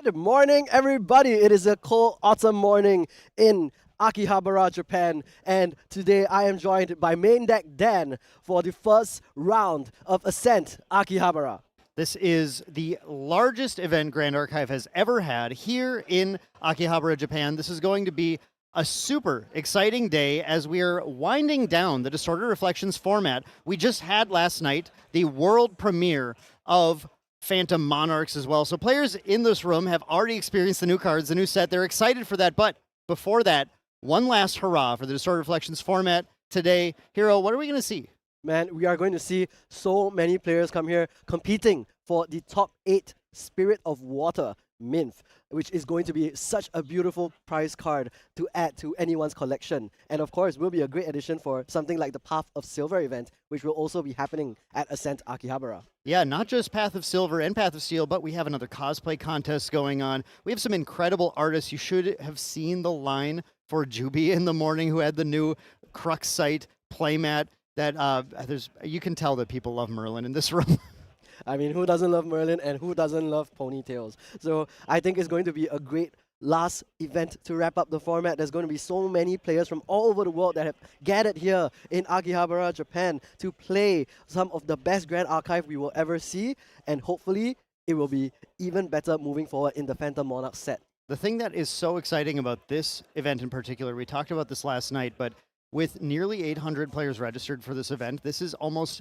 Good morning, everybody. It is a cold autumn morning in Akihabara, Japan, and today I am joined by Main Deck Dan for the first round of Ascent Akihabara. This is the largest event Grand Archive has ever had here in Akihabara, Japan. This is going to be a super exciting day as we are winding down the Distorted Reflections format. We just had last night the world premiere of Phantom Monarchs as well. So players in this room have already experienced the new cards, the new set. They're excited for that. But before that, one last hurrah for the Distorted Reflections format today. Hero, what are we going to see? Man, we are going to see so many players come here competing for the top 8 Spirit of Water Minth, which is going to be such a beautiful prize card to add to anyone's collection. And of course, will be a great addition for something like the Path of Silver event, which will also be happening at Ascent Akihabara. Yeah, not just Path of Silver and Path of Steel, but we have another cosplay contest going on. We have some incredible artists. You should have seen the line for Juby in the morning who had the new Crux Sight playmat. That you can tell that people love Merlin in this room. I mean, who doesn't love Merlin and who doesn't love ponytails? So I think it's going to be a great last event to wrap up the format. There's going to be so many players from all over the world that have gathered here in Akihabara, Japan to play some of the best Grand Archive we will ever see, and hopefully it will be even better moving forward in the Phantom Monarch set. The thing that is so exciting about this event in particular, we talked about this last night, but with nearly 800 players registered for this event, this is almost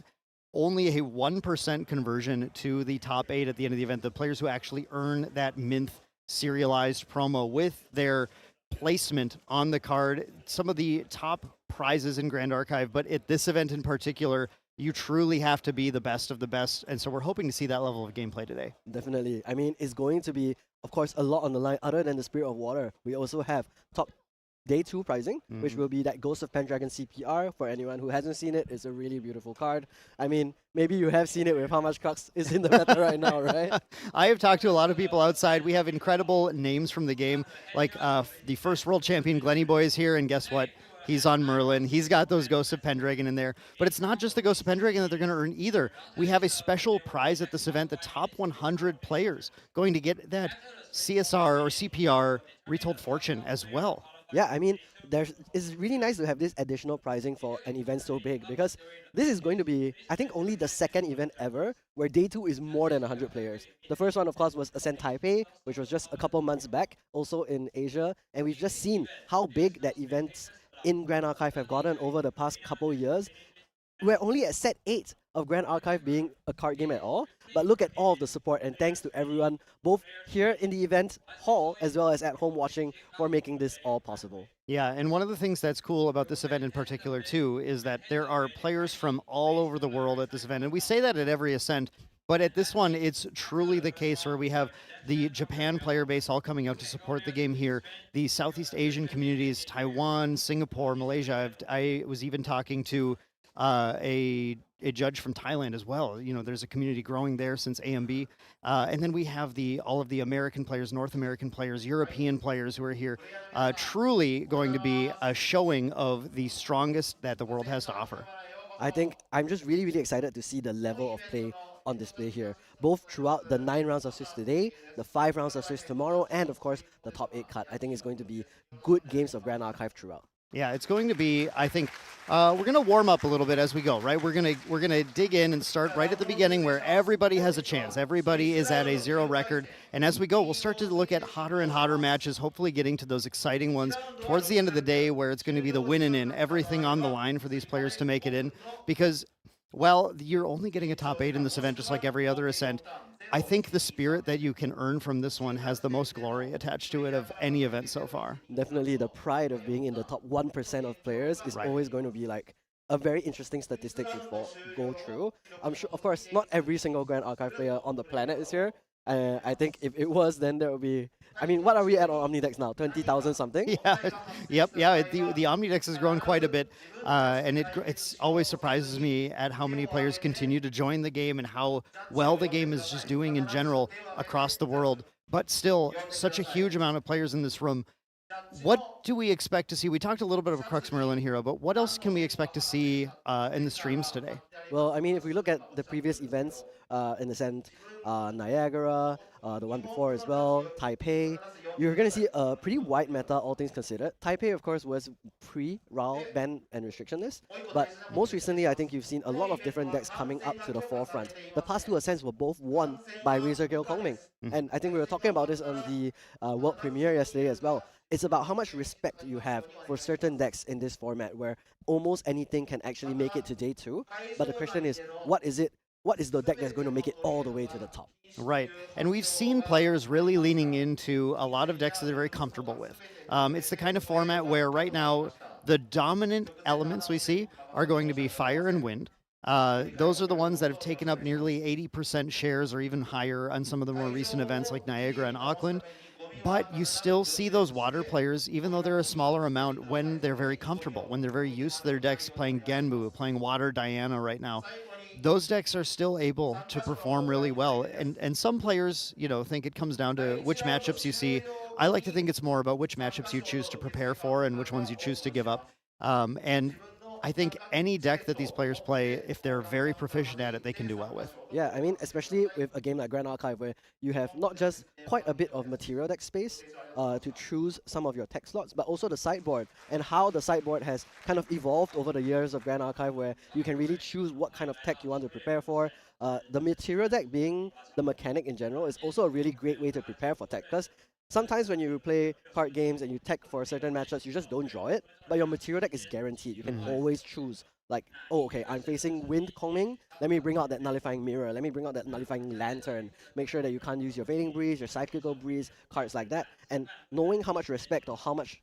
only a 1% conversion to the top 8 at the end of the event. The players who actually earn that Minth serialized promo with their placement on the card, some of the top prizes in Grand Archive, but at this event in particular, you truly have to be the best of the best, and so we're hoping to see that level of gameplay today. Definitely. I mean, it's going to be, of course, a lot on the line other than the Spirit of Water. We also have top Day 2 pricing, which will be that Ghost of Pendragon CPR. For anyone who hasn't seen it, it's a really beautiful card. I mean, maybe you have seen it with how much Crux is in the meta right now, right? I have talked to a lot of people outside. We have incredible names from the game, like the first world champion Glenny Boy is here, and guess what? He's on Merlin. He's got those Ghosts of Pendragon in there. But it's not just the Ghosts of Pendragon that they're going to earn either. We have a special prize at this event, the top 100 players going to get that CSR or CPR Retold Fortune as well. Yeah, I mean, it's really nice to have this additional pricing for an event so big, because this is going to be, I think, only the second event ever where Day 2 is more than 100 players. The first one, of course, was Ascent Taipei, which was just a couple months back, also in Asia, and we've just seen how big that events in Grand Archive have gotten over the past couple years. We're only at set 8 of Grand Archive being a card game at all, but look at all of the support, and thanks to everyone, both here in the event hall as well as at home watching, for making this all possible. Yeah, and one of the things that's cool about this event in particular too is that there are players from all over the world at this event, and we say that at every Ascent, but at this one, it's truly the case where we have the Japan player base all coming out to support the game here, the Southeast Asian communities, Taiwan, Singapore, Malaysia. I was even talking to a judge from Thailand as well. You know, there's a community growing there since AMB. And then we have all of the American players, North American players, European players who are here. Truly going to be a showing of the strongest that the world has to offer. I think I'm just really, really excited to see the level of play on display here, both throughout the 9 rounds of Swiss today, the 5 rounds of Swiss tomorrow, and of course the top 8 cut. I think it's going to be good games of Grand Archive throughout. Yeah, it's going to be, I think, we're going to warm up a little bit as we go, right? We're gonna dig in and start right at the beginning where everybody has a chance. Everybody is at a 0 record, and as we go, we'll start to look at hotter and hotter matches, hopefully getting to those exciting ones towards the end of the day where it's going to be the win and in, everything on the line for these players to make it in, because well, you're only getting a top 8 in this event, just like every other Ascent. I think the spirit that you can earn from this one has the most glory attached to it of any event so far. Definitely, the pride of being in the top 1% of players is Right. always going to be like a very interesting statistic to go through. I'm sure, of course, not every single Grand Archive player on the planet is here. I think if it was, then there would be. I mean, what are we at on Omnidex now? 20,000 something? Yeah, yep, yeah. The Omnidex has grown quite a bit, and it's always surprises me at how many players continue to join the game and how well the game is just doing in general across the world. But still, such a huge amount of players in this room. What do we expect to see? We talked a little bit of a Crux Merlin hero, but what else can we expect to see in the streams today? Well, I mean, if we look at the previous events, in the sense, Niagara, the one before as well, Taipei, you're going to see a pretty wide meta, all things considered. Taipei, of course, was pre-RAL ban and restriction list, but most recently, I think you've seen a lot of different decks coming up to the forefront. The past two Ascents were both won by Razor Gale Kongming, and I think we were talking about this on the world premiere yesterday as well. It's about how much respect you have for certain decks in this format where almost anything can actually make it to day 2. But the question is, what is it? What is the deck that's going to make it all the way to the top? Right. And we've seen players really leaning into a lot of decks that they're very comfortable with. It's the kind of format where right now the dominant elements we see are going to be fire and wind. Those are the ones that have taken up nearly 80% shares or even higher on some of the more recent events like Niagara and Auckland. But you still see those water players, even though they're a smaller amount, when they're very comfortable, when they're very used to their decks playing Genbu, playing Water Diana right now. Those decks are still able to perform really well. And some players, think it comes down to which matchups you see. I like to think it's more about which matchups you choose to prepare for and which ones you choose to give up. And I think any deck that these players play, if they're very proficient at it, they can do well with. Yeah, I mean, especially with a game like Grand Archive, where you have not just quite a bit of material deck space to choose some of your tech slots, but also the sideboard and how the sideboard has kind of evolved over the years of Grand Archive, where you can really choose what kind of tech you want to prepare for. The material deck being the mechanic in general is also a really great way to prepare for tech, because sometimes when you play card games and you tech for certain matchups, you just don't draw it, but your material deck is guaranteed. You can always choose, like, oh, okay, I'm facing Wind Kongming, let me bring out that Nullifying Mirror, let me bring out that Nullifying Lantern, make sure that you can't use your Fading Breeze, your Cyclical Breeze, cards like that, and knowing how much respect or how much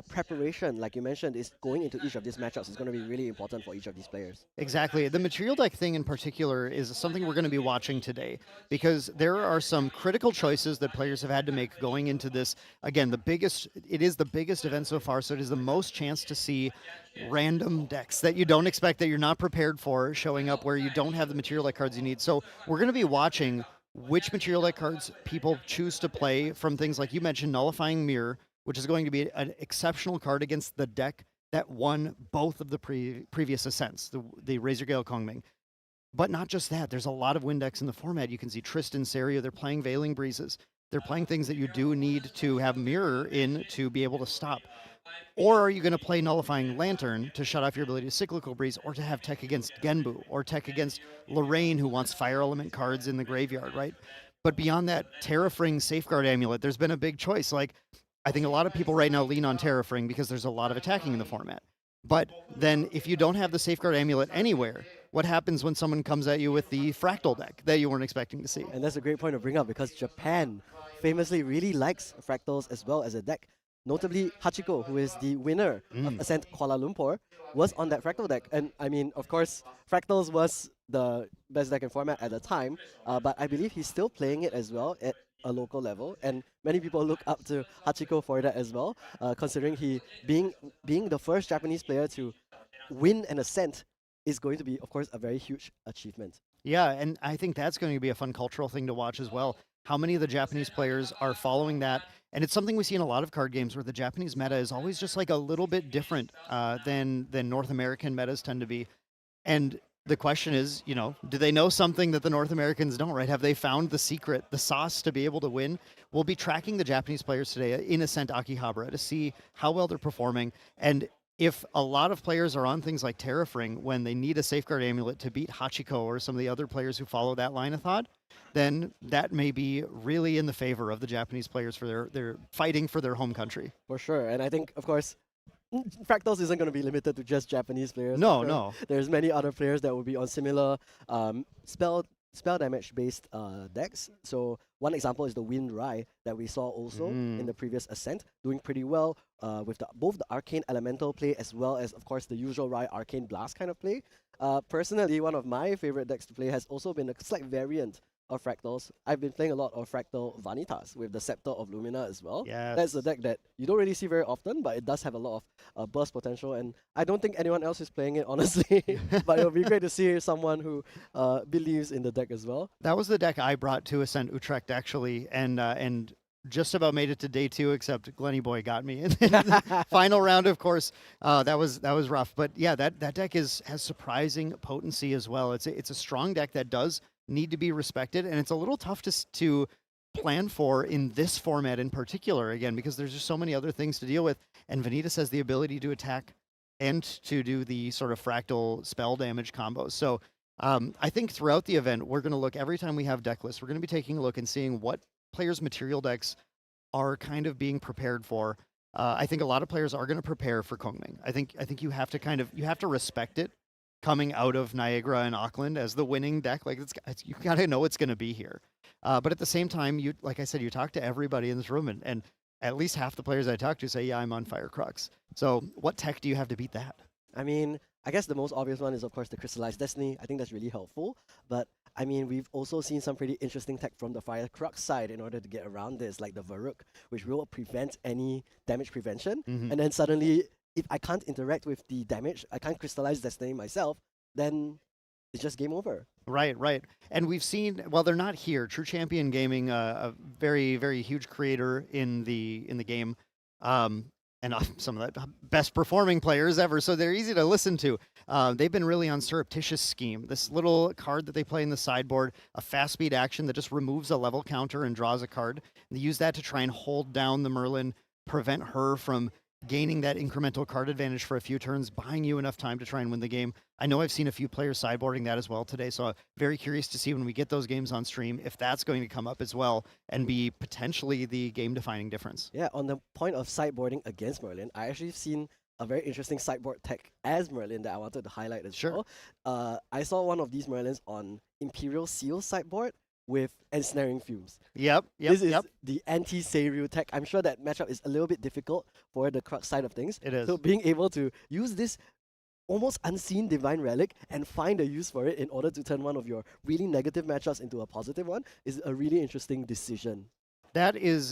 preparation, like you mentioned, is going into each of these matchups is going to be really important for each of these players. Exactly. The material deck thing in particular is something we're going to be watching today because there are some critical choices that players have had to make going into this. Again, it is the biggest event so far, so it is the most chance to see random decks that you don't expect, that you're not prepared for, showing up where you don't have the material deck cards you need. So we're going to be watching which material deck cards people choose to play from things like you mentioned, Nullifying Mirror, which is going to be an exceptional card against the deck that won both of the previous Ascents, the Razor Gale Kongming. But not just that, there's a lot of wind decks in the format. You can see Tristan, Saria, they're playing Veiling Breezes. They're playing things that you do need to have Mirror in to be able to stop. Or are you going to play Nullifying Lantern to shut off your ability to Cyclical Breeze, or to have tech against Genbu, or tech against Lorraine, who wants Fire Element cards in the graveyard, right? But beyond that, Terrafring Safeguard Amulet, there's been a big choice. Like, I think a lot of people right now lean on Terrafring because there's a lot of attacking in the format. But then if you don't have the Safeguard Amulet anywhere, what happens when someone comes at you with the Fractal deck that you weren't expecting to see? And that's a great point to bring up because Japan famously really likes fractals as well as a deck. Notably, Hachiko, who is the winner of Ascent Kuala Lumpur, was on that Fractal deck. And I mean, of course, Fractals was the best deck in format at the time, but I believe he's still playing it as well at a local level. And many people look up to Hachiko for that as well, considering he being the first Japanese player to win an Ascent is going to be, of course, a very huge achievement. Yeah, and I think that's going to be a fun cultural thing to watch as well. How many of the Japanese players are following that? And it's something we see in a lot of card games where the Japanese meta is always just like a little bit different than North American metas tend to be. And the question is, do they know something that the North Americans don't, right? Have they found the secret, the sauce to be able to win? We'll be tracking the Japanese players today in Ascent Akihabara to see how well they're performing. And if a lot of players are on things like Terrafring when they need a Safeguard Amulet to beat Hachiko or some of the other players who follow that line of thought, then that may be really in the favor of the Japanese players for their fighting for their home country. For sure. And I think, of course, Fractals isn't going to be limited to just Japanese players. No, For sure. no. There's many other players that will be on similar spell damage based decks. So one example is the Wind Rai that we saw also in the previous Ascent, doing pretty well with both the Arcane Elemental play as well as, of course, the usual Rai Arcane Blast kind of play. Personally, one of my favorite decks to play has also been a slight variant of Fractals. I've been playing a lot of Fractal Vanitas with the Scepter of Lumina as well. Yes. That's a deck that you don't really see very often, but it does have a lot of burst potential, and I don't think anyone else is playing it, honestly. But it would be great to see someone who believes in the deck as well. That was the deck I brought to Ascent Utrecht, actually, and just about made it to day 2, except Glenny Boy got me in the final round. Of course, that was rough. But yeah, that deck has surprising potency as well. It's a strong deck that does need to be respected, and it's a little tough to plan for in this format in particular, again, because there's just so many other things to deal with. And Vanitas has the ability to attack and to do the sort of fractal spell damage combos. So I think throughout the event, we're going to look every time we have deck lists, we're going to be taking a look and seeing what players' material decks are kind of being prepared for. I think a lot of players are going to prepare for Kongming. I think you have to respect it coming out of Niagara and Auckland as the winning deck. Like you got to know it's going to be here. But at the same time, like I said, you talk to everybody in this room, and at least half the players I talk to say, yeah, I'm on Fire Crux. So what tech do you have to beat that? I mean, I guess the most obvious one is, of course, the Crystallized Destiny. I think that's really helpful. But, I mean, we've also seen some pretty interesting tech from the Fire Crux side in order to get around this, like the Varuk, which will prevent any damage prevention. Mm-hmm. And then suddenly, if I can't interact with the damage, I can't Crystallize Destiny myself, then it's just game over. Right. And we've seen, well, they're not here. True Champion Gaming, a very, very huge creator in the game, and some of the best performing players ever, so they're easy to listen to. They've been really on Surreptitious Scheme, this little card that they play in the sideboard, a fast speed action that just removes a level counter and draws a card. And they use that to try and hold down the Merlin, prevent her from gaining that incremental card advantage for a few turns, buying you enough time to try and win the game. I know I've seen a few players sideboarding that as well today, so I'm very curious to see when we get those games on stream if that's going to come up as well and be potentially the game-defining difference. Yeah, on the point of sideboarding against Merlin, I actually seen a very interesting sideboard tech as Merlin that I wanted to highlight as well. I saw one of these Merlins on Imperial Seal sideboard with Ensnaring Fumes. This is the anti-Seiryu tech. I'm sure that matchup is a little bit difficult for the Crux side of things. It is. So being able to use this almost unseen Divine Relic and find a use for it in order to turn one of your really negative matchups into a positive one is a really interesting decision. That is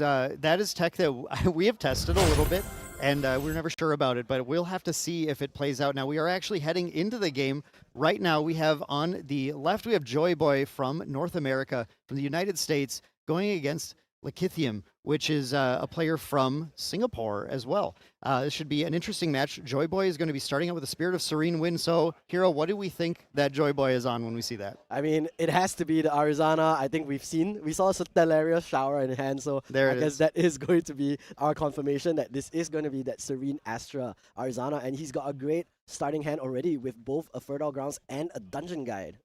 tech that we have tested a little bit, and we're never sure about it, but we'll have to see if it plays out. Now, we are actually heading into the game. Right now, we have on the left, we have Joy Boy from North America, from the United States, going against Lakithium, which is a player from Singapore as well. This should be an interesting match. Joy Boy is going to be starting out with the Spirit of Serene Wind. So, Hero, what do we think that Joy Boy is on when we see that? I mean, it has to be the Arizana. I think we saw a Stellaria Shower in hand, so I guess that is going to be our confirmation that this is going to be that Serene Astra Arizana, and he's got a great starting hand already with both a Fertile Grounds and a Dungeon Guide.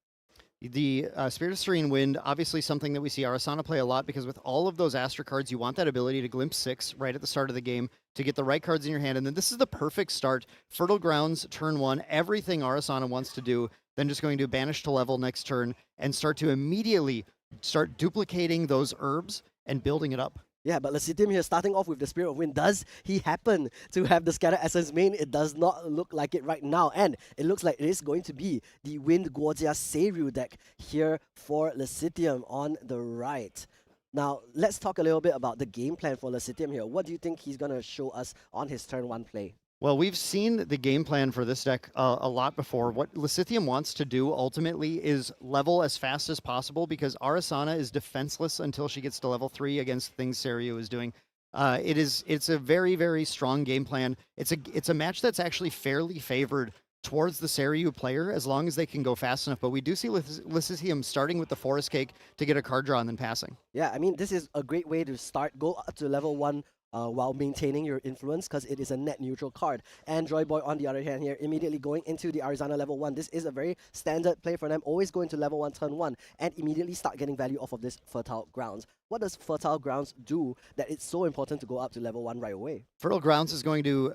The Spirit of Serene Wind, obviously something that we see Arasana play a lot, because with all of those Astra cards, you want that ability to glimpse 6 right at the start of the game to get the right cards in your hand. And then this is the perfect start. Fertile Grounds, turn 1, everything Arasana wants to do, then just going to banish to level next turn and start to immediately start duplicating those herbs and building it up. Yeah, but Lasitium here, starting off with the Spirit of Wind, does he happen to have the Scatter Essence main? It does not look like it right now, and it looks like it is going to be the Wind Guojia Seiryu deck here for Lasitium on the right. Now, let's talk a little bit about the game plan for Lasitium here. What do you think he's going to show us on his turn 1 play? Well, we've seen the game plan for this deck a lot before. What Lasithium wants to do ultimately is level as fast as possible, because Arasana is defenseless until she gets to level 3 against things Seiryu is doing. It's a very, very strong game plan. It's a match that's actually fairly favored towards the Seiryu player as long as they can go fast enough. But we do see Lasithium starting with the Forest Cake to get a card draw and then passing. Yeah, I mean, this is a great way to start, go up to level 1 while maintaining your influence because it is a net neutral card. And Joy Boy, on the other hand, here immediately going into the Arizona level 1. This is a very standard play for them. Always go into level 1, turn 1, and immediately start getting value off of this Fertile Grounds. What does Fertile Grounds do that it's so important to go up to level 1 right away? Fertile Grounds is going to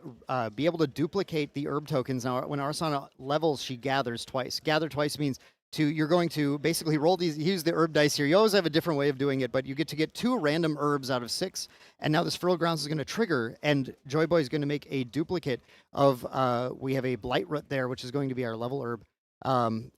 be able to duplicate the herb tokens. Now, when Arsana levels, she gathers twice. Gather twice means you're going to basically roll these, use the herb dice here. You always have a different way of doing it, but you get to get 2 random herbs out of 6. And now this Fertile Grounds is going to trigger, and Joy Boy is going to make a duplicate of, we have a Blightroot there, which is going to be our level herb.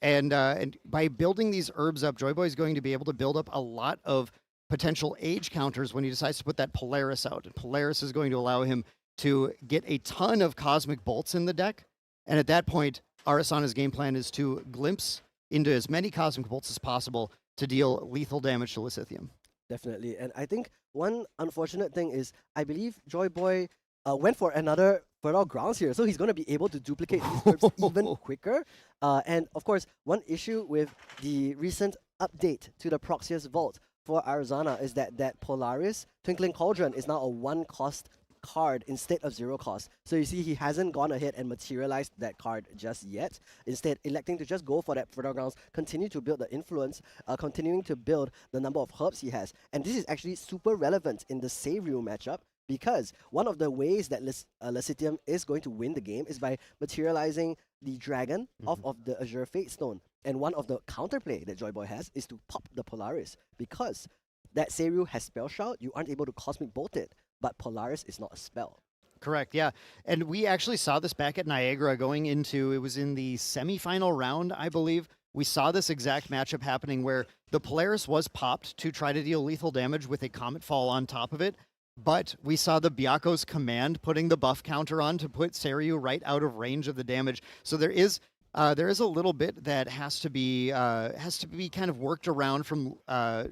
And by building these herbs up, Joy Boy is going to be able to build up a lot of potential age counters when he decides to put that Polaris out. And Polaris is going to allow him to get a ton of Cosmic Bolts in the deck. And at that point, Arasana's game plan is to glimpse into as many Cosmic Bolts as possible to deal lethal damage to Lysithium. Definitely. And I think one unfortunate thing is I believe Joy Boy went for another Fertile Grounds here. So he's going to be able to duplicate these herbs even quicker. And of course, one issue with the recent update to the Proxius Vault for Arizona is that Polaris Twinkling Cauldron is now a 1-cost card instead of 0 cost. So you see he hasn't gone ahead and materialized that card just yet. Instead, electing to just go for that Fertile Grounds, continue to build the influence, continuing to build the number of herbs he has. And this is actually super relevant in the Save-Ryu matchup because one of the ways that Lysithium is going to win the game is by materializing the dragon off of the Azure Fate Stone. And one of the counterplay that Joy Boy has is to pop the Polaris because that Save-Ryu has Spell Shout, you aren't able to Cosmic Bolt it. But Polaris is not a spell. Correct, yeah. And we actually saw this back at Niagara going into, it was in the semifinal round, I believe. We saw this exact matchup happening where the Polaris was popped to try to deal lethal damage with a Comet Fall on top of it. But we saw the Byako's command putting the buff counter on to put Seiryu right out of range of the damage. So there is a little bit that has to be kind of worked around from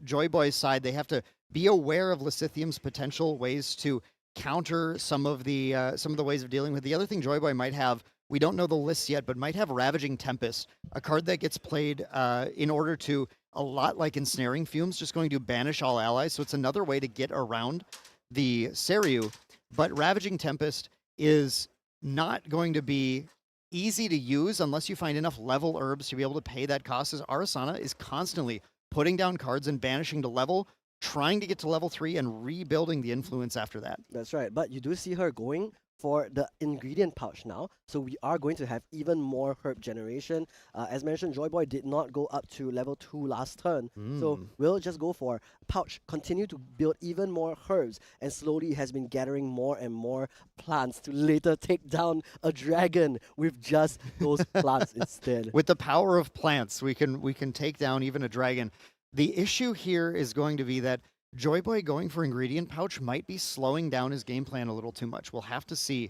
Joy Boy's side. They have to be aware of Lysithium's potential ways to counter some of the ways of dealing with. The other thing Joy Boy might have, we don't know the lists yet, but might have Ravaging Tempest, a card that gets played in order to, a lot like Ensnaring Fumes, just going to banish all allies. So it's another way to get around the Seiryu. But Ravaging Tempest is not going to be easy to use unless you find enough level herbs to be able to pay that cost, as Arasana is constantly putting down cards and banishing to level, trying to get to level 3 and rebuilding the influence after that. That's right. But you do see her going for the ingredient pouch now. So we are going to have even more herb generation. As mentioned, Joy Boy did not go up to level 2 last turn. So we'll just go for pouch, continue to build even more herbs, and slowly has been gathering more and more plants to later take down a dragon with just those plants instead. With the power of plants, we can take down even a dragon. The issue here is going to be that Joy Boy going for ingredient pouch might be slowing down his game plan a little too much. We'll have to see.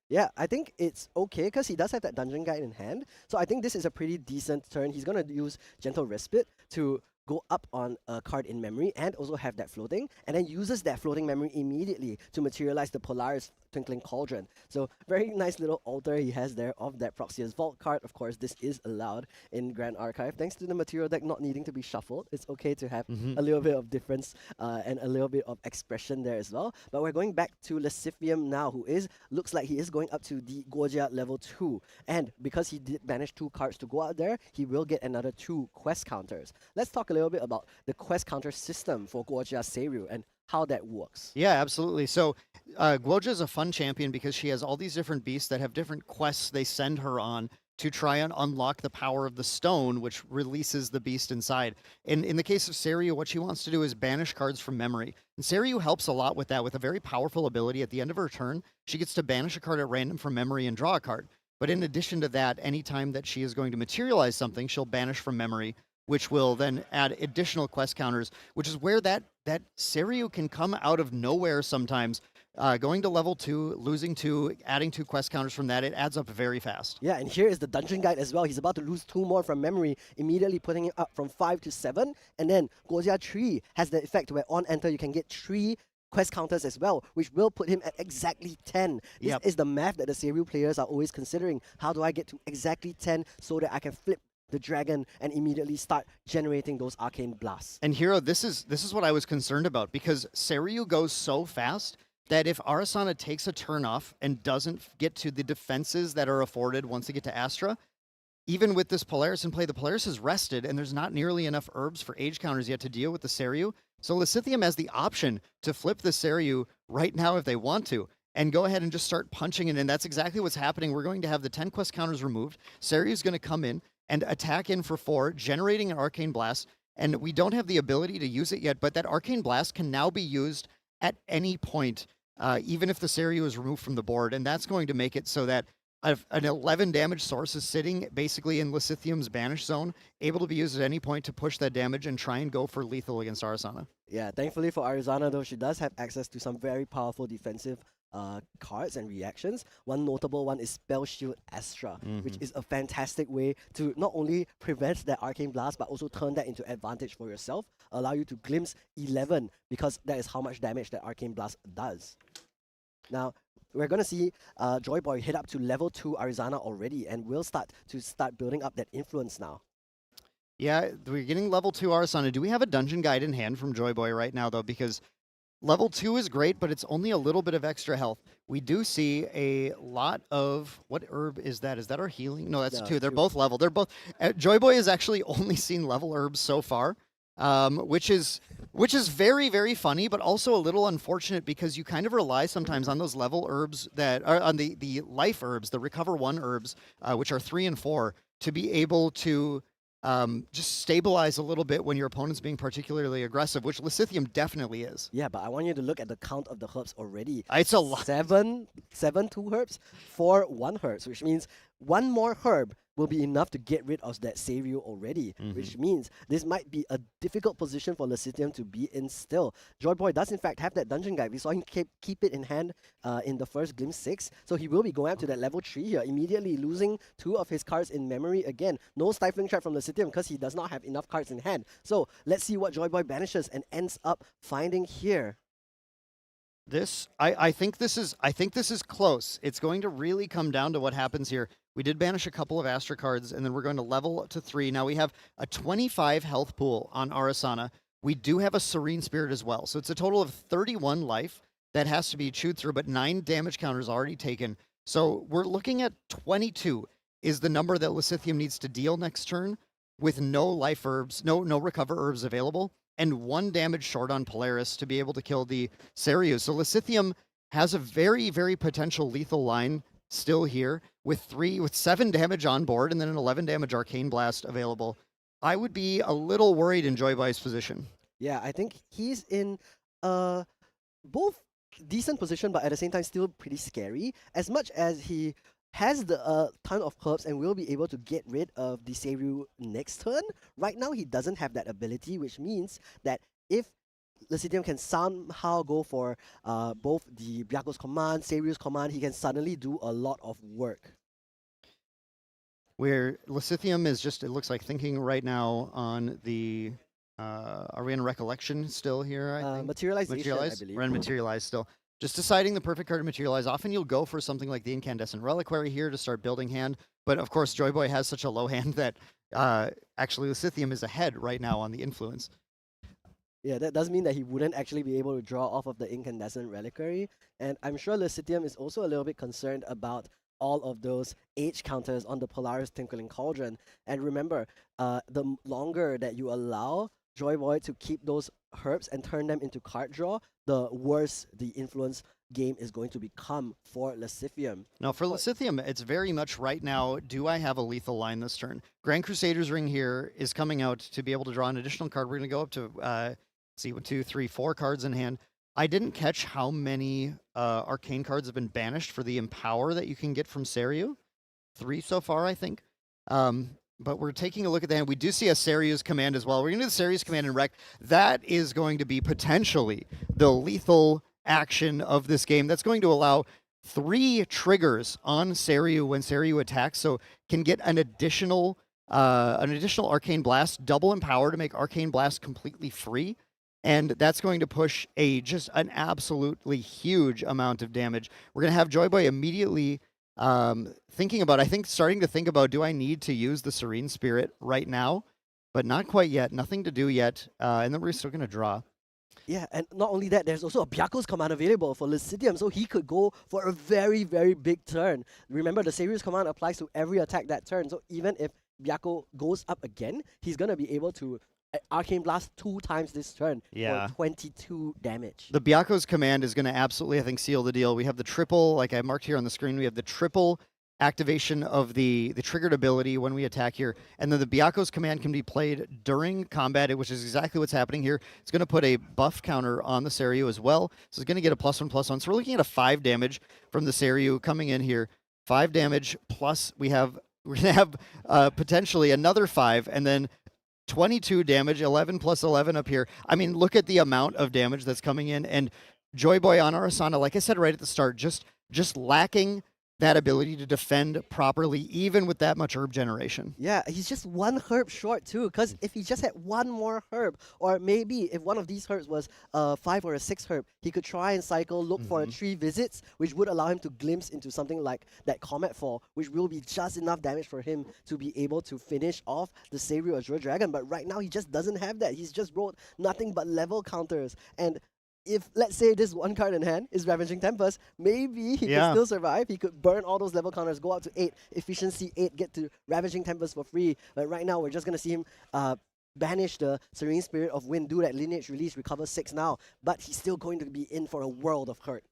Yeah, I think it's okay because he does have that dungeon guide in hand. So I think this is a pretty decent turn. He's going to use Gentle Respite to go up on a card in memory and also have that floating, and then uses that floating memory immediately to materialize the Polaris Twinkling Cauldron. So very nice little altar he has there of that Proxius Vault card. Of course, this is allowed in Grand Archive. Thanks to the material deck not needing to be shuffled, it's okay to have a little bit of difference and a little bit of expression there as well. But we're going back to Lysithium now, who looks like he is going up to the Gorgia level 2. And because he did banish 2 cards to go out there, he will get another 2 quest counters. Let's talk a little bit about the quest counter system for Gorgia Seiryu and how that works. Yeah, absolutely. So Guoja is a fun champion because she has all these different beasts that have different quests they send her on to try and unlock the power of the stone, which releases the beast inside. And in the case of Seiryu, what she wants to do is banish cards from memory. And Seiryu helps a lot with that, with a very powerful ability. At the end of her turn, she gets to banish a card at random from memory and draw a card. But in addition to that, anytime that she is going to materialize something, she'll banish from memory, which will then add additional quest counters, which is where that Seiryu can come out of nowhere sometimes. Going to level 2, losing 2, adding 2 quest counters from that, it adds up very fast. Yeah, and here is the dungeon guide as well. He's about to lose 2 more from memory, immediately putting it up from 5 to 7. And then Gorgia 3 has the effect where on enter you can get 3 quest counters as well, which will put him at exactly 10. This is the math that the Seiryu players are always considering. How do I get to exactly 10 so that I can flip the dragon and immediately start generating those arcane blasts? And Hero, this is what I was concerned about, because Seiryu goes so fast. that if Arasana takes a turn off and doesn't get to the defenses that are afforded once they get to Astra, even with this Polaris in play, the Polaris is rested, and there's not nearly enough herbs for age counters yet to deal with the Seiryu. So Lysithium has the option to flip the Seiryu right now if they want to, and go ahead and just start punching it in. That's exactly what's happening. We're going to have the 10 quest counters removed. Seiryu's going to come in and attack in for 4, generating an Arcane Blast, and we don't have the ability to use it yet, but that Arcane Blast can now be used at any point, even if the Seiryu is removed from the board, and that's going to make it so that an 11 damage source is sitting basically in Lysithium's banish zone, able to be used at any point to push that damage and try and go for lethal against Arasana. Yeah, thankfully for Arizona, though, she does have access to some very powerful defensive cards and reactions. One notable one is Spell Shield Astra, which is a fantastic way to not only prevent that Arcane Blast, but also turn that into advantage for yourself, allow you to glimpse 11, because that is how much damage that Arcane Blast does. Now, we're going to see Joy Boy hit up to level 2 Arizona already, and we'll start building up that influence now. Yeah, we're getting level 2 Arasana. Do we have a dungeon guide in hand from Joy Boy right now, though? Because level 2 is great, but it's only a little bit of extra health. We do see a lot of... What herb is that? Is that our healing? No, that's 2. They're both level. They're both... Joy Boy has actually only seen level herbs so far, which is very, very funny, but also a little unfortunate because you kind of rely sometimes on those level herbs that are on the life herbs, the recover 1 herbs, which are 3 and 4, to be able to just stabilize a little bit when your opponent's being particularly aggressive, which Lysithium definitely is. Yeah, but I want you to look at the count of the herbs already. It's a lot. 7 2 herbs, 4 1 herbs, which means one more herb will be enough to get rid of that Seiryu already, which means this might be a difficult position for Lysithium to be in still. Joy Boy does in fact have that dungeon guide. We saw him keep it in hand in the first Glimpse 6, so he will be going up to that level 3 here, immediately losing 2 of his cards in memory again. No Stifling Trap from Lysithium because he does not have enough cards in hand. So let's see what Joy Boy banishes and ends up finding here. I think this is close. It's going to really come down to what happens here. We did banish a couple of Astra cards, and then we're going to level to 3. Now we have a 25 health pool on Arasana. We do have a Serene Spirit as well, so it's a total of 31 life that has to be chewed through, but 9 damage counters already taken. So we're looking at 22 is the number that Lysithium needs to deal next turn with no life herbs, no recover herbs available, and 1 damage short on Polaris to be able to kill the Seiryu. So Lysithium has a very, very potential lethal line still here with 7 damage on board and then an 11 damage Arcane Blast available. I would be a little worried in Joy Boy's position. Yeah, I think he's in both decent position, but at the same time still pretty scary. As much as he has the ton of herbs and will be able to get rid of the Seiryu next turn, right now he doesn't have that ability, which means that if Lysithium can somehow go for both the Byaku's command, Seiryu's command, he can suddenly do a lot of work. Where Lysithium is just, it looks like, thinking right now on the... are we in Recollection still here, I think? Materialization, I believe. We're in Materialize still. Just deciding the perfect card to materialize. Often you'll go for something like the Incandescent Reliquary here to start building hand, but of course Joy Boy has such a low hand that actually Lysithium is ahead right now on the influence. Yeah, that does mean that he wouldn't actually be able to draw off of the Incandescent Reliquary, and I'm sure Lysithium is also a little bit concerned about all of those age counters on the Polaris Tinkling Cauldron. And remember, the longer that you allow Joy Boy to keep those herbs and turn them into card draw, the worse the influence game is going to become for Lysithium. Now, for Lysithium, it's very much right now, do I have a lethal line this turn? Grand Crusader's Ring here is coming out to be able to draw an additional card. We're going to go up to, let's see, 1, 2, 3, 4 cards in hand. I didn't catch how many arcane cards have been banished for the Empower that you can get from Seiryu. 3 so far, I think. But we're taking a look at the hand. We do see a Seiryu's command as well. We're going to do the Seiryu's command in Rec. That is going to be potentially the lethal action of this game. That's going to allow 3 triggers on Seiryu when Seiryu attacks, so can get an additional Arcane Blast, double Empower to make Arcane Blast completely free. And that's going to push just an absolutely huge amount of damage. We're going to have Joy Boy immediately starting to think about, do I need to use the Serene Spirit right now? But not quite yet. Nothing to do yet. And then we're still going to draw. Yeah, and not only that, there's also a Byaku's command available for Lysithium, so he could go for a very, very big turn. Remember, the Seirius command applies to every attack that turn, so even if Byaku goes up again, he's gonna be able to Arcane Blast 2 times this turn for Yeah. 22 damage. The Byaku's command is going to absolutely, I think, seal the deal. We have the triple, like I marked here on the screen, we have the triple activation of the triggered ability when we attack here. And then the Byaku's command can be played during combat, which is exactly what's happening here. It's going to put a buff counter on the Seiryu as well. So it's going to get a +1/+1. So we're looking at a 5 damage from the Seiryu coming in here. 5 damage plus we're going to have potentially another 5, and then 22 damage, 11 plus 11 up here. I mean, look at the amount of damage that's coming in. And Joy Boy on Arasana, like I said right at the start, just lacking that ability to defend properly, even with that much herb generation. Yeah, he's just 1 herb short too, because if he just had 1 more herb, or maybe if one of these herbs was a 5 or a 6 herb, he could try and cycle, look for a 3 visits, which would allow him to glimpse into something like that Comet Fall, which will be just enough damage for him to be able to finish off the Seiryu Azure Dragon. But right now, he just doesn't have that. He's just rolled nothing but level counters. And if, let's say, this 1 card in hand is Ravaging Tempest, maybe he could still survive. He could burn all those level counters, go up to 8, efficiency 8, get to Ravaging Tempest for free. But right now, we're just going to see him banish the Serene Spirit of Wind, do that lineage release, recover 6 now. But he's still going to be in for a world of hurt.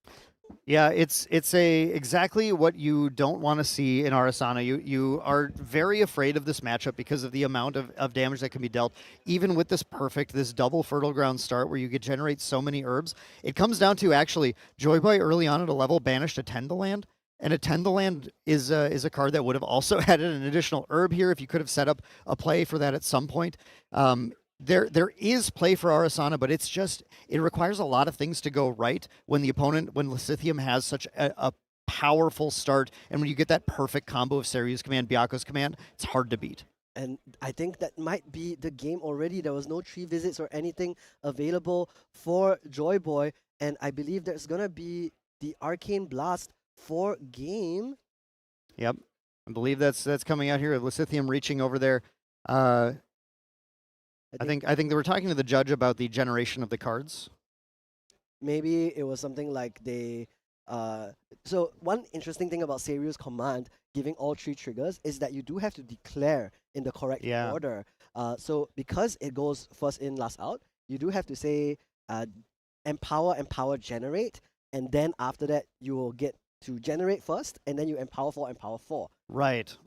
Yeah, it's exactly what you don't want to see in Arasana. You are very afraid of this matchup because of the amount of damage that can be dealt. Even with this double Fertile Ground start where you could generate so many herbs, it comes down to actually Joy Boy early on at a level banished a Tendaland. And a Tendaland is a card that would have also added an additional herb here if you could have set up a play for that at some point. There is play for Arasana, but it requires a lot of things to go right when Lysithium has such a powerful start, and when you get that perfect combo of Seiryu's command, Byaku's command, it's hard to beat. And I think that might be the game already. There was no 3 visits or anything available for Joy Boy, and I believe there's gonna be the Arcane Blast for game. Yep, I believe that's coming out here. Lysithium reaching over there. I think they were talking to the judge about the generation of the cards. Maybe it was something like they. So one interesting thing about Seiryu's command giving all 3 triggers is that you do have to declare in the correct order. So because it goes first in, last out, you do have to say empower, generate, and then after that you will get to generate first, and then you empower 4. Right.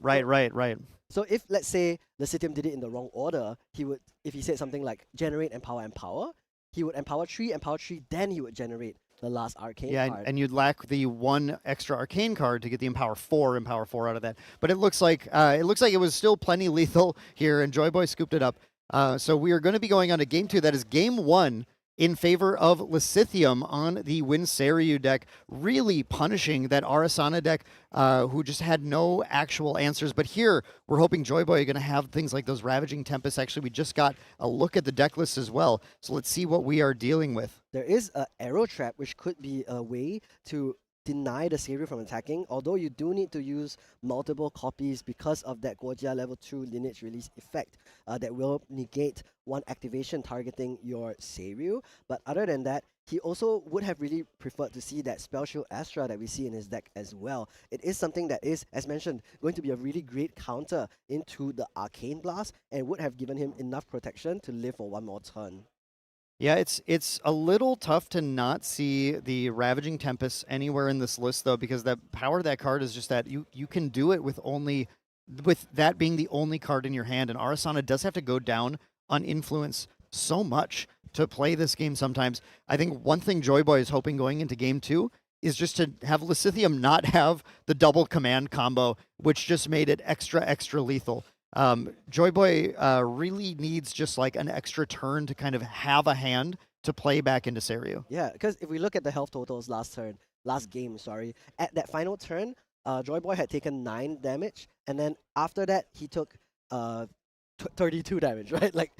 So if, let's say, the Lysithium did it in the wrong order, if he said something like generate, empower, he would empower 3, then he would generate the last arcane card. And you'd lack the 1 extra arcane card to get the empower 4 out of that. But it looks like it was still plenty lethal here, and Joy Boy scooped it up. So we are going to be going on to game 2. That is game 1 in favor of Lysithium on the Wind Seiryu deck, really punishing that Arasana deck who just had no actual answers. But here, we're hoping Joy Boy are going to have things like those Ravaging Tempests. Actually, we just got a look at the deck list as well, so let's see what we are dealing with. There is an Arrow Trap, which could be a way to deny the Seiryu from attacking, although you do need to use multiple copies because of that Guojia level 2 lineage release effect that will negate 1 activation targeting your Seiryu. But other than that, he also would have really preferred to see that Spell Shield Astra that we see in his deck as well. It is something that is, as mentioned, going to be a really great counter into the Arcane Blast, and would have given him enough protection to live for 1 more turn. Yeah, it's a little tough to not see the Ravaging Tempest anywhere in this list, though, because the power of that card is just that you can do it with that being the only card in your hand, and Arasana does have to go down on influence so much to play this game sometimes. I think one thing Joy Boy is hoping going into game 2 is just to have Lysithium not have the double command combo, which just made it extra lethal. Joy Boy really needs just like an extra turn to kind of have a hand to play back into Seiryu. Yeah, because if we look at the health totals last game, at that final turn, Joy Boy had taken 9 damage, and then after that he took 32 damage, right? Like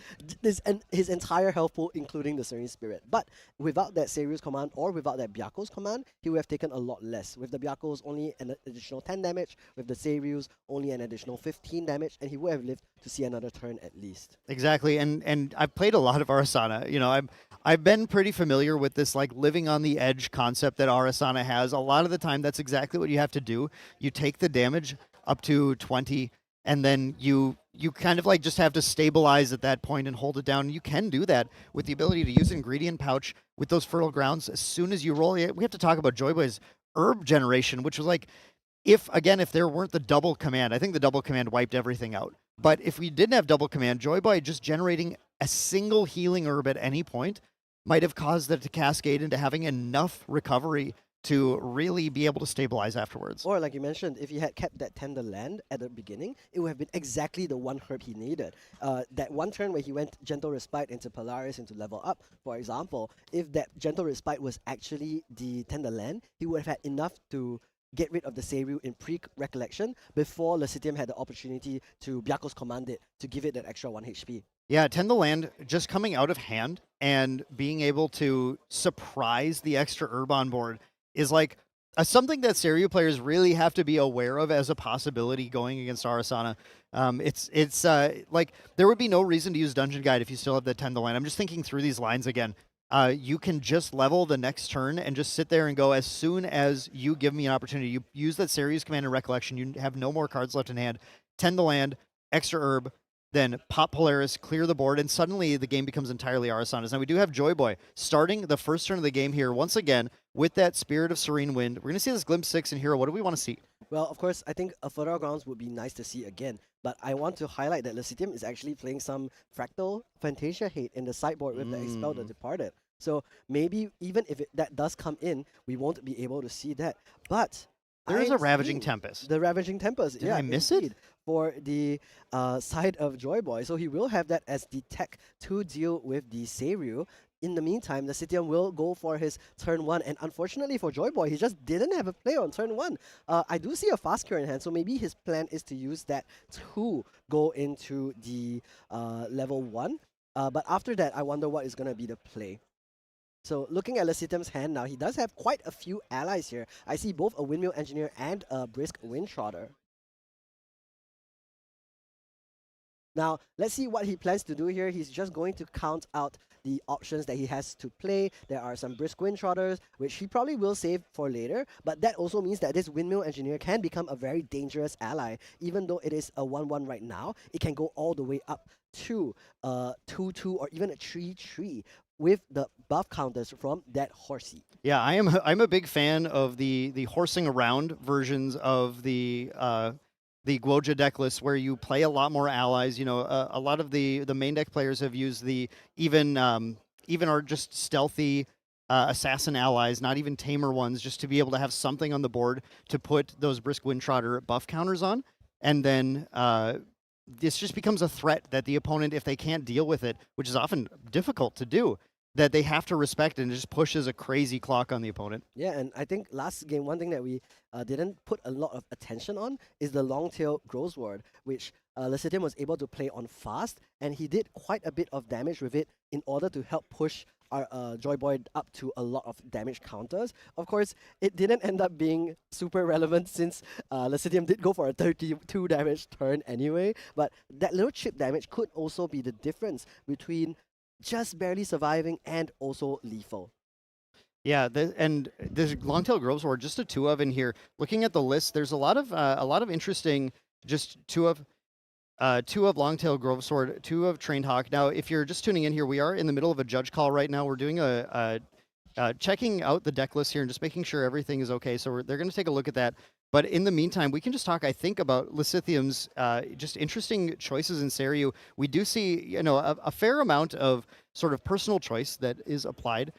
and his entire health pool, including the Serene Spirit. But without that Seiryu's command or without that Byaku's command, he would have taken a lot less. With the Byaku's only an additional 10 damage, with the Seiryu's only an additional 15 damage, and he would have lived to see another turn at least. Exactly, and I've played a lot of Arasana. I've been pretty familiar with this like living on the edge concept that Arasana has. A lot of the time, that's exactly what you have to do. You take the damage up to 20, and then you kind of like just have to stabilize at that point and hold it down. You can do that with the ability to use ingredient pouch with those fertile grounds as soon as you roll. We have to talk about Joy Boy's herb generation, which was like, if there weren't the double command, I think the double command wiped everything out. But if we didn't have double command, Joy Boy just generating a single healing herb at any point might have caused it to cascade into having enough recovery to really be able to stabilize afterwards. Or like you mentioned, if he had kept that Tender Land at the beginning, it would have been exactly the one herb he needed. That one turn where he went Gentle Respite into Polaris into level up, for example, if that Gentle Respite was actually the Tender Land, he would have had enough to get rid of the Seiryu in pre-recollection before Lecitium had the opportunity to Byaku's command it to give it that extra 1 HP. Yeah, Tend the Land just coming out of hand and being able to surprise the extra herb on board is like something that Seiryu players really have to be aware of as a possibility going against Arasana. It's like there would be no reason to use Dungeon Guide if you still have the Tend the Land. I'm just thinking through these lines again. You can just level the next turn and just sit there and go, as soon as you give me an opportunity, you use that Seiryu's command and recollection, you have no more cards left in hand, Tend the Land, extra herb, then pop Polaris, clear the board, and suddenly the game becomes entirely Arasana's. Now we do have Joy Boy starting the first turn of the game here once again with that Spirit of Serene Wind. We're going to see this Glimpse 6 in Hero. What do we want to see? Well, of course, I think a Fertile Grounds would be nice to see again, but I want to highlight that Lecitium is actually playing some Fractal Fantasia hate in the sideboard with the Expel the Departed. So maybe even if that does come in, we won't be able to see that. But there is a Ravaging Tempest. The Ravaging Tempest. Did I miss it? For the side of Joy Boy. So he will have that as the tech to deal with the Seiryu. In the meantime, the Lecitium will go for his turn 1. And unfortunately for Joy Boy, he just didn't have a play on turn 1. I do see a fast cure in hand, so maybe his plan is to use that to go into the level 1. But after that, I wonder what is going to be the play. So looking at Lecitium's hand now, he does have quite a few allies here. I see both a Windmill Engineer and a Brisk Windtrotter. Now, let's see what he plans to do here. He's just going to count out the options that he has to play. There are some Brisk Windtrotters, which he probably will save for later, but that also means that this Windmill Engineer can become a very dangerous ally. Even though it is a 1-1 right now, it can go all the way up to a 2-2 or even a 3-3 with the buff counters from that Horsey. Yeah, I'm a big fan of the horsing around versions of the Guoja deck list, where you play a lot more allies. You know, a lot of the main deck players have used the even are just stealthy assassin allies, not even tamer ones, just to be able to have something on the board to put those Brisk Windtrotter buff counters on. And then this just becomes a threat that the opponent, if they can't deal with it, which is often difficult to do, that they have to respect, and it just pushes a crazy clock on the opponent. Yeah, and I think last game, one thing that we didn't put a lot of attention on is the Longtail Growsword, which Lecitium was able to play on fast, and he did quite a bit of damage with it in order to help push our Joy Boy up to a lot of damage counters. Of course, it didn't end up being super relevant since Lecitium did go for a 32 damage turn anyway, but that little chip damage could also be the difference between just barely surviving and also lethal. Yeah, and there's Longtail Growsword, just a 2 of in here. Looking at the list, there's a lot of interesting just 2 of Longtail Growsword, 2 of Trained Hawk. Now, if you're just tuning in here, we are in the middle of a judge call right now. We're doing checking out the deck list here and just making sure everything is okay. So they're going to take a look at that. But in the meantime, we can just talk, I think, about Lecithium's just interesting choices in Seiryu. We do see, you know, a fair amount of sort of personal choice that is applied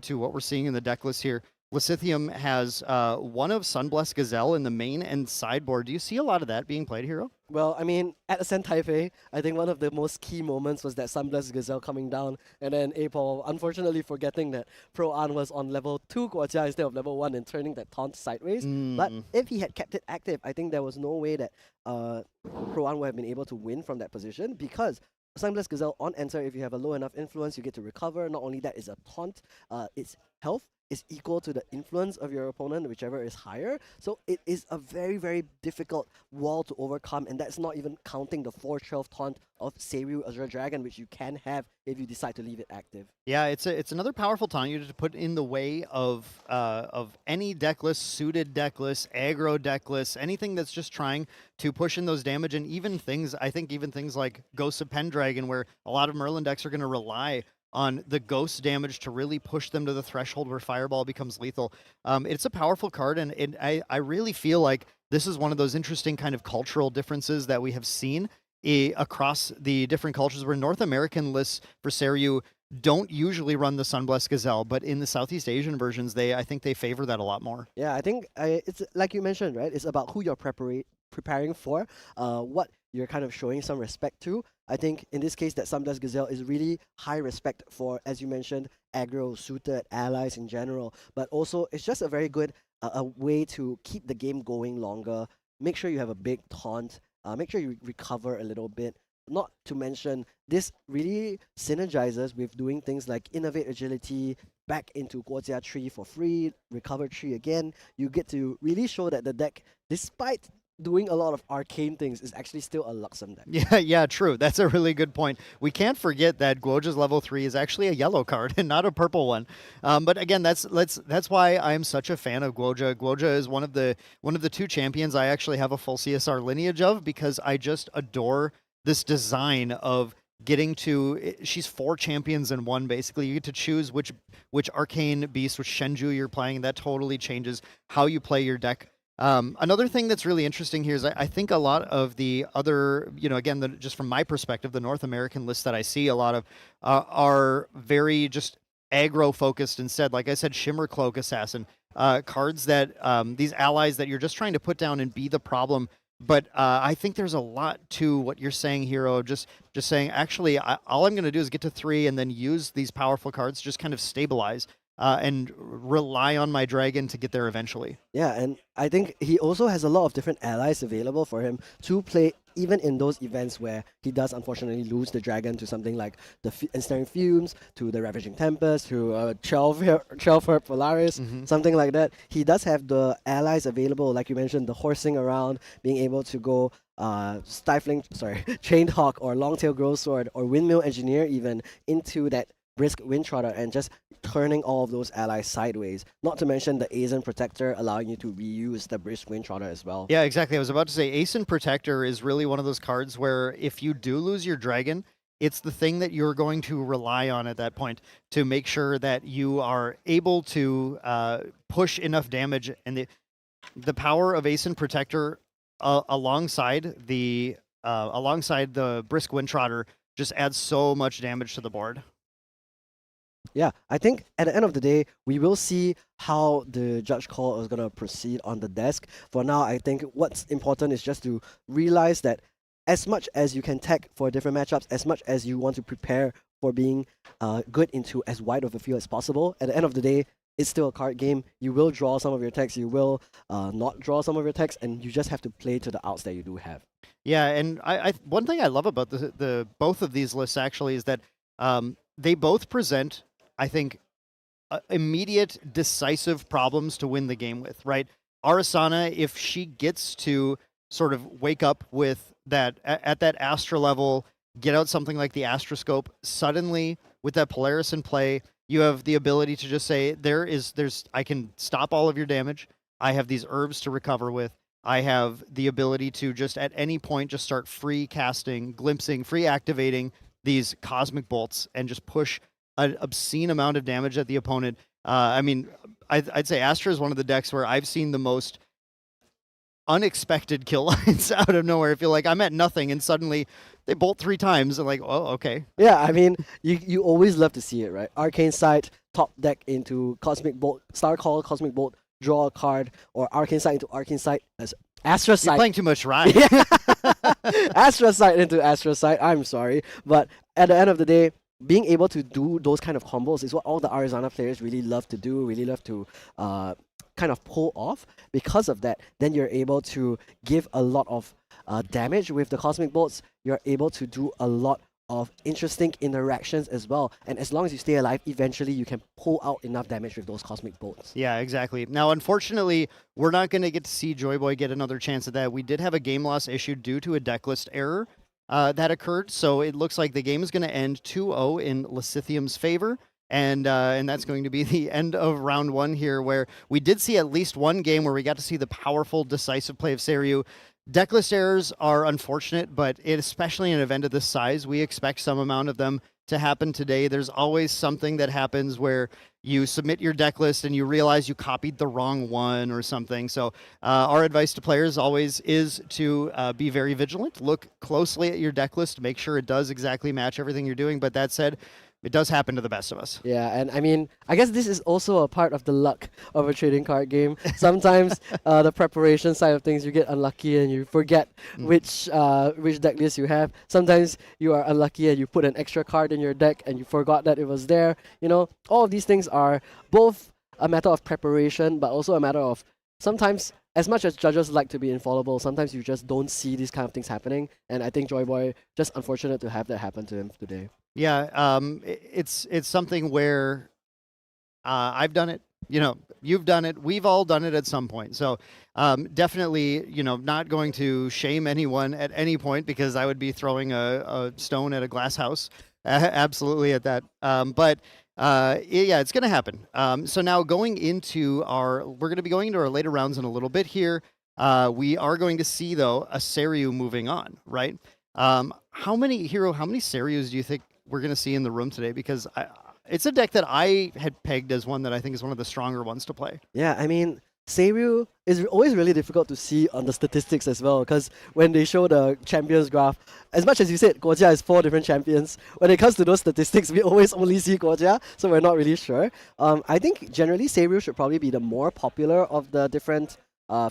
to what we're seeing in the deck list here. Lecithium has 1 of Sunblessed Gazelle in the main and sideboard. Do you see a lot of that being played, Hero? Well, I mean, at Ascent Taipei, I think one of the most key moments was that Sunblessed Gazelle coming down, and then Apol unfortunately forgetting that Pro An was on level 2 Guojia instead of level 1 and turning that taunt sideways. But Mm. if he had kept it active, I think there was no way that Pro An would have been able to win from that position because Sunblessed Gazelle on enter, if you have a low enough influence, you get to recover. Not only that, it's a taunt, its health is equal to the influence of your opponent, whichever is higher. So it is a very, very difficult wall to overcome, and that's not even counting the 412 taunt of Seiryu Azure Dragon, which you can have if you decide to leave it active. Yeah, it's another powerful taunt you to put in the way of any deck list, suited deck list, aggro deck list, anything that's just trying to push in those damage, and even things like Ghosts of Pendragon, where a lot of Merlin decks are going to rely on the ghost damage to really push them to the threshold where Fireball becomes lethal. It's a powerful card, and I really feel like this is one of those interesting kind of cultural differences that we have seen across the different cultures, where North American lists for Seiryu don't usually run the Sunblessed Gazelle, but in the Southeast Asian versions, I think they favor that a lot more. Yeah, I think it's like you mentioned, right? It's about who you're preparing for, what you're kind of showing some respect to. I think in this case, that Sunblessed Gazelle is really high respect for, as you mentioned, aggro suited allies in general. But also, it's just a very good a way to keep the game going longer. Make sure you have a big taunt. Make sure you recover a little bit. Not to mention, this really synergizes with doing things like innovate agility, back into Guojia tree for free, recover tree again. You get to really show that the deck, despite doing a lot of arcane things, is actually still a Luxem deck. Yeah, true. That's a really good point. We can't forget that Guoja's level 3 is actually a yellow card and not a purple one. But again, that's why I'm such a fan of Guoja. Guoja is one of the two champions I actually have a full CSR lineage of, because I just adore this design of getting to. She's 4 champions in one, basically. You get to choose which arcane beast, which Shenju you're playing. That totally changes how you play your deck. Another thing that's really interesting here is I think a lot of the other, again, just from my perspective, the North American lists that I see a lot of are very just aggro focused instead. Like I said, Shimmer Cloak Assassin, cards that these allies that you're just trying to put down and be the problem. But I think there's a lot to what you're saying, Hero. Just saying, actually, all I'm going to do is get to 3 and then use these powerful cards, just kind of stabilize and rely on my dragon to get there eventually. Yeah, and I think he also has a lot of different allies available for him to play, even in those events where he does unfortunately lose the dragon to something like the Ensnaring Fumes, to the Ravaging Tempest, to 12 Herb Polaris, something like that. He does have the allies available, like you mentioned, the horsing around, being able to go Chained Hawk or Longtail Growth Sword or Windmill Engineer even into that Brisk Windtrotter and just turning all of those allies sideways. Not to mention the Ascent Protector allowing you to reuse the Brisk Windtrotter as well. Yeah, exactly. I was about to say Ascent Protector is really one of those cards where if you do lose your dragon, it's the thing that you're going to rely on at that point to make sure that you are able to push enough damage. And the power of Ascent Protector alongside the Brisk Windtrotter just adds so much damage to the board. Yeah, I think at the end of the day, we will see how the judge call is going to proceed on the desk. For now, I think what's important is just to realize that as much as you can tech for different matchups, as much as you want to prepare for being good into as wide of a field as possible, at the end of the day, it's still a card game. You will draw some of your techs, you will not draw some of your techs, and you just have to play to the outs that you do have. Yeah, and I one thing I love about the both of these lists actually is that they both present, I think, immediate, decisive problems to win the game with, right? Arasana, if she gets to sort of wake up with that, at that Astra level, get out something like the Astroscope, suddenly, with that Polaris in play, you have the ability to just say, I can stop all of your damage, I have these herbs to recover with, I have the ability to just at any point just start free casting, glimpsing, free activating these Cosmic Bolts and just push an obscene amount of damage at the opponent. I mean, I'd say Astra is one of the decks where I've seen the most unexpected kill lines out of nowhere. I feel like I'm at nothing and suddenly they bolt 3 times and like, oh, okay. Yeah, I mean, you always love to see it, right? Arcane Sight, top deck into Cosmic Bolt, Star Call, Cosmic Bolt, draw a card, or Arcane Sight into Arcane Sight as Astra Sight. You're playing too much Ride. Astrocyte into Astrocyte. I'm sorry, but at the end of the day, being able to do those kind of combos is what all the Arizona players really love to do. Really love to kind of pull off. Because of that, then you're able to give a lot of damage with the Cosmic Bolts. You're able to do a lot of interesting interactions as well. And as long as you stay alive, eventually you can pull out enough damage with those Cosmic Bolts. Yeah, exactly. Now, unfortunately, we're not going to get to see Joyboy get another chance at that. We did have a game loss issued due to a decklist error that occurred, so it looks like the game is going to end 2-0 in Lysithium's favor. And that's going to be the end of round one here, where we did see at least one game where we got to see the powerful, decisive play of Seiryu. Decklist errors are unfortunate, but especially in an event of this size, we expect some amount of them to happen today. There's always something that happens where you submit your decklist and you realize you copied the wrong one or something. So our advice to players always is to be very vigilant. Look closely at your decklist, make sure it does exactly match everything you're doing. But that said, it does happen to the best of us. Yeah, and I mean, I guess this is also a part of the luck of a trading card game. Sometimes the preparation side of things, you get unlucky and you forget which deck list you have. Sometimes you are unlucky and you put an extra card in your deck and you forgot that it was there. You know, all of these things are both a matter of preparation, but also a matter of sometimes, as much as judges like to be infallible, sometimes you just don't see these kind of things happening. And I think Joyboy, just unfortunate to have that happen to him today. Yeah, it's something where I've done it. You know, you've done it. We've all done it at some point. So definitely, you know, not going to shame anyone at any point, because I would be throwing a stone at a glass house. Absolutely at that. But yeah, it's going to happen. So now going into we're going to be going into our later rounds in a little bit here. We are going to see, though, a Seiryu moving on, right? How many Seiryus do you think we're going to see in the room today? Because it's a deck that I had pegged as one that I think is one of the stronger ones to play. Yeah, I mean, Seiryu is always really difficult to see on the statistics as well, because when they show the champions graph, as much as you said Guojia is 4 different champions, when it comes to those statistics, we always only see Guojia, so we're not really sure. I think generally Seiryu should probably be the more popular of the different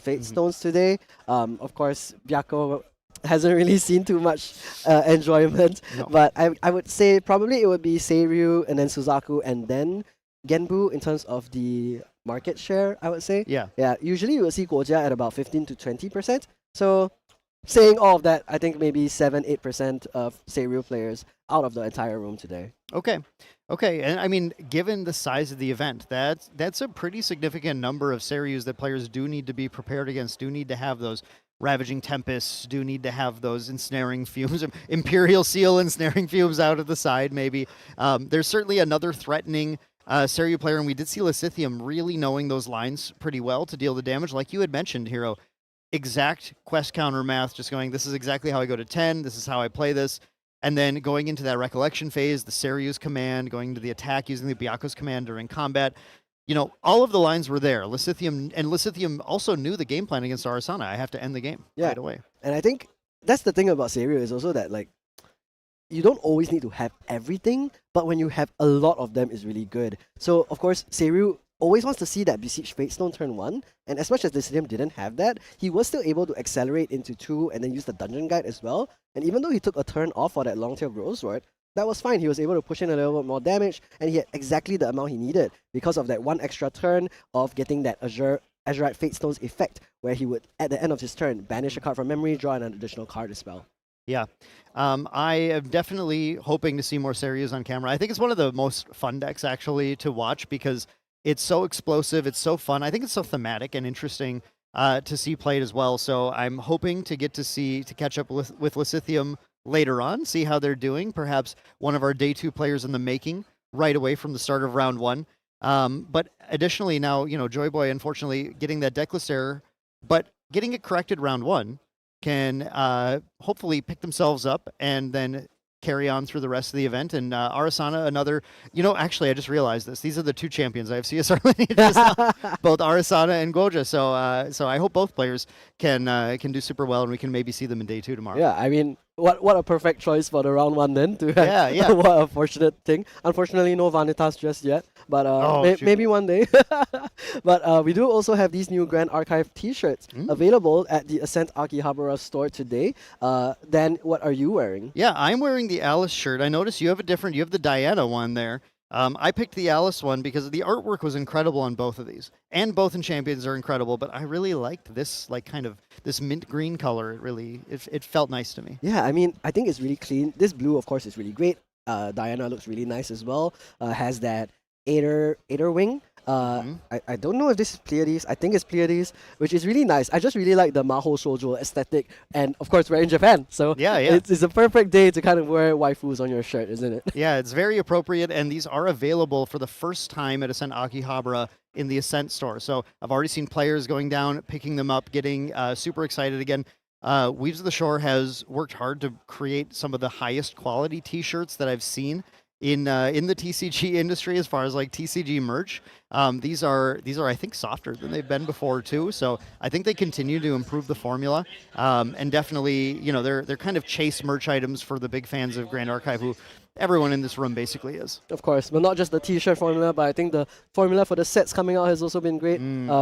Fate Stones today. Of course, Byako hasn't really seen too much enjoyment, but I would say probably it would be Seiryu and then Suzaku and then Genbu in terms of the market share, I would say. Yeah. Yeah, usually you will see Guojia at about 15 to 20%. So saying all of that, I think maybe 7-8% of Seiryu players out of the entire room today. Okay. And I mean, given the size of the event, that's a pretty significant number of Seiryus that players do need to be prepared against, do need to have those Ravaging Tempests, do need to have those Ensnaring Fumes, Imperial Seal Ensnaring Fumes out of the side, maybe. There's certainly another threatening Seiryu player, and we did see Lysithium really knowing those lines pretty well to deal the damage. Like you had mentioned, Hero, exact quest counter math, just going, this is exactly how I go to 10, this is how I play this. And then going into that recollection phase, the Seiryu's command, going into the attack using the Byaku's command during combat. You know, all of the lines were there. Lysithium also knew the game plan against Arasana. I have to end the game right away. And I think that's the thing about Seiryu is also that, like, you don't always need to have everything, but when you have a lot of them is really good. So, of course, Seiryu always wants to see that Besiege Fatestone turn 1, and as much as Lysithium didn't have that, he was still able to accelerate into 2 and then use the Dungeon Guide as well. And even though he took a turn off for that Long Tail Growth Sword, that was fine. He was able to push in a little bit more damage, and he had exactly the amount he needed because of that one extra turn of getting that Azurite Fatestone's effect, where he would, at the end of his turn, banish a card from memory, draw an additional card as well. Yeah. I am definitely hoping to see more Seiryus on camera. I think it's one of the most fun decks, actually, to watch because it's so explosive, it's so fun. I think it's so thematic and interesting to see played as well. So I'm hoping to get to catch up with Lysithium later on, see how they're doing. Perhaps one of our day 2 players in the making right away from the start of round 1. But additionally, now, you know, Joyboy, unfortunately, getting that decklist error, but getting it corrected round 1 can hopefully pick themselves up and then carry on through the rest of the event. And Arasana, another, you know, actually, I just realized this. These are the 2 champions I have CSR lineages now, both Arasana and Guojia. So I hope both players can do super well, and we can maybe see them in day 2 tomorrow. Yeah, I mean, What a perfect choice for the round one then to have. Yeah, yeah. What a fortunate thing. Unfortunately, no Vanitas just yet, but Oh, shoot. maybe one day. But we do also have these new Grand Archive T-shirts available at the Ascent Akihabara store today. Dan, what are you wearing? Yeah, I'm wearing the Alice shirt. I noticed you have you have the Diana one there. I picked the Alice one because the artwork was incredible on both of these, and both in Champions are incredible. But I really liked this, like, kind of this mint green color. It felt nice to me. Yeah, I mean, I think it's really clean. This blue, of course, is really great. Diana looks really nice as well. Has that Aether wing. I don't know if this is Pleiades. I think it's Pleiades, which is really nice. I just really like the Maho Shoujo aesthetic, and of course we're in Japan, so Yeah, yeah. it's a perfect day to kind of wear waifus on your shirt, isn't it? Yeah, it's very appropriate, and these are available for the first time at Ascent Akihabara in the Ascent store. So I've already seen players going down, picking them up, getting super excited again. Weaves of the Shore has worked hard to create some of the highest quality T-shirts that I've seen in the TCG industry as far as like TCG merch. These are I think softer than they've been before too. So I think they continue to improve the formula, and definitely they're kind of chase merch items for the big fans of Grand Archive, who everyone in this room basically is. Of course, but not just the T-shirt formula, but I think the formula for the sets coming out has also been great.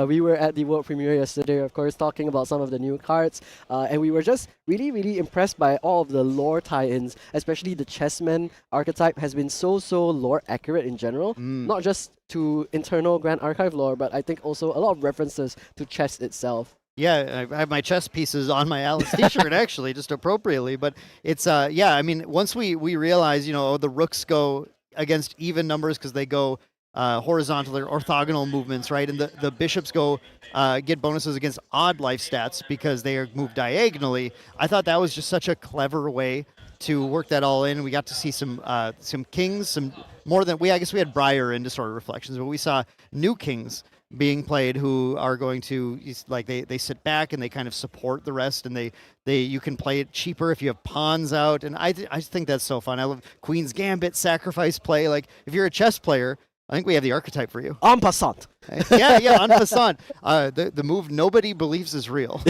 We were at the world premiere yesterday, of course, talking about some of the new cards, and we were just really impressed by all of the lore tie-ins, especially the chessman archetype has been so lore accurate in general, not just to internal Grand Archive lore, but I think also a lot of references to chess itself. Yeah, I have my chess pieces on my Alice T-shirt actually, just appropriately. But it's yeah, I mean, once we realize, the rooks go against even numbers because they go horizontal or orthogonal movements, right? And the bishops go get bonuses against odd life stats because they are moved diagonally. I thought that was just such a clever way to work that all in. We got to see some kings, some more than I guess we had Briar in Distorted Reflections, but we saw new kings being played who are going to, like, they sit back and they kind of support the rest, and you can play it cheaper if you have pawns out, and I think that's so fun. I love Queen's Gambit, sacrifice play. Like, if you're a chess player, I think we have the archetype for you. En passant. Yeah, en passant. The move nobody believes is real.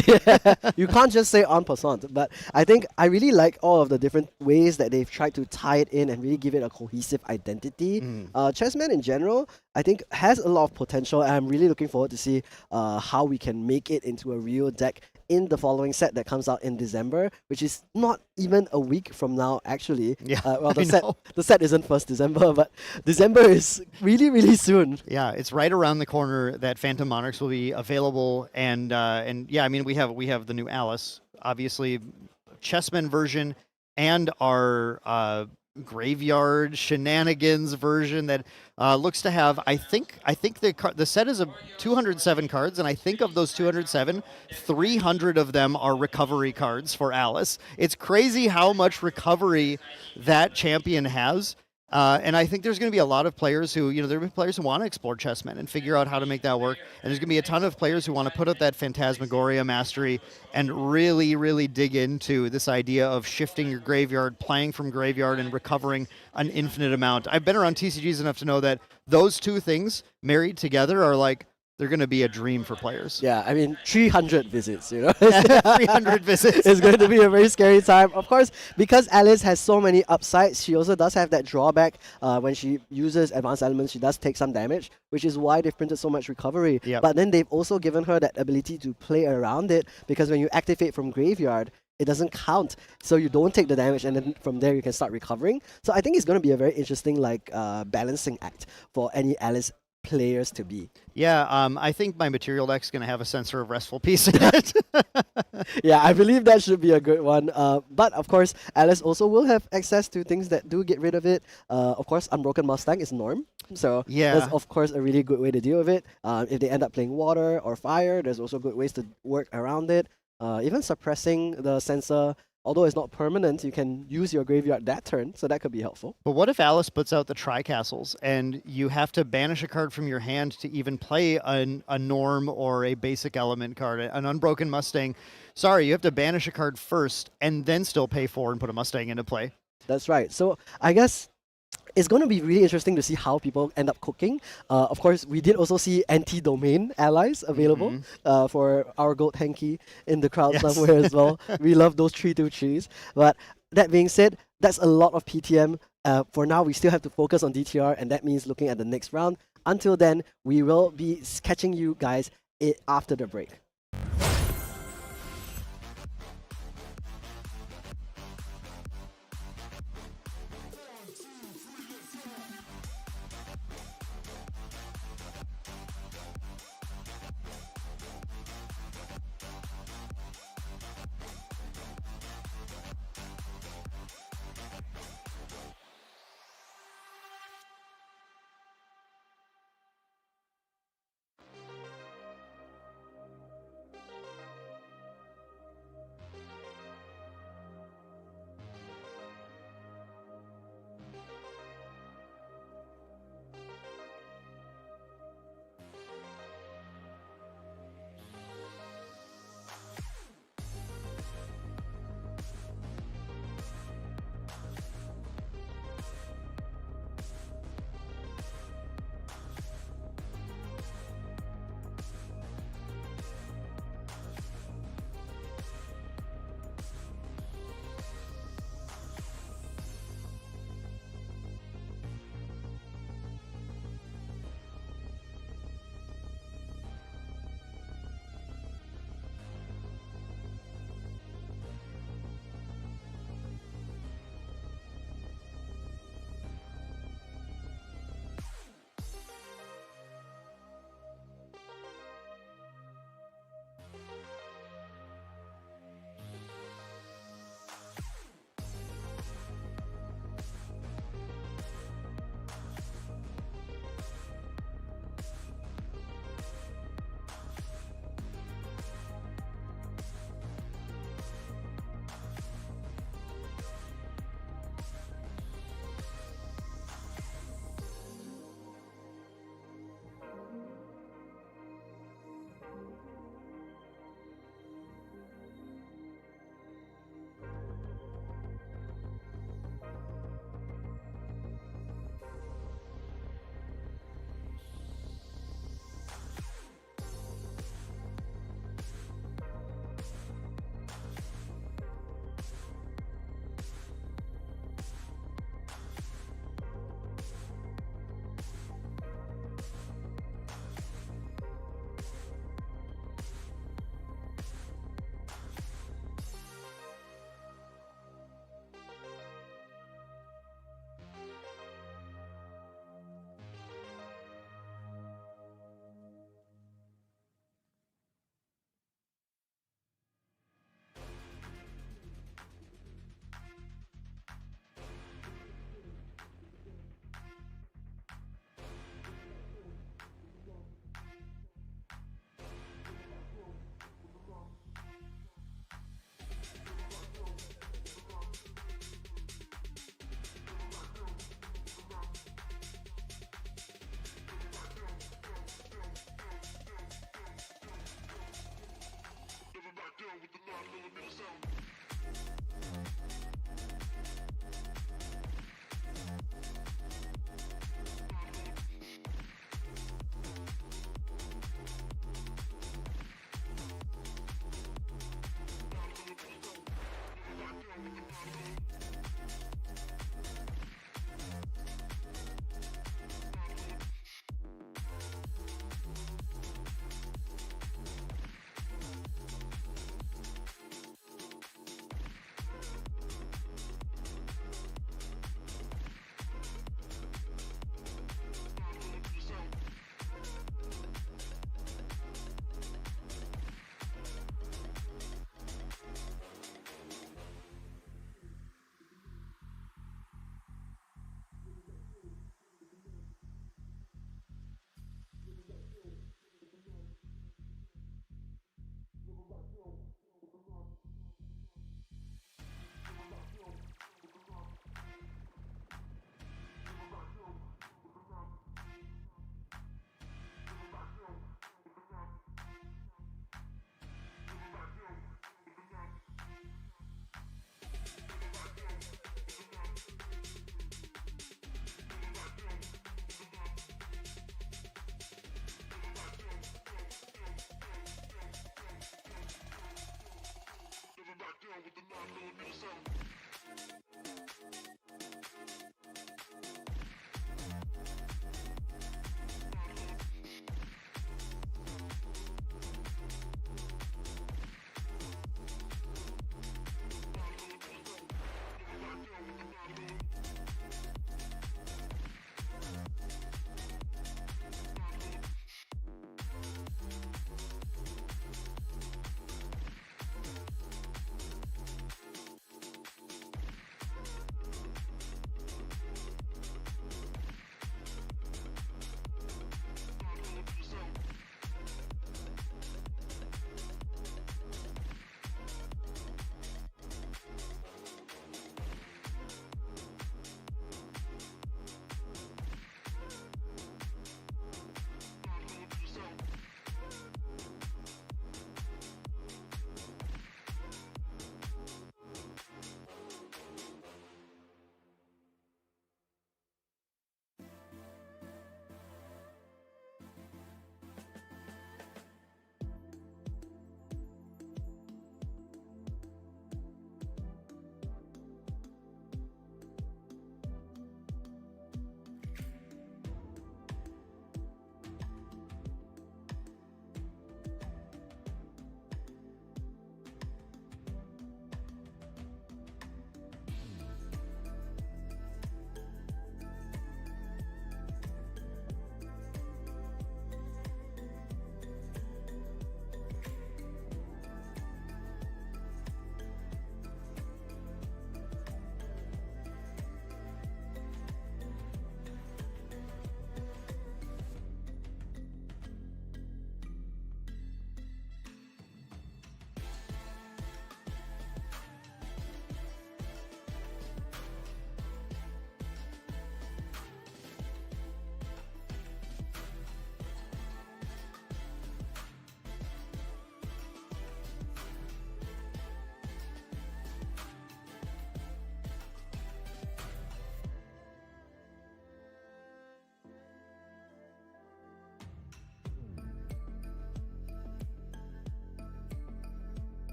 You can't just say en passant, but I think I really like all of the different ways that they've tried to tie it in and really give it a cohesive identity. Chessman in general, I think, has a lot of potential, and I'm really looking forward to see how we can make it into a real deck in the following set that comes out in December, which is not even a week from now, actually. Yeah, well, the set isn't 1st December, but December is really soon. Yeah, it's right around the corner that Phantom Monarchs will be available, and yeah, I mean, we have the new Alice, obviously, Chessman version, and our Graveyard Shenanigans version that looks to have, I think the set is 207 cards, and I think of those 207, 300 of them are recovery cards for Alice. It's crazy how much recovery that champion has. And I think there's going to be a lot of players who, there will be players who want to explore Chessmen and figure out how to make that work. And there's going to be a ton of players who want to put up that Phantasmagoria mastery and really dig into this idea of shifting your graveyard, playing from graveyard, and recovering an infinite amount. I've been around TCGs enough to know that those two things married together are like, they're going to be a dream for players. Yeah, I mean, 300 visits, 300 visits. It's going to be a very scary time. Of course, because Alice has so many upsides, she also does have that drawback. When she uses advanced elements, she does take some damage, which is why they've printed so much recovery. Yep. But then they've also given her that ability to play around it, because when you activate from graveyard, it doesn't count, so you don't take the damage, and then from there you can start recovering. So I think it's going to be a very interesting balancing act for any Alice players to be. Yeah, I think my material deck's going to have a Sensor of Restful Peace in it. Yeah, I believe that should be a good one. But of course, Alice also will have access to things that do get rid of it. Of course, Unbroken Mustang is norm. So yeah, that's of course a really good way to deal with it. If they end up playing water or fire, there's also good ways to work around it. Even suppressing the sensor, although it's not permanent, you can use your graveyard that turn, so that could be helpful. But what if Alice puts out the Tri-Castles and you have to banish a card from your hand to even play a norm or a basic element card, an Unbroken Mustang? Sorry, you have to banish a card first and then still pay 4 and put a Mustang into play. That's right. So I guess it's going to be really interesting to see how people end up cooking. Of course, we did also see anti-domain allies available for our goat Henki in the crowd Yes. somewhere as well. We love those 3-2 trees. But that being said, that's a lot of PTM. For now, we still have to focus on DTR, and that means looking at the next round. Until then, we will be catching you guys after the break.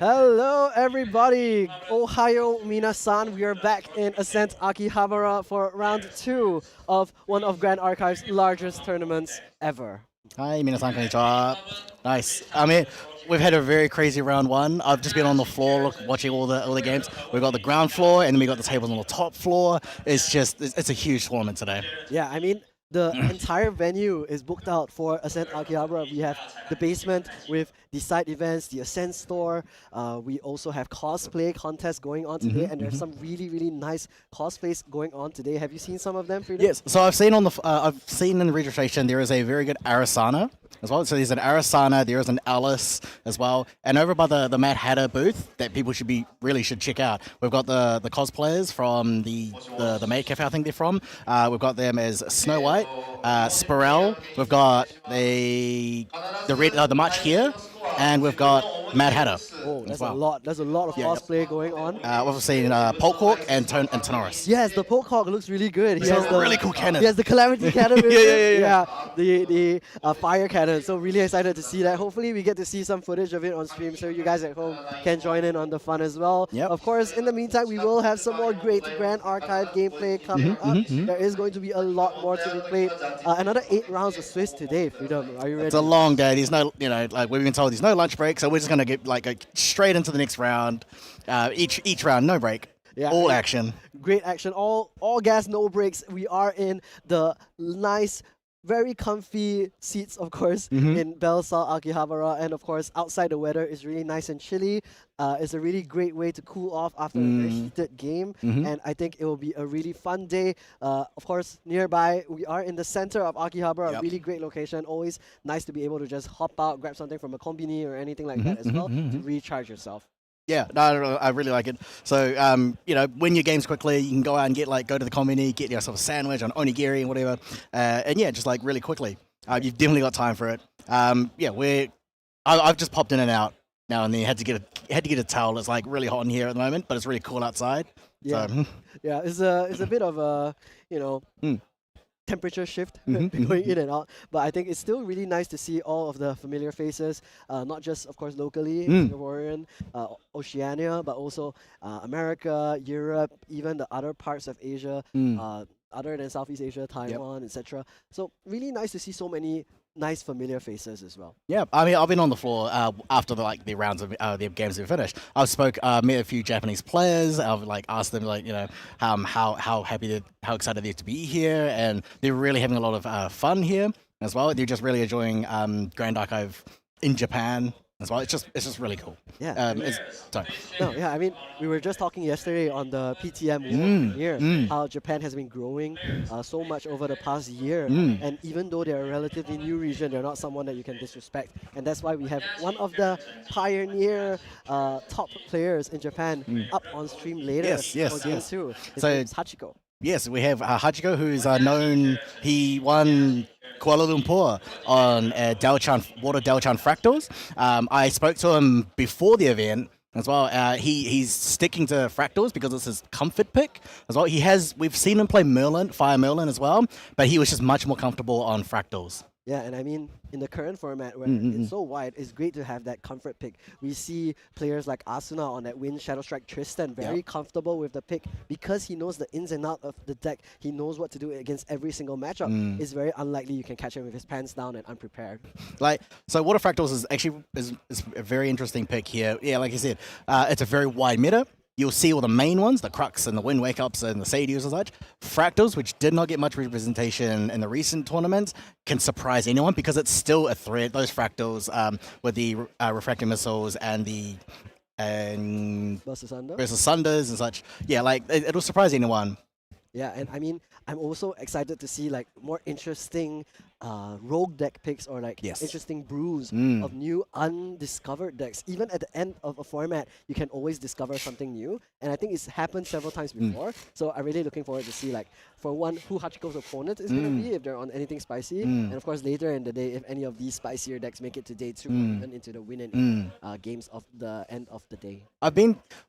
Hello, everybody! Ohio minasan. We are back in Ascent Akihabara for round 2 of one of Grand Archive's largest tournaments ever. Hi, minasan konnichiwa. Nice. I mean, we've had a very crazy round one. I've just been on the floor watching all the games. We've got the ground floor, and then we got the tables on the top floor. It's a huge tournament today. Yeah, I mean, the entire venue is booked out for Ascent Akihabara. We have the basement with the side events, the Ascent store. We also have cosplay contests going on today, and there's some really, really nice cosplays going on today. Have you seen some of them, Frida? Yes. So I've seen I've seen in the registration there is a very good Arasana as well. So there's an Arasana, there is an Alice as well, and over by the Mad Hatter booth that people really should check out. We've got the cosplayers from the Maid Cafe, I think they're from. We've got them as Snow White, Spirel. We've got the March here, and we've got Mad Hatter. Oh, as that's well. a lot. There's a lot of cosplay going on. We've seen Polkhawk and Tenoris. Yes, the Polkhawk looks really good. He It's a has the really cool cannon. He has the Calamity cannon. With Yeah. the fire cannon. So really excited to see that. Hopefully we get to see some footage of it on stream, so you guys at home can join in on the fun as well. Yep. Of course, in the meantime, we will have some more great Grand Archive gameplay coming up. There is going to be a lot more to be played. Another 8 rounds of Swiss today. Freedom, are you ready? It's a long day. There's no, like we've been told, there's no lunch break, so we're just gonna go straight into the next round. Each round, no break. Yeah. All action. Great action, all gas, no breaks. We are in the nice, very comfy seats, of course, in Belsal Akihabara, and of course outside the weather is really nice and chilly. It's a really great way to cool off after a very heated game, and I think it will be a really fun day. Of course, nearby we are in the center of Akihabara, a really great location. Always nice to be able to just hop out, grab something from a kombini or anything like that as well to recharge yourself. Yeah, no, I really like it. So, win your games quickly. You can go out and go to the convenience, get yourself a sandwich on onigiri and whatever. And yeah, just really quickly. You've definitely got time for it. I've just popped in and out now and then. Had to get a towel. It's really hot in here at the moment, but it's really cool outside. Yeah, So, yeah, it's a bit of a temperature shift going in and out, but I think it's still really nice to see all of the familiar faces, not just of course locally, Singaporean, Oceania, but also America, Europe, even the other parts of Asia, other than Southeast Asia, Taiwan, etc. So really nice to see so many nice familiar faces as well. yeah, I mean, I've been on the floor after the rounds of the games have finished. I've met a few Japanese players. I've asked them how excited they're to be here, and they're really having a lot of fun here as well. They're just really enjoying Grand Archive in Japan as well. It's just really cool. Yeah. Sorry. No, yeah, I mean, we were just talking yesterday on the PTM here, how Japan has been growing so much over the past year. And even though they're a relatively new region, they're not someone that you can disrespect. And that's why we have one of the pioneer top players in Japan up on stream later Yes, for Game 2. His So- name's Hachiko. Yes, we have Hachiko, who's known. He won Kuala Lumpur on Water Dalchan Fractals. I spoke to him before the event as well. He's sticking to Fractals because it's his comfort pick as well. We've seen him play Fire Merlin as well, but he was just much more comfortable on Fractals. Yeah, and I mean, in the current format where it's so wide, it's great to have that comfort pick. We see players like Asuna on that Wind Shadow Strike Tristan very comfortable with the pick because he knows the ins and outs of the deck. He knows what to do against every single matchup. It's very unlikely you can catch him with his pants down and unprepared. So Water Fractals is actually is a very interesting pick here. Yeah, like I said, it's a very wide meta. You'll see all the main ones, the Crux and the Wind Wake Ups and the Sadius and such. Fractals, which did not get much representation in the recent tournaments, can surprise anyone because it's still a threat. Those Fractals with the Refracting Missiles and the Versus Under. versus Sunders and such. Yeah, it'll surprise anyone. Yeah, and I mean, I'm also excited to see more interesting rogue deck picks or like Yes. interesting brews Mm. of new undiscovered decks. Even at the end of a format, you can always discover something new. And I think it's happened several times before. So I'm really looking forward to see, like, for one, who Hachiko's opponent is going to be, if they're on anything spicy. And of course, later in the day, if any of these spicier decks make it to day 2 or even into the win and games of the end of the day.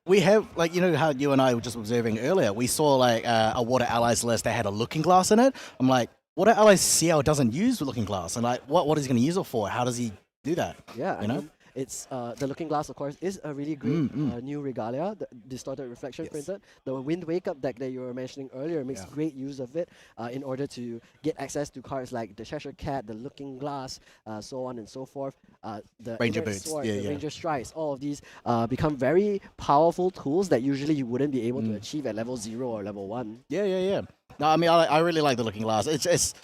We have, like, you know how you and I were just observing earlier, we saw like a Water Allies list that had a Looking Glass in it. I'm like, Water Allies CL doesn't use Looking Glass. And like, what is he going to use it for? How does he do that? Yeah, You I know? mean, it's the Looking Glass, of course, is a really great new regalia, the distorted reflection printed. The Wind Wake Up deck that you were mentioning earlier makes great use of it in order to get access to cards like the Cheshire Cat, the Looking Glass, so on and so forth. The Ranger Ignorant Boots, Sword, yeah, the yeah. Ranger Strikes, all of these become very powerful tools that usually you wouldn't be able to achieve at level 0 or level 1. Yeah. No, I mean, I really like the Looking Glass. It's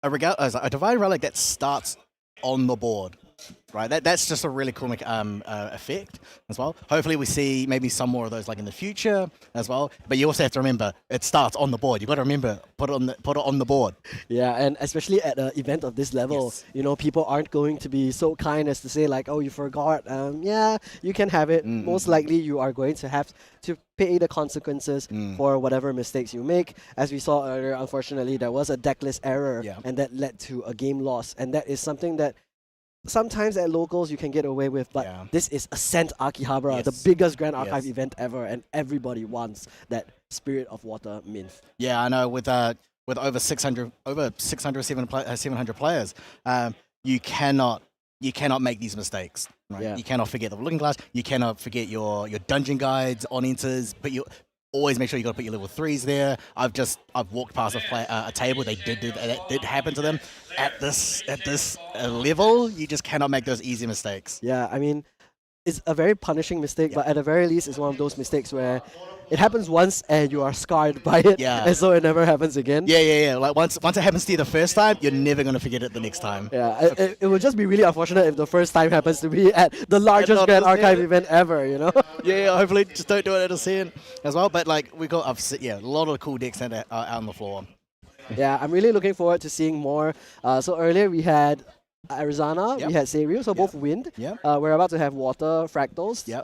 a Divine Relic that starts on the board. Right, that's just a really cool effect as well. Hopefully, we see maybe some more of those like in the future as well. But you also have to remember it starts on the board. You've got to remember put it on the board. Yeah, and especially at an event of this level, Yes. you know, people aren't going to be so kind as to say like, oh, you forgot. Yeah, you can have it. Most likely, you are going to have to pay the consequences for whatever mistakes you make. As we saw earlier, unfortunately, there was a decklist error, Yeah. and that led to a game loss. And that is something that sometimes at locals you can get away with, but Yeah. this is Ascent Akihabara, the Yes. biggest Grand Archive Yes. event ever, and everybody wants that Spirit of Water Minth. Yeah, I know. With over 600, 700 players, you cannot make these mistakes. Right? Yeah. You cannot forget the Looking Glass. You cannot forget your dungeon guides on enters. But you always make sure you got to put your level 3s there. I've walked past a table. That did happen to them. At this level, you just cannot make those easy mistakes. Yeah, I mean, it's a very punishing mistake, but at the very least, it's one of those mistakes where it happens once and you are scarred by it, Yeah. and so it never happens again. Yeah. Like once it happens to you the first time, you're never gonna forget it the next time. Yeah, it would just be really unfortunate if the first time happens to be at the largest Grand Archive event ever, you know? Yeah, hopefully just don't do it at a scene as well. But like a lot of cool decks that are out on the floor. Yeah, I'm really looking forward to seeing more. So earlier we had Arizona, Yep. we had Seiryu, so both wind. Yep. We're about to have water fractals. Yep.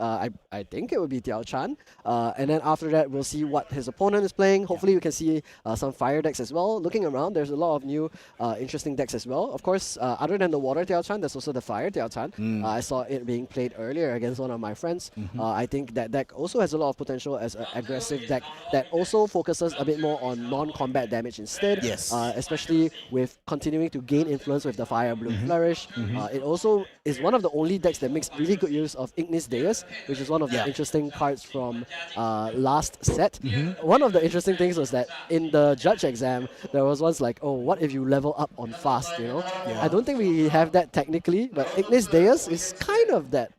I think it would be Diao Chan. And then after that, we'll see what his opponent is playing. Hopefully, we can see some fire decks as well. Looking around, there's a lot of new interesting decks as well. Of course, other than the water Diao Chan, there's also the fire Diao Chan. I saw it being played earlier against one of my friends. I think that deck also has a lot of potential as an aggressive deck that also focuses a bit more on non-combat damage instead. Yes. Especially with continuing to gain influence with the Fire Bloom Flourish. It also is one of the only decks that makes really good use of Ignis Deus, which is one of the interesting cards from last set. One of the interesting things was that in the judge exam, there was once like, oh, what if you level up on fast, you know? I don't think we have that technically, but Ignis Deus is kind of that.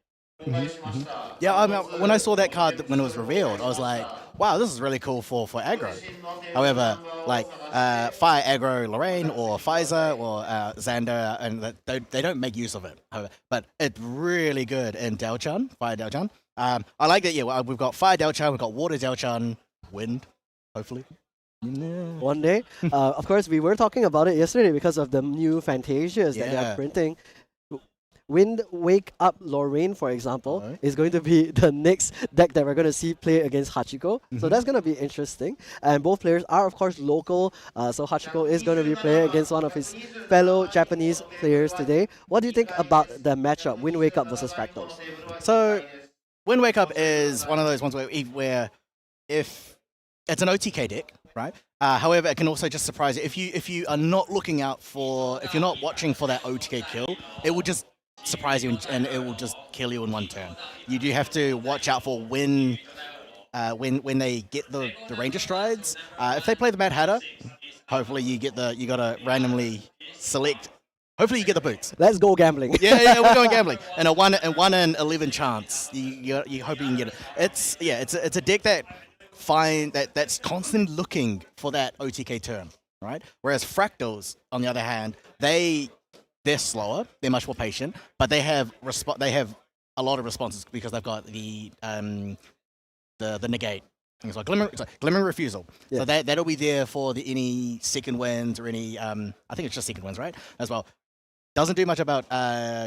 Yeah, I mean, when I saw that card when it was revealed, I was like, wow, this is really cool for aggro. However, like Fire Aggro Lorraine or Pfizer or Xander, and they don't make use of it. But it's really good in Delchan, Fire Delchan. I like that, yeah, we've got Fire Delchan, we've got Water Delchan, Wind, hopefully. One day. Of course, we were talking about it yesterday because of the new Fantasias that they are Yeah. printing. Wind Wake Up Lorraine, for example, Alright. is going to be the next deck that we're going to see play against Hachiko. So that's going to be interesting. And both players are, of course, local. So Hachiko is going to be playing against one of his fellow Japanese players today. What do you think about the matchup, Wind Wake Up versus Fractals? So, Wind Wake Up is one of those ones where if it's an OTK deck, right? However, it can also just surprise you. If you are not looking out for, if you're not watching for that OTK kill, it will just surprise you and it will just kill you in one turn. You do have to watch out for when they get the Ranger Strides. If they play the Mad Hatter, hopefully you gotta randomly select. Hopefully you get the boots. Let's go gambling. Yeah, we're going gambling. And a 1 in 11 chance. You hope you can get it. It's a deck that's constantly looking for that OTK turn, right? Whereas Fractals, on the other hand, they're slower, they're much more patient, but they have a lot of responses because they've got the negate It's like glimmering refusal. Yeah. So that'll be there for any second wins or any. I think it's just second wins, right? As well. Doesn't do much about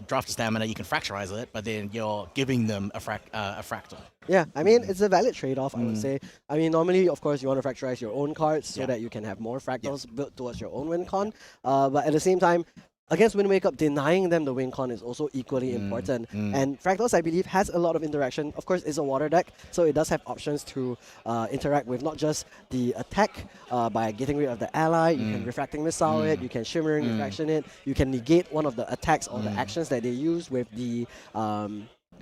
draft stamina. You can fracturize it, but then you're giving them a fractal. Yeah, I mean, it's a valid trade-off, I would say. I mean, normally, of course, you want to fracturize your own cards so that you can have more fractals built towards your own win con. But at the same time, against Wind Wake Up, denying them the win con is also equally important. And Fractals, I believe, has a lot of interaction. Of course, it's a water deck, so it does have options to interact with not just the attack by getting rid of the ally, you can Refracting Missile it, you can Shimmering Refraction it, you can negate one of the attacks or the actions that they use with the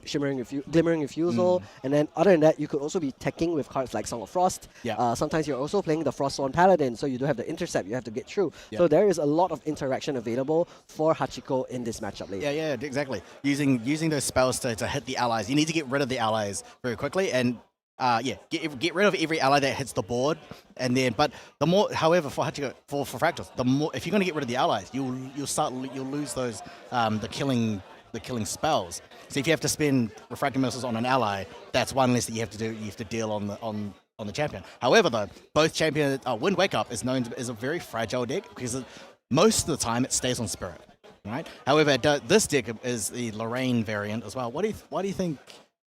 Glimmering Refusal, and then other than that, you could also be teching with cards like Song of Frost. Sometimes you're also playing the Frostsworn Paladin, so you do have the intercept you have to get through. So there is a lot of interaction available for Hachiko in this matchup late. Yeah, exactly. Using those spells to hit the allies. You need to get rid of the allies very quickly, and get rid of every ally that hits the board, and then. But the more, however, for Hachiko, for Fractals, the more if you're going to get rid of the allies, you'll lose those the killing spells. So if you have to spend Refracting Missiles on an ally, that's one less that you have to do. You have to deal on the champion. However, though, both champion Wind Wake Up is known as a very fragile deck because most of the time it stays on Spirit, right? However, this deck is the Lorraine variant as well. Why do you think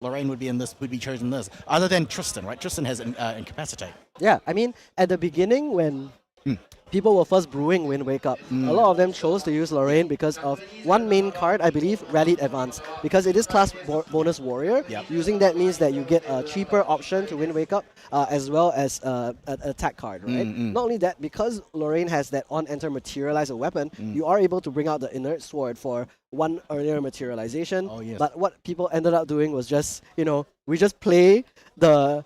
Lorraine would be chosen this other than Tristan, right? Tristan has Incapacitate. Yeah, I mean, at the beginning when people were first brewing Wind Wake Up, a lot of them chose to use Lorraine because of one main card, I believe, Rallied Advance. Because it is class bonus warrior, using that means that you get a cheaper option to Wind Wake Up as well as an attack card, right? Not only that, because Lorraine has that on-enter materialize a weapon, you are able to bring out the Inert Sword for one earlier materialization. But what people ended up doing was just, we just play the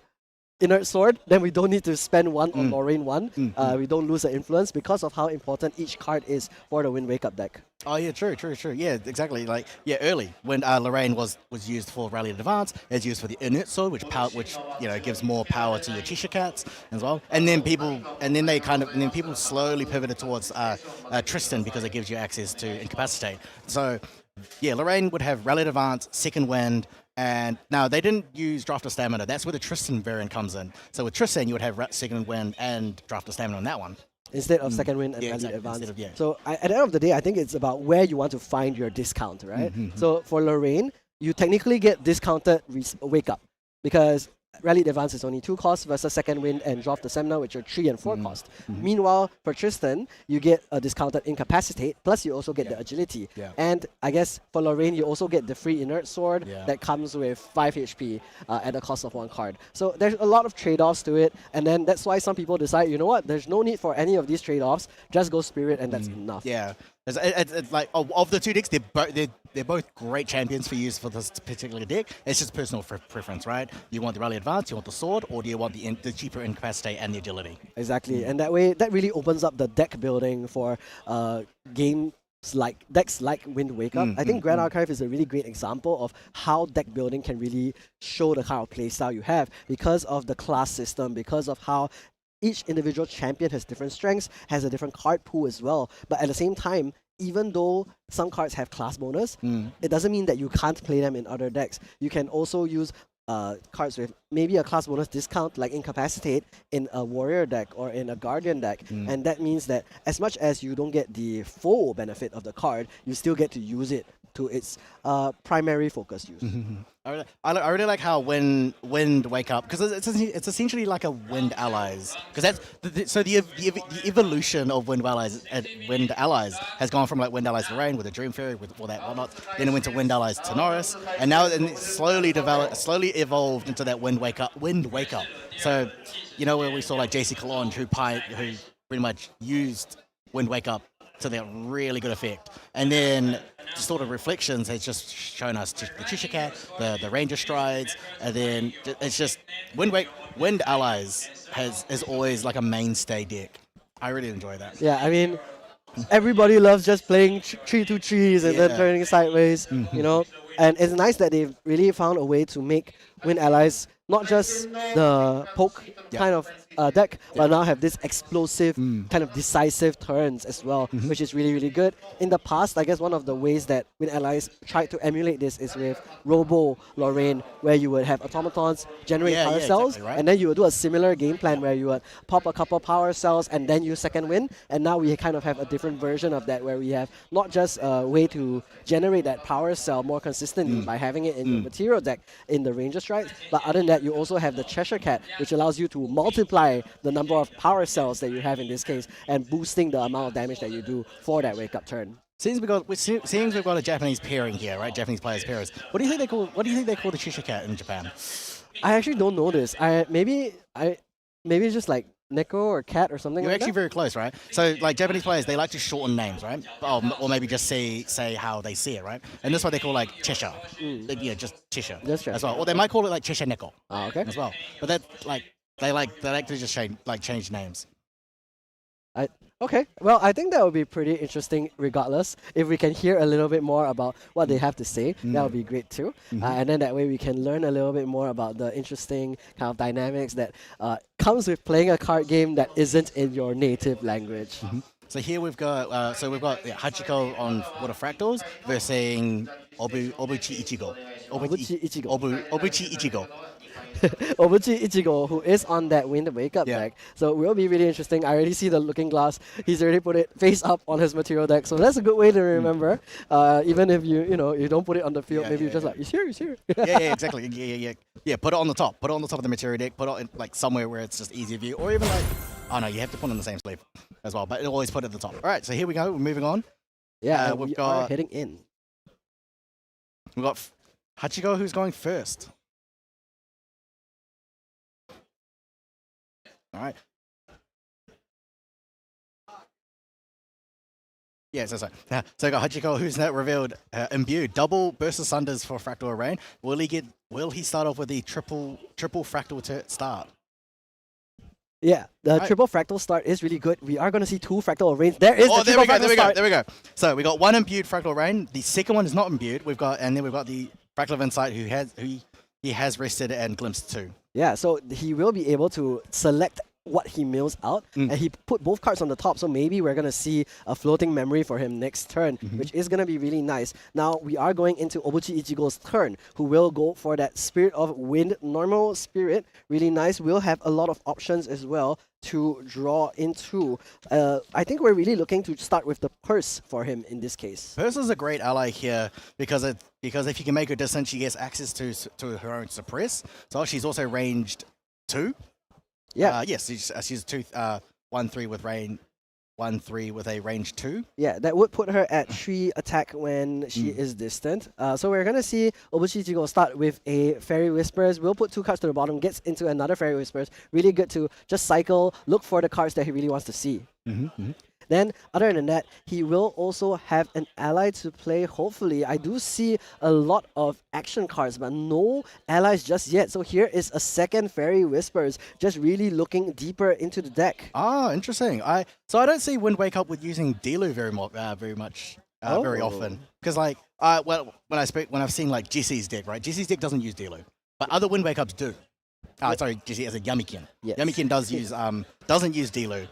Inert Sword, then we don't need to spend one on Lorraine 1. We don't lose the influence because of how important each card is for the Wind Wake Up deck. Oh yeah, true. Yeah, exactly. Early when Lorraine was used for Rally Advance, it's used for the Inert Sword, which gives more power to your Cheshire Cats as well. And then people slowly pivoted towards Tristan because it gives you access to Incapacitate. So yeah, Lorraine would have Rally Advance, Second Wind. And now they didn't use Draft of Stamina. That's where the Tristan variant comes in. So with Tristan, you would have Second Wind and Draft of Stamina on that one. Instead of Second Wind and Rally exactly. Advance. Of, So at the end of the day, I think it's about where you want to find your discount, right? So for Lorraine, you technically get discounted Wake Up because Rallied Advance is only 2 costs versus Second Wind and Draft the Stamina, which are 3 and 4 cost. Meanwhile, for Tristan, you get a discounted Incapacitate, plus you also get the Agility. And I guess for Lorraine, you also get the free Inert Sword that comes with 5 HP at the cost of 1 card. So there's a lot of trade-offs to it, and then that's why some people decide, you know what, there's no need for any of these trade-offs, just go Spirit and that's enough. Yeah. It's like of the two decks, they're both great champions for use for this particular deck. It's just personal preference, right? You want the Rally Advance, you want the Sword, or do you want the cheaper Incapacitate and the Agility? Exactly, and that way, that really opens up the deck building for decks like Wind Wake Up. I think Grand Archive is a really great example of how deck building can really show the kind of playstyle you have because of the class system, because of how each individual champion has different strengths, has a different card pool as well. But at the same time, even though some cards have class bonus, it doesn't mean that you can't play them in other decks. You can also use cards with maybe a class bonus discount like Incapacitate in a Warrior deck or in a Guardian deck. And that means that as much as you don't get the full benefit of the card, you still get to use it to its primary focus use. I really like how Wind Wake Up, because it's essentially like a Wind Allies, because that's the evolution of Wind Allies has gone from like Wind Allies Lorraine with the Dream Fairy with all that whatnot, then it went to Wind Allies Tenoris, and now it slowly evolved into that Wind Wake Up. So where we saw like JC Cologne who pretty much used Wind Wake Up to that really good effect, and then sort of Reflections has just shown us the Cheshire Cat, the Ranger Strides, and then it's just Wind Allies is always like a mainstay deck. I really enjoy that. Yeah, I mean, everybody loves just playing 3/2/3s and then turning sideways, and it's nice that they've really found a way to make Wind Allies not just the poke kind of deck, but now have this explosive kind of decisive turns as well, which is really, really good. In the past, I guess one of the ways that Win Allies tried to emulate this is with Robo Lorraine, where you would have automatons generate Yeah, power yeah, cells, exactly, right. and then you would do a similar game plan where you would pop a couple power cells and then use second win. And now we kind of have a different version of that, where we have not just a way to generate that power cell more consistently by having it in your material deck in the Ranger strikes, but other than that, you also have the Cheshire Cat, which allows you to multiply the number of power cells that you have in this case and boosting the amount of damage that you do for that wake up turn. Seems we've got a Japanese pairing here, right? Japanese players pairs. What do you think they call the Cheshire Cat in Japan? I actually don't know this. Maybe it's just like Neko or Cat or something You're like actually that. very close, right? So, like Japanese players, they like to shorten names, right? Or maybe just say how they see it, right? And this is what they call like Cheshire. Yeah, just Cheshire. Just Cheshire. as well. Or they might call it like Cheshire Neko Okay. as well. But that they like to just change names. Okay, well, I think that would be pretty interesting regardless. If we can hear a little bit more about what they have to say, that would be great too. And then that way we can learn a little bit more about the interesting kind of dynamics that comes with playing a card game that isn't in your native language. So here we've got Hachiko on Water Fractals versus Obuchi Ichigo. Obuchi Ichigo. Obuchi Ichigo. Obuchi Ichigo, who is on that Wind Wake Up Yeah. deck. So it will be really interesting. I already see the looking glass. He's already put it face up on his material deck. So that's a good way to remember. Even if you don't put it on the field, Yeah, maybe yeah, you're just yeah. like, he's here, he's here. Yeah, exactly. Yeah, put it on the top. Put it on the top of the material deck. Put it in like somewhere where it's just easy view, or even like, oh no, you have to put it on the same sleeve as well. But always put it at the top. All right, so here we go. We're moving on. Yeah, and we've we are got- heading in. We've got Hachiko, who's going first. All right. Yeah, so we got Hachiko, who's now revealed imbued double burst sunders for fractal rain. Will he start off with the triple fractal start? Yeah, the Right. triple fractal start is really good. We are going to see two fractal rains. There is the There triple we go. fractal start. There we go. So we got one imbued fractal rain. The second one is not imbued. We've got the fractal of insight who has rested and glimpsed too. Yeah, so he will be able to select what he mills out, and he put both cards on the top, so maybe we're going to see a floating memory for him next turn, which is going to be really nice. Now, we are going into Obuchi Ichigo's turn, who will go for that Spirit of Wind, normal Spirit, really nice. We'll have a lot of options as well to draw into. I think we're really looking to start with the Purse for him in this case. Purse is a great ally here because if you can make her distance, she gets access to her own suppress. So she's also ranged 2. Yeah. Yes, she's 1/3 with range, 1/3 with a range 2. Yeah, that would put her at 3 attack when she is distant. So we're going to see Obuchi Ichigo start with a Fairy Whispers. We'll put 2 cards to the bottom, gets into another Fairy Whispers. Really good to just cycle, look for the cards that he really wants to see. Then, other than that, he will also have an ally to play, hopefully. I do see a lot of action cards, but no allies just yet. So here is a second Fairy Whispers, just really looking deeper into the deck. Ah, interesting. I don't see Wind Wake Up with using Delu very much, very Oh. often. Because when I've seen like GC's deck, right? GC's deck doesn't use Delu, but other Wind Wake Ups do. Sorry, GC as a Yamikin. Yes. Yamikin doesn't use Delu.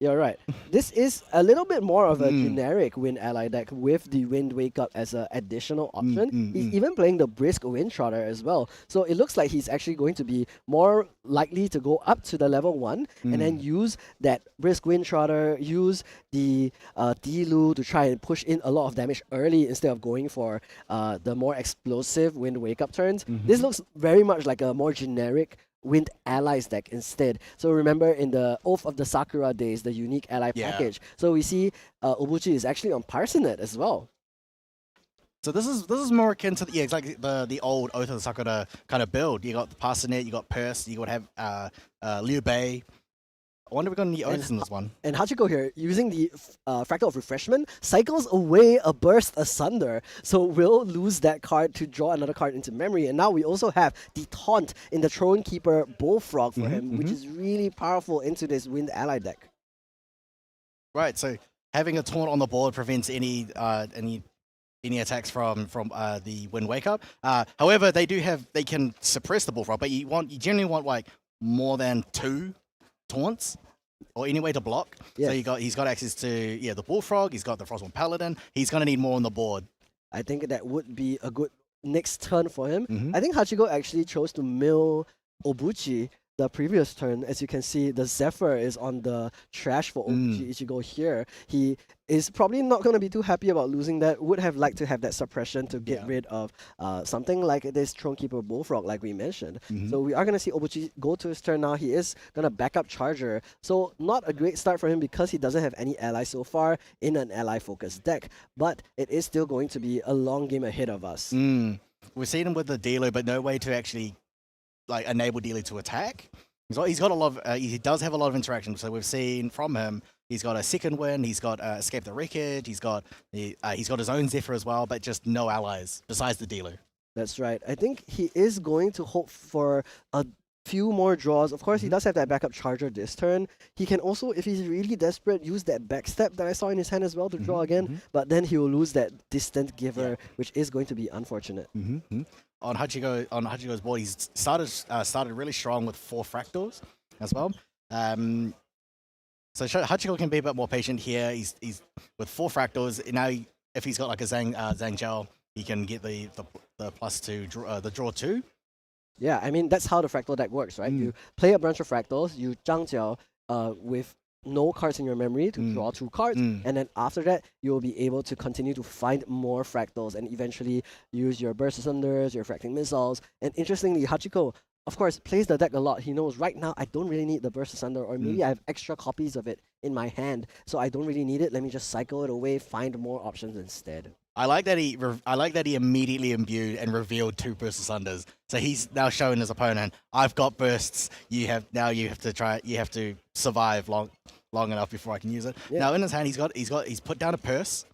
You're right. This is a little bit more of a generic Wind ally deck with the Wind Wake Up as an additional option. He's even playing the Brisk Wind Trotter as well. So it looks like he's actually going to be more likely to go up to the level 1 and then use that Brisk Wind Trotter, use the Dilu to try and push in a lot of damage early instead of going for the more explosive Wind Wake Up turns. This looks very much like a more generic Wind Allies deck instead. So remember in the Oath of the Sakura days, the unique ally Yeah. package. So we see Obuchi is actually on Parsonet as well. So this is more akin to exactly the old Oath of the Sakura kind of build. You got the Parsonet, you got Purse, you would have Liu Bei. I wonder if we're going to need Oaths in this one. And Hachiko here, using the Fractal of Refreshment, cycles away a Burst Asunder. So we'll lose that card to draw another card into memory. And now we also have the Taunt in the Throne Keeper Bullfrog for him, which is really powerful into this Wind Ally deck. Right, so having a taunt on the board prevents any any attacks from the Wind Wake Up. However, they can suppress the Bullfrog, but you generally want like more than 2 taunts or any way to block. Yes. So he's got access to the Bullfrog. He's got the Frostborn Paladin. He's gonna need more on the board. I think that would be a good next turn for him. Mhm. I think Hachiko actually chose to mill Obuchi the previous turn. As you can see, the Zephyr is on the trash for Obuchi Ichigo here. He is probably not going to be too happy about losing that. Would have liked to have that suppression to get rid of something like this Thronekeeper Bullfrog, like we mentioned. So we are going to see Obuchi go to his turn now. He is going to back up Charger. So not a great start for him because he doesn't have any allies so far in an ally-focused deck. But it is still going to be a long game ahead of us. We've seen him with the Dealer, but no way to actually like enable Dealer to attack. He's got a lot of he does have a lot of interaction. So we've seen from him, he's got a second win, he's got Escape the Wreckage, he's got his own Zephyr as well, but just no allies besides the Dealer. That's right. I think he is going to hope for a few more draws. Of course, he does have that backup Charger this turn. He can also, if he's really desperate, use that backstep that I saw in his hand as well to draw again. But then he will lose that Distant Giver, which is going to be unfortunate. On Hachiko's board, he's started really strong with 4 fractals as well. So Hachiko can be a bit more patient here. He's with 4 fractals now. If he's got like a Zhangjiao, he can get the +2 the draw 2. Yeah, I mean, that's how the fractal deck works, right? You play a bunch of fractals, you Zhangjiao with no cards in your memory to draw 2 cards, and then after that, you'll be able to continue to find more fractals and eventually use your Burst Ascenders, your Fracting Missiles. And interestingly, Hachiko, of course, plays the deck a lot. He knows right now I don't really need the Burst Asunder, or maybe I have extra copies of it in my hand, so I don't really need it. Let me just cycle it away, find more options instead. I like that he immediately imbued and revealed 2 Burst Asunders. So he's now showing his opponent, I've got bursts. You have to survive long enough before I can use it. Yeah. Now in his hand, he's put down a Purse.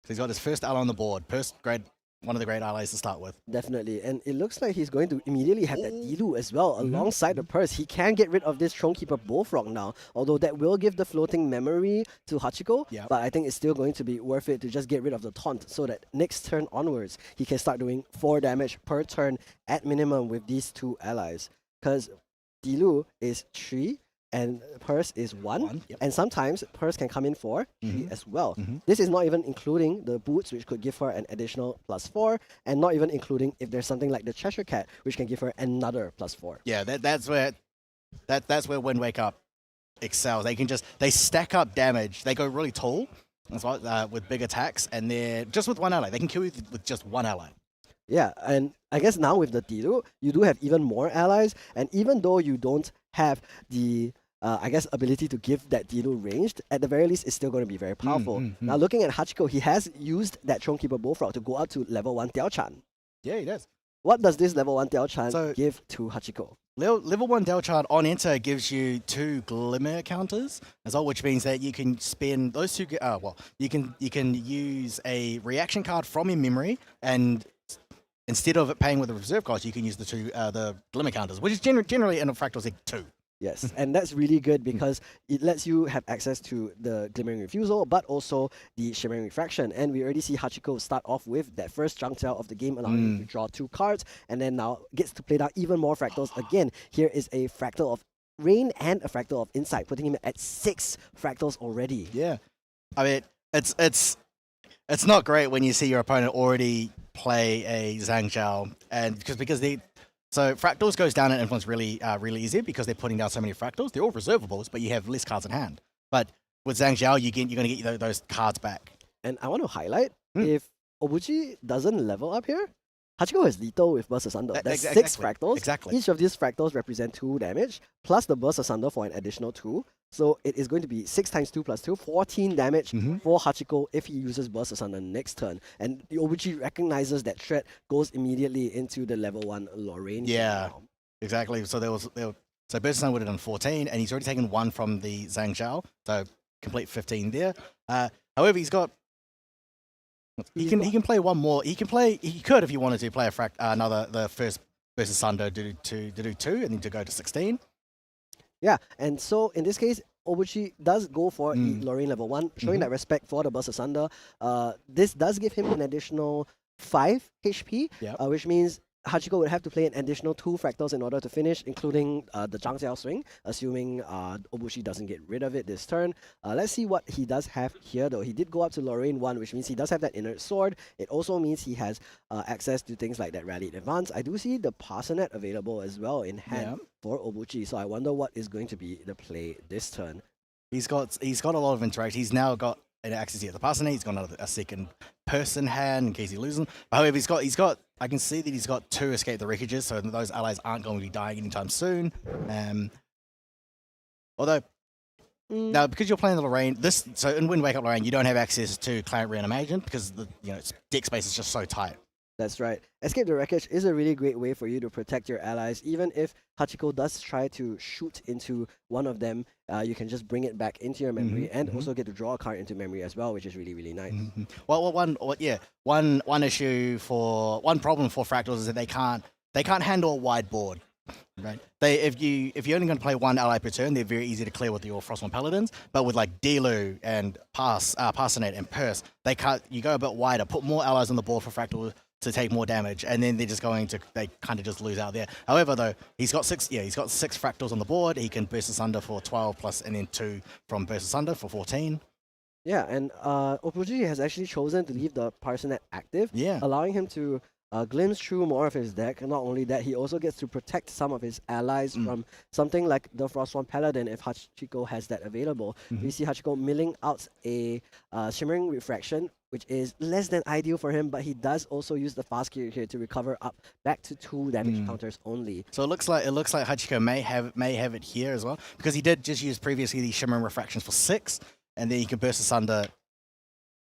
So he's got his first ally on the board. Purse, one of the great allies to start with. Definitely, and it looks like he's going to immediately have that Dilu as well alongside the Purse. He can get rid of this Thronekeeper Bullfrog now, although that will give the floating memory to Hachiko, but I think it's still going to be worth it to just get rid of the taunt so that next turn onwards, he can start doing 4 damage per turn at minimum with these 2 allies. Because Dilu is 3, and Purse is 1, and sometimes Purse can come in for 3 as well. This is not even including the boots, which could give her an additional +4, and not even including if there's something like the Cheshire Cat, which can give her another +4. Yeah, that's where Wind Wake Up excels. They stack up damage. They go really tall as well with big attacks, and they're just with 1 ally. They can kill you with just 1 ally. Yeah, and I guess now with the Dilu, you do have even more allies, and even though you don't have the ability to give that Dilu ranged, at the very least, it's still going to be very powerful. Now, looking at Hachiko, he has used that Thronekeeper Bullfrog to go up to level 1 Diao-chan. Yeah, he does. What does this level 1 Diao-chan give to Hachiko? Level 1 Diao-chan on enter gives you 2 Glimmer counters as well, which means that you can spend those 2. You can use a reaction card from your memory, and instead of it paying with a reserve cost, you can use the Glimmer counters, which is generally in a Fractal Zig 2. Yes, and that's really good because it lets you have access to the Glimmering Refusal, but also the Shimmering Refraction. And we already see Hachiko start off with that first Zhangjiao of the game, allowing him to draw 2 cards, and then now gets to play down even more fractals. Again, here is a Fractal of Rain and a Fractal of Insight, putting him at 6 fractals already. Yeah, I mean, it's not great when you see your opponent already play a Zhangjiao, and because so fractals goes down in influence really easy because they're putting down so many fractals. They're all reservables, but you have less cards in hand. But with Zhangjiao, you're going to get those cards back. And I want to highlight, if Obuchi doesn't level up here, Hachiko has lethal with Burst Asunder. That's 6 fractals. Exactly. Each of these fractals represent 2 damage, plus the Burst Asunder for an additional 2. So it is going to be 6 times 2 plus 2, 14 damage for Hachiko if he uses Burst Asunder next turn. And the Obuchi recognizes that threat, goes immediately into the level 1 Lorraine. Yeah, exactly. So so Burst Asunder would have done 14, and he's already taken 1 from the Zhangjiao, so complete 15 there. However, he can play 1 more. He could, if he wanted to, play the first Burst Asunder to do 2 and then to go to 16. Yeah, and so in this case, Obuchi does go for the Lorraine level 1, showing Mhm. that respect for the Burst Asunder. This does give him an additional 5 HP, Yep. which means Hachiko would have to play an additional 2 fractals in order to finish, including the Zhang Xiao swing, assuming Obuchi doesn't get rid of it this turn. Let's see what he does have here, though. He did go up to Lorraine 1, which means he does have that inert sword. It also means he has access to things like that rallied advance. I do see the Parsonet available as well in hand Yeah. for Obuchi, so I wonder what is going to be the play this turn. He's got a lot of interaction. He's now got an access to the passing. He's got a second person hand in case he loses them. However, he's got. I can see that he's got 2 escape the wreckages, so those allies aren't going to be dying anytime soon. Although now because you're playing the Lorraine, so in Wind Wake Up Lorraine, you don't have access to Client Reanimation because the deck space is just so tight. That's right. Escape the Wreckage is a really great way for you to protect your allies. Even if Hachiko does try to shoot into one of them, you can just bring it back into your memory and also get to draw a card into memory as well, which is really, really nice. One problem for Fractals is that they can't handle a wide board. Right. If you're only going to play one ally per turn, they're very easy to clear with your Frostborn Paladins. But with like Delu and Parsonet and Purse, you go a bit wider, put more allies on the board for Fractal to take more damage, and then they kind of just lose out there. However, though, he's got 6 Fractals on the board. He can burst asunder for 12 plus, and then 2 from burst asunder for 14. Yeah, and Opuji has actually chosen to leave the Parsonet active, Yeah. allowing him to glimpse through more of his deck. And not only that, he also gets to protect some of his allies from something like the Frostborn Paladin if Hachiko has that available. We see Hachiko milling out a Shimmering Refraction, which is less than ideal for him, but he does also use the fast gear here to recover up back to 2 damage counters only. So it looks like Hachiko may have it here as well, because he did just use previously the Shimmering Refractions for 6, and then he can burst asunder.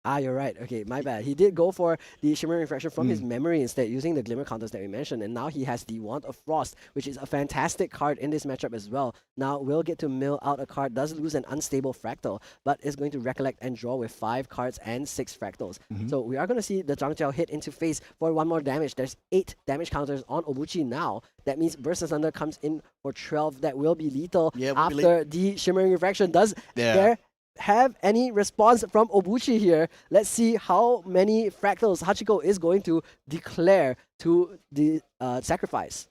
Ah, you're right. Okay, my bad. He did go for the Shimmering Refraction from his memory instead, using the Glimmer counters that we mentioned, and now he has the Wand of Frost, which is a fantastic card in this matchup as well. Now, will get to mill out a card, does lose an unstable Fractal, but is going to recollect and draw with 5 cards and 6 Fractals. So we are going to see the Zhang Jiao hit into face for 1 more damage. There's 8 damage counters on Obuchi now. That means Burst Asunder comes in for 12. That will be lethal after the Shimmering Refraction. Does there have any response from Obuchi here? Let's see how many fractals Hachiko is going to declare to the sacrifice.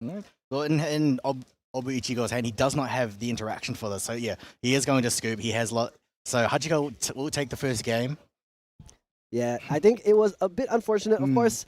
Well, in Obuichigo's hand, he does not have the interaction for this. So yeah, he is going to scoop. He has so Hachiko will take the first game. Yeah, I think it was a bit unfortunate. Of course,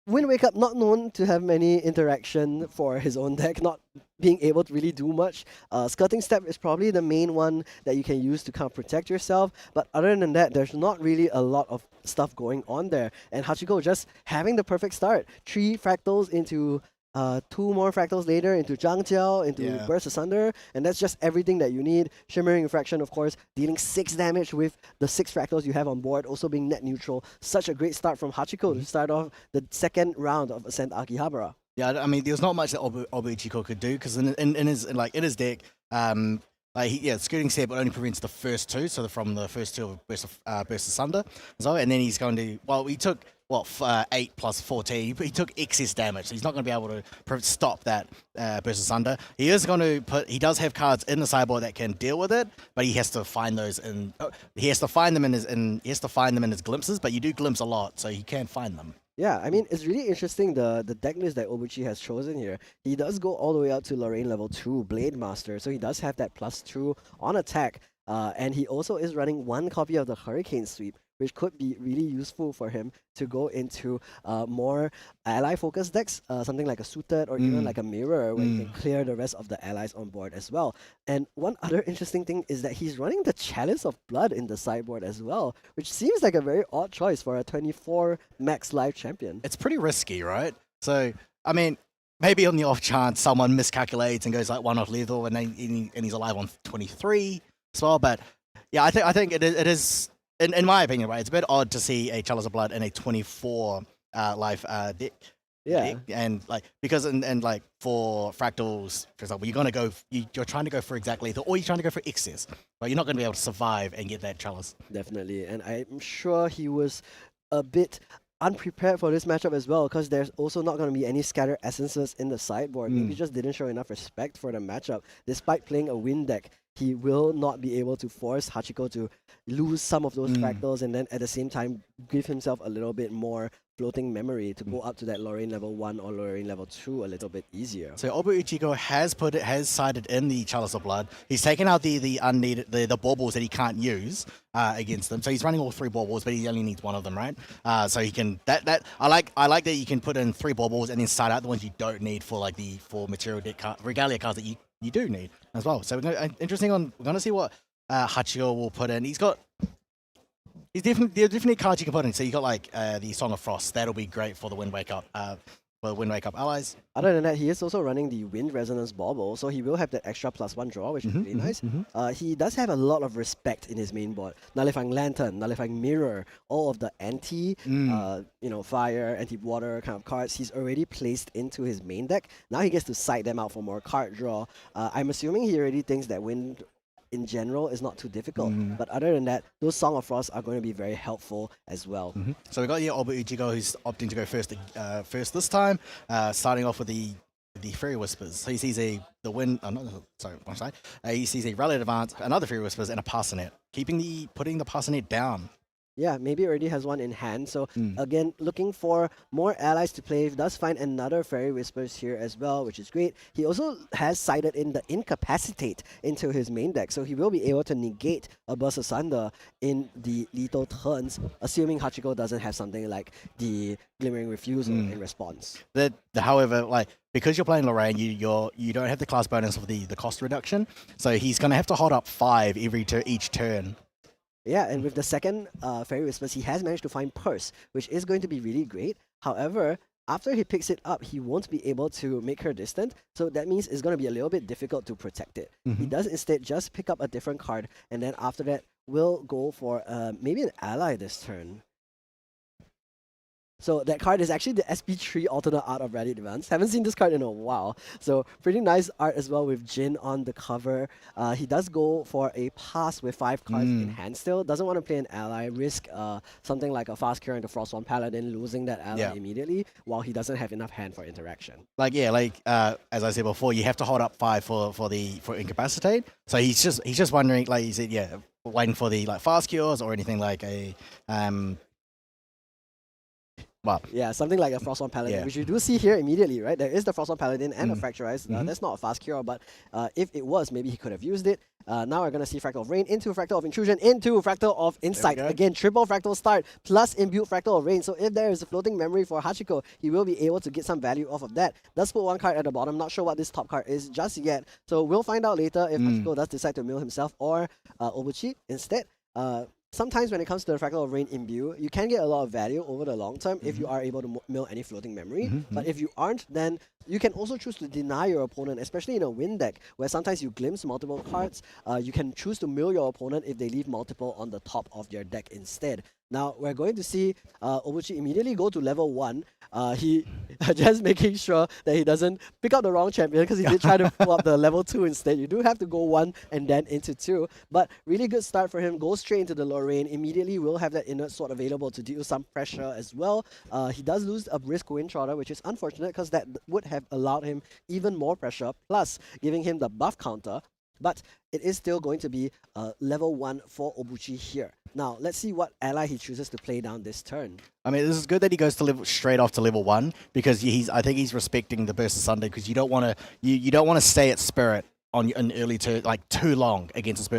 Wind Wake Up not known to have many interaction for his own deck, not being able to really do much. Skirting Step is probably the main one that you can use to kind of protect yourself, but other than that, there's not really a lot of stuff going on there. And Hachiko just having the perfect start. 3 fractals into 2 more fractals later into Zhang Jiao, into Burst Asunder, and that's just everything that you need. Shimmering Refraction, of course, dealing 6 damage with the 6 fractals you have on board, also being net neutral. Such a great start from Hachiko to start off the second round of Ascent Akihabara. Yeah, I mean, there's not much that Obuichiko could do, because in his deck, Scooting Step only prevents the first 2, so from the first 2 of Burst Asunder. So, and then he's going to, he took 8 plus 14. He took excess damage, so he's not going to be able to stop that Burst Asunder. He does have cards in the sideboard that can deal with it, but he has to find those he has to find them in his glimpses. But you do glimpse a lot, so he can find them. Yeah, I mean, it's really interesting the deck list that Obuchi has chosen here. He does go all the way up to Lorraine level 2, Blade Master, so he does have that +2 on attack. And he also is running 1 copy of the Hurricane Sweep, which could be really useful for him to go into more ally-focused decks, something like a Suited or even like a Mirror, where you can clear the rest of the allies on board as well. And one other interesting thing is that he's running the Chalice of Blood in the sideboard as well, which seems like a very odd choice for a 24 max life champion. It's pretty risky, right? So, I mean, maybe on the off chance someone miscalculates and goes like 1 off lethal and he's alive on 23 as well, but yeah, I think it is in my opinion, right, it's a bit odd to see a Chalice of Blood in a 24 life deck. Yeah. And because for fractals, for example, you're trying to go for exact lethal, or you're trying to go for excess, but you're not going to be able to survive and get that Chalice. Definitely, and I'm sure he was a bit unprepared for this matchup as well, because there's also not going to be any scattered essences in the sideboard. Maybe just didn't show enough respect for the matchup. Despite playing a win deck, he will not be able to force Hachiko to lose some of those fractals, and then at the same time give himself a little bit more floating memory to go up to that Lorraine level 1 or Lorraine level 2 a little bit easier. So Obu Ichigo has sided in the Chalice of Blood. He's taken out the unneeded the baubles that he can't use against them. So he's running all 3 baubles, but he only needs 1 of them, right? So he can that I like that you can put in 3 baubles and then side out the ones you don't need for like the 4 material deck regalia cards that you do need as well. So we're gonna see what Hachiko will put in. There are definitely cards you can put in. So you got like the Song of Frost. That'll be great for the Wind Wake Up. For Wind Wake Up allies. Other than that, he is also running the Wind Resonance Bauble, so he will have that extra +1 draw, which is really nice. He does have a lot of respect in his main board. Nullifying Lantern, Nullifying Mirror, all of the fire, anti-water kind of cards he's already placed into his main deck. Now he gets to side them out for more card draw. I'm assuming he already thinks that Wind in general is not too difficult, but other than that, those Song of Frost are going to be very helpful as well. So we got here Obu Ichigo, who's opting to go first this time, starting off with the Fairy Whispers. So he sees the wind. One side. He sees a Rally Advance, another Fairy Whispers, and a Parsonet, putting the Parsonet down. Yeah, maybe already has one in hand. So again, looking for more allies to play. He does find another Fairy Whispers here as well, which is great. He also has sided in the Incapacitate into his main deck, so he will be able to negate a Burst Asunder in the lethal turns, assuming Hachiko doesn't have something like the Glimmering Refusal in response. However, like because you're playing Lorraine, you don't have the class bonus of the cost reduction, so he's gonna have to hold up 5 each turn. Yeah, and with the second Fairy Whispers, he has managed to find Purse, which is going to be really great. However, after he picks it up, he won't be able to make her distant, so that means it's going to be a little bit difficult to protect it. He does instead just pick up a different card, and then after that, will go for maybe an ally this turn. So that card is actually the SP3 alternate art of Rally Advance. Haven't seen this card in a while. So pretty nice art as well with Jin on the cover. He does go for a pass with 5 cards in hand still. Doesn't want to play an ally, risk something like a Fast Cure into Frostborn Paladin, losing that ally immediately while he doesn't have enough hand for interaction. As I said before, you have to hold up 5 for Incapacitate. So he's just wondering, like you said, waiting for the like Fast Cures or anything like a yeah, something like a Frostborn Paladin, which you do see here immediately, right? There is the Frostborn Paladin and a Fracturized. That's not a fast cure, but if it was, maybe he could have used it. Now we're going to see Fractal of Rain into Fractal of Intrusion into Fractal of Insight. Again, triple Fractal start plus imbued Fractal of Rain. So if there is a floating memory for Hachiko, he will be able to get some value off of that. Does put 1 card at the bottom. Not sure what this top card is just yet. So we'll find out later if Hachiko does decide to mill himself or Obuchi instead. Sometimes when it comes to the Fractal of Rain Imbue, you can get a lot of value over the long term if you are able to mill any floating memory. But if you aren't, then you can also choose to deny your opponent, especially in a win deck, where sometimes you glimpse multiple cards. You can choose to mill your opponent if they leave multiple on the top of their deck instead. Now, we're going to see Obuchi immediately go to level 1. He just making sure that he doesn't pick up the wrong champion, because he did try to pull up the level 2 instead. You do have to go 1 and then into 2. But really good start for him. Goes straight into the Lorraine. Immediately will have that Inert Sword available to deal some pressure as well. He does lose a Brisk Wind Trotter, which is unfortunate because that would have allowed him even more pressure, plus giving him the buff counter. But it is still going to be level 1 for Obuchi here. Now, let's see what ally he chooses to play down this turn. I mean, this is good that he goes to straight off to level 1, because I think he's respecting the Burst of Sunday, because you don't want to stay at Spirit on an early turn like too long against the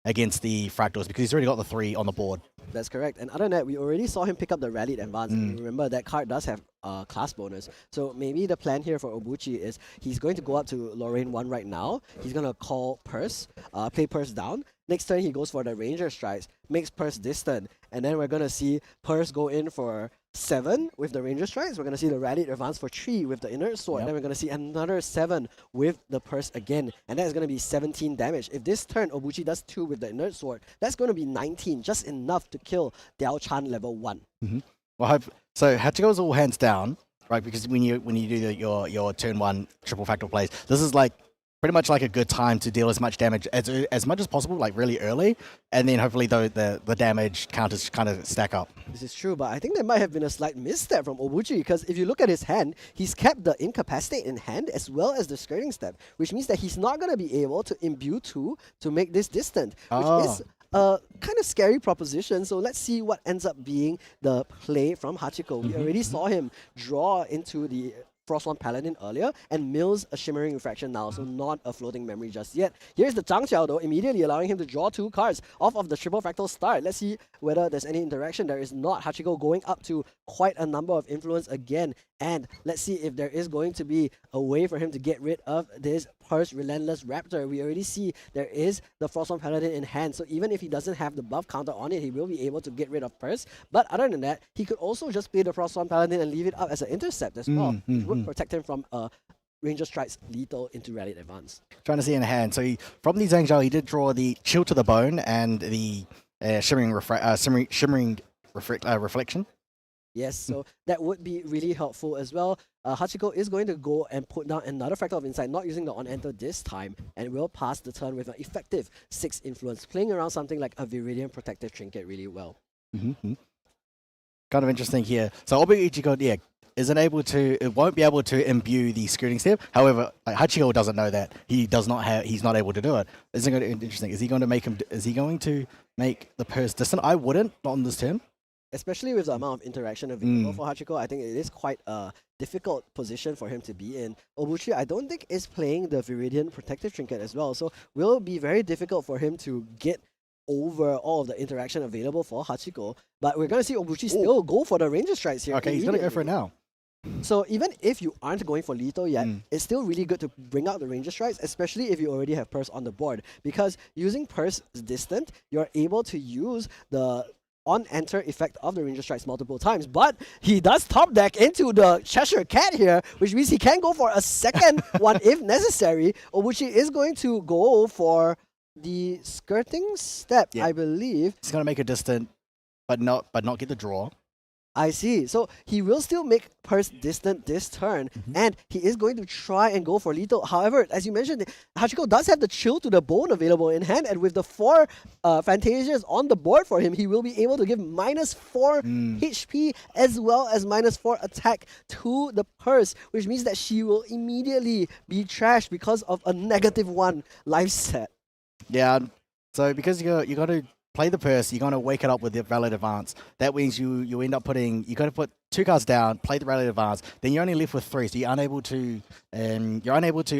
Fractals, because he's already got the 3 on the board. That's correct. And other than that, we already saw him pick up the Rallied Advance. And remember, that card does have class bonus. So maybe the plan here for Obuchi is he's going to go up to Lorraine 1 right now. He's going to call Purse, play Purse down. Next turn, he goes for the Ranger Strikes, makes Purse distant. And then we're going to see Purse go in for 7 with the Ranger Strikes. We're going to see the Rallied Advance for 3 with the Inert Sword. Then we're going to see another 7 with the Purse again. And that is going to be 17 damage. If this turn Obuchi does 2 with the Inert Sword, that's going to be 19, just enough to kill Diao Chan level 1. Well, so Hachiko's all hands down, right? Because when you do your turn 1 triple fractal plays, this is like pretty much like a good time to deal as much damage as much as possible, like really early, and then hopefully the damage counters kind of stack up. This is true, but I think there might have been a slight misstep from Obuchi, because if you look at his hand, he's kept the Incapacitate in hand as well as the Skirting Step, which means that he's not going to be able to imbue 2 to make this distant, which is a kind of scary proposition. So let's see what ends up being the play from Hachiko. We already saw him draw into the Frostborn Paladin earlier and mills a Shimmering Refraction now, so not a Floating Memory just yet. Here's the Zhangqiao though, immediately allowing him to draw 2 cards off of the Triple Fractal start. Let's see whether there's any interaction. There is not. Hachiko going up to quite a number of influence again, and let's see if there is going to be a way for him to get rid of this Purse Relentless Raptor. We already see there is the Frostborn Paladin in hand, so even if he doesn't have the buff counter on it, he will be able to get rid of Purse. But other than that, he could also just play the Frostborn Paladin and leave it up as an intercept as well, which would protect him from Ranger Strike's lethal into Rallied Advance. Trying to see in hand. So from the Zhang Zhao, he did draw the Chill to the Bone and the Shimmering Reflection. Yes, so that would be really helpful as well. Hachiko is going to go and put down another Fractal of Insight, not using the on-enter this time, and will pass the turn with an effective 6 influence, playing around something like a Viridian Protective Trinket really well. Kind of interesting here. So Obuichigo, yeah, isn't able to, it won't be able to imbue the Skirting Step. However, like, Hachiko doesn't know that. He does not have, he's not able to do it. Isn't it interesting? Is he going to make him, is he going to make the Purse distant? I wouldn't, not on this turn. Especially with the amount of interaction available for Hachiko, I think it is quite a difficult position for him to be in. Obuchi, I don't think, is playing the Viridian Protective Trinket as well, so will be very difficult for him to get over all of the interaction available for Hachiko. But we're going to see Obuchi still go for the Ranger Strikes here. Okay, he's going to go for it now. So even if you aren't going for lethal yet, it's still really good to bring out the Ranger Strikes, especially if you already have Purse on the board. Because using Purse distant, you're able to use the on-enter effect of the Ranger Strikes multiple times, but he does top deck into the Cheshire Cat here, which means he can go for a second one if necessary. Obuchi is going to go for the Skirting Step, I believe. He's going to make a distant, but not get the draw. I see. So he will still make Purse distant this turn, and he is going to try and go for lethal. However, as you mentioned, Hachiko does have the Chill to the Bone available in hand, and with the 4 Phantasias on the board for him, he will be able to give -4 HP as well as -4 attack to the Purse, which means that she will immediately be trashed because of a -1 life set. Yeah, so because you got to play the Purse, you're going to wake it up with the Rallied Advance. That means you end up putting, you got to put 2 cards down, play the Rallied Advance, then you're only left with 3, so you're unable to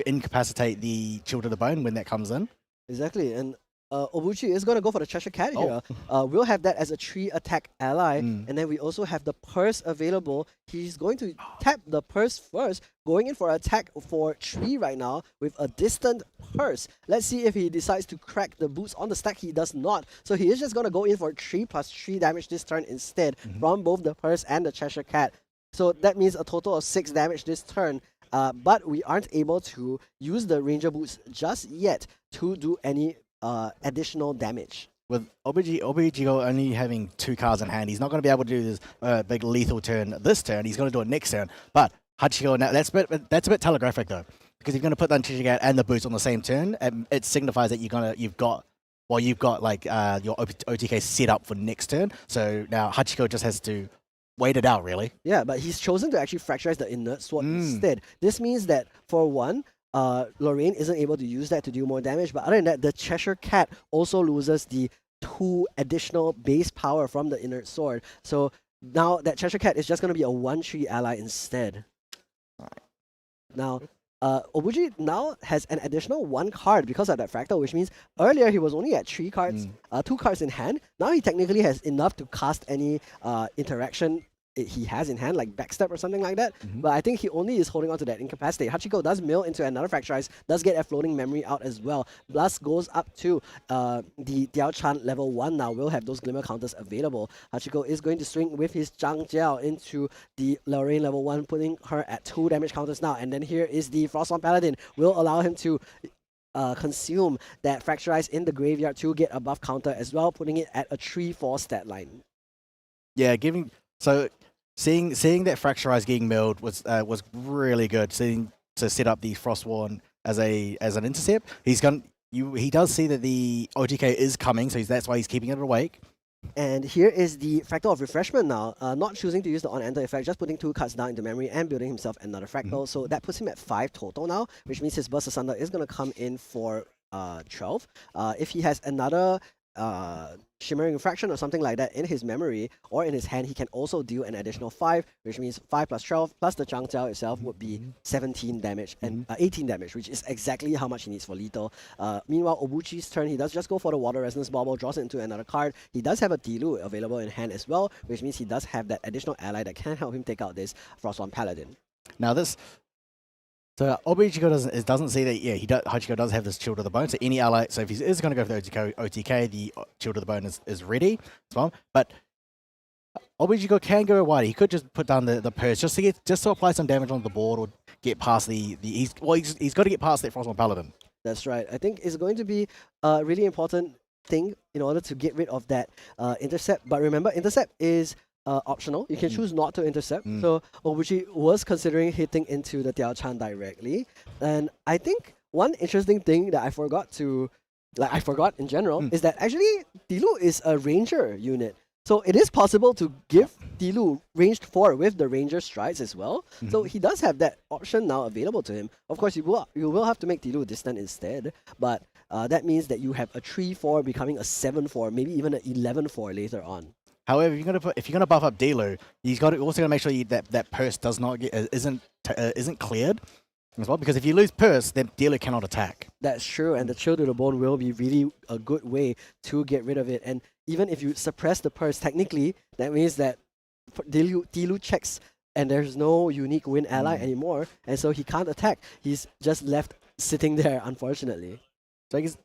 incapacitate the Chill to the Bone when that comes in. Exactly, and Obuchi is going to go for the Cheshire Cat here. We'll have that as a 3 attack ally, and then we also have the Purse available. He's going to tap the Purse first, going in for attack for 3 right now with a distant Purse. Let's see if he decides to crack the boots on the stack. He does not. So he is just going to go in for 3+3 damage this turn instead from both the Purse and the Cheshire Cat. So that means a total of 6 damage this turn. But we aren't able to use the Ranger Boots just yet to do any additional damage. With Obuichigo only having 2 cards in hand, he's not going to be able to do this big lethal turn this turn. He's going to do it next turn. But Hachiko, now that's a bit telegraphic though, because you're going to put the Chichigat and the boots on the same turn, and it signifies that you've got like your OTK set up for next turn. So now Hachiko just has to wait it out, really. Yeah, but he's chosen to actually fracturize the Inert Sword instead. This means that for one, Lorraine isn't able to use that to do more damage, but other than that, the Cheshire Cat also loses the 2 additional base power from the Inert Sword. So now that Cheshire Cat is just going to be a 1/3 ally instead. Now, Obuchi now has an additional 1 card because of that Fractal, which means earlier he was only at 3 cards, 2 cards in hand. Now he technically has enough to cast any interaction he has in hand, like backstep or something like that. But I think he only is holding on to that Incapacitate. Hachiko does mill into another Fracturize, does get a Floating Memory out as well. Blast goes up to the Diao Chan level 1 now, will have those Glimmer counters available. Hachiko is going to swing with his Zhang Jiao into the Lorraine level 1, putting her at 2 damage counters now. And then here is the Frostborn Paladin, will allow him to consume that Fracturize in the graveyard to get a buff counter as well, putting it at a 3/4 stat line. Yeah, seeing that Fracturize getting milled was really good. Seeing to set up the Frostborn as an intercept. He does see that the OTK is coming, so that's why he's keeping it awake. And here is the Fractal of Refreshment now. Not choosing to use the on-enter effect, just putting 2 cards down into memory and building himself another Fractal. So that puts him at 5 total now, which means his Burst Asunder is going to come in for 12. If he has another Shimmering Refraction or something like that in his memory or in his hand, he can also deal an additional 5, which means 5 plus 12 plus the Changjiao itself would be 17 damage and 18 damage, which is exactly how much he needs for lethal. Meanwhile, Obuchi's turn, he does just go for the Water Resonance Bauble, draws it into another card. He does have a Dilu available in hand as well, which means he does have that additional ally that can help him take out this Frostborn Paladin. Now this. So Obuichigo doesn't see that. Yeah, Hachiko does have this Shield of the Bone. So any ally. So if he is going to go for the OTK, the Shield of the Bone is ready as well. But Obuichigo can go wide. He could just put down the purse just to apply some damage on the board or get past he's got to get past that Frostborn Paladin. That's right. I think it's going to be a really important thing in order to get rid of that intercept. But remember, intercept is optional. You can choose not to intercept. So Obuchi was considering hitting into the Tiao Chan directly. And I think one interesting thing that I forgot in general is that actually Dilu is a ranger unit. So it is possible to give Dilu ranged 4 with the ranger strides as well. So he does have that option now available to him. Of course, you will have to make Dilu distant instead, but that means that you have a 3-4 becoming a 7-4, maybe even an 11-4 later on. However, if you're gonna buff up Dilu, he's also gonna make sure that purse does not isn't cleared as well. Because if you lose purse, then Dilu cannot attack. That's true, and the Chill to the Bone will be really a good way to get rid of it. And even if you suppress the purse, technically that means that Dilu checks and there's no unique win ally anymore, and so he can't attack. He's just left sitting there, unfortunately. So I guess.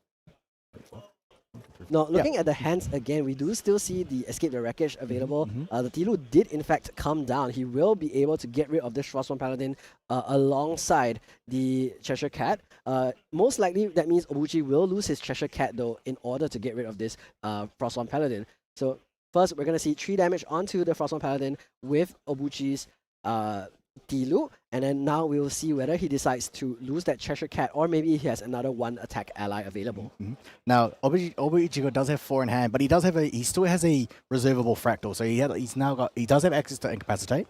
Now, looking at the hands again, we do still see the Escape the Wreckage available. The Dilu did in fact come down. He will be able to get rid of this Frostborn Paladin alongside the Cheshire Cat. Most likely that means Obuchi will lose his Cheshire Cat though in order to get rid of this Frostborn Paladin. So first we're going to see 3 damage onto the Frostborn Paladin with Obuchi's Dilu, and then now we will see whether he decides to lose that Cheshire Cat or maybe he has another 1 attack ally available. Now Obuichigo does have 4 in hand, but he still has a reservable Fractal, so he does have access to Incapacitate.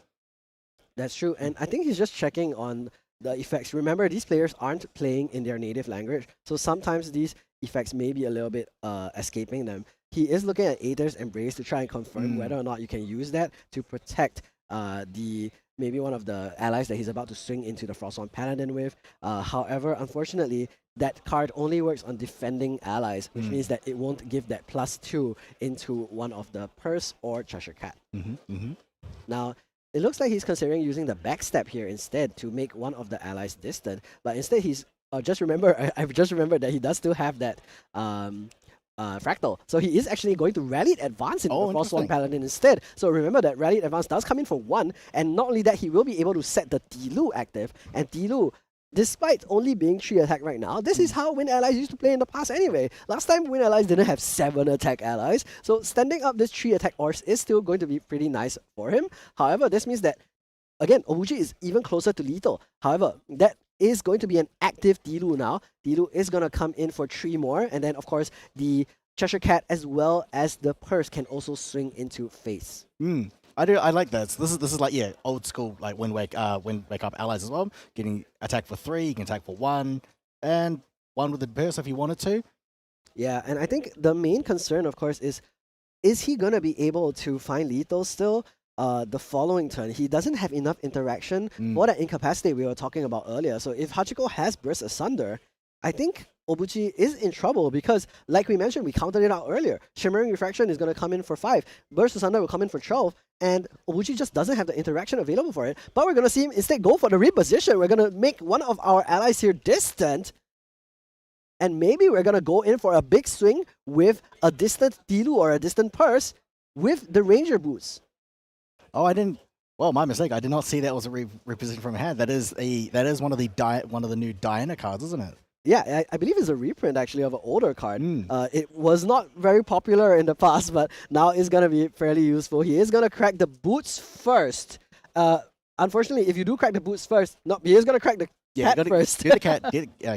That's true, and I think he's just checking on the effects. Remember, these players aren't playing in their native language, so sometimes these effects may be a little bit escaping them. He is looking at Aether's Embrace to try and confirm whether or not you can use that to protect maybe one of the allies that he's about to swing into the Frostborn Paladin with. However, unfortunately, that card only works on defending allies, which means that it won't give that +2 into one of the Purse or Cheshire Cat. Now, it looks like he's considering using the backstep here instead to make one of the allies distant, but instead he's I've just remembered that he does still have that Fractal. So he is actually going to Rallied Advance into the Frostborn Paladin instead. So remember that Rallied Advance does come in for 1, and not only that, he will be able to set the Dilu active, and Dilu, despite only being 3 attack right now, this is how Win Allies used to play in the past anyway. Last time Win Allies didn't have 7 attack allies, so standing up this 3 attack Ors is still going to be pretty nice for him. However, this means that, again, Obuchi is even closer to lethal. However, that is going to be an active Dilu now. Dilu is going to come in for 3 more, and then of course the Cheshire Cat as well as the Purse can also swing into face. I like that. So this is like old school like Wind Wake Up allies as well. Getting attack for 3, you can attack for 1, and 1 with the Purse if you wanted to. Yeah, and I think the main concern, of course, is he gonna be able to find lethal still? The following turn, he doesn't have enough interaction for that Incapacitate we were talking about earlier. So if Hachiko has Burst Asunder, I think Obuchi is in trouble because, like we mentioned, we counted it out earlier. Shimmering Refraction is going to come in for 5. Burst Asunder will come in for 12. And Obuchi just doesn't have the interaction available for it. But we're going to see him instead go for the reposition. We're going to make one of our allies here distant. And maybe we're going to go in for a big swing with a distant Dilu or a distant Purse with the Ranger Boots. Oh, I didn't. Well, my mistake. I did not see that was a reposition from hand. That is one of the new Diana cards, isn't it? Yeah, I believe it's a reprint actually of an older card. It was not very popular in the past, but now it's going to be fairly useful. He is going to crack the boots first. Unfortunately, if you do crack the boots first, he is going to crack the Yeah, Cat you gotta first. do the cat.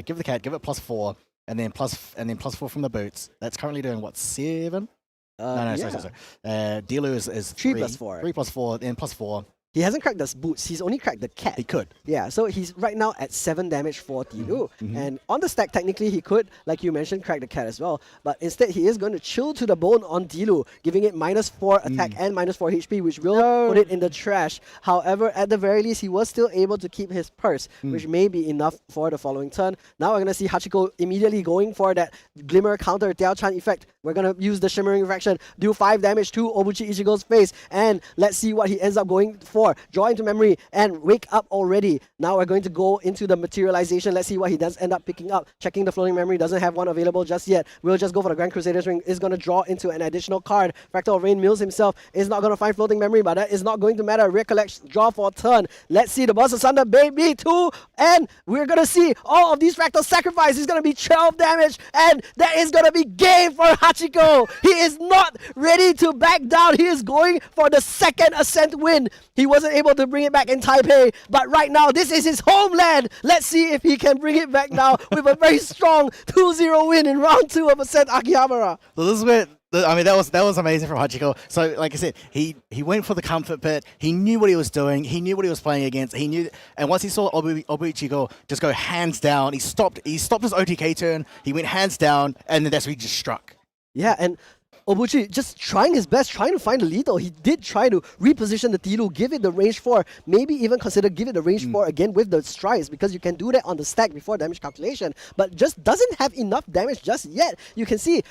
Give the cat. Give it +4, and then +4 from the boots. That's currently doing what, 7? No, Yeah. sorry. Dealu is 3 3 plus 4. 3 +4, then +4. He hasn't cracked the boots. He's only cracked the cat. He could. Yeah, so he's right now at 7 damage for Tilu. mhm. And on the stack, technically, he could, like you mentioned, crack the cat as well. But instead, he is going to chill to the bone on Tilu, giving it -4 attack and -4 HP, which will put it in the trash. However, at the very least, he was still able to keep his purse, which may be enough for the following turn. Now we're going to see Hachiko immediately going for that Glimmer counter Diao Chan effect. We're going to use the Shimmering Refraction, do 5 damage to Obuchi Ichigo's face, and let's see what he ends up going for. Draw into memory and wake up already. Now we're going to go into the materialization. Let's see what he does end up picking up. Checking the floating memory, doesn't have one available just yet. We'll just go for the Grand Crusader's Ring. Is going to draw into an additional card. Fractal Rain Mills himself is not going to find floating memory, but that is not going to matter. Recollect, draw for a turn. Let's see the Boss Asunder, baby, 2. And we're going to see all of these Fractal sacrifice is going to be 12 damage. And that is going to be game for Hachiko. He is not ready to back down. He is going for the second Ascent win. He wasn't able to bring it back in Taipei, but right now this is his homeland. Let's see if he can bring it back now with a very strong 2-0 win in round 2 of Ascent Akihabara. So this is where that was amazing from Hachiko. So like I said, he went for the comfort pit. He knew what he was doing. He knew what he was playing against. He knew, and once he saw Obuichi just go hands down, he stopped his OTK turn. He went hands down, and then that's when he just struck. Yeah, and Obuchi just trying his best, trying to find the lethal. He did try to reposition the Tilu, give it the range 4, maybe even consider give it the range 4 again with the strides, because you can do that on the stack before damage calculation, but just doesn't have enough damage just yet. You can see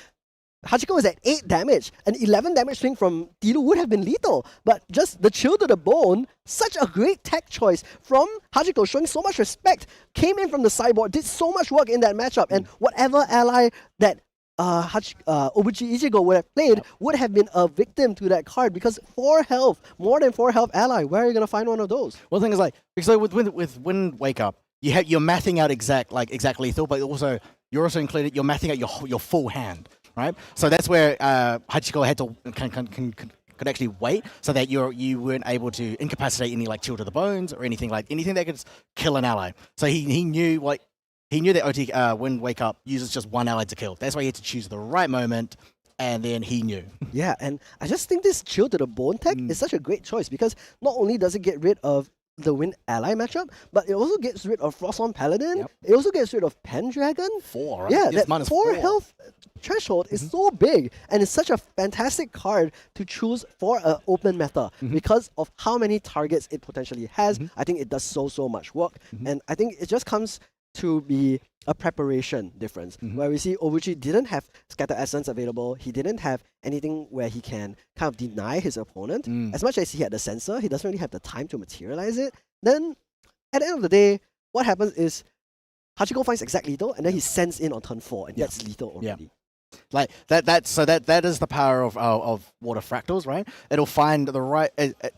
Hachiko is at 8 damage. An 11 damage swing from Tilu would have been lethal, but just the chill to the bone, such a great tech choice from Hachiko, showing so much respect, came in from the sideboard, did so much work in that matchup, and whatever ally that Obuchi Ichigo would have played would have been a victim to that card, because 4 health, more than 4 health ally, where are you going to find one of those? Well, the thing is, like, because with Wind Wake Up, you're mathing out exact lethal, but also you're also included, you're mathing out your full hand, right? So that's where Hachiko had to could actually wait, so that you weren't able to incapacitate any like chill to the bones or anything that could kill an ally. So he knew what. He knew that OT Wind Wake Up uses just one ally to kill. That's why he had to choose the right moment, and then he knew. Yeah, and I just think this chill to the bone tech is such a great choice, because not only does it get rid of the Wind ally matchup, but it also gets rid of Frost on Paladin. Yep. It also gets rid of Pendragon. 4, right? Yeah, It's that 4 health threshold is so big, and it's such a fantastic card to choose for an open meta because of how many targets it potentially has. I think it does so much work, and I think it just comes to be a preparation difference, where we see Obuchi didn't have Scatter Essence available. He didn't have anything where he can kind of deny his opponent. As much as he had the sensor, he doesn't really have the time to materialize it. Then, at the end of the day, what happens is Hachiko finds exact lethal, and then he sends in on turn 4, and that's lethal already. Like that is the power of Water Fractals, right? It'll find the right.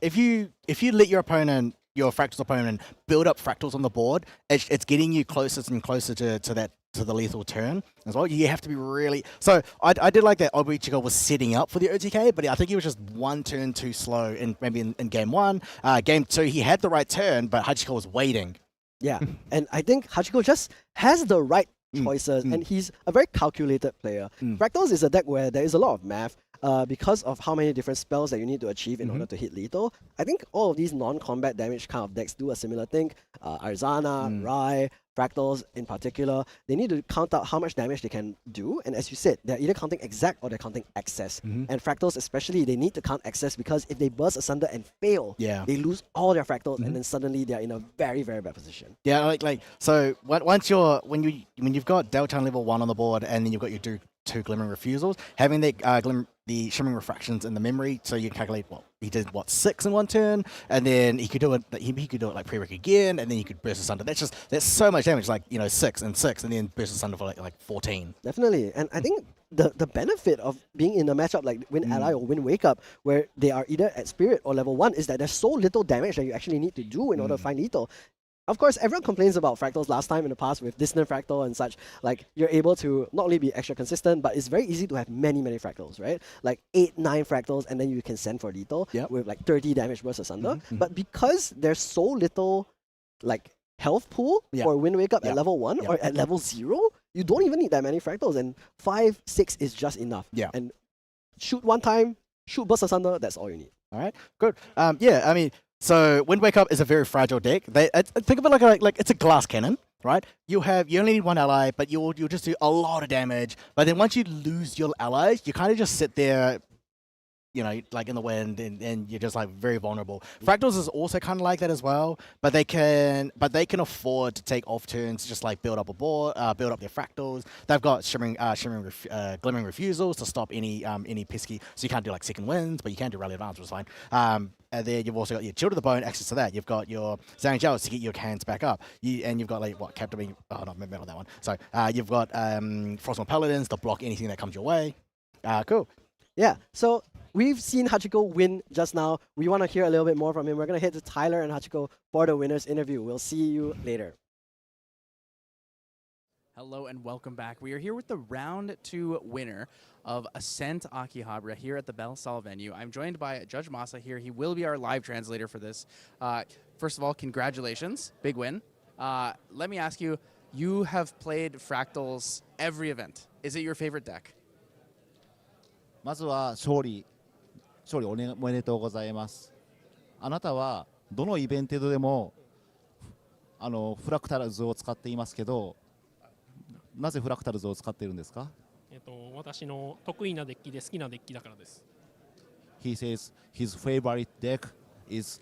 If you let your Fractals opponent build up Fractals on the board, it's getting you closer and closer to the lethal turn as well. You have to be really. So I did like that Obuichigo was setting up for the OTK, but I think he was just one turn too slow in game 1. Game 2 he had the right turn, but Hachiko was waiting. Yeah, and I think Hachiko just has the right choices, and he's a very calculated player. Fractals is a deck where there is a lot of math. Because of how many different spells that you need to achieve in order to hit lethal. I think all of these non-combat damage kind of decks do a similar thing. Arzana, Rai, Fractals in particular, they need to count out how much damage they can do, and as you said, they're either counting exact or they're counting excess. And Fractals especially, they need to count excess, because if they burst asunder and fail, they lose all their Fractals, and then suddenly they're in a very bad position. Yeah, so when you've got Delchan level 1 on the board, and then you've got your 2 Glimmering Refusals, having the Shimmering Refractions in the memory, so you can calculate he did 6 in 1 turn, and then he could do it like prereq again, and then he could burst asunder. That's so much damage, 6 and 6, and then burst asunder for like 14. Definitely, and I think the benefit of being in a matchup like Wind Ally or Wind Wake Up, where they are either at Spirit or level 1, is that there's so little damage that you actually need to do in order to find lethal. Of course, everyone complains about Fractals last time in the past with Dissonant Fractal and such. Like, you're able to not only be extra consistent, but it's very easy to have many Fractals, right? Like 8, 9 Fractals, and then you can send for lethal with like 30 damage burst asunder. But because there's so little like health pool Yeah. for Wind Wake Up Yeah. at level 1 Yeah. or at level 0, you don't even need that many fractals, and 5, 6 is just enough. Yeah. And shoot one time, shoot Burst Asunder, that's all you need. All right, good. Yeah, I mean, so Wind Wake Up is a very fragile deck. Think of it like it's a glass cannon, right? You only need one ally, but you'll just do a lot of damage. But then once you lose your allies, you kind of just sit there, like in the wind, and you're just like very vulnerable. Fractals is also kind of like that as well, but they can afford to take off turns, just like build up a board, build up their fractals. They've got glimmering refusals to stop any pesky. So you can't do like second winds, but you can do rally advance, which is fine. And then you've also got your Chill to the Bone access to that. You've got your Zhang Jiaos to get your hands back up. And you've got like what Captain? Oh no, maybe not that one. So you've got Frostmourne Paladins to block anything that comes your way. Cool. Yeah, so we've seen Hachiko win just now. We want to hear a little bit more from him. We're going to head to Tyler and Hachiko for the winner's interview. We'll see you later. Hello and welcome back. We are here with the round 2 winner of Ascent Akihabara here at the Bell Saal venue. I'm joined by Judge Masa here. He will be our live translator for this. First of all, congratulations. Big win. Let me ask you, you have played Fractals every event. Is it your favorite deck? まずは勝利おめでとうございます。あなたはどのイベントでもフラクタルズを使っていますけど、なぜフラクタルズを使っているんですか？私の得意なデッキで好きなデッキだからです。He says his favorite deck is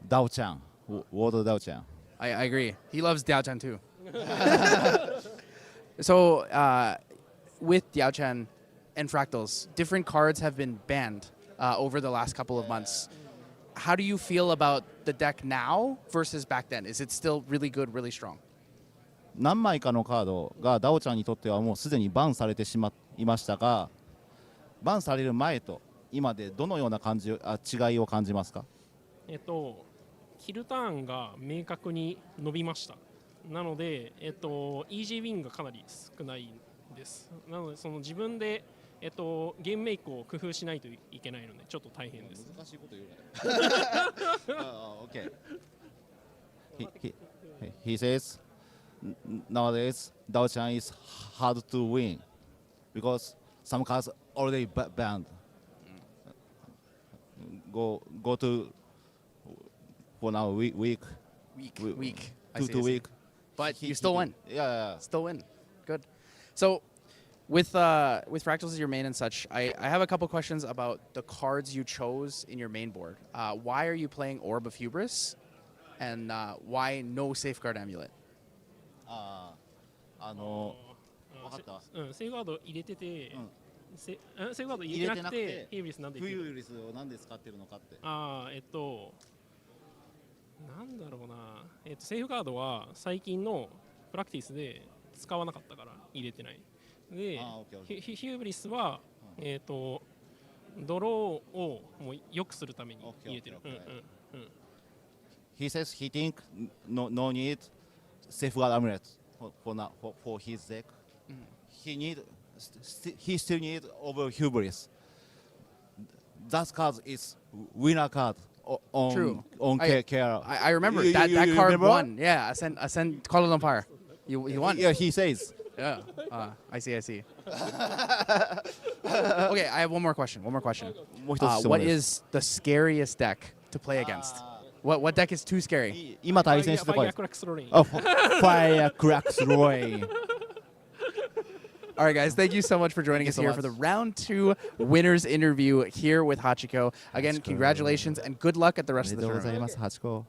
Dao-chan, World Dao-chan. I agree. He loves Diao-chan too. So, with Diao-chan and Fractals, different cards have been banned over the last couple of months. How do you feel about the deck now versus back then? Is it still really good, really strong? 何枚かのカードがダオちゃんにとってはもうすでにバンされてしまいましたが、バンされる前と今でどのような違いを感じますか？キルターンが明確に伸びました。なので、イージーウィンがかなり少ないです。なのでその自分でゲームメイクを工夫しないといけないのでちょっと大変です。難しいこと言うね。Okay. He says nowadays Dao-chan is hard to win because some cards already banned. Go to for now week. I see, Two week. But you still win. Yeah. Still win. Good. So, with Fractals as your main and such, I have a couple questions about the cards you chose in your main board. Why are you playing Orb of Hubris, and why no Safeguard Amulet? わかった。セーフガード入れてて、うんセーフガード入れてなくてヒーブリスなんでフユーリスをなんで使ってるのかって。なんだろうな、セーフガードは最近のプラクティスで使わなかったから入れてない。で、ヒューブリスは、ドローをもう良くするために入れてる。He says he think no need safeguard amulet for his deck. He still need over hubris. That card is winner card on True. on KR. I remember You that card remember? won. Yeah, Ascent Kuala Lumpur. You won. Yeah, he says. Yeah. I see. Okay, I have one more question. What is the scariest deck to play against? What deck is too scary? 今対戦してるところファイアクラックスローリン。Firecracks Roy. All right, guys, thank you so much for joining us here for the round 2 winners interview here with Hachiko. Again, congratulations and good luck at the rest of the おめでとうござい tournament. ます、ハチコ。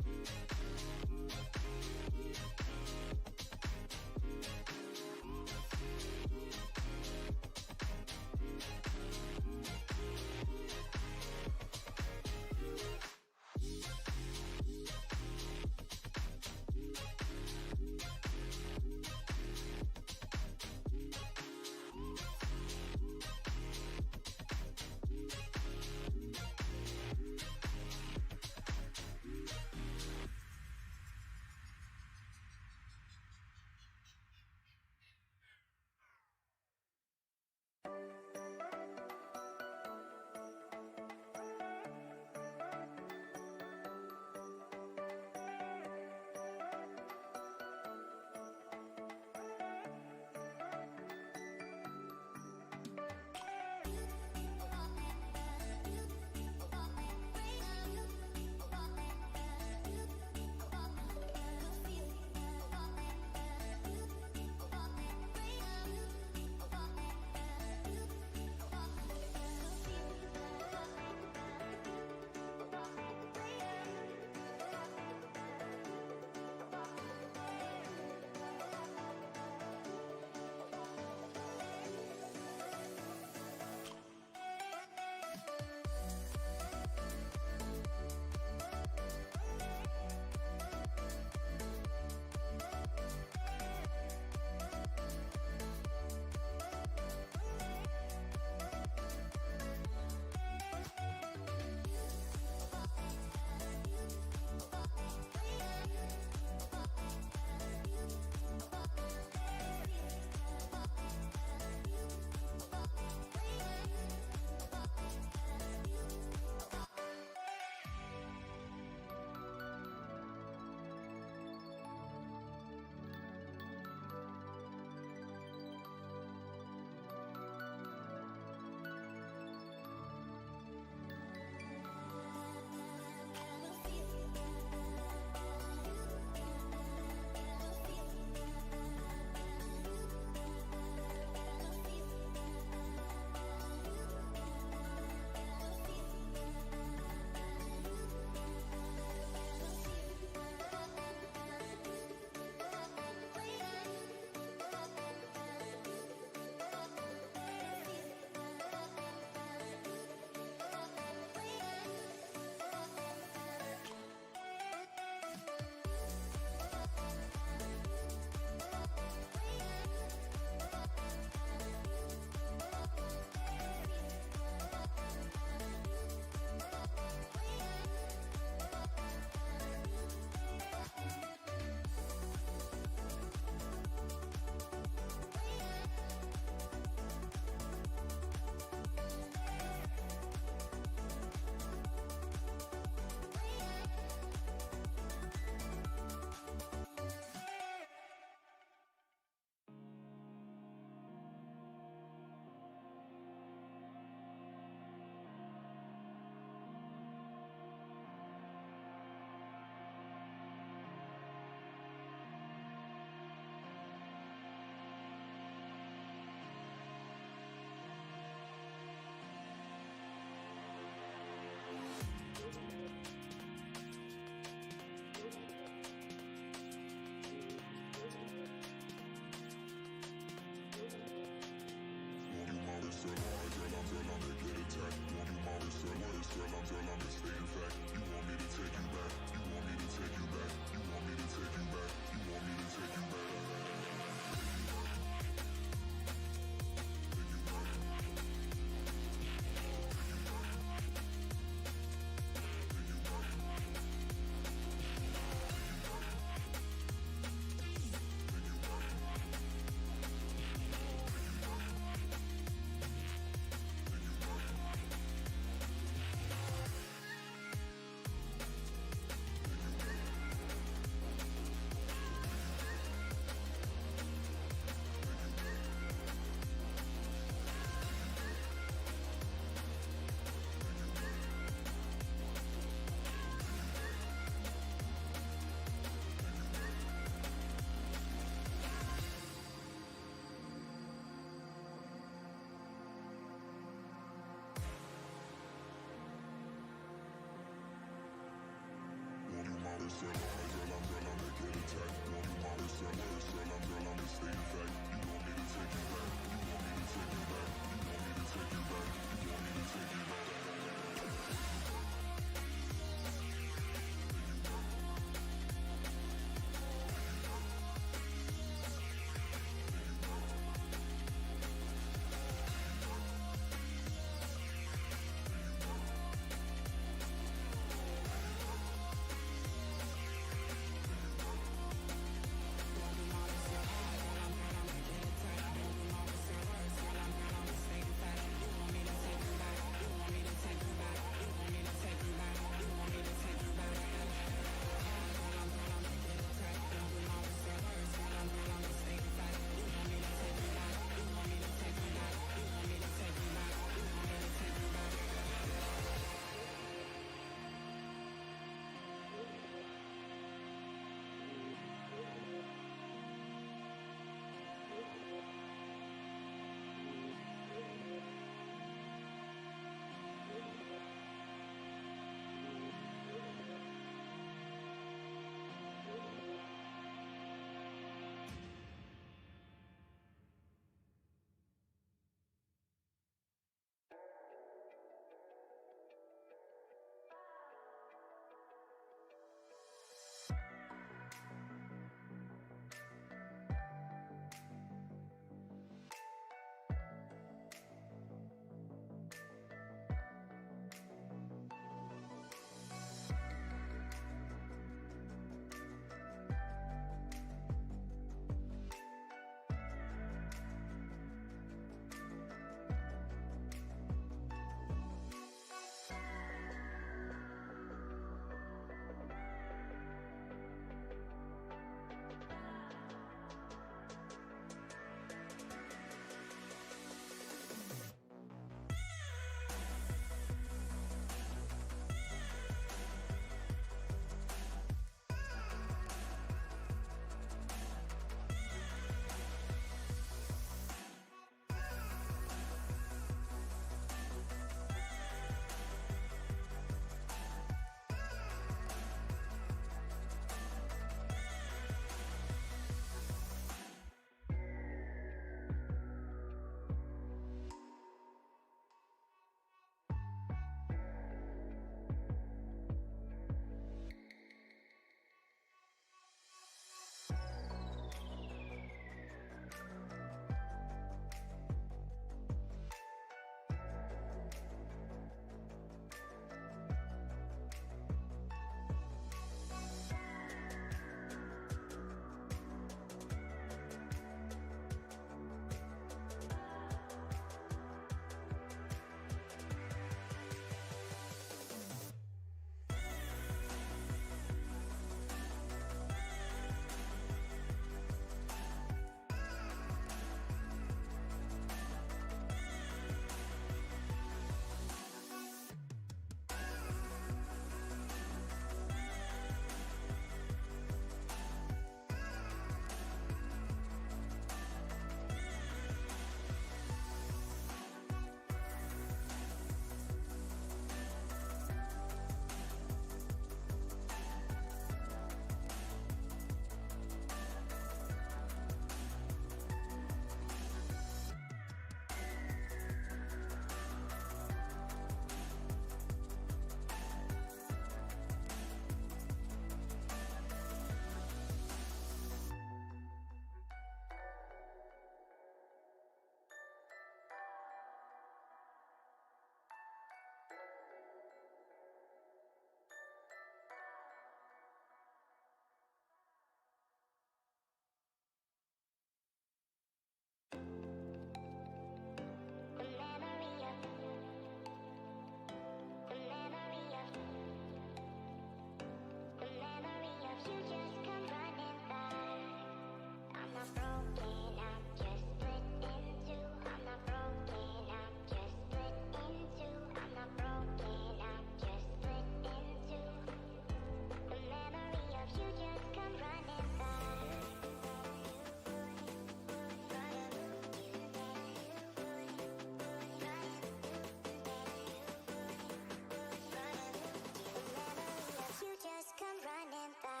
come running back.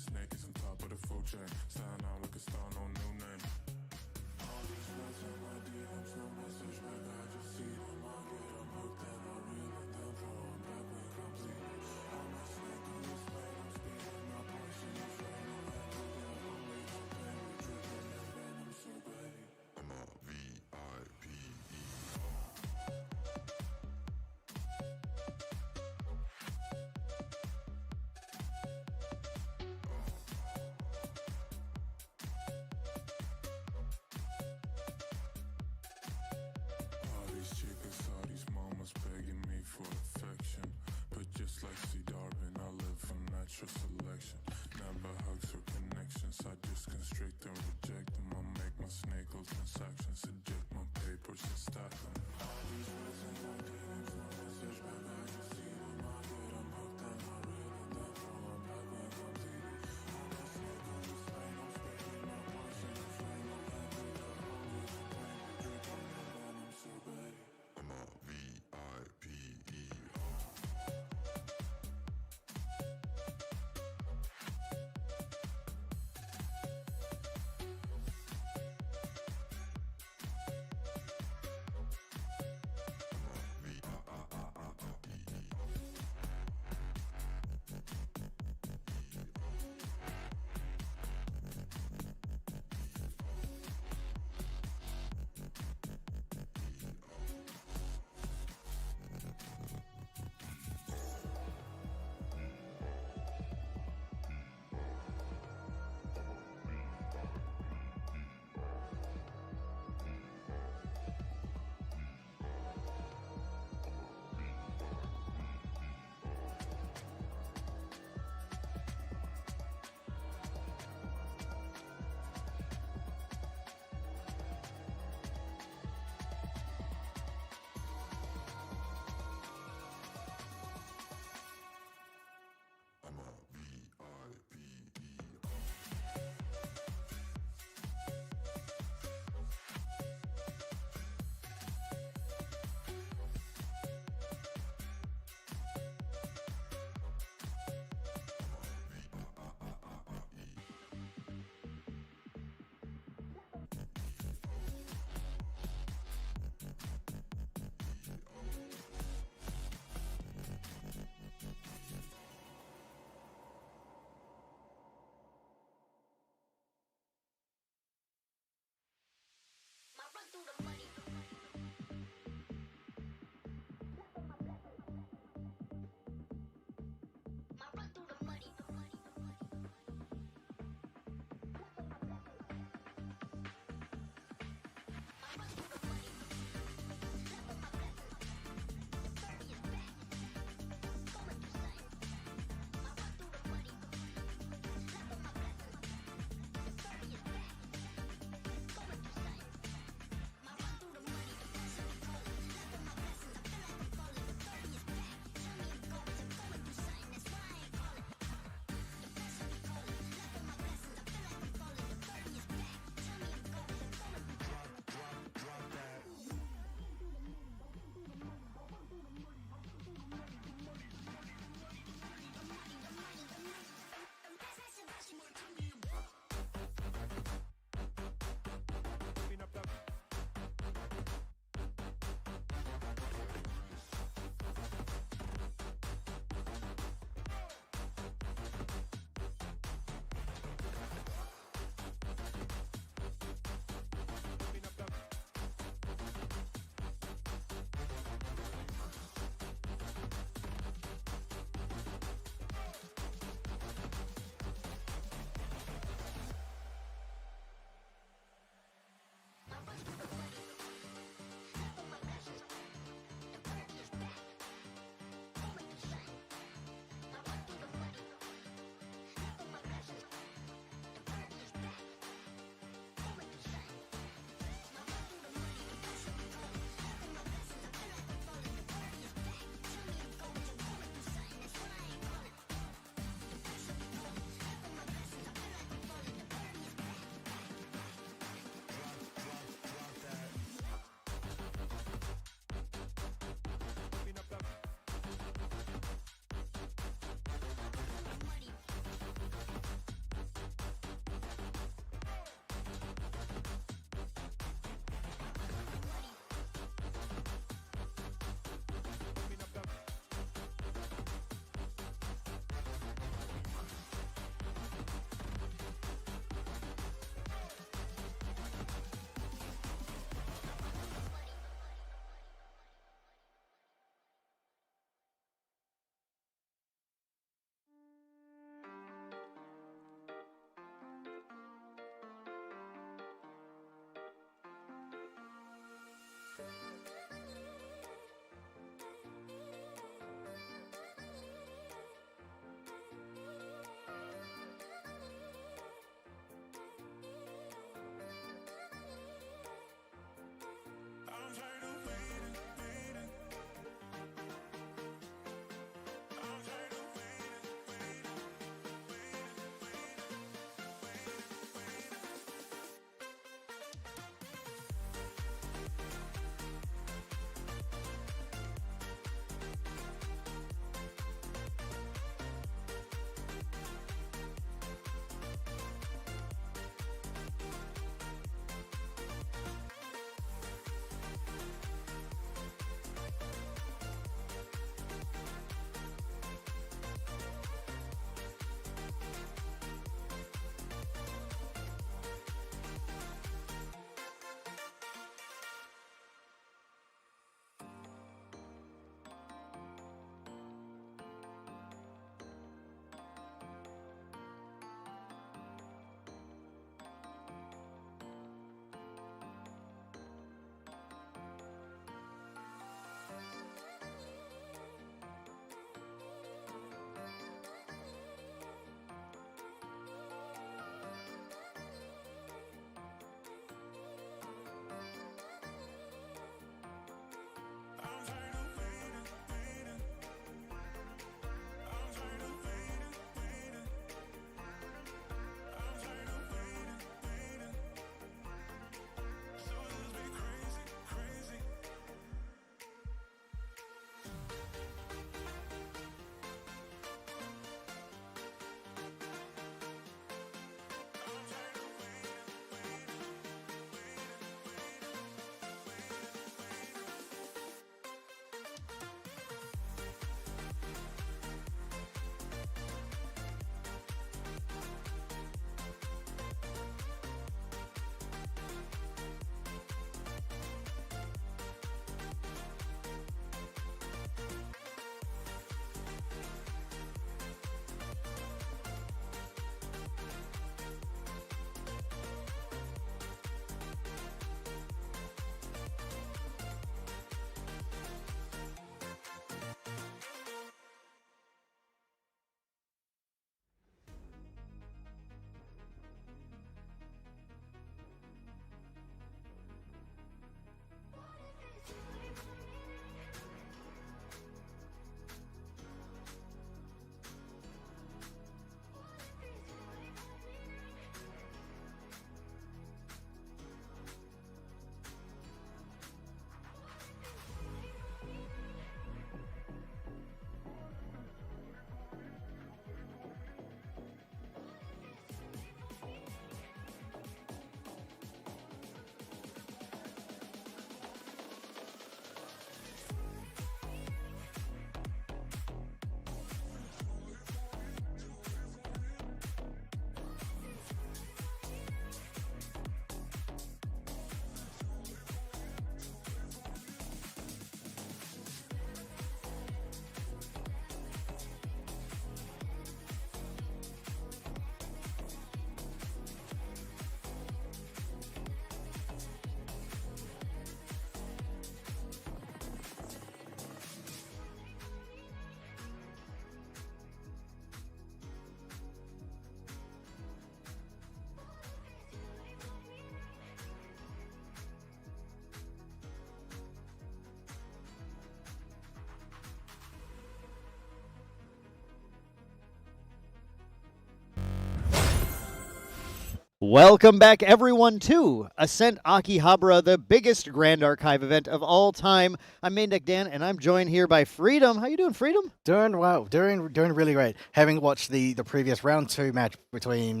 Welcome back, everyone, to Ascent Akihabara, the biggest Grand Archive event of all time. I'm Main Deck Dan, and I'm joined here by Freedom. How you doing, Freedom? Doing well, doing really great. Having watched the previous round 2 match between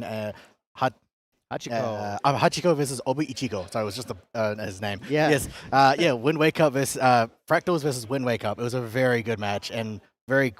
Hachiko versus Obi Ichigo. Sorry, it was just his name. Yeah. Yes. Wind Wake Up versus Fractals versus Wind Wake Up. It was a very good match and very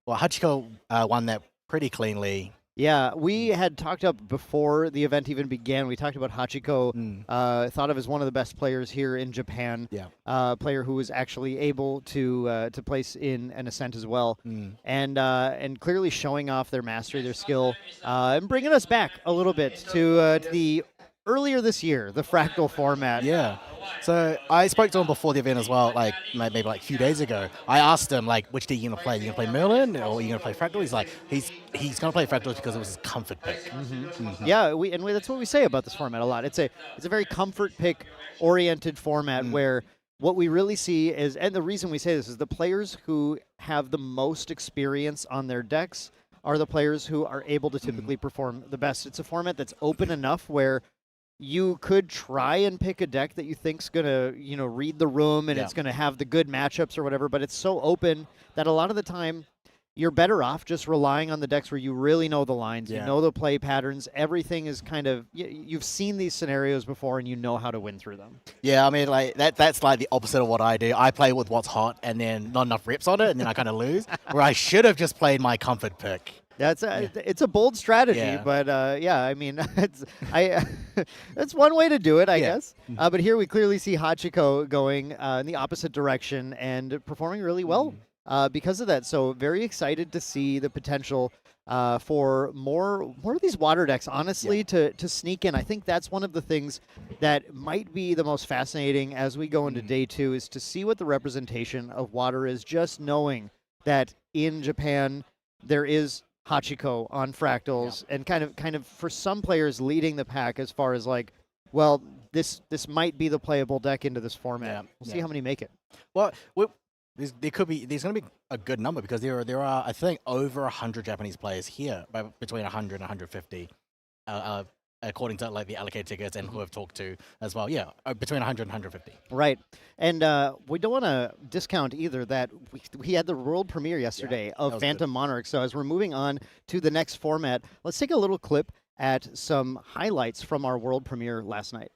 well. Hachiko won that pretty cleanly. Yeah, we had talked up before the event even began. We talked about Hachiko, thought of as one of the best players here in Japan. Yeah. Player who was actually able to place in an Ascent as well, and clearly showing off their mastery, their skill, and bringing us back a little bit to the earlier this year, the Fractal format. Yeah. So I spoke to him before the event as well, like maybe like a few days ago. I asked him like, which deck are you gonna play? Are you gonna play Merlin or are you gonna play Fractal? He's like, he's gonna play Fractals because it was his comfort pick. Yeah, that's what we say about this format a lot. It's a very comfort pick oriented format where what we really see is, and the reason we say this is the players who have the most experience on their decks are the players who are able to typically perform the best. It's a format that's open enough where you could try and pick a deck that you think's gonna, read the room and it's gonna have the good matchups or whatever, but it's so open that a lot of the time you're better off just relying on the decks where you really know the lines, you know the play patterns, everything is kind of, you've seen these scenarios before and you know how to win through them. Yeah, I mean, like that's like the opposite of what I do. I play with what's hot and then not enough reps on it, and then I kind of lose. Where I should have just played my comfort pick. That's it's a bold strategy, but I mean, that's one way to do it, I guess. But here we clearly see Hachiko going in the opposite direction and performing really well because of that. So very excited to see the potential for more of these water decks, honestly, to sneak in. I think that's one of the things that might be the most fascinating as we go into day 2 is to see what the representation of water is, just knowing that in Japan there is Hachiko on Fractals and kind of for some players leading the pack as far as like, well, this might be the playable deck into this format. We'll see how many make it. Well, there's going to be a good number because there are I think over 100 Japanese players here, between 100 and 150, according to like the allocated tickets and who I've talked to as well. Yeah, between 100 and 150. Right, and we don't want to discount either that we had the world premiere yesterday of Phantom Monarch. So as we're moving on to the next format, let's take a little clip at some highlights from our world premiere last night.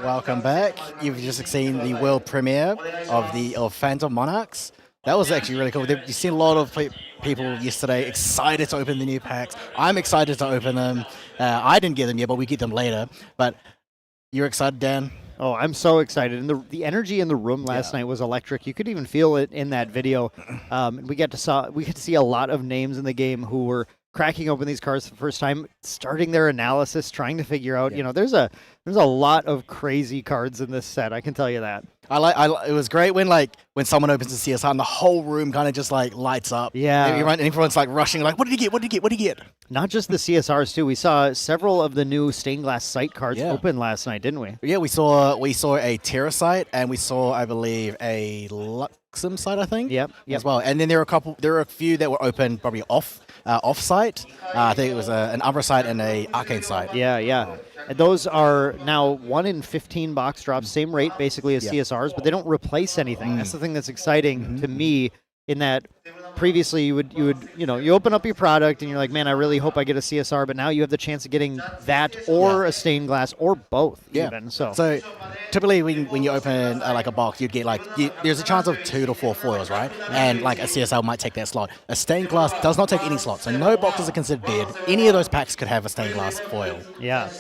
Welcome back. You've just seen the world premiere of Phantom Monarchs. That was actually really cool. You've seen a lot of people yesterday excited to open the new packs. I'm excited to open them. I didn't get them yet, but we get them later. But you're excited, Dan? Oh, I'm so excited. And the energy in the room last night was electric. You could even feel it in that video. We get to see a lot of names in the game who were cracking open these cards for the first time, starting their analysis, trying to figure out, there's a lot of crazy cards in this set, I can tell you that. It was great when someone opens the CSR and the whole room kind of just lights up. Yeah. Everyone's rushing what did he get? What did he get? What did he get? Not just the CSRs too. We saw several of the new stained glass sight cards open last night, didn't we? Yeah, we saw a Terra sight and we saw, I believe, a Luxem sight, I think. Yep. As well. And then there were a few that were open probably off site. I think it was an Umbra site and a Arcane site. Yeah. And those are now 1 in 15 box drops, same rate basically as CSRs, but they don't replace anything. That's the thing that's exciting to me, in that previously you open up your product and you're like, man, I really hope I get a CSR, but now you have the chance of getting that or a stained glass or both even. So typically when you open a box, you'd get there's a chance of 2 to 4 foils, right? And a CSR might take that slot. A stained glass does not take any slots, so no boxes are considered dead. Any of those packs could have a stained glass foil. Yeah.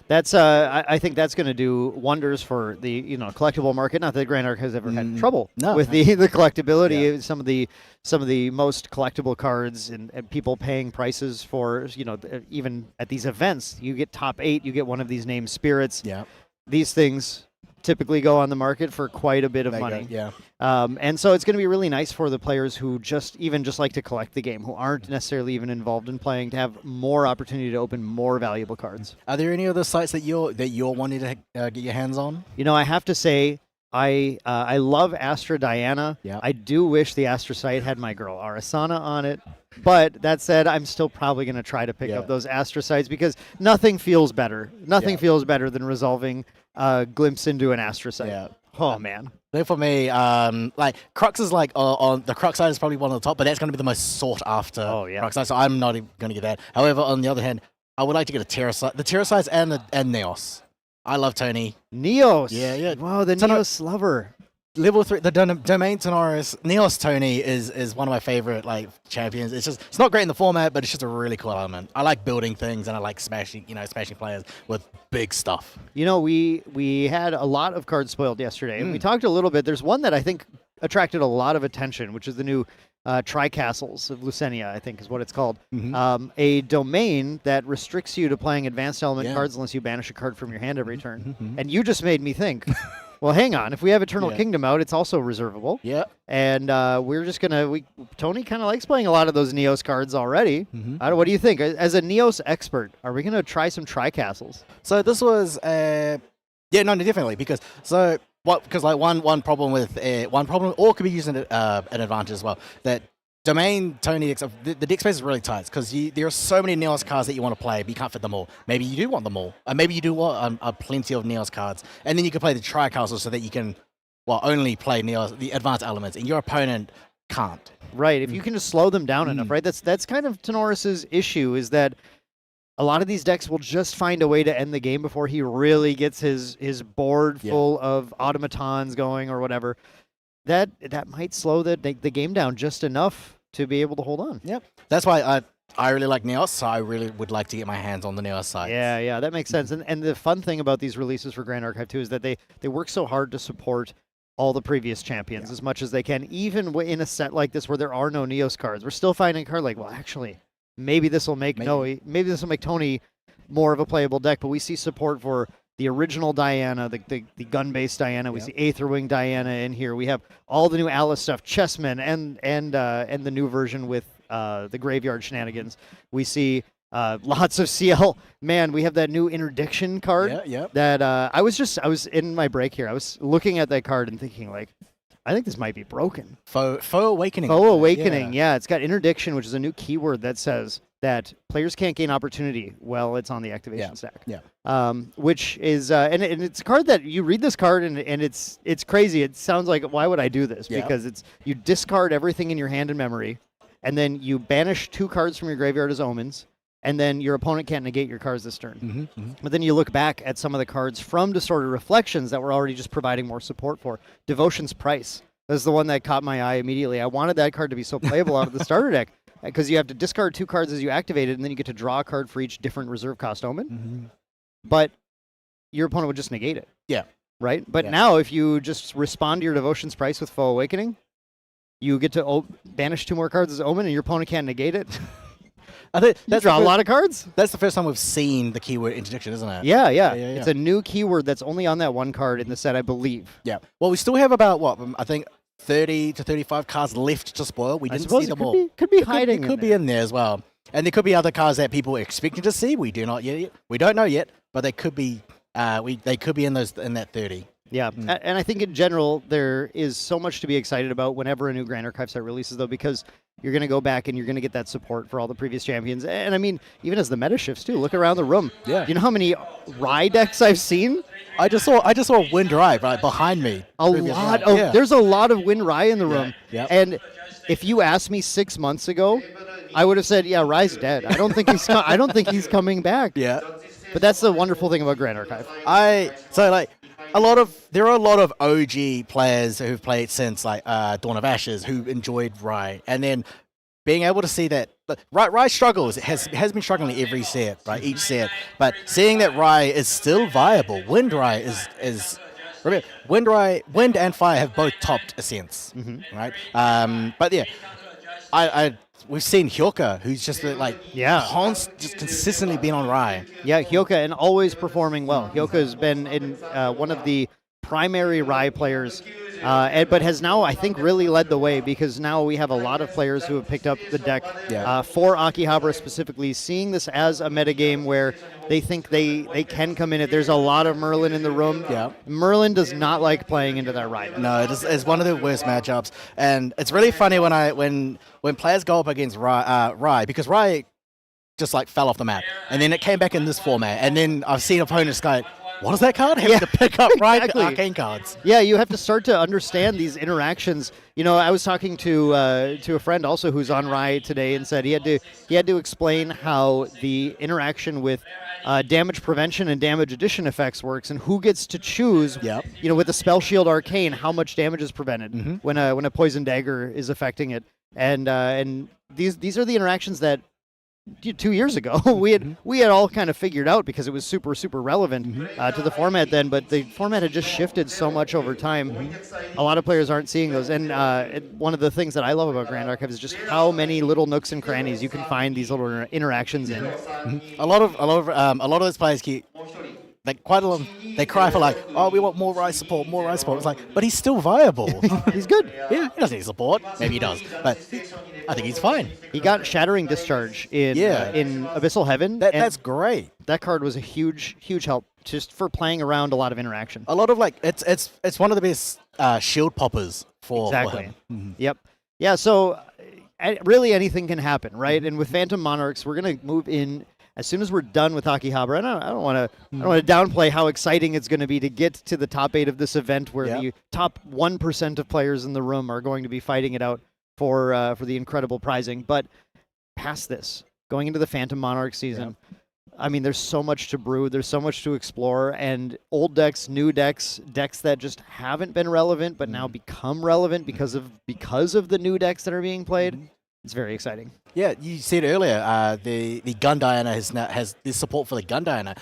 That's I think that's going to do wonders for the collectible market. Not that Grand Arc has ever had trouble with the collectability. Yeah. Some of the most collectible cards and people paying prices for even at these events. You get top 8, you get one of these named spirits. Yeah, these things typically go on the market for quite a bit of money. Yeah. And so it's going to be really nice for the players who just like to collect the game, who aren't necessarily even involved in playing, to have more opportunity to open more valuable cards. Are there any other sites that you're wanting to get your hands on? I have to say, I love Astra Diana. Yeah. I do wish the Astra site had my girl Arasana on it. But that said, I'm still probably going to try to pick up those Astra sites, because nothing feels better. Nothing feels better than resolving a glimpse into an Astra site. Yeah. Oh, man. Then for me, Crux is on the Crux side is probably one of the top, but that's going to be the most sought after Crux side, so I'm not even going to get that. However, on the other hand, I would like to get a Terra site, the Terra sites and Neos. I love Tony. Neos. Yeah. Wow, the Neos lover. Level 3, the Domain Tenoris, Neos Tony is one of my favorite champions. It's not great in the format, but it's just a really cool element. I like building things and I like smashing players with big stuff. We had a lot of cards spoiled yesterday, and we talked a little bit. There's one that I think attracted a lot of attention, which is the new Tri-Castles of Lucenia, I think is what it's called. A domain that restricts you to playing advanced element cards unless you banish a card from your hand every turn. And you just made me think, well, hang on. If we have Eternal Kingdom out, it's also reservable. Yeah. And we're just going to... Tony kind of likes playing a lot of those Neos cards already. What do you think? As a Neos expert, are we going to try some Tri-Castles? So this was... definitely. Because one problem or it could be used an advantage as well, that Domain Tony, the deck space is really tight because there are so many Neos cards that you want to play, but you can't fit them all. Maybe you do want them all. Maybe you do want plenty of Neos cards. And then you can play the Tri-Castle so that you can only play Neos, the advanced elements, and your opponent can't. Right, if you can just slow them down enough, right? That's kind of Tenoris' issue, is that a lot of these decks will just find a way to end the game before he really gets his board full of automatons going or whatever. That might slow the game down just enough to be able to hold on. Yep. That's why I really like Neos, so I really would like to get my hands on the Neos side. Yeah, that makes sense. And the fun thing about these releases for Grand Archive too is that they work so hard to support all the previous champions as much as they can, even in a set like this where there are no Neos cards. We're still finding a card like, well, actually, maybe this will make Tony more of a playable deck, but we see support for the original Diana, the gun-based Diana. We see Aetherwing Diana in here. We have all the new Alice stuff, Chessmen, and the new version with the Graveyard Shenanigans. We see lots of CL. Man, we have that new Interdiction card. That I was in my break here. I was looking at that card and thinking, I think this might be broken. Foe Awakening. Foe Awakening, yeah. It's got Interdiction, which is a new keyword that says that players can't gain opportunity while it's on the activation stack. Which is, and it's a card that you read this card and it's crazy. It sounds like, why would I do this? Because you discard everything in your hand and memory, and then you banish 2 cards from your graveyard as omens, and then your opponent can't negate your cards this turn. But then you look back at some of the cards from Distorted Reflections that were already just providing more support for. Devotion's Price is the one that caught my eye immediately. I wanted that card to be so playable out of the starter deck because you have to discard 2 cards as you activate it, and then you get to draw a card for each different reserve cost omen. But your opponent would just negate it. Yeah. Right? But Yeah. now if you just respond to your Devotion's Price with Foe Awakening, you get to banish 2 more cards as omen, and your opponent can't negate it. I think You draw a lot of cards. That's the first time we've seen the keyword interdiction, isn't it? Yeah. yeah. It's a new keyword that's only on that one card in the set, I believe. Yeah. Well, we still have about I think 30 to 35 cards left to spoil. We I didn't suppose see it them all. could be hiding. It could be in there as well. And there could be other cards that people are expecting to see. We do not yet. We don't know yet, but they could be. They could be in that 30. Yeah, and I think in general there is so much to be excited about whenever a new Grand Archive set releases, though, because you're going to go back and you're going to get that support for all the previous champions. And I mean, even as the meta shifts too, look around the room. Yeah. You know how many Rye decks I've seen? I just saw Wind Rye right behind me. There's a lot of Wind Rye in the room. Yeah. And if you asked me 6 months ago, I would have said, yeah, Rye's dead. I don't think he's coming back. Yeah. But that's the wonderful thing about Grand Archive. There are a lot of OG players who've played since Dawn of Ashes who enjoyed Rye, and then being able to see that Rye struggles has been struggling every set, right? Each set, but seeing that Rye is still viable, Wind Rye is remember, Wind and Fire have both topped Ascents, right? But yeah, we've seen Hyoka, who's just just consistently been on Rye. Yeah, Hyoka, and always performing well. Hyoka has been in one of the primary Rye players, but has now, I think, really led the way, because now we have a lot of players who have picked up the deck for Akihabara specifically, seeing this as a metagame where they think they can come in it. There's a lot of Merlin in the room. Yeah. Merlin does not like playing into that Rye deck. No, it's one of the worst matchups, and it's really funny when players go up against Rye, because Rye just fell off the map, and then it came back in this format, and then I've seen opponents go, what is that card? Having to pick up arcane cards. Yeah, you have to start to understand these interactions. You know, I was talking to a friend also who's on Rye today, and said he had to explain how the interaction with damage prevention and damage addition effects works, and who gets to choose. Yep. You know, with the Spell Shield Arcane, how much damage is prevented when a Poison Dagger is affecting it, and these are the interactions that 2 years ago we had all kind of figured out, because it was super relevant to the format then, but the format had just shifted so much over time. A lot of players aren't seeing those, and one of the things that I love about Grand Archive is just how many little nooks and crannies you can find these little interactions in. A lot of those players keep quite a lot. They cry for oh, we want more Rye support, more Rye support. It's but he's still viable. He's good. Yeah, he doesn't need support. Maybe he does, but I think he's fine. He got Shattering Discharge in Abyssal Heaven. That's great. That card was a huge help just for playing around a lot of interaction. A lot of it's one of the best shield poppers for Exactly. him. Yep. Yeah. So really anything can happen, right? And with Phantom Monarchs, we're gonna move in as soon as we're done with Akihabara. And I don't want to downplay how exciting it's going to be to get to the top 8 of this event, where the top 1% of players in the room are going to be fighting it out for the incredible prizing. But past this, going into the Phantom Monarch season, I mean, there's so much to brew. There's so much to explore, and old decks, new decks that just haven't been relevant but now become relevant because of the new decks that are being played. It's very exciting. Yeah, you said earlier, the Gun Diana has this support for the Gun Diana.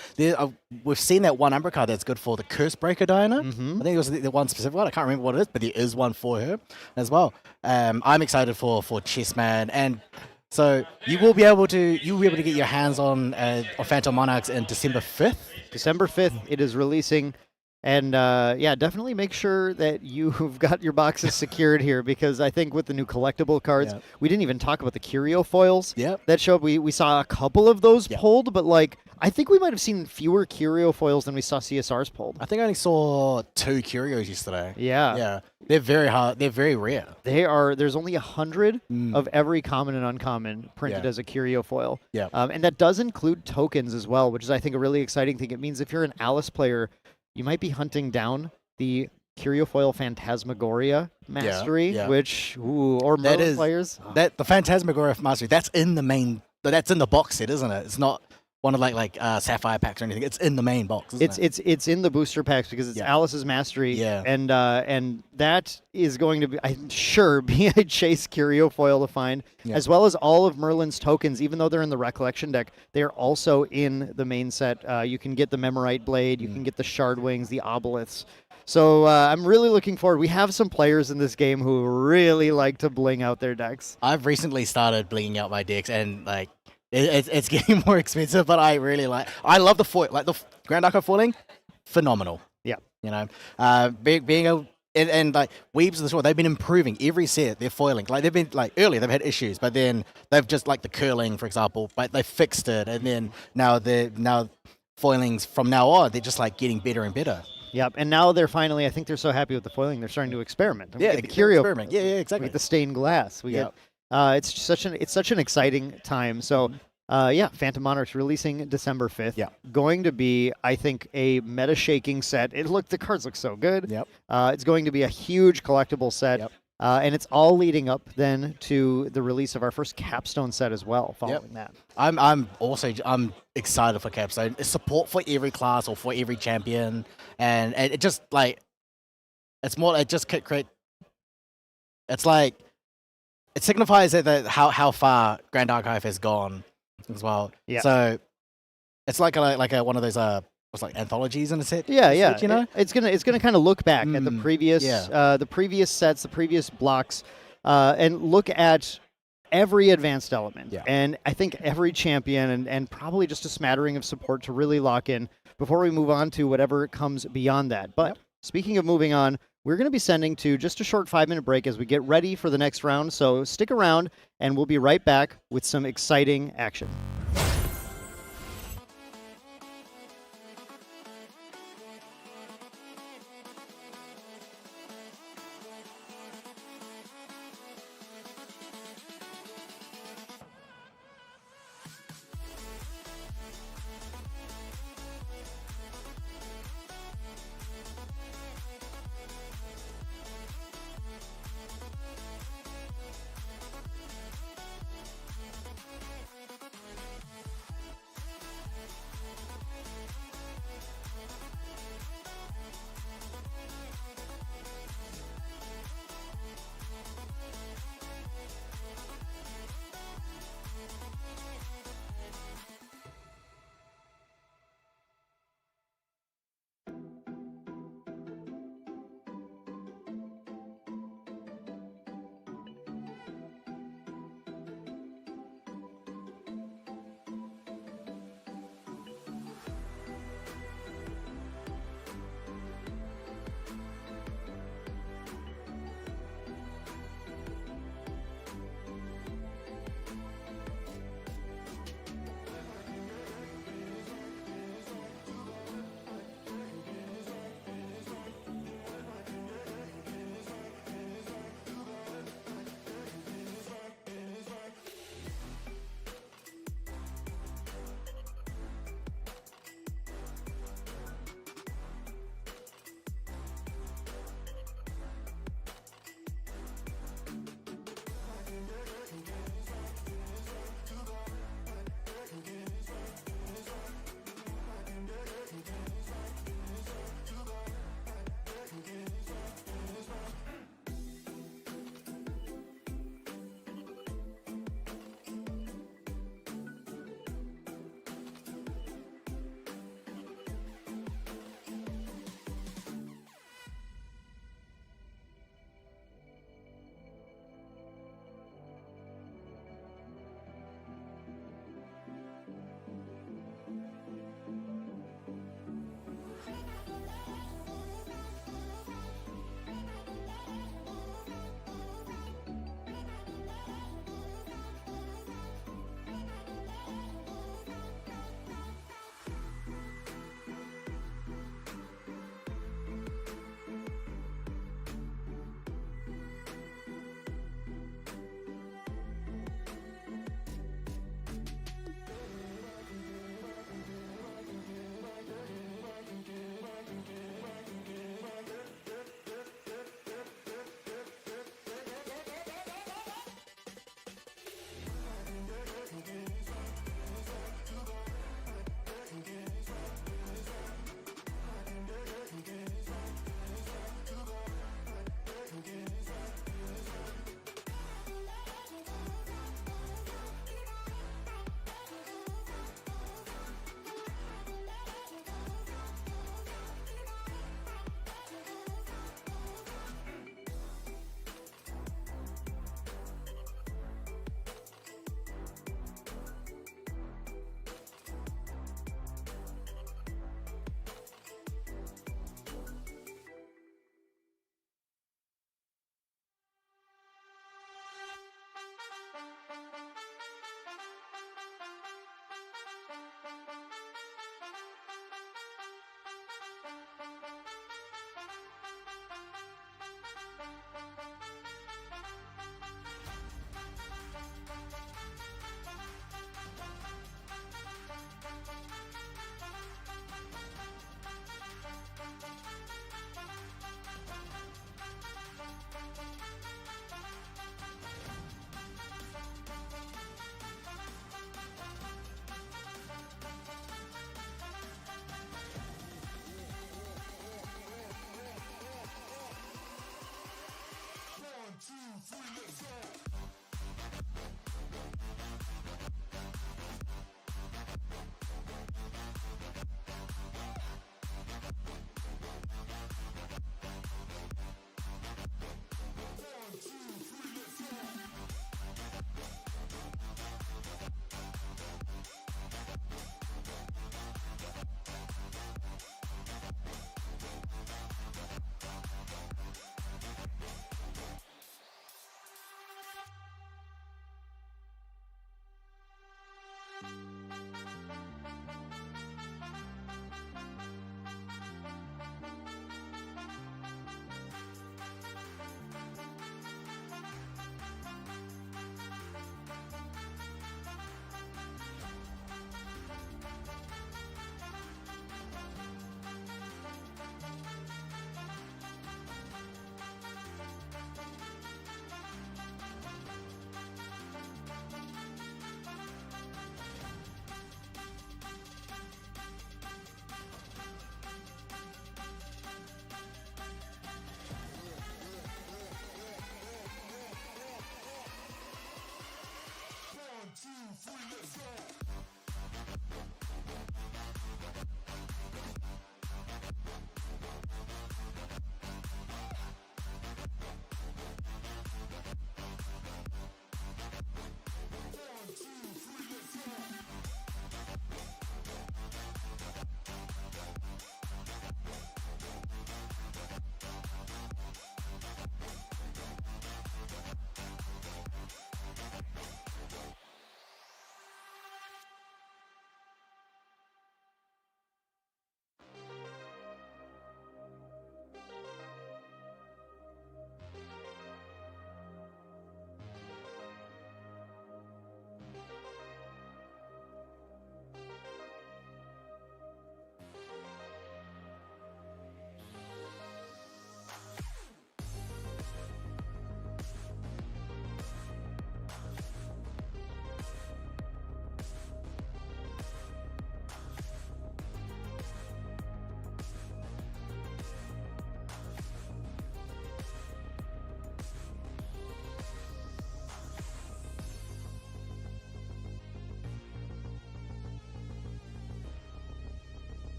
We've seen that one Umbra card that's good for the Curse Breaker Diana. I think it was the one specific one. I can't remember what it is, but there is one for her as well. I'm excited for Chessman, and so you will be able to get your hands on Phantom Monarchs in December 5th. December 5th, it is releasing. And definitely make sure that you've got your boxes secured here, because I think with the new collectible cards, we didn't even talk about the curio foils that show up. We saw a couple of those pulled, but I think we might have seen fewer curio foils than we saw CSRs pulled. I think I only saw 2 curios yesterday. Yeah. They're very hard. They're very rare. There's only 100 of every common and uncommon printed as a curio foil. Yeah. And that does include tokens as well, which is, I think, a really exciting thing. It means if you're an Alice player, you might be hunting down the Curiofoil Phantasmagoria Mastery, or Merlin players. The Phantasmagoria Mastery, that's in the main that's in the box set, isn't it? It's not one of like sapphire packs or anything. It's in the main box. Isn't it? It's in the booster packs because it's Yeah. Alice's Mastery. Yeah. And that is going to be, I'm sure, be a Chase Curio foil to find, Yeah. as well as all of Merlin's tokens. Even though they're in the Recollection deck, they are also in the main set. You can get the Memorite Blade, you can get the Shard Wings, the Obeliths. So I'm really looking forward. We have some players in this game who really like to bling out their decks. I've recently started blinging out my decks, and like it's getting more expensive, but I really I love the foil, like the Grand Archive foiling, phenomenal. Yeah. You know, being a and like Weebs as well, they've been improving every set. They're foiling, like they've been like earlier they've had issues, but then they've just like the curling, for example, but they fixed it, and then now foilings from now on, they're just like getting better and better. Yep, and now they're finally, I think they're so happy with the foiling, they're starting to experiment. And we Yeah, get the curio experiment. Yeah, exactly. We get the stained glass. We Yep. get it's such an exciting time. So yeah, Phantom Monarchs releasing December 5th. Yeah. Going to be, I think, a meta shaking set. The cards look so good. Yep. It's going to be a huge collectible set. Yep. And it's all leading up then to the release of our first Capstone set as well following that. I'm excited for Capstone. It's support for every class or for every champion, and it just like it's more. It just create. It's like it signifies that how far Grand Archive has gone as well. Yeah. So it's like a one of those what's like anthologies in a set. Yeah, yeah. set, you know. It's gonna kind of look back at the previous sets, the previous blocks, and look at every advanced element. Yeah. And I think every champion and probably just a smattering of support to really lock in before we move on to whatever comes beyond that. But speaking of moving on, we're going to be sending to just a short 5-minute break as we get ready for the next round. So stick around, and we'll be right back with some exciting action.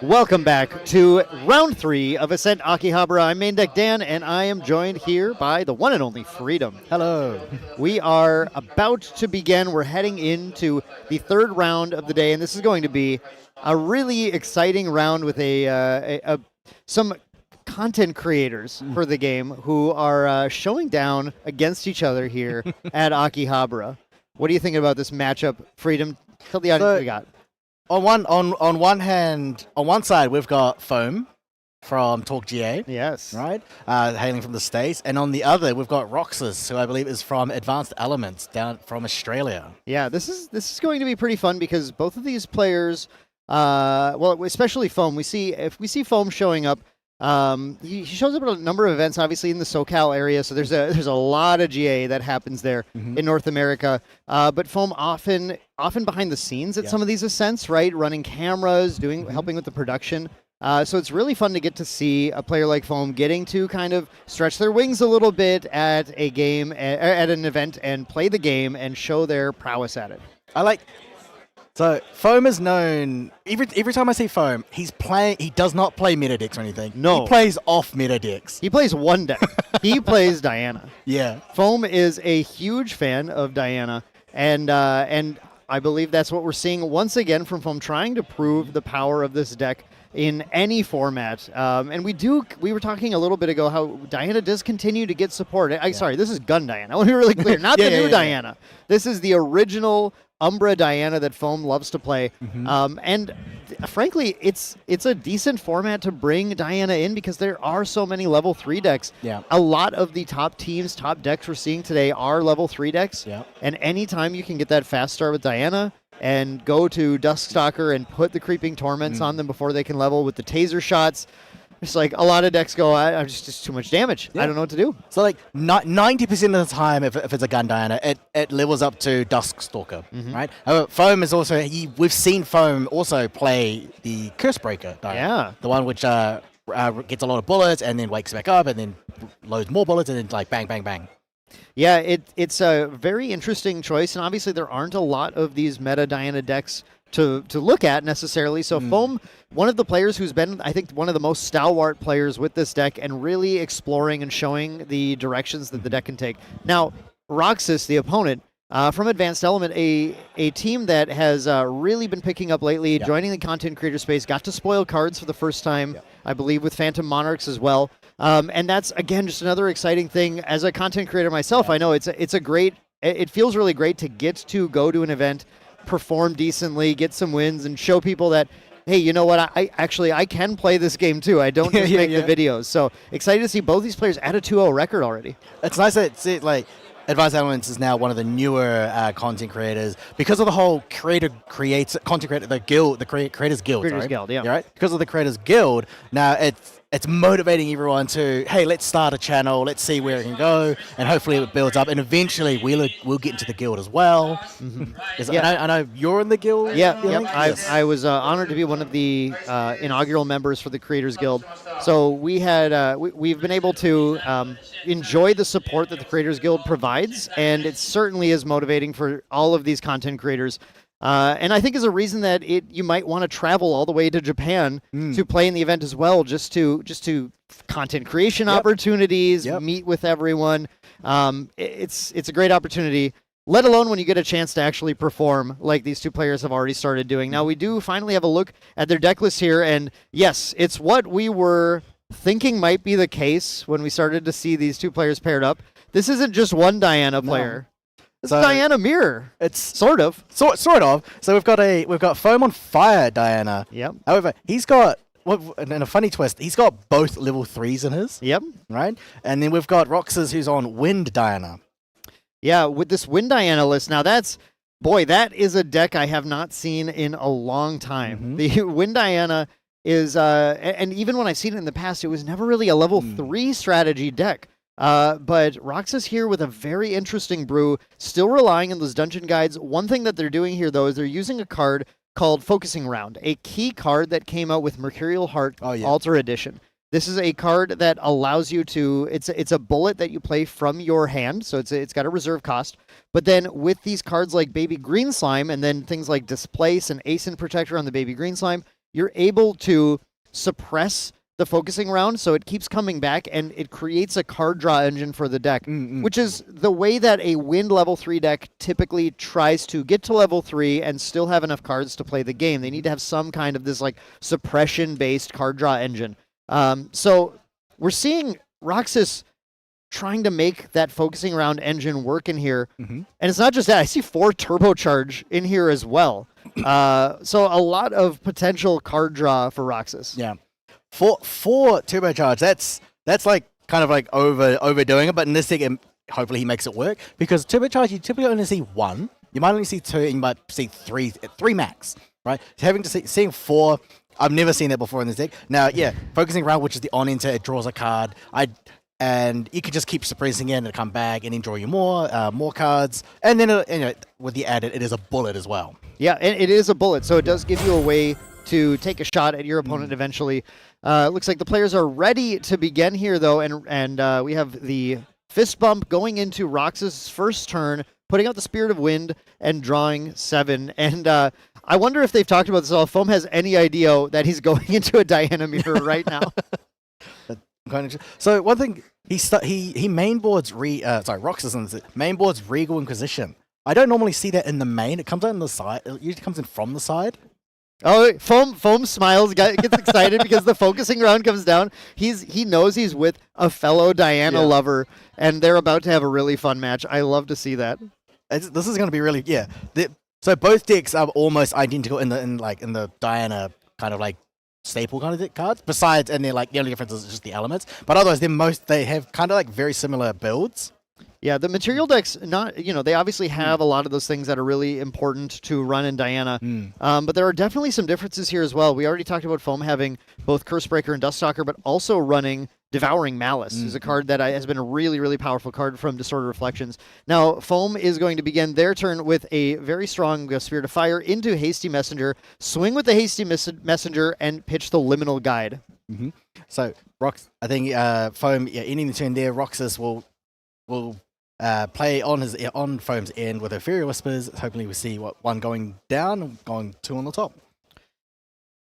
Welcome back to round 3 of Ascent Akihabara. I'm Main Deck Dan, and I am joined here by the one and only Freedom. Hello. We are about to begin. We're heading into the 3rd round of the day, and this is going to be a really exciting round with some content creators for the game who are showing down against each other here at Akihabara. What do you think about this matchup, Freedom? Tell the audience what we got. On one hand, on one side we've got Foam from Talk GA, Yes. right, hailing from the States, and on the other we've got Roxas, who I believe is from Advanced Elements down from Australia. Yeah, this is going to be pretty fun because both of these players, well, especially Foam, if we see Foam showing up. He shows up at a number of events, obviously in the SoCal area. So there's a lot of GA that happens there in North America. But Foam often behind the scenes at some of these ascents, right, running cameras, helping with the production. So it's really fun to get to see a player like Foam getting to kind of stretch their wings a little bit at a game, at an event, and play the game and show their prowess at it. So Foam is known. Every time I see Foam, he does not play meta decks or anything. No. He plays off meta decks. He plays one deck. He plays Diana. Yeah. Foam is a huge fan of Diana, and I believe that's what we're seeing once again from Foam, trying to prove the power of this deck in any format. And we were talking a little bit ago how Diana does continue to get support. Sorry, this is Gun Diana. I want to be really clear. Not the new Diana. This is the original Umbra Diana that Foam loves to play. And frankly, it's a decent format to bring Diana in because there are so many level 3 decks. Yeah. A lot of the top decks we're seeing today are level 3 decks. Yeah. And anytime you can get that fast start with Diana and go to Duskstalker and put the Creeping Torments on them before they can level with the taser shots, it's like a lot of decks go, I'm just too much damage. Yeah. I don't know what to do. So like 90% of the time, if it's a Gun Diana, it levels up to Duskstalker, right? However, Foam is also we've seen Foam also play the Cursebreaker Diana, Yeah. the one which gets a lot of bullets and then wakes back up and then loads more bullets and then like bang bang bang. Yeah, it's a very interesting choice, and obviously there aren't a lot of these meta Diana decks to look at necessarily. So Foam, one of the players who's been, I think, one of the most stalwart players with this deck and really exploring and showing the directions that the deck can take. Now, Roxas, the opponent, from Advanced Element, a team that has really been picking up lately, joining the content creator space, got to spoil cards for the first time, I believe, with Phantom Monarchs as well. And that's, again, just another exciting thing. As a content creator myself, I know it feels really great to get to go to an event, perform decently, get some wins, and show people that, hey, you know what, I can play this game too. I don't just make the videos. So excited to see both these players at a 2-0 record already. It's nice that Advanced Elements is now one of the newer content creators because of the whole Creators Guild, Creators Guild, yeah. Right? Because of the Creators Guild, now it's motivating everyone to, hey, let's start a channel, let's see where it can go, and hopefully it builds up, and eventually we'll get into the guild as well. I know you're in the guild. Yeah, Yes. I was honored to be one of the inaugural members for the Creators Guild. So we've been able to enjoy the support that the Creators Guild provides, and it certainly is motivating for all of these content creators. And I think is a reason that you might want to travel all the way to Japan to play in the event as well, just to content creation opportunities, meet with everyone. It's a great opportunity, let alone when you get a chance to actually perform like these two players have already started doing. Now we do finally have a look at their deck list here, and yes, it's what we were thinking might be the case when we started to see these two players paired up. This isn't just one Diana player. It's Diana Mirror. It's sort of. Sort of. So we've got Foam on Fire Diana. Yep. However, he's got, in a funny twist, he's got both level 3s in his. Yep. Right? And then we've got Roxas who's on Wind Diana. Yeah, with this Wind Diana list, now that is a deck I have not seen in a long time. The Wind Diana is, and even when I've seen it in the past, it was never really a level 3 strategy deck. But Roxas here with a very interesting brew, still relying on those dungeon guides. One thing that they're doing here, though, is they're using a card called Focusing Round, a key card that came out with Mercurial Heart Altar Edition. This is a card that allows you to, it's a bullet that you play from your hand, so it's got a reserve cost. But then with these cards like Baby Green Slime and then things like Displace and Ascent Protector on the Baby Green Slime, you're able to suppress the focusing round, so it keeps coming back, and it creates a card draw engine for the deck, which is the way that a Wind level 3 deck typically tries to get to level 3 and still have enough cards to play the game. They need to have some kind of this like suppression-based card draw engine. So we're seeing Roxas trying to make that focusing round engine work in here. And it's not just that. I see 4 turbocharge in here as well. So a lot of potential card draw for Roxas. Yeah. For turbocharge, that's like kind of like overdoing it, but in this deck, hopefully he makes it work, because turbocharge you typically only see 1. You might only see 2, and you might see 3 max, right? Having to seeing 4, I've never seen that before in this deck. Now, yeah, focusing round, which is the on enter, it draws a card. And you could just keep suppressing it and come back and then draw you more cards. And then with the added, it is a bullet as well. Yeah, and it is a bullet, so it does give you a way to take a shot at your opponent eventually. Looks like the players are ready to begin here, though, and we have the fist bump going into Roxas' first turn, putting out the Spirit of Wind and drawing 7. And I wonder if they've talked about this at all. If Foam has any idea that he's going into a Diana Mirror right now. So one thing, he mainboards Roxas mainboards Regal Inquisition. I don't normally see that in the main. It comes out on the side. It usually comes in from the side. Oh, Foam smiles, gets excited because the focusing round comes down. He knows he's with a fellow Diana lover, and they're about to have a really fun match. I love to see that. This is going to be really so both decks are almost identical in the Diana kind of like staple kind of deck cards. Besides, and they're like the only difference is just the elements. But otherwise, they have kind of like very similar builds. Yeah, the material decks, they obviously have a lot of those things that are really important to run in Diana, but there are definitely some differences here as well. We already talked about Foam having both Cursebreaker and Duststalker, but also running Devouring Malice is a card that has been a really, really powerful card from Disordered Reflections. Now, Foam is going to begin their turn with a very strong Spirit of Fire into Hasty Messenger, swing with the Hasty Messenger, and pitch the Liminal Guide. So, I think Foam, ending the turn there, Roxas will play on Foam's end with a Fairy Whispers. Hopefully we see one going down, going 2 on the top.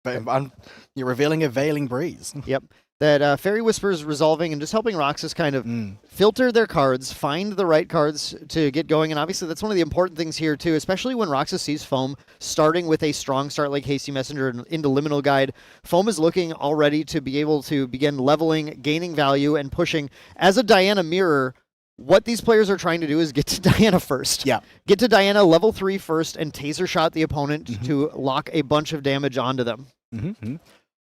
But you're revealing a Veiling Breeze. Yep. That Fairy Whispers resolving and just helping Roxas kind of filter their cards, find the right cards to get going. And obviously that's one of the important things here too, especially when Roxas sees Foam starting with a strong start like Hasty Messenger into Liminal Guide. Foam is looking already to be able to begin leveling, gaining value, and pushing. As a Diana Mirror, what these players are trying to do is get to Diana first. Yeah. Get to Diana level 3 first and taser shot the opponent to lock a bunch of damage onto them.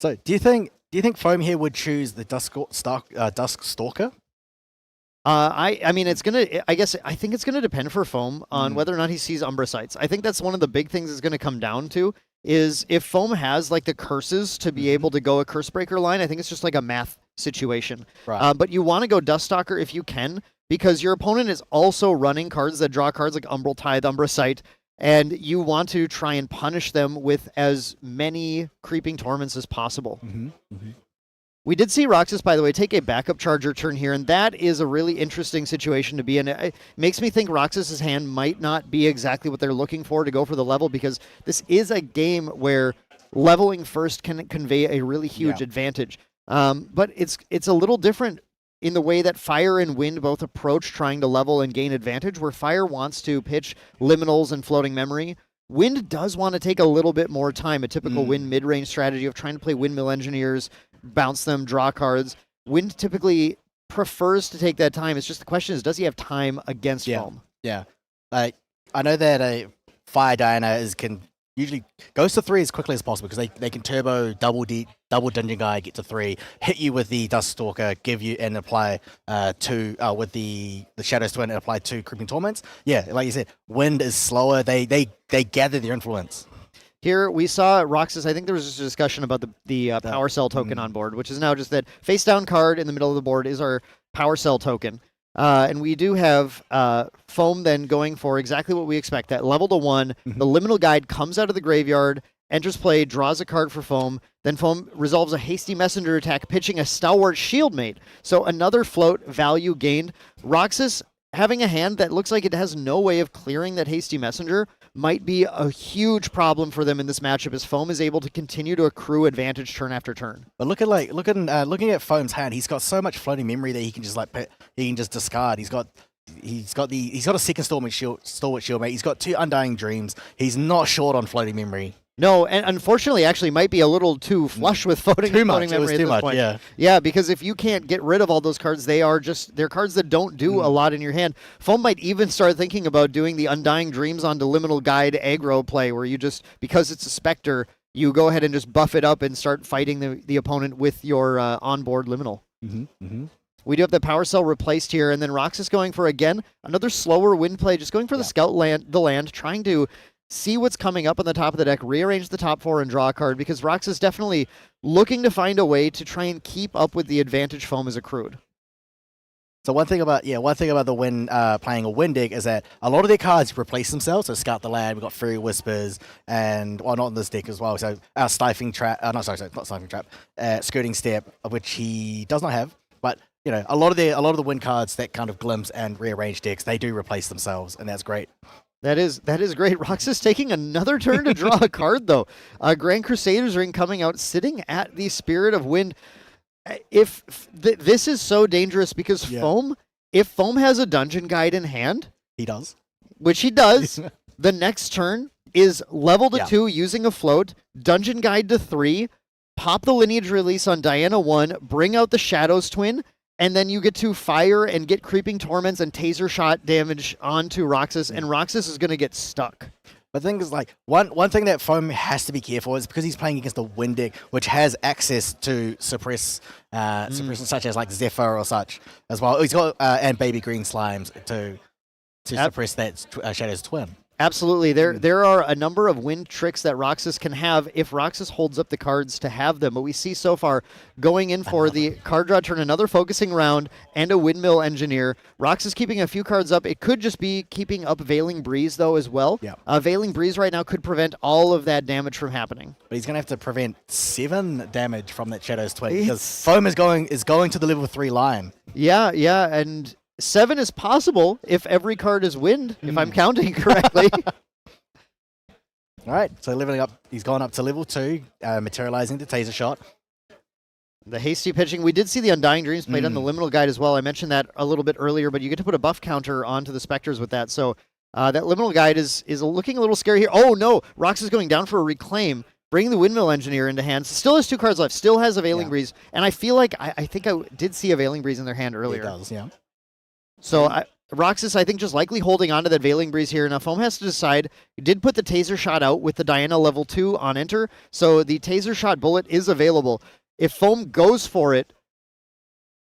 So do you think Foam here would choose the Dusk Stalker? I mean, I think it's gonna depend for Foam on whether or not he sees Umbra Sights. I think that's one of the big things it's gonna come down to is if Foam has like the curses to be able to go a Cursebreaker line. I think it's just like a math situation. Right. But you want to go Duststalker if you can, because your opponent is also running cards that draw cards like Umbral Tithe, Umbra Sight, and you want to try and punish them with as many Creeping Torments as possible. We did see Roxas, by the way, take a backup charger turn here, and that is a really interesting situation to be in. It makes me think Roxas's hand might not be exactly what they're looking for to go for the level, because this is a game where leveling first can convey a really huge advantage. But it's a little different in the way that Fire and Wind both approach trying to level and gain advantage, where Fire wants to pitch Liminals and Floating Memory. Wind does want to take a little bit more time, a typical Wind mid-range strategy of trying to play Windmill Engineers, bounce them, draw cards. Wind typically prefers to take that time. It's just the question is, does he have time against Foam? Yeah. Like, I know that a Fire Diana can usually goes to 3 as quickly as possible, because they can turbo, double Dungeon Guy, get to 3, hit you with the Duststalker, give you and apply 2 with the Shadow Twin and apply 2 Creeping Torments. Yeah, like you said, Wind is slower. They gather their influence. Here we saw Roxas. I think there was just a discussion about the Power Cell token on board, which is now just that face down card in the middle of the board is our Power Cell token. And we do have Foam then going for exactly what we expect. That level to 1, the Liminal Guide comes out of the graveyard, enters play, draws a card for Foam. Then Foam resolves a Hasty Messenger attack, pitching a Stalwart Shieldmate. So another float value gained. Roxas having a hand that looks like it has no way of clearing that Hasty Messenger might be a huge problem for them in this matchup as Foam is able to continue to accrue advantage turn after turn. But looking at Foam's hand, he's got so much floating memory that he can just discard. He's got a second Stalwart Shield, mate. He's got 2 Undying Dreams. He's not short on floating memory. No, and unfortunately, actually, might be a little too flush with floating memory at this point. Yeah, because if you can't get rid of all those cards, they're cards that don't do a lot in your hand. Foam might even start thinking about doing the Undying Dreams onto Liminal Guide aggro play, where you just, because it's a Spectre, you go ahead and just buff it up and start fighting the opponent with your onboard Liminal. We do have the Power Cell replaced here, and then Roxas going for, again, another slower wind play, just going for the land, trying to see what's coming up on the top of the deck, rearrange the top 4 and draw a card, because Rox is definitely looking to find a way to try and keep up with the advantage Foam has accrued. So one thing about the Wind playing a Wind deck is that a lot of their cards replace themselves. So Scout the Land, we've got Fairy Whispers, and not in this deck as well. So Stifling Trap, not Stifling Trap, Skirting Step, which he does not have, but a lot of the Wind cards that kind of glimpse and rearrange decks, they do replace themselves, and that's great. That is great. Roxas taking another turn to draw a card, though. Grand Crusaders Ring coming out, sitting at the Spirit of Wind. This is so dangerous because Foam, if Foam has a Dungeon Guide in hand, he does, which he does. The next turn is level to 2 using a float, Dungeon Guide to 3, pop the Lineage Release on Diana 1, bring out the Shadows Twin, and then you get to fire and get Creeping Torments and Taser Shot damage onto Roxas, and Roxas is going to get stuck. But the thing is, one thing that Foam has to be careful is because he's playing against a Wind deck, which has access to suppressors such as like Zephyr or such as well. He's got and Baby Green Slimes to suppress that Shadow's Twin. Absolutely. There are a number of wind tricks that Roxas can have if Roxas holds up the cards to have them. But we see so far going in for the card draw turn, another focusing round, and a Windmill Engineer. Roxas keeping a few cards up. It could just be keeping up Veiling Breeze, though, as well. Yeah. Veiling Breeze right now could prevent all of that damage from happening. But he's going to have to prevent 7 damage from that Shadow's Twin because Foam is going to the level 3 line. Yeah, and 7 is possible if every card is wind, if I'm counting correctly. All right, so leveling up, he's gone up to level 2, materializing the Taser Shot. The hasty pitching, we did see the Undying Dreams played on the Liminal Guide as well. I mentioned that a little bit earlier, but you get to put a buff counter onto the Spectres with that. So that Liminal Guide is looking a little scary here. Oh no, Rox is going down for a Reclaim, bringing the Windmill Engineer into hand. Still has 2 cards left, still has a Veiling Breeze, and I feel like I think I did see a Veiling Breeze in their hand earlier. It does, yeah. So Roxas, I think, just likely holding on to that Veiling Breeze here. Now, Foam has to decide. He did put the Taser Shot out with the Diana level 2 on enter, so the Taser Shot bullet is available. If Foam goes for it,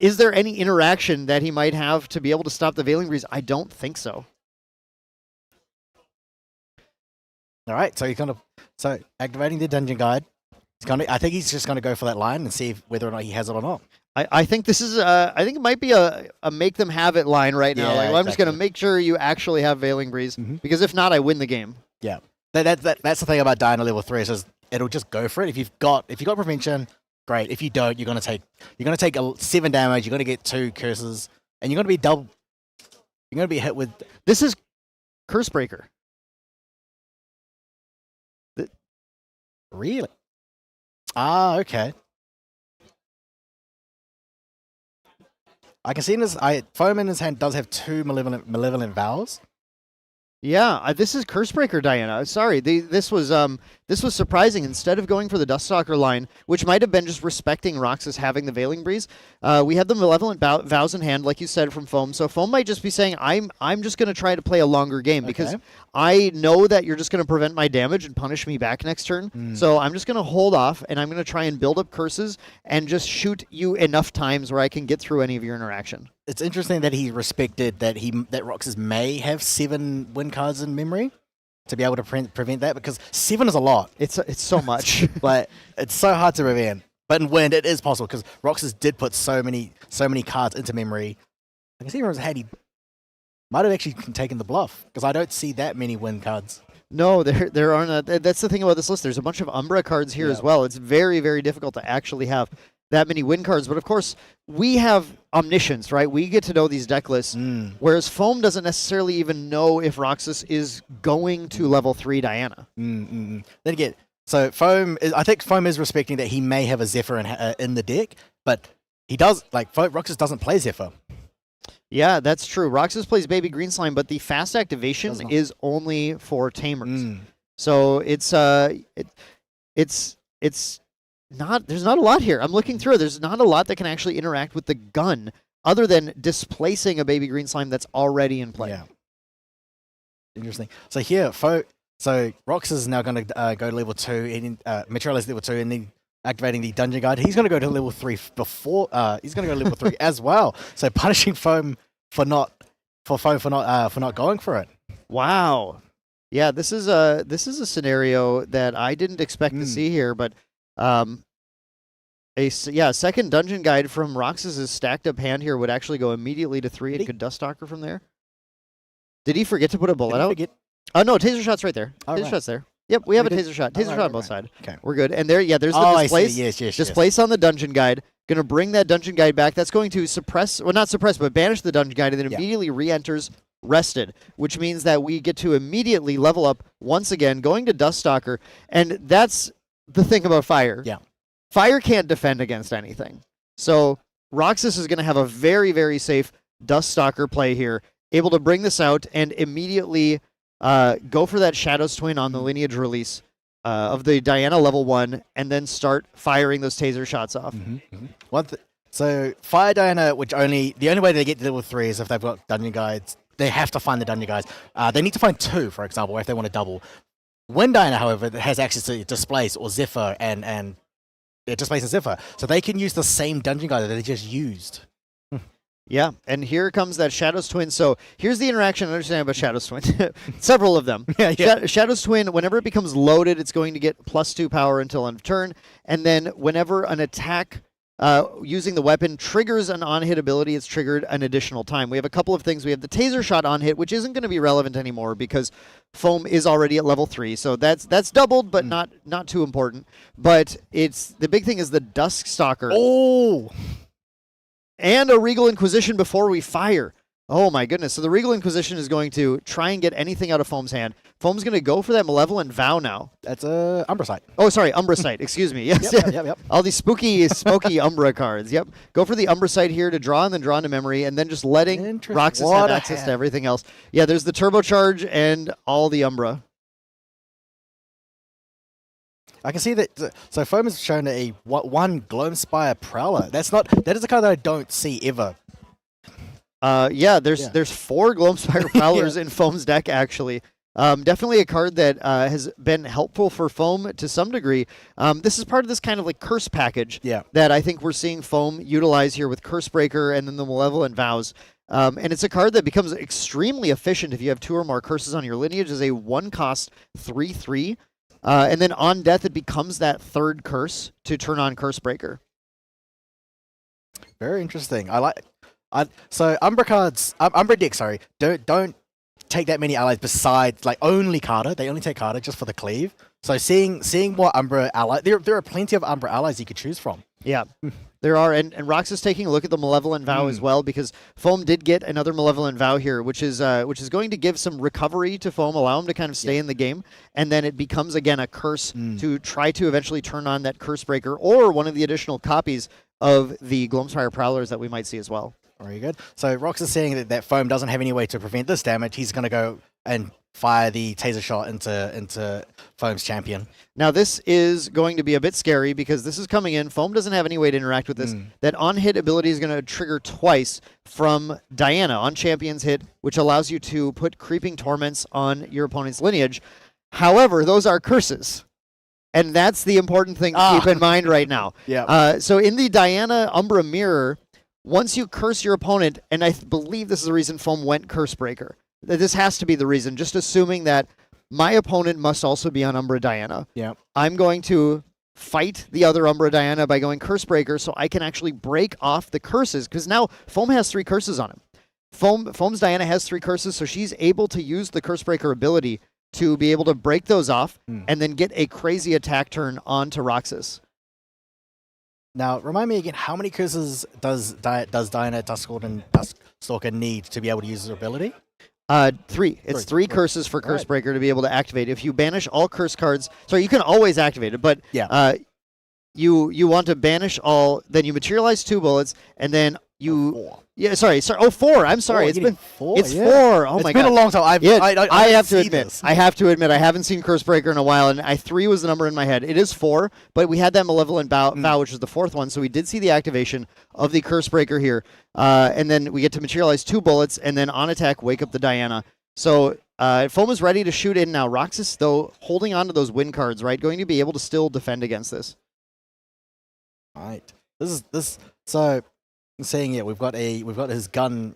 is there any interaction that he might have to be able to stop the Veiling Breeze? I don't think so. All right, so activating the Dungeon Guide. I think he's just going to go for that line and see whether or not he has it or not. I think this is I think it might be a make them have it line right now. Yeah, I'm just going to make sure you actually have Veiling Breeze, because if not, I win the game. Yeah, that's the thing about Diana level 3 is it'll just go for it. If you've got prevention, great. If you don't, you're gonna take 7 damage. You're gonna get 2 curses, and you're gonna be hit with. This is Curse Breaker. Really? Ah, okay. I can see Foam in his hand does have 2 malevolent vows. Yeah, this is Cursebreaker, Diana. Sorry, this was surprising. Instead of going for the Duststalker line, which might have been just respecting Roxas having the Veiling Breeze, we had the Malevolent Vows in hand, like you said, from Foam. So Foam might just be saying, I'm just going to try to play a longer game because I know that you're just going to prevent my damage and punish me back next turn. So I'm just going to hold off, and I'm going to try and build up curses and just shoot you enough times where I can get through any of your interaction. It's interesting that he respected that Roxas may have 7 win cards in memory to be able to prevent that, because 7 is a lot. It's so much. But it's so hard to prevent. But in Wind, it is possible because Roxas did put so many cards into memory. I can see everyone's had he might have actually taken the bluff, because I don't see that many win cards. No, there aren't. That's the thing about this list. There's a bunch of Umbra cards here as well. It's very, very difficult to actually have that many win cards. But of course, we have omniscience, right? We get to know these deck lists, whereas Foam doesn't necessarily even know if Roxas is going to level 3 Diana. Then again, so Foam is, I think Foam is respecting that he may have a Zephyr in the deck, but he does, like, Roxas doesn't play Zephyr. Yeah, that's true. Roxas plays Baby Green Slime, but the fast activation is only for Tamers. So it's not, there's not a lot here. I'm looking through it. There's not a lot that can actually interact with the gun other than displacing a Baby Green Slime that's already in play. Yeah. Interesting. So here, so Roxas is now going to go to level 2, and materialize level 2, and then activating the dungeon guide. He's going to go to level 3 before. He's going to go to level 3 as well. So punishing Foam for not going for it. Wow. Yeah, this is a scenario that I didn't expect to see here, but second dungeon guide from Roxas's stacked up hand here would actually go immediately to 3 and could Dust Stalker from there. Did he forget to put a bullet out? Oh no, taser shot's right there. Taser shot's there. Yep, we have a taser shot. Taser shot on both sides. Okay. We're good. And there, there's the displace. Yes. Displace on the dungeon guide. Going to bring that dungeon guide back. That's going to suppress, well, not suppress, but banish the dungeon guide, and then immediately re-enters rested, which means that we get to immediately level up once again, going to Dust Stalker. And that's the thing about fire. Yeah. Fire can't defend against anything. So Roxas is going to have a very, very safe Dust Stalker play here, able to bring this out and immediately go for that Shadow's Twin on the lineage release of the Diana level 1, and then start firing those taser shots off. So Fire Diana, the only way they get to level 3 is if they've got dungeon guides. They have to find the dungeon guides. They need to find 2, for example, if they want to double. Wind Diana, however, has access to Displace or Zephyr and Displace and Zephyr, so they can use the same dungeon guide that they just used. Yeah, and here comes that Shadow's Twin. So here's the interaction I understand about Shadow's Twin. Several of them. Shadow's Twin, whenever it becomes loaded, it's going to get +2 power until end of turn. And then whenever an attack using the weapon triggers an on-hit ability, it's triggered an additional time. We have a couple of things. We have the Taser Shot on-hit, which isn't going to be relevant anymore because Foam is already at level 3. So that's doubled, but not too important. But the big thing is the Dusk Stalker. Oh! And a Regal Inquisition before we fire. Oh my goodness. So the Regal Inquisition is going to try and get anything out of Foam's hand. Foam's going to go for that Malevolent Vow now. That's a Umbra Sight. Oh, sorry, Umbra Sight. Excuse me. Yes. Yep. All these smoky Umbra cards. Yep. Go for the Umbra Sight here to draw and then draw into memory, and then just letting Roxas have access to everything else. Yeah, there's the Turbocharge and all the Umbra. I can see that. So Foam has shown one Gloamspire Prowler. That is a card that I don't see ever. There's 4 Gloamspire Prowlers in Foam's deck actually. Definitely a card that has been helpful for Foam to some degree. This is part of this kind of like curse package that I think we're seeing Foam utilize here with Cursebreaker and then the Malevolent Vows. And it's a card that becomes extremely efficient if you have 2 or more curses on your lineage as a 1-cost 3/3. And then on death, it becomes that 3rd curse to turn on Cursebreaker. Very interesting. So Umbra deck, sorry, don't take that many allies besides only Carter. They only take Carter just for the cleave. So seeing more Umbra allies, there are plenty of Umbra allies you could choose from. Yeah. There are, and Roxas taking a look at the Malevolent Vow as well, because Foam did get another Malevolent Vow here, which is going to give some recovery to Foam, allow him to kind of stay in the game, and then it becomes again a curse to try to eventually turn on that Cursebreaker or one of the additional copies of the Gloamspire Prowlers that we might see as well. Very good. So Roxas is saying that Foam doesn't have any way to prevent this damage. He's going to go and fire the Taser Shot into Foam's champion. Now this is going to be a bit scary because this is coming in. Foam doesn't have any way to interact with this. That on-hit ability is going to trigger twice from Diana on champion's hit, which allows you to put Creeping Torments on your opponent's lineage. However, those are curses. And that's the important thing to keep in mind right now. So in the Diana Umbra Mirror, once you curse your opponent, and I believe this is the reason Foam went Cursebreaker. This has to be the reason, just assuming that my opponent must also be on Umbra Diana. I'm going to fight the other Umbra Diana by going Cursebreaker so I can actually break off the curses, because now Foam has 3 curses on him. Foam's Diana has 3 curses, so she's able to use the Cursebreaker ability to be able to break those off and then get a crazy attack turn onto Roxas. Now, remind me again, how many curses does Diana, Duskstalker need to be able to use his ability? 3. It's 3 curses for Cursebreaker to be able to activate. If you banish all curse cards, sorry, you can always activate it, but you want to banish all, then you materialize 2 bullets, and then you... 4. Yeah, sorry. Oh, 4. I'm sorry. It's been 4. It's 4. Oh my god. It's been a long time. I have to admit. I have to admit. I haven't seen Cursebreaker in a while, and 3 was the number in my head. It is 4, but we had that Malevolent Vow, which was the 4th one, so we did see the activation of the Cursebreaker here, and then we get to materialize 2 bullets, and then on attack, wake up the Diana. So Foam is ready to shoot in now. Roxas, though, holding on to those win cards, right? Going to be able to still defend against this. Right. So I'm saying we've got his gun.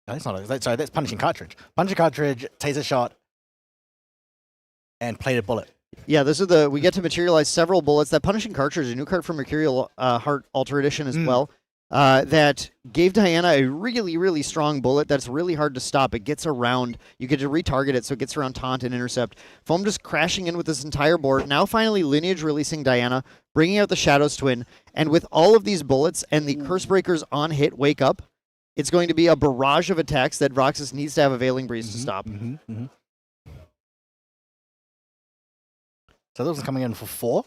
No, that's not. Sorry, that's punishing cartridge. Punching cartridge, taser shot, and plated bullet. Yeah, we get to materialize several bullets. That punishing cartridge, a new card from Mercurial Heart Alter Edition as well. That gave Diana a really, really strong bullet that's really hard to stop. It gets around. You get to retarget it, so it gets around taunt and intercept. Foam just crashing in with this entire board. Now finally Lineage releasing Diana, bringing out the Shadows Twin, and with all of these bullets and the Cursebreakers on hit wake up, it's going to be a barrage of attacks that Roxas needs to have a Veiling Breeze to stop. So those are coming in for 4.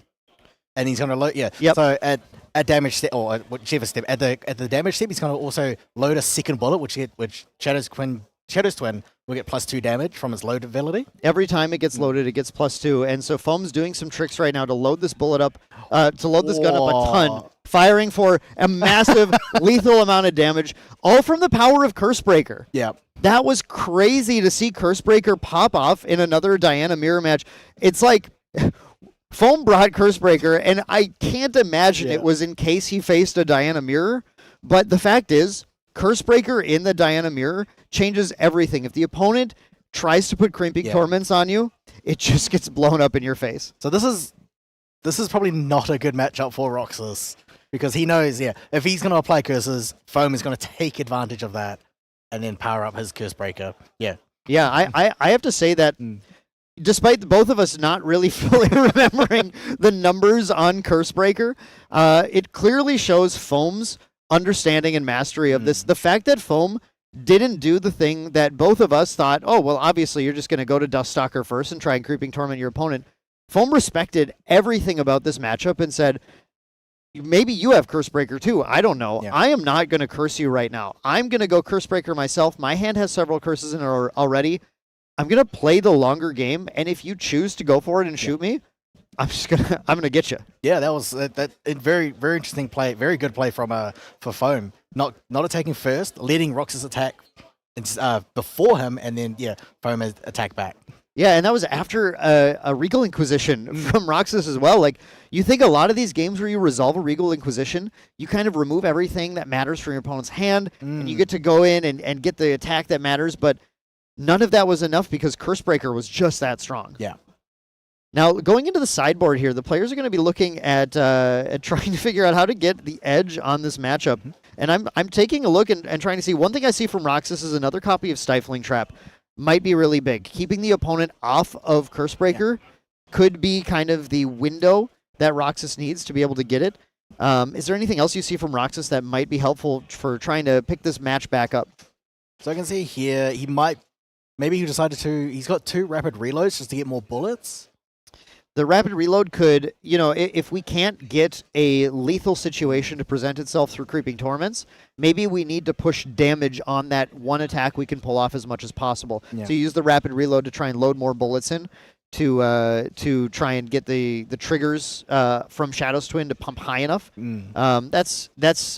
And he's going to load, Yep. So at damage step, or whichever step, at the damage step, he's going to also load a second bullet, which Shadows Twin will get +2 damage from its load ability. Every time it gets loaded, it gets +2. And so Foam's doing some tricks right now to load this bullet up, to load this gun up a ton, firing for a massive, lethal amount of damage, all from the power of Cursebreaker. Yeah. That was crazy to see Cursebreaker pop off in another Diana mirror match. It's like... Foam brought Cursebreaker, and I can't imagine it was in case he faced a Diana mirror, but the fact is, Cursebreaker in the Diana mirror changes everything. If the opponent tries to put Creeping Torments on you, it just gets blown up in your face. So this is probably not a good matchup for Roxas, because he knows, if he's going to apply curses, Foam is going to take advantage of that and then power up his Cursebreaker. Yeah, I have to say that... Despite both of us not really fully remembering the numbers on Cursebreaker, it clearly shows Foam's understanding and mastery of this. The fact that Foam didn't do the thing that both of us thought, oh, well, obviously you're just going to go to Duskstalker first and try and Creeping Torment your opponent. Foam respected everything about this matchup and said, maybe you have Cursebreaker too. I don't know. Yeah. I am not going to curse you right now. I'm going to go Cursebreaker myself. My hand has several curses in it already. I'm going to play the longer game, and if you choose to go for it and shoot me, I'm gonna get you. Yeah, that was very, very interesting play. Very good play for Foam. Not attacking first, letting Roxas attack before him, and then Foam attack back. Yeah, and that was after a Regal Inquisition from Roxas as well. Like, you think a lot of these games where you resolve a Regal Inquisition, you kind of remove everything that matters from your opponent's hand, and you get to go in and get the attack that matters, but none of that was enough because Cursebreaker was just that strong. Yeah. Now, going into the sideboard here, the players are going to be looking at trying to figure out how to get the edge on this matchup. And I'm taking a look and trying to see. One thing I see from Roxas is another copy of Stifling Trap might be really big. Keeping the opponent off of Cursebreaker could be kind of the window that Roxas needs to be able to get it. Is there anything else you see from Roxas that might be helpful for trying to pick this match back up? So I can see here, maybe he decided he's got 2 rapid reloads just to get more bullets. The rapid reload could, if we can't get a lethal situation to present itself through Creeping Torments, maybe we need to push damage on that one attack we can pull off as much as possible. Yeah. So you use the rapid reload to try and load more bullets in to try and get the triggers from Shadow's Twin to pump high enough. That's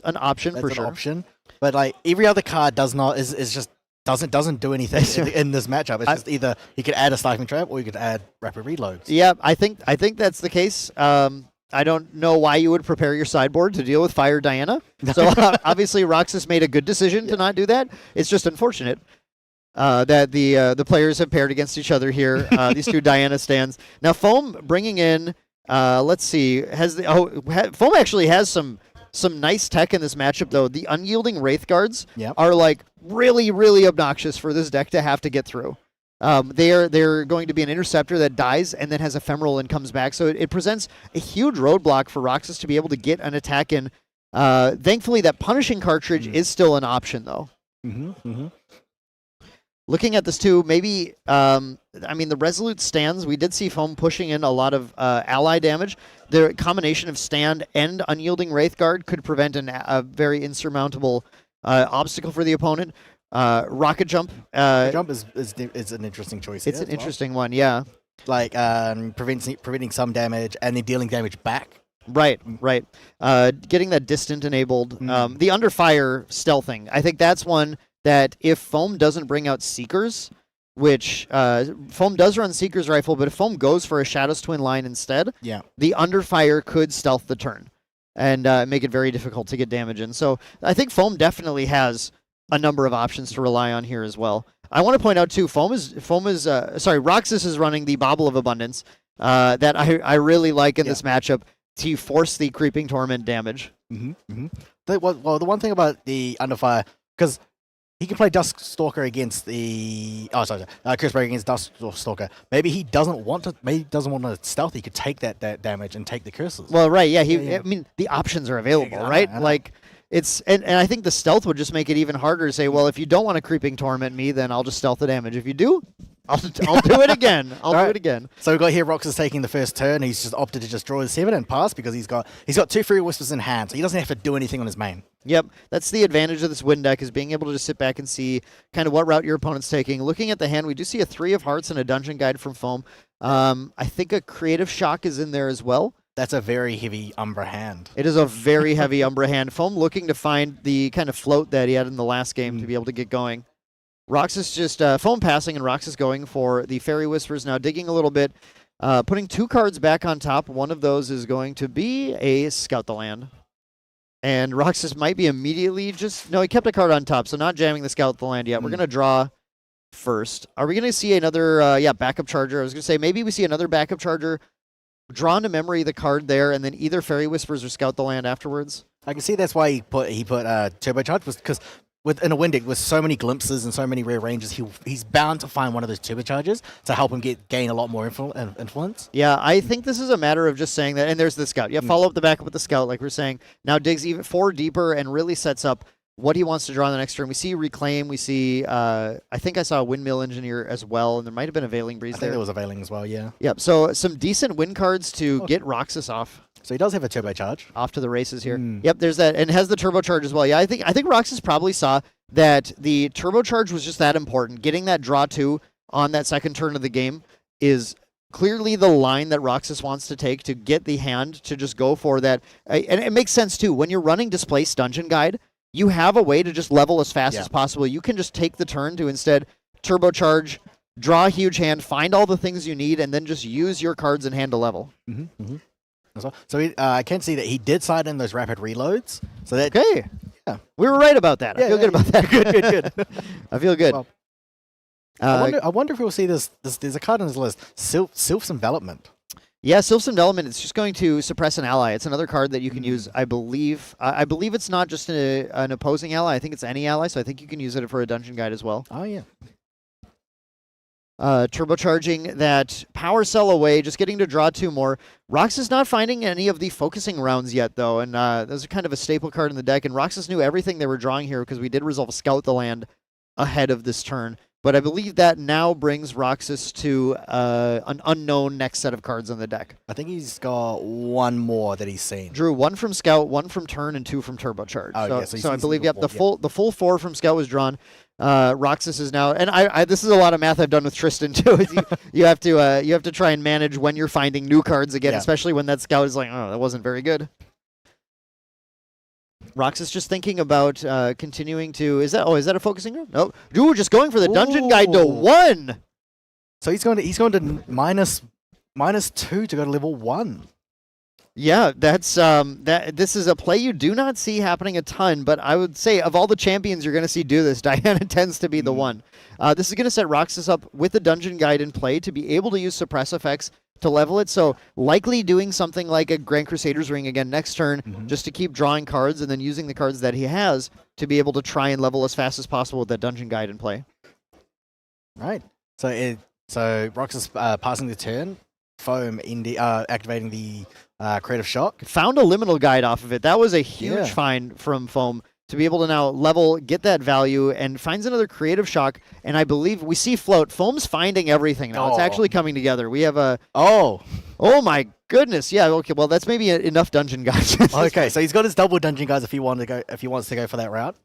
an option for sure. That's an option. But like every other card doesn't do anything in this matchup. It's just either he could add a Stifling Trap or he could add rapid reloads. Yeah, I think that's the case. I don't know why you would prepare your sideboard to deal with Fire Diana. So obviously Roxas made a good decision to not do that. It's just unfortunate that the players have paired against each other here. These 2 Diana stands. Now Foam bringing in. Let's see. Foam actually has some nice tech in this matchup, though. The Unyielding Wraith Guards are like really, really obnoxious for this deck to have to get through. They're going to be an interceptor that dies and then has ephemeral and comes back. So it presents a huge roadblock for Roxas to be able to get an attack in. Thankfully, that punishing cartridge is still an option, though. Looking at this too, maybe, the Resolute stands, we did see Foam pushing in a lot of ally damage. The combination of stand and Unyielding Wraithguard could prevent a very insurmountable obstacle for the opponent. Rocket Jump. Jump is an interesting choice. It's an interesting one, yeah. Like preventing some damage and then dealing damage back. Right. Getting that distant enabled. The Under Fire stealthing. I think that's one that if Foam doesn't bring out Seekers, which Foam does run Seeker's Rifle, but if Foam goes for a Shadow's Twin line instead, the Under Fire could stealth the turn and make it very difficult to get damage in. So I think Foam definitely has a number of options to rely on here as well. I want to point out too, Roxas is running the Bauble of Abundance that I really like in this matchup to force the Creeping Torment damage. The one thing about the Under Fire, because he can play Dusk Stalker against the Curse Breaker against Dusk Stalker. Maybe he doesn't want to stealth. He could take that damage and take the curses. Well, right, yeah. I mean, the options are available, right? I like it's and I think the stealth would just make it even harder to say, well, if you don't want to Creeping Torment me, then I'll just stealth the damage. If you do, I'll do it again. I'll do it again. So we've got here Roxas taking the first turn. He's just opted to just draw the 7 and pass because he's got 2 Fury Whispers in hand, so he doesn't have to do anything on his main. Yep, that's the advantage of this win deck, is being able to just sit back and see kind of what route your opponent's taking. Looking at the hand, we do see a 3 of Hearts and a Dungeon Guide from Foam. I think a Creative Shock is in there as well. That's a very heavy Umbra hand. It is a very heavy Umbra hand. Foam looking to find the kind of float that he had in the last game to be able to get going. Roxas just Foam passing and Roxas going for the Fairy Whispers, now digging a little bit, putting 2 cards back on top. One of those is going to be a Scout the Land. And Roxas might be immediately no, he kept a card on top, so not jamming the Scout the Land yet. We're going to draw first. Are we going to see another, backup charger? I was going to say maybe we see another backup charger, draw into memory the card there, and then either Fairy Whispers or Scout the Land afterwards. I can see that's why he put Turbocharge, was because in a win deck with so many glimpses and so many rare ranges, he's bound to find one of those turbochargers to help him gain a lot more influence. Yeah, I think this is a matter of just saying that, and there's the Scout. Yeah, follow up the backup with the Scout, like we're saying. Now digs even 4 deeper and really sets up what he wants to draw in the next turn. We see Reclaim, we see, I think I saw a Windmill Engineer as well, and there might have been a Veiling Breeze I think there was a Veiling as well, yeah. Yep, so some decent win cards to get Roxas off. So he does have a turbocharge. Off to the races here. Yep, there's that, and has the turbocharge as well. Yeah, I think Roxas probably saw that the turbocharge was just that important. Getting that draw 2 on that second turn of the game is clearly the line that Roxas wants to take to get the hand to just go for that. And it makes sense too. When you're running Displaced Dungeon Guide, you have a way to just level as fast as possible. You can just take the turn to instead turbocharge, draw a huge hand, find all the things you need, and then just use your cards in hand to level. So I can see that he did side in those rapid reloads. So that we were right about that. I feel good about that. Good. I feel good. Well, I wonder if we'll see this. There's a card on his list, Sylph's Envelopment. Yeah, Sylph's Envelopment, it's just going to suppress an ally. It's another card that you can use, I believe. I believe it's not just an opposing ally. I think it's any ally, so I think you can use it for a Dungeon Guide as well. Oh, yeah. Turbocharging that Power Cell away, just getting to draw 2 more. Rox is not finding any of the focusing rounds yet, though, and those are kind of a staple card in the deck, and Roxas knew everything they were drawing here because we did resolve Scout the Land ahead of this turn. But I believe that now brings Roxas to an unknown next set of cards on the deck. I think he's got 1 more that he's seen. Drew 1 from Scout, 1 from Turn, and 2 from Turbocharge. Oh, so I believe the full 4 from Scout was drawn. Roxas is now, and I this is a lot of math I've done with Tristan too. you have to try and manage when you're finding new cards again, especially when that Scout is like, oh, that wasn't very good. Roxas just thinking about continuing to. Is that a focusing round? Nope. Dude, just going for the Dungeon Guide to 1. So he's going to minus 2 to go to level 1. Yeah, that's this is a play you do not see happening a ton, but I would say of all the champions you're going to see do this, Diana tends to be the one. This is going to set Roxas up with the Dungeon Guide in play to be able to use suppress effects to level it, so likely doing something like a Grand Crusader's Ring again next turn, just to keep drawing cards and then using the cards that he has to be able to try and level as fast as possible with that Dungeon Guide in play. Right. So Rox is passing the turn. Foam activating the creative shock. Found a liminal guide off of it. That was a huge Yeah. find from Foam to be able to now level, get that value, and finds another creative shock. And I believe we see float. Foam's finding everything now. It's Oh. actually coming together. We have a. Oh, Oh my goodness! Yeah. Okay. Well, that's maybe enough dungeon guides. okay. So he's got his double dungeon guys if he wants to go for that route.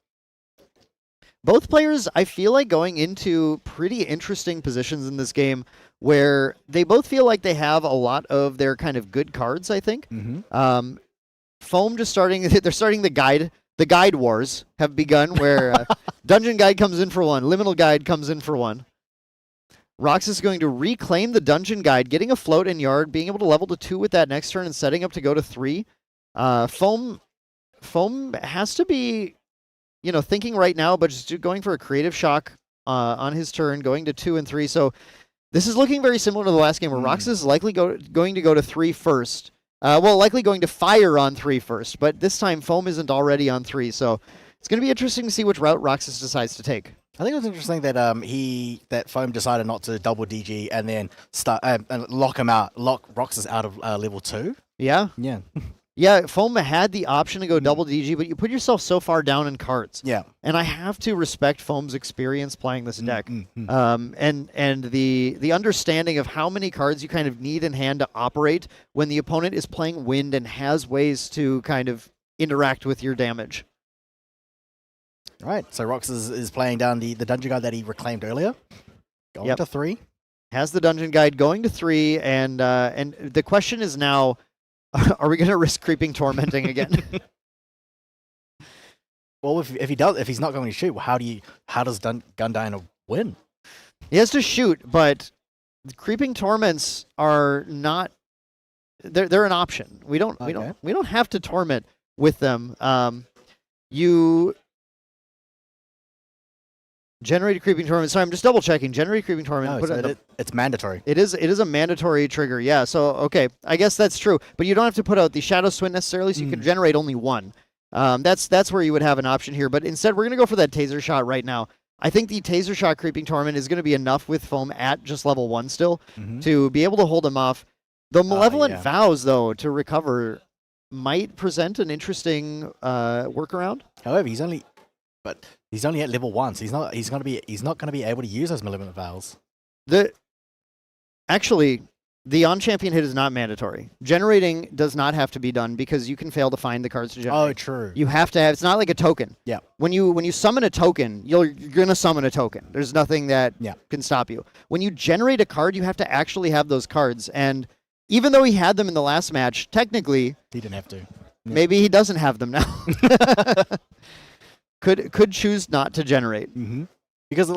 Both players, I feel like, going into pretty interesting positions in this game where they both feel like they have a lot of their kind of good cards, I think. Mm-hmm. Foam just starting, they're starting the guide. The guide wars have begun where Dungeon Guide comes in for one, Liminal Guide comes in for one. Rox is going to reclaim the Dungeon Guide, getting a float in yard, being able to level to 2 with that next turn and setting up to go to 3. Foam has to be, thinking right now, but just going for a creative shock on his turn, going to 2 and 3. So this is looking very similar to the last game where Rox is likely going to go to 3 first. Likely going to fire on 3 first, but this time Foam isn't already on 3, so it's going to be interesting to see which route Roxas decides to take. I think it was interesting that Foam decided not to double DG and then start and lock Roxas out of level 2. Yeah. Yeah. Yeah, Foam had the option to go double DG, but you put yourself so far down in cards. Yeah. And I have to respect Foam's experience playing this deck. Mm-hmm. And the understanding of how many cards you kind of need in hand to operate when the opponent is playing wind and has ways to kind of interact with your damage. Right. So Roxas is playing down the dungeon guide that he reclaimed earlier. Going to 3. Has the dungeon guide going to 3, and the question is now, are we going to risk creeping tormenting again? Well, if he's not going to shoot, how does Gundine win? He has to shoot, but the creeping torments are not. They're an option. We don't have to torment with them. You generate a creeping torment. Sorry, I'm just double checking. Generate a creeping torment. No, it's mandatory. It is a mandatory trigger. Yeah. So okay, I guess that's true. But you don't have to put out the Shadow Swing necessarily, so you can generate only one. That's where you would have an option here. But instead, we're gonna go for that Taser Shot right now. I think the Taser Shot Creeping Torment is going to be enough with Foam at just level 1 still to be able to hold him off. The Malevolent Vows, though, to recover might present an interesting workaround. However, he's only at level 1, so he's not going to be able to use those Malevolent Vows. Actually, the on-champion hit is not mandatory. Generating does not have to be done because you can fail to find the cards to generate. Oh, true. You have to have. It's not like a token. Yeah. When you summon a token, you're gonna summon a token. There's nothing that can stop you. When you generate a card, you have to actually have those cards. And even though he had them in the last match, technically He didn't have to. Yeah. Maybe he doesn't have them now. Could choose not to generate. Mm-hmm. Because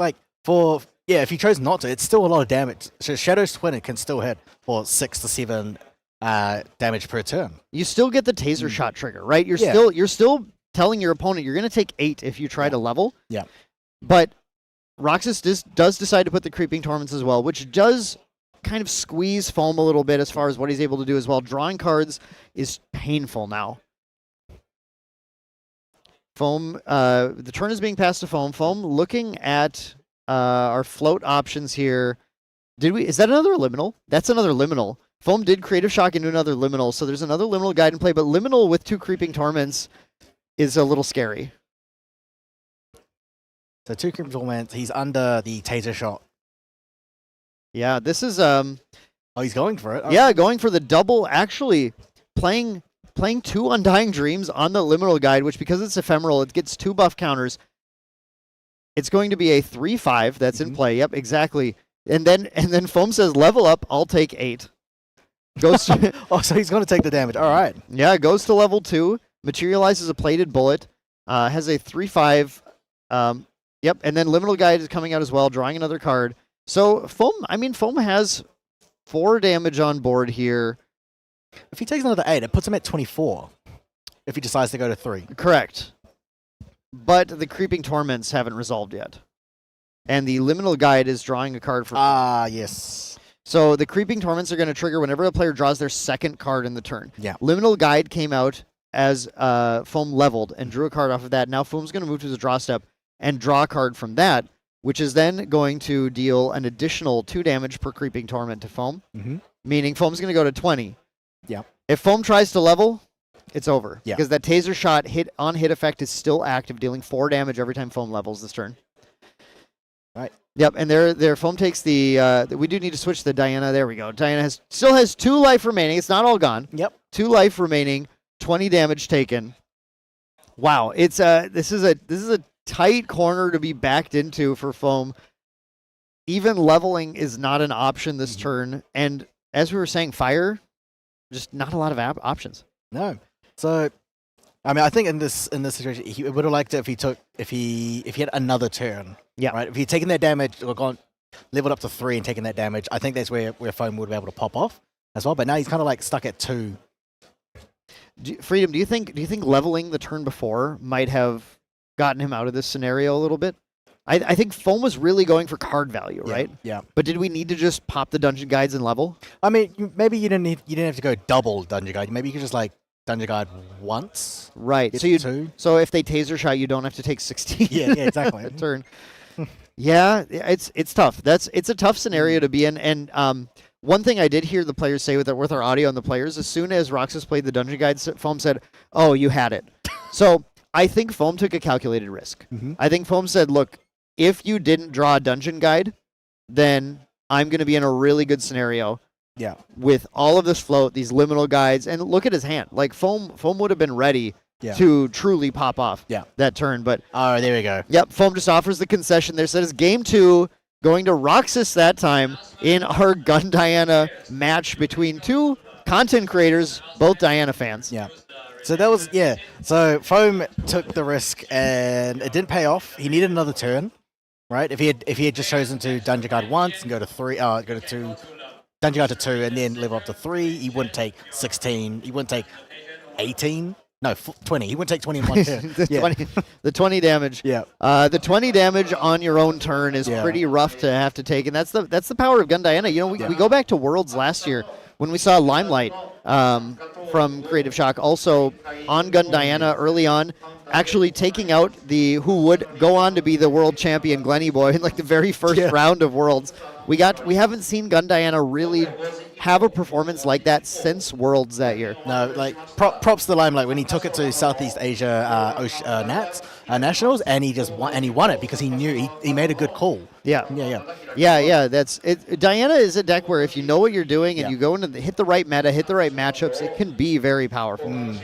if he chose not to, it's still a lot of damage. So Shadow's Twin can still hit for 6 to 7 damage per turn. You still get the Taser Shot trigger, right? You're still telling your opponent you're going to take 8 if you try to level. Yeah. But Roxas does decide to put the Creeping Torments as well, which does kind of squeeze Foam a little bit as far as what he's able to do as well. Drawing cards is painful now. Foam, the turn is being passed to Foam. Foam looking at our float options here. Is that another liminal? That's another liminal. Foam did Creative Shock into another liminal, so there's another liminal guide in play, but liminal with 2 Creeping Torments is a little scary. So 2 Creeping Torments, he's under the Taser Shot. Yeah, this is Oh, he's going for it. Oh. yeah, going for the double, actually playing 2 Undying Dreams on the liminal guide, which because it's ephemeral, it gets 2 buff counters. It's going to be a 3/5 that's in play. Yep, exactly. And then Foam says, level up, I'll take 8. Goes to, so he's going to take the damage. All right. Yeah, goes to level 2, materializes a plated bullet, has a 3/5. Yep, and then Liminal Guide is coming out as well, drawing another card. So Foam has 4 damage on board here. If he takes another 8, it puts him at 24. If he decides to go to 3. Correct. But the Creeping Torments haven't resolved yet. And the Liminal Guide is drawing a card for... yes. So the Creeping Torments are going to trigger whenever a player draws their second card in the turn. Yeah. Liminal Guide came out as Foam leveled and drew a card off of that. Now Foam's going to move to the draw step and draw a card from that, which is then going to deal an additional 2 damage per creeping torment to Foam, meaning Foam's going to go to 20. Yeah. If Foam tries to level, it's over. Yeah. Because that taser shot hit effect is still active, dealing 4 damage every time Foam levels this turn. Right. Yep, and their Foam takes the. We do need to switch the Diana. There we go. Diana still has 2 life remaining. It's not all gone. Yep. 2 life remaining. 20 damage taken. Wow, it's this is a tight corner to be backed into for Foam. Even leveling is not an option this turn, and as we were saying, fire, just not a lot of options. No. So, I mean, I think in this situation, he would have liked it if he had another turn. Yeah. Right. If he'd taken that damage or gone leveled up to 3 and taken that damage, I think that's where Foam would be able to pop off as well. But now he's kind of like stuck at 2. Freedom, do you think leveling the turn before might have gotten him out of this scenario a little bit? I think Foam was really going for card value, right? Yeah. But did we need to just pop the dungeon guides and level? I mean, maybe you didn't have to go double dungeon guide. Maybe you could just like dungeon guide once. Right. Get So 2. so if they taser shot, you don't have to take 16. Yeah, exactly. a turn. Yeah, it's tough. It's a tough scenario to be in. And one thing I did hear the players say with our audio on the players, as soon as Roxas played the dungeon guides, Foam said, "Oh, you had it." So I think Foam took a calculated risk. I think Foam said, "Look, if you didn't draw a dungeon guide, then I'm going to be in a really good scenario." Yeah. With all of this float, these liminal guides, and look at his hand. Like Foam would have been ready to truly pop off that turn. But oh, there we go. Yep, Foam just offers the concession there. Says game 2 going to Roxas that time in our Gun Diana match between 2 content creators, both Diana fans. Yeah. So that was So Foam took the risk and it didn't pay off. He needed another turn, right? If he had just chosen to dungeon guard once and go to 3, go to 2, dungeon guard to 2, and then level up to 3, he wouldn't take 16. He wouldn't take 18. No, 20. He wouldn't take 20 in one turn. The 20 damage. Yeah. The 20 damage on your own turn is pretty rough to have to take, and that's the power of Gun Diana. You know, we go back to Worlds last year when we saw Limelight from Creative Shock also on Gun Diana early on, actually taking out who would go on to be the world champion Glenny Boy in like the very first round of Worlds. We haven't seen Gun Diana really have a performance like that since Worlds that year. No, like props to Limelight when he took it to Southeast Asia Nationals, and he just won it because he knew he made a good call. Yeah. That's it. Diana is a deck where if you know what you're doing and you go into hit the right meta, hit the right matchups, it can be very powerful.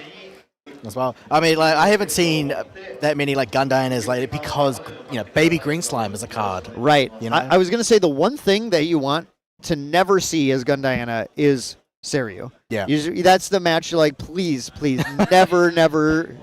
As well. I mean, like I haven't seen that many like Gun Dianas like because Baby Green Slime is a card. Right. You know? I was gonna say the one thing that you want to never see as Gun Diana is Serio. Yeah. That's the match you're like, please, never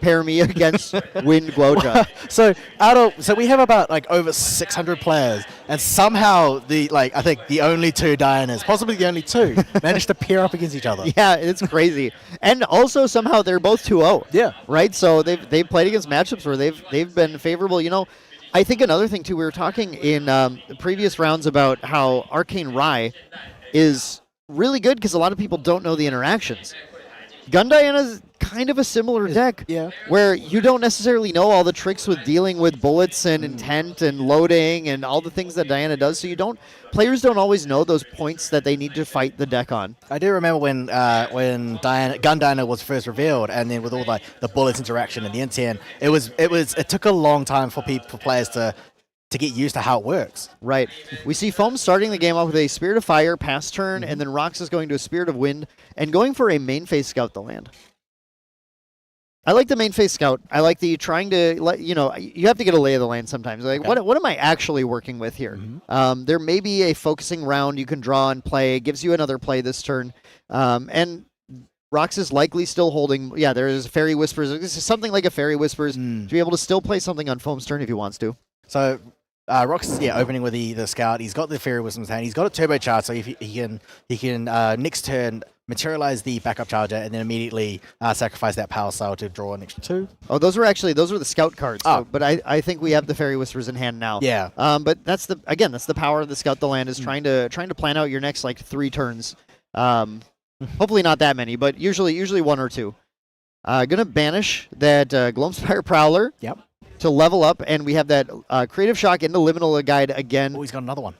pair me against Wind Guoja. So we have about like over 600 players, and somehow I think the only 2 Dianas, possibly the only 2, managed to pair up against each other. Yeah, it's crazy. And also somehow they're both 2-0. Yeah. Right? So they've played against matchups where they've been favorable. You know, I think another thing too, we were talking in the previous rounds about how Arcane Rai is really good because a lot of people don't know the interactions. Gun Diana's kind of a similar deck, where you don't necessarily know all the tricks with dealing with bullets and intent and loading and all the things that Diana does. So players don't always know those points that they need to fight the deck on. I do remember when Gun Diana was first revealed, and then with all the bullets interaction and the intent, it took a long time for players to get used to how it works. Right. We see Foam starting the game off with a Spirit of Fire pass turn, and then Roxas going to a Spirit of Wind and going for a main phase Scout the land. I like the main phase Scout. I like the trying to, you have to get a lay of the land sometimes. Like, what am I actually working with here? There may be a focusing round you can draw and play. It gives you another play this turn. And Roxas likely still holding, there is Fairy Whispers. This is something like a Fairy Whispers to be able to still play something on Foam's turn if he wants to. So Roxas, opening with the Scout. He's got the Fairy Wisdom's hand. He's got a turbocharge, so if he can next turn materialize the backup charger and then immediately sacrifice that power cell to draw an extra 2. Oh, those were the Scout cards. Oh. But I think we have the Fairy Whispers in hand now. Yeah. But that's the power of the Scout the land is trying to plan out your next 3 turns. Hopefully not that many, but usually 1 or 2. Gonna banish that Gloamspire Prowler. Yep. to level up, and we have that Creative Shock into Liminal Guide again. Oh, he's got another one.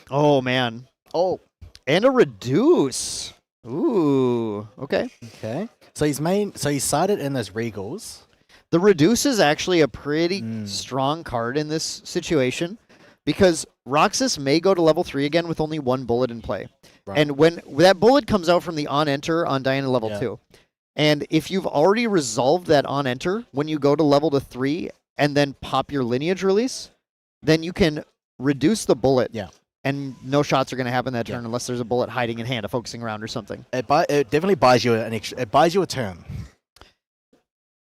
Oh, man. Oh. And a Reduce. Ooh, okay. Okay. So he's sided in those Regals. The Reduce is actually a pretty strong card in this situation because Roxas may go to level 3 again with only 1 bullet in play. Right. And when that bullet comes out from the on-enter on Diana level Yeah. 2, and if you've already resolved that on-enter, when you go to level to 3 and then pop your lineage release, then you can reduce the bullet. Yeah. And no shots are going to happen that turn Yeah. unless there's a bullet hiding in hand, focusing around or something. It definitely buys you an extra. It buys you a turn.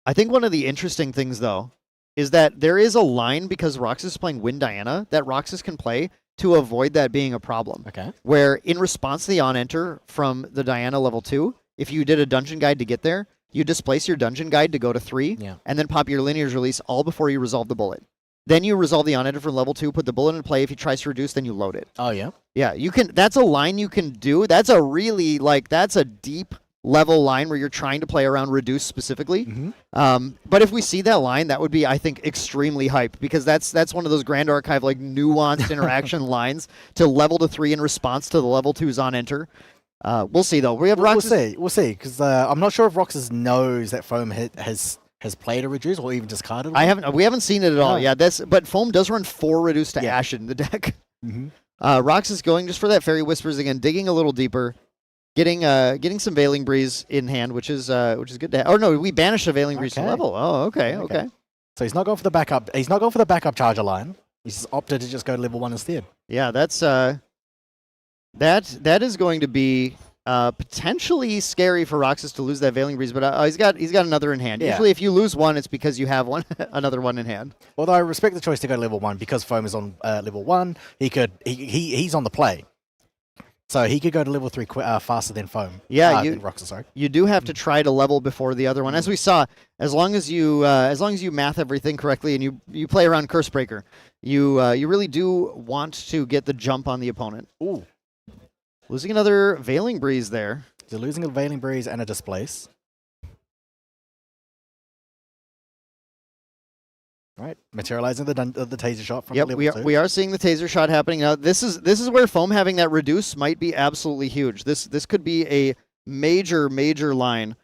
I think one of the interesting things, though, is that there is a line because Roxas is playing Win Diana that Roxas can play to avoid that being a problem. Okay. Where in response to the on-enter from the Diana level 2, if you did a dungeon guide to get there, you displace your dungeon guide to go to 3, Yeah. and then pop your lineage release all before you resolve the bullet. Then you resolve the on-enter from level 2, put the bullet in play. If he tries to reduce, then you load it. Oh yeah. Yeah, you can. That's a line you can do. That's a really, that's a deep level line where you're trying to play around reduce specifically. Mm-hmm. But if we see that line, that would be, I think, extremely hype because that's one of those Grand Archive nuanced interaction lines to level to 3 in response to the level 2's on enter. We'll see though. We have Roxas. We'll see because I'm not sure if Roxas knows that Foam has played a reduce or even discarded one. We haven't seen it at all. No. Yeah, but Foam does run 4 reduce to Yeah. Ash in the deck. Mm-hmm. Roxas going just for that Fairy Whispers again, digging a little deeper. Getting some Veiling Breeze in hand, which is good to have. Or no, we banished a Veiling Breeze to Okay. level. Oh, okay. So he's not going for the backup. He's not going for the backup charger line. He's just opted to just go to level 1 instead. Yeah, that's that is going to be potentially scary for Roxas to lose that Veiling Breeze, but he's got another in hand. Yeah. Usually, if you lose one, it's because you have another one in hand. Although I respect the choice to go to level 1 because Foam is on level 1. He's on the play. So he could go to level 3 faster than Foam. Yeah, than Roxas, sorry. You do have to try to level before the other one, as we saw. As long as you math everything correctly and you play around Cursebreaker, you really do want to get the jump on the opponent. Ooh. Losing another Veiling Breeze there. They're losing a Veiling Breeze and a Displace. Right, materializing the taser shot from Yep, level 2. we are seeing the taser shot happening now. This is where Foam having that reduce might be absolutely huge. This could be a major line.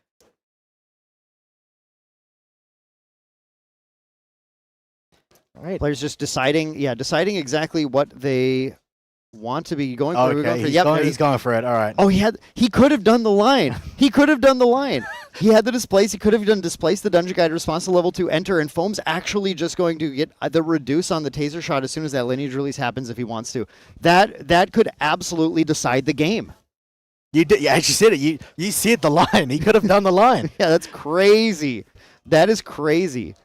All right. Players just deciding exactly what they want to be going for. We're Okay, going for- he's going for it. All right. Oh, he could have done the line. He could have done the line. He had the displace. He could have done displace the dungeon guide response to level 2 enter, and Foam's actually just going to get the reduce on the taser shot as soon as that lineage release happens if he wants to. That could absolutely decide the game. You actually said it. You said the line. He could have done the line. Yeah, that's crazy. That is crazy.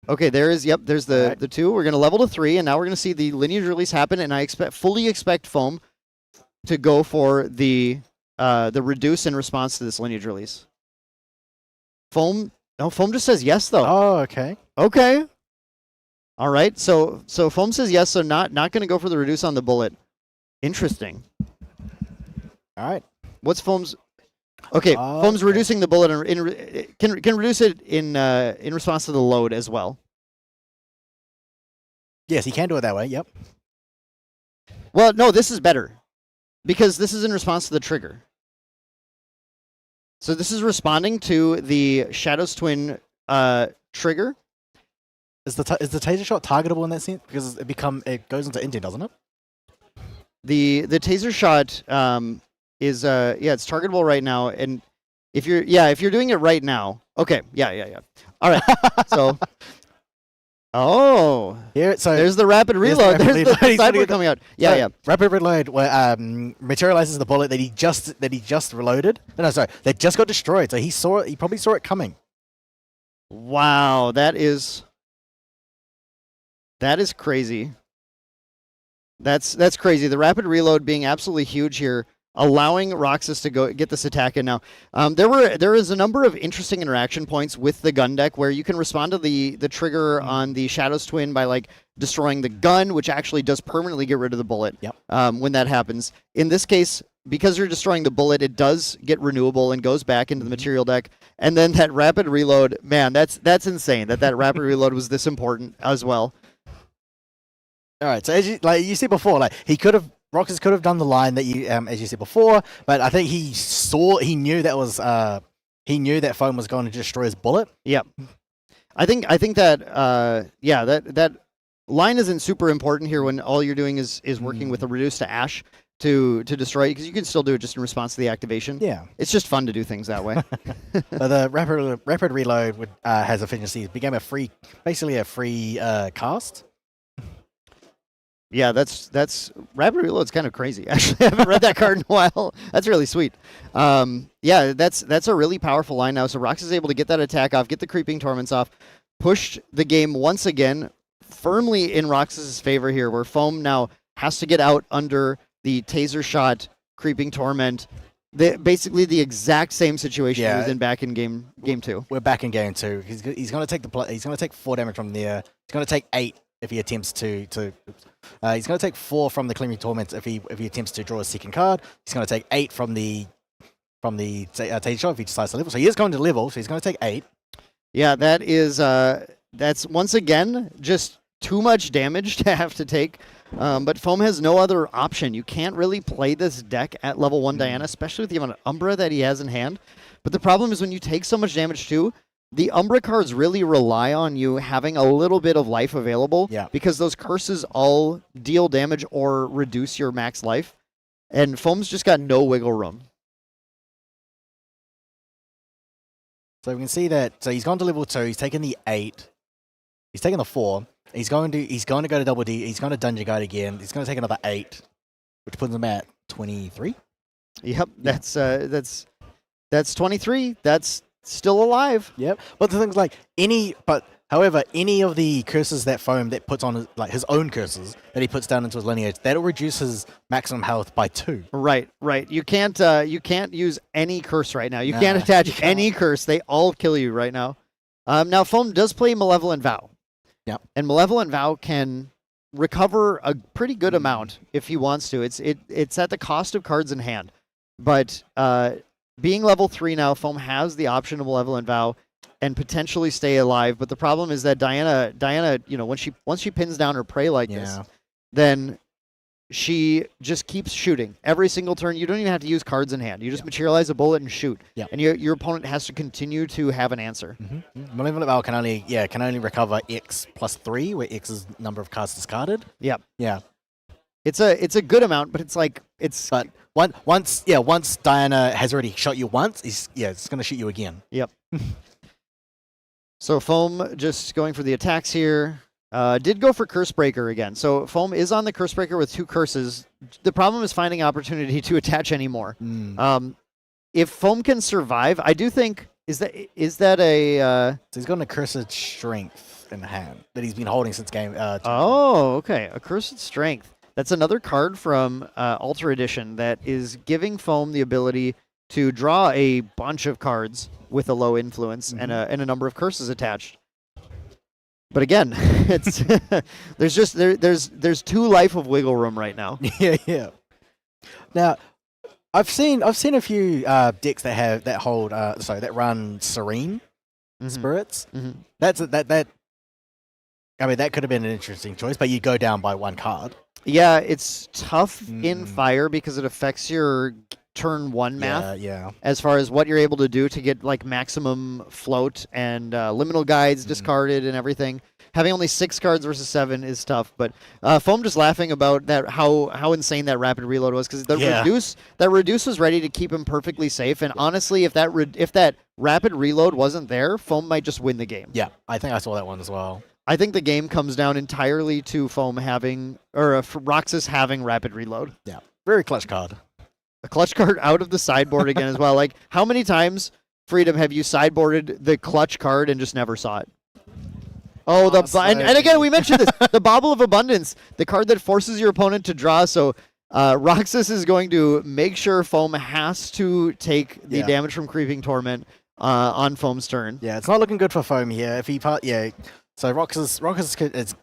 Okay, there's the 2. We're going to level to 3, and now we're going to see the lineage release happen, and I fully expect Foam to go for the reduce in response to this lineage release. Foam just says yes, though. Oh, okay. Okay. All right, so Foam says yes, so not going to go for the reduce on the bullet. Interesting. All right. What's Foam's... Okay, Foam's Okay. reducing the bullet and can reduce it in response to the load as well. Yes, he can do it that way. Yep. Well, no, this is better because this is in response to the trigger. So this is responding to the Shadow's Twin trigger. Is the taser shot targetable in that sense? Because it goes into Indian, doesn't it? The taser shot is it's targetable right now, and if you're doing it right now, okay, yeah. All right, so there's the rapid reload. There's the cyber coming out. Yeah. Rapid reload materializes the bullet that he just reloaded. No, sorry, that just got destroyed. So he probably saw it coming. Wow, that is crazy. That's crazy. The rapid reload being absolutely huge here. allowing Roxas to go get this attack in now. There is a number of interesting interaction points with the gun deck where you can respond to the trigger on the Shadow's Twin by like destroying the gun, which actually does permanently get rid of the bullet. Yep. When that happens. In this case, because you're destroying the bullet, it does get renewable and goes back into the material deck. And then that rapid reload, man, that's insane that rapid reload was this important as well. All right, so as you said before, like Roxas could have done the line that you as you said before, but I think he knew that foam was going to destroy his bullet. Yep. I think that that line isn't super important here when all you're doing is working with a reduce to ash to destroy it, because you can still do it just in response to the activation. Yeah. It's just fun to do things that way. But the rapid reload has efficiency. It became basically a free cast. Yeah, that's rapid reload's kind of crazy. Actually, I haven't read that card in a while. That's really sweet. Yeah, that's a really powerful line now. So Rox is able to get that attack off, get the creeping torments off, pushed the game once again firmly in Roxas's favor here, where Foam now has to get out under the taser shot, creeping torment. Basically the exact same situation he was in back in game 2. We're back in game 2. He's going to take 4 damage from there. He's going to take 8 if he attempts to. He's going to take 4 from the Creeping Torment if he attempts to draw a second card. He's going to take 8 from the taser shot if he decides to level. So he is going to level. So he's going to take 8. Yeah, that's once again just too much damage to have to take. But Foam has no other option. You can't really play this deck at level 1 Diana, especially with the amount of Umbra that he has in hand. But the problem is when you take so much damage too, the Umbra cards really rely on you having a little bit of life available, because those curses all deal damage or reduce your max life. And Foam's just got no wiggle room. So we can see that. So he's gone to level 2. He's taken the 8. He's taken the 4. He's going to go to double D. He's going to Dungeon Guide again. He's going to take another 8, which puts him at 23. Yep, that's 23. That's still alive. Yep. But the thing's like however, any of the curses that Foam that puts on his own curses that he puts down into his lineage, that'll reduce his maximum health by 2. Right. You can't use any curse right now. You can't attach any curse. They all kill you right now. Now Foam does play Malevolent Vow. Yeah. And Malevolent Vow can recover a pretty good amount if he wants to. It's at the cost of cards in hand. But being level 3 now, Foam has the option of Malevolent Vow and potentially stay alive. But the problem is that Diana, once she pins down her prey like this, then she just keeps shooting every single turn. You don't even have to use cards in hand. You just materialize a bullet and shoot. Yeah. And your opponent has to continue to have an answer. Mm-hmm. Malevolent Vow can only recover X plus 3, where X is number of cards discarded. Yep. Yeah. It's a good amount, but But once Diana has already shot you once, it's going to shoot you again. Yep. So Foam just going for the attacks here. Did go for Curse Breaker again. So Foam is on the Curse Breaker with 2 curses. The problem is finding opportunity to attach any more. If Foam can survive, I do think is that a So he's got a Cursed Strength in hand that he's been holding since game 2. Oh, okay. A Cursed Strength. That's another card from Alter Edition that is giving Foam the ability to draw a bunch of cards with a low influence and a number of curses attached. But again, it's there's 2 life of wiggle room right now. Yeah. Now, I've seen a few decks that run Serene Spirits. That could have been an interesting choice, but you go down by 1 card. Yeah, it's tough in Fire because it affects your turn 1 math. Yeah. As far as what you're able to do to get like maximum float and liminal guides discarded and everything. Having only 6 cards versus 7 is tough, but Foam just laughing about that how insane that rapid reload was, because that reduce was ready to keep him perfectly safe. And honestly, if that rapid reload wasn't there, Foam might just win the game. Yeah, I think I saw that one as well. I think the game comes down entirely to Foam having, Roxas having rapid reload. Yeah, very clutch card. A clutch card out of the sideboard again as well. Like, how many times, Freedom, have you sideboarded the clutch card and just never saw it? And again, we mentioned this. The Bauble of Abundance, the card that forces your opponent to draw. So Roxas is going to make sure Foam has to take the damage from Creeping Torment on Foam's turn. Yeah, it's not looking good for Foam here. If he so Roxas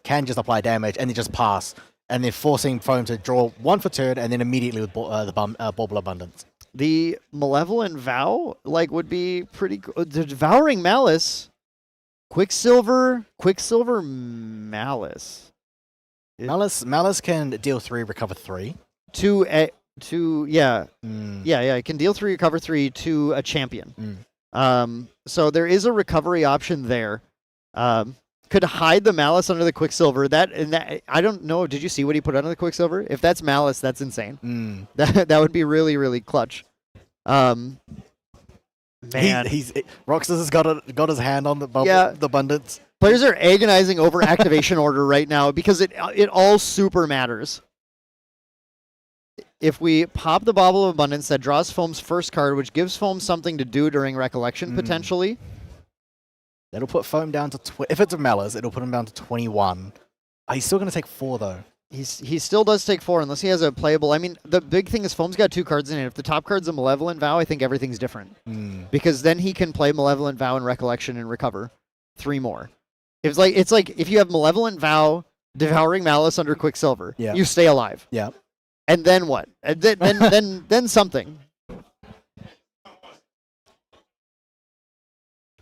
can just apply damage and then just pass, and then forcing Foam to draw 1 for turn, and then immediately with Bauble Abundance. The Malevolent Vow would be pretty good. The Devouring Malice, Quicksilver Malice. Malice can deal 3, recover 3. It can deal 3, recover 3 to a champion. So there is a recovery option there. Could hide the Malice under the Quicksilver. That I don't know. Did you see what he put under the Quicksilver? If that's Malice, that's insane. That would be really, really clutch. Man, Roxas has got his hand on the abundance. Players are agonizing over activation order right now because it all super matters. If we pop the Bauble of Abundance, that draws Foam's first card, which gives Foam something to do during Recollection potentially. That'll put Foam down to if it's a Malice, it'll put him down to 21. He's still going to take 4 though. He still does take 4 unless he has a playable. I mean, the big thing is Foam's got 2 cards in it. If the top card's a Malevolent Vow, I think everything's different because then he can play Malevolent Vow and Recollection and recover 3 more. It's like if you have Malevolent Vow, Devouring Malice under Quicksilver, you stay alive. Yeah. And then what? And then something.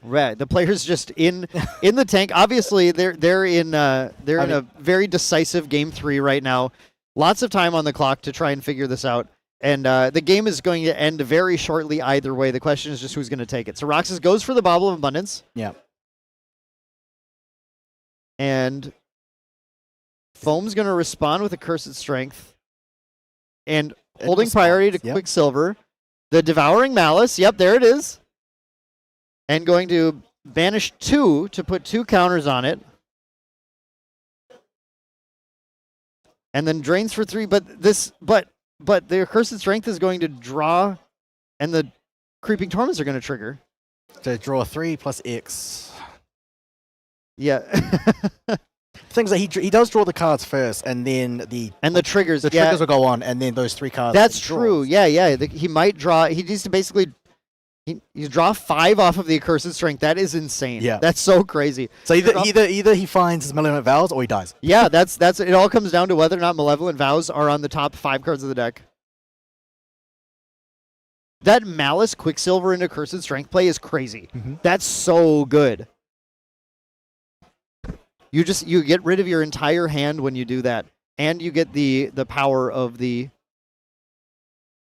Right, the players just in the tank. Obviously, they're in a very decisive game 3 right now. Lots of time on the clock to try and figure this out, and the game is going to end very shortly either way. The question is just who's going to take it. So Roxas goes for the Bauble of Abundance. Yeah. And Foam's going to respond with a Cursed Strength, and holding priority to Quicksilver. The Devouring Malice. Yep, there it is. And going to banish 2 to put 2 counters on it. And then drains for 3, but the Cursed Strength is going to draw, and the Creeping Torments are going to trigger. To draw 3 plus X. Yeah. Things that he does draw the cards first, and then the triggers. The triggers will go on, and then those 3 cards. That's true. Yeah. He might draw. He needs to basically. You draw 5 off of the Accursed Strength. That is insane. Yeah. That's so crazy. So either he finds his Malevolent Vows or he dies. Yeah, that's it. All comes down to whether or not Malevolent Vows are on the top 5 cards of the deck. That Malice Quicksilver into Accursed Strength play is crazy. That's so good. You get rid of your entire hand when you do that, and you get the power of the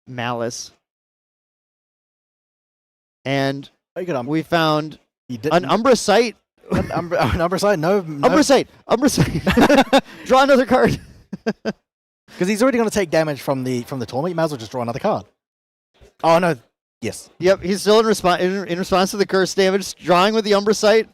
Malice. And we found an Umbra Sight. An Umbra Sight? No. Umbra Sight. Draw another card. Because he's already going to take damage from the torment. You might as well just draw another card. Oh no. Yes. Yep. He's still in response to the curse damage. Drawing with the Umbra Sight.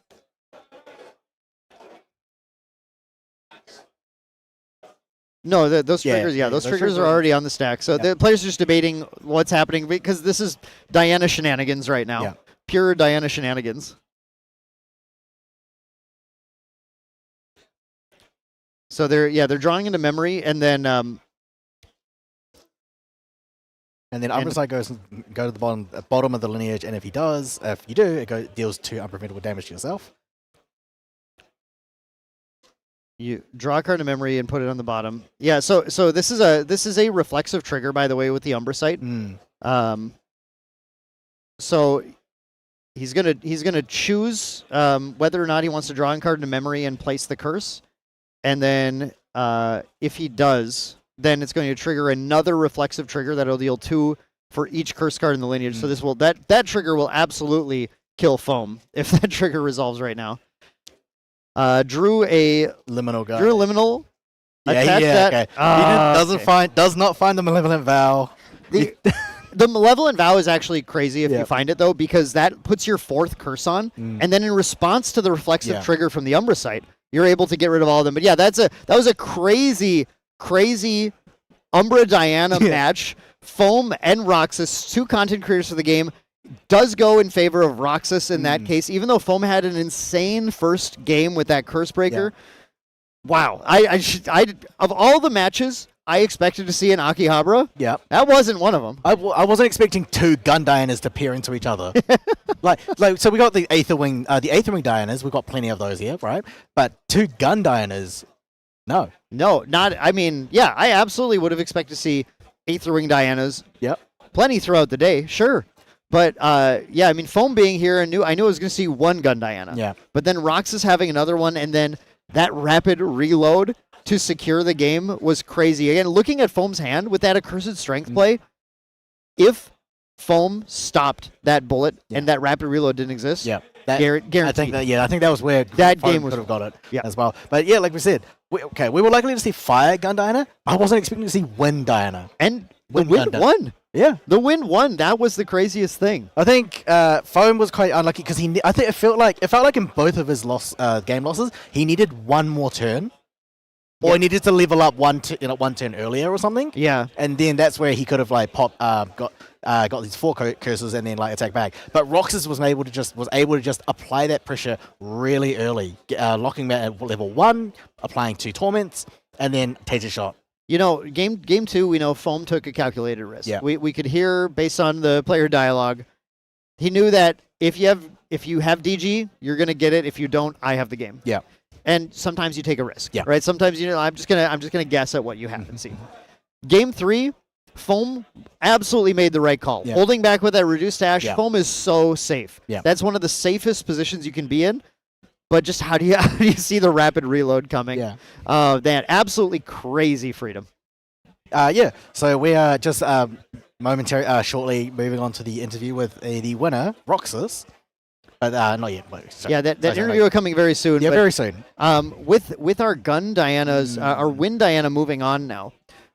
No, those triggers. Yeah, those triggers are already on the stack. So the players are just debating what's happening because this is Diana shenanigans right now. Yeah. Pure Diana shenanigans. So they're drawing into memory, and then Umbra Sight go to the bottom of the lineage, and if you do, it deals 2 unpreventable damage to yourself. You draw a card of memory and put it on the bottom. Yeah, so this is a reflexive trigger, by the way, with the Umbra Sight. So he's gonna choose whether or not he wants to draw a card into memory and place the curse, and then if he does, then it's going to trigger another reflexive trigger that'll deal 2 for each curse card in the lineage. So that trigger will absolutely kill Foam if that trigger resolves right now. Drew a liminal guy. Drew a liminal. Okay. Does not find the Malevolent Vow. The Malevolent Vow is actually crazy if you find it though, because that puts your 4th curse on, and then in response to the reflexive trigger from the Umbra Sight, you're able to get rid of all of them. But yeah, that was a crazy Umbra Diana match. Foam and Roxas, 2 content creators for the game. Does go in favor of Roxas in that case, even though Foam had an insane first game with that Curse Breaker. Wow. I of all the matches, I expected to see an Akihabara. Yeah. That wasn't one of them. I wasn't expecting 2 gun Dianas to pair into each other. So we got the Aether Wing Dianas. We've got plenty of those here, right? But 2 gun Dianas, no. No, not. I mean, yeah, I absolutely would have expected to see Aetherwing Dianas. Yep. Plenty throughout the day, sure. But yeah, I mean, Foam being here, I knew I was going to see 1 gun Diana. Yeah. But then Roxas having another one, and then that rapid reload to secure the game was crazy. Again, looking at Foam's hand with that accursed strength play, if Foam stopped that bullet and that rapid reload didn't exist, guaranteed. I think that was where that Foam game was could have got it as well. But yeah, like we said, we were likely to see Fire Gun Diana. I wasn't expecting to see Wind Diana. And the Wind won. Yeah, the Wind won. That was the craziest thing. I think Foam was quite unlucky because I think it felt like in both of his game losses, he needed 1 more turn, or he needed to level up one turn earlier or something. Yeah, and then that's where he could have got these 4 curses and then attack back. But Roxas was able to just apply that pressure really early, locking that at level 1, applying 2 torments, and then Taser shot. You know, game 2, we know Foam took a calculated risk. Yeah. We could hear based on the player dialogue, he knew that if you have DG, you're gonna get it. If you don't, I have the game. Yeah. And sometimes you take a risk. Yeah. Right. Sometimes I'm just gonna guess at what you have and see. Game 3, Foam absolutely made the right call. Yeah. Holding back with that reduced dash, Yeah. Foam is so safe. Yeah. That's one of the safest positions you can be in. But just how do you see the rapid reload coming? Yeah. That absolutely crazy freedom. Yeah. So we are just shortly moving on to the interview with the winner, Roxas. But not yet. Yeah, that interview coming very soon. Yeah, but, very soon. With our gun Dianas, our Wind Diana moving on now.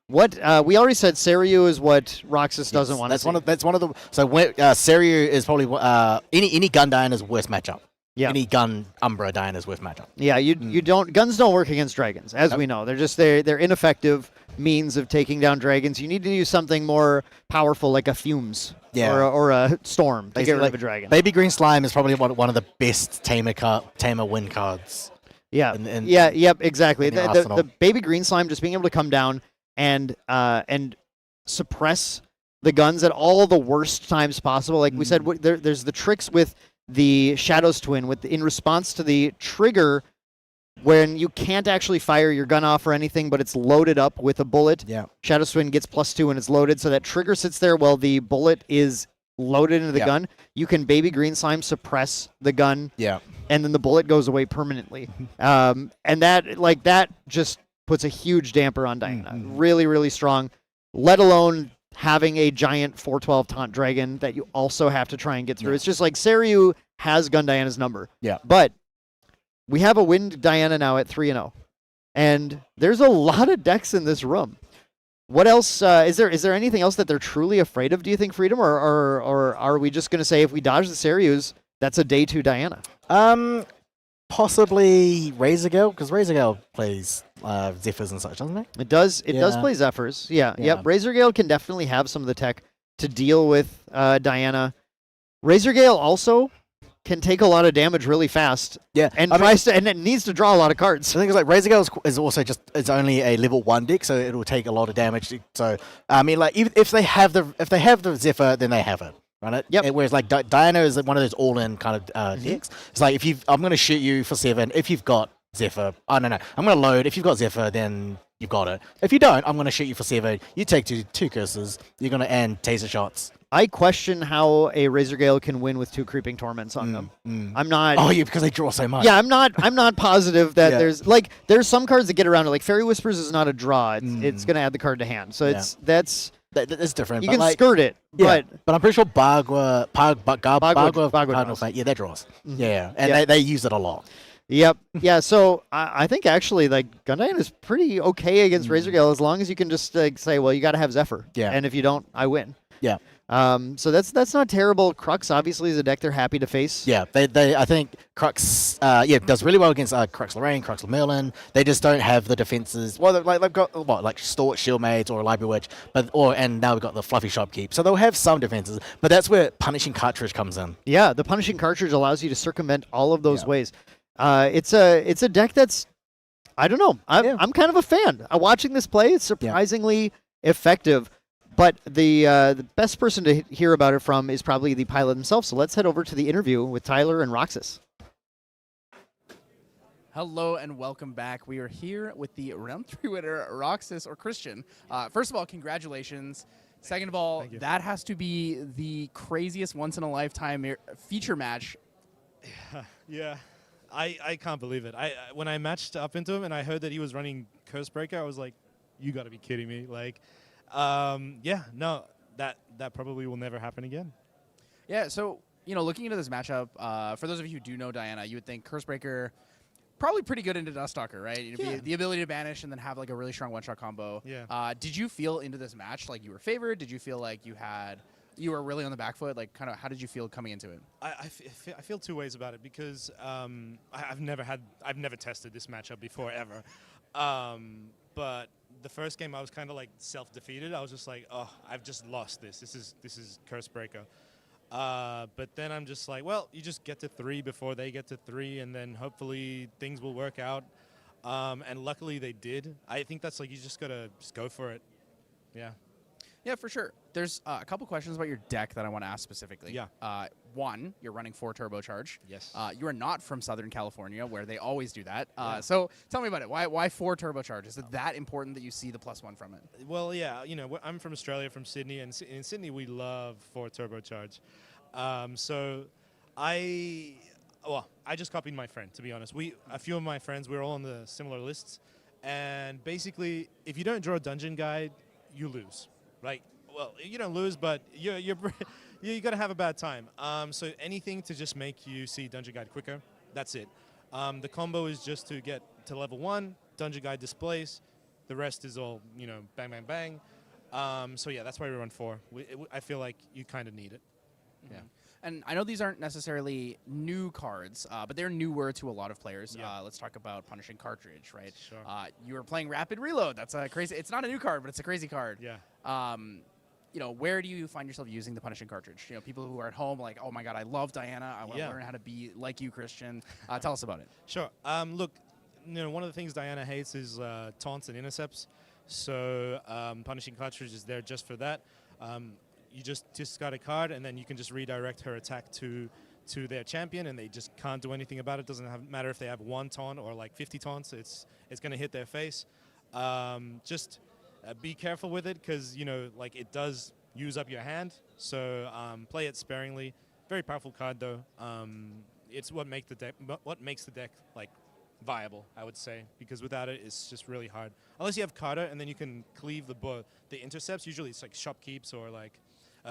What we already said, Seryu is what Roxas doesn't want to see. That's one of the. So Seryu is probably any gun Diana's worst matchup. Yeah. Any gun Umbra Diana's worst matchup. Yeah, you don't guns don't work against dragons, as we know. They're ineffective means of taking down dragons. You need to use something more powerful like a fumes or a storm to get rid of a dragon. Baby Green Slime is probably one of the best tamer win cards. Yeah. Exactly. The Baby Green Slime just being able to come down and suppress the guns at all the worst times possible. Like we said, there's the tricks with the Shadow's Twin in response to the trigger when you can't actually fire your gun off or anything, but it's loaded up with a bullet. Yeah. Shadow's Twin gets +2 when it's loaded, so that trigger sits there while the bullet is loaded into the gun. You can Baby Green Slime suppress the gun. Yeah. And then the bullet goes away permanently. And that just puts a huge damper on Diana. Really, really strong. Let alone having a giant 412 taunt dragon that you also have to try and get through. It's just like Seryu has Gun Diana's number. Yeah. But we have a Wind Diana now at 3-0. And there's a lot of decks in this room. What else? Is there anything else that they're truly afraid of, do you think, Freedom? Or are we just going to say if we dodge the Seryus, that's a day 2 Diana? Possibly Razor Girl, because Razor Girl plays Zephyrs and such, doesn't it? It does play Zephyrs. Yeah. Yep. Razor Gale can definitely have some of the tech to deal with Diana. Razor Gale also can take a lot of damage really fast. Yeah. And it needs to draw a lot of cards. The thing is, like, Razor Gale is also it's only a level 1 deck, so it will take a lot of damage. So I mean, like, even if they have the Zephyr, then they have it. Right? Yep. Whereas like Diana is one of those all-in kind of decks. It's like I'm going to shoot you for 7 if you've got Zephyr. Oh no, I'm going to load. If you've got Zephyr, then you've got it. If you don't, I'm going to shoot you for 7. You take two curses. You're going to end taser shots. I question how a Razor Gale can win with 2 Creeping Torments on them. I'm not. Oh yeah, because they draw so much. Yeah, I'm not positive that there's some cards that get around it. Like Fairy Whispers is not a draw. It's going to add the card to hand. So that's different. You can skirt it, but I'm pretty sure Bagua Cardinal Fate, that draws. Yeah, and they use it a lot. Yep. Yeah. So I think actually, like, Gundam is pretty okay against Razor Gale as long as you can just say, well, you got to have Zephyr. Yeah. And if you don't, I win. Yeah. So that's not terrible. Crux obviously is a deck they're happy to face. Yeah. They I think Crux does really well against Crux Lorraine, Crux Merlin. They just don't have the defenses. Well, they've got like Stalwart Shieldmaids or Library Witch, and now we've got the Fluffy Shopkeep. So they'll have some defenses, but that's where Punishing Cartridge comes in. Yeah, the Punishing Cartridge allows you to circumvent all of those ways. It's a deck that's I don't know. I'm kind of a fan. Watching this play, it's surprisingly effective. But the best person to hear about it from is probably the pilot himself. So let's head over to the interview with Tyler and Roxas. Hello and welcome back. We are here with the round 3 winner, Roxas or Christian. First of all, congratulations. Second of all, that has to be the craziest once-in-a-lifetime feature match. Yeah, I can't believe it. When I matched up into him and I heard that he was running Cursebreaker, I was like, you got to be kidding me. Like, yeah, no, that probably will never happen again. Yeah, so, looking into this matchup, for those of you who do know Diana, you would think Cursebreaker probably pretty good into Duststalker, right? The ability to banish and then have like a really strong one-shot combo. Yeah. Did you feel into this match like you were favored? Did you feel like you were really on the back foot? Like, kind of, how did you feel coming into it? I feel two ways about it because I've never tested this matchup before ever, but the first game I was kind of like self-defeated. I was just like, oh, I've just lost this. This is Cursebreaker. But then I'm just like, well, you just get to 3 before they get to 3, and then hopefully things will work out. And luckily they did. I think that's like you just gotta go for it. Yeah. Yeah, for sure. There's a couple questions about your deck that I want to ask specifically. Yeah. One, you're running 4 turbocharge. Yes. You are not from Southern California, where they always do that. So tell me about it. Why 4 turbocharge? Is it that important that you see the +1 from it? Well, yeah. I'm from Australia, from Sydney, and in Sydney we love 4 turbocharge. So I just copied my friend, to be honest. A few of my friends, we're all on the similar lists, and basically, if you don't draw a dungeon guide, you lose. Like, well, you don't lose, but you're gonna have a bad time. So anything to just make you see dungeon guide quicker, that's it. The combo is just to get to level 1, dungeon guide displace. The rest is all bang bang bang. So yeah, that's why we run 4. I feel like you kind of need it. Mm-hmm. Yeah. And I know these aren't necessarily new cards, but they're newer to a lot of players. Yeah. Let's talk about Punishing Cartridge, right? Sure. You were playing Rapid Reload. That's a crazy. It's not a new card, but it's a crazy card. Yeah. Where do you find yourself using the Punishing Cartridge? People who are at home like, oh my god, I love Diana. I want to learn how to be like you, Christian. Tell us about it. Sure. Look, one of the things Diana hates is taunts and intercepts. So Punishing Cartridge is there just for that. You just discard a card, and then you can just redirect her attack to their champion, and they just can't do anything about it. Doesn't matter if they have 1 taunt or like 50 taunts. It's going to hit their face. Just be careful with it because like it does use up your hand. So play it sparingly. Very powerful card though. It's what makes the deck like viable, I would say, because without it, it's just really hard. Unless you have Carter, and then you can cleave the intercepts. Usually, it's like shopkeeps or like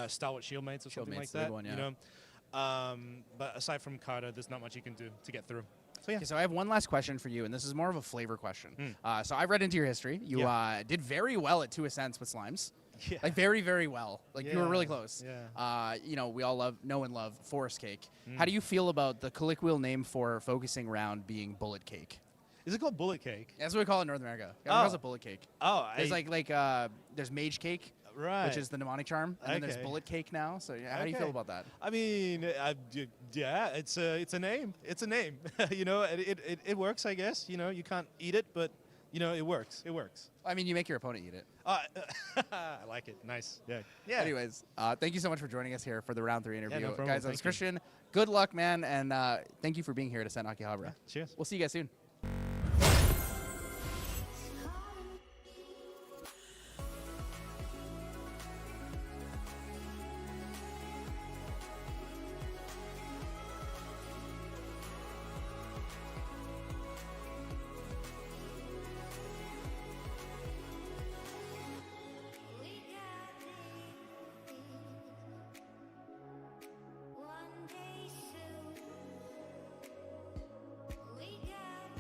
Stalwart Shieldmates or something like that. One, yeah. But aside from Carter, there's not much you can do to get through. So yeah. Okay, so I have one last question for you, and this is more of a flavor question. So I read into your history. You did very well at 2 Ascents with Slimes. Yeah. Like very, very well. Like you were really Yeah. close. Yeah. We all know and love Forest Cake. How do you feel about the colloquial name for focusing round being Bullet Cake? Is it called Bullet Cake? That's what we call it in North America. Everyone calls it Bullet Cake. Oh, There's there's Mage Cake, right, which is the mnemonic charm, and then there's Okay. Bullet Cake now. So how do you feel about that? I mean, yeah, it's a name. It's a name. It works, I guess. You can't eat it, but it works. It works. I mean, you make your opponent eat it. I like it. Nice. Yeah. Yeah. Anyways, thank you so much for joining us here for the round 3 interview. no problem. Guys, that was Thank you. Christian. Good luck, man, and thank you for being here at Ascent Akihabara. Cheers. We'll see you guys soon. One day soon, we got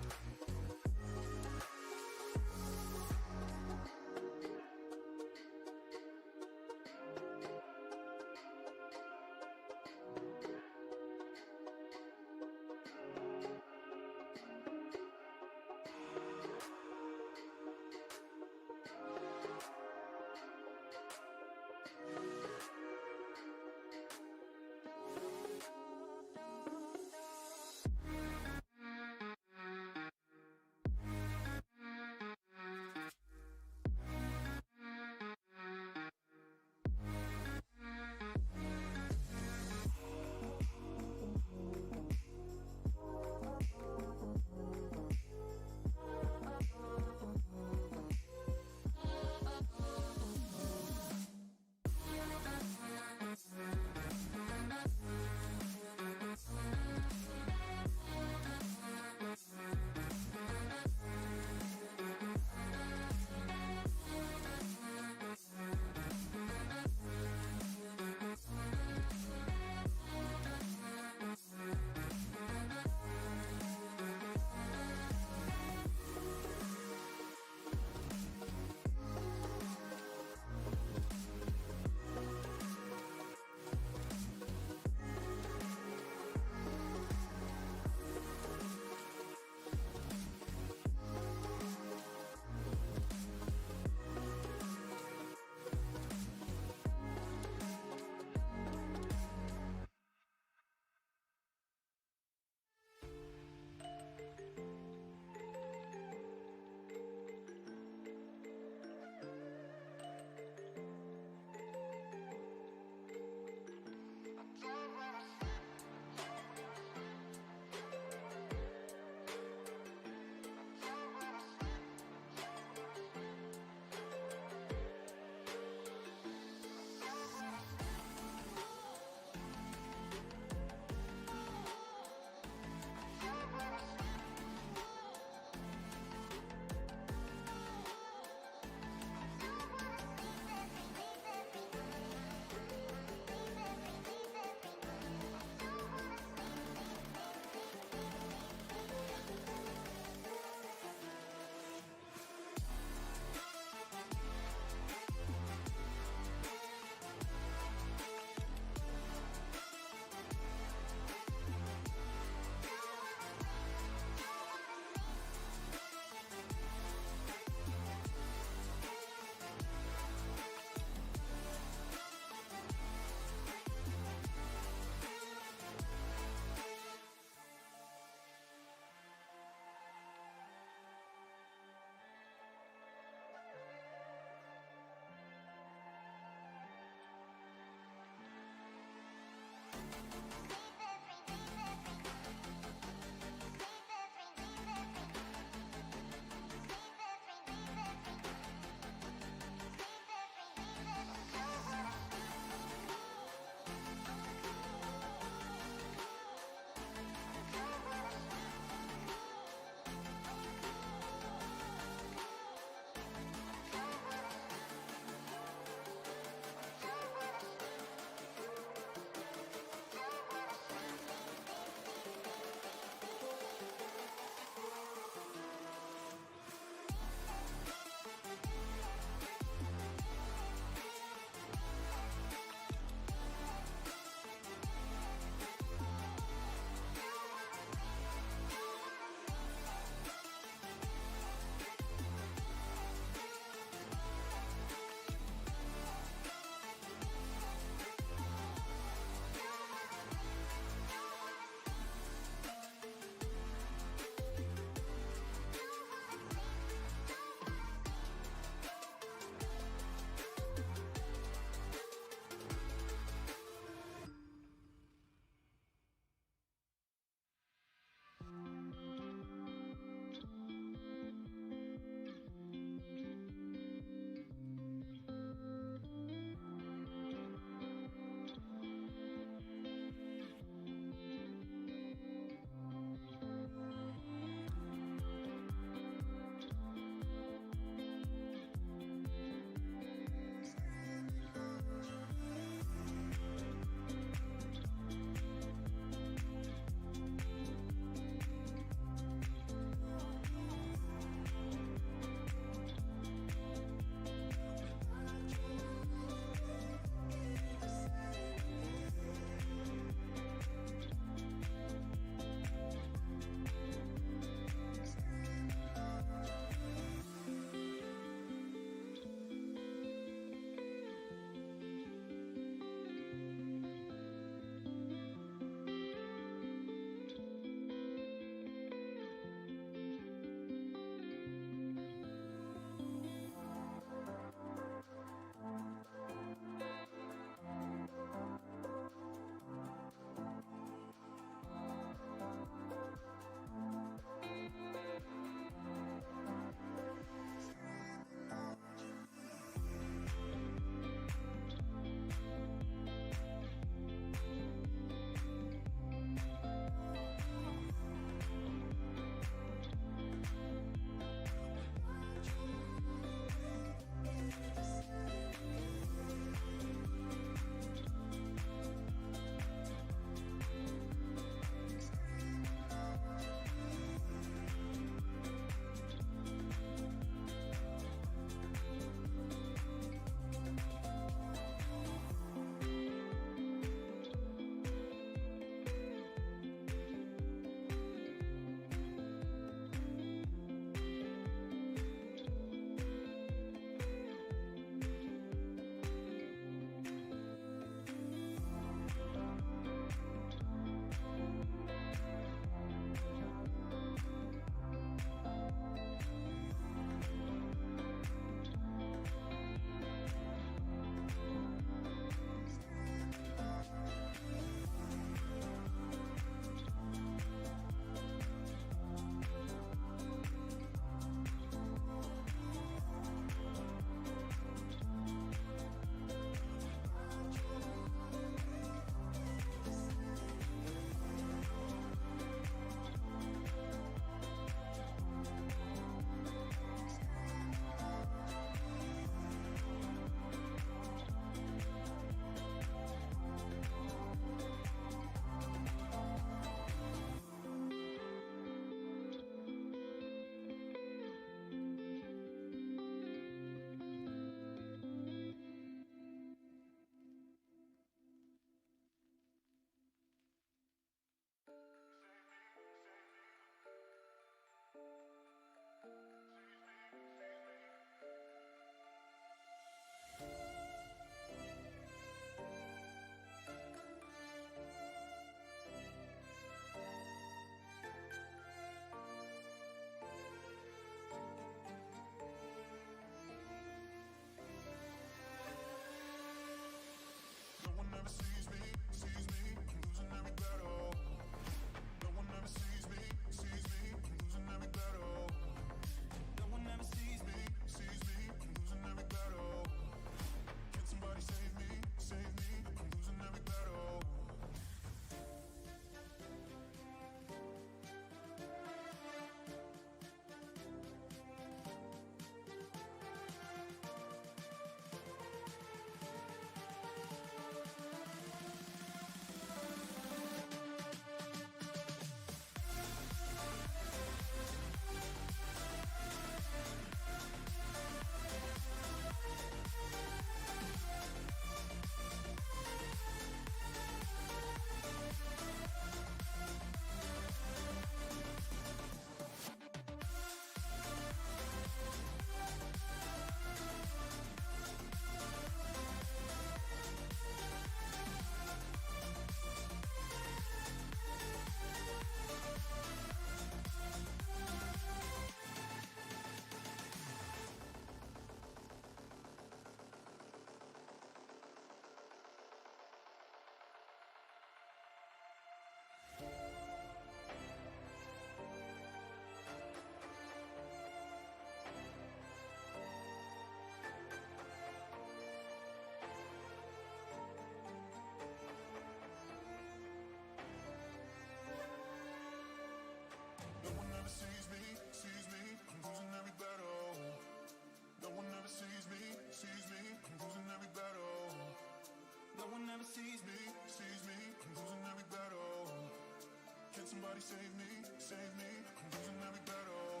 somebody save me, save me. I'm losing every battle.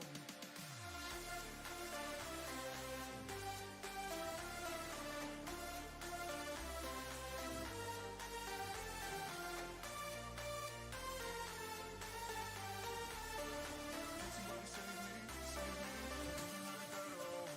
Somebody save me, save me. I'm losing every battle.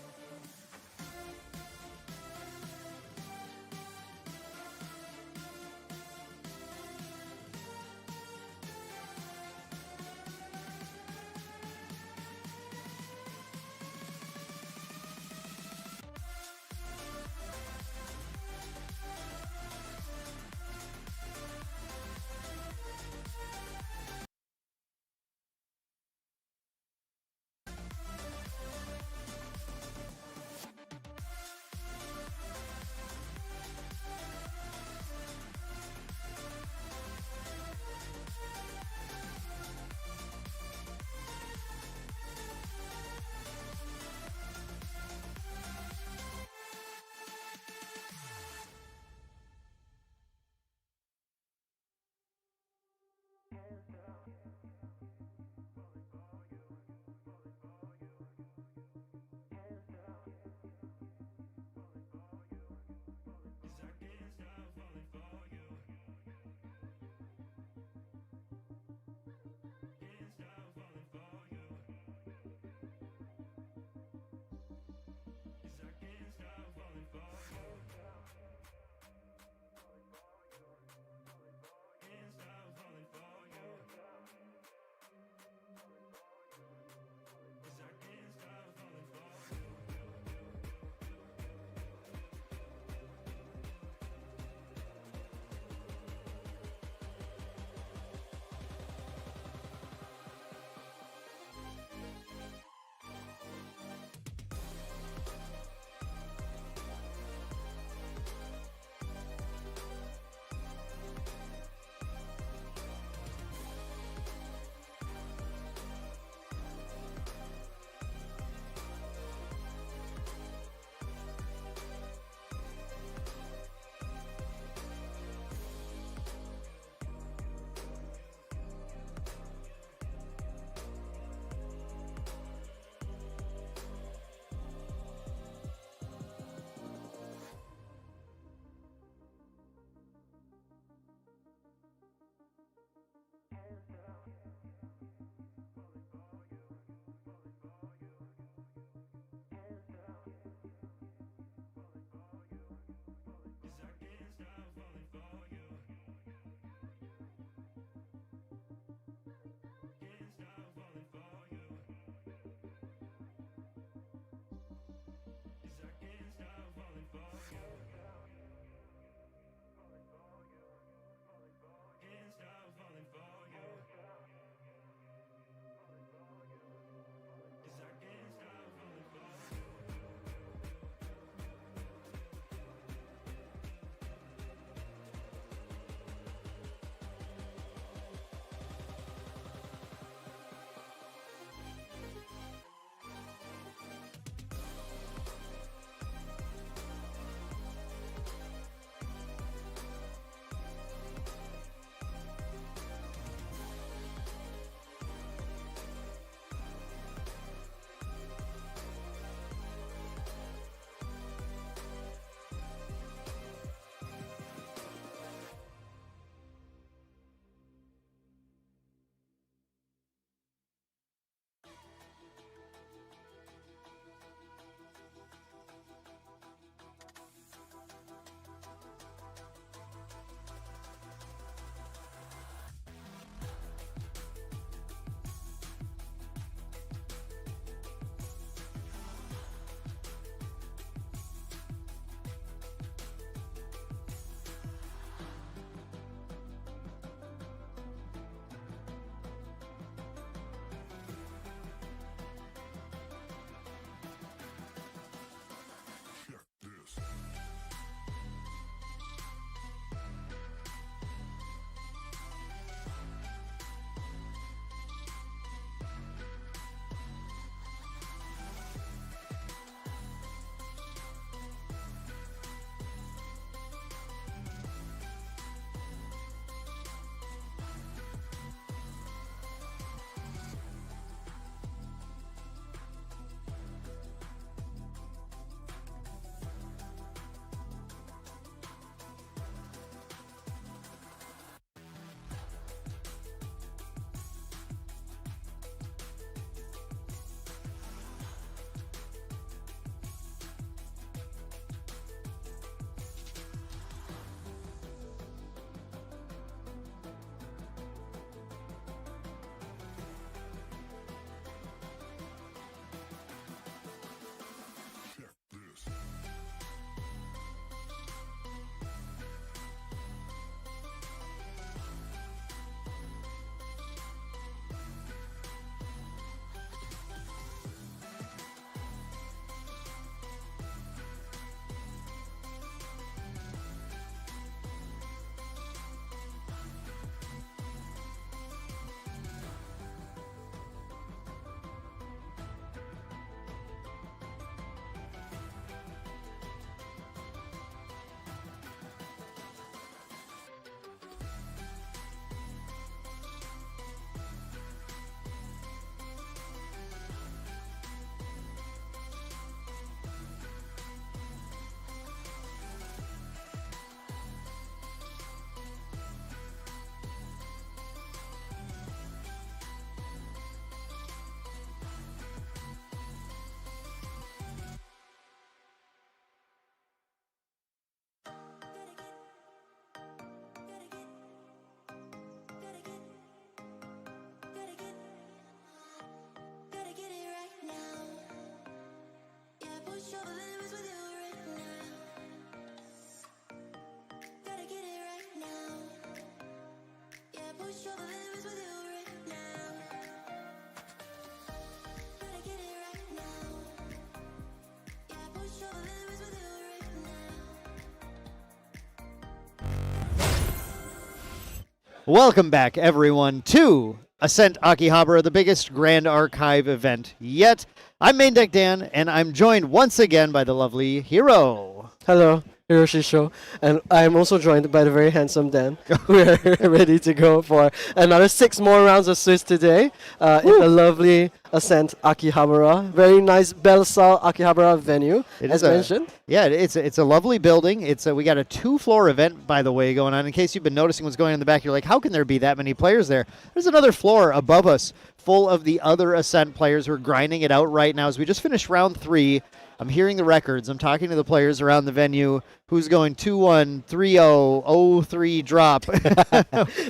Welcome back, everyone, to Ascent Akihabara, the biggest Grand Archive event yet. I'm Main Deck Dan, and I'm joined once again by the lovely Hiro. Hello, Hiroshi Show. And I'm also joined by the very handsome Dan. We're ready to go for another 6 more rounds of Swiss today in the lovely Ascent Akihabara. Very nice Belsal Akihabara venue, as mentioned. Yeah, it's a lovely building. We got a 2-floor event, by the way, going on. In case you've been noticing what's going on in the back, you're like, how can there be that many players there? There's another floor above us full of the other Ascent players who are grinding it out right now. As we just finished round 3, I'm hearing the records. I'm talking to the players around the venue who's going 2-1, 3-0, 0-3 drop.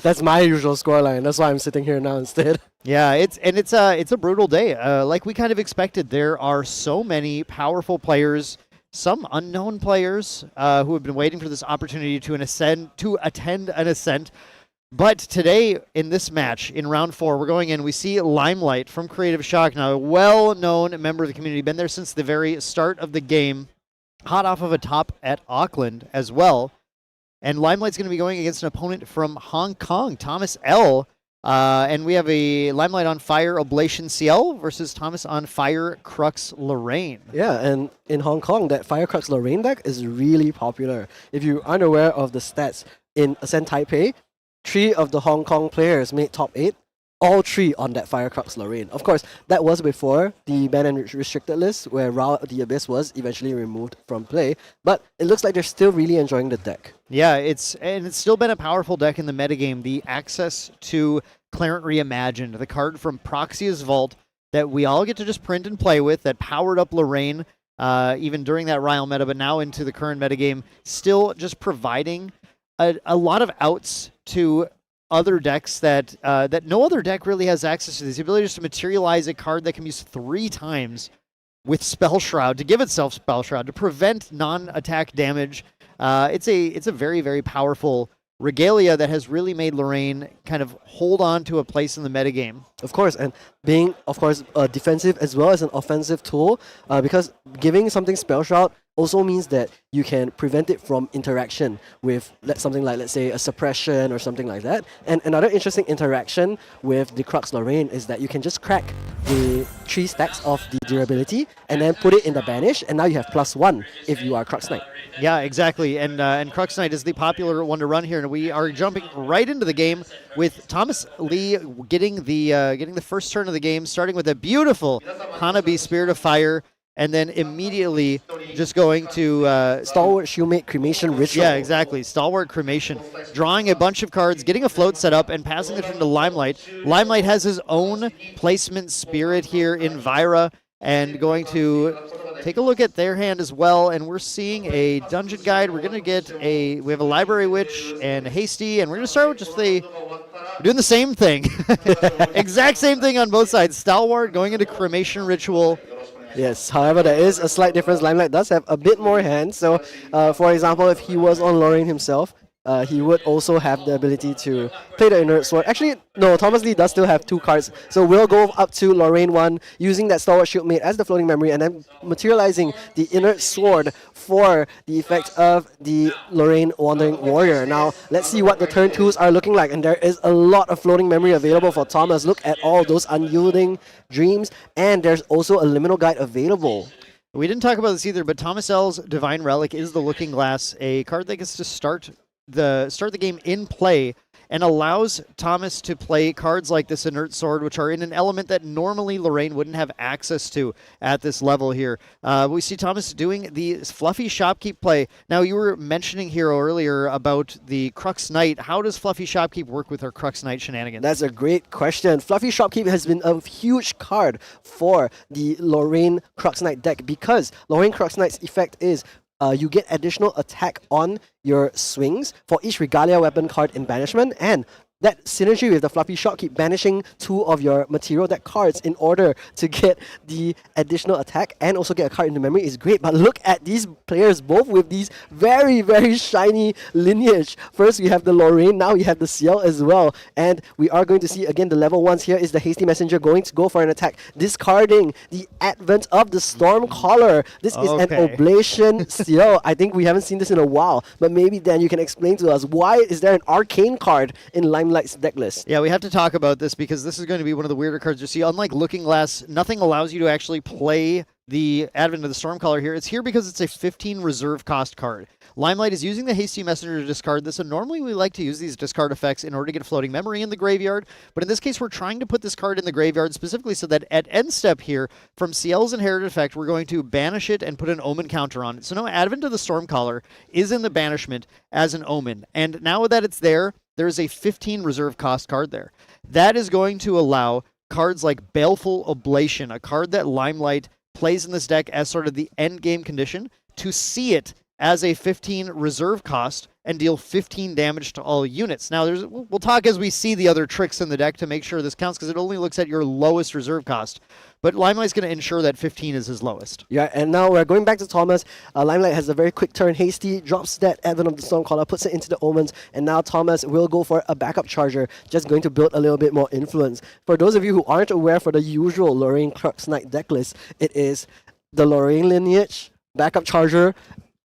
That's my usual scoreline. That's why I'm sitting here now instead. Yeah, it's a brutal day. Like we kind of expected, there are so many powerful players, some unknown players who have been waiting for this opportunity to attend an Ascent. But today, in this match, in round 4, we're going in, we see Limelight from Creative Shock, now a well-known member of the community, been there since the very start of the game, hot off of a top at Auckland as well. And Limelight's going to be going against an opponent from Hong Kong, Thomas L. And we have a Limelight on Fire Oblation CL versus Thomas on Fire Crux Lorraine. Yeah, and in Hong Kong, that Fire Crux Lorraine deck is really popular. If you aren't aware of the stats, in Ascent Taipei, 3 of the Hong Kong players made top 8, all 3 on that Fire Crux Lorraine. Of course, that was before the banned and restricted list, where Ra the Abyss was eventually removed from play, but it looks like they're still really enjoying the deck. Yeah, it's still been a powerful deck in the metagame. The access to Clarent Reimagined, the card from Proxia's Vault that we all get to just print and play with, that powered up Lorraine even during that Ryle meta, but now into the current metagame, still just providing a lot of outs to other decks that no other deck really has access to. The ability just to materialize a card that can be used 3 times with Spell Shroud, to give itself Spell Shroud, to prevent non-attack damage. It's a very, very powerful regalia that has really made Lorraine kind of hold on to a place in the metagame. Of course, and being, of course, a defensive as well as an offensive tool, because giving something Spell Shroud also means that you can prevent it from interaction with something like, let's say, a suppression or something like that. And another interesting interaction with the Crux Lorraine is that you can just crack the 3 stacks of the durability and then put it in the banish, and now you have +1 if you are Crux Knight. Yeah, exactly. And Crux Knight is the popular one to run here, and we are jumping right into the game with Thomas Lee getting the first turn of the game, starting with a beautiful Hanabi Spirit of Fire, and then immediately just going to Stalwart Shieldmate Cremation Ritual. Yeah, exactly. Stalwart Cremation. Drawing a bunch of cards, getting a float set up, and passing it into Limelight. Limelight has his own placement spirit here in Vira, and going to take a look at their hand as well. And we're seeing a Dungeon Guide. We're going to get we have a Library Witch and a Hasty, and we're going to start with just we're doing the same thing. Exact same thing on both sides. Stalwart going into Cremation Ritual. Yes, however, there is a slight difference. Limelight does have a bit more hands. So, for example, if he was on Lorraine himself, he would also have the ability to play the Inert Sword. Actually, no, Thomas Lee does still have 2 cards. So we'll go up to Lorraine 1, using that Stalwart Shieldmate as the floating memory, and then materializing the Inert Sword for the effect of the Lorraine Wandering Warrior. Now, let's see what the turn 2s are looking like. And there is a lot of floating memory available for Thomas. Look at all those Unyielding Dreams, and there's also a Liminal Guide available. We didn't talk about this either, but Thomas L's Divine Relic is the Looking Glass, a card that gets to start the game in play and allows Thomas to play cards like this Inert Sword, which are in an element that normally Lorraine wouldn't have access to at this level here. We see Thomas doing the Fluffy Shopkeep play. Now, you were mentioning, Hero, earlier about the Crux Knight. How does Fluffy Shopkeep work with her Crux Knight shenanigans? That's a great question. Fluffy Shopkeep has been a huge card for the Lorraine Crux Knight deck, because Lorraine Crux Knight's effect is you get additional attack on your swings for each Regalia weapon card in banishment, and that synergy with the Fluffy Shopkeep banishing 2 of your material deck cards in order to get the additional attack and also get a card into memory is great. But look at these players, both with these very, very shiny lineage. First we have the Lorraine, now we have the CL as well. And we are going to see again the level 1s. Here is the Hasty Messenger going to go for an attack, discarding the advent of the Stormcaller. This is an Oblation CL. I think we haven't seen this in a while, but maybe then you can explain to us, why is there an Arcane card in Limelight Limelight's deck list. Yeah, we have to talk about this because this is going to be one of the weirder cards you see. Unlike Looking Glass, nothing allows you to actually play the Advent of the Stormcaller here. It's here because it's a 15 reserve cost card. Limelight is using the Hasty Messenger to discard this, and normally we like to use these discard effects in order to get a floating memory in the graveyard, but in this case we're trying to put this card in the graveyard specifically so that at end step here, from Ciel's Inherited Effect, we're going to banish it and put an Omen counter on it. So now Advent of the Stormcaller is in the banishment as an Omen, and now that it's there, there's a 15 reserve cost card there. That is going to allow cards like Baleful Oblation, a card that Limelight plays in this deck as sort of the end game condition, to see it as a 15 reserve cost and deal 15 damage to all units. Now, we'll talk as we see the other tricks in the deck to make sure this counts, because it only looks at your lowest reserve cost. But Limelight's going to ensure that 15 is his lowest. Yeah, and now we're going back to Thomas. Limelight has a very quick turn. Hasty drops that Advent of the Stormcaller, puts it into the Omens, and now Thomas will go for a backup charger, just going to build a little bit more influence. For those of you who aren't aware, for the usual Lorraine Crux Knight deck list, it is the Lorraine Lineage, backup charger,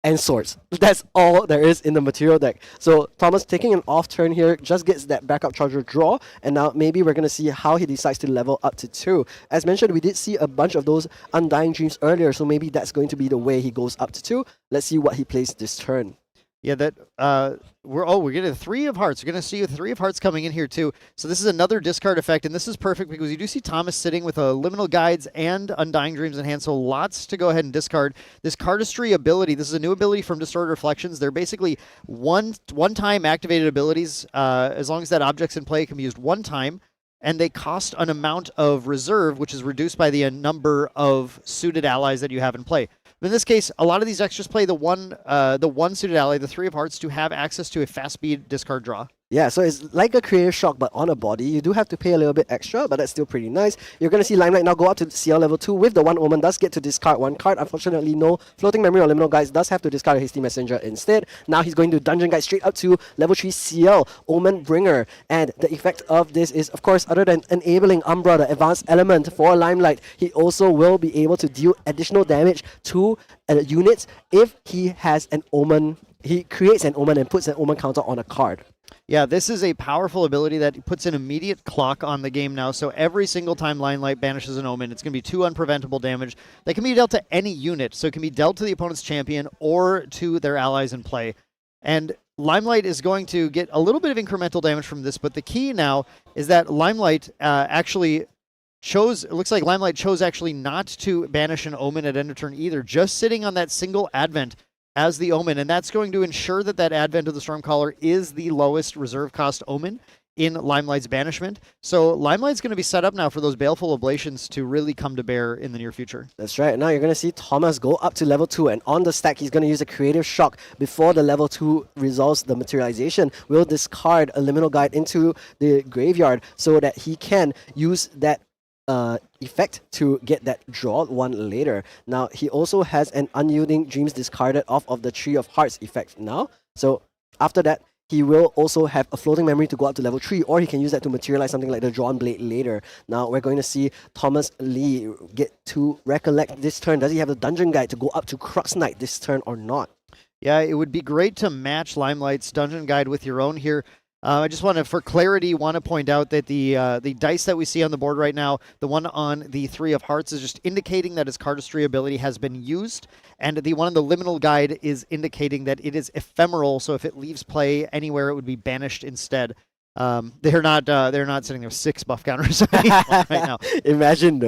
and swords. That's all there is in the material deck. So Thomas taking an off turn here just gets that backup charger draw, and now maybe we're going to see how he decides to level up to 2. As mentioned, we did see a bunch of those Undying Dreams earlier, so maybe that's going to be the way he goes up to 2. Let's see what he plays this turn. Yeah, that we're getting a 3 of Hearts. We're going to see a 3 of Hearts coming in here too. So this is another discard effect, and this is perfect because you do see Thomas sitting with a Liminal Guides and Undying Dreams in hand, so lots to go ahead and discard. This Cardistry ability, this is a new ability from Distorted Reflections. They're basically one-time activated abilities. As long as that object's in play, it can be used one time, and they cost an amount of reserve, which is reduced by the number of suited allies that you have in play. But in this case, a lot of these decks just play the one suited ally, the 3 of Hearts, to have access to a fast speed discard draw. Yeah, so it's like a Creative Shock, but on a body. You do have to pay a little bit extra, but that's still pretty nice. You're going to see Limelight now go up to CL level 2 with the 1 Omen. Does get to discard 1 card. Unfortunately, no Floating Memory or Liminal Guides. Does have to discard a Hasty Messenger instead. Now he's going to Dungeon Guide straight up to level 3 CL, Omen Bringer. And the effect of this is, of course, other than enabling Umbra, the advanced element for Limelight, he also will be able to deal additional damage to units if he has an Omen. He creates an Omen and puts an Omen counter on a card. Yeah, this is a powerful ability that puts an immediate clock on the game now. So every single time Limelight banishes an Omen, it's going to be 2 unpreventable damage that can be dealt to any unit. So it can be dealt to the opponent's champion or to their allies in play. And Limelight is going to get a little bit of incremental damage from this, but the key now is that Limelight actually chose, it looks like Limelight chose actually not to banish an Omen at end of turn either, just sitting on that single Advent as the Omen, and that's going to ensure that that Advent of the Stormcaller is the lowest reserve cost Omen in Limelight's banishment. So Limelight's going to be set up now for those Baleful Oblations to really come to bear in the near future. That's right. Now you're going to see Thomas go up to level 2, and on the stack he's going to use a Creative Shock before the level 2 resolves the materialization. We'll discard a Liminal Guide into the graveyard so that he can use that effect to get that draw 1 later. Now he also has an Unyielding Dreams discarded off of the 3 of Hearts effect now. So after that, he will also have a Floating Memory to go up to level 3, or he can use that to materialize something like the Drawn Blade later. Now we're going to see Thomas Lee get to recollect this turn. Does he have the Dungeon Guide to go up to Crux Knight this turn or not? Yeah, it would be great to match Limelight's Dungeon Guide with your own here. I just want to, for clarity, point out that the dice that we see on the board right now, the one on the 3 of Hearts is just indicating that its Cardistry ability has been used, and the one on the Liminal Guide is indicating that it is ephemeral, so if it leaves play anywhere, it would be banished instead. They're not sitting there with 6 buff counters right now. Imagine.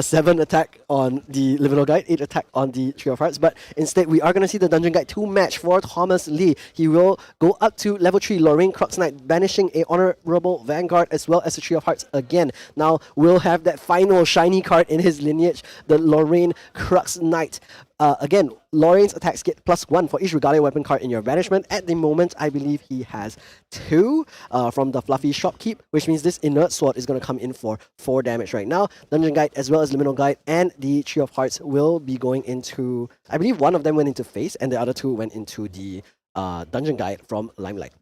7 attack on the Liminal Guide, 8 attack on the 3 of Hearts, but instead we are going to see the Dungeon Guide 2 match for Thomas Lee. He will go up to level 3 Lorraine Crux Knight, banishing a Honorable Vanguard as well as the 3 of Hearts again. Now we'll have that final shiny card in his lineage, the Lorraine Crux Knight. Again, Lorraine's attacks get +1 for each Regalia weapon card in your banishment. At the moment, I believe he has 2 from the Fluffy Shopkeep, which means this Inert Sword is going to come in for 4 damage right now. Dungeon Guide as well as Liminal Guide and the 3 of Hearts will be going into, I believe one of them went into face and the other 2 went into the Dungeon Guide from Limelight.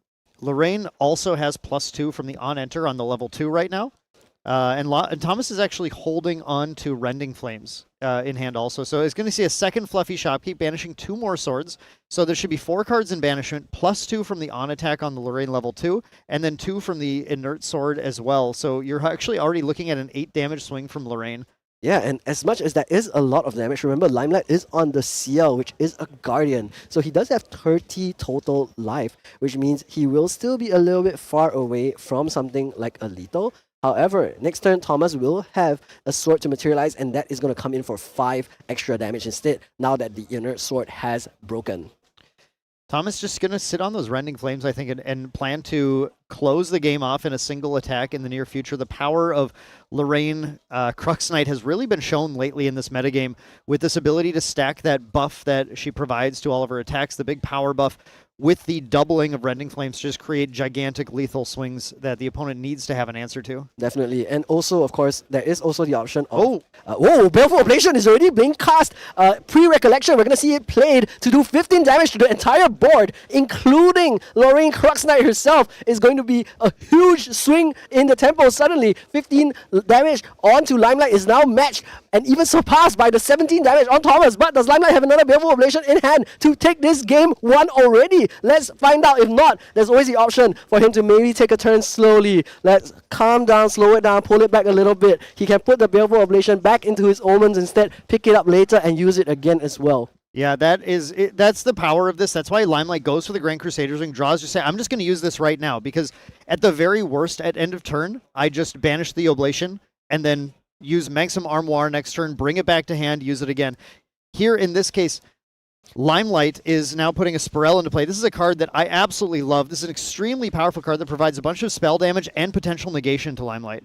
Lorraine also has +2 from the on-enter on the level 2 right now. And Thomas is actually holding on to Rending Flames in hand also. So it's going to see a second Fluffy Shopkeep, banishing 2 more swords. So there should be 4 cards in banishment, plus 2 from the on attack on the Lorraine level 2, and then 2 from the inert sword as well. So you're actually already looking at an 8 damage swing from Lorraine. Yeah, and as much as that is a lot of damage, remember Limelight is on the CL, which is a Guardian. So he does have 30 total life, which means he will still be a little bit far away from something like a lethal. However, next turn, Thomas will have a sword to materialize, and that is going to come in for 5 extra damage instead, now that the inert sword has broken. Thomas just going to sit on those Rending Flames, I think, and plan to close the game off in a single attack in the near future. The power of Lorraine Crux Knight has really been shown lately in this metagame with this ability to stack that buff that she provides to all of her attacks, the big power buff, with the doubling of Rending Flames to just create gigantic lethal swings that the opponent needs to have an answer to. Definitely. And also, of course, there is also the option of... whoa, Baleful Oblation is already being cast. Pre-recollection, we're going to see it played to do 15 damage to the entire board, including Lorraine Crux Knight herself. Is going to be a huge swing in the tempo. Suddenly, 15 damage onto Limelight is now matched and even surpassed by the 17 damage on Thomas. But does Limelight have another Baleful Oblation in hand to take this game 1 already? Let's find out. If not, there's always the option for him to maybe take a turn slowly. Let's calm down, slow it down, pull it back a little bit. He can put the Baleful Oblation back into his omens instead, pick it up later, and use it again as well. Yeah, that's the power of this. That's why Limelight goes for the Grand Crusaders and draws. Just say, I'm just going to use this right now, because at the very worst, at end of turn, I just banish the Oblation and then use Maxim Armoire next turn, bring it back to hand, use it again. Here, in this case, Limelight is now putting a Spirel into play. This is a card that I absolutely love. This is an extremely powerful card that provides a bunch of spell damage and potential negation to Limelight.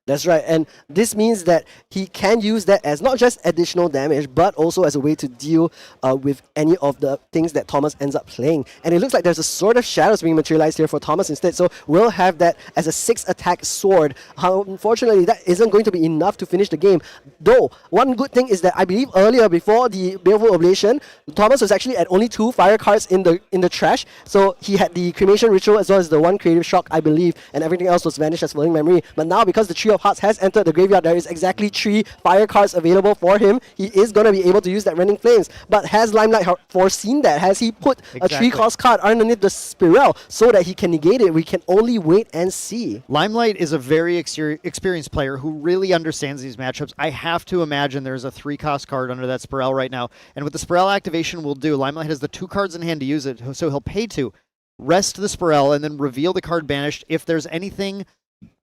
That's right, and this means that he can use that as not just additional damage, but also as a way to deal with any of the things that Thomas ends up playing. And it looks like there's a Sword of Shadows being materialized here for Thomas instead, so we'll have that as a 6-attack sword. Unfortunately, that isn't going to be enough to finish the game. Though, one good thing is that I believe earlier, before the Baleful Oblation, Thomas was actually at only 2 fire cards in the trash, so he had the Cremation Ritual as well as the 1 Creative Shock, I believe, and everything else was vanished as floating memory. But now, because the Tree of Hearts has entered the graveyard, there is exactly 3 fire cards available for him. He is going to be able to use that Rending Flames. But has Limelight foreseen that? Has he put a 3-cost card underneath the Spirel so that he can negate it? We can only wait and see. Limelight is a very experienced player who really understands these matchups. I have to imagine there's a 3-cost card under that Spirel right now. And what the Spirel activation will do, Limelight has the 2 cards in hand to use it, so he'll pay 2, rest the Spirel, and then reveal the card banished. If there's anything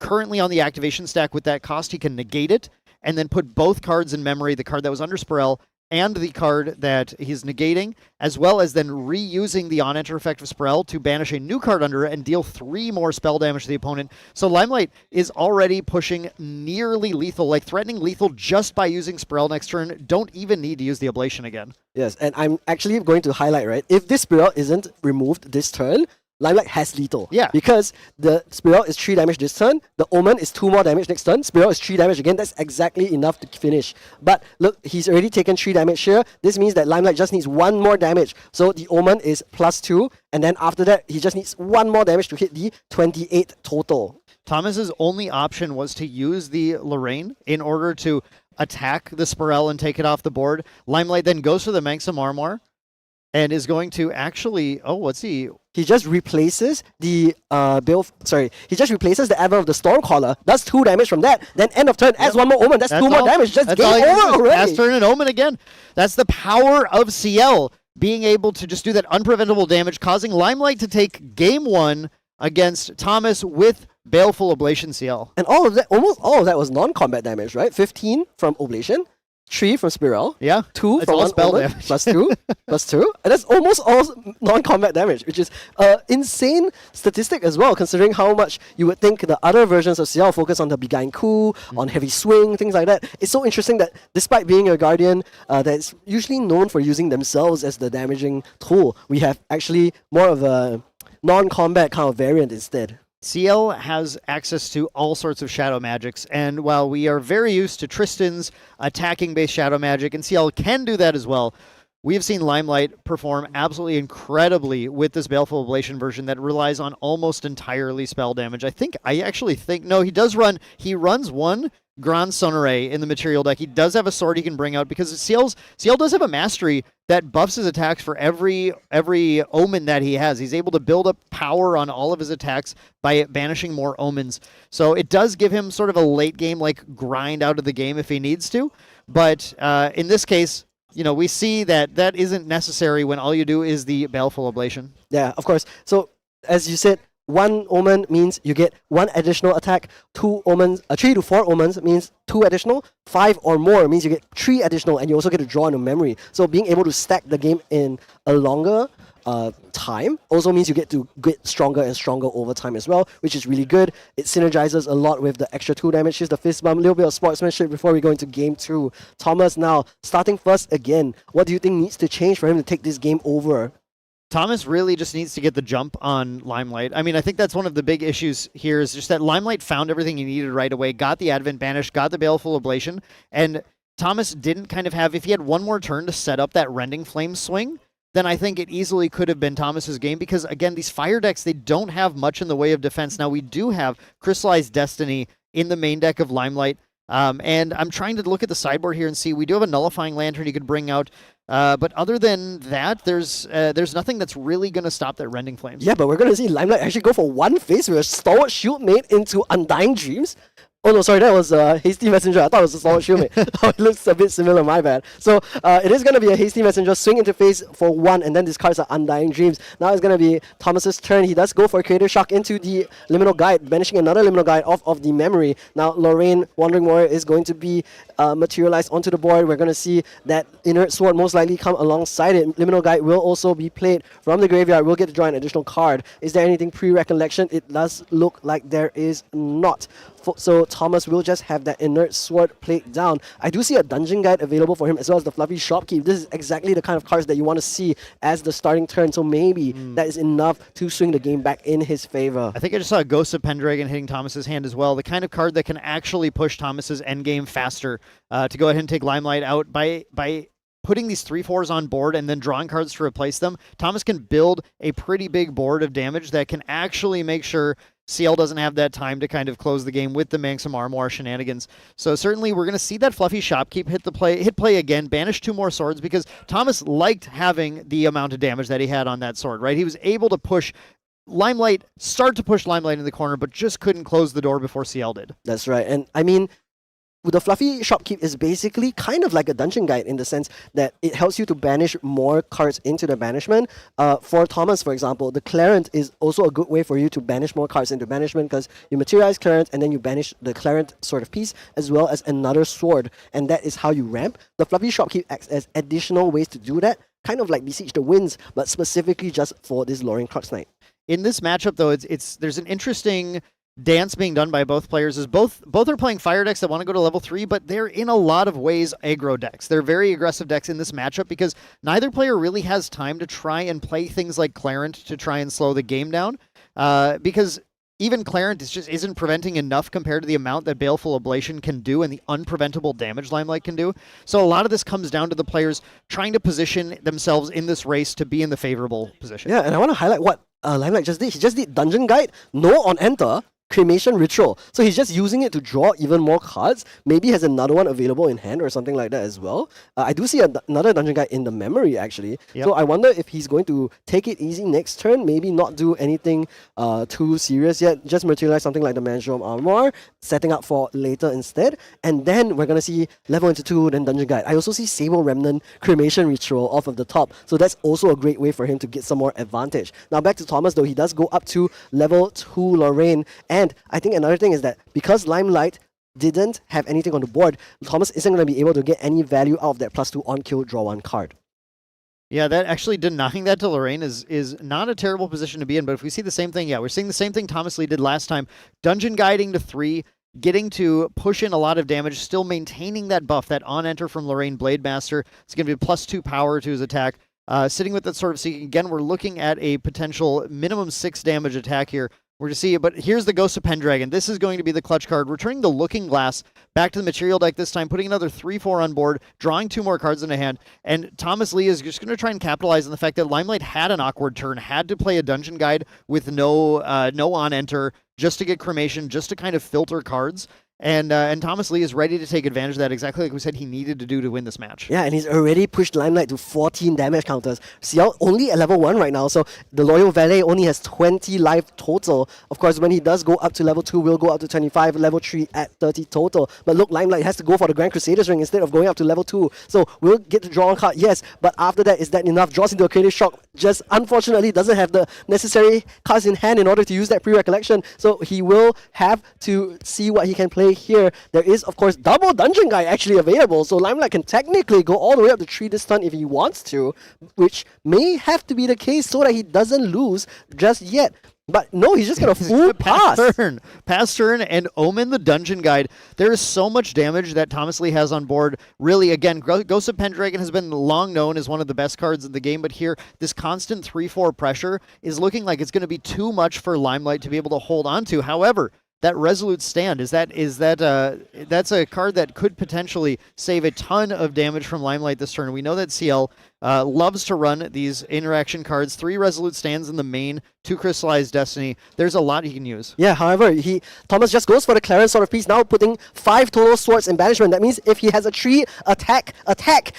currently on the activation stack with that cost, he can negate it and then put both cards in memory, the card that was under Spirel and the card that he's negating, as well as then reusing the on-enter effect of Spirel to banish a new card under it and deal 3 more spell damage to the opponent. So Limelight is already pushing nearly lethal, like threatening lethal just by using Spirel next turn. Don't even need to use the Oblation again. Yes, and I'm actually going to highlight, right, if this Spirel isn't removed this turn, Limelight has lethal. Yeah. Because the Spirel is 3 damage this turn, the Omen is 2 more damage next turn, Spirel is 3 damage again, that's exactly enough to finish. But look, he's already taken 3 damage here. This means that Limelight just needs 1 more damage. So the Omen is +2, and then after that, he just needs 1 more damage to hit the 28 total. Thomas's only option was to use the Lorraine in order to attack the Spirel and take it off the board. Limelight then goes for the Maxim Armoire and is going to actually... Oh, what's he... He just replaces the he just replaces the Advent of the Stormcaller, does 2 damage from that, then end of turn adds 1 more Omen, that's 2 more damage, just game over already. Pass turn and Omen again. That's the power of CL, being able to just do that unpreventable damage, causing Limelight to take game 1 against Thomas with Baleful Oblation CL. And all of that, almost all of that was non-combat damage, right? 15 from Oblation, 3 from Spirel, yeah, 2 it's from all 1 spell Omen, damage. +2, and that's almost all non-combat damage, which is insane statistic as well, considering how much you would think the other versions of CL focus on the Beguine Coup, on heavy swing, things like that. It's so interesting that despite being a Guardian that's usually known for using themselves as the damaging tool, we have actually more of a non-combat kind of variant instead. CL has access to all sorts of shadow magics, and while we are very used to Tristan's attacking-based shadow magic, and CL can do that as well, we have seen Limelight perform absolutely incredibly with this Baleful Ablation version that relies on almost entirely spell damage. I actually think, no, he runs one Grand Sonore in the material deck. He does have a sword he can bring out because CL does have a mastery that buffs his attacks for every omen that he has. He's able to build up power on all of his attacks by banishing more omens. So it does give him sort of a late game like grind out of the game if he needs to. But in this case, we see that isn't necessary when all you do is the Baleful Ablation. Yeah, of course. So as you said, one omen means you get one additional attack. 2 omens, 3 to 4 omens means 2 additional. 5 or more means you get 3 additional, and you also get to draw into memory. So being able to stack the game in a longer time also means you get to get stronger and stronger over time as well, which is really good. It synergizes a lot with the extra 2 damage. Here's the fist bump, a little bit of sportsmanship before we go into game 2. Thomas now starting first again. What do you think needs to change for him to take this game over? Thomas really just needs to get the jump on Limelight. I mean, I think that's one of the big issues here is just that Limelight found everything he needed right away, got the Advent Banish, got the Baleful Ablation, and Thomas didn't kind of have, if he had one more turn to set up that Rending Flame swing, then I think it easily could have been Thomas's game because, again, these fire decks, they don't have much in the way of defense. Now, we do have Crystallized Destiny in the main deck of Limelight, and I'm trying to look at the sideboard here and see, we do have a Nullifying Lantern you could bring out. But other than that, there's nothing that's really going to stop that Rending Flames. Yeah, but we're going to see Limelight actually go for one phase with a Stalwart Shieldmate into Undying Dreams. Oh no, sorry, that was a Hasty Messenger. I thought it was a Stalwart Shieldmate. Oh, it looks a bit similar, my bad. So it is going to be a Hasty Messenger, swing into phase for 1, and then discards are Undying Dreams. Now it's going to be Thomas's turn. He does go for a Creative Shock into the Liminal Guide, banishing another Liminal Guide off of the memory. Now Lorraine, Wandering Warrior, is going to be materialized onto the board. We're going to see that Inert Sword most likely come alongside it. Liminal Guide will also be played from the graveyard. We'll get to draw an additional card. Is there anything pre-recollection? It does look like there is not. So Thomas will just have that Inert Sword played down. I do see a Dungeon Guide available for him as well as the Fluffy Shopkeep. This is exactly the kind of cards that you want to see as the starting turn. So maybe that is enough to swing the game back in his favor. I think I just saw a Ghost of Pendragon hitting Thomas's hand as well. The kind of card that can actually push Thomas's endgame faster to go ahead and take Limelight out by putting these 3/4s on board and then drawing cards to replace them. Thomas can build a pretty big board of damage that can actually make sure CL doesn't have that time to kind of close the game with the Manxam Armoire shenanigans. So certainly we're going to see that Fluffy Shopkeep hit play again, banish 2 more swords because Thomas liked having the amount of damage that he had on that sword, right? He was able to push Limelight in the corner, but just couldn't close the door before CL did. That's right. And I mean, the Fluffy Shopkeep is basically kind of like a Dungeon Guide in the sense that it helps you to banish more cards into the banishment. For Thomas, for example, the Clarent is also a good way for you to banish more cards into banishment because you materialize Clarent and then you banish the Clarent sort of piece as well as another sword, and that is how you ramp. The Fluffy Shopkeep acts as additional ways to do that, kind of like Besiege the Winds, but specifically just for this Lorraine Crux Knight. In this matchup, though, there's an interesting dance being done by both players. Is both are playing fire decks that want to go to level 3, but they're in a lot of ways aggro decks. They're very aggressive decks in this matchup because neither player really has time to try and play things like Clarent to try and slow the game down. Because even Clarent just isn't preventing enough compared to the amount that Baleful Ablation can do and the unpreventable damage Limelight can do. So a lot of this comes down to the players trying to position themselves in this race to be in the favorable position. Yeah, and I want to highlight what Limelight just did. He just did Dungeon Guide, no on enter, Cremation Ritual. So he's just using it to draw even more cards. Maybe has another one available in hand or something like that as well. I do see another Dungeon Guide in the memory actually. Yep. So I wonder if he's going to take it easy next turn, maybe not do anything too serious yet, just materialize something like the Mansion Armor, setting up for later instead. And then we're going to see level into 2, then Dungeon Guide. I also see Sable Remnant, Cremation Ritual off of the top. So that's also a great way for him to get some more advantage. Now back to Thomas though, he does go up to level 2 Lorraine. And I think another thing is that because Limelight didn't have anything on the board, Thomas isn't going to be able to get any value out of that +2 on kill draw 1 card. Yeah, that actually denying that to Lorraine is not a terrible position to be in. But if we see the same thing, yeah, we're seeing the same thing Thomas Lee did last time. Dungeon Guiding to 3, getting to push in a lot of damage, still maintaining that buff, that on-enter from Lorraine Blademaster. It's going to be +2 power to his attack. Sitting with that sort of seeking, again, we're looking at a potential minimum 6 damage attack here We're to see it, but here's the Ghost of Pendragon. This is going to be the clutch card, returning the Looking Glass back to the material deck this time, putting another 3-4 on board, drawing 2 more cards in the hand, and Thomas Lee is just going to try and capitalize on the fact that Limelight had an awkward turn, had to play a Dungeon Guide with no on-enter, just to get Cremation, just to kind of filter cards. And Thomas Lee is ready to take advantage of that, exactly like we said he needed to do to win this match. Yeah, and he's already pushed Limelight to 14 damage counters. CL only at level 1 right now, so the Loyal Valet only has 20 life total. Of course, when he does go up to level 2, we'll go up to 25, level 3 at 30 total. But look, Limelight has to go for the Grand Crusaders ring instead of going up to level 2. So we'll get to draw on card, yes, but after that, is that enough? Draws into a Creative Shock, just unfortunately doesn't have the necessary cards in hand in order to use that pre-recollection. So he will have to see what he can play here. There is, of course, double Dungeon Guide actually available, so Limelight can technically go all the way up to 3 this turn if he wants to, which may have to be the case so that he doesn't lose just yet. But no, he's just going to full pass. Pass turn and Omen the Dungeon Guide. There is so much damage that Thomas Lee has on board. Really, again, Ghost of Pendragon has been long known as one of the best cards in the game, but here, this constant 3-4 pressure is looking like it's going to be too much for Limelight to be able to hold on to. However, that Resolute Stand, that's a card that could potentially save a ton of damage from Limelight this turn. We know that CL loves to run these interaction cards. 3 Resolute Stands in the main, 2 Crystallized Destiny. There's a lot he can use. Yeah, however, Thomas just goes for the Clarence Sword of Peace, now putting 5 total swords in banishment. That means if he has a 3 attack,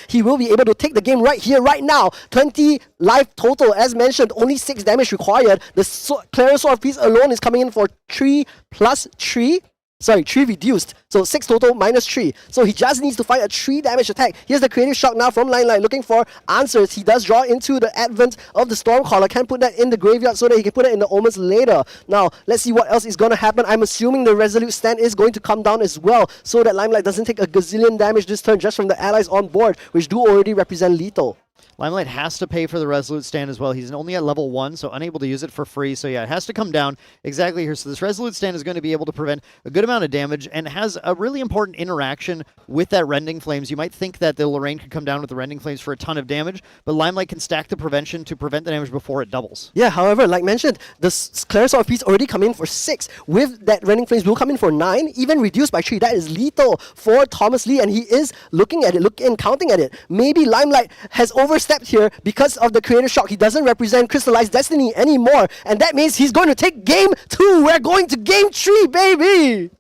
he will be able to take the game right here, right now. 20 life total, as mentioned, only 6 damage required. The Clarence Sword of Peace alone is coming in for 3 plus 3. Sorry, 3 reduced. So 6 total minus 3. So he just needs to find a 3 damage attack. Here's the Creative Shock now from Limelight, looking for answers. He does draw into the Advent of the Stormcaller. Can put that in the graveyard so that he can put it in the Omens later. Now, let's see what else is going to happen. I'm assuming the Resolute Stand is going to come down as well, so that Limelight doesn't take a gazillion damage this turn just from the allies on board, which do already represent lethal. Limelight has to pay for the Resolute Stand as well. He's only at level 1, so unable to use it for free. So yeah, it has to come down exactly here. So this Resolute Stand is going to be able to prevent a good amount of damage and has a really important interaction with that Rending Flames. You might think that the Lorraine could come down with the Rending Flames for a ton of damage, but Limelight can stack the prevention to prevent the damage before it doubles. Yeah, however, like mentioned, the Clarence Sword of Peace already come in for 6. With that Rending Flames will come in for 9, even reduced by 3. That is lethal for Thomas Lee, and he is looking at it, counting at it. Maybe Limelight has overstepped here because of the Creative Shock. He doesn't represent Crystallized Destiny anymore, and that means he's going to take game 2. We're going to game 3, baby!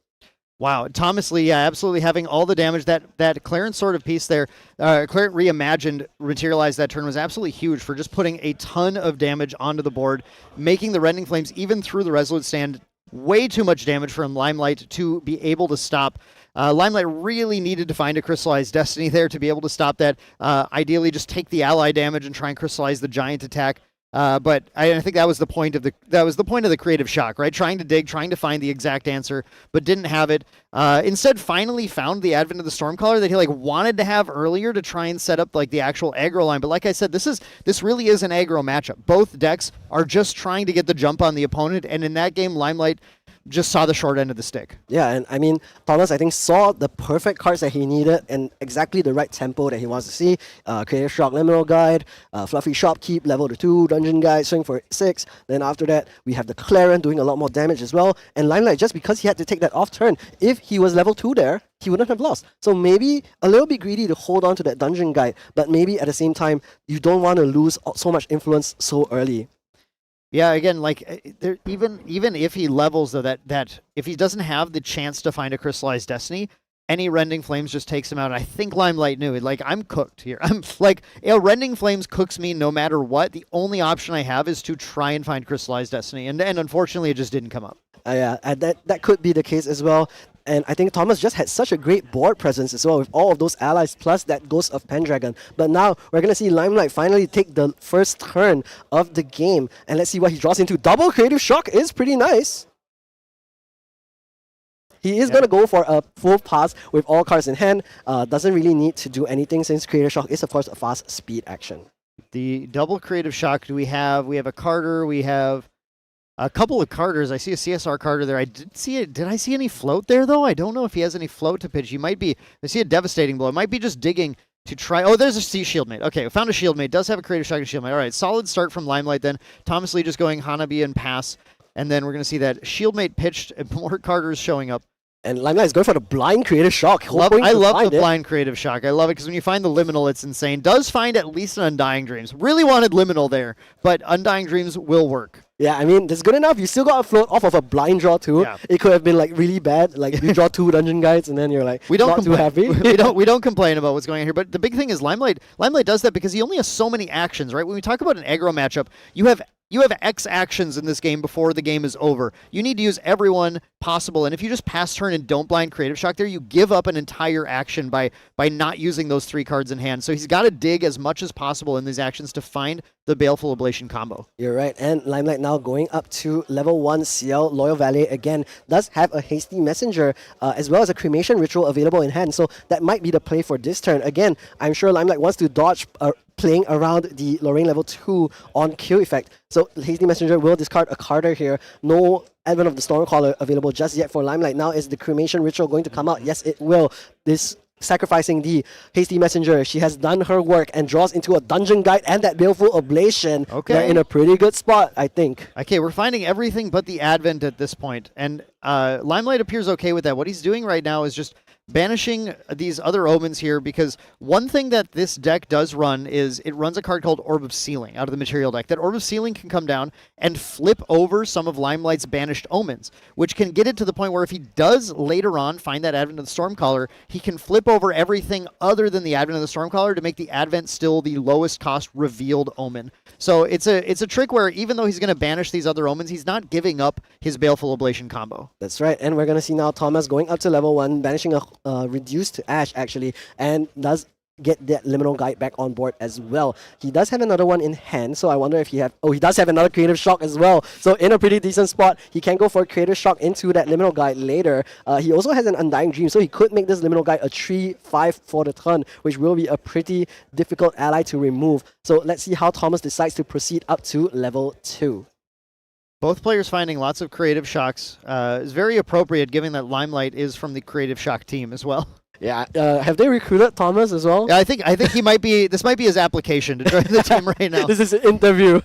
Wow, Thomas Lee, yeah, absolutely having all the damage. That Clarence Sword of Peace there, Clarence Reimagined materialized that turn was absolutely huge for just putting a ton of damage onto the board, making the Rending Flames, even through the Resolute Stand, way too much damage from Limelight to be able to stop. Limelight really needed to find a Crystallized Destiny there to be able to stop that. Ideally, just take the ally damage and try and crystallize the giant attack. But I think that was the point of the Creative Shock, right? Trying to dig, trying to find the exact answer, but didn't have it. Instead, finally found the Advent of the Stormcaller that he wanted to have earlier to try and set up the actual aggro line. But like I said, this really is an aggro matchup. Both decks are just trying to get the jump on the opponent, and in that game, Limelight just saw the short end of the stick. Yeah, and I mean, Thomas, I think, saw the perfect cards that he needed and exactly the right tempo that he wants to see. Creative Shock, Liminal Guide, Fluffy Shopkeep, level 2, Dungeon Guide, swing for 6. Then after that, we have the Clarence doing a lot more damage as well. And Limelight, just because he had to take that off turn, if he was level 2 there, he wouldn't have lost. So maybe a little bit greedy to hold on to that Dungeon Guide, but maybe at the same time, you don't want to lose so much influence so early. Yeah, again, even if he levels though, that if he doesn't have the chance to find a Crystallized Destiny, any Rending Flames just takes him out. I think Limelight knew it. I'm cooked here. I'm Rending Flames cooks me no matter what. The only option I have is to try and find Crystallized Destiny, and unfortunately, it just didn't come up. Yeah, that could be the case as well. And I think Thomas just had such a great board presence as well with all of those allies plus that Ghost of Pendragon. But now we're going to see Limelight finally take the first turn of the game. And let's see what he draws into. Double Creative Shock is pretty nice. He is going to go for a full pass with all cards in hand. Doesn't really need to do anything since Creative Shock is, of course, a fast speed action. The double Creative Shock, we have a Carter, we have a couple of Carters. I see a CSR Carter there. Did I see any float there, though? I don't know if he has any float to pitch. He might be. I see a Devastating Blow. It might be just digging to try. Oh, there's a Sea Shieldmate. Okay, we found a Shieldmate. Does have a Creative Shock and Shieldmate. All right, solid start from Limelight then. Thomas Lee just going Hanabi and pass. And then we're going to see that Shieldmate pitched, and more Carters showing up. And Limelight is going for the blind creative shock. I love find the it. blind creative shock. I love it because when you find the liminal, it's insane. Does find at least an Undying Dreams. Really wanted liminal there, but Undying Dreams will work. Yeah, I mean, that's good enough. You still got a float off of a blind draw too. Yeah. It could have been like really bad. Like you draw 2 dungeon guides and then you're like We don't not complain. too happy. we don't complain about what's going on here. But the big thing is Limelight does that because he only has so many actions, right? When we talk about an aggro matchup, you have X actions in this game before the game is over. You need to use everyone possible, and if you just pass turn and don't blind creative shock there, you give up an entire action by not using those 3 cards in hand. So he's got to dig as much as possible in these actions to find the Baleful Ablation combo. You're right. And Limelight now going up to level 1 CL. Loyal Valet again does have a Hasty Messenger as well as a Cremation Ritual available in hand. So that might be the play for this turn. Again, I'm sure Limelight wants to dodge playing around the Lorraine level 2 on Q effect. So Hasty Messenger will discard a Carter here. No Advent of the Stormcaller available just yet for Limelight. Now is the Cremation Ritual going to come out? Yes, it will. This sacrificing the Hasty Messenger. She has done her work and draws into a Dungeon Guide and that Baleful Ablation. Okay. They're in a pretty good spot, I think. Okay, we're finding everything but the Advent at this point, and Limelight appears okay with that. What he's doing right now is just banishing these other omens here, because one thing that this deck does run is it runs a card called Orb of Sealing out of the material deck. That Orb of Sealing can come down and flip over some of Limelight's banished omens, which can get it to the point where if he does later on find that Advent of the Stormcaller, he can flip over everything other than the Advent of the Stormcaller to make the Advent still the lowest cost revealed omen. So it's a trick where even though he's going to banish these other omens, he's not giving up his Baleful Ablation combo. That's right, and we're going to see now Thomas going up to level 1, banishing a reduced to Ash actually, and does get that Liminal Guide back on board as well. He does have another one in hand, so I wonder if he does have another Creative Shock as well. So in a pretty decent spot, he can go for Creative Shock into that Liminal Guide later. He also has an Undying Dream, so he could make this Liminal Guide a 3/5 for the turn, which will be a pretty difficult ally to remove. So let's see how Thomas decides to proceed up to level 2. Both players finding lots of Creative Shocks is very appropriate, given that Limelight is from the Creative Shock team as well. Yeah, have they recruited Thomas as well? Yeah, I think he might be. This might be his application to join the team right now. This is an interview.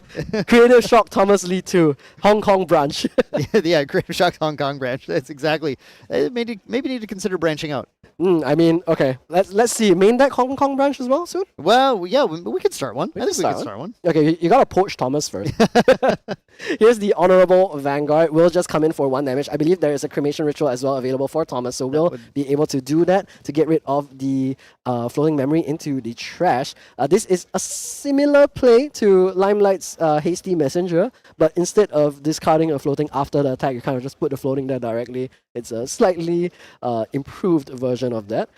Creative Shock Thomas Lee 2, Hong Kong branch. Yeah, Creative Shock Hong Kong branch. That's exactly. Maybe need to consider branching out. I mean, okay, let's see. Main deck Hong Kong branch as well soon? Well, yeah, we could start one. I think we could start one. Okay, you gotta poach Thomas first. Here's the Honorable Vanguard. Will just come in for 1 damage. I believe there is a Cremation Ritual as well available for Thomas, so we'll be able to do that to get rid of the Floating Memory into the trash. This is a similar play to Limelight's Hasty Messenger, but instead of discarding a floating after the attack, you kind of just put the floating there directly. It's a slightly improved version of that.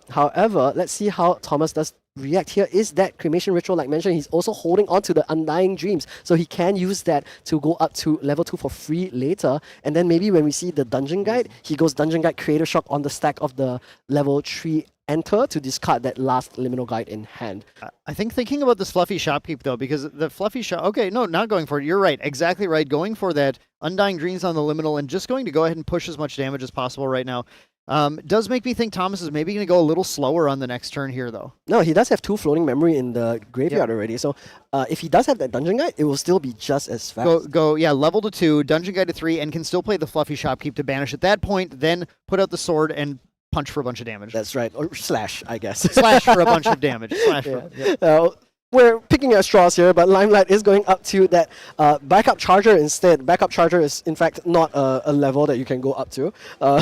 However, let's see how Thomas does react here. Is that Cremation Ritual, like mentioned, he's also holding on to the Undying Dreams, so he can use that to go up to level 2 for free later, and then maybe when we see the Dungeon Guide, he goes Dungeon Guide Creative Shock on the stack of the level 3 enter to discard that last Liminal Guide in hand. I think thinking about this Fluffy Shopkeep, though, because the Fluffy Shop... Okay, no, not going for it. You're right. Exactly right. Going for that Undying Dreams on the Liminal and just going to go ahead and push as much damage as possible right now. Does make me think Thomas is maybe going to go a little slower on the next turn here, though. No, he does have 2 Floating Memory in the graveyard already, so if he does have that Dungeon Guide, it will still be just as fast. Yeah, level to 2, Dungeon Guide to 3, and can still play the Fluffy Shopkeep to banish at that point, then put out the sword and punch for a bunch of damage. That's right, or slash, I guess. Slash for a bunch of damage. We're picking at straws here, but Limelight is going up to that backup charger instead. Backup charger is, in fact, not a level that you can go up to.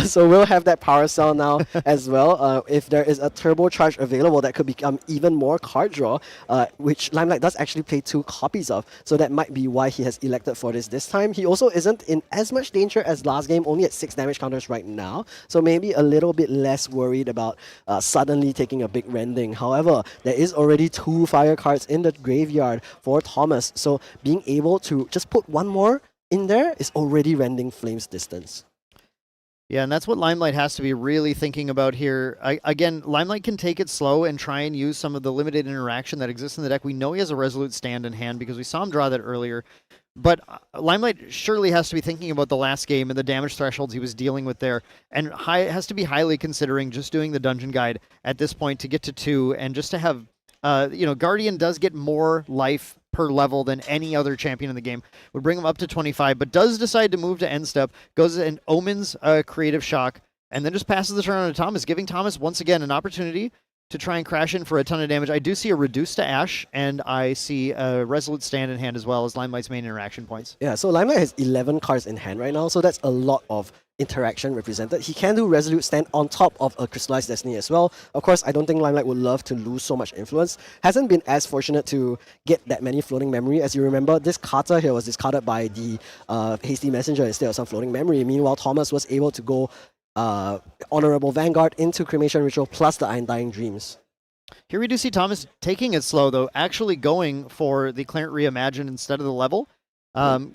So we'll have that power cell now as well. If there is a turbo charge available, that could become even more card draw, which Limelight does actually play 2 copies of. So that might be why he has elected for this time. He also isn't in as much danger as last game, only at 6 damage counters right now. So maybe a little bit less worried about suddenly taking a big rending. However, there is already 2 fire cards in the graveyard for Thomas, so being able to just put 1 more in there is already rending Flame's distance. Yeah, and that's what Limelight has to be really thinking about here. Again, Limelight can take it slow and try and use some of the limited interaction that exists in the deck. We know he has a Resolute Stand in hand because we saw him draw that earlier. But Limelight surely has to be thinking about the last game and the damage thresholds he was dealing with there, and has to be highly considering just doing the Dungeon Guide at this point to get to 2, and just to have Guardian does get more life per level than any other champion in the game. Would bring him up to 25, but does decide to move to end step, goes and omens Creative Shock, and then just passes the turn on to Thomas, giving Thomas once again an opportunity to try and crash in for a ton of damage. I do see a Reduce to Ash, and I see a Resolute Stand in hand as well as Limelight's main interaction points. Yeah, so Limelight has 11 cards in hand right now, so that's a lot of interaction represented. He can do Resolute Stand on top of a Crystallized Destiny as well. Of course, I don't think Limelight would love to lose so much influence. Hasn't been as fortunate to get that many floating memory. As you remember, this Kata here was discarded by the Hasty Messenger instead of some floating memory. Meanwhile, Thomas was able to go Honorable Vanguard into Cremation Ritual plus the Undying Dreams. Here we do see Thomas taking it slow, though, actually going for the Clarent Reimagine instead of the level.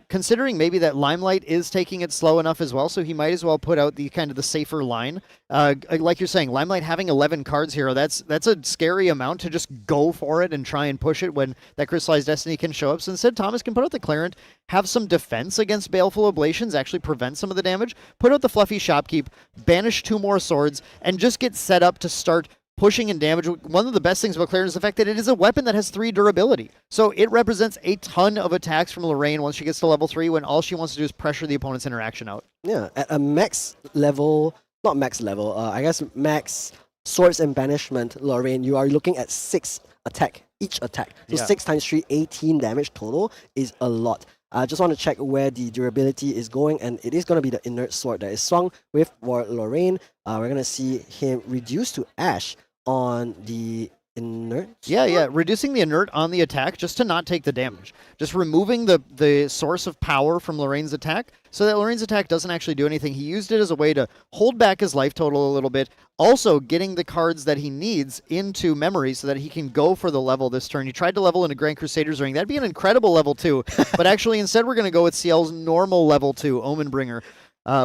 Considering maybe that Limelight is taking it slow enough as well, so he might as well put out the kind of the safer line. Like you're saying, Limelight having 11 cards here, that's a scary amount to just go for it and try and push it when that Crystallized Destiny can show up. So instead, Thomas can put out the Clarent, have some defense against Baleful Oblations, actually prevent some of the damage, put out the Fluffy Shopkeep, banish 2 more swords, and just get set up to start pushing and damage. One of the best things about Clarent is the fact that it is a weapon that has 3 durability. So it represents a ton of attacks from Lorraine once she gets to level 3 when all she wants to do is pressure the opponent's interaction out. Yeah, at a max level, not max level, I guess max Swords and Banishment, Lorraine, you are looking at 6 attack, each attack. So Yeah. 6 times 3, 18 damage total is a lot. I just want to check where the durability is going, and it is going to be the Inert Sword that is swung with for Lorraine. We're going to see him reduce to Ash on the Inert Yeah, reducing the inert on the attack just to not take the damage. Just removing the source of power from Lorraine's attack so that Lorraine's attack doesn't actually do anything. He used it as a way to hold back his life total a little bit, also getting the cards that he needs into memory so that he can go for the level this turn. He tried to level into Grand Crusader's Ring. That'd be an incredible level 2, but actually instead we're going to go with CL's normal level 2, Omenbringer.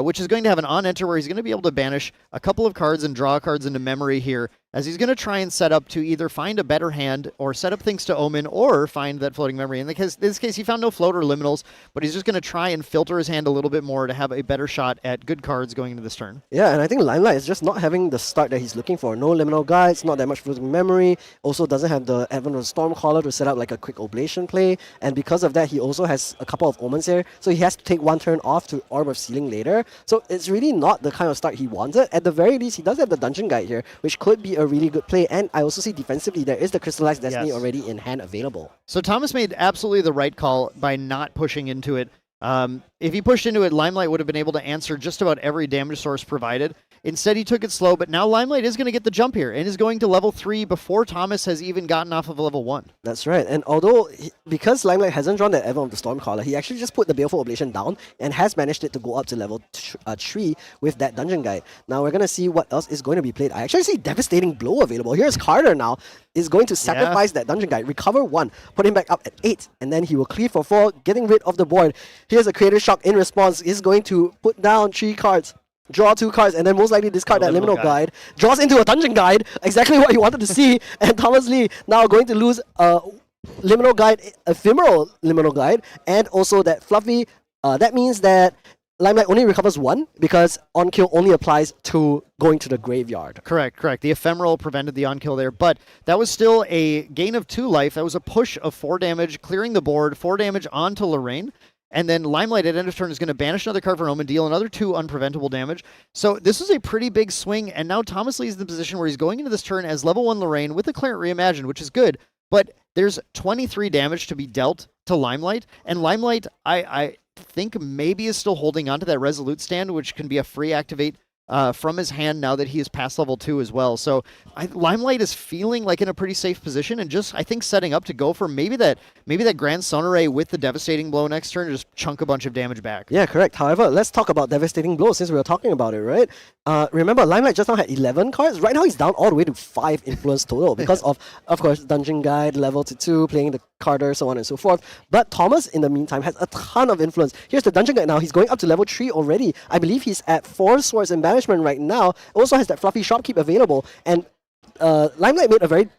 Which is going to have an on-enter where he's going to be able to banish a couple of cards and draw cards into memory here, as he's going to try and set up to either find a better hand or set up things to Omen or find that floating memory. In this case, he found no float or liminals, but he's just going to try and filter his hand a little bit more to have a better shot at good cards going into this turn. Yeah, and I think Limelight is just not having the start that he's looking for. No liminal guides, not that much floating memory. Also doesn't have the Advent of the Stormcaller to set up like a quick oblation play. And because of that, he also has a couple of omens here. So he has to take 1 turn off to Orb of Sealing later. So it's really not the kind of start he wanted. At the very least, he does have the Dungeon Guide here, which could be a really good play. And I also see defensively, there is the Crystallized Destiny Yes. already in hand available. So Thomas made absolutely the right call by not pushing into it. If he pushed into it, Limelight would have been able to answer just about every damage source provided. Instead, he took it slow, but now Limelight is going to get the jump here and is going to level 3 before Thomas has even gotten off of level 1. That's right. And although, because Limelight hasn't drawn that Advent of the Stormcaller, he actually just put the Baleful Oblation down and has managed it to go up to level 3 with that Dungeon Guide. Now we're going to see what else is going to be played. I actually see Devastating Blow available. Here's Carter now, is going to sacrifice that Dungeon Guide, recover 1, put him back up at 8, and then he will clear for 4, getting rid of the board. Here's a Creative Shock in response. He's going to put down 3 cards. Draw 2 cards and then most likely discard that Liminal Guide. Draws into a Dungeon Guide, exactly what you wanted to see. And Thomas Lee now going to lose a Liminal Guide, Ephemeral Liminal Guide, and also that Fluffy. That means that Limelight only recovers 1 because on kill only applies to going to the graveyard. Correct. The Ephemeral prevented the on-kill there, but that was still a gain of 2 life. That was a push of 4 damage, clearing the board, 4 damage onto Lorraine. And then Limelight at end of turn is going to banish another card for Omen, deal another 2 unpreventable damage. So this is a pretty big swing, and now Thomas Lee is in the position where he's going into this turn as level 1 Lorraine with the Clarent Reimagined, which is good, but there's 23 damage to be dealt to Limelight, and Limelight, I think maybe is still holding on to that Resolute Stand, which can be a free activate from his hand now that he is past level 2 as well. So Limelight is feeling like in a pretty safe position and just, I think, setting up to go for maybe that Grand Sonore with the Devastating Blow next turn and just chunk a bunch of damage back. Yeah, correct. However, let's talk about Devastating Blow since we were talking about it, right? Remember, Limelight just now had 11 cards. Right now, he's down all the way to 5 influence total because of course, Dungeon Guide, level to 2, playing the Carter, so on and so forth. But Thomas, in the meantime, has a ton of influence. Here's the Dungeon Guide now. He's going up to level 3 already. I believe he's at 4 Swords and Banishment right now. Also has that Fluffy Shopkeep available. And Limelight made a very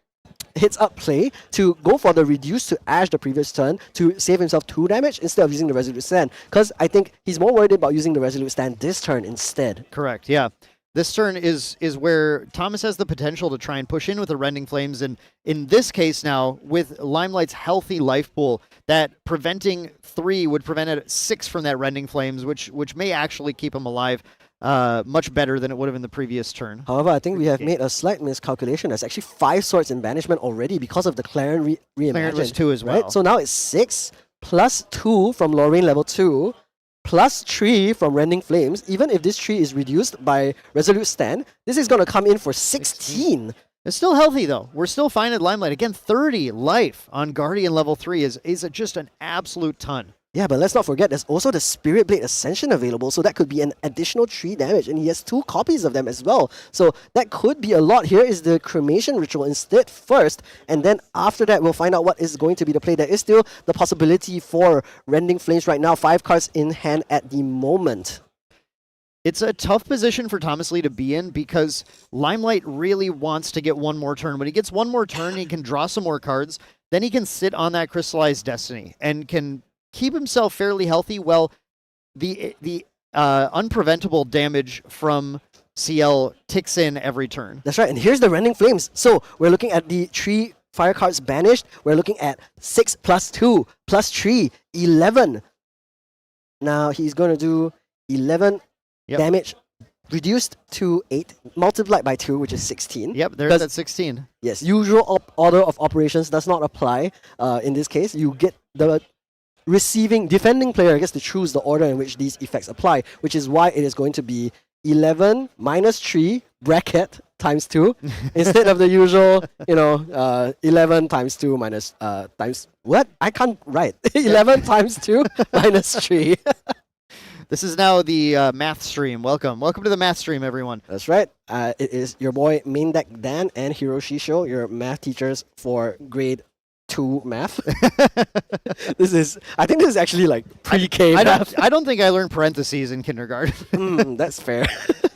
hits-up play to go for the reduce to Ash the previous turn to save himself 2 damage instead of using the Resolute Stand. Because I think he's more worried about using the Resolute Stand this turn instead. Correct, yeah. This turn is where Thomas has the potential to try and push in with the Rending Flames, and in this case now, with Limelight's healthy life pool, that preventing 3 would prevent a 6 from that Rending Flames, which may actually keep him alive much better than it would have in the previous turn. However, I think we have made a slight miscalculation. There's actually 5 swords in banishment already because of the Claren reimagined. Claren was 2 as well. Right? So now it's 6 plus 2 from Lorraine level 2 plus 3 from Rending Flames. Even if this tree is reduced by Resolute Stand, this is going to come in for 16. It's still healthy, though. We're still fine at Limelight. Again, 30 life on Guardian level 3 is just an absolute ton. Yeah, but let's not forget, there's also the Spirit Blade Ascension available, so that could be an additional 3 damage, and he has 2 copies of them as well. So that could be a lot. Here is the Cremation Ritual instead first, and then after that, we'll find out what is going to be the play. There is still the possibility for Rending Flames right now, 5 cards in hand at the moment. It's a tough position for Thomas Lee to be in because Limelight really wants to get one more turn. When he gets one more turn, he can draw some more cards, then he can sit on that Crystallized Destiny and can keep himself fairly healthy. Well, the unpreventable damage from CL ticks in every turn. That's right, and here's the Rending Flames. So we're looking at the 3 fire cards banished. We're looking at 6 plus 2 plus 3, 11. Now he's going to do 11 damage, reduced to 8, multiplied by 2, which is 16. Yep, there's that 16. Yes, usual order of operations does not apply in this case. You get the defending player gets to choose the order in which these effects apply, which is why it is going to be 11 minus 3 bracket times 2 instead of the usual, 11 times 2 minus times what? I can't write. 11 times 2 minus 3. This is now the math stream. Welcome to the math stream, everyone. That's right. It is your boy Main Deck Dan and Hiroshi Sho, your math teachers for grade 2 math. I think this is actually like pre-K math. I don't think I learned parentheses in kindergarten. That's fair.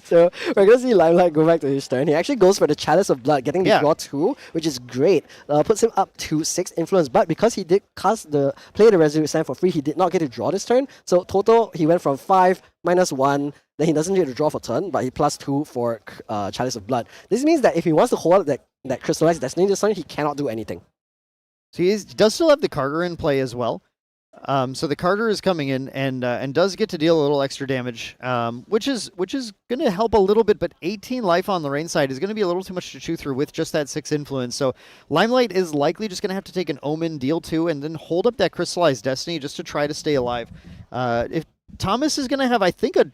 So we're going to see Limelight go back to his turn. He actually goes for the Chalice of Blood, getting the draw 2, which is great. Puts him up to 6 influence, but because he did play the Resolute Stand for free, he did not get to draw this turn. So total, he went from 5 minus 1, then he doesn't get to draw for turn, but he plus 2 for Chalice of Blood. This means that if he wants to hold that Crystallized Destiny this turn, he cannot do anything. So he does still have the Carter in play as well. So the Carter is coming in and does get to deal a little extra damage, which is going to help a little bit, but 18 life on Lorraine side is going to be a little too much to chew through with just that 6 influence. So Limelight is likely just going to have to take an Omen, deal 2, and then hold up that Crystallized Destiny just to try to stay alive. If Thomas is going to have, I think, a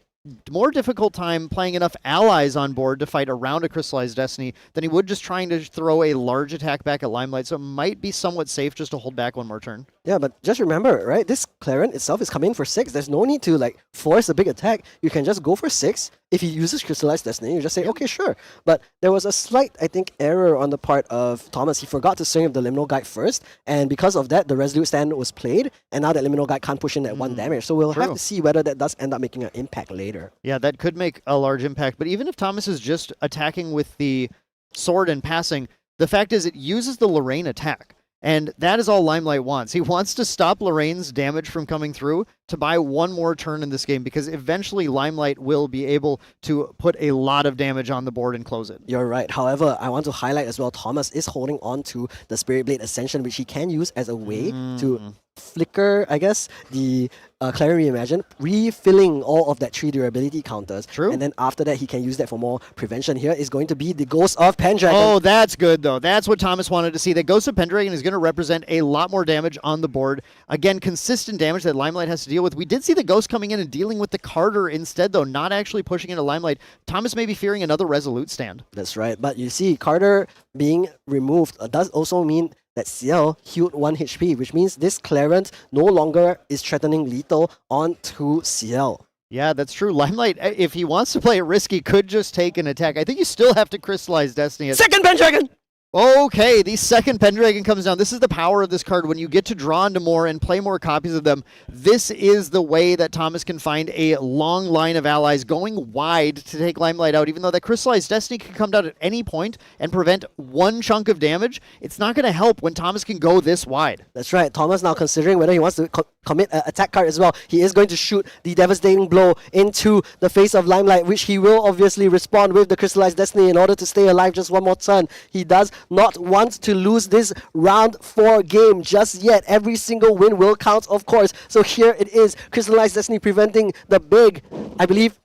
more difficult time playing enough allies on board to fight around a Crystallized Destiny than he would just trying to throw a large attack back at Limelight, so it might be somewhat safe just to hold back one more turn. Yeah, but just remember, right, this Claren itself is coming for 6. There's no need to force a big attack. You can just go for 6. If he uses Crystallized Destiny, you just say, okay, sure. But there was a slight, I think, error on the part of Thomas. He forgot to swing with the Liminal Guide first, and because of that, the Resolute Stand was played, and now that Liminal Guide can't push in that 1 damage. So we'll have to see whether that does end up making an impact later. Yeah, that could make a large impact. But even if Thomas is just attacking with the sword and passing, the fact is it uses the Lorraine attack. And that is all Limelight wants. He wants to stop Lorraine's damage from coming through to buy one more turn in this game, because eventually Limelight will be able to put a lot of damage on the board and close it. You're right. However, I want to highlight as well, Thomas is holding on to the Spirit Blade Ascension, which he can use as a way to flicker, I guess, the Claren Reimagine, refilling all of that 3 durability counters. True. And then after that, he can use that for more prevention. Here is going to be the Ghost of Pendragon. Oh, that's good, though. That's what Thomas wanted to see. The Ghost of Pendragon is going to represent a lot more damage on the board. Again, consistent damage that Limelight has to deal with. We did see the Ghost coming in and dealing with the Carter instead, though, not actually pushing into Limelight. Thomas may be fearing another Resolute Stand. That's right. But you see, Carter being removed does also mean that CL healed 1 HP, which means this Clarence no longer is threatening lethal onto CL. Yeah, that's true. Limelight, if he wants to play it risky, could just take an attack. I think you still have to Crystallize Destiny. Second Pendragon! Okay, the second Pendragon comes down. This is the power of this card. When you get to draw into more and play more copies of them, this is the way that Thomas can find a long line of allies going wide to take Limelight out. Even though that Crystallized Destiny can come down at any point and prevent one chunk of damage, it's not going to help when Thomas can go this wide. That's right. Thomas now considering whether he wants to commit an attack card as well. He is going to shoot the devastating blow into the face of Limelight, which he will obviously respond with the Crystallized Destiny in order to stay alive just one more turn. He does not want to lose this round 4 game just yet. Every single win will count, of course. So here it is, Crystallized Destiny preventing the big, I believe,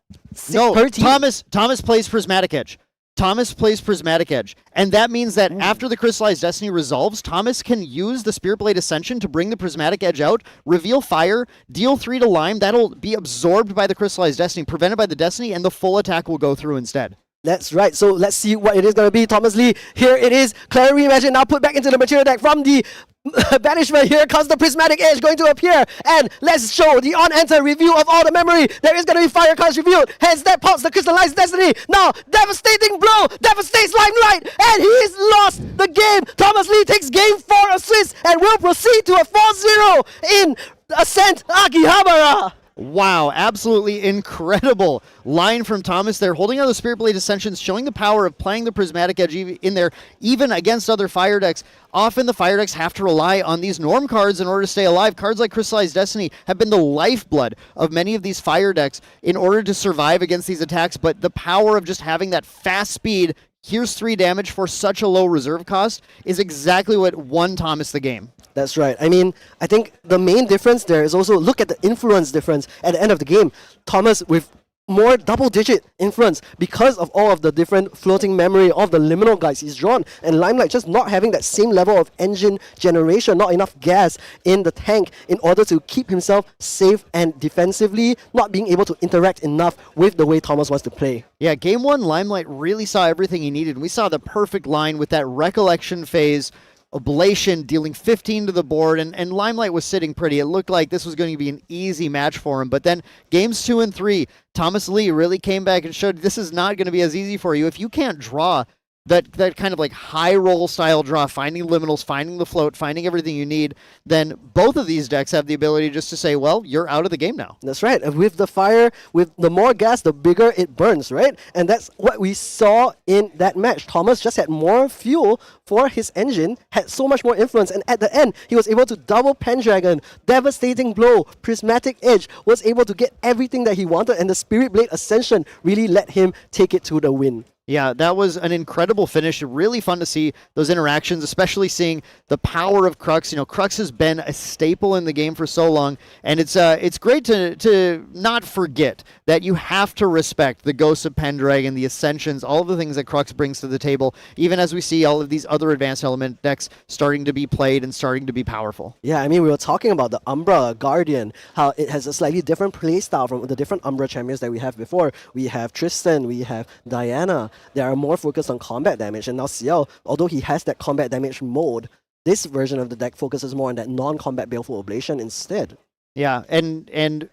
No, per team. Thomas plays Prismatic Edge. Thomas plays Prismatic Edge. And that means that after the Crystallized Destiny resolves, Thomas can use the Spirit Blade Ascension to bring the Prismatic Edge out, reveal fire, deal 3 to Lime. That'll be absorbed by the Crystallized Destiny, prevented by the Destiny, and the full attack will go through instead. That's right. So let's see what it is going to be. Thomas Lee, here it is. Claire Reimagine now put back into the material deck from the banishment. Here comes the Prismatic Edge going to appear. And let's show the on-enter review of all the memory. There is going to be fire cards revealed. Hence that pops the Crystallized Destiny. Now, devastating blow. Devastates Limelight. And he's lost the game. Thomas Lee takes game 4 of Swiss and will proceed to a 4-0 in Ascent Akihabara. Wow, absolutely incredible line from Thomas there, holding out the Spirit Blade Ascensions, showing the power of playing the Prismatic Edge in there, even against other fire decks. Often the fire decks have to rely on these norm cards in order to stay alive. Cards like Crystallized Destiny have been the lifeblood of many of these fire decks in order to survive against these attacks, but the power of just having that fast speed, here's 3 damage for such a low reserve cost, is exactly what won Thomas the game. That's right. I mean, I think the main difference there is also look at the influence difference at the end of the game. Thomas with more double-digit influence because of all of the different floating memory of the liminal guides he's drawn, and Limelight just not having that same level of engine generation, not enough gas in the tank in order to keep himself safe and defensively not being able to interact enough with the way Thomas wants to play. Yeah, game 1, Limelight really saw everything he needed. We saw the perfect line with that recollection phase, Ablation dealing 15 to the board, and Limelight was sitting pretty. It looked like this was going to be an easy match for him. But then games 2 and 3, Thomas Lee really came back and showed this is not going to be as easy for you. If you can't draw that kind of like high roll style draw, finding liminals, finding the float, finding everything you need, then both of these decks have the ability just to say, well, you're out of the game now. That's right. And with the fire, with the more gas, the bigger it burns, right? And that's what we saw in that match. Thomas just had more fuel for his engine, had so much more influence, and at the end, he was able to double Pendragon, devastating blow, Prismatic Edge, was able to get everything that he wanted, and the Spirit Blade Ascension really let him take it to the win. Yeah, that was an incredible finish. Really fun to see those interactions, especially seeing the power of Crux. You know, Crux has been a staple in the game for so long, and it's great to not forget that you have to respect the Ghosts of Pendragon, the Ascensions, all of the things that Crux brings to the table, even as we see all of these other advanced element decks starting to be played and starting to be powerful. Yeah, I mean, we were talking about the Umbra Guardian, how it has a slightly different playstyle from the different Umbra champions that we have before. We have Tristan, we have Diana. They are more focused on combat damage, and now Ciel, although he has that combat damage mode, this version of the deck focuses more on that non-combat Baleful Oblation instead. Yeah, and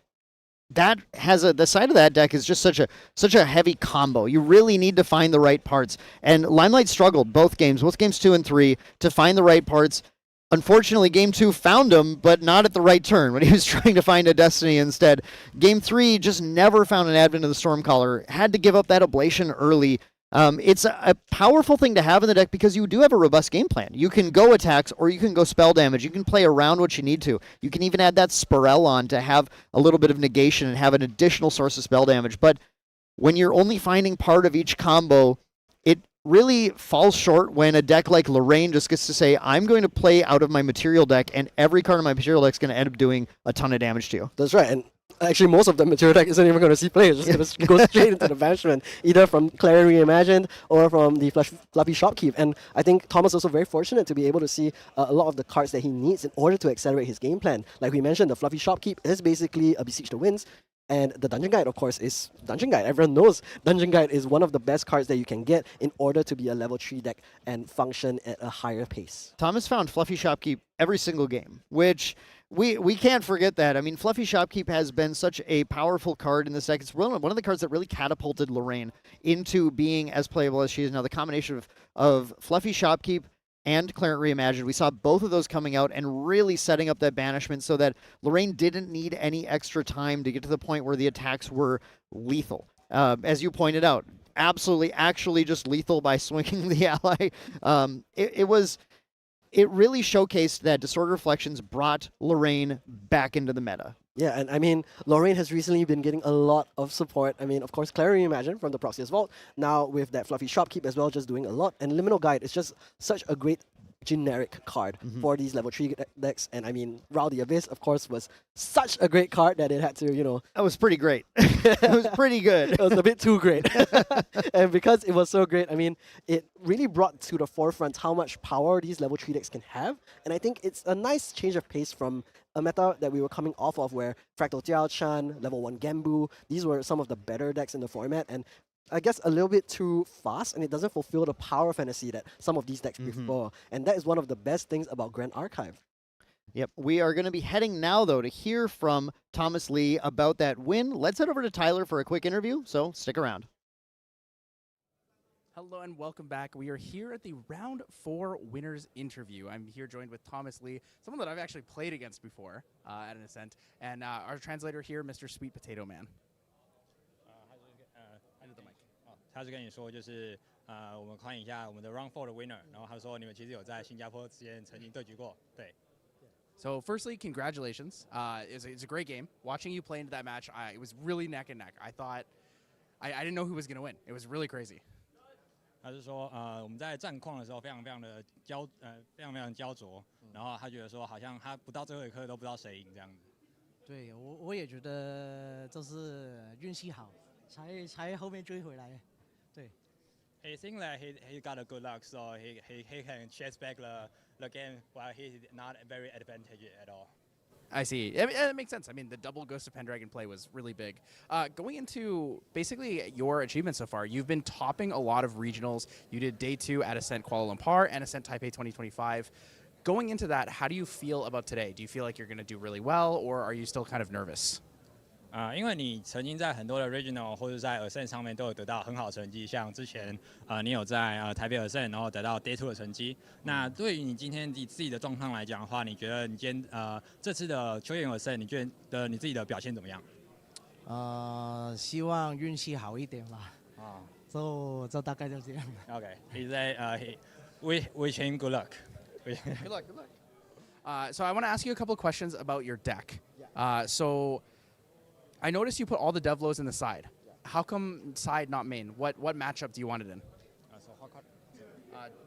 that has the side of that deck is just such a heavy combo. You really need to find the right parts, and Limelight struggled both games 2 and 3, to find the right parts. Unfortunately, Game 2 found him, but not at the right turn when he was trying to find a Destiny instead. Game 3 just never found an Advent of the Stormcaller. Had to give up that Ablation early. It's a powerful thing to have in the deck because you do have a robust game plan. You can go attacks or you can go spell damage. You can play around what you need to. You can even add that Spirel on to have a little bit of negation and have an additional source of spell damage. But when you're only finding part of each combo, it really falls short when a deck like Lorraine just gets to say, I'm going to play out of my material deck, and every card in my material deck is going to end up doing a ton of damage to you. That's right, and actually most of the material deck isn't even going to see play. It's just going to go straight into the banishment, either from Claire Reimagined or from the Fluffy Shopkeep. And I think Thomas is also very fortunate to be able to see a lot of the cards that he needs in order to accelerate his game plan. Like we mentioned, the Fluffy Shopkeep is basically a Besiege the Winds. And the Dungeon Guide, of course, is Dungeon Guide. Everyone knows Dungeon Guide is one of the best cards that you can get in order to be a level 3 deck and function at a higher pace. Thomas found Fluffy Shopkeep every single game, which we can't forget that. I mean, Fluffy Shopkeep has been such a powerful card in this deck. It's one of the cards that really catapulted Lorraine into being as playable as she is now. The combination of Fluffy Shopkeep and Clarent Reimagined, we saw both of those coming out and really setting up that banishment so that Lorraine didn't need any extra time to get to the point where the attacks were lethal. As you pointed out, absolutely, actually just lethal by swinging the ally. It was it really showcased that Disorder Reflections brought Lorraine back into the meta. Yeah, and I mean, Lorraine has recently been getting a lot of support. I mean, of course, Clara Reimagine from the Proxius Vault, now with that Fluffy Shopkeep as well, just doing a lot. And Liminal Guide is just such a great generic card for these level 3 decks. And I mean, Rowdy Abyss, of course, was such a great card that it had to, you know... That was pretty great. It was pretty good. It was a bit too great. And because it was so great, I mean, it really brought to the forefront how much power these level 3 decks can have. And I think it's a nice change of pace from a meta that we were coming off of where Fractal Jiao-Chan, level 1 Gembu, these were some of the better decks in the format. And I guess a little bit too fast, and it doesn't fulfill the power fantasy that some of these decks prefer. And that is one of the best things about Grand Archive. Yep. We are going to be heading now, though, to hear from Thomas Lee about that win. Let's head over to Tyler for a quick interview, so stick around. Hello and welcome back. We are here at the round 4 winners interview. I'm here joined with Thomas Lee, someone that I've actually played against before at an Ascent, and our translator here, Mr. Sweet Potato Man. 他是跟你说，就是我们看一下我们的 Round 4的 winner， 然后他说你们其实有在新加坡之前曾经对局过，对。So firstly, congratulations. It's a great game. Watching you play into that match, it was really neck and neck. I thought, I didn't know who was going to win. It was really crazy. 他是说我们在战况的时候非常的焦灼，然后他觉得说好像他不到最后一刻都不知道谁赢这样子。对，我也觉得就是运气好，才后面追回来。对。He think that he got a good luck, so he can chase back the game while he's not very advantageous at all. I see. It makes sense. I mean, the double Ghost of Pendragon play was really big. Going into basically your achievements so far, you've been topping a lot of regionals. You did day 2 at Ascent Kuala Lumpur and Ascent Taipei 2025. Going into that, how do you feel about today? Do you feel like you're going to do really well, or are you still kind of nervous? 因为你曾经在很多的 regional 或者在 Ascent 上面都有得到很好的成绩，像之前你有在台北 Ascent 然后得到 Day 2的成绩。那对于你今天你自己的状况来讲的话，你觉得你今天这次的秋叶 Ascent 你觉得你自己的表现怎么样？希望运气好一点吧。就大概就这样。Okay, he said wish him good luck. Good luck. Good luck. So I want to ask you a couple of questions about your deck. So I noticed you put all the Devlos in the side. How come side, not main? What matchup do you want it in?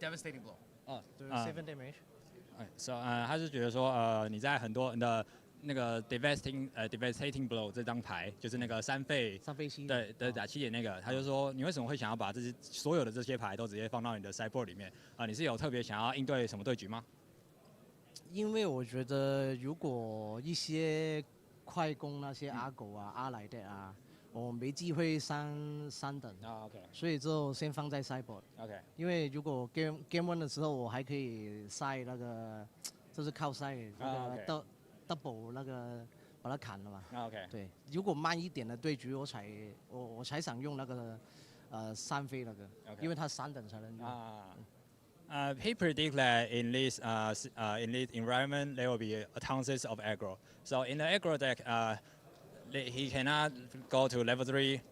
Devastating Blow. 7 damage. So 他是觉得说你在很多的那个 devastating blow 这张牌，就是那个三费西对打7点那个，他就说你为什么会想要把所有的这些牌都直接放到你的 sideboard 里面你是有特别想要应对什么对局吗？因为我觉得如果一些快攻那些阿狗啊、阿来的啊，我没机会三等OK， 所以就先放在 sideboard。OK， 因为如果 game 1的时候，我还可以晒那个，就是靠晒那个 double 那个把它砍了嘛。OK， 对，如果慢一点的对局，我才想用那个3飞那个，因为它3等才能用。He predicted that in this environment there will be tons of aggro. So in the aggro deck, he cannot go to level 3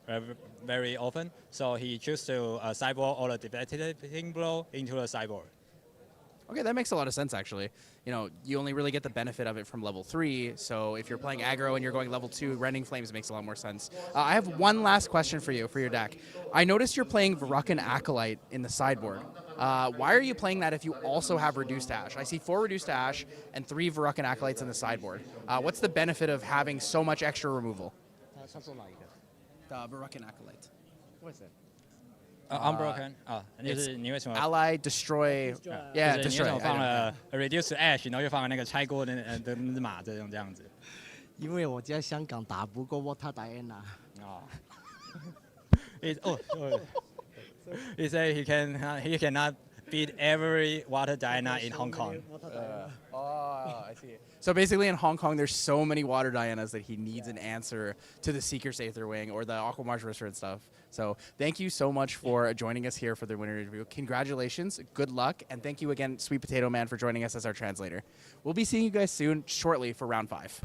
very often. So he chooses to sideboard all the devastating blow into the sideboard. Okay, that makes a lot of sense, actually. You know, you only really get the benefit of it from level 3, so if you're playing aggro and you're going level 2, Rending Flames makes a lot more sense. I have one last question for you, for your deck. I noticed you're playing Varukan Acolyte in the sideboard. Why are you playing that if you also have Reduced Ash? I see 4 Reduced Ash and 3 Varukan Acolytes in the sideboard. What's the benefit of having so much extra removal? The Varukan Acolyte. What is it? Unbroken 那是你为什么 Ally, destroy, yeah, 就是你为什 destroy. 么放了 reduce ash， 然后又放了那个拆锅的那马这样子？因为我在香港打不过 Water Diana。He said he cannot beat every Water Diana in Hong Kong. I see. So basically in Hong Kong, there's so many Water Dianas that he needs an answer to the Seeker's Aether Wing or the Aquamarge Rooster and stuff. So thank you so much for joining us here for the winner interview. Congratulations, good luck, and thank you again, Sweet Potato Man, for joining us as our translator. We'll be seeing you guys soon, shortly, for round 5.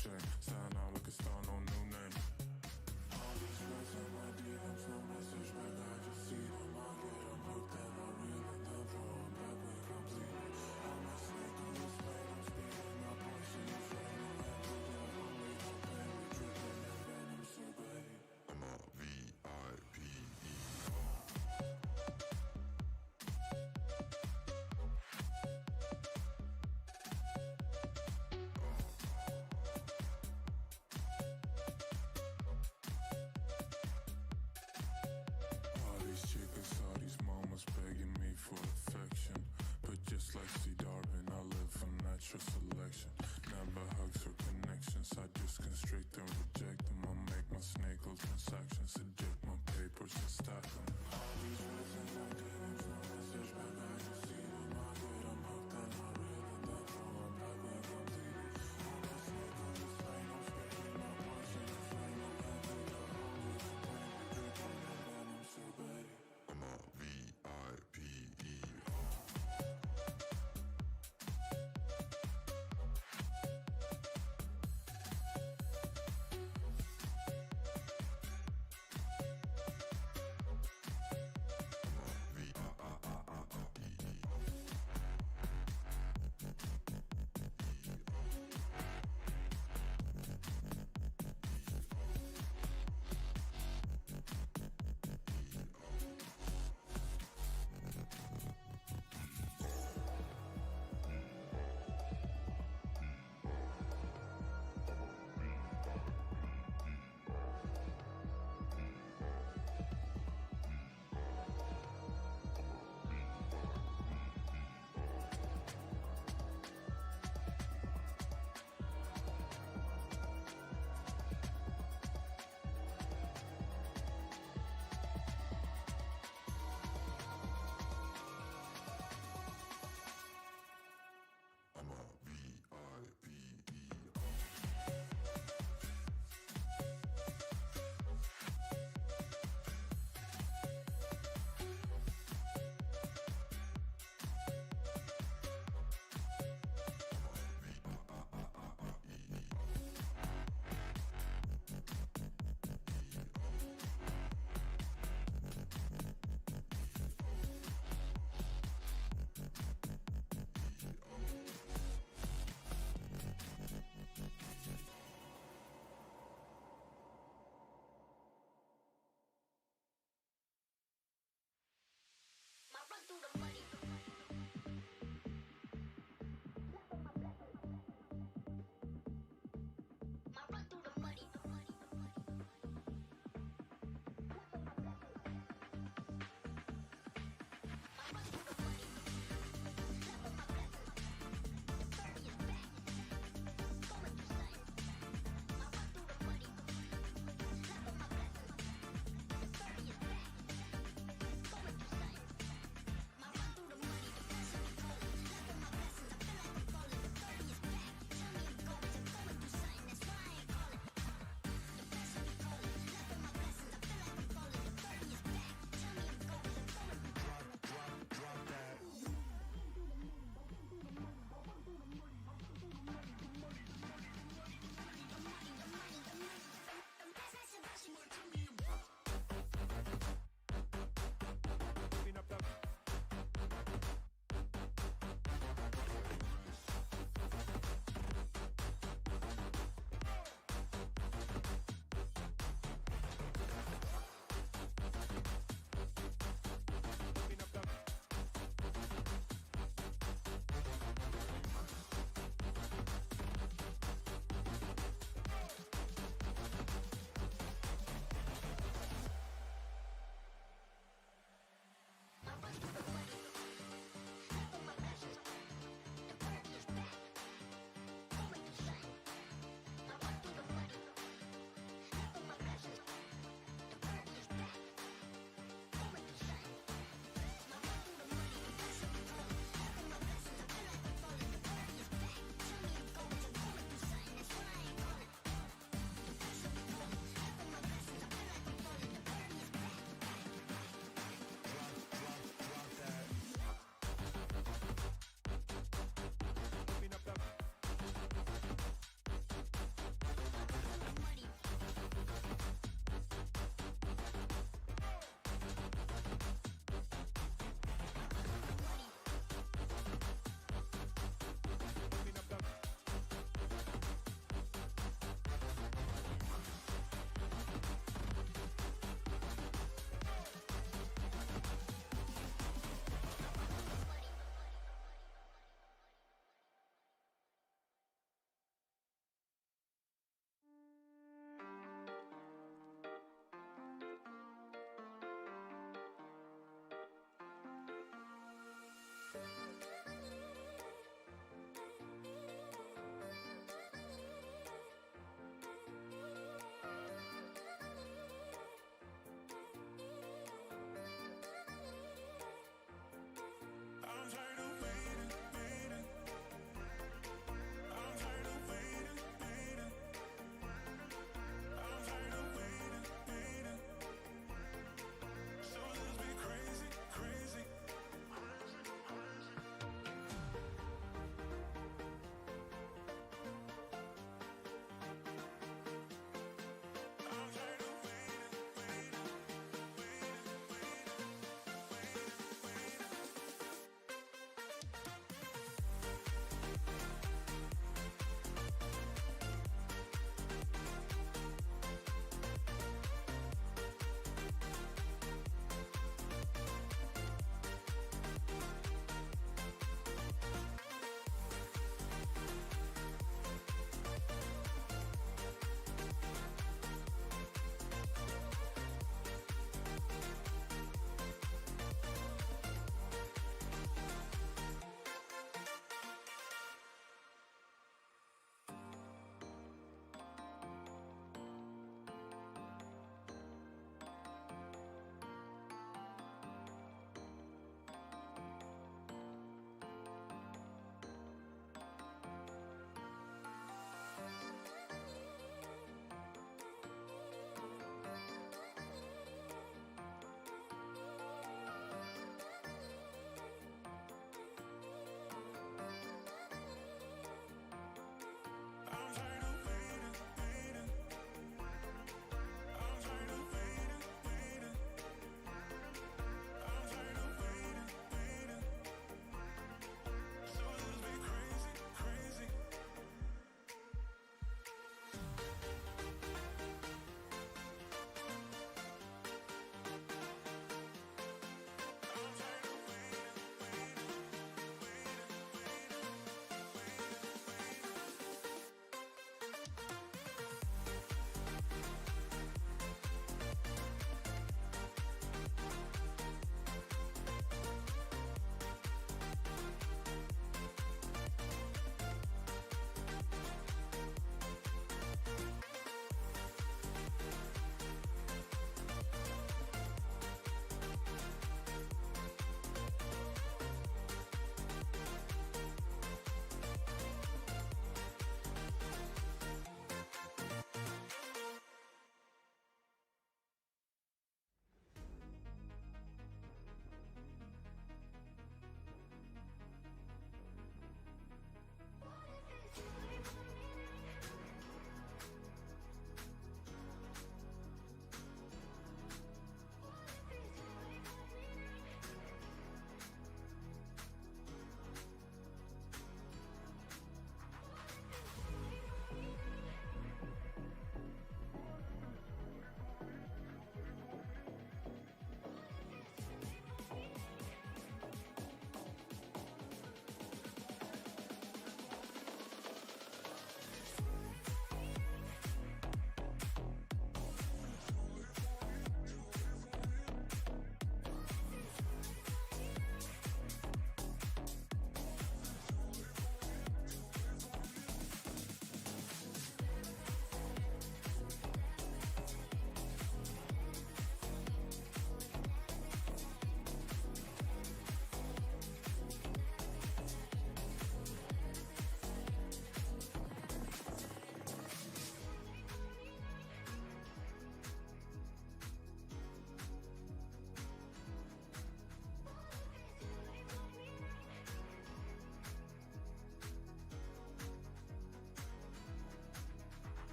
chain. Sign on, we can start no new name. All these rats in my DMs, no message back. I just see them, I get them hooked and I reel and then throw them back when completed. I'm a snake on this plane, I'm speeding my portion. You framing that look like only no pain. We dripping that venom so great. I'm a V-I-P-E.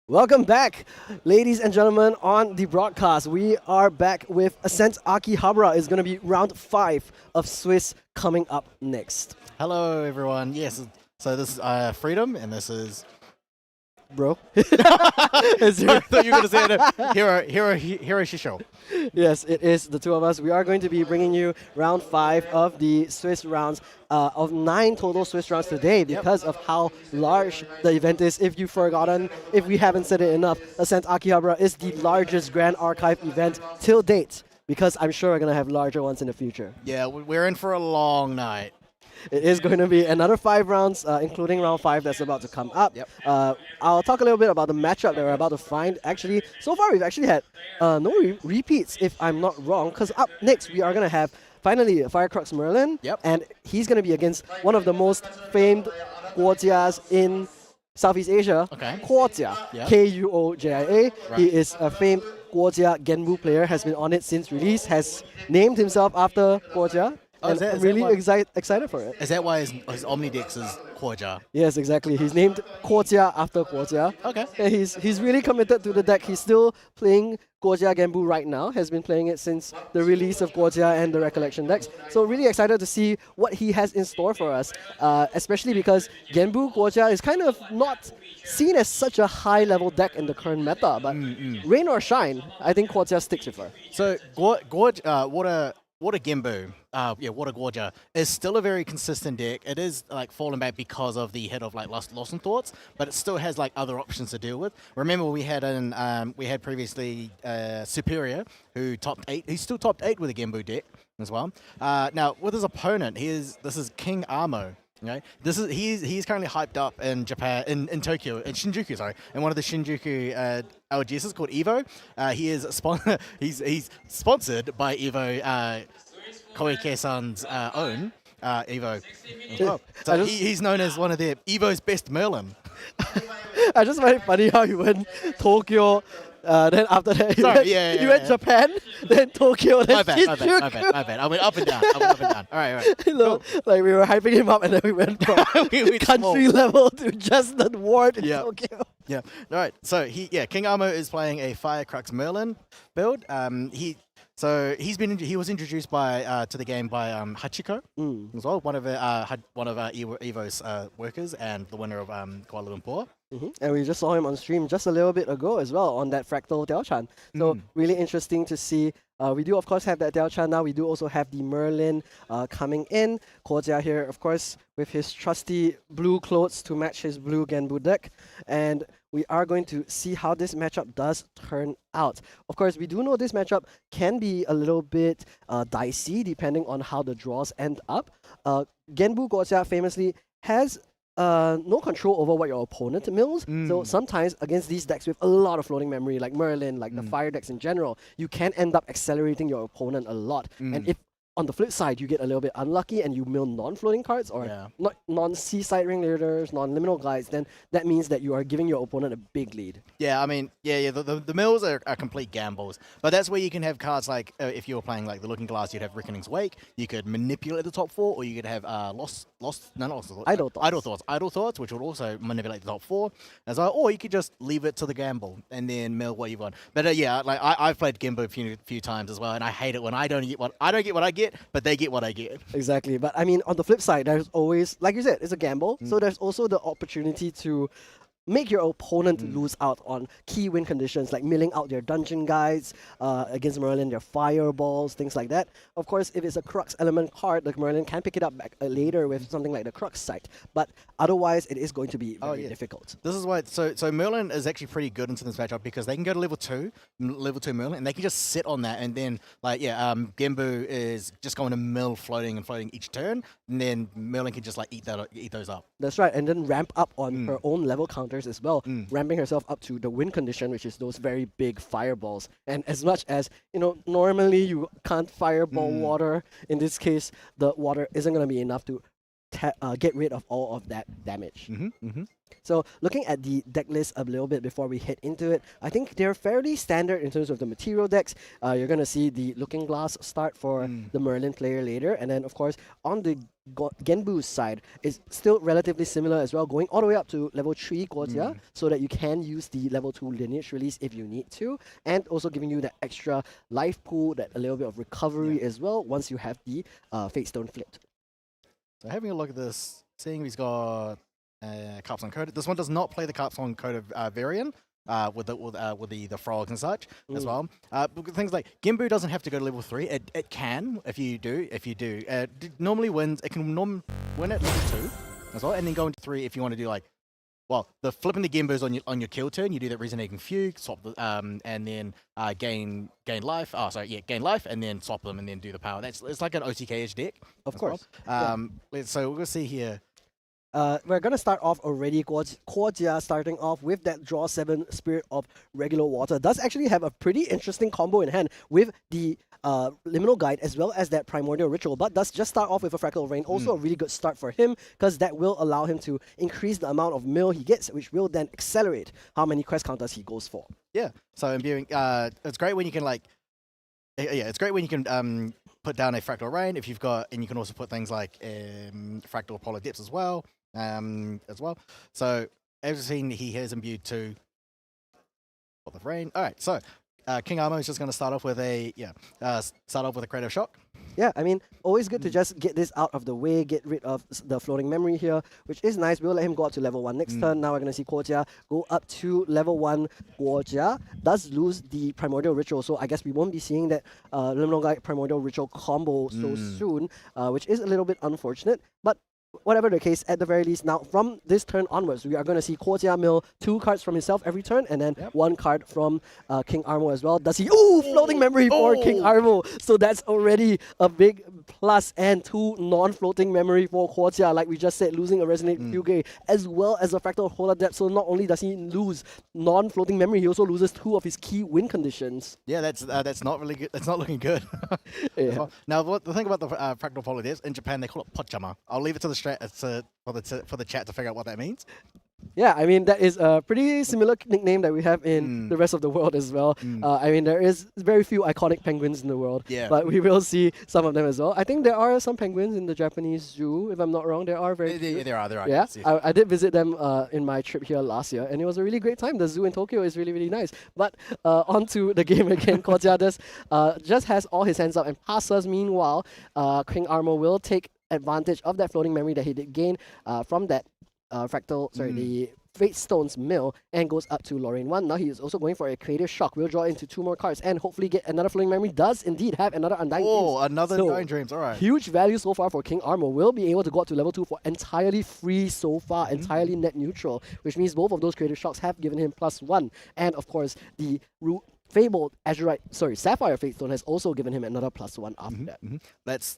Welcome back, ladies and gentlemen, on the broadcast. We are back with Ascent Akihabara. Is going to be round 5 of Swiss coming up next. Hello, everyone. Yes, so this is Freedom, and this is. Bro. I thought you were going to say it. Hiro Shisho. Yes, it is the two of us. We are going to be bringing you round 5 of the Swiss rounds, of 9 total Swiss rounds today because of how large the event is. If you've forgotten, if we haven't said it enough, Ascent Akihabara is the largest Grand Archive event till date, because I'm sure we're going to have larger ones in the future. Yeah, we're in for a long night. It is going to be another 5 rounds, including round 5 that's about to come up. Yep. I'll talk a little bit about the matchup that we're about to find. Actually, so far we've actually had no repeats, if I'm not wrong, because up next we are going to have finally Firecrux Merlin, and he's going to be against one of the most famed Guojias in Southeast Asia, Kuojia, Kuojia. He is a famed Guojia Genbu player, has been on it since release, has named himself after Guojia. Oh, And I'm really excited for it. Is that why his Omnidex is Kuojia? Yes, exactly. He's named Kuojia after Kuojia. Okay. And he's really committed to the deck. He's still playing Guojia Genbu right now, has been playing it since the release of Guojia and the Recollection decks. So really excited to see what he has in store for us, especially because Genbu Guojia is kind of not seen as such a high-level deck in the current meta, but rain or shine, I think Guojia sticks with her. So Water Genbu, Water Gorgia is still a very consistent deck. It is like falling back because of the hit of like Lost and Thoughts, but it still has like other options to deal with. Remember we had previously Superior, who topped 8. He's still topped 8 with a Genbu deck as well. Now with his opponent, this is King Amo. Okay, he's currently hyped up in Japan, in Tokyo, in Shinjuku, sorry, in one of the Shinjuku LGSs called Evo. He is he's sponsored by Evo, Koike-san's own Evo as well. So he's known as one of the Evo's best Merlin. I just find it funny how he went Tokyo. Then after that, he went Japan, then Tokyo, then My bad. I went up and down. All right. Cool. Like we were hyping him up, and then we went from country level to just the ward in Tokyo. Yeah. All right. So King Amo is playing a Firecrux Merlin build. He was introduced to the game by Hachiko as well, one of Evo's workers and the winner of Kuala Lumpur. And we just saw him on stream just a little bit ago as well on that Fractal Diao-chan. So really interesting to see. We do of course have that Diao-chan now. We do also have the Merlin coming in. Kuojia here, of course, with his trusty blue clothes to match his blue Genbu deck. And we are going to see how this matchup does turn out. Of course, we do know this matchup can be a little bit dicey depending on how the draws end up. Genbu Kuojia famously has no control over what your opponent mills. So sometimes against these decks with a lot of floating memory, like Merlin, like the fire decks in general, you can end up accelerating your opponent a lot. And if on the flip side, you get a little bit unlucky and you mill non-floating cards or non-seaside ringleaders, non-liminal guides, then that means that you are giving your opponent a big lead. Yeah, I mean, the mills are complete gambles. But that's where you can have cards like, if you were playing like the Looking Glass, you'd have Reckoning's Wake, you could manipulate the top 4, or you could have Idle Thoughts, which would also manipulate the top 4 as well, or you could just leave it to the gamble and then mill what you want. But like I've played Genbu a few times as well, and I hate it when I don't get what I get, but they get what I get. Exactly. But I mean, on the flip side, there's always, like you said, it's a gamble. So there's also the opportunity to make your opponent lose out on key win conditions, like milling out their dungeon guides against Merlin, their fireballs, things like that. Of course, if it's a Crux element card, like Merlin can pick it up back later with something like the Crux site. But otherwise, it is going to be very difficult. This is why. So Merlin is actually pretty good into this matchup because they can go to level 2 Merlin, and they can just sit on that, and then Genbu is just going to mill floating each turn, and then Merlin can just like eat those up. That's right, and then ramp up on her own level counters as well, ramping herself up to the win condition, which is those very big fireballs. And as much as, normally you can't fireball water, in this case, the water isn't going to be enough to get rid of all of that damage. Mm-hmm. So looking at the deck list a little bit before we hit into it, I think they're fairly standard in terms of the material decks. You're going to see the Looking Glass start for the Merlin player later. And then, of course, on the Genbu's side, it's still relatively similar as well, going all the way up to level 3 Guojia, so that you can use the level 2 lineage release if you need to, and also giving you that extra life pool, that a little bit of recovery as well once you have the Fate Stone flipped. So having a look at this, seeing he's got Carpsong Coded. This one does not play the Carpsong Coded variant with the frogs and such as well. Things like Genbu doesn't have to go to level 3. It can if you do. Normally wins. It can win at level 2 as well, and then go into 3 if you want to do like. Well, the flipping the Genbus on your kill turn, you do that Resonating Fugue, swap the, and then gain life. Oh, sorry, yeah, gain life, and then swap them, and then do the power. It's like an OTK-ish deck. Of course. So we're gonna see here. We're going to start off already. Guojia starting off with that draw 7 Spirit of Regular Water. Does actually have a pretty interesting combo in hand with the Liminal Guide as well as that Primordial Ritual, but does just start off with a Fractal Rain. Also a really good start for him, because that will allow him to increase the amount of mill he gets, which will then accelerate how many quest counters he goes for. Yeah, so imbuing, it's great when you can like, it's great when you can put down a Fractal Rain if you've got, and you can also put things like Fractal Polar Depths as well. So as you've seen, he has imbued 2 for the rain. All right, so King Armo is just going to start off with a Creative Shock. Yeah, I mean, always good to just get this out of the way, get rid of the floating memory here, which is nice. We'll let him go up to level 1 next turn. Now we're going to see Guojia go up to level 1. Guojia does lose the Primordial Ritual, so I guess we won't be seeing that Liminal Guide Primordial Ritual combo so soon, which is a little bit unfortunate. But whatever the case, at the very least, now from this turn onwards, we are going to see Guojia mill 2 cards from himself every turn, and then 1 card from King Armo as well. Does he? Ooh, floating memory for King Armo. So that's already a big plus, and 2 non-floating memory for Guojia, like we just said, losing a Resonate Fugue as well as a Fractal Polar Depth. So not only does he lose non-floating memory, he also loses 2 of his key win conditions. Yeah, that's not really good. That's not looking good. Yeah. Now, the thing about the Fractal Polar Depths, in Japan they call it Pochama. I'll leave it to the for the chat to figure out what that means. Yeah, I mean, that is a pretty similar nickname that we have in the rest of the world as well. I mean, there is very few iconic penguins in the world, but we will see some of them as well. I think there are some penguins in the Japanese zoo, if I'm not wrong. There are very few. There are. Yeah, I did visit them in my trip here last year, and it was a really great time. The zoo in Tokyo is really, really nice. But onto the game again, Guojia just has all his hands up and passes. Meanwhile, King Armo will take advantage of that floating memory that he did gain from that the Fate Stones mill, and goes up to Lorraine 1. Now he is also going for a Creative Shock. We'll draw into 2 more cards and hopefully get another floating memory. Does indeed have another Undying Dreams. Oh, another Undying Dreams, all right. Huge value so far for King Armo. Will be able to go up to level 2 for entirely free so far, entirely net neutral, which means both of those Creative Shocks have given him +1. And of course, the fabled Sapphire Fate Stone has also given him another +1 after that.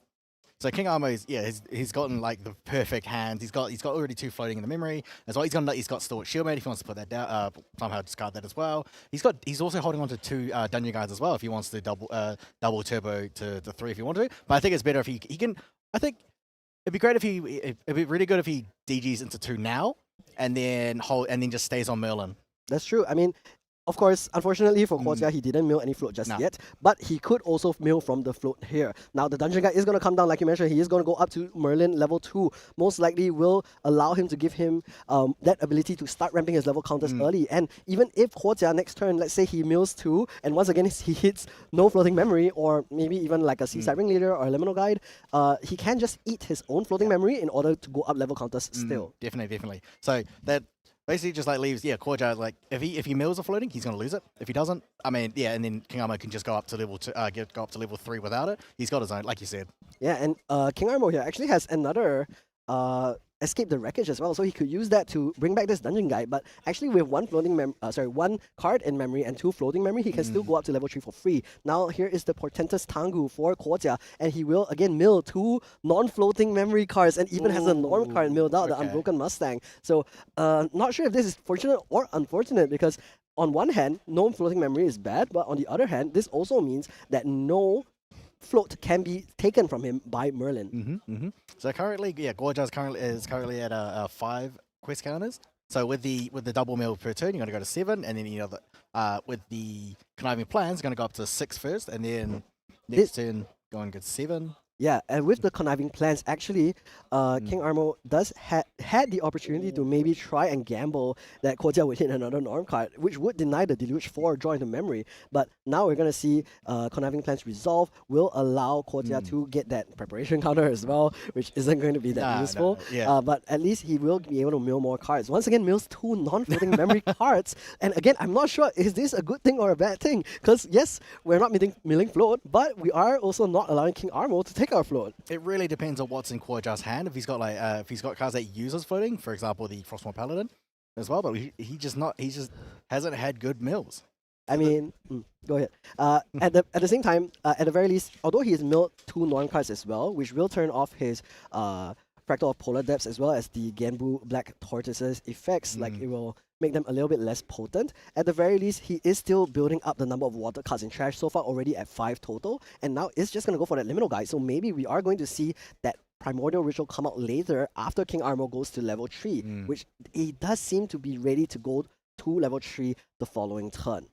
So King Armo is he's gotten like the perfect hands. He's got already 2 floating in the memory as well. He's got Stalwart Shieldmate if he wants to put that down, somehow discard that as well. He's also holding on to 2 Dungeon Guides as well if he wants to double turbo to 3 if you want to. But I think it's better if he can. I think it'd be great it'd be really good if he DGs into 2 now and then just stays on Merlin. That's true. I mean, of course, unfortunately for Guojia, he didn't mill any float just yet, but he could also mill from the float here. Now, the Dungeon Guide is going to come down, like you mentioned. He is going to go up to Merlin level 2. Most likely will allow him to give him that ability to start ramping his level counters early. And even if Guojia next turn, let's say he mills 2, and once again he hits no floating memory, or maybe even like a Seaside Ringleader or a Liminal Guide, he can just eat his own floating memory in order to go up level counters still. Definitely. So that basically just like leaves Guojia, like if he mills a floating, he's gonna lose it. If he doesn't, I mean, and then King Armo can just go up to level 2, go up to level 3 without it. He's got his own, like you said. Yeah, and King Armo here actually has another Escape the Wreckage as well, so he could use that to bring back this Dungeon Guide. But actually, with 1 card in memory and 2 floating memory, he can still go up to level 3 for free. Now here is the Portentous Tengu for Guojia, and he will again mill 2 non-floating memory cards, and even has a Norm card milled out, the Unbroken Mustang. So not sure if this is fortunate or unfortunate, because on one hand, no floating memory is bad, but on the other hand, this also means that no float can be taken from him by Merlin. So currently, Gorja is currently at 5 quest counters. So with the double mill per turn, you're going to go to 7, and then with the conniving plans, going to go up to 6 first, and then next turn go and get 7. Yeah, and with the conniving plans, actually, King Armo does had the opportunity to maybe try and gamble that Korja would hit another Norm card, which would deny the Deluge 4 draw into memory. But now we're going to see conniving plans resolve will allow Korja to get that preparation counter as well, which isn't going to be that useful. But at least he will be able to mill more cards. Once again, mills 2 non-floating memory cards. And again, I'm not sure, is this a good thing or a bad thing? Because yes, we're not milling float, but we are also not allowing King Armo to take our float. It really depends on what's in Korja's hand. If he's got cards that uses floating, for example, the Frostmourne Paladin as well, but he just hasn't had good mills. I mean, go ahead. At the same time, at the very least, although he has milled 2 Norm cards as well, which will turn off his Fractal of Polar Depths as well as the Genbu Black Tortoises effects, like it will make them a little bit less potent. At the very least, he is still building up the number of water cards in trash, so far already at 5 total, and now it's just going to go for that Liminal Guide. So maybe we are going to see that Primordial Ritual come out later after King Armo goes to level 3, which he does seem to be ready to go to level 3 the following turn.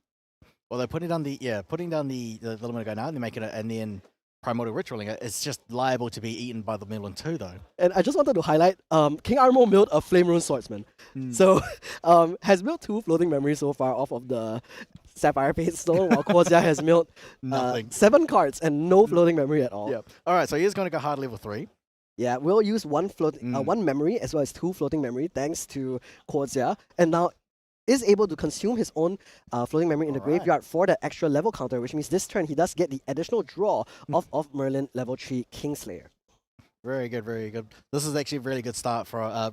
Well, they're putting down the Liminal Guide now, and they're making it, and then Primordial Ritualing it. It's just liable to be eaten by the Millen too, though. And I just wanted to highlight, King Armo milled a Flame Rune Swordsman. So, has milled 2 floating memories so far off of the Sapphire Paste Stone, while Korja has milled 7 cards and no floating memory at all. All right, so he's going to go hard level 3. Yeah, we'll use one memory as well as 2 floating memory thanks to Korja, and now is able to consume his own floating memory in the graveyard for that extra level counter, which means this turn he does get the additional draw of Merlin level 3 Kingslayer. Very good, very good. This is actually a really good start for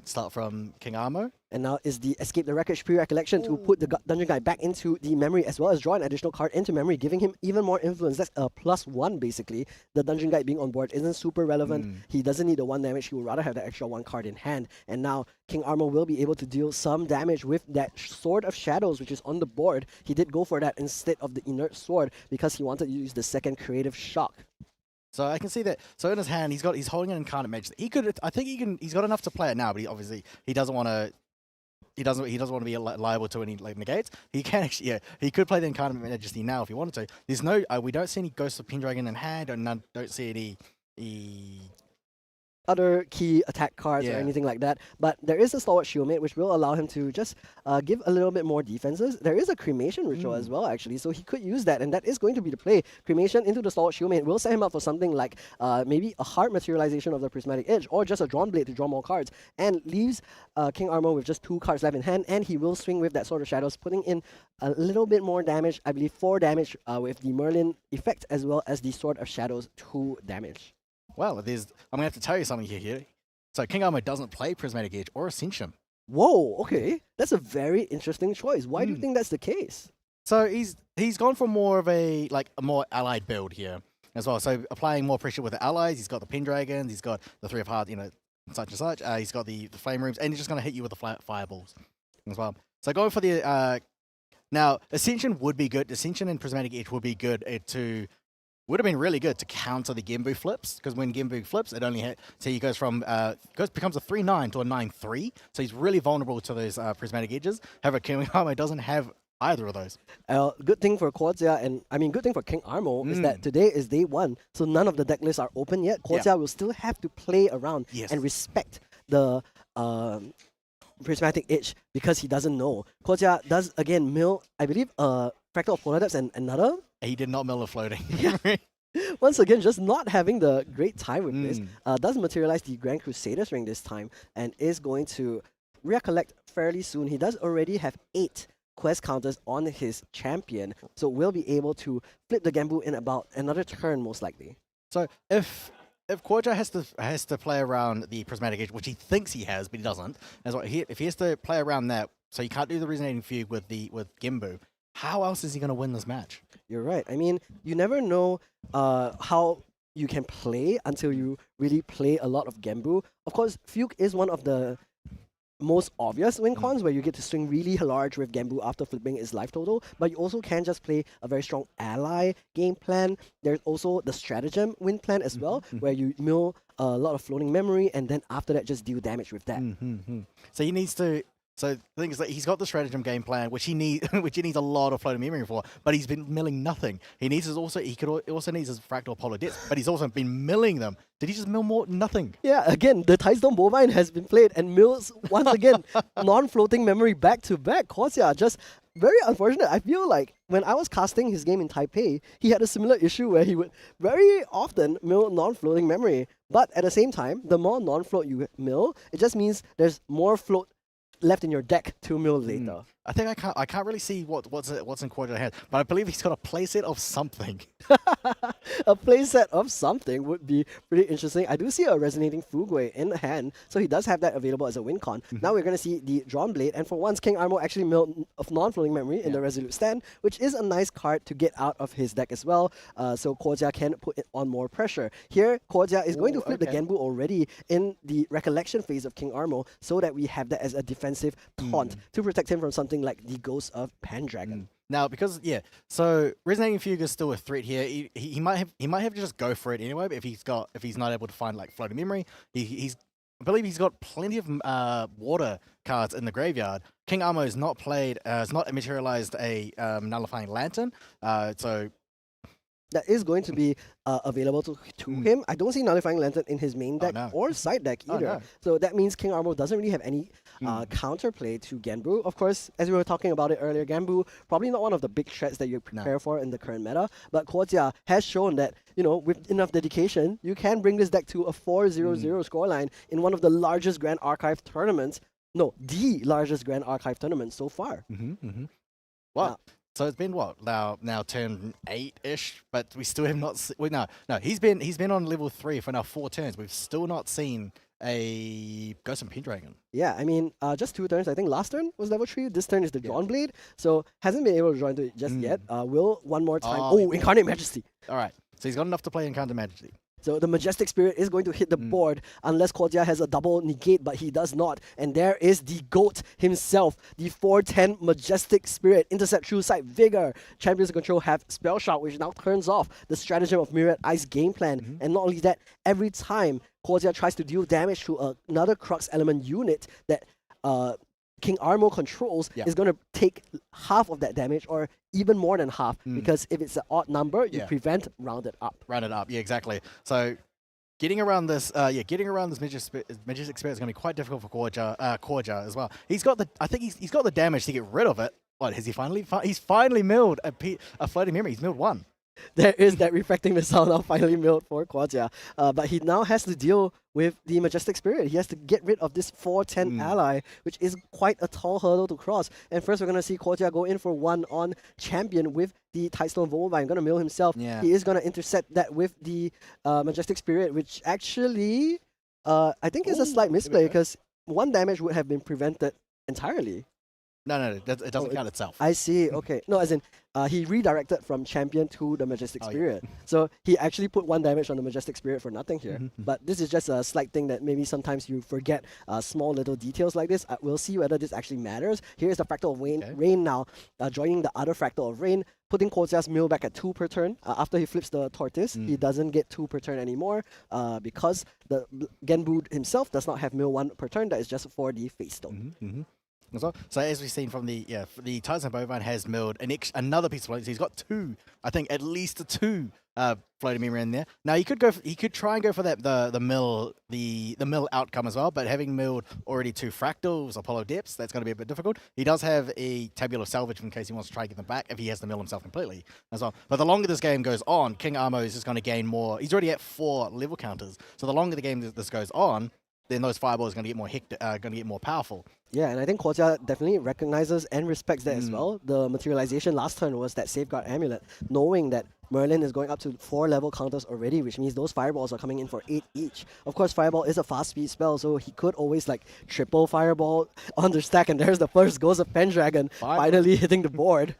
start from King Armo. And now is the Escape the Wreckage pre-recollection to put the Dungeon Guide back into the memory as well as draw an additional card into memory, giving him even more influence. That's a +1 basically. The Dungeon Guide being on board isn't super relevant. He doesn't need the 1 damage. He would rather have the extra 1 card in hand. And now King Armo will be able to deal some damage with that Sword of Shadows, which is on the board. He did go for that instead of the Inert Sword because he wanted to use the second Creative Shock. So I can see that. So in his hand, he's holding an Incarnate Mage. He's got enough to play it now, but he doesn't want to. He doesn't want to be liable to any negates. He can actually, he could play the Incarnate Majesty now if he wanted to. There's no, we don't see any Ghosts of Pendragon in hand, and don't see any other key attack cards or anything like that. But there is a Stalwart Shieldmate, which will allow him to just give a little bit more defenses. There is a Cremation Ritual as well, actually, so he could use that, and that is going to be the play. Cremation into the Stalwart Shieldmate will set him up for something like maybe a hard materialization of the Prismatic Edge, or just a Drawn Blade to draw more cards, and leaves King Armo with just 2 cards left in hand, and he will swing with that Sword of Shadows, putting in a little bit more damage, I believe 4 damage with the Merlin effect, as well as the Sword of Shadows 2 damage. Well, I'm going to have to tell you something here. So King Armo doesn't play Prismatic Edge or Ascension. Whoa, okay. That's a very interesting choice. Why do you think that's the case? So he's gone for more of a more allied build here as well. So applying more pressure with the allies. He's got the Pendragons, he's got the 3 of Hearts, such and such. He's got the Flame Rooms, and he's just going to hit you with the Fireballs as well. So going for the now Ascension would be good. Ascension and Prismatic Edge would be good would have been really good to counter the Genbu flips, because when Genbu flips, it only he goes from becomes a 3/9 to a 9/3, so he's really vulnerable to those Prismatic Edges. However, King Armo doesn't have either of those. Good thing for Korja, and I mean good thing for King Armo is that today is day 1, so none of the deck lists are open yet. Korja will still have to play around and respect the Prismatic Edge because he doesn't know. Korja does again mill, I believe, Fractal of Polar Depths and another. He did not mill a floating. Once again, just not having the great time with this. Does materialize the Grand Crusaders ring this time and is going to recollect fairly soon. He does already have 8 quest counters on his champion, so we'll be able to flip the Genbu in about another turn most likely. So if Korja has to play around the Prismatic Edge, which he thinks he has, but he doesn't, as well, if he has to play around that, so he can't do the Resonating Fugue with Genbu, how else is he going to win this match? You're right. I mean, you never know how you can play until you really play a lot of Genbu. Of course, Fugue is one of the most obvious win cons where you get to swing really large with Genbu after flipping its life total, but you also can just play a very strong ally game plan. There's also the stratagem win plan as well, where you mill a lot of floating memory and then after that just deal damage with that. So he needs to. So the thing is that he's got the stratagem game plan, which he which he needs a lot of floating memory for, but he's been milling nothing. He needs his also needs his fractal Apollo Dits, but he's also been milling them. Did he just mill more? Nothing. Yeah, again, the Tidestone Bovine has been played and mills once again non-floating memory back to back. Korsia just very unfortunate. I feel like when I was casting his game in Taipei, he had a similar issue where he would very often mill non-floating memory. But at the same time, the more non-float you mill, it just means there's more float left in your deck to mill later. I think I can't really see what's in Cordial's head, but I believe he's got a playset of something. A playset of something would be pretty interesting. I do see a Resonating Fugui in hand, so he does have that available as a win con. Now we're going to see the Drawn Blade, and for once, King Armo actually milled of non-floating memory in the Resolute Stand, which is a nice card to get out of his deck as well, so Korja can put it on more pressure. Here, Korja is going to flip the Genbu already in the Recollection phase of King Armo, so that we have that as a defensive taunt to protect him from something like the Ghost of Pendragon. Now, because so Resonating Fugue is still a threat here. He might have to just go for it anyway. But if he's not able to find like floating memory, I believe he's got plenty of water cards in the graveyard. King Armo has not materialized a Nullifying Lantern, so that is going to be available to him. I don't see Nullifying Lantern in his main deck or side deck either. no. So that means King Armo doesn't really have any counterplay to Genbu. Of course, as we were talking about it earlier, Genbu probably not one of the big threats that you prepare for in the current meta. But Korja has shown that, with enough dedication, you can bring this deck to a 4-0-0 scoreline in one of the largest Grand Archive tournaments. No, the largest Grand Archive tournament so far. Wow. So it's been what now turn 8-ish, but we still have not. No. He's been on level 3 for now 4 turns. We've still not seen a Ghost and Pendragon. Yeah, I mean, just 2 turns. I think last turn was level 3. This turn is the Drawn Blade, so hasn't been able to join to it just yet. Will one more time. Incarnate Majesty. All right, so he's got enough to play Incarnate Majesty. So the Majestic Spirit is going to hit the board unless Korja has a double negate, but he does not. And there is the GOAT himself, the 4/10 Majestic Spirit. Intercept, True Sight, Vigor. Champions of Control have Spell Shout, which now turns off the Stratagem of Myriad Ice game plan. And not only that, every time Korja tries to deal damage to another Crux element unit that King Armo controls is going to take half of that damage or even more than half because if it's an odd number, you prevent rounded up. Rounded up, yeah, exactly. So getting around this Majestic Spirit is going to be quite difficult for Korja as well. I think he's got the damage to get rid of it. What has he finally? He's finally milled a floating memory. He's milled 1. There is that Refracting Missile now finally milled for Korja. But he now has to deal with the Majestic Spirit. He has to get rid of this 4/10 ally, which is quite a tall hurdle to cross. And first, we're going to see Korja go in for 1 on Champion with the Tidestone Volvine. Going to mill himself. Yeah. He is going to intercept that with the Majestic Spirit, which actually I think is a slight misplay because 1 damage would have been prevented entirely. No, it doesn't count itself. I see. Okay. No, as in, he redirected from Champion to the Majestic Spirit. So he actually put 1 damage on the Majestic Spirit for nothing here. But this is just a slight thing that maybe sometimes you forget small little details like this. We'll see whether this actually matters. Here's the Fractal of Rain now, joining the other Fractal of Rain, putting Korja's mill back at 2 per turn. After he flips the Tortoise, he doesn't get 2 per turn anymore because the Genbu himself does not have mill 1 per turn. That is just for the Face Stone. So as we've seen from the Tidestone Bovine has milled another piece of floating. So he's got 2, I think at least 2 floating memory in there. Now he could try and go for that the mill outcome as well, but having milled already 2 fractals, Apollo Depths, that's going to be a bit difficult. He does have a Tabular Salvage in case he wants to try and get them back if he has to mill himself completely as well. But the longer this game goes on, King Armo is just going to gain more. He's already at 4 level counters, so the longer the game this goes on, then those fireballs are going to get more going to get more powerful. Yeah, and I think Korja definitely recognizes and respects that as well. The materialization last turn was that Safeguard Amulet, knowing that Merlin is going up to 4 level counters already, which means those fireballs are coming in for 8 each. Of course, Fireball is a fast speed spell, so he could always like triple Fireball on the stack, and there's the first Ghost of Pendragon finally hitting the board.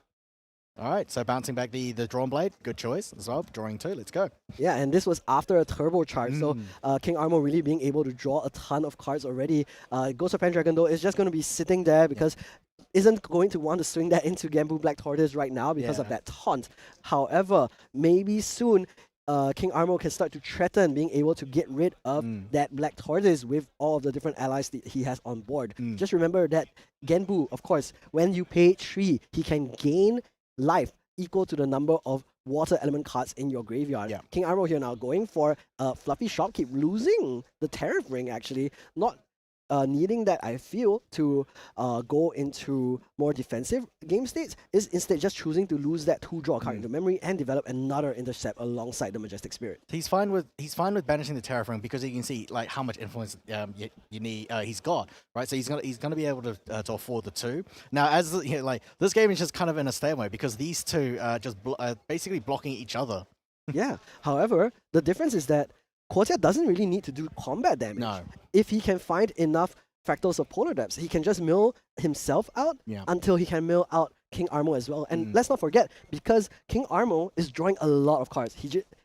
All right, so bouncing back the drawn blade, good choice as well. Drawing 2, let's go. Yeah, and this was after a turbo charge, so King Armo really being able to draw a ton of cards already. Ghost of Pendragon though is just going to be sitting there because isn't going to want to swing that into Genbu Black Tortoise right now because of that taunt. However, maybe soon King Armo can start to threaten being able to get rid of that Black Tortoise with all of the different allies that he has on board. Just remember that Genbu, of course, when you pay 3, he can gain life equal to the number of water element cards in your graveyard. King Armo here now going for a fluffy shopkeep, losing the Tariff Ring actually, not needing that, I feel, to go into more defensive game states, is instead just choosing to lose that 2-draw card into memory and develop another intercept alongside the Majestic Spirit. He's fine with banishing the Tariff Ring because you can see like how much influence you need he's got, right? So he's gonna be able to afford the 2. Now, as like this game is just kind of in a stalemate because these two are just basically blocking each other. Yeah. However, the difference is that Quotia doesn't really need to do combat damage. No. If he can find enough fractals of polar depths, he can just mill himself out until he can mill out King Armo as well. And let's not forget, because King Armo is drawing a lot of cards.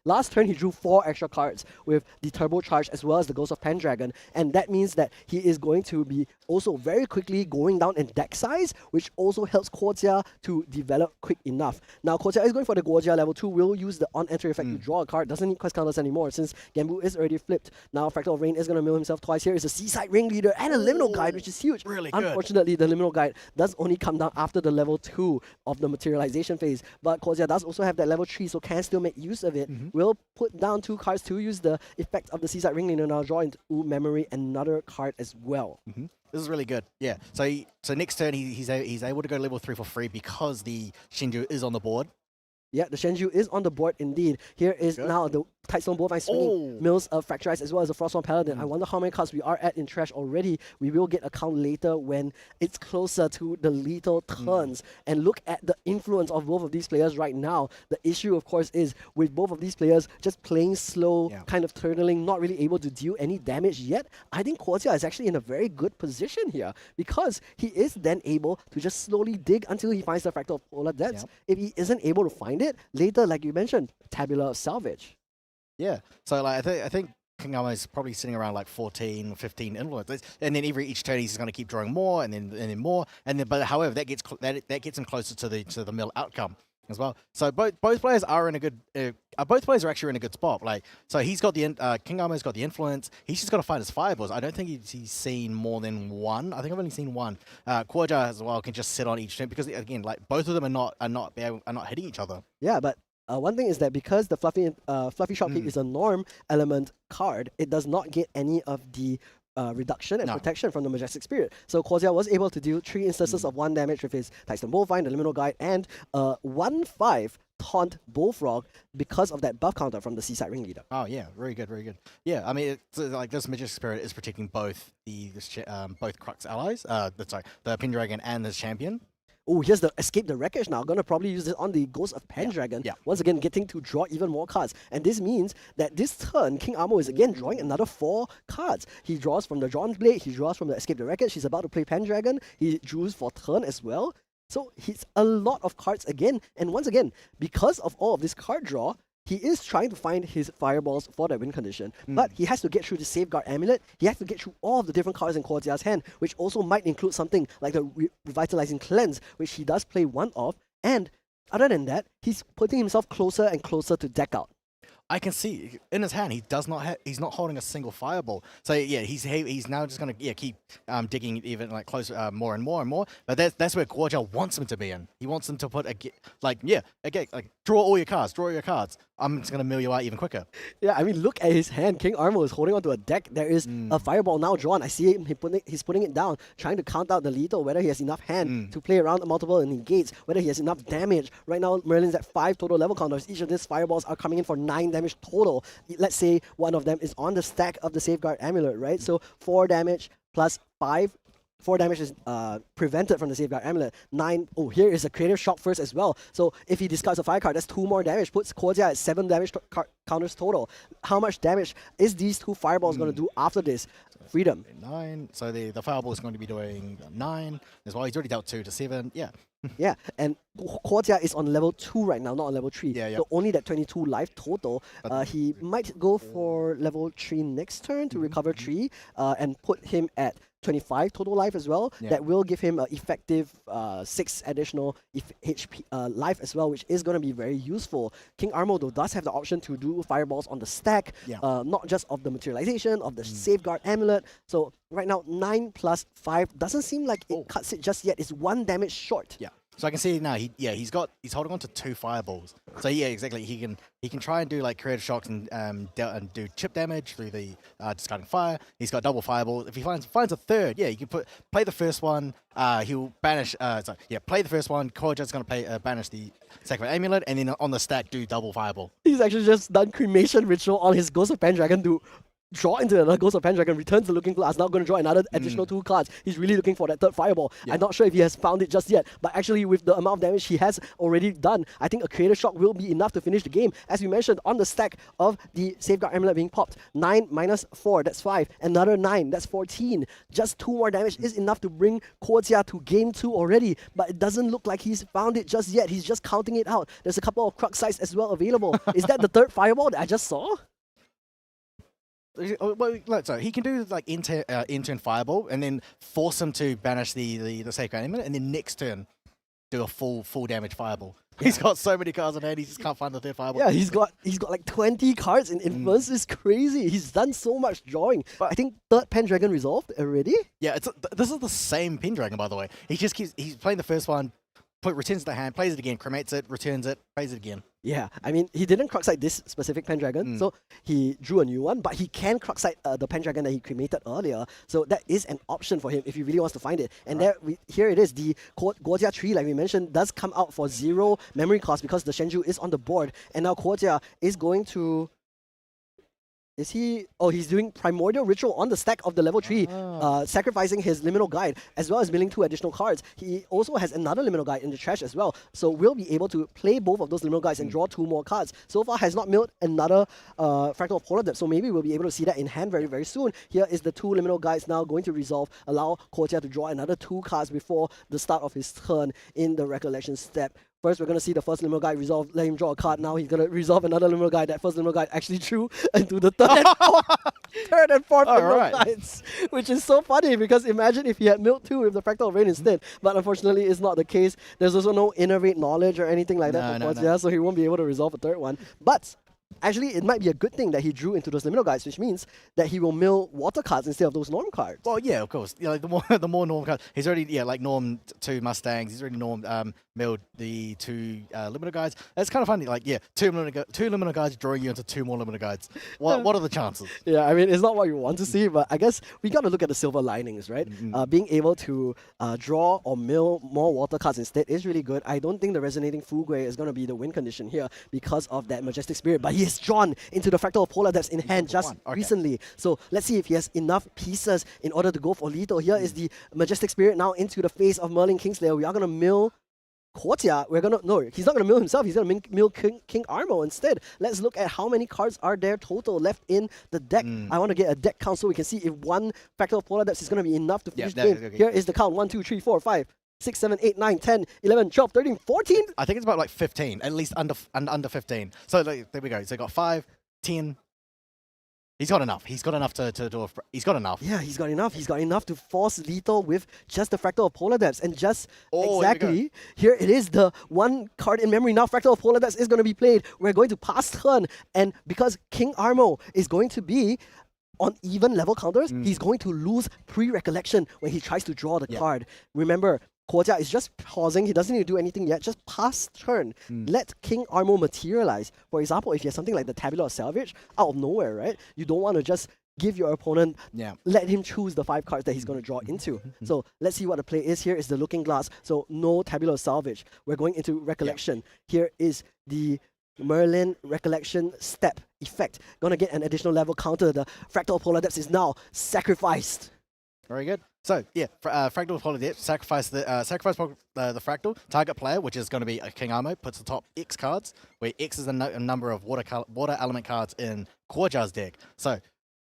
Last turn, he drew 4 extra cards with the Turbo Charge as well as the Ghost of Pendragon. And that means that he is going to be also very quickly going down in deck size, which also helps Quotia to develop quick enough. Now, Quotia is going for the Guojia level 2, will use the on-entry effect to draw a card. Doesn't need quest counters anymore since Genbu is already flipped. Now, Fractal of Rain is going to mill himself twice. Here is a Seaside Ringleader and a Liminal Guide, which is huge. Really good. Unfortunately, the Liminal Guide does only come down after the level 2 of the materialization phase. But Quotia does also have that level 3, so can still make use of it. Will put down 2 cards to use the effect of the Seaside Ringleader, now draw into memory another card as well. This is really good. Yeah. So next turn he's able to go level 3 for free because the Shinju is on the board. Yeah, the Shenju is on the board indeed. Here is now the Tightstone Bowvine swinging mills Fracturized as well as a Frostborn Paladin. I wonder how many cards we are at in trash already. We will get a count later when it's closer to the lethal turns. And look at the influence of both of these players right now. The issue, of course, is with both of these players just playing slow, kind of turtling, not really able to deal any damage yet. I think Quotia is actually in a very good position here because he is then able to just slowly dig until he finds the Fractal of Polar Depths. If he isn't able to find it, later, like you mentioned, Tabula of Salvage. Yeah. So like I think King Armo is probably sitting around like 14 or 15 influence, and then each turn he's going to keep drawing more, and then more, and then but however that gets him closer to the mill outcome as well. So both players are in a good both players are actually in a good spot. Like so he's got the King Armo's got the influence. He's just got to find his fireballs. I don't think he's seen more than one. I think I've only seen one. Quoja as well can just sit on each turn because again like both of them are not hitting each other. Yeah, but one thing is that because the Fluffy Shopkeep is a norm element card, it does not get any of the reduction and protection from the Majestic Spirit. So Quosia was able to deal 3 instances of 1 damage with his Tightstone Bowvine, the Liminal Guide, and 1/5 Taunt Bullfrog because of that buff counter from the Seaside Ringleader. Oh yeah, very good, very good. Yeah, I mean, it's, like this Majestic Spirit is protecting both both Crux allies. The Pendragon and the Champion. Oh, here's the Escape the Wreckage now. Gonna probably use this on the Ghost of Pendragon. Once again, getting to draw even more cards. And this means that this turn, King Armo is again drawing another 4 cards. He draws from the Drawn Blade, he draws from the Escape the Wreckage, he's about to play Pendragon, he draws for turn as well. So he's a lot of cards again. And once again, because of all of this card draw, he is trying to find his fireballs for that win condition. But he has to get through the Safeguard Amulet. He has to get through all of the different cards in Quotia's hand, which also might include something like the Revitalizing Cleanse, which he does play 1 of. And other than that, he's putting himself closer and closer to deck out. I can see in his hand he's not holding a single fireball. So yeah, he's now just gonna keep digging even like closer more and more and more. But that's where Guoja wants him to be in. He wants him to put draw all your cards. I'm just gonna mill you out even quicker. Yeah, I mean look at his hand. King Armo is holding onto a deck. There is a fireball now drawn. I see him he's putting it down, trying to count out the lethal, whether he has enough hand to play around the multiple and negates, whether he has enough damage. Right now Merlin's at 5 total level counters. Each of these fireballs are coming in for 9 damage total. Let's say one of them is on the stack of the Safeguard Amulet, right? So 4 damage plus 5. 4 damage is prevented from the Safeguard Amulet. 9. Oh, here is a Creative Shock first as well. So if he discards a fire card, that's 2 more damage. Puts Quotia at 7 damage counters total. How much damage is these 2 fireballs going to do after this? freedom. 9. So the fireball is going to be doing 9 as well. He's already dealt 2 to 7. Yeah. Yeah, and Guojia is on level 2 right now, not on level 3. Yeah. So only that 22 life total. He might go for level 3 next turn to recover 3 and put him at 25 total life as well. Yeah. That will give him an effective 6 additional HP life as well, which is going to be very useful. King Armo, though, does have the option to do fireballs on the stack, Yeah. not just of the materialization, of the safeguard amulet. So right now, 9 plus 5 doesn't seem like it cuts it just yet. It's 1 damage short. Yeah. So I can see now. He's holding on to 2 fireballs. So yeah, exactly. He can try and do like creative shocks and do chip damage through the discarding fire. He's got double fireball. If he finds a third, yeah, you can play the first one. He'll banish. Play the first one. Koja's going to banish the second amulet, and then on the stack do double fireball. He's actually just done cremation ritual on his Ghost of Pendragon to draw into another Ghost of Pendragon, returns the Looking Glass, now going to draw another additional 2 cards. He's really looking for that third fireball. Yeah. I'm not sure if he has found it just yet, but actually with the amount of damage he has already done, I think a Creative Shock will be enough to finish the game. As we mentioned, on the stack of the Safeguard Amulet being popped, 9 minus 4, that's 5. Another 9, that's 14. Just 2 more damage is enough to bring Guojia to game 2 already, but it doesn't look like he's found it just yet. He's just counting it out. There's a couple of Crux Sites as well available. Is that the third fireball that I just saw? So he can do like in-turn fireball and then force him to banish the sacred amulet, and then next turn do a full damage fireball. He's got so many cards in hand, he just can't find the third fireball. Yeah, he's got like 20 cards in Infamous. It's crazy. He's done so much drawing. But I think third Pendragon resolved already. Yeah, this is the same Pendragon, by the way. He's playing the first one, returns the hand, plays it again, cremates it, returns it, plays it again. Yeah, I mean, he didn't Cruxite this specific Pendragon, so he drew a new one, but he can Cruxite the Pendragon that he cremated earlier, so that is an option for him if he really wants to find it. And here it is, the Guojia tree, like we mentioned, does come out for 0 memory cost because the Shenju is on the board, and now Guojia is going to... Is he... Oh, he's doing Primordial Ritual on the stack of the level 3, sacrificing his Liminal Guide, as well as milling 2 additional cards. He also has another Liminal Guide in the trash as well, so we'll be able to play both of those Liminal Guides and draw 2 more cards. So far has not milled another Fractal of Polar Depth, so maybe we'll be able to see that in hand very, very soon. Here is the 2 Liminal Guides now going to resolve, allow Guojia to draw another 2 cards before the start of his turn in the Recollection step. First, we're going to see the first Liminal Guide resolve, let him draw a card. Now he's going to resolve another Liminal Guide. That first Liminal Guide actually drew into the third and fourth Liminal Guides, which is so funny because imagine if he had milled 2 with the Fractal of Rain instead. But unfortunately, it's not the case. There's also no Innervate Knowledge or anything like that for Guojia, so he won't be able to resolve a third one. But actually, it might be a good thing that he drew into those Liminal Guides, which means that he will mill water cards instead of those norm cards. Well, yeah, of course. Yeah, like the more norm cards. He's already like normed 2 Mustangs. He's already milled the 2 Liminal Guides. It's kind of funny. Like 2 Liminal Guides drawing you into 2 more Liminal Guides. What are the chances? Yeah, I mean, it's not what you want to see, but I guess we got to look at the silver linings, right? Being able to draw or mill more water cards instead is really good. I don't think the Resonating Fugui is going to be the win condition here because of that Majestic Spirit, but he is drawn into the Fractal of Polar Depths in hand just recently. So let's see if he has enough pieces in order to go for lethal. Here is the Majestic Spirit now into the face of Merlin Kingslayer. We are going to mill Guojia. No, he's not going to mill himself. He's going to mill King Armo instead. Let's look at how many cards are there total left in the deck. I want to get a deck count so we can see if one Fractal of Polar Depths is going to be enough to finish the game. Here is the count. 1, 2, 3, 4, 5, 6, 7, 8, 9, 10, 11, 12, 13, 14. I think it's about like 15, at least under 15. So like, there we go. So got 5, 10. He's got enough. He's got enough to do he's got enough. Yeah, he's got enough. He's got enough to force lethal with just the Fractal of Polar Depths. And just exactly, here it is, the one card in memory. Now Fractal of Polar Depths is going to be played. We're going to pass turn. And because King Armo is going to be on even level counters, he's going to lose pre-recollection when he tries to draw the card. Remember, Guojia is just pausing. He doesn't need to do anything yet. Just pass turn. Let King Armo materialize. For example, if you have something like the Tabula of Salvage out of nowhere, right? You don't want to just give your opponent, let him choose the 5 cards that he's going to draw into. So let's see what the play is. Here is the Looking Glass. So no Tabula of Salvage. We're going into Recollection. Here is the Merlin Recollection step effect. Gonna get an additional level counter. The Fractal Polar Depths is now sacrificed. Very good. So yeah, Fractal Polar Depth, sacrifice the Fractal target player, which is going to be a King Armo, puts the top X cards, where X is a number of water element cards in Guojia's deck. So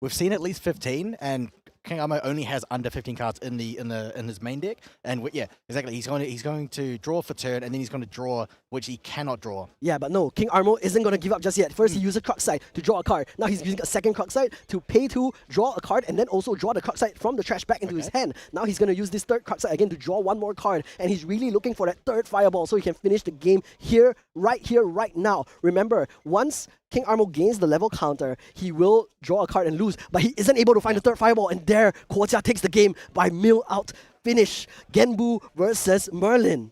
we've seen at least 15, and King Armo only has under 15 cards in his main deck, and yeah, exactly. He's going to draw for turn, and then he's going to draw, which he cannot draw. Yeah, but no, King Armo isn't going to give up just yet. First, he uses Kruxite to draw a card. Now he's using a second Kruxite to pay 2, draw a card, and then also draw the Kruxite from the trash back into his hand. Now he's going to use this third Kruxite again to draw one more card, and he's really looking for that third Fireball so he can finish the game here, right now. Remember, once King Armo gains the level counter, he will draw a card and lose, but he isn't able to find the third Fireball, and there, Guojia takes the game by mill out finish. Genbu versus Merlin.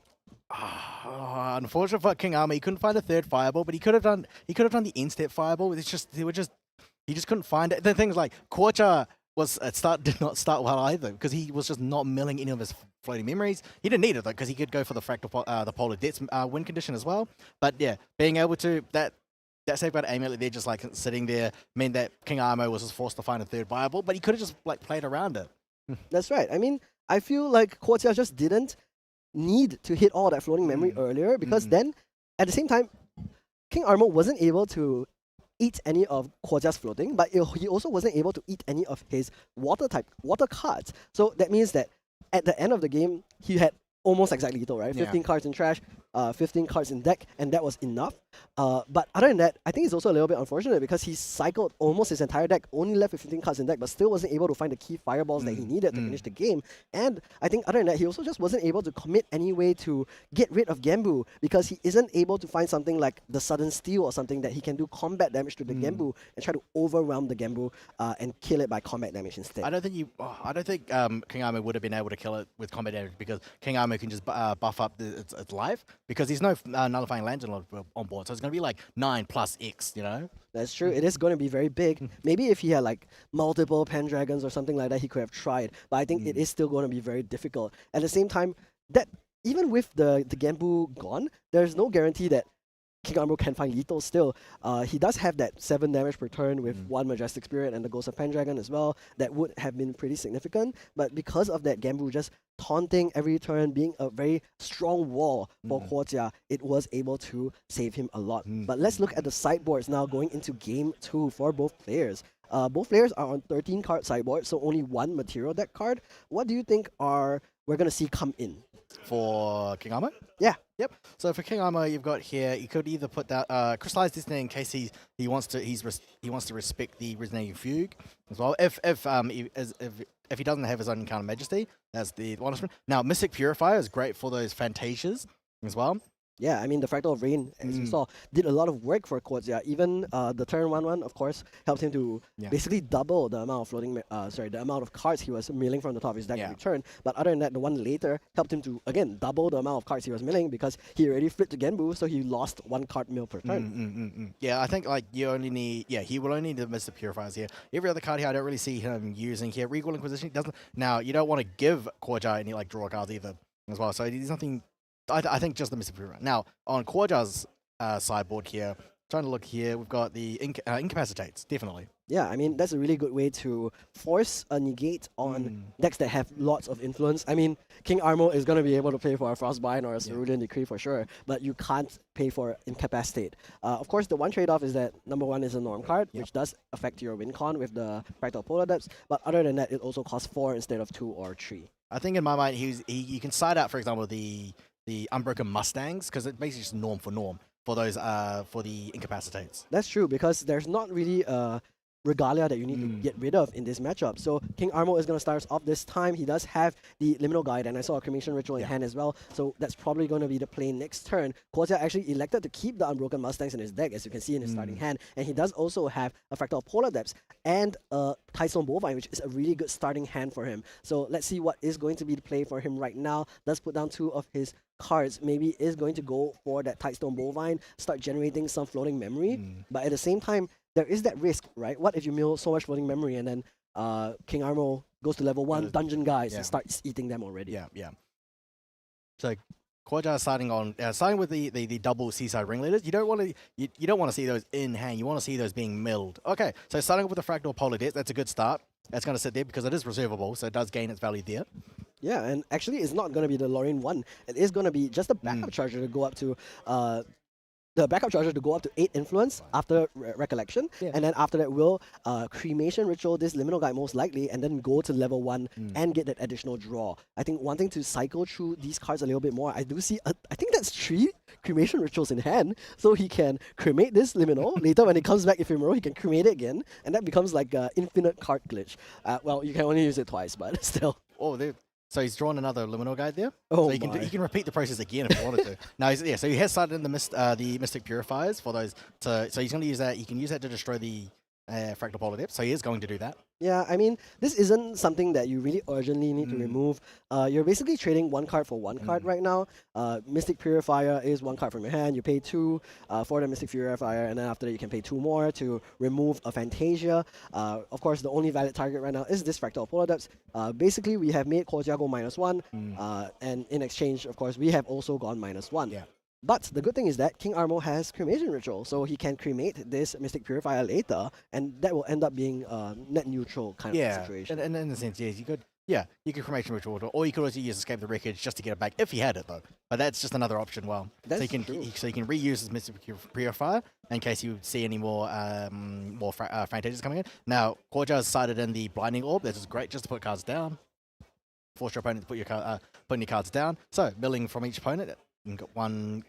Unfortunate for King Armo, he couldn't find a third Fireball, but he could have done the in-step Fireball. It's just he just couldn't find it. The thing is, like, Guojia did not start well either, because he was just not milling any of his floating memories. He didn't need it though, because he could go for the the Polar Debts win condition as well. But yeah, being able to that safeguard amulet there, just like sitting there, meant that King Armo was just forced to find a third Fireball, but he could have just like played around it. That's right. I mean, I feel like Guojia just didn't need to hit all that floating memory earlier, because then, at the same time, King Armo wasn't able to eat any of Guojia's floating, but he also wasn't able to eat any of his water cards. So that means that at the end of the game, he had almost exactly lethal, right? 15 cards in trash, 15 cards in deck, and that was enough. But other than that, I think it's also a little bit unfortunate because he cycled almost his entire deck, only left with 15 cards in deck, but still wasn't able to find the key fireballs that he needed to finish the game. And I think other than that, he also just wasn't able to commit any way to get rid of Genbu, because he isn't able to find something like the Sudden Steal or something that he can do combat damage to the Genbu and try to overwhelm the Genbu and kill it by combat damage instead. I don't think King Armo would have been able to kill it with combat damage, because King Armo can just buff up its life, because there's no nullifying lantern on board, so it's going to be like 9 plus X, you know? That's true. It is going to be very big. Maybe if he had like multiple Pendragons or something like that, he could have tried. But I think it is still going to be very difficult. At the same time, that even with the Genbu gone, there's no guarantee that King Armo can find lethal still. He does have that 7 damage per turn with 1 Majestic Spirit and the Ghost of Pendragon as well. That would have been pretty significant. But because of that Genbu just taunting every turn, being a very strong wall for Guojia, it was able to save him a lot. But let's look at the sideboards now going into game 2 for both players. Both players are on 13 card sideboard, so only 1 material deck card. What do you think we're going to see come in? For King Armo? Yeah. Yep. So for King Armo, you've got here, you could either put that Crystallized Destiny in case he wants to respect the Resonating Fugue as well. If he doesn't have his own Encounter Majesty, that's the one. Now Mystic Purifier is great for those Fantasias as well. Yeah, I mean, the Fractal of Rain, as you saw, did a lot of work for Guojia. Even the turn 1/1, of course, helped him to basically double the amount of the amount of cards he was milling from the top of his deck every turn. But other than that, the one later helped him to, again, double the amount of cards he was milling, because he already flipped to Genbu, so he lost 1 card mill per turn. Yeah, I think like you only need, he will only need the Mystic Purifiers here. Every other card here, I don't really see him using here. Regal Inquisition, he doesn't. Now, you don't want to give Guojia any like draw cards either as well, so there's nothing. I think just the Mystic Purifier. Now, on Guojia's sideboard here, trying to look here, we've got the Incapacitates, definitely. Yeah, I mean, that's a really good way to force a negate on decks that have lots of influence. I mean, King Armo is going to be able to pay for a Frostbind or a Cerulean Decree for sure, but you can't pay for Incapacitate. Of course, the one trade-off is that number 1 is a Norm card, which does affect your win con with the Fractal Polar Depths, but other than that, it also costs 4 instead of 2 or 3. I think in my mind, you can side out, for example, the Unbroken Mustangs, because it's basically just norm for those for the Incapacitates. That's true, because there's not really a Regalia that you need to get rid of in this matchup. So King Armo is going to start us off this time. He does have the Liminal Guide, and I saw a Cremation Ritual in hand as well, so that's probably going to be the play next turn. Guojia actually elected to keep the Unbroken Mustangs in his deck, as you can see in his starting hand, and he does also have a Fractal Polar Depths and a Tidestone Bovine, which is a really good starting hand for him. So let's see what is going to be the play for him right now. Does put down 2 of his cards, maybe is going to go for that Tidestone Bovine, start generating some floating memory, but at the same time, there is that risk, right? What if you mill so much floating memory and then King Armo goes to level 1 Dungeon Guys and starts eating them already? Yeah. So Guojia starting with the double Seaside Ringleaders. You don't want to see those in hand. You want to see those being milled. Okay, so starting with the Fractal Polar Depths, that's a good start. That's going to sit there because it is reservable, so it does gain its value there. Yeah, and actually it's not going to be the Lorraine 1. It is going to be just a backup charger to go up to the backup treasure to go up to 8 influence after recollection, and then after that will cremation ritual this liminal guide most likely, and then go to level 1 and get that additional draw. I think wanting to cycle through these cards a little bit more, I do see I think that's 3 cremation rituals in hand, so he can cremate this liminal. Later when it comes back ephemeral, he can cremate it again, and that becomes like an infinite card glitch. Well, you can only use it twice, but still. Oh, so he's drawn another liminal guide there. Oh, so he can repeat the process again if he wanted to. No, so he has started in the Mystic Purifiers for those. So he's going to use that. He can use that to destroy the Fractal Polar Depth. So he is going to do that. Yeah, I mean, this isn't something that you really urgently need to remove. You're basically trading 1 card for 1 card right now. Mystic Purifier is 1 card from your hand. You pay 2 for the Mystic Purifier, and then after that you can pay 2 more to remove a Fantasia. Of course, the only valid target right now is this Fractal Polar Depths. Basically, we have made Korja go -1, and in exchange, of course, we have also gone -1. Yeah. But the good thing is that King Armo has Cremation Ritual, so he can cremate this Mystic Purifier later, and that will end up being a net neutral kind of situation. And in the sense, yes, you could Cremation Ritual, or you could also use Escape the Wreckage just to get it back if he had it though. But that's just another option. Well, That's so you can reuse his Mystic Purifier in case you see any more Fantasias coming in. Now, Korja has cited in the Blinding Orb. This is great just to put cards down. Force your opponent to put your cards down. So milling from each opponent. You can get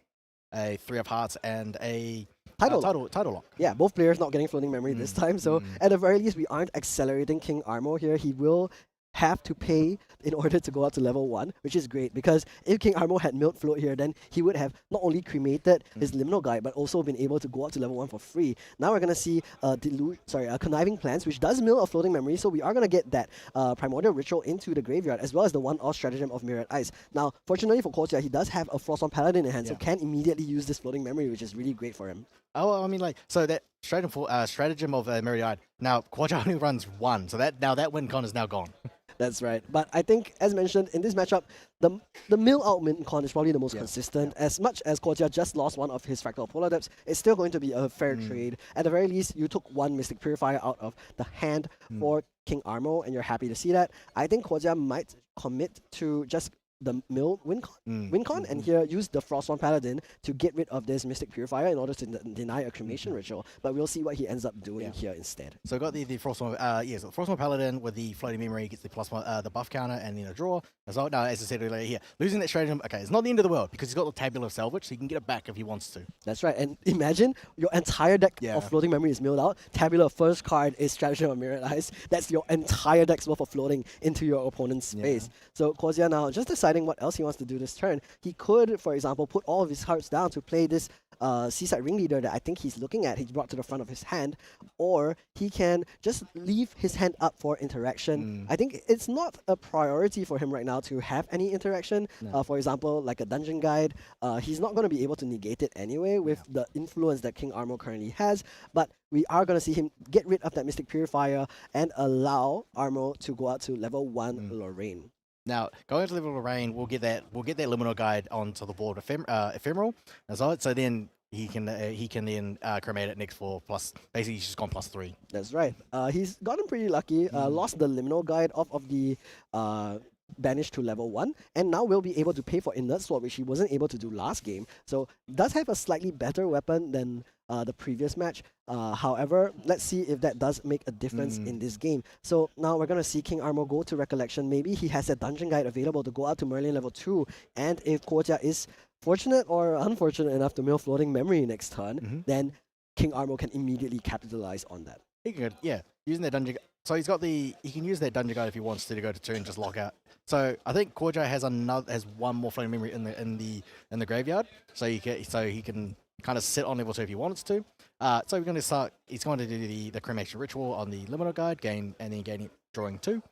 a 3 of Hearts and a Title lock. Yeah, both players not getting floating memory this time, so at the very least, we aren't accelerating King Armo here. He will have to pay in order to go up to level 1, which is great, because if King Armo had milled float here, then he would have not only cremated his liminal guide, but also been able to go up to level 1 for free. Now we're going to see Conniving Plans, which does mill a floating memory, so we are going to get that Primordial Ritual into the graveyard, as well as the 1-off Stratagem of Mirrored Ice. Now, fortunately for Korja, he does have a Frostborn Paladin in hand, so can immediately use this floating memory, which is really great for him. Oh, I mean, so that Stratagem of Mirrored Ice. Now, Korja only runs 1, so that win con is now gone. That's right. But I think, as mentioned, in this matchup, the mill out min con is probably the most consistent. As much as Korja just lost 1 of his Fractal Polar Depths, it's still going to be a fair trade. At the very least, you took 1 Mystic Purifier out of the hand for King Armo, and you're happy to see that. I think Korja might commit to just the mill win con, and here use the Frostborn Paladin to get rid of this Mystic Purifier in order to deny a Cremation Ritual. But we'll see what he ends up doing here instead. So got the Frostborn, so the Frostborn Paladin with the floating memory gets the +1, the buff counter, and then a draw. As well, now, as I said earlier here, losing that stratagem, okay, it's not the end of the world because he's got the Tabular Salvage, so he can get it back if he wants to. That's right, and imagine your entire deck of floating memory is milled out. Tabular first card is Stratagem of Mirrored Ice. That's your entire deck's worth of floating into your opponent's space. So Korja now just deciding what else he wants to do this turn. He could, for example, put all of his cards down to play this Seaside Ringleader that I think he's looking at, he's brought to the front of his hand, or he can just leave his hand up for interaction. I think it's not a priority for him right now to have any interaction. For example, like a Dungeon Guide, he's not going to be able to negate it anyway with the influence that King Armo currently has, but we are going to see him get rid of that Mystic Purifier and allow Armo to go out to level 1 Lorraine. Now, going to level Lorraine, we'll get that liminal guide onto the board ephemeral as well. So then he can then cremate it next for basically he's just gone +3. That's right. He's gotten pretty lucky. Lost the liminal guide off of the banished to level 1, and now will be able to pay for Inert Sword, which he wasn't able to do last game. So does have a slightly better weapon than the previous match. However, let's see if that does make a difference in this game. So now we're going to see King Armo go to Recollection. Maybe he has a Dungeon Guide available to go out to Merlin level 2, and if Korja is fortunate or unfortunate enough to mill floating memory next turn, then King Armo can immediately capitalize on that. He can, using that Dungeon. So he can use that Dungeon Guide if he wants to go to 2 and just lock out. So I think Korja has 1 more floating memory in the graveyard, so he can kind of sit on level 2 if he wants to. So we're going to start. He's going to do the Cremation Ritual on the Liminal Guide, drawing 2.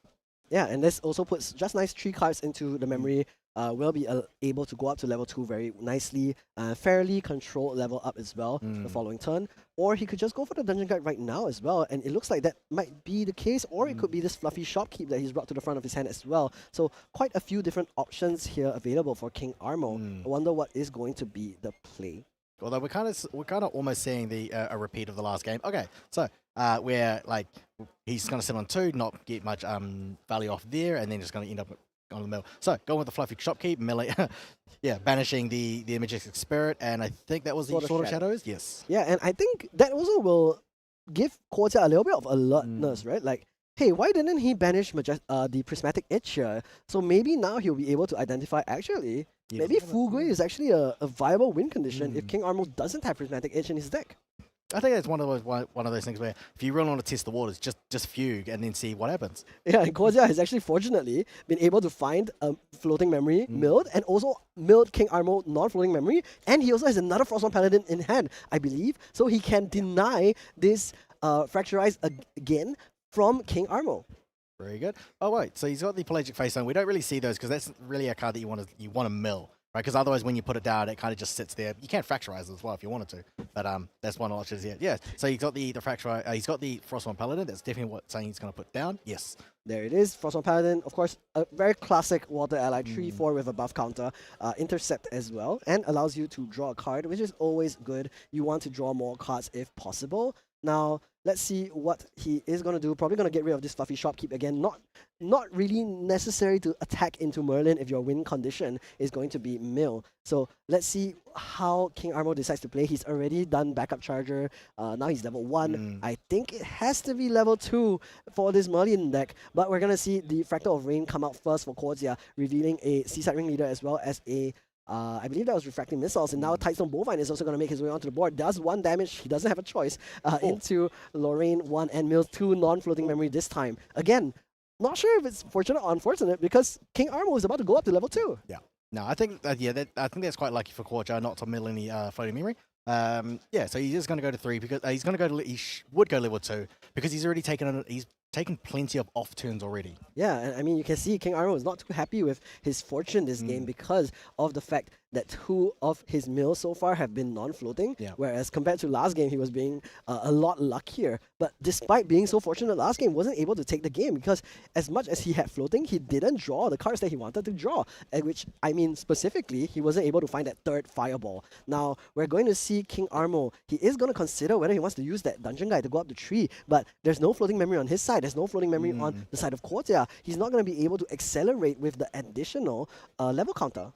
Yeah, and this also puts just nice 3 cards into the memory. Will be able to go up to level 2 very nicely, fairly controlled level up as well the following turn. Or he could just go for the Dungeon Guide right now as well, and it looks like that might be the case, or it could be this fluffy Shopkeep that he's brought to the front of his hand as well. So quite a few different options here available for King Armo. I wonder what is going to be the play. Although we're kind of almost seeing a repeat of the last game. Okay, so where like he's going to sit on 2, not get much value off there, and then just going to end up on the mill. So going with the fluffy shopkeep, mill it, yeah, banishing the majestic spirit, and I think that was the Sword of Sword of Shadows. Yes. Yeah, and I think that also will give Quartia a little bit of alertness, right? Like, hey, why didn't he banish the prismatic itch here? So maybe now he'll be able to identify actually. Yeah. Maybe Fugui is actually a viable win condition if King Armo doesn't have prismatic itch in his deck. I think it's one of those things where if you really want to test the waters, just fugue and then see what happens. Yeah, and Kozia has actually fortunately been able to find a floating memory milled and also milled King Armo non-floating memory, and he also has another Frostborn Paladin in hand, I believe, so he can deny this Fracturize again from King Armo. Very good. Oh wait, so he's got the Pelagic Face Zone. We don't really see those because that's really a card that you want to mill, right? Because otherwise, when you put it down, it kind of just sits there. You can fracturize it as well if you wanted to, but that's one option. Yeah. So he's got the fracturize. He's got the Frostborn Paladin. That's definitely what saying he's going to put down. Yes. There it is, Frostborn Paladin, of course, a very classic water ally, 3/4 with a buff counter, intercept as well, and allows you to draw a card, which is always good. You want to draw more cards if possible. Now, let's see what he is going to do. Probably going to get rid of this fluffy shopkeep again. Not really necessary to attack into Merlin if your win condition is going to be mill. So let's see how King Armo decides to play. He's already done backup charger. Now he's level 1. I think it has to be level 2 for this Merlin deck. But we're going to see the Fractal of Rain come out first for Kozia, revealing a Seaside Ringleader as well as a I believe that was Refracting Missiles, and now Tightstone Bovine is also going to make his way onto the board. Does 1 damage, he doesn't have a choice, into Lorraine 1 and mills 2 non-floating memory this time. Again, not sure if it's fortunate or unfortunate because King Armo is about to go up to level 2. Yeah. No, I think I think that's quite lucky for Quarcha not to mill any floating memory. Yeah, so he's just going to go to 3 because he's going to go to would go level 2 because he's already taken plenty of off turns already. Yeah, and I mean, you can see King Armo is not too happy with his fortune this game because of the fact that 2 of his mills so far have been non-floating, whereas compared to last game, he was being a lot luckier. But despite being so fortunate last game, wasn't able to take the game because as much as he had floating, he didn't draw the cards that he wanted to draw, which, I mean, specifically, he wasn't able to find that 3rd Fireball. Now, we're going to see King Armo. He is going to consider whether he wants to use that Dungeon Guide to go up to 3, but there's no floating memory on his side. There's no floating memory on the side of Quartia. He's not going to be able to accelerate with the additional level counter.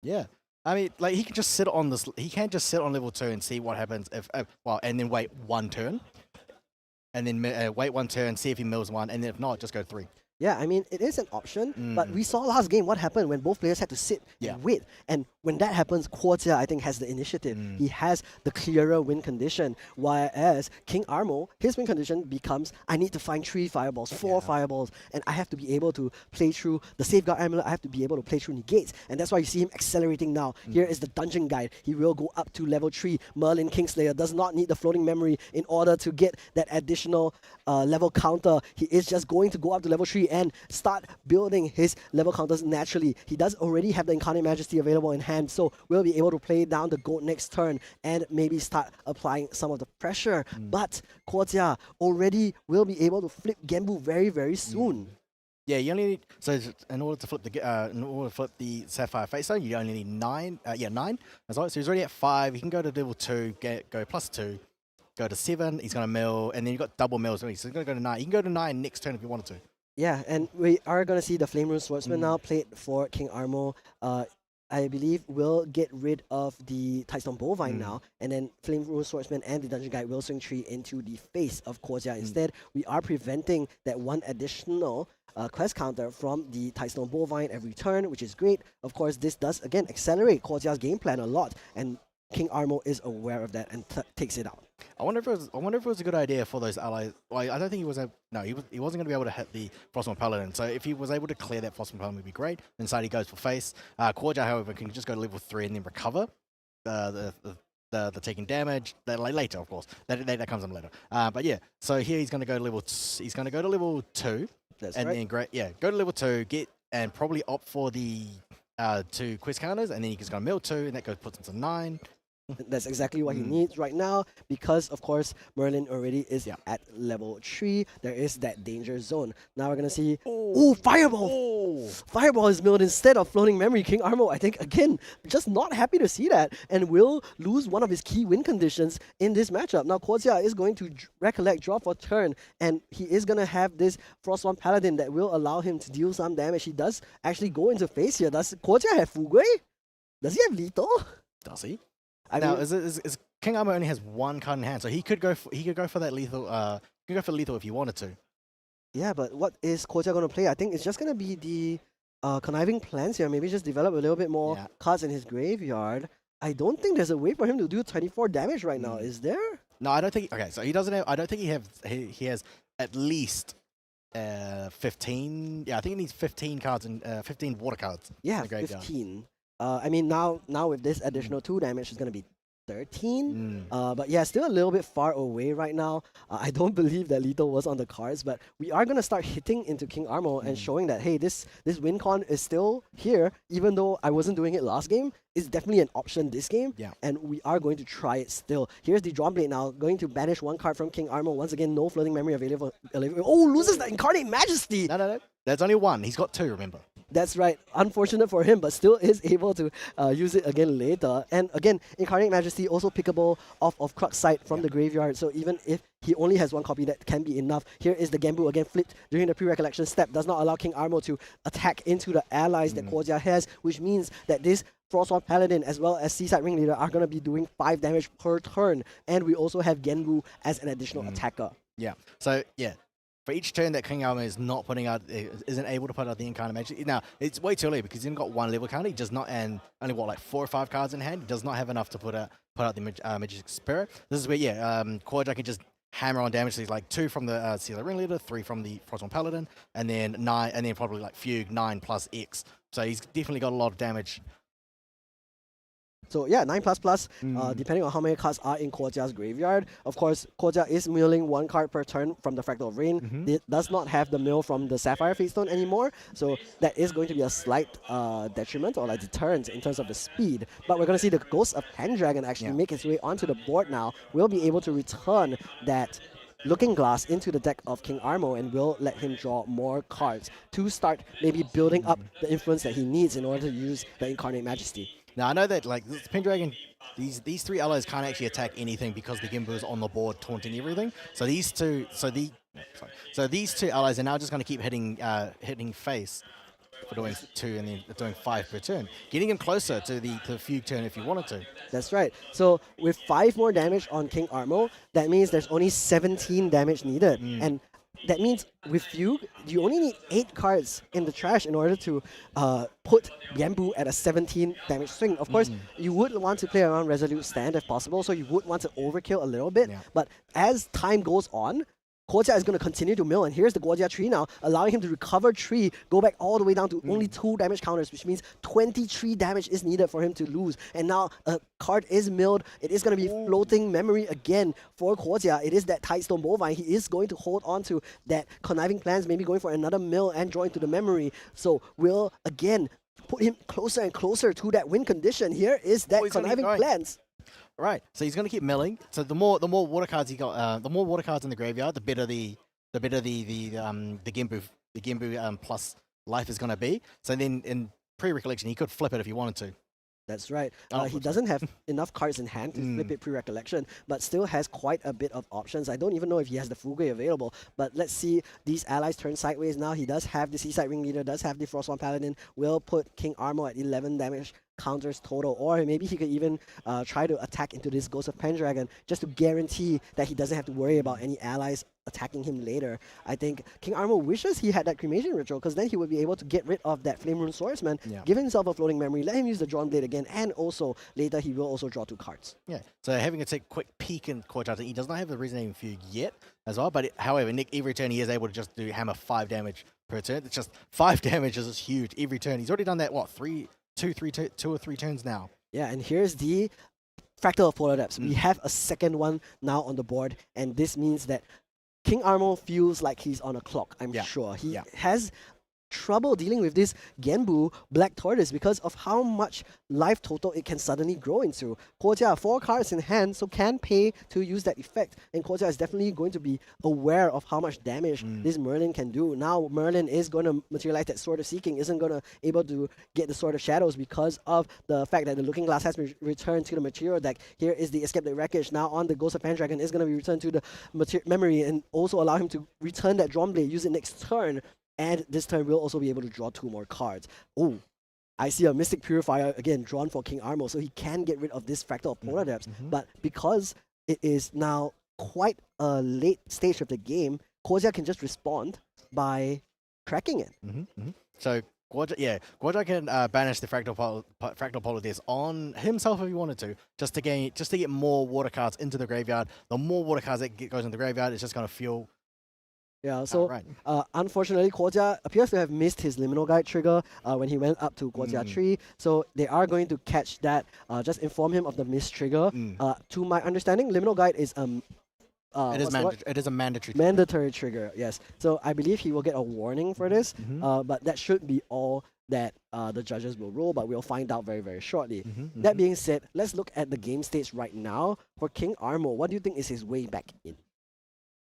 Yeah. I mean, like he can just sit on this. He can just sit on level 2 and see what happens if and then wait 1 turn, and then wait 1 turn, see if he mills 1, and then if not, just go 3. Yeah, I mean, it is an option, but we saw last game what happened when both players had to sit and wait. And when that happens, Quartia, I think, has the initiative. He has the clearer win condition, whereas King Armo, his win condition becomes, I need to find 3 fireballs, 4 fireballs, and I have to be able to play through the Safeguard Amulet, I have to be able to play through negates, and that's why you see him accelerating now. Here is the Dungeon Guide. He will go up to level 3. Merlin Kingslayer does not need the floating memory in order to get that additional level counter. He is just going to go up to level 3 and start building his level counters naturally. He does already have the Incarnate Majesty available in hand, so we'll be able to play down the goat next turn and maybe start applying some of the pressure. But Quartia already will be able to flip Genbu very, very soon. Yeah, you only need, so in order to flip the Sapphire Face Zone, you only need 9. 9. That's right. So he's already at 5. He can go to level 2, go +2, go to 7. He's going to mill, and then you've got double mills. So he's going to go to 9. You can go to 9 next turn if you wanted to. Yeah, and we are going to see the Flame Rune Swordsman now played for King Armo. I believe we'll get rid of the Tightstone Bovine now, and then Flame Rune Swordsman and the Dungeon Guide will swing 3 into the face of Kozia. Instead, we are preventing that 1 additional quest counter from the Tightstone Bovine every turn, which is great. Of course, this does, again, accelerate Kozia's game plan a lot, and King Armo is aware of that and takes it out. I wonder if it was a good idea for those allies. Well, I don't think he was. He wasn't going to be able to hit the Frostborn Paladin. So if he was able to clear that Frostborn Paladin, would be great. Inside he goes for face. Korja, however, can just go to level 3 and then recover the taking damage. Later, of course. That comes in later. But yeah. So here he's going to go to level. He's going to go to level 2. That's and right. then go to level 2. And probably opt for the 2 quest counters, and then he's going to mill 2, and that puts him to 9. That's exactly what he needs right now because, of course, Merlin already is at level 3. There is that danger zone. Now we're going to see... Oh, Fireball! Fireball is milled instead of Floating Memory. King Armo, I think, again, just not happy to see that and will lose one of his key win conditions in this matchup. Now, Kozia is going to recollect, draw for turn, and he is going to have this Frostborn Paladin that will allow him to deal some damage. He does actually go into face here. Does Kozia have Fugui? Does he have Lethal? Does he? I Now, mean, is King Armo only has one card in hand, so he could go for that lethal. He could go for lethal if he wanted to. yeah, but what is Kozia going to play? I think it's just going to be the conniving plans here. Maybe just develop a little bit more Yeah. cards in his graveyard. I don't think there's a way for him to do 24 damage right now. Is there? No, I don't think. Okay, so he doesn't have. I don't think he has at least 15. Yeah, I think he needs 15 cards and 15 water cards. Yeah, in the graveyard. 15. I mean, now with this additional 2 damage, it's going to be 13. But yeah, still a little bit far away right now. I don't believe that Lethal was on the cards, but we are going to start hitting into King Armo and showing that, hey, this win con is still here, even though I wasn't doing it last game. It's definitely an option this game, and we are going to try it still. Here's the Drawn Blade now, going to banish 1 card from King Armo. Once again, no floating memory available. Oh, loses the Incarnate Majesty! No. There's only one. He's got 2, remember. That's right. Unfortunate for him, but still is able to use it again later. And again, Incarnate Majesty also pickable off of Crux Sight from the graveyard. So even if he only has 1 copy, that can be enough. Here is the Genbu again flipped during the pre-recollection step. Does not allow King Armo to attack into the allies that Kozia has, which means that this Frostborn Paladin as well as Seaside Ringleader are going to be doing 5 damage per turn. And we also have Genbu as an additional attacker. Yeah. So, yeah. For each turn that King Armo is not putting out, isn't able to put out the Incarnate Majesty. Now, it's way too early because he's only got 1 level counter. He does not, and only what, like 4 or 5 cards in hand. He does not have enough to put out the Majestic Spirit. This is where, Kozia can just hammer on damage. So he's like 2 from the Seaside Ringleader, 3 from the Frostborn Paladin, and then 9, and then probably like Fugue 9 plus X. So he's definitely got a lot of damage. So yeah, 9++, depending on how many cards are in Kojia's graveyard. Of course, Kozia is milling 1 card per turn from the Fractal of Rain. It does not have the mill from the Sapphire Fatestone anymore, so that is going to be a slight detriment or like deterrent in terms of the speed. But we're going to see the Ghost of Pendragon actually make its way onto the board now. We'll be able to return that Looking Glass into the deck of King Armo and will let him draw more cards to start maybe building up the influence that he needs in order to use the Incarnate Majesty. Now, I know that like this Pendragon, these 3 allies can't actually attack anything because the Genbu is on the board taunting everything. So these two allies are now just going to keep hitting face for doing 2 and then doing 5 per turn, getting him closer to the Fugue turn if you wanted to. That's right. So with 5 more damage on King Armo, that means there's only 17 damage needed. And that means with Fugue, you only need 8 cards in the trash in order to put Genbu at a 17 damage swing. Of course, you would want to play around Resolute Stand if possible, so you would want to overkill a little bit. But as time goes on, Kozia is going to continue to mill, and here's the Kozia tree now, allowing him to recover 3, go back all the way down to only 2 damage counters, which means 23 damage is needed for him to lose. And now a card is milled. It is going to be floating memory again for Kozia. It is that Tidestone Bovine. He is going to hold on to that Conniving Plans, maybe going for another mill and drawing to the memory. So we'll again put him closer and closer to that win condition. Here is that Conniving Plans. Right, so he's going to keep milling. So the more water cards he got, the more water cards in the graveyard, the better the Genbu plus life is going to be. So then in pre-recollection, he could flip it if he wanted to. That's right. He doesn't have enough cards in hand to flip it pre-recollection, but still has quite a bit of options. I don't even know if he has the Fugui available, but let's see these allies turn sideways now. He does have the Seaside Ringleader, does have the Frostborn Paladin, will put King Armo at 11 damage counters total, or maybe he could even try to attack into this Ghost of Pendragon just to guarantee that he doesn't have to worry about any allies attacking him later. I think King Armo wishes he had that Cremation Ritual, because then he would be able to get rid of that Flame Rune Swordsman, give himself a floating memory, let him use the Drawn Blade again, and also later he will also draw 2 cards. Yeah, so having a quick peek in Kozia, he does not have the Resonating Fugue yet as well, but however, every turn he is able to just do hammer 5 damage per turn. It's just 5 damage is just huge every turn. He's already done that, what, 2 or 3 turns now. Yeah, and here's the Fractal of Polar Depths. We have a second one now on the board, and this means that King Armo feels like he's on a clock, I'm sure. He has trouble dealing with this Genbu Black Tortoise because of how much life total it can suddenly grow into. Guojia, 4 cards in hand, so can pay to use that effect. And Guojia is definitely going to be aware of how much damage this Merlin can do. Now Merlin is going to materialize that Sword of Seeking, isn't going to able to get the Sword of Shadows because of the fact that the Looking Glass has been returned to the material deck. Here is the Escape the Wreckage. Now on the Ghost of Pendragon is going to be returned to the memory and also allow him to return that Drawn Blade, use it next turn. And this turn we'll also be able to draw 2 more cards. Oh, I see a Mystic Purifier again drawn for King Armo, so he can get rid of this Fractal of Polar Depths. But because it is now quite a late stage of the game, Guojia can just respond by cracking it. So Guojia can banish the fractal polar disc on himself if he wanted to, just to get more water cards into the graveyard. The more water cards that goes into the graveyard, it's just going to fuel. Yeah, so right. Unfortunately, Guojia appears to have missed his Liminal Guide trigger when he went up to Guojia 3. So they are going to catch that, just inform him of the missed trigger. To my understanding, Liminal Guide is It is a mandatory trigger, yes. So I believe he will get a warning for this, but that should be all that the judges will rule, but we'll find out very, very shortly. That being said, let's look at the game stage right now. For King Armo, what do you think is his way back in?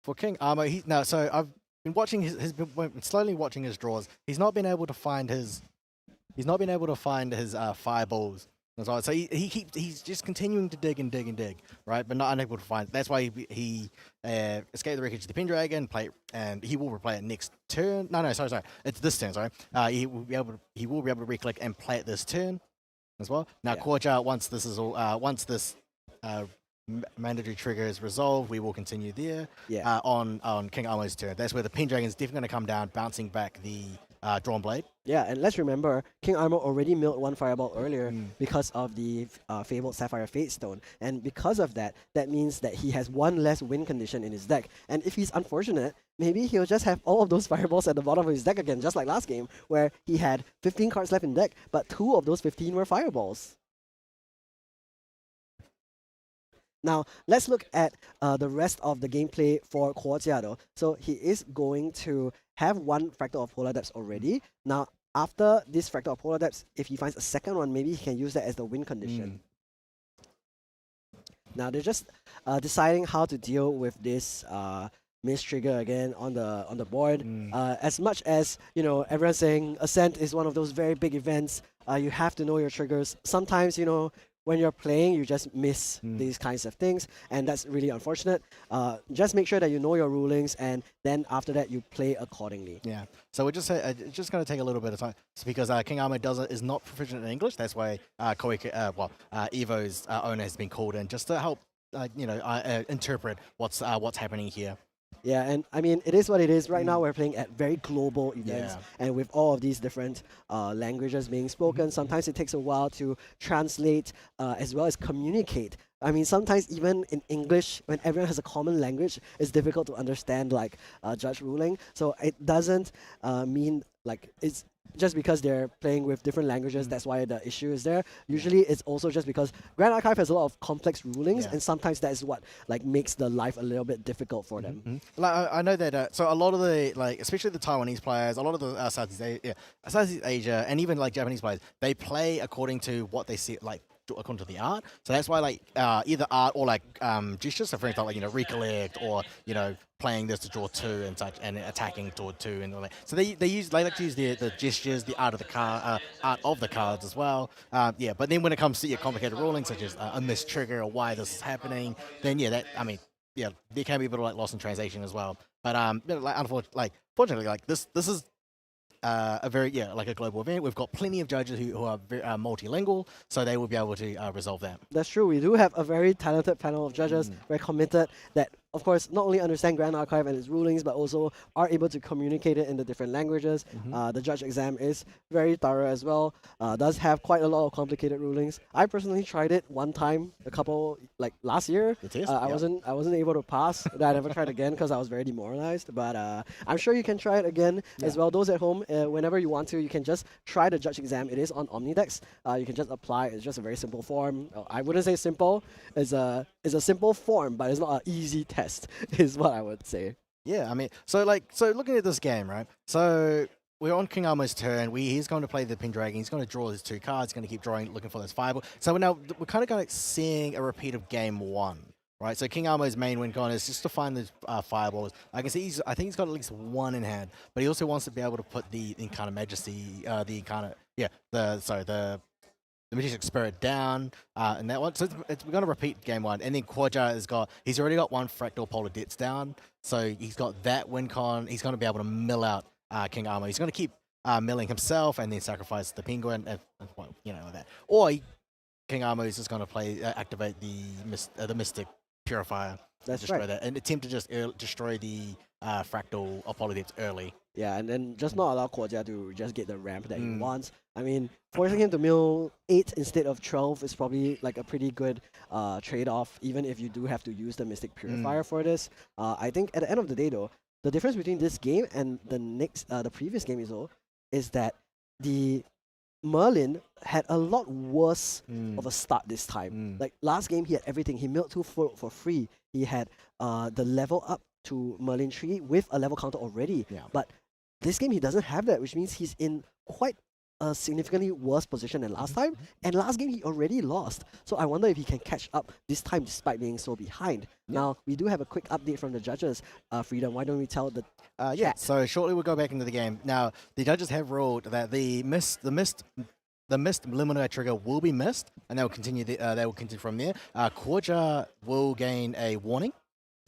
For King Armo, so I've been watching been slowly watching his draws. He's not been able to find his fireballs. That's right. So he's just continuing to dig and dig and dig, right? But not unable to find. That's why he escaped the wreckage of the Pendragon, and he will replay it next turn. No, sorry. It's this turn. Sorry. He will be able to reclick and play it this turn as well. Now, Guojia, once this mandatory trigger is resolved, we will continue there. On King Armo's turn. That's where the Pendragon is definitely going to come down, bouncing back the Drawn Blade. Yeah, and let's remember, King Armo already milled 1 Fireball earlier because of the Fabled Sapphire Fate Stone. And because of that, that means that he has 1 less win condition in his deck. And if he's unfortunate, maybe he'll just have all of those Fireballs at the bottom of his deck again, just like last game, where he had 15 cards left in deck, but 2 of those 15 were Fireballs. Now, let's look at the rest of the gameplay for Guojia though. So he is going to have 1 Fractal of Polar Depths already. Now, after this Fractal of Polar Depths, if he finds a second one, maybe he can use that as the win condition. Now, they're just deciding how to deal with this miss trigger again on the board. As much as, you know, everyone's saying Ascent is one of those very big events, you have to know your triggers. Sometimes, you know, when you're playing, you just miss these kinds of things, and that's really unfortunate. Just make sure that you know your rulings, and then after that, you play accordingly. Yeah. So we're just going to take a little bit of time, because King Armo is not proficient in English. That's why Evo's owner has been called in just to help interpret what's happening here. Yeah, and I mean, it is what it is. Right now, we're playing at very global events, and with all of these different languages being spoken, sometimes it takes a while to translate as well as communicate. I mean, sometimes even in English, when everyone has a common language, it's difficult to understand like judge ruling. So it doesn't mean like it's just because they're playing with different languages, that's why the issue is there. Usually it's also just because Grand Archive has a lot of complex rulings, and sometimes that is what like makes the life a little bit difficult for them. Like I know that so a lot of the especially the Taiwanese players, a lot of the Southeast Asia, and even like Japanese players, they play according to what they see according to the art. So that's why either art or gestures. So for instance, recollect or playing this to draw 2 and such, and attacking draw 2 and all that. So they like to use the gestures, the art of the card, art of the cards as well. But then when it comes to your complicated rulings, such as a missed trigger or why this is happening, then there can be a bit of loss in translation as well. But fortunately, this is a very a global event. We've got plenty of judges who are very, multilingual, so they will be able to resolve that. That's true. We do have a very talented panel of judges, very committed, that of course not only understand Grand Archive and its rulings, but also are able to communicate it in the different languages. The judge exam is very thorough as well. Does have quite a lot of complicated rulings. I personally tried it one time, last year. I wasn't able to pass. I never tried again because I was very demoralized. But I'm sure you can try it again as well. Those at home, whenever you want to, you can just try the judge exam. It is on Omnidex. You can just apply. It's just a very simple form. I wouldn't say simple. It's a simple form, but it's not an easy test, is what I would say. Yeah, I mean, so looking at this game, right? So we're on King Armo's turn. He's going to play the Pendragon. He's going to draw his 2 cards. He's going to keep drawing, looking for those fireball. So we're kind of seeing a repeat of game 1, right? So King Armo's main win con is just to find the fireballs. I can see I think he's got at least 1 in hand, but he also wants to be able to put the Incarnate Majesty, the Majestic Spirit down, and that one. So we're going to repeat game 1. And then Quaja he's already got 1 Fractal Polar Debts down. So he's got that win con. He's going to be able to mill out King Armo. He's going to keep milling himself and then sacrifice the Penguin, like that. Or King Armo is just going to activate the Mystic Purifier. That's destroy right. that, and attempt to just destroy the Fractal Apollo Depths early. Yeah, and then just not allow Quaja to just get the ramp that he wants. I mean, forcing him to mill 8 instead of 12 is probably like a pretty good trade-off, even if you do have to use the Mystic Purifier for this. I think at the end of the day, though, the difference between this game and the previous game is that the Merlin had a lot worse of a start this time. Like last game, he had everything. He milled 2 for free. He had the level up to Merlin 3 with a level counter already. Yeah. But this game, he doesn't have that, which means he's in quite a significantly worse position than last time. And last game, he already lost. So I wonder if he can catch up this time despite being so behind. Now, we do have a quick update from the judges. Freedom, why don't we tell the So shortly we'll go back into the game. Now, the judges have ruled that the missed Luminary trigger will be missed, and they will continue. They will continue from there. Quaja will gain a warning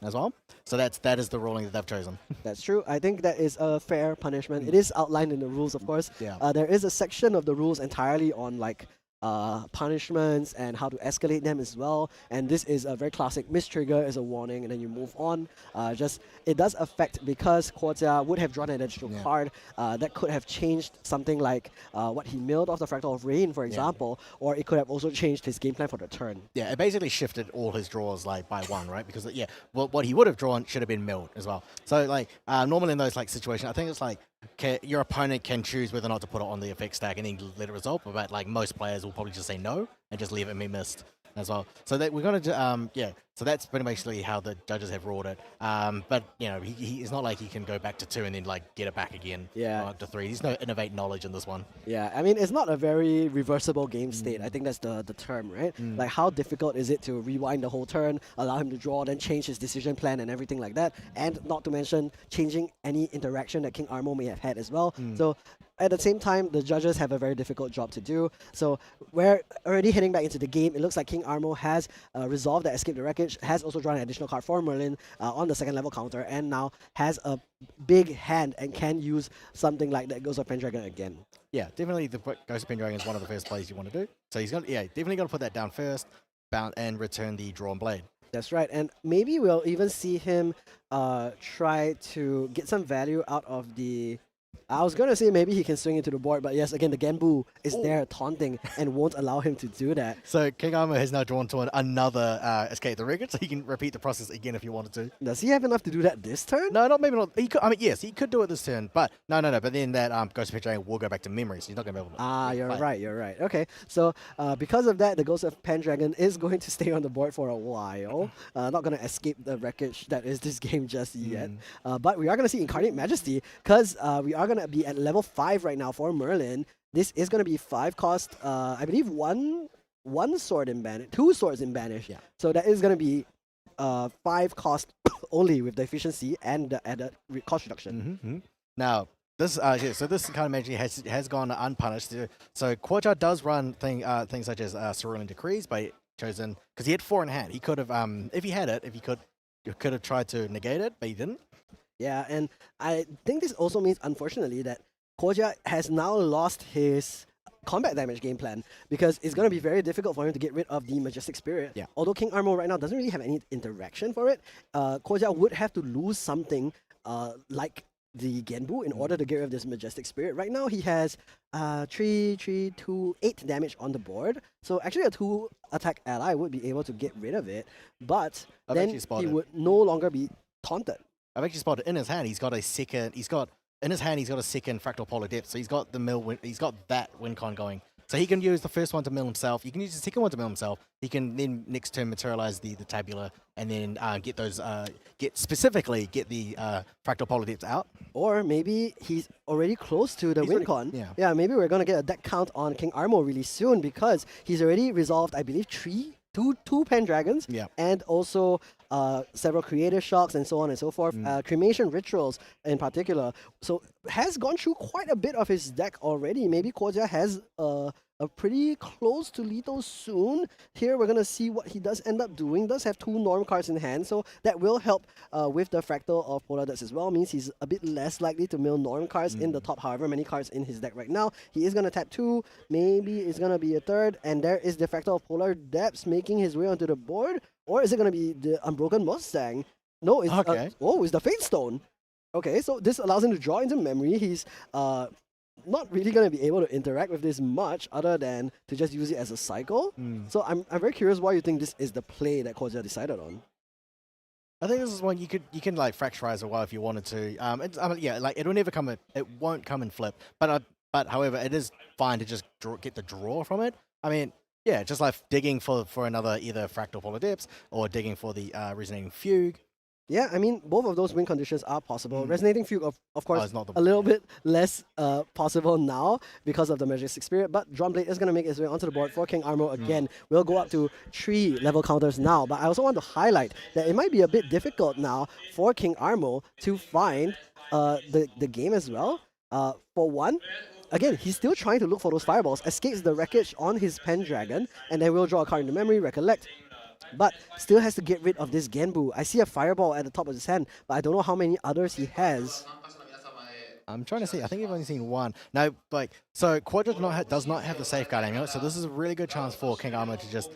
as well. So that is the ruling that they've chosen. That's true. I think that is a fair punishment. It is outlined in the rules, of course. Yeah. There is a section of the rules entirely on like punishments and how to escalate them as well. And this is a very classic mistrigger is a warning, and then you move on. It does affect because Quaja would have drawn an additional card that could have changed something like what he milled off the Fractal of Rain, for example, or it could have also changed his game plan for the turn. Yeah, it basically shifted all his draws like by 1, right? Because what he would have drawn should have been milled as well. So like normally in those like situations, I think it's like your opponent can choose whether or not to put it on the effect stack and then let it resolve. But like most players will probably just say no and just leave it be missed as well. So that we're gonna so that's pretty much how the judges have ruled it. But he it's not like he can go back to 2 and then like get it back again. Yeah. Up to 3. There's no innovate knowledge in this one. Yeah, I mean, it's not a very reversible game state. I think that's the term, right? Like, how difficult is it to rewind the whole turn, allow him to draw, then change his decision plan and everything like that? And not to mention changing any interaction that King Armo may have had as well. So at the same time, the judges have a very difficult job to do. So we're already heading back into the game. It looks like King Armo has resolved the Escape the Wreckage, has also drawn an additional card for Merlin on the 2nd level counter, and now has a big hand and can use something like that Ghost of Pendragon again. Yeah, definitely the Ghost of Pendragon is one of the first plays you want to do. So he's definitely got to put that down first, bound and return the drawn blade. That's right, and maybe we'll even see him try to get some value out of the... I was going to say maybe he can swing into the board, but yes, again, the Genbu is there taunting and won't allow him to do that. So King Armo has now drawn to another Escape the Wreckage, so he can repeat the process again if he wanted to. Does he have enough to do that this turn? No, maybe not. He could, yes, he could do it this turn, but no. But then that Ghost of Pendragon will go back to memory, so he's not going to be able to. You're right. Okay, so because of that, the Ghost of Pendragon is going to stay on the board for a while. Not going to escape the wreckage that is this game just yet. But we are going to see Incarnate Majesty, because we are going to be at level 5 right now for Merlin. This is going to be 5 cost, I believe one sword in Banish, 2 swords in Banish. Yeah. So that is going to be 5 cost only with the efficiency and the added cost reduction. Now, this so this kind of magic has gone unpunished. So Quaja does run things such as Cerulean Decrees, but chosen because he had 4 in hand. He could have, if he had it, could have tried to negate it, but he didn't. Yeah, and I think this also means, unfortunately, that Quaja has now lost his combat damage game plan, because it's going to be very difficult for him to get rid of the Majestic Spirit. Yeah. Although King Armo right now doesn't really have any interaction for it, Quaja would have to lose something like the Genbu in order to get rid of this Majestic Spirit. Right now he has 3, 2, 8 damage on the board. So actually a 2 attack ally would be able to get rid of it, but then he would no longer be taunted. I've actually spotted in his hand. He's got a second. In his hand, he's got a second Fractal Polar Depth. So he's got the he's got that win con going. So he can use the first one to mill himself. You can use the second one to mill himself. He can then next turn materialize the tabula and then get those get the fractal polar depths out. Or maybe he's already close to the He's win already- con. yeah. Maybe we're gonna get a deck count on King Armo really soon because he's already resolved, I believe, two Pendragons, Yeah. and also several creative shocks and so on and so forth. Cremation rituals in particular. So has gone through quite a bit of his deck already. Maybe Kozia has a pretty close to lethal soon. Here we're gonna see what he does end up doing. Does have 2 norm cards in hand, so that will help with the fractal of Polar Depths as well. Means he's a bit less likely to mill norm cards in the top however many cards in his deck right now. He is gonna tap 2, maybe it's gonna be a third, and there is the fractal of Polar Depths making his way onto the board. Or is it gonna be the Unbroken Mustang? No, it's Okay. it's the Fate Stone. Okay, so this allows him to draw into memory. He's not really going to be able to interact with this much other than to just use it as a cycle. So I'm very curious why you think this is the play that Kozia decided on. I think this is one you can like fracturize a while if you wanted to. Like it'll never come. It won't come and flip. But however, it is fine to just get the draw from it. I mean, yeah, just like digging for another either fractal polar depths or digging for the resonating fugue. Yeah, I mean, both of those win conditions are possible. Resonating Fugue, of course, it's not the- a little bit less possible now because of the Majestic Spirit, but Drumblade is going to make its way onto the board for King Armo again. We'll go up to 3 level counters now, but I also want to highlight that it might be a bit difficult now for King Armo to find the game as well. For one, again, he's still trying to look for those fireballs, escapes the wreckage on his Pendragon, and then we'll draw a card into memory, recollect. But still has to get rid of this Genbu. I see a fireball at the top of his hand, but I don't know how many others he has. I'm trying to see. I think you've only seen one. No, so Quadra does not have the safeguard amulet, so this is a really good chance for King Armo to just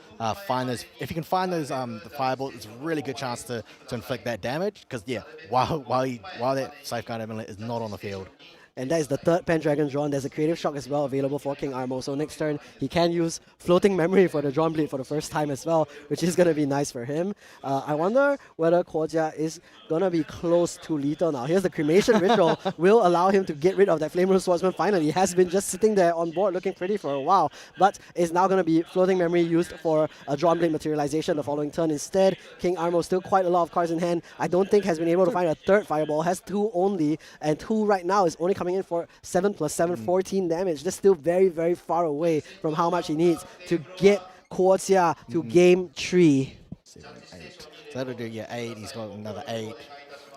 find those. If you can find those the fireballs, it's a really good chance to inflict that damage. Because while that safeguard amulet is not on the field. And that is the 3rd Pendragon drawn. There's a Creative Shock as well available for King Armo. So next turn, he can use Floating Memory for the Drawn Blade for the first time as well, which is going to be nice for him. I wonder whether Kozia is going to be close to lethal now. Here's the Cremation Ritual. Will allow him to get rid of that Flame Rune Swordsman finally. He has been just sitting there on board looking pretty for a while, but is now going to be Floating Memory used for a Drawn Blade materialization the following turn instead. King Armo still quite a lot of cards in hand. I don't think has been able to find a 3rd Fireball. Has 2 only, and 2 right now is only coming in for 7 + 7, 14 damage. That's still very, very far away from how much he needs to get Kozia to game 3. 7, 8. So that'll do 8. He's got another 8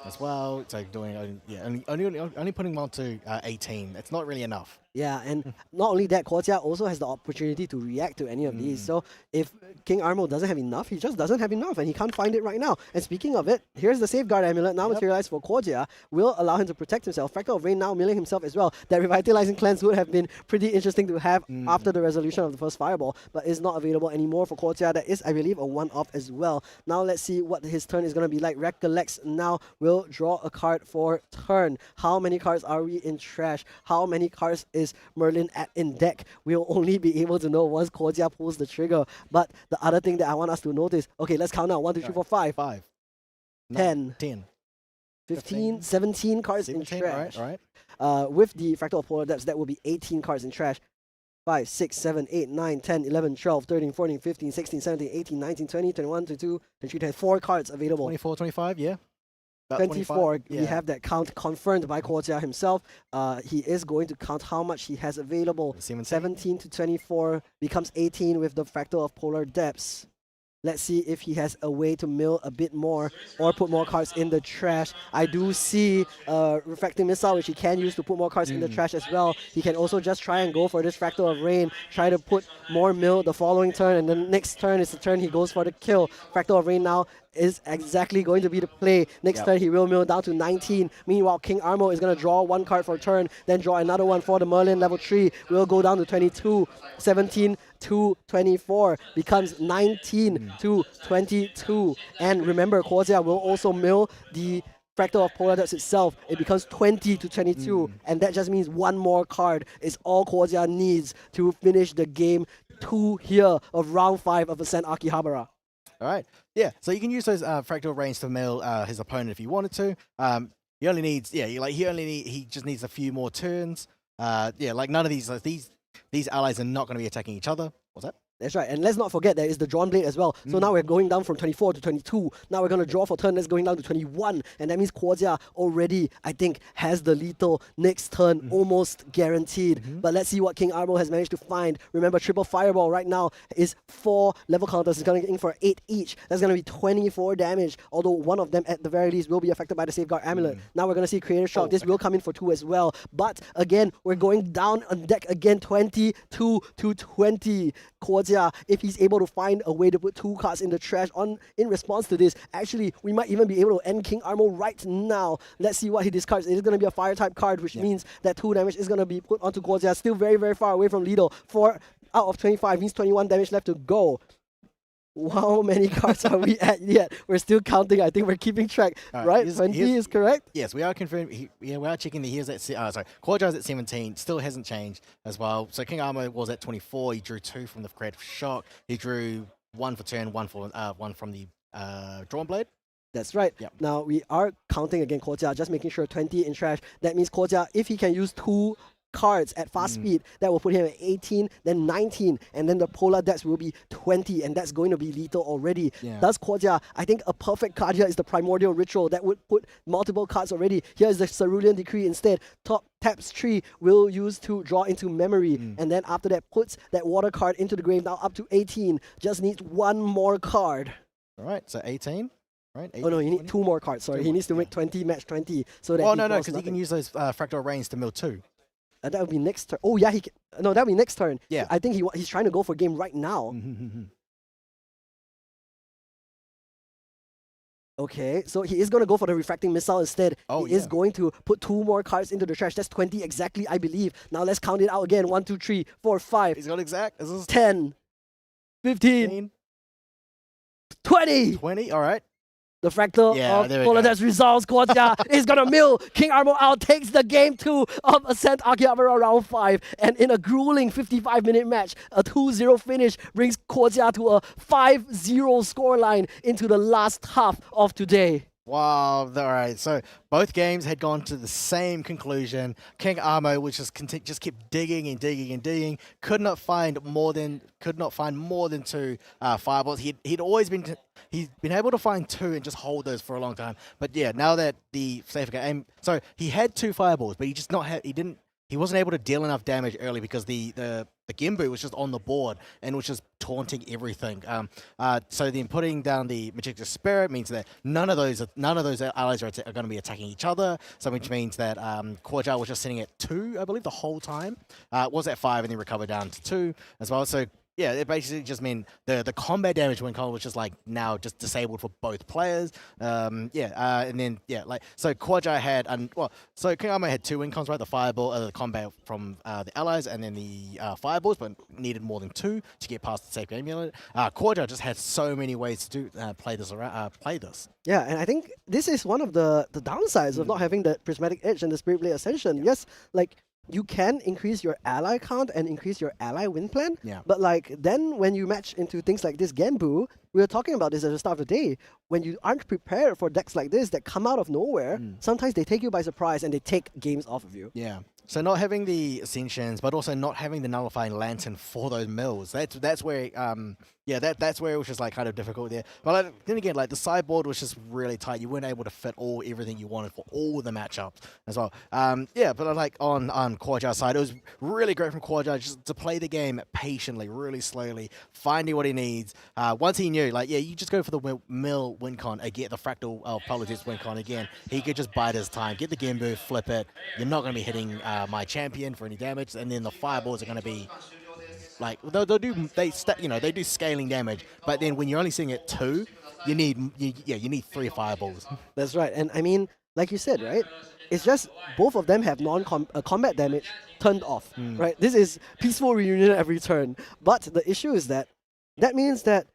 as well. So doing only putting him on to 18. It's not really enough. Yeah, and not only that, Kozia also has the opportunity to react to any of these. So if King Armo doesn't have enough, he just doesn't have enough, and he can't find it right now. And speaking of it, here's the Safeguard Amulet now materialized for Kozia. Will allow him to protect himself. Fractal of Rain now milling himself as well. That Revitalizing Cleanse would have been pretty interesting to have after the resolution of the first Fireball, but is not available anymore for Kozia. That is, I believe, a one-off as well. Now let's see what his turn is going to be like. Recollects now will draw a card for turn. How many cards are we in trash? How many cards is Merlin in deck? We'll only be able to know once Kozia pulls the trigger. But the other thing that I want us to notice, okay, let's count now. 1, 2, 3, 4, 5, 5, 10, 10, 15, 17 cards in 17, trash. right? With the Fractal of Polar Depths, that will be 18 cards in trash. 5, 6, 7, 8, 9, 10, 11, 12, 13, 14, 15, 16, 17, 18, 19, 20, 21, 22, 23, 24 cards available. 24, 25, yeah. About 24, 25, we have that count confirmed by Kozia himself. He is going to count how much he has available. 17 to 24 becomes 18 with the Fractal of Polar Depths. Let's see if he has a way to mill a bit more or put more cards in the trash. I do see Refracting Missile, which he can use to put more cards in the trash as well. He can also just try and go for this Fractal of Rain, try to put more mill the following turn, and the next turn is the turn he goes for the kill. Fractal of Rain now is exactly going to be the play. Next turn he will mill down to 19. Meanwhile, King Armo is going to draw 1 card for a turn, then draw another one for the Merlin level 3. Will go down to 22. 17 to 24 becomes 19 to 22. And remember, Kozia will also mill the Fractal of Polar Depths itself. It becomes 20 to 22. And that just means 1 more card is all Kozia needs to finish the game 2 here of round 5 of Ascent Akihabara. All right. Yeah. So you can use those fractal range to mill his opponent if you wanted to. He only needs he just needs a few more turns. Like none of these these allies are not going to be attacking each other. What's that? That's right. And let's not forget there is the drawn blade as well. So now we're going down from 24 to 22. Now we're going to draw for turn. That's going down to 21. And that means Kwojia already, I think, has the lethal next turn almost guaranteed. But let's see what King Armo has managed to find. Remember, triple fireball right now is 4 level counters. It's going to get in for 8 each. That's going to be 24 damage. Although one of them, at the very least, will be affected by the Safeguard Amulet. Now we're going to see Creative Shock. This will come in for 2 as well. But again, we're going down on deck again, 22 to 20. Kwojia, if he's able to find a way to put 2 cards in the trash in response to this, actually, we might even be able to end King Armo right now. Let's see what he discards. It is going to be a fire type card, which means that 2 damage is going to be put onto Kwojia. Still very, very far away from Lido. 4 out of 25 means 21 damage left to go. How many cards are we at yet? We're still counting. I think we're keeping track, right? 20 is correct? Yes, we are confirming. We are checking that he is at. Quadra's at 17. Still hasn't changed as well. So King Armo was at 24. He drew 2 from the Creative Shock. He drew 1 for turn, 1 from the Drawn Blade. That's right. Yep. Now we are counting again Kwojia, just making sure 20 in trash. That means Kwojia, if he can use 2 cards at fast speed, that will put him at 18, then 19, and then the Polar Dex will be 20, and that's going to be lethal already. Yeah. Thus, Kwojia, I think a perfect card here is the Primordial Ritual that would put multiple cards already. Here is the Cerulean Decree instead. Top taps 3 will use to draw into memory, and then after that puts that water card into the grave, now up to 18. Just needs 1 more card. All right, so 18. Right? 18, Oh no, you need 20? 2 more cards, sorry. He needs to make 20 match 20. So that Oh, he no, draws because he can nothing. use those Fractal Rains to mill 2. That would be next turn. Oh yeah, he can. No, that would be next turn. Yeah. I think he's trying to go for game right now. Okay, so he is going to go for the Refracting Missile instead. Oh, He is yeah. going to put 2 more cards into the trash. That's 20 exactly, I believe. Now let's count it out again. 1, 2, 3, 4, 5, He's got exact. This is 10, 15, 20. 20. All right. The Fractal Yeah, of there we Polar go. Dex resolves. Kwojia is going to mill King Armo out, takes the game 2 of Ascent Akihabara round 5. And in a grueling 55-minute match, a 2-0 finish brings Kwojia to a 5-0 scoreline into the last half of today. Wow. All right. So both games had gone to the same conclusion. King Armo, which just kept digging and digging and digging, could not find more than 2 fireballs. He's been able to find 2 and just hold those for a long time. But yeah, now that the safeguard aim, so he had 2 fireballs, but he wasn't able to deal enough damage early because the Gimbu was just on the board and was just taunting everything. So then putting down the Majestic Spirit means that none of those allies are going to be attacking each other. So which means that Kwojia was just sitting at 2, I believe, the whole time. Was at 5 and then recovered down to 2 as well. So yeah, it basically just meant the combat damage win con was just like now just disabled for both players. And then so Kwojia had so King Armo had 2 win cons, right? The fireball, the combat from the allies, and then the fireballs, but needed more than 2 to get past the safety amulet. Kwojia just had so many ways to play this. Yeah, and I think this is one of the downsides of not having the Prismatic Edge and the Spirit Blade Ascension. Yes, like, you can increase your ally count and increase your ally win plan. Yeah. But like then when you match into things like this Genbu, we were talking about this at the start of the day. When you aren't prepared for decks like this that come out of nowhere, sometimes they take you by surprise and they take games off of you. Yeah. So not having the Ascensions, but also not having the Nullifying Lantern for those mills. That's where that's where it was just like kind of difficult there. But then again, like the sideboard was just really tight. You weren't able to fit everything you wanted for all the matchups as well. But like on Kwoja's side, it was really great from Kwojia just to play the game patiently, really slowly, finding what he needs. Once he knew, you just go for the mill win con again, the fractal politics win con again. He could just bide his time, get the Genbu, flip it. You're not going to be hitting my champion for any damage, and then the fireballs are going to be like they do scaling damage, but then when you're only seeing it 2, you need 3 fireballs. That's right. And I mean, like you said, right? It's just both of them have combat damage turned off, right? This is peaceful reunion every turn. But the issue is that means that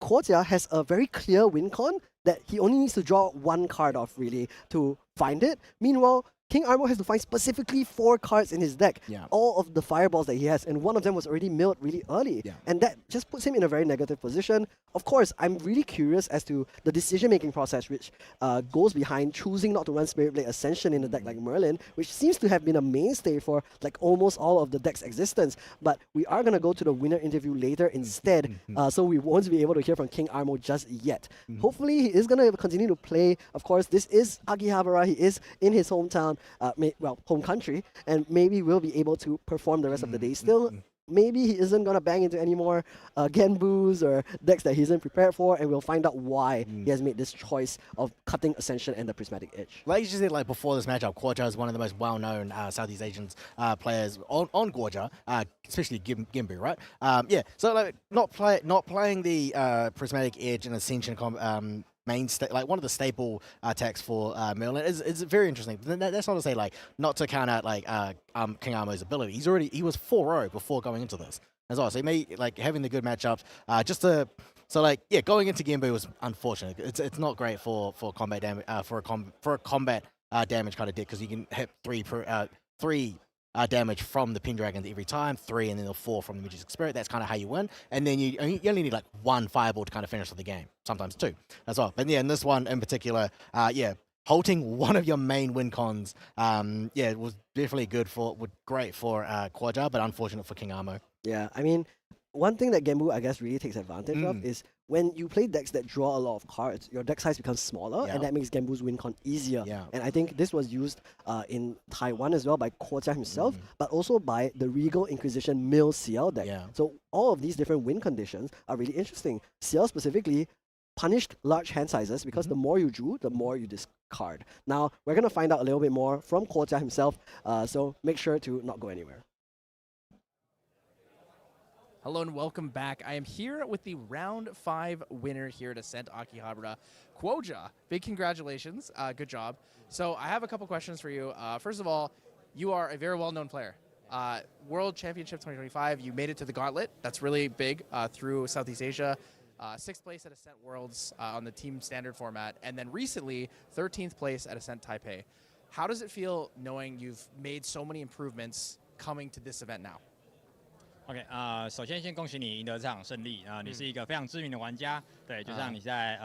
Kwojia has a very clear win con that he only needs to draw 1 card off really to find it. Meanwhile, King Armo has to find specifically 4 cards in his deck. Yeah. All of the fireballs that he has, and one of them was already milled really early. Yeah. And that just puts him in a very negative position. Of course, I'm really curious as to the decision-making process which goes behind choosing not to run Spirit Blade Ascension in a deck like Merlin, which seems to have been a mainstay for like almost all of the deck's existence. But we are going to go to the winner interview later instead, so we won't be able to hear from King Armo just yet. Hopefully, he is going to continue to play. Of course, this is Akihabara. He is in his hometown, home country, and maybe will be able to perform the rest of the day. Still, maybe he isn't going to bang into any more Genbus or decks that he isn't prepared for, and we'll find out why he has made this choice of cutting Ascension and the Prismatic Edge. Like you just said, like before this matchup, Guoja is one of the most well-known Southeast Asian players on Guoja, especially Gimbu, right? Yeah, so like not playing the Prismatic Edge and Ascension like one of the staple attacks for Merlin is very interesting. That's not to say like not to count out like King Armo's ability. He was 4-0 before going into this as well. So he may like having the good matchups going into Gimbu was unfortunate. It's not great for combat damage for a combat damage kind of deck because you can hit three damage from the Pendragon every time, 3 and then the 4 from the Majestic Spirit. That's kind of how you win. And then you only need like 1 fireball to kind of finish the game, sometimes 2 as well. But yeah, in this one in particular, halting one of your main win cons, it was definitely great for Guoja, but unfortunate for King Armo. Yeah, I mean, one thing that Genbu, I guess, really takes advantage of is when you play decks that draw a lot of cards, your deck size becomes smaller, and that makes Genbu's win con easier. Yeah. And I think this was used in Taiwan as well by Guojia himself, but also by the Regal Inquisition Mill CL deck. Yeah. So all of these different win conditions are really interesting. CL specifically punished large hand sizes because the more you drew, the more you discard. Now, we're going to find out a little bit more from Guojia himself, so make sure to not go anywhere. Hello and welcome back. I am here with the round 5 winner here at Ascent Akihabara, Guoja. Big congratulations. Good job. So I have a couple questions for you. First of all, you are a very well-known player. World Championship 2025, you made it to the Gauntlet. That's really big through Southeast Asia. 6th place at Ascent Worlds on the team standard format. And then recently, 13th place at Ascent Taipei. How does it feel knowing you've made so many improvements coming to this event now? OK， 首先恭喜你赢得这场胜利你是一个非常知名的玩家，对，就像你在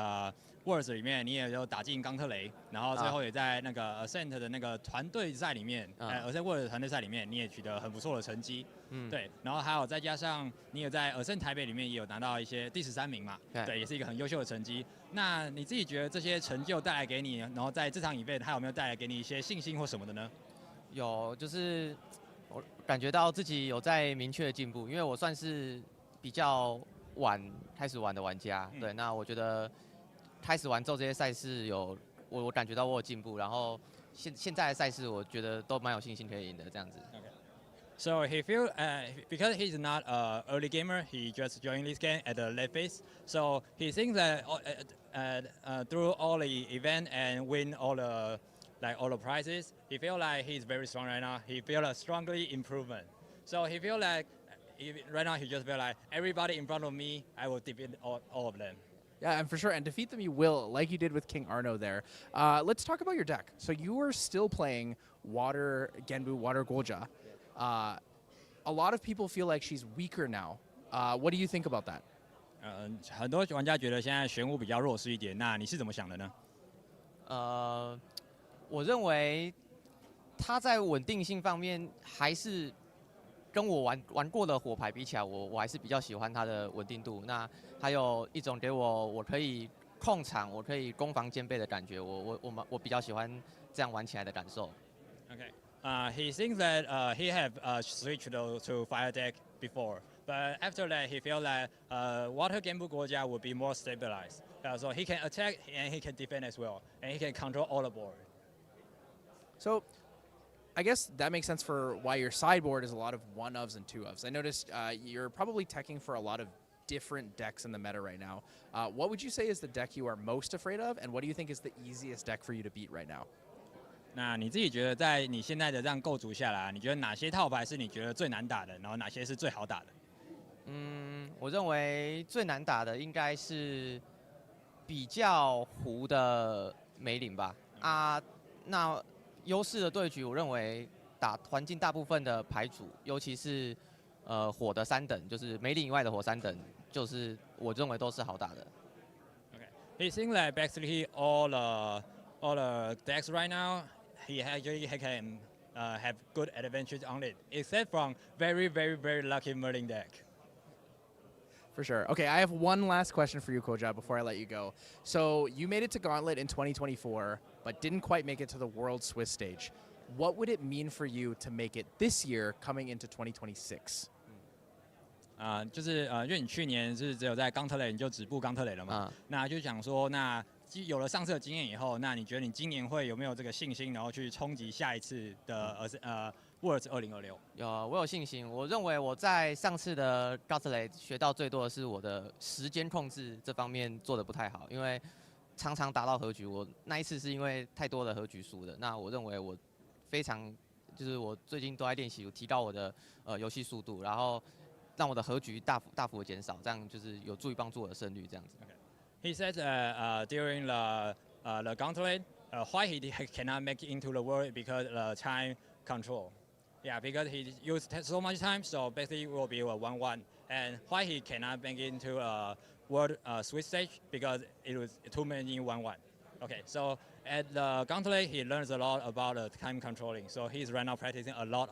Worlds 里面，你也有打进冈特雷，然后最后也在那个 Ascent 的那个团队赛里面，Ascent Worlds 团队赛里面，你也取得很不错的成绩，对，然后还有再加上你也在 Ascent 台北里面也有拿到一些第13名嘛，对，也是一个很优秀的成绩。那你自己觉得这些成就带来给你，然后在这场 event 还有没有带来给你一些信心或什么的呢？有，就是我感觉到自己有在明确的进步，因为我算是比较晚开始玩的玩家，对，那我觉得开始玩之后这些赛事我感觉到我有进步，然后现在的赛事我觉得都蛮有信心可以赢的这样子。So he feel because he's not an early gamer, he just joined this game at the late phase. So he thinks that through all the event and win all the prizes, he feel like he's very strong right now. He feel a strongly improvement. So he feel like right now he just feel like everybody in front of me, I will defeat all of them. Yeah, and for sure, and defeat them you will, like you did with King Arno there. Let's talk about your deck. So you are still playing Water Genbu, Water Guoja. A lot of people feel like she's weaker now. What do you think about that? 很多玩家觉得现在玄武比较弱势一点，那你是怎么想的呢？我认为他在稳定性方面还是跟我玩过的火牌比起来，我还是比较喜欢他的稳定度。那还有一种给我可以控场，我可以攻防兼备的感觉，我比较喜欢这样玩起来的感受。Okay. He thinks that he have switched to fire deck before, but after that he feel like Water Genbu Guoja would be more stabilized. So he can attack and he can defend as well, and he can control all the board. So I guess that makes sense for why your sideboard is a lot of 1-ofs and 2-ofs. I noticed you're probably teching for a lot of different decks in the meta right now. What would you say is the deck you are most afraid of, and what do you think is the easiest deck for you to beat right now? 那你自己觉得在你现在的这样构筑下来，你觉得哪些套牌是你觉得最难打的，然后哪些是最好打的？我认为最难打的应该是比较糊的梅林吧。那优势的对局，我认为打环境大部分的牌组，尤其是火的3等，就是梅林以外的火3等，就是我认为都是好打的。He thinks that basically all the decks right now, he actually can have good advantage on it, except from very, very, very lucky Merlin deck. For sure. Okay, I have one last question for you, Koja, before I let you go. So you made it to Gauntlet in 2024, but didn't quite make it to the World Swiss stage. What would it mean for you to make it this year coming into 2026? 因为你去年是只有在钢特雷，你就止步钢特雷了嘛，那就想说，那有了上次的经验以后，那你觉得你今年会有没有这个信心，然后去冲击下一次的Worlds 2026？我有信心。我认为我在上次的高特雷学到最多的是我的时间控制这方面做的不太好，因为常常打到和局。我那一次是因为太多的和局输的。那我认为我非常就是我最近都在练习，提高我的游戏速度，然后让我的和局大幅的减少，这样就是有助于帮助我的胜率这样子。He said during the gauntlet, why he cannot make it into the world because the time control. Yeah, because he used so much time, so basically it will be a 1-1. And why he cannot make it into a world Swiss stage because it was too many 1-1. Okay, so at the gauntlet he learns a lot about time controlling. So he's right now practicing a lot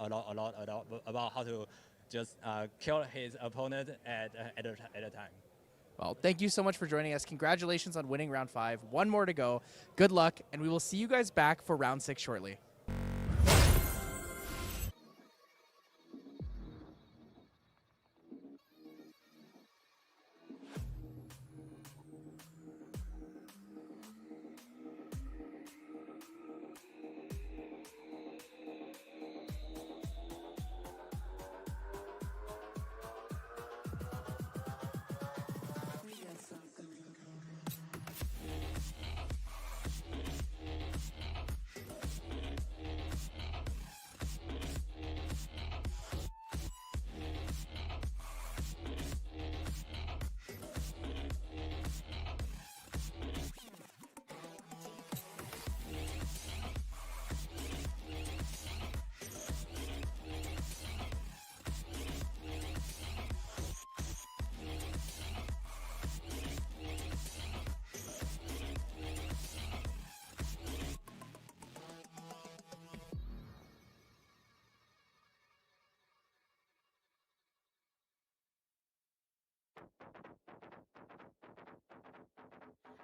about how to just kill his opponent at a time. Well, thank you so much for joining us. Congratulations on winning round 5. One more to go. Good luck, and we will see you guys back for round 6 shortly.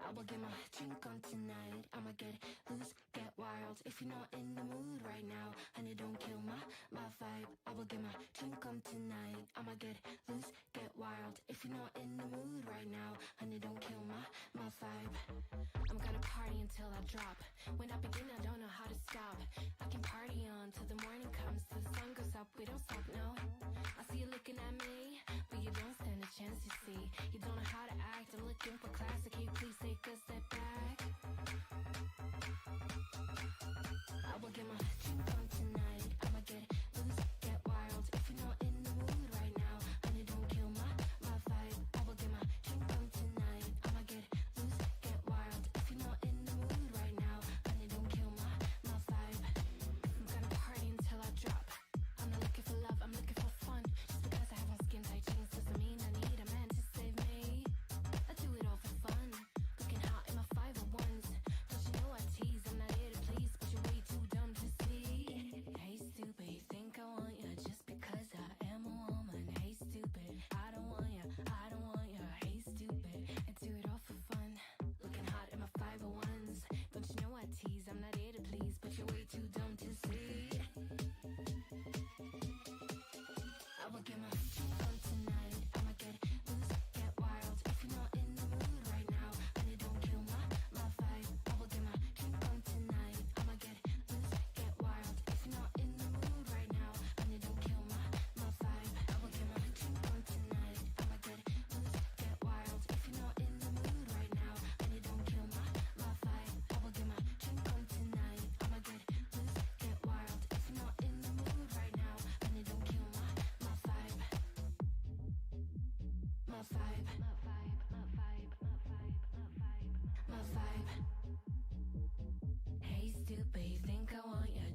I will get my drink on tonight. I'ma get loose, get wild. If you're not in the mood right now, honey, don't kill my vibe. I will get my drink on tonight. I'ma get loose, get wild. If you're not in the mood right now, honey, don't kill my vibe. I'm gonna party until I drop. When I begin, I don't know how to stop. I can party on till the morning comes, till the sun goes up. We don't stop, no. I see you looking at me, but you don't stand a chance, you see. You don't know how to act. I'm looking for class. Can you please take a step back? I will get my drink on tonight. I'ma get loose, get wild. If you're not in the mood right now, honey, don't kill my vibe. I will get my drink on tonight. I'ma get loose, get wild. If you're not in the mood right now, honey, don't kill my vibe. I'm gonna party until I drop. I'm not looking for love, I'm looking for fun. Just because I have on skin tight jeans doesn't mean I need a man to save me. I do it all for fun. Looking hot in my 501s. Don't you know I tease? I'm not here to please, but you're way too dumb to see. Hey stupid, you think I want ya just because I am a woman? Hey stupid, I don't want ya, I don't want ya. Hey stupid, I do it all for fun. Looking hot in my 501s. Don't you know I tease? I'm not here to please, but you're way too dumb to see. I will get my drink on tonight. I'ma get loose, get wild. If you're not in the mood right now, honey, don't kill my vibe. I will get my drink on tonight. I'ma get loose, get wild. If you're not in the mood right now, honey, don't kill my vibe. I will get my drink on tonight. I'ma get loose, get wild. If you're not in the mood right now, honey, don't kill my vibe. I will get my drink on tonight. I'ma get loose, get wild. If you're not in the mood right now, honey, don't kill my vibe. My vibe. My vibe. Hey stupid, you think I want ya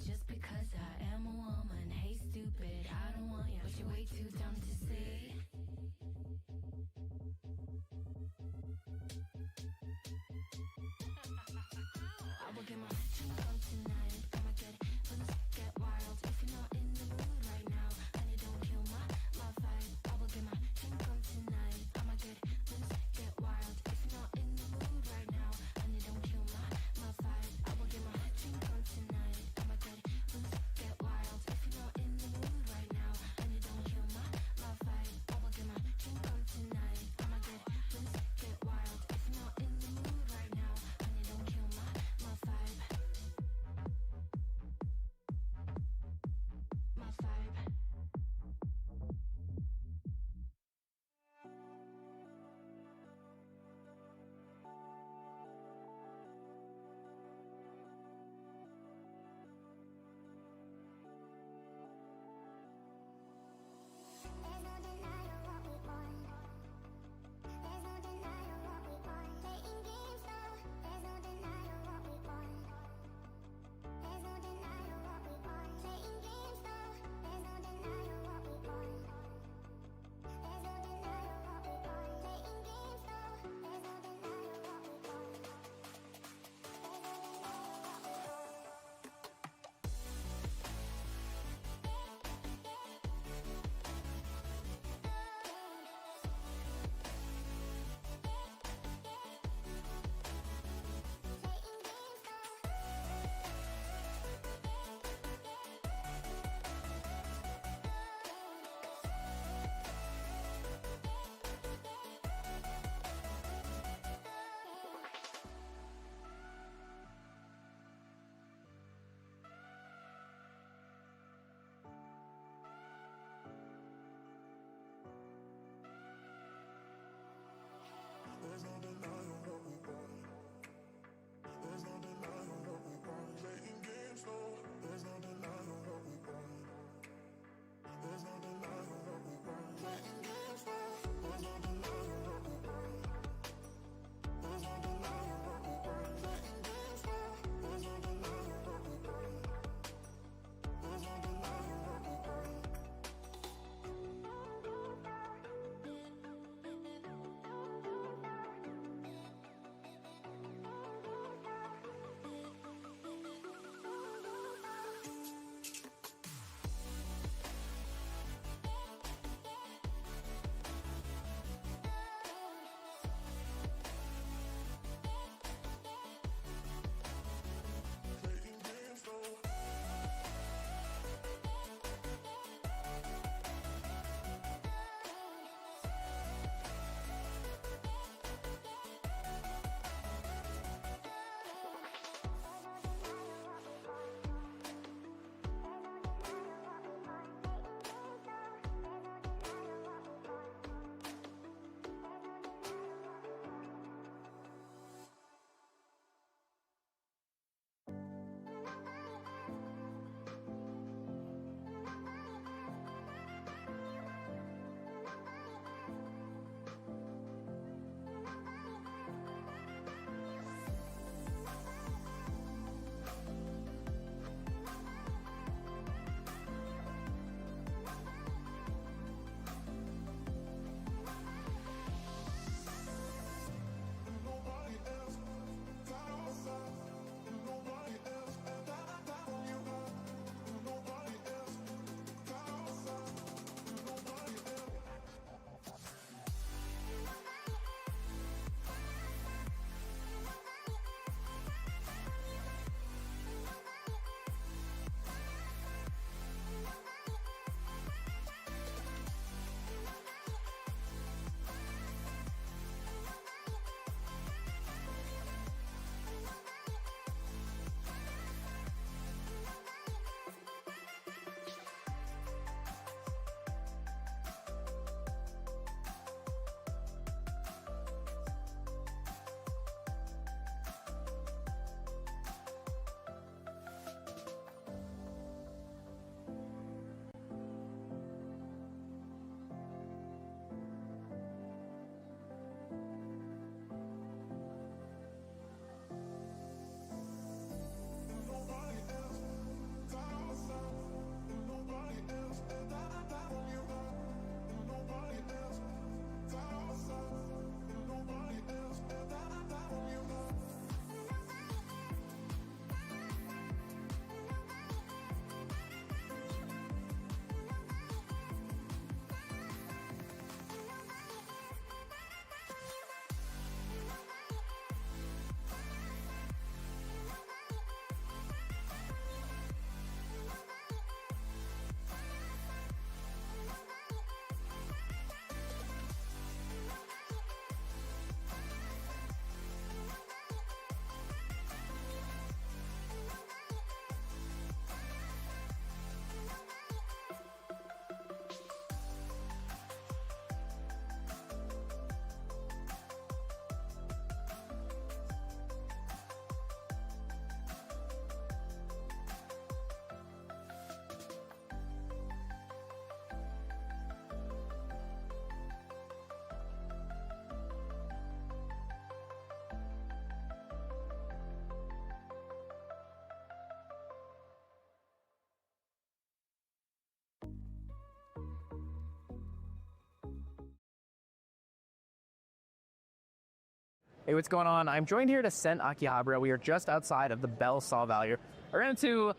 Hey, what's going on? I'm joined here at Ascent Akihabara. We are just outside of the Bell Saw Value. I ran into,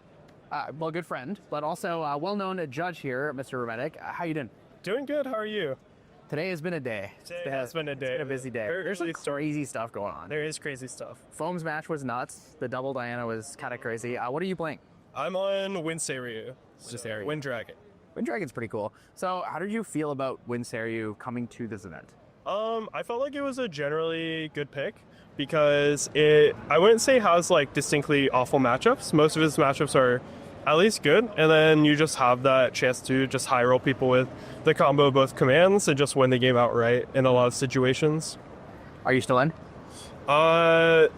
well, a good friend, but also a well-known judge here, Mr. Rometic. How you doing? Doing good. How are you? Today has been a day. Today has been a day. It's been a busy day. There's some crazy stuff going on. There is crazy stuff. Foam's match was nuts. The double Diana was kind of crazy. What are you playing? I'm on Wind Seiryu. Seiryu. Wind Dragon. Wind Dragon's pretty cool. So how did you feel about Wind Seiryu coming to this event? I felt like it was a generally good pick because I wouldn't say has like distinctly awful matchups. Most of his matchups are at least good, and then you just have that chance to just high roll people with the combo of both commands and just win the game outright in a lot of situations. Are you still in? No,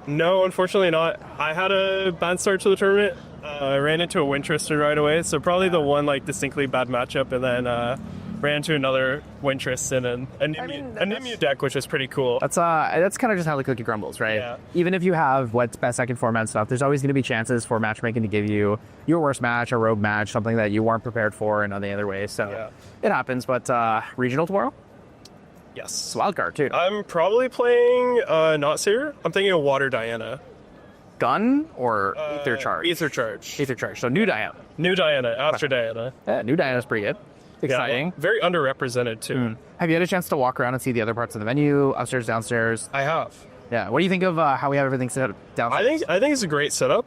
unfortunately not. I had a bad start to the tournament. I ran into a Wintristan right away, so probably the one like distinctly bad matchup, and then ran into another Wintristan and a Nimue deck, which is pretty cool. That's kind of just how the cookie crumbles, right? Yeah. Even if you have what's best second format stuff, there's always going to be chances for matchmaking to give you your worst match, a rogue match, something that you weren't prepared for in any other way. So it happens. But regional tomorrow? Yes. It's a wild card too. I'm probably playing not Seer. I'm thinking of Water Diana. Gun or Ether Charge? Ether Charge. Ether Charge. So new Diana. New Diana after Diana. Yeah, new Diana's pretty good. Exciting. Yeah, very underrepresented too. Have you had a chance to walk around and see the other parts of the venue, upstairs, downstairs? I have. Yeah. What do you think of how we have everything set up downstairs? I think it's a great setup.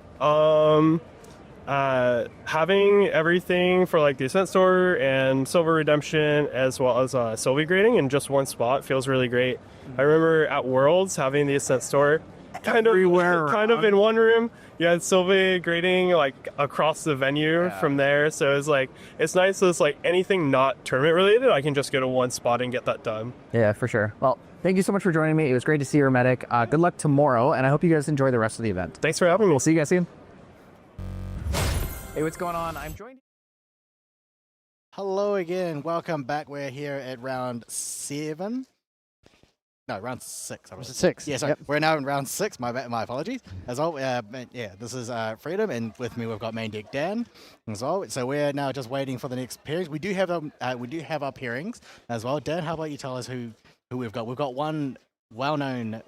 Having everything for like the Ascent store and Silver Redemption as well as Sylvie grading in just one spot feels really great. I remember at Worlds having the Ascent store kind of in one room. You had Sylvie grading like across the venue from there, so it's like it's nice that it's like anything not tournament related, I can just go to one spot and get that done. Yeah, for sure. Well, thank you so much for joining me. It was great to see you, Hermetic. Good luck tomorrow, and I hope you guys enjoy the rest of the event. Thanks for having me. We'll see you guys soon. Hey, what's going on? I'm joined. Hello again. Welcome back. We're here at round 7. No, round 6. Was it 6? Yeah, sorry. Yep. We're now in round 6. My apologies. As well, this is Freedom, and with me we've got main deck Dan as well. So we're now just waiting for the next pairings. We do have our pairings as well. Dan, how about you tell us who we've got? We've got one well-known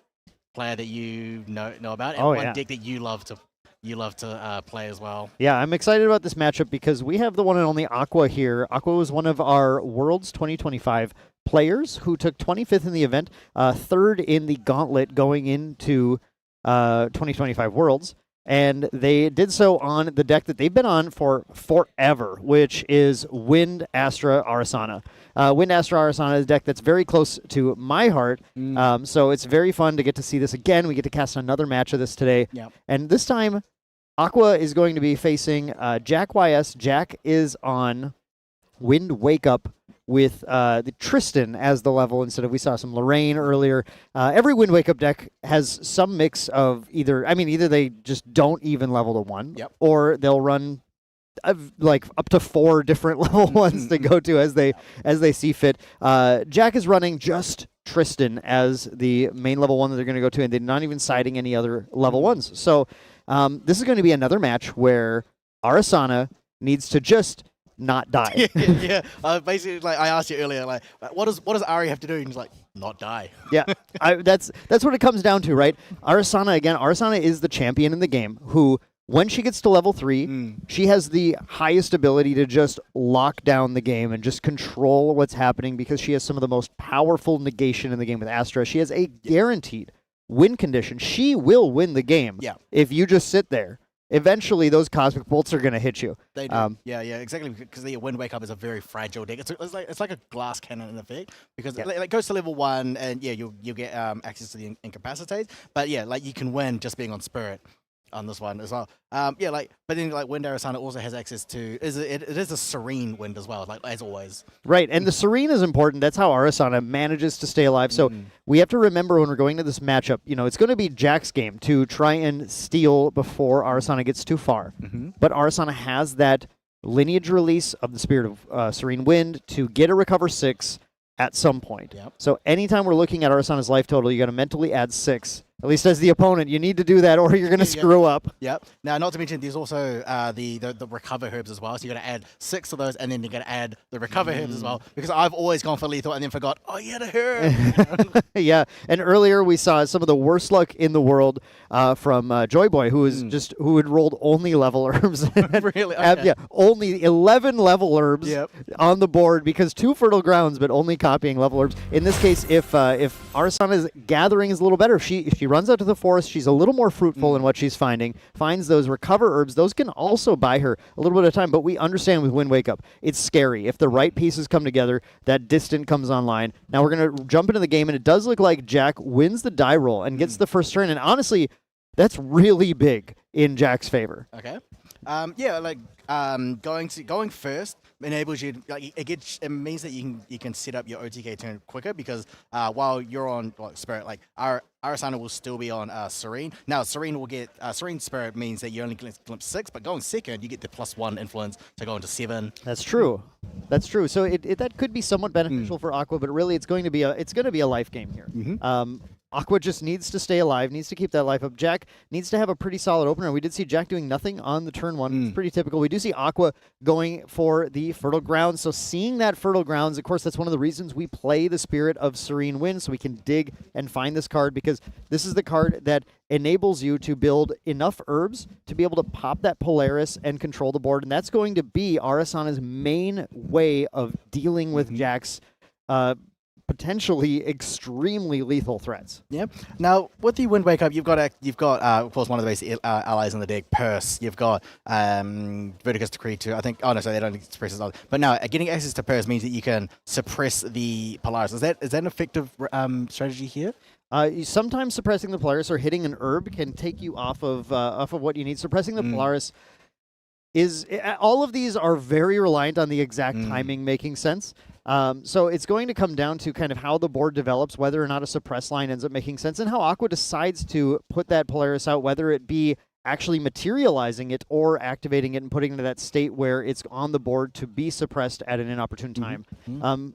player that you know about, and one deck that you love to play as well. Yeah, I'm excited about this matchup because we have the one and only Aqua here. Aqua was one of our Worlds 2025 players who took 25th in the event, 3rd in the gauntlet going into 2025 Worlds. And they did so on the deck that they've been on for forever, which is Wind Astra Arasana. Wind Astra Arasana is a deck that's very close to my heart, so it's very fun to get to see this again. We get to cast another match of this today. Yep. And this time, Aqua is going to be facing Jack YS. Jack is on Wind Wake Up with the Tristan as the level instead of, we saw some Lorraine earlier. Every Wind Wake Up deck has some mix of either they just don't even level to 1, or they'll run like up to 4 different level 1s to go to as they see fit. Jack is running just Tristan as the main level 1 that they're going to go to, and they're not even siding any other level 1s. So this is going to be another match where Arasana needs to just not die. Basically, like I asked you earlier, like what does Ari have to do? And he's like, not die. Yeah, that's what it comes down to, right? Arasana is the champion in the game who, when she gets to level 3, she has the highest ability to just lock down the game and just control what's happening because she has some of the most powerful negation in the game with Astra. She has a guaranteed win condition. She will win the game if you just sit there. Eventually, those cosmic bolts are going to hit you. They do. Yeah, exactly. Because the Wind Wake Up is a very fragile deck. It's like a glass cannon in effect because it goes to level 1, and you'll get access to the incapacitate. But like you can win just being on Spirit on this one as well. But then Wind Arasana also has access to it is a serene wind as well, like as always. Right, and the serene is important. That's how Arasana manages to stay alive. So we have to remember when we're going to this matchup, it's going to be Jack's game to try and steal before Arasana gets too far. But Arasana has that lineage release of the Spirit of Serene Wind to get a recover 6 at some point. So anytime we're looking at Arasana's life total, you got to mentally add 6 At least as the opponent, you need to do that or you're going to screw up. Yep. Now, not to mention, there's also the recover herbs as well. So you're going to add 6 of those, and then you're going to add the recover herbs as well. Because I've always gone for lethal and then forgot, oh, yeah, the herb. Yeah, and earlier we saw some of the worst luck in the world from Joy Boy, who was who had rolled only level herbs. Really? Okay. Yeah, only 11 level herbs on the board because 2 fertile grounds, but only copying level herbs. In this case, if Arasana's gathering is a little better, if she runs out to the forest, she's a little more fruitful in what she's finding, finds those recover herbs. Those can also buy her a little bit of time, but we understand with Wind Wake Up, it's scary. If the right pieces come together, that distant comes online. Now we're going to jump into the game, and it does look like Jack wins the die roll and gets the first turn, and honestly, that's really big in Jack's favor. Okay. Yeah, like going first enables you. Like, it means that you can set up your OTK turn quicker because while you're on Spirit, like Arasana will still be on Serene. Now Serene will get Serene Spirit means that you only glimpse 6, but going second you get the +1 influence to go into 7. That's true. That's true. So that could be somewhat beneficial for Aqua, but really it's going to be a life game here. Aqua just needs to stay alive, needs to keep that life up. Jack needs to have a pretty solid opener. We did see Jack doing nothing on the turn 1. It's pretty typical. We do see Aqua going for the Fertile Grounds. So seeing that Fertile Grounds, of course, that's one of the reasons we play the Spirit of Serene Wind, so we can dig and find this card, because this is the card that enables you to build enough herbs to be able to pop that Polaris and control the board. And that's going to be Arasana's main way of dealing with Jack's potentially extremely lethal threats. Yeah. Now with the Wind Wake Up, you've got of course one of the basic allies in the deck, Purse. You've got Vertigus Decree too. I think. Oh no, so they don't suppress it. But now getting access to Purse means that you can suppress the Polaris. Is that an effective strategy here? Sometimes suppressing the Polaris or hitting an herb can take you off of what you need. Suppressing the Polaris is all of these are very reliant on the exact timing making sense. So it's going to come down to kind of how the board develops, whether or not a suppress line ends up making sense, and how Aqua decides to put that Polaris out, whether it be actually materializing it or activating it and putting it into that state where it's on the board to be suppressed at an inopportune time.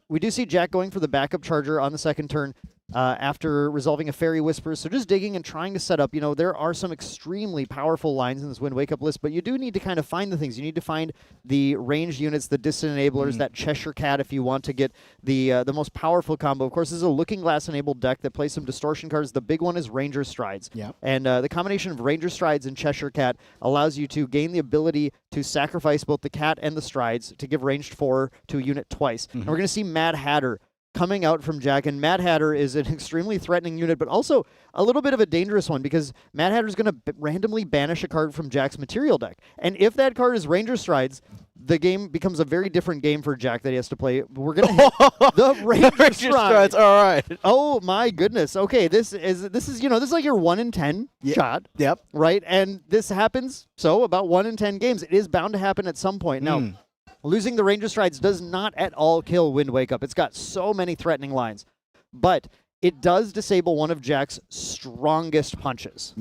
We do see Jack going for the backup charger on the second turn. After resolving a Fairy Whispers. So just digging and trying to set up, there are some extremely powerful lines in this Wind Wake Up list, but you do need to kind of find the things. You need to find the ranged units, the distant enablers, that Cheshire Cat if you want to get the most powerful combo. Of course, this is a Looking Glass enabled deck that plays some distortion cards. The big one is Ranger Strides. Yeah. And the combination of Ranger Strides and Cheshire Cat allows you to gain the ability to sacrifice both the Cat and the Strides to give ranged 4 to a unit twice. And we're going to see Mad Hatter coming out from Jack, and Mad Hatter is an extremely threatening unit, but also a little bit of a dangerous one because Mad Hatter is going to randomly banish a card from Jack's material deck. And if that card is Ranger Strides, the game becomes a very different game for Jack that he has to play. We're going to hit the Ranger Strides. All right. Oh my goodness. Okay, this is this is like your 1 in 10 shot. Yep. Right? And this happens about 1 in 10 games. It is bound to happen at some point. Now, losing the Ranger Strides does not at all kill Wind Wake Up. It's got so many threatening lines. But it does disable one of Jack's strongest punches.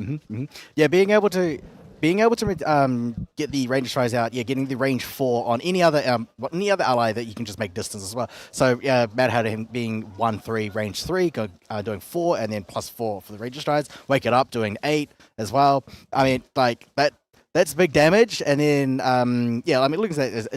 Yeah, being able to get the Ranger Strides out, getting the range 4 on any other ally that you can just make distance as well. So Mad Hatter him being 1/3, range 3, doing 4, and then +4 for the Ranger Strides. Wake It Up doing 8 as well. I mean, like that's big damage. And then looking at it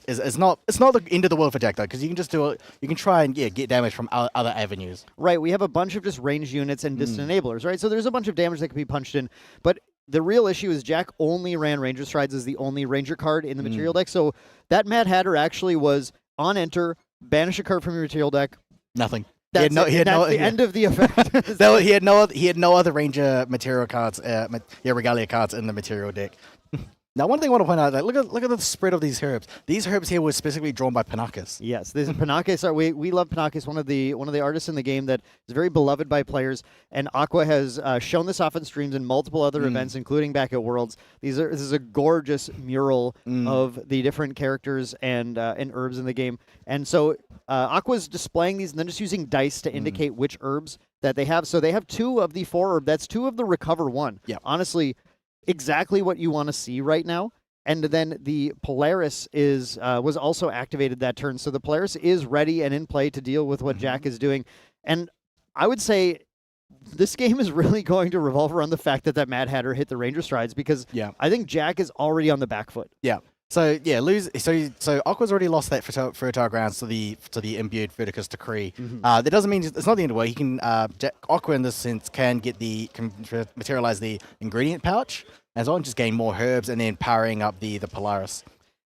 is not the end of the world for Jack though, because you can just do it. You can try and get damage from other avenues. Right. We have a bunch of just ranged units and distant enablers. Right. So there's a bunch of damage that can be punched in, but the real issue is Jack only ran Ranger Strides as the only Ranger card in the material deck. So that Mad Hatter actually was on enter, banish a card from your material deck. Nothing. That's the end of the effect. He had no other Ranger material cards, Regalia cards in the material deck. Now, one thing I want to point out, look at the spread of these herbs. These herbs here were specifically drawn by Panakis. Yes, this is Panakis. We love Panakis, one of the artists in the game that is very beloved by players. And Aqua has shown this off in streams and multiple other events, including back at Worlds. This is a gorgeous mural of the different characters and herbs in the game. And so Aqua's displaying these and then just using dice to indicate which herbs that they have. So they have 2 of the 4 herb. That's 2 of the Recover 1. Yeah. Honestly, exactly what you want to see right now. And then the Polaris was also activated that turn. So the Polaris is ready and in play to deal with what Jack is doing. And I would say this game is really going to revolve around the fact that Mad Hatter hit the Ranger Strides, because I think Jack is already on the back foot. Yeah. So yeah, So Aqua's already lost that fertile grounds to the imbued Verticus Decree. That doesn't mean it's not the end of the world. He can Aqua in this sense can materialize the ingredient pouch as well, and just gain more herbs, and then powering up the Polaris.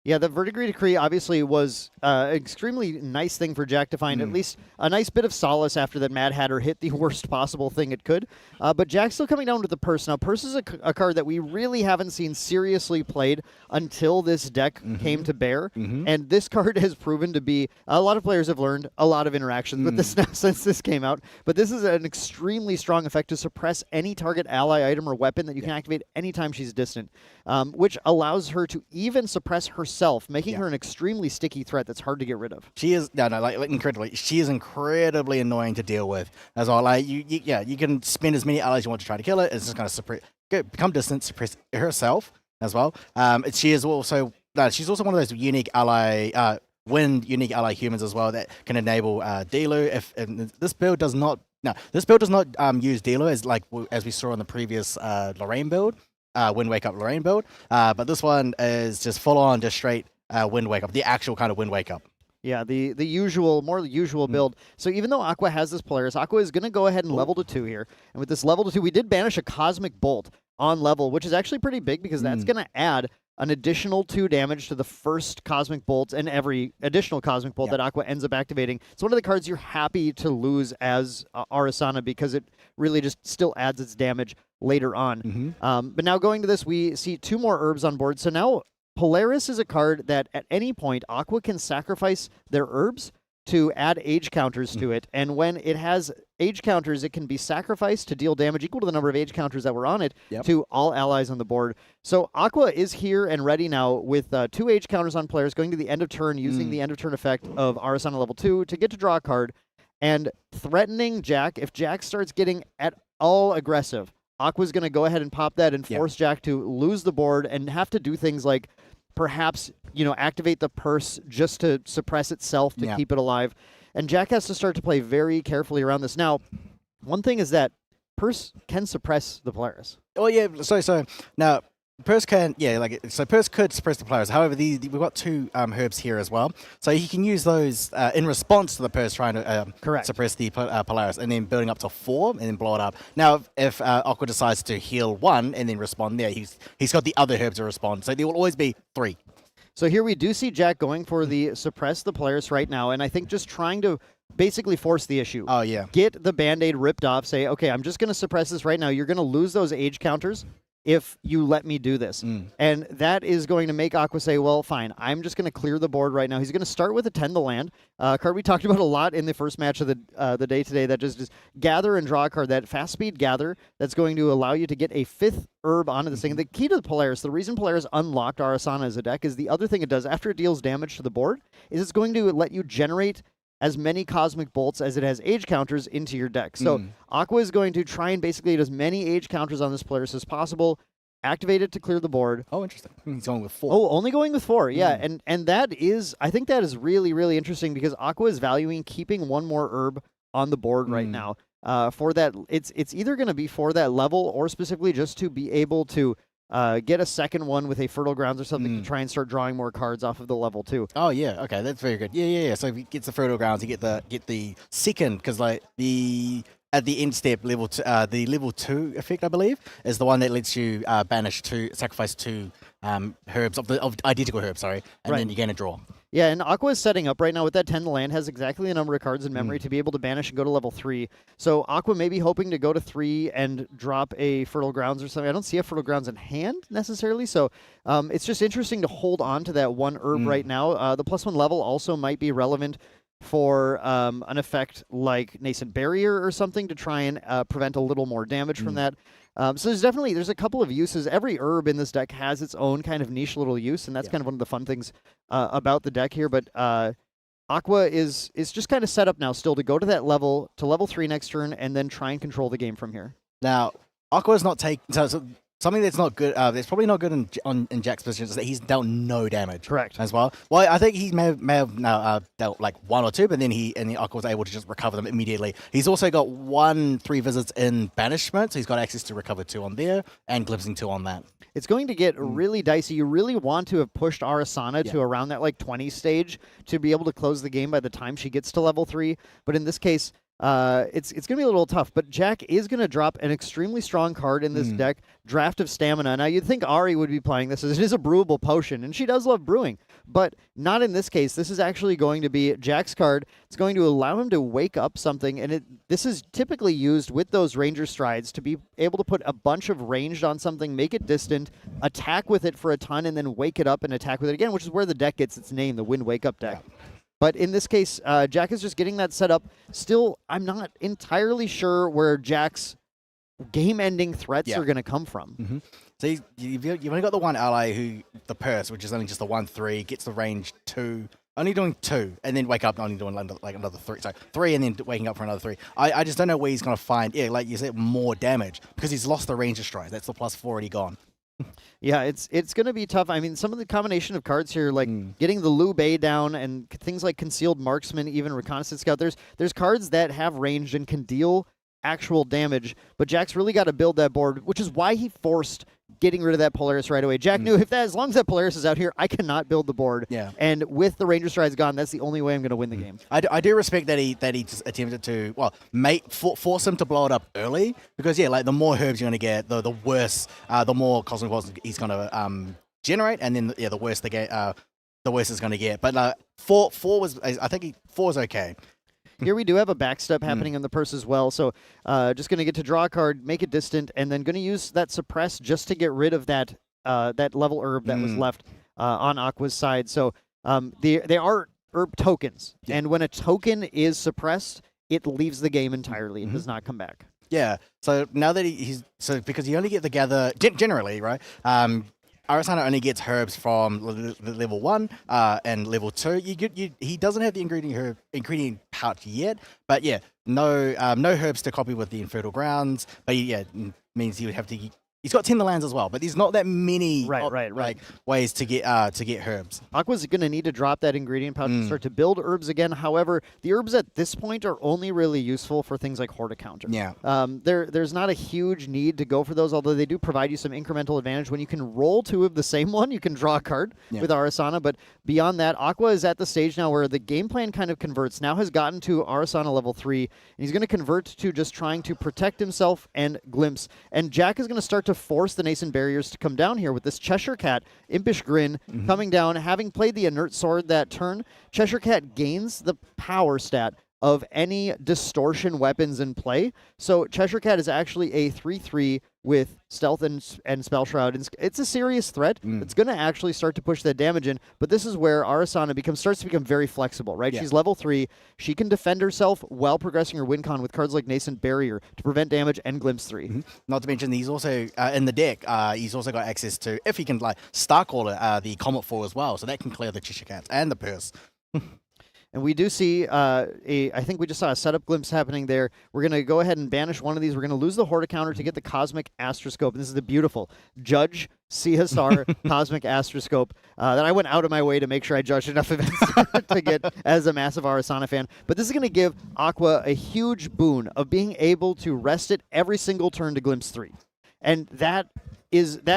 Yeah, the Verdigris Decree obviously was an extremely nice thing for Jack to find, at least a nice bit of solace after that Mad Hatter hit the worst possible thing it could. But Jack's still coming down with the Purse. Now, Purse is a card that we really haven't seen seriously played until this deck came to bear. And this card has proven to be, a lot of players have learned a lot of interactions with this now since this came out. But this is an extremely strong effect to suppress any target ally item or weapon that you can activate anytime she's distant, which allows her to even suppress herself, making her an extremely sticky threat that's hard to get rid of. She is like incredibly. She is incredibly annoying to deal with as well. Like you can spend as many allies you want to try to kill it. It's just going to become distant, suppress herself as well. She is also she's also one of those unique ally unique ally humans as well that can enable Delu. This build does not use Delu as we saw in the previous Lorraine build. Wind Wake Up Lorraine build, but this one is just full on, just straight Wind Wake Up, the actual kind of Wind Wake Up. Yeah, the more usual build. So even though Aqua has this Polaris, Aqua is going to go ahead and level to 2 here. And with this level to 2, we did banish a Cosmic Bolt on level, which is actually pretty big because that's going to add an additional 2 damage to the first Cosmic Bolt and every additional Cosmic Bolt that Aqua ends up activating. It's one of the cards you're happy to lose as Arasana because it really just still adds its damage later on. But now going to this, we see 2 more herbs on board. So now Polaris is a card that at any point Aqua can sacrifice their herbs to add age counters to it. And when it has age counters, it can be sacrificed to deal damage equal to the number of age counters that were on it to all allies on the board. So Aqua is here and ready now with 2 age counters on players, going to the end of turn, using the end of turn effect of Arasana level 2 to get to draw a card, and threatening Jack. If Jack starts getting at all aggressive, Aqua's going to go ahead and pop that and force Jack to lose the board and have to do things like perhaps, activate the Purse just to suppress itself to keep it alive. And Jack has to start to play very carefully around this. Now, one thing is that Purse can suppress the Polaris. Oh, yeah. So now, Purse can, Purse could suppress the Polaris. However, we've got 2 herbs here as well. So he can use those in response to the Purse trying to suppress the Polaris, and then building up to 4 and then blow it up. Now, if Aqua decides to heal 1 and then respond there, he's got the other herb to respond. So there will always be 3. So here we do see Jack going for the suppress the Polaris right now, and I think just trying to basically force the issue. Oh, yeah. Get the Band-Aid ripped off, say, okay, I'm just going to suppress this right now. You're going to lose those age counters if you let me do this. And that is going to make Aqua say, well, fine, I'm just going to clear the board right now. He's going to start with a 10 the land. Card we talked about a lot in the first match of the day today, that just gather and draw a card, that fast speed gather that's going to allow you to get a 5th herb onto this thing. The key to the Polaris, the reason Polaris unlocked Arasana as a deck, is the other thing it does after it deals damage to the board is it's going to let you generate as many Cosmic Bolts as it has age counters into your deck. So Aqua is going to try and basically get as many age counters on this Polaris as possible, activate it to clear the board. Oh, interesting. He's going with 4. Oh, only going with 4, yeah. And that is, I think that is really, really interesting because Aqua is valuing keeping 1 more herb on the board right now. For that, it's either going to be for that level or specifically just to be able to get a second one with a Fertile Grounds or something to try and start drawing more cards off of the level 2. Oh yeah, okay, that's very good. Yeah. So if he gets the Fertile Grounds, you get the second, because at the end step level the level 2 effect, I believe, is the one that lets you sacrifice 2 herbs of identical herbs, and then you gain a draw. Yeah, and Aqua is setting up right now with that 10 to land, has exactly the number of cards in memory to be able to banish and go to level 3. So Aqua may be hoping to go to 3 and drop a Fertile Grounds or something. I don't see a Fertile Grounds in hand necessarily, so it's just interesting to hold on to that 1 herb right now. The +1 level also might be relevant for an effect like Nascent Barrier or something to try and prevent a little more damage from that. So there's a couple of uses. Every herb in this deck has its own kind of niche little use, and that's kind of one of the fun things about the deck here. But Aqua is just kind of set up now still to go to that level, to level 3 next turn, and then try and control the game from here. Now, Aqua is not taking... So something that's not good, that's probably not good in Jack's position is that he's dealt no damage. Correct. As well. Well, I think he may have now dealt like 1 or 2, but then Aqua was able to just recover them immediately. He's also got 3 visits in banishment, so he's got access to recover 2 on there and glimpsing 2 on that. It's going to get really dicey. You really want to have pushed Arasana to around that like 20 stage to be able to close the game by the time she gets to level 3. But in this case, it's going to be a little tough. But Jack is going to drop an extremely strong card in this deck, Draft of Stamina. Now, you'd think Ari would be playing this as it is a brewable potion, and she does love brewing. But not in this case. This is actually going to be Jack's card. It's going to allow him to wake up something, and this is typically used with those Ranger Strides to be able to put a bunch of ranged on something, make it distant, attack with it for a ton, and then wake it up and attack with it again, which is where the deck gets its name, the Wind Wake Up deck. But in this case, Jack is just getting that set up. Still, I'm not entirely sure where Jack's game-ending threats are going to come from. So you've only got the one ally the Purse, which is only just the 1/3, gets the range 2, only doing 2, and then wake up only doing another 3. So 3 and then waking up for another 3. I just don't know where he's going to find, like you said, more damage because he's lost the Ranger Stride. That's the +4 already gone. Yeah, it's going to be tough. I mean, some of the combination of cards here, like getting the Liu Bei down and things like Concealed Marksman, even Reconnaissance Scout, there's cards that have range and can deal actual damage, but Jack's really got to build that board, which is why he forced getting rid of that Polaris right away. Jack knew as long as that Polaris is out here, I cannot build the board. Yeah. And with the Ranger Strides gone, that's the only way I'm going to win the game. I do respect that he just attempted to force him to blow it up early because like the more herbs you're going to get, the worse, the more Cosmic Balls he's going to generate, and then the worse the worse it's going to get. But 4 was, I think 4 is okay. Here we do have a backstep happening in the Purse as well. So just going to get to draw a card, make it distant, and then going to use that Suppress just to get rid of that that level herb that was left on Aqua's side. So they are herb tokens, and when a token is suppressed, it leaves the game entirely. It does not come back. Yeah. So now that he's because you only get the gather generally, right? Arasana only gets herbs from level 1 and level 2. He doesn't have the ingredient pouch yet, but yeah, no herbs to copy with the Infertile Grounds. But it means he would have to. He's got Tinderlands as well, but there's not that many right. ways to get herbs. Aqua's going to need to drop that ingredient pouch and start to build herbs again. However, the herbs at this point are only really useful for things like Horticounter. Yeah. There's not a huge need to go for those, although they do provide you some incremental advantage. When you can roll 2 of the same one, you can draw a card with Arasana. But beyond that, Aqua is at the stage now where the game plan kind of converts. Now has gotten to Arasana level 3, and he's going to convert to just trying to protect himself and glimpse. And Jack is going to start to force the nascent barriers to come down here with this Cheshire Cat, Impish Grin, coming down. Having played the Inert Sword that turn, Cheshire Cat gains the power stat of any distortion weapons in play. So Cheshire Cat is actually a 3/3 with Stealth and Spell Shroud. It's a serious threat. It's going to actually start to push that damage in, but this is where Arasana starts to become very flexible, right? Yeah. She's level 3. She can defend herself while progressing her win con with cards like Nascent Barrier to prevent damage and Glimpse 3. Not to mention, he's also, in the deck, he's also got access to, if he can, Starcaller, the Comet 4 as well, so that can clear the Cheshire Cats and the Purse. And we do see, I think we just saw a setup glimpse happening there. We're going to go ahead and banish one of these. We're going to lose the Horticounter to get the Cosmic Astroscope. And this is the beautiful Judge CSR Cosmic Astroscope that I went out of my way to make sure I judged enough events to get as a massive Arasana fan. But this is going to give Aqua a huge boon of being able to rest it every single turn to Glimpse 3. And that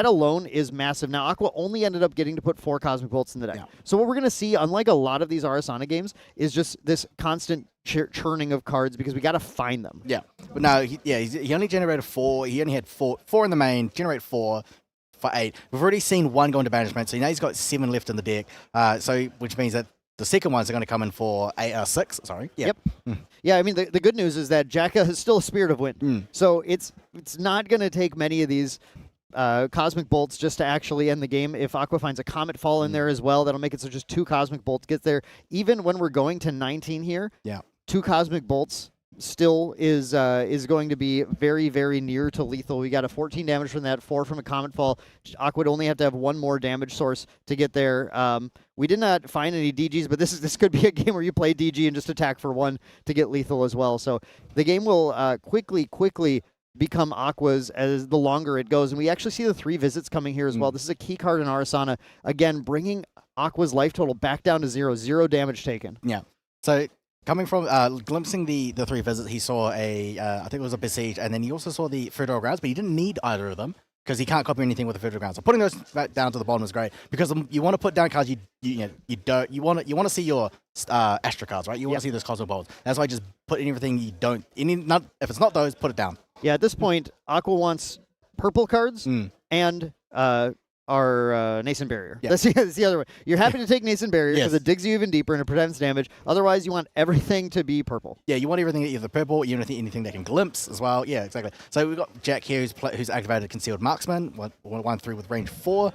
alone is massive. Now, Aqua only ended up getting to put 4 Cosmic Bolts in the deck. Yeah. So what we're going to see, unlike a lot of these Arasana games, is just this constant churning of cards because we got to find them. Yeah. But no, he only generated 4. He only had 4 in the main, generate 4 for 8. We've already seen 1 go into banishment, so now he's got 7 left in the deck. Which means that the second ones are going to come in for 6. Sorry. Yep. Yeah, I mean, the good news is that Jacka is still a Spirit of Wind. So it's not going to take many of these Cosmic Bolts just to actually end the game. If Aqua finds a Comet Fall in there as well, that'll make it so just 2 Cosmic Bolts get there. Even when we're going to 19 here, 2 Cosmic Bolts still is going to be very, very near to lethal. We got a 14 damage from that, 4 from a Comet Fall. Aqua would only have to have 1 more damage source to get there. We did not find any DGs, but this could be a game where you play DG and just attack for 1 to get lethal as well. So the game will quickly become Aqua's as the longer it goes. And we actually see the 3 visits coming here as well. This is a key card in Arasana. Again, bringing Aqua's life total back down to 0. 0 damage taken. Yeah. So coming from glimpsing the 3 visits, he saw I think it was a Besiege, and then he also saw the Federal Grounds, but he didn't need either of them because he can't copy anything with the Federal Grounds. So putting those back down to the bottom is great because you want to put down cards you want to see your Astra cards, right? You want to see those Cosmo Balls. That's why just put anything you don't. If it's not those, put it down. Yeah, at this point, Aqua wants purple cards and our Nascent Barrier. Yeah. That's the other way. You're happy to take Nascent Barrier because Yes. it digs you even deeper and it prevents damage. Otherwise, you want everything to be purple. Yeah, you want everything either purple, you want anything that can glimpse as well. Yeah, exactly. So we've got Jack here who's activated Concealed Marksman, 1/3 with range 4.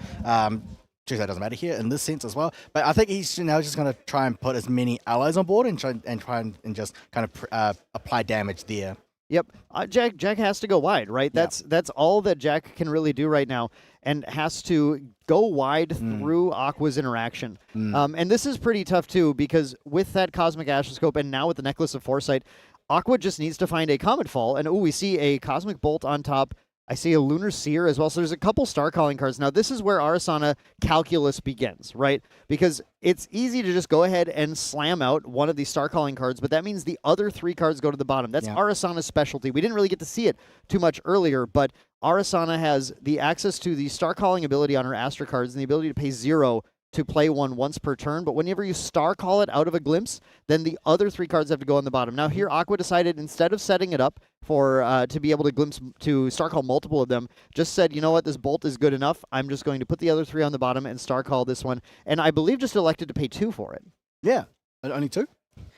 Choose that doesn't matter here in this sense as well. But I think he's now just going to try and put as many allies on board and try and just kind of apply damage there. Yep, Jack has to go wide, right? That's all that Jack can really do right now, and has to go wide through Aqua's interaction. And this is pretty tough too, because with that Cosmic Astroscope and now with the Necklace of Foresight, Aqua just needs to find a Comet Fall, and we see a Cosmic Bolt on top. I see a Lunar Seer as well, so there's a couple Star Calling cards. Now, this is where Arasana calculus begins, right? Because it's easy to just go ahead and slam out one of these Star Calling cards, but that means the other 3 cards go to the bottom. That's Arasana's specialty. We didn't really get to see it too much earlier, but Arasana has the access to the Star Calling ability on her Astra cards and the ability to pay 0 to play one once per turn, but whenever you Star Call it out of a glimpse, then the other 3 cards have to go on the bottom. Now here, Aqua decided instead of setting it up for to be able to Star Call multiple of them, just said, you know what, this bolt is good enough. I'm just going to put the other 3 on the bottom and Star Call this one, and I believe just elected to pay 2 for it. Yeah, only 2.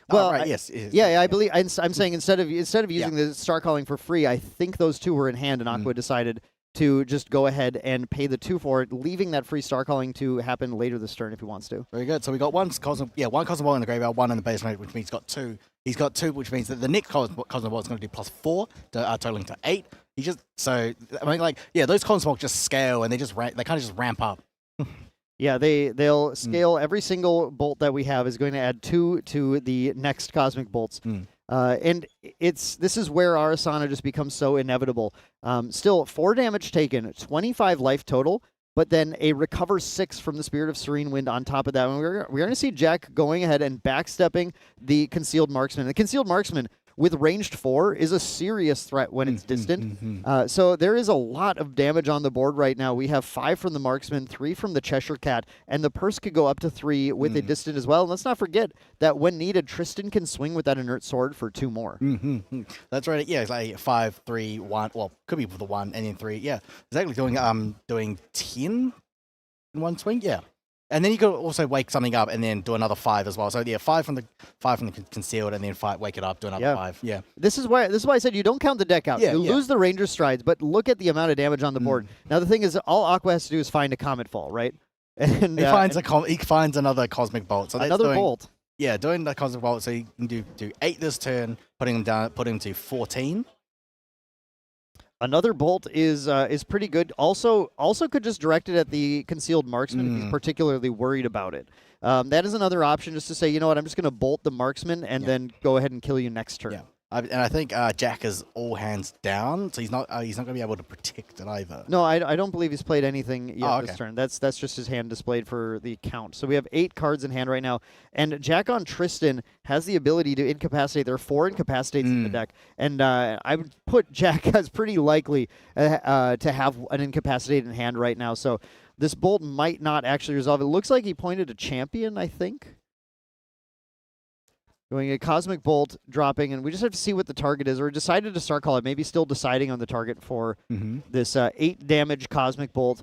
Well, right, yes. I believe I'm saying instead of using the Star Calling for free, I think those 2 were in hand, and Aqua decided to just go ahead and pay the 2 for it, leaving that free Star Calling to happen later this turn if he wants to. Very good. So we got one Cosmo Ball in the graveyard, 1 in the basement, which means he's got 2. He's got 2, which means that the next Cosmo Ball is going to do +4, totaling to 8. Those Cosmo Balls just scale and they kind of just ramp up. Yeah, they'll scale. Every single bolt that we have is going to add 2 to the next Cosmic Bolts. And this is where Arasana just becomes so inevitable. Still, 4 damage taken, 25 life total, but then a recover 6 from the Spirit of Serene Wind on top of that. And we're going to see Jack going ahead and backstepping the Concealed Marksman. The Concealed Marksman with ranged 4 is a serious threat when it's distant. So there is a lot of damage on the board right now. We have 5 from the Marksman, 3 from the Cheshire Cat, and the Purse could go up to 3 with a distant as well. And let's not forget that when needed, Tristan can swing with that Inert Sword for 2 more. That's right. Yeah, it's like 5, 3, 1. Well, could be with the 1 and then 3. Yeah, exactly. Doing 10 in one swing. Yeah. And then you could also wake something up and then do another 5 as well. So yeah, 5 from the concealed, and then wake it up, do another 5. Yeah. This is why I said you don't count the deck out. Yeah, you lose the Ranger Strides, but look at the amount of damage on the board. Now the thing is, all Aqua has to do is find a Comet Fall, right? And he finds another Cosmic Bolt. So another bolt. Yeah, doing the Cosmic Bolt. So you can do 8 this turn, putting him down, put him to 14. Another bolt is pretty good. Also could just direct it at the Concealed Marksman if he's particularly worried about it. That is another option, just to say, you know what, I'm just going to bolt the Marksman and then go ahead and kill you next turn. Yeah. And I think Jack is all hands down, so he's not going to be able to protect it either. No, I don't believe he's played anything yet this turn. That's just his hand displayed for the count. So we have 8 cards in hand right now, and Jack on Tristan has the ability to incapacitate. There are 4 incapacitates in the deck, and I would put Jack as pretty likely to have an incapacitate in hand right now. So this bolt might not actually resolve. It looks like he pointed a champion, I think. Going a Cosmic Bolt, dropping, and we just have to see what the target is, or decided to Star Call it. Maybe still deciding on the target for this 8 damage Cosmic Bolt.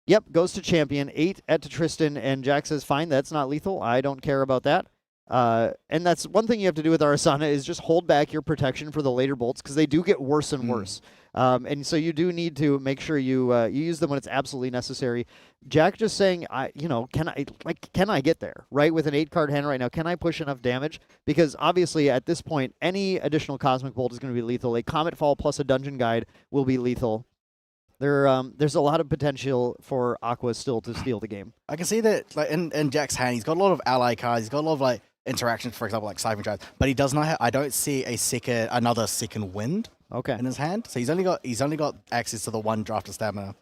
Yep, goes to champion, 8 to Tristan, and Jack says, fine, that's not lethal. I don't care about that. And that's one thing you have to do with Arasana is just hold back your protection for the later bolts, because they do get worse and worse. And so you do need to make sure you use them when it's absolutely necessary. Jack just saying, can I get there, right? With an 8-card hand right now, can I push enough damage? Because obviously at this point, any additional Cosmic Bolt is going to be lethal. A Comet Fall plus a Dungeon Guide will be lethal. There's a lot of potential for Aqua still to steal the game. I can see that, like in Jack's hand, he's got a lot of ally cards. He's got a lot of interactions, for example, like Siphon Drive, but he does not. I don't see another second wind. Okay. in his hand. So he's only got access to the one draft of stamina.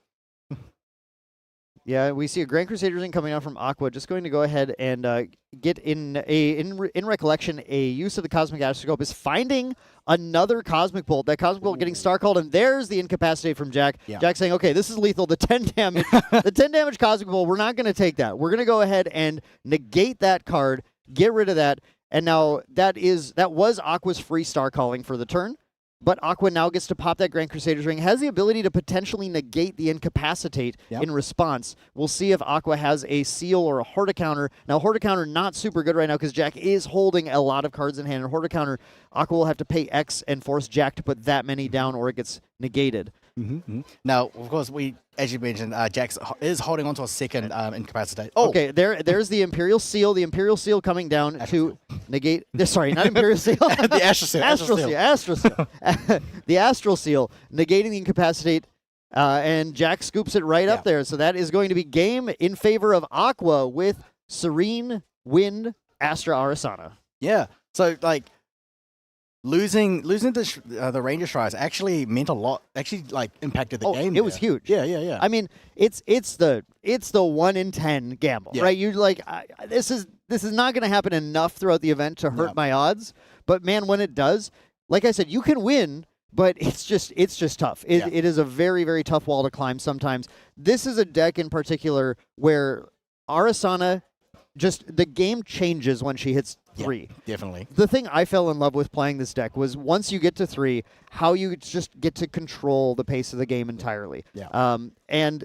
Yeah, we see a Grand Crusader Ring coming out from Aqua. Just going to go ahead and get in recollection a use of the Cosmic Astroscope is finding another Cosmic Bolt. That Cosmic Bolt getting Star Called, and there's the Incapacitate from Jack. Yeah. Jack saying, okay, this is lethal. The 10 damage, the 10 damage Cosmic Bolt, we're not going to take that. We're going to go ahead and negate that card, get rid of that, and now that was Aqua's free Star Calling for the turn. But Aqua now gets to pop that Grand Crusader's Ring, has the ability to potentially negate the Incapacitate in response. We'll see if Aqua has a Seal or a Horticounter. Now, Horticounter not super good right now because Jack is holding a lot of cards in hand. And Horticounter, Aqua will have to pay X and force Jack to put that many down or it gets negated. Now, of course, as you mentioned, Jax is holding on to a second Incapacitate. Oh, Okay, there's the Imperial Seal. The Imperial Seal coming down to negate. Sorry, not Imperial Seal. The Astral Seal. Astral Seal. Astral Seal. The Astral Seal negating the Incapacitate, and Jack scoops it right up there. So that is going to be game in favor of Aqua with Serene, Wind, Astra, Arasana. Yeah. So like losing the Ranger Shrines actually meant a lot. Actually, like impacted the game. It was huge. Yeah. I mean, it's the 1 in 10 gamble, right? You like this is not going to happen enough throughout the event to hurt my odds. But man, when it does, like I said, you can win, but it's just tough. It is a very, very tough wall to climb sometimes. This is a deck in particular where Arasana the game changes when she hits 3. Yeah, definitely. The thing I fell in love with playing this deck was once you get to 3, how you just get to control the pace of the game entirely. Yeah. And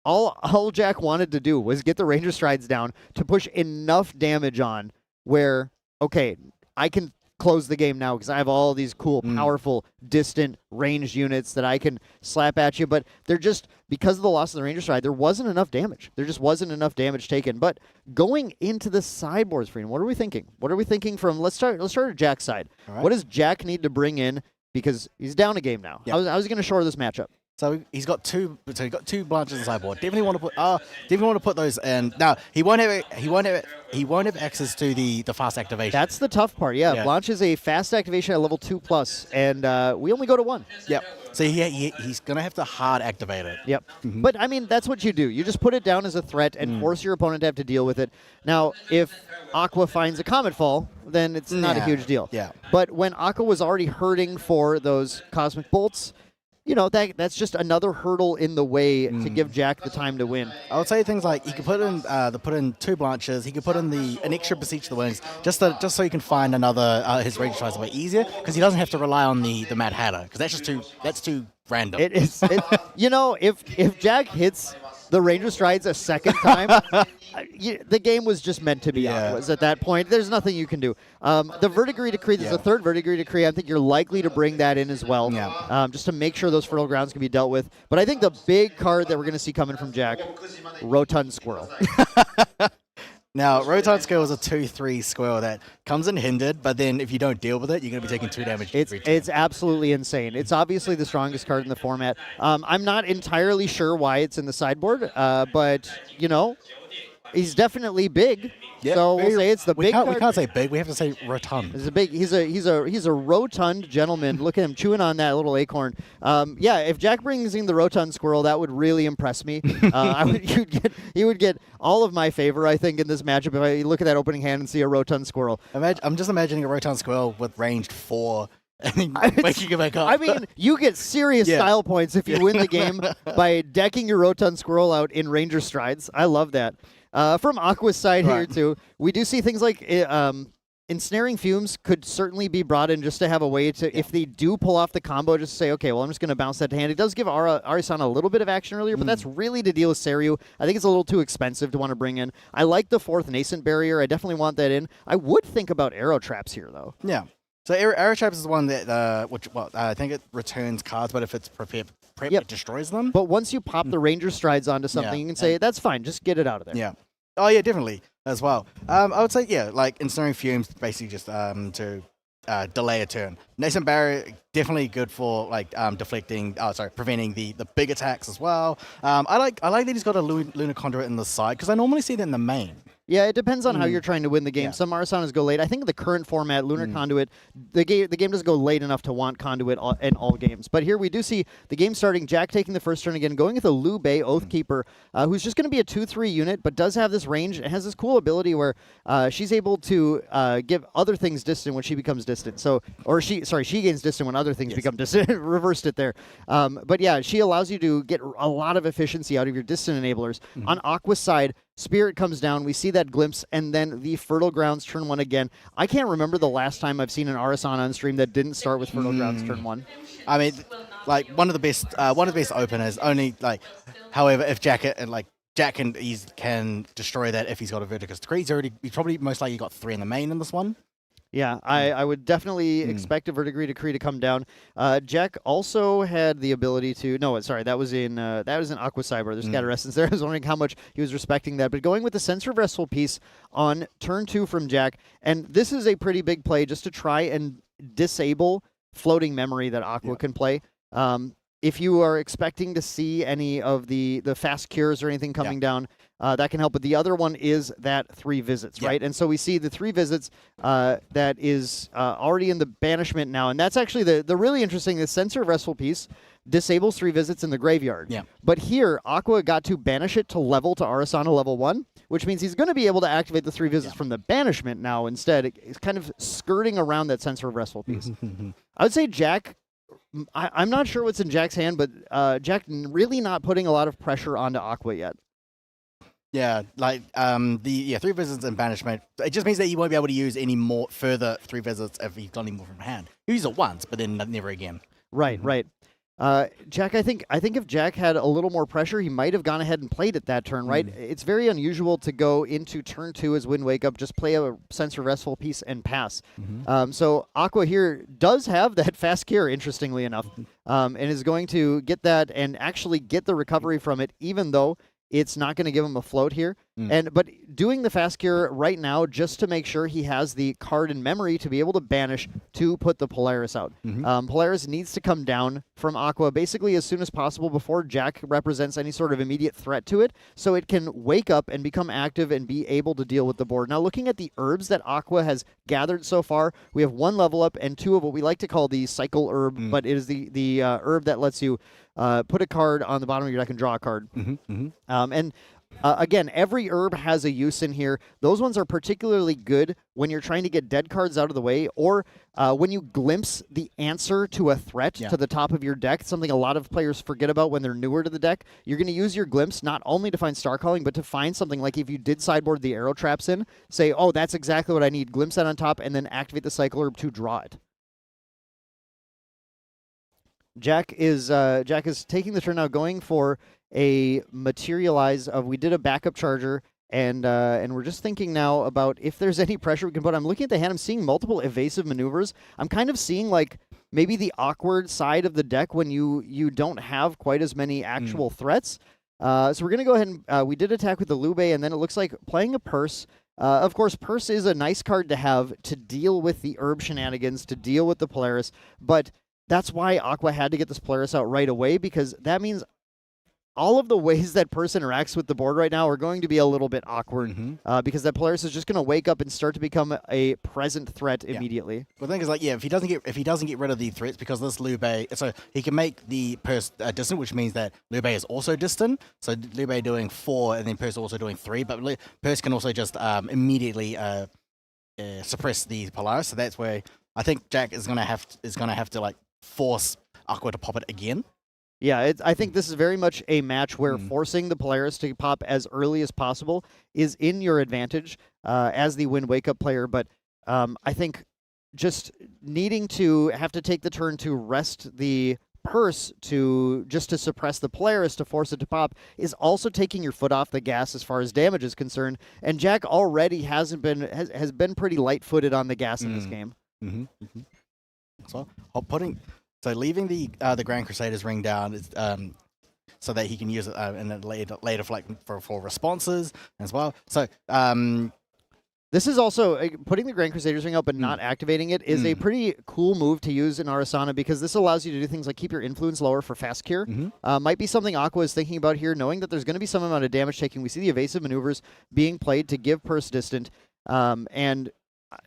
all Jack wanted to do was get the Ranger Strides down to push enough damage on where, okay, I can close the game now because I have all these cool, powerful, distant, ranged units that I can slap at you. But they're just, because of the loss of the Ranger Stride, there wasn't enough damage. There just wasn't enough damage taken. But going into the sideboards, Freedom, what are we thinking? What are we thinking from, let's start at Jack's side. Right. What does Jack need to bring in? Because he's down a game now. Yep. How's he going to shore this matchup? So he's got two. So he got 2 Blanches on the sideboard. Definitely want to put those in. Now he won't have access to the fast activation. That's the tough part. Yeah. Blanche is a fast activation at level 2+, and we only go to 1. Yep. So he's gonna have to hard activate it. Yep. But I mean, that's what you do. You just put it down as a threat and force your opponent to have to deal with it. Now, if Aqua finds a Comet Fall, then it's not a huge deal. Yeah. But when Aqua was already hurting for those Cosmic Bolts, that's just another hurdle in the way to give Jack the time to win. I would say things like he could put in 2 Blanches. He could put in an extra Beseech the Wings, just so he can find another his Ranger Strides a bit easier, because he doesn't have to rely on the Mad Hatter, because that's too random. It is. If Jack hits the Ranger Strides a second time, the game was just meant to be Aqua's at that point. There's nothing you can do. The Verdigris Decree, there's a third Verdigris Decree. I think you're likely to bring that in as well, just to make sure those fertile grounds can be dealt with. But I think the big card that we're going to see coming from Jack, Rotund Squirrel. Now, Rotund Squirrel is a 2/3 squirrel that comes in hindered, but then if you don't deal with it, you're going to be taking 2 damage. It's absolutely insane. It's obviously the strongest card in the format. I'm not entirely sure why it's in the sideboard, but, he's definitely big. Yeah, so we'll say it's the big card. We can't say big. We have to say rotund. He's a rotund gentleman. Look at him chewing on that little acorn. If Jack brings in the Rotund Squirrel, that would really impress me. He would get all of my favor, I think, in this matchup if I look at that opening hand and see a Rotund Squirrel. I'm just imagining a Rotund Squirrel with ranged 4. And waking it back up. I mean, you get serious style points if you win the game by decking your Rotund Squirrel out in Ranger Strides. I love that. From Aqua's side here, too, we do see things like Ensnaring Fumes could certainly be brought in just to have a way to, if they do pull off the combo, just say, okay, well, I'm just going to bounce that to hand. It does give Arisan a little bit of action earlier, but that's really to deal with Seiryu. I think it's a little too expensive to want to bring in. I like the 4th Nascent Barrier. I definitely want that in. I would think about Arrow Traps here, though. Yeah. So Arrow Traps is the one that, I think it returns cards, but if it's prepped, it destroys them. But once you pop the Ranger Strides onto something, you can say, that's fine, just get it out of there. Yeah. Oh, yeah, definitely, as well. I would say, like Ensnaring Fumes, basically just to delay a turn. Nascent Barrier, definitely good for, preventing the big attacks as well. I like that he's got a Lunar Conduit in the side, because I normally see that in the main. Yeah, it depends on how you're trying to win the game. Yeah. Some Arasanas go late. I think the current format, Lunar Conduit, the game doesn't go late enough to want Conduit in all games. But here we do see the game starting, Jack taking the first turn again, going with a Liu Bei Oathkeeper, who's just going to be a 2/3 unit, but does have this range and has this cool ability where she's able to give other things distant when she becomes distant. So, she gains distant when other things become distant. Reversed it there. But yeah, she allows you to get a lot of efficiency out of your distant enablers. On Aqua's side, Spirit comes down, we see that glimpse, and then the Fertile Grounds turn 1 again. I can't remember the last time I've seen an Arasana on stream that didn't start with Fertile Grounds turn 1. I mean, like one of the best openers. Only like, however, if Jack can destroy that if he's got a Verticus Decree. He's probably most likely got 3 in the main in this one. Yeah, I would definitely expect a Verdigris Decree to come down. Jack also had the ability to... No, sorry, that was in Aqua Cyber. There's Scatter Essence there. I was wondering how much he was respecting that. But going with the Sensor of Restful Peace on turn 2 from Jack, and this is a pretty big play just to try and disable Floating Memory that Aqua can play. If you are expecting to see any of the fast cures or anything coming down, that can help. But the other one is that 3 visits, right? And so we see the 3 visits that is already in the banishment now. And that's actually the really interesting, the Sensor of Restful Peace disables 3 visits in the graveyard. Yeah. But here, Aqua got to banish it to level to Arasana level 1, which means he's going to be able to activate the 3 visits from the banishment now instead. It's kind of skirting around that Sensor of Restful Peace. I would say Jack... I'm not sure what's in Jack's hand, but Jack really not putting a lot of pressure onto Aqua yet. Yeah, like 3 visits and banishment. It just means that he won't be able to use any more further 3 visits if he's got any more from hand. He uses it once, but then never again. Right, right. Jack, I think if Jack had a little more pressure, he might have gone ahead and played it that turn, right? It's very unusual to go into turn 2 as Wind Wake Up, just play a Sensor Restful Peace and pass. So Aqua here does have that fast cure, interestingly enough, and is going to get that and actually get the recovery from it, even though it's not going to give him a float here. But doing the fast cure right now just to make sure he has the card in memory to be able to banish to put the Polaris out. Polaris needs to come down from Aqua basically as soon as possible before Jack represents any sort of immediate threat to it, so it can wake up and become active and be able to deal with the board. Now, looking at the herbs that Aqua has gathered so far, we have 1 level up and 2 of what we like to call the cycle herb, but it is the herb that lets you put a card on the bottom of your deck and draw a card. Again, every herb has a use in here. Those ones are particularly good when you're trying to get dead cards out of the way, or when you glimpse the answer to a threat to the top of your deck, something a lot of players forget about when they're newer to the deck. You're going to use your glimpse not only to find Star Calling, but to find something like if you did sideboard the arrow traps in, say, oh, that's exactly what I need. Glimpse that on top, and then activate the cycle herb to draw it. Jack is taking the turn now, going for a materialize of, we did a backup charger, and we're just thinking now about if there's any pressure we can put. I'm looking at the hand, I'm seeing multiple evasive maneuvers. I'm kind of seeing like maybe the awkward side of the deck when you don't have quite as many actual threats. So we're going to go ahead and we did attack with the Liu Bei, and then it looks like playing a Purse. Of course, Purse is a nice card to have to deal with the herb shenanigans, to deal with the Polaris, but that's why Aqua had to get this Polaris out right away, because that means all of the ways that Purse interacts with the board right now are going to be a little bit awkward, because that Polaris is just going to wake up and start to become a present threat immediately. Well, the thing is, like, if he doesn't get rid of the threats, because this Liu Bei, so he can make the Purse distant, which means that Liu Bei is also distant. So Liu Bei doing 4, and then Purse also doing 3. But Purse can also just immediately suppress the Polaris. So that's where I think Jack is gonna have to like force Aqua to pop it again. Yeah, I think this is very much a match where forcing the Polaris to pop as early as possible is in your advantage as the Wind Wake Up player, but I think just needing to have to take the turn to rest the Purse to suppress the Polaris to force it to pop is also taking your foot off the gas as far as damage is concerned, and Jack already has been pretty light-footed on the gas in this game. So leaving the Grand Crusader's ring down is so that he can use it in a later for responses as well. So This is also putting the Grand Crusaders ring out but not activating it is a pretty cool move to use in Arasana because this allows you to do things like keep your influence lower for fast cure. Might be something Aqua is thinking about here, knowing that there's going to be some amount of damage taking. We see the evasive maneuvers being played to give Purse distant. And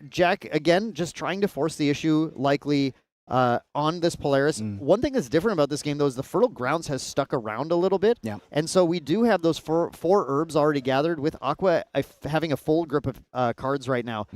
Jack, again, just trying to force the issue likely on this Polaris. One thing that's different about this game, though, is the Fertile Grounds has stuck around a little bit. Yeah. And so we do have those four herbs already gathered with Aqua having a full grip of cards right now.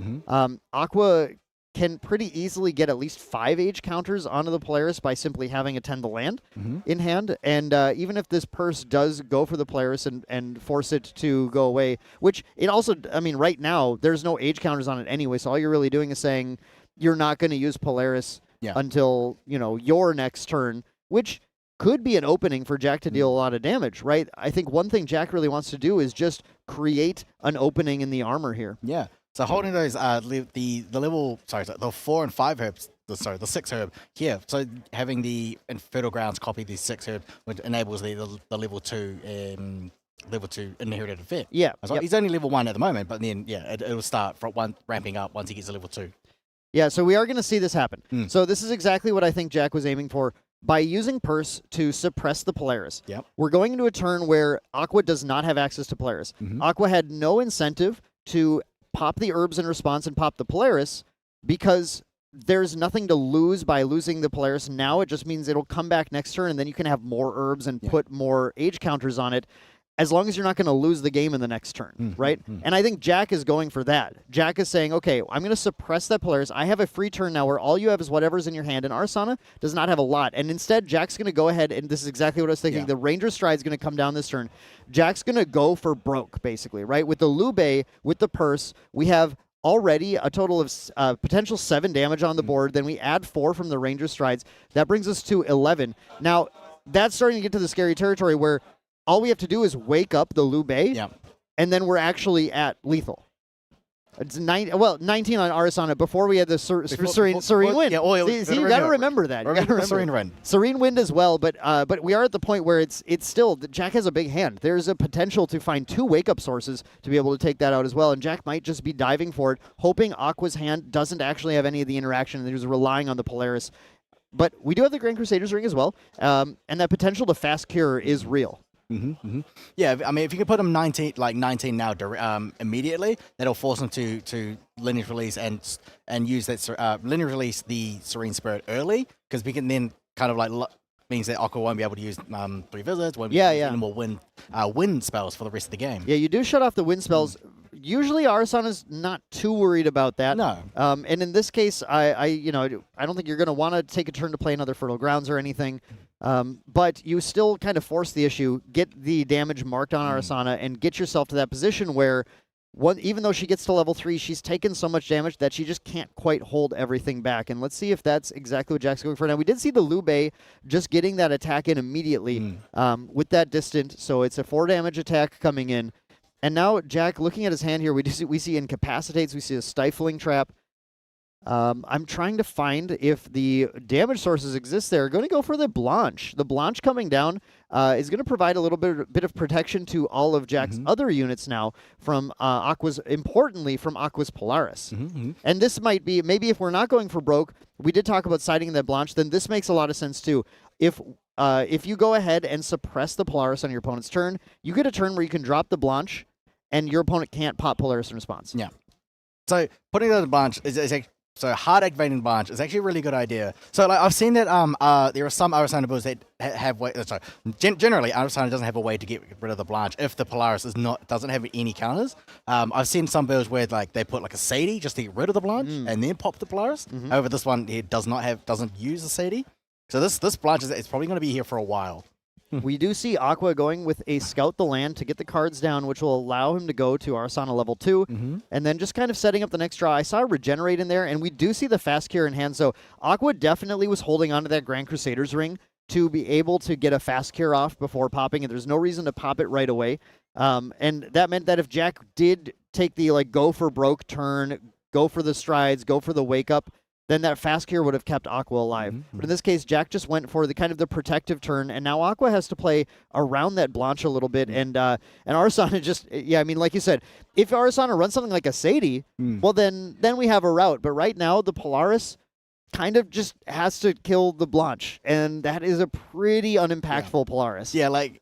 Aqua can pretty easily get at least 5 age counters onto the Polaris by simply having a 10 to land in hand. And even if this Purse does go for the Polaris and force it to go away, which it also, I mean, right now, there's no age counters on it anyway, so all you're really doing is saying you're not going to use Polaris until, your next turn, which could be an opening for Jack to deal a lot of damage, right? I think one thing Jack really wants to do is just create an opening in the armor here. Yeah. So holding those, the 4 and 5 herbs, the 6 herb here. So having the Fertile Grounds copy the 6 herb, which enables the level 2 inherited effect. Yeah. He's only level 1 at the moment, but then it'll start from ramping up once he gets to level 2. Yeah, so we are going to see this happen. So this is exactly what I think Jack was aiming for. By using Purse to suppress the Polaris, we're going into a turn where Aqua does not have access to Polaris. Aqua had no incentive to pop the herbs in response and pop the Polaris because there's nothing to lose by losing the Polaris now. It just means it'll come back next turn, and then you can have more herbs and put more age counters on it, as long as you're not going to lose the game in the next turn, right? And I think Jack is going for that. Jack is saying, okay, I'm going to suppress that Polaris. I have a free turn now where all you have is whatever's in your hand, and Arasana does not have a lot. And instead, Jack's going to go ahead, and this is exactly what I was thinking. The Ranger Stride's going to come down this turn. Jack's going to go for broke, basically, right? With the Lube, with the Purse, we have already a total of potential 7 damage on the board. Then we add 4 from the Ranger Strides. That brings us to 11. Now, that's starting to get to the scary territory where all we have to do is wake up the Lube, and then we're actually at lethal. It's 19 on Arasana before we had the Serene Wind. See, you got to remember that. You gotta remember Serene Wind. Serene Wind as well, but we are at the point where it's still, Jack has a big hand. There's a potential to find 2 wake-up sources to be able to take that out as well, and Jack might just be diving for it, hoping Aqua's hand doesn't actually have any of the interaction, and he's relying on the Polaris. But we do have the Grand Crusaders ring as well, and that potential to fast cure is real. Yeah, I mean, if you can put him 19 now immediately, that'll force him to lineage release and use that lineage release the Serene Spirit early, because we can then kind of means that Aqua won't be able to use 3 visits, won't be able to use any more wind spells for the rest of the game. Yeah, you do shut off the wind spells. Usually Arasana's not too worried about that. No. And in this case, I don't think you're going to want to take a turn to play another Fertile Grounds or anything. But you still kind of force the issue, get the damage marked on Arasana, and get yourself to that position where, even though she gets to level 3, she's taken so much damage that she just can't quite hold everything back. And let's see if that's exactly what Jack's going for. Now, we did see the Lube just getting that attack in immediately with that distant, so it's a 4 damage attack coming in. And now, Jack, looking at his hand here, we see Incapacitates, we see a Stifling Trap. I'm trying to find if the damage sources exist there. Going to go for the Blanche. The Blanche coming down is going to provide a little bit of protection to all of Jack's other units now from importantly from Aqua's Polaris. And this might be, maybe if we're not going for broke, we did talk about siding that Blanche, then this makes a lot of sense too. If you go ahead and suppress the Polaris on your opponent's turn, you get a turn where you can drop the Blanche, and your opponent can't pop Polaris in response. Yeah. So putting that in Blanche so hard activating Blanche is actually a really good idea. So I've seen that there are some Arasana builds that have generally Arasana doesn't have a way to get rid of the Blanche if the Polaris doesn't have any counters. I've seen some builds where they put a Sadie just to get rid of the Blanche and then pop the Polaris. However, this one here doesn't use a Sadie. So this Blanche is probably going to be here for a while. We do see Aqua going with a Scout the Land to get the cards down, which will allow him to go to Arasana level 2, and then just kind of setting up the next draw. I saw Regenerate in there, and we do see the Fast Cure in hand, so Aqua definitely was holding onto that Grand Crusaders ring to be able to get a Fast Cure off before popping it. There's no reason to pop it right away, and that meant that if Jack did take the go for broke turn, go for the strides, go for the wake up, then that fast cure would have kept Aqua alive. But in this case, Jack just went for the kind of the protective turn, and now Aqua has to play around that Blanche a little bit, and Arasana just, I mean, like you said, if Arasana runs something like a Sadie, well, then we have a route. But right now, the Polaris kind of just has to kill the Blanche, and that is a pretty unimpactful Polaris. Yeah, like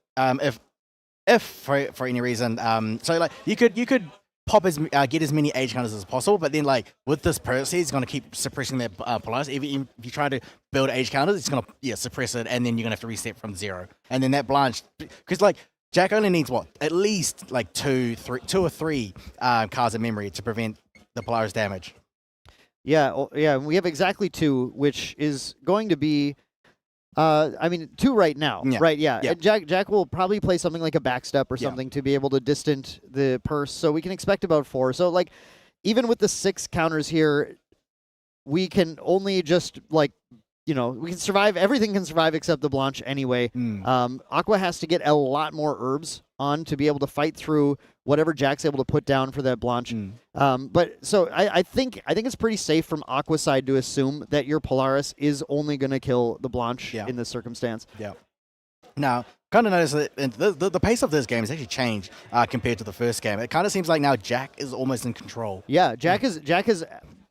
if for any reason, so like you could pop get as many age counters as possible, but then like with this Percy, it's gonna keep suppressing that Polaris. If you try to build age counters, it's gonna suppress it, and then you're gonna have to reset from 0. And then that Blanche, because like Jack only needs what, at least like two or three cards of memory to prevent the Polaris damage. Yeah, we have exactly 2, which is going to be, 2 right now, right? Yeah. Yeah. And Jack will probably play something like a backstep or something to be able to distant the purse, so we can expect about 4. So, like, even with the 6 counters here, we can only just, like, we can survive. Everything can survive except the Blanche anyway. Aqua has to get a lot more herbs on to be able to fight through whatever Jack's able to put down for that Blanche. But so I think it's pretty safe from Aqua's side to assume that your Polaris is only going to kill the Blanche in this circumstance. Yeah. Now, kind of notice that the pace of this game has actually changed compared to the first game. It kind of seems like now Jack is almost in control. Yeah, Jack has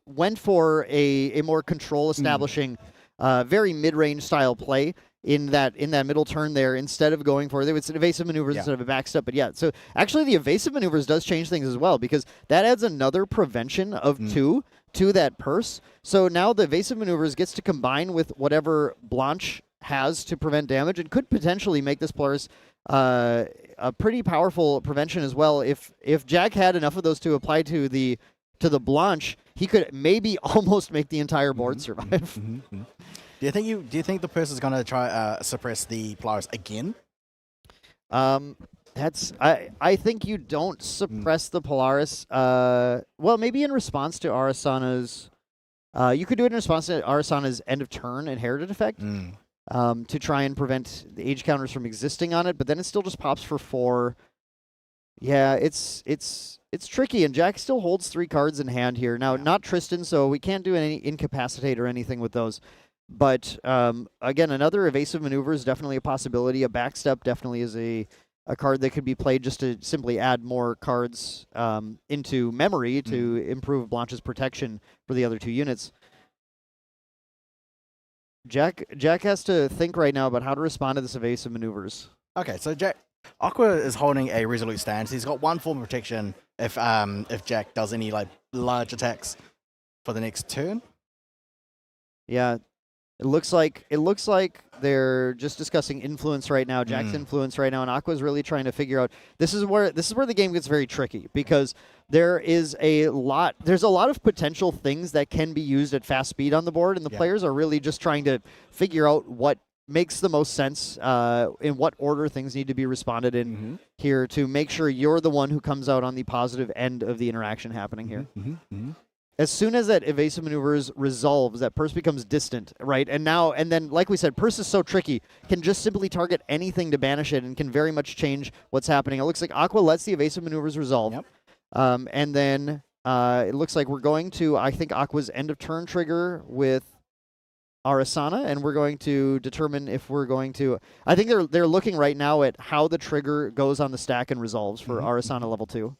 went for a more control establishing, very mid-range style play in that middle turn there, instead of going for it's evasive maneuvers instead of a backstep. But yeah, so actually the evasive maneuvers does change things as well, because that adds another prevention of 2 to that purse. So now the evasive maneuvers gets to combine with whatever Blanche has to prevent damage, and could potentially make this Polaris a pretty powerful prevention as well. If Jack had enough of those to apply to the Blanche, he could maybe almost make the entire board survive. Do you think the person's gonna try suppress the Polaris again? I think you don't suppress the Polaris. Well, maybe in response to Arasana's, you could do it in response to Arasana's end of turn inherited effect, to try and prevent the age counters from existing on it. But then it still just pops for 4. Yeah, it's tricky, and Jack still holds 3 cards in hand here. Now, not Tristan, so we can't do any incapacitate or anything with those. But again, another evasive maneuver is definitely a possibility. A backstep definitely is a card that could be played just to simply add more cards into memory to improve Blanche's protection for the other 2 units. Jack has to think right now about how to respond to this evasive maneuvers. Okay, so Aqua is holding a resolute stance. He's got 1 form of protection if Jack does any like large attacks for the next turn. Yeah. It looks like they're just discussing influence right now, Jack's influence right now, and Aqua's really trying to figure out this is where the game gets very tricky, because there's a lot of potential things that can be used at fast speed on the board, and the players are really just trying to figure out what makes the most sense, in what order things need to be responded in here to make sure you're the one who comes out on the positive end of the interaction happening here. As soon as that evasive maneuvers resolves, that purse becomes distant, right? And then, like we said, purse is so tricky, can just simply target anything to banish it, and can very much change what's happening. It looks like Aqua lets the evasive maneuvers resolve. And then it looks like we're going to, I think, Aqua's end of turn trigger with Arasana, and we're going to determine if we're going to, I think they're looking right now at how the trigger goes on the stack and resolves for Arasana level 2.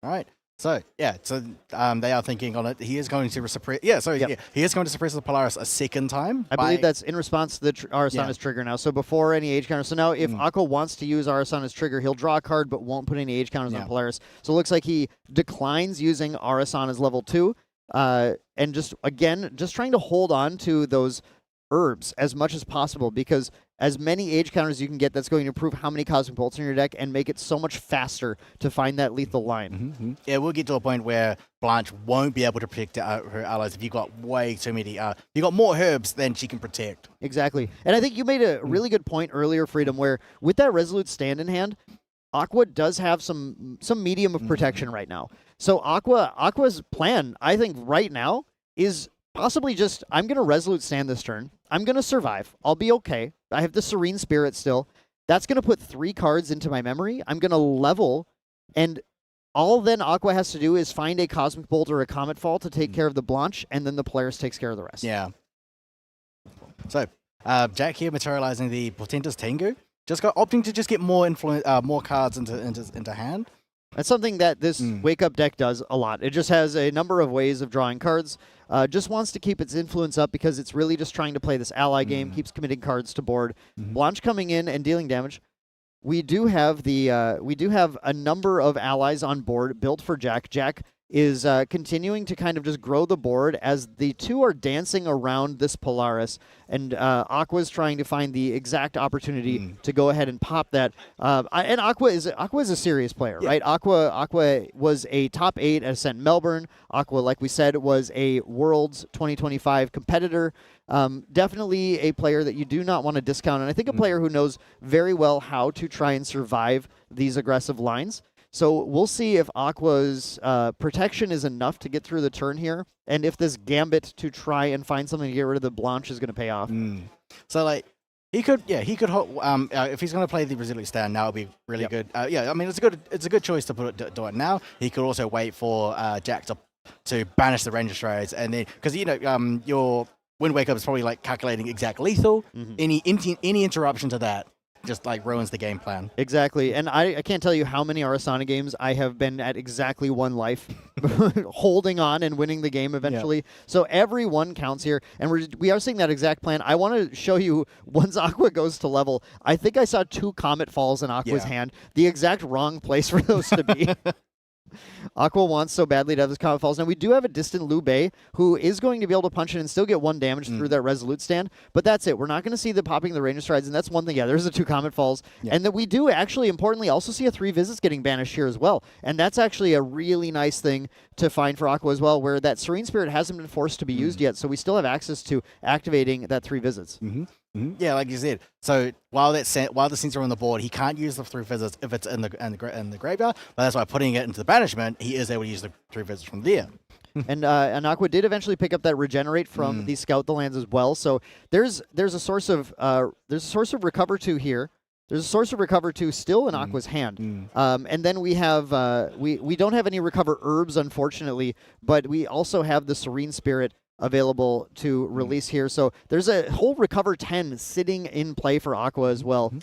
All right. So they are thinking on it. He is going to suppress. He is going to suppress the Polaris a second time. I believe that's in response to the Arasana's trigger now. So before any age counter. So now if Aqua wants to use Arasana's trigger, he'll draw a card but won't put any age counters on Polaris. So it looks like he declines using Arasana's level 2, and just trying to hold on to those herbs as much as possible, because as many age counters as you can get, that's going to improve how many Cosmic Bolts in your deck and make it so much faster to find that lethal line. Yeah, we'll get to a point where Blanche won't be able to protect her allies if you've got way too many. You've got more herbs than she can protect. Exactly. And I think you made a really good point earlier, Freedom, where with that Resolute Stand in hand, Aqua does have some medium of protection right now. So Aqua's plan, I think, right now is possibly just, I'm going to Resolute Stand this turn. I'm going to survive. I'll be okay. I have the Serene Spirit still. That's going to put 3 cards into my memory. I'm going to level, and all then Aqua has to do is find a Cosmic Bolt or a Comet Fall to take care of the Blanche, and then the Polaris takes care of the rest. Yeah. So, Jack here materializing the Portentous Tengu. Opting to just get more more cards into hand. That's something that this Wake Up deck does a lot. It just has a number of ways of drawing cards. Just wants to keep its influence up because it's really just trying to play this ally game, keeps committing cards to board. Blanche coming in and dealing damage. We do have a number of allies on board built for Jack. Jack is continuing to kind of just grow the board as the two are dancing around this Polaris, and Aqua's trying to find the exact opportunity to go ahead and pop that. And Aqua is a serious player, right? Aqua was a top 8 at Ascent Melbourne. Aqua, like we said, was a Worlds 2025 competitor. Definitely a player that you do not want to discount, and I think a player who knows very well how to try and survive these aggressive lines. So we'll see if Aqua's protection is enough to get through the turn here, and if this gambit to try and find something to get rid of the Blanche is going to pay off. So like he could if he's going to play the Resilient Stand now, it'll be really good. I mean it's a good choice to do it now. He could also wait for Jack to banish the Ranger Strides, and then because your Wind Wake Up is probably like calculating exact lethal. Any interruption to that just like ruins the game plan. Exactly, and I can't tell you how many Arasana games I have been at exactly one life, holding on and winning the game eventually. So every one counts here, and we are seeing that exact plan. I want to show you once Aqua goes to level. I think I saw 2 Comet Falls in Aqua's hand, the exact wrong place for those to be. Aqua wants so badly to have this Comet Falls. Now, we do have a distant Liu Bei who is going to be able to punch in and still get 1 damage through that Resolute Stand, but that's it. We're not going to see the popping the Ranger Strides, and that's one thing. Yeah, there's the 2 Comet Falls. And that we do actually, importantly, also see a 3 Visits getting banished here as well, and that's actually a really nice thing to find for Aqua as well, where that Serene Spirit hasn't been forced to be used yet, so we still have access to activating that 3 Visits. Yeah, like you said. So while the scenes are on the board, he can't use the 3 visits if it's in the graveyard. But that's why putting it into the banishment, he is able to use the 3 visits from there. And Aqua did eventually pick up that regenerate from the Scout the Lands as well. So there's a source of recover 2 here. There's a source of recover 2 still in Aqua's hand. And then we have we don't have any recover herbs, unfortunately, but we also have the Serene Spirit available to release here. So there's a whole recover 10 sitting in play for Aqua as well.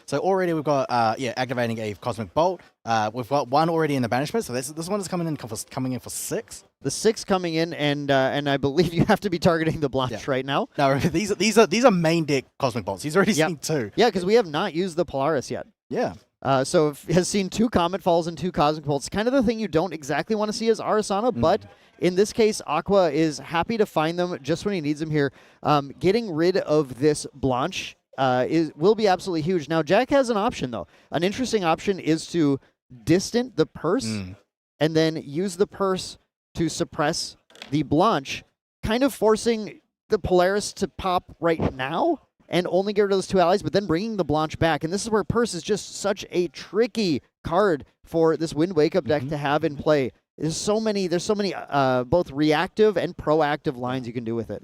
So already we've got activating a Cosmic Bolt. We've got 1 already in the banishment, so this one is coming in for 6. The 6 coming in, and I believe you have to be targeting the Blanche right now. No, these are main deck Cosmic Bolts. He's already seen 2. Yeah, because we have not used the Polaris yet. Yeah. So has seen 2 Comet Falls and 2 Cosmic Bolts. Kind of the thing you don't exactly want to see as Arasana, but in this case, Aqua is happy to find them just when he needs them here. Getting rid of this Blanche will be absolutely huge. Now, Jack has an option, though. An interesting option is to distant the Purse and then use the Purse to suppress the Blanche, kind of forcing the Polaris to pop right now and only get rid of those 2 allies, but then bringing the Blanche back. And this is where Purse is just such a tricky card for this Wind Wake Up deck to have in play. There's so many both reactive and proactive lines you can do with it.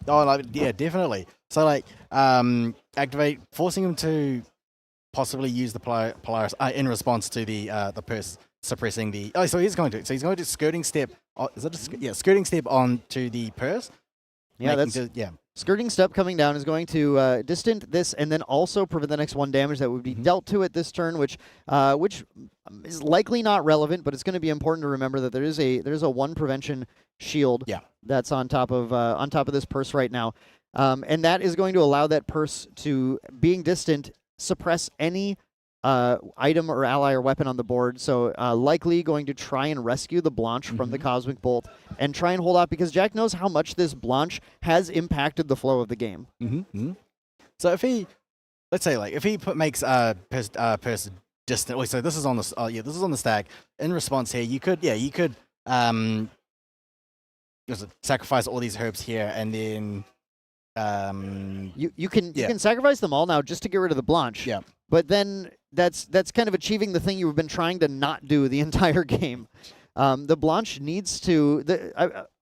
Oh, yeah, definitely. So like activate, forcing him to possibly use the Polaris in response to the Purse suppressing the. Oh, so he's going to skirting step. Is it skirting step onto the Purse? Yeah, Skirting Step coming down is going to distant this and then also prevent the next 1 damage that would be dealt to it this turn, which is likely not relevant, but it's going to be important to remember that there's a 1 prevention shield that's on top of this Purse right now, and that is going to allow that Purse to, being distant, suppress any item or ally or weapon on the board. So likely going to try and rescue the Blanche from the Cosmic Bolt and try and hold off, because Jack knows how much this Blanche has impacted the flow of the game. So if he, let's say like if he makes Purse distant. So this is on the this is on the stack. In response here, you could sacrifice all these herbs here and then you can sacrifice them all now just to get rid of the Blanche. Yeah. But then that's kind of achieving the thing you've been trying to not do the entire game. The Blanche needs to...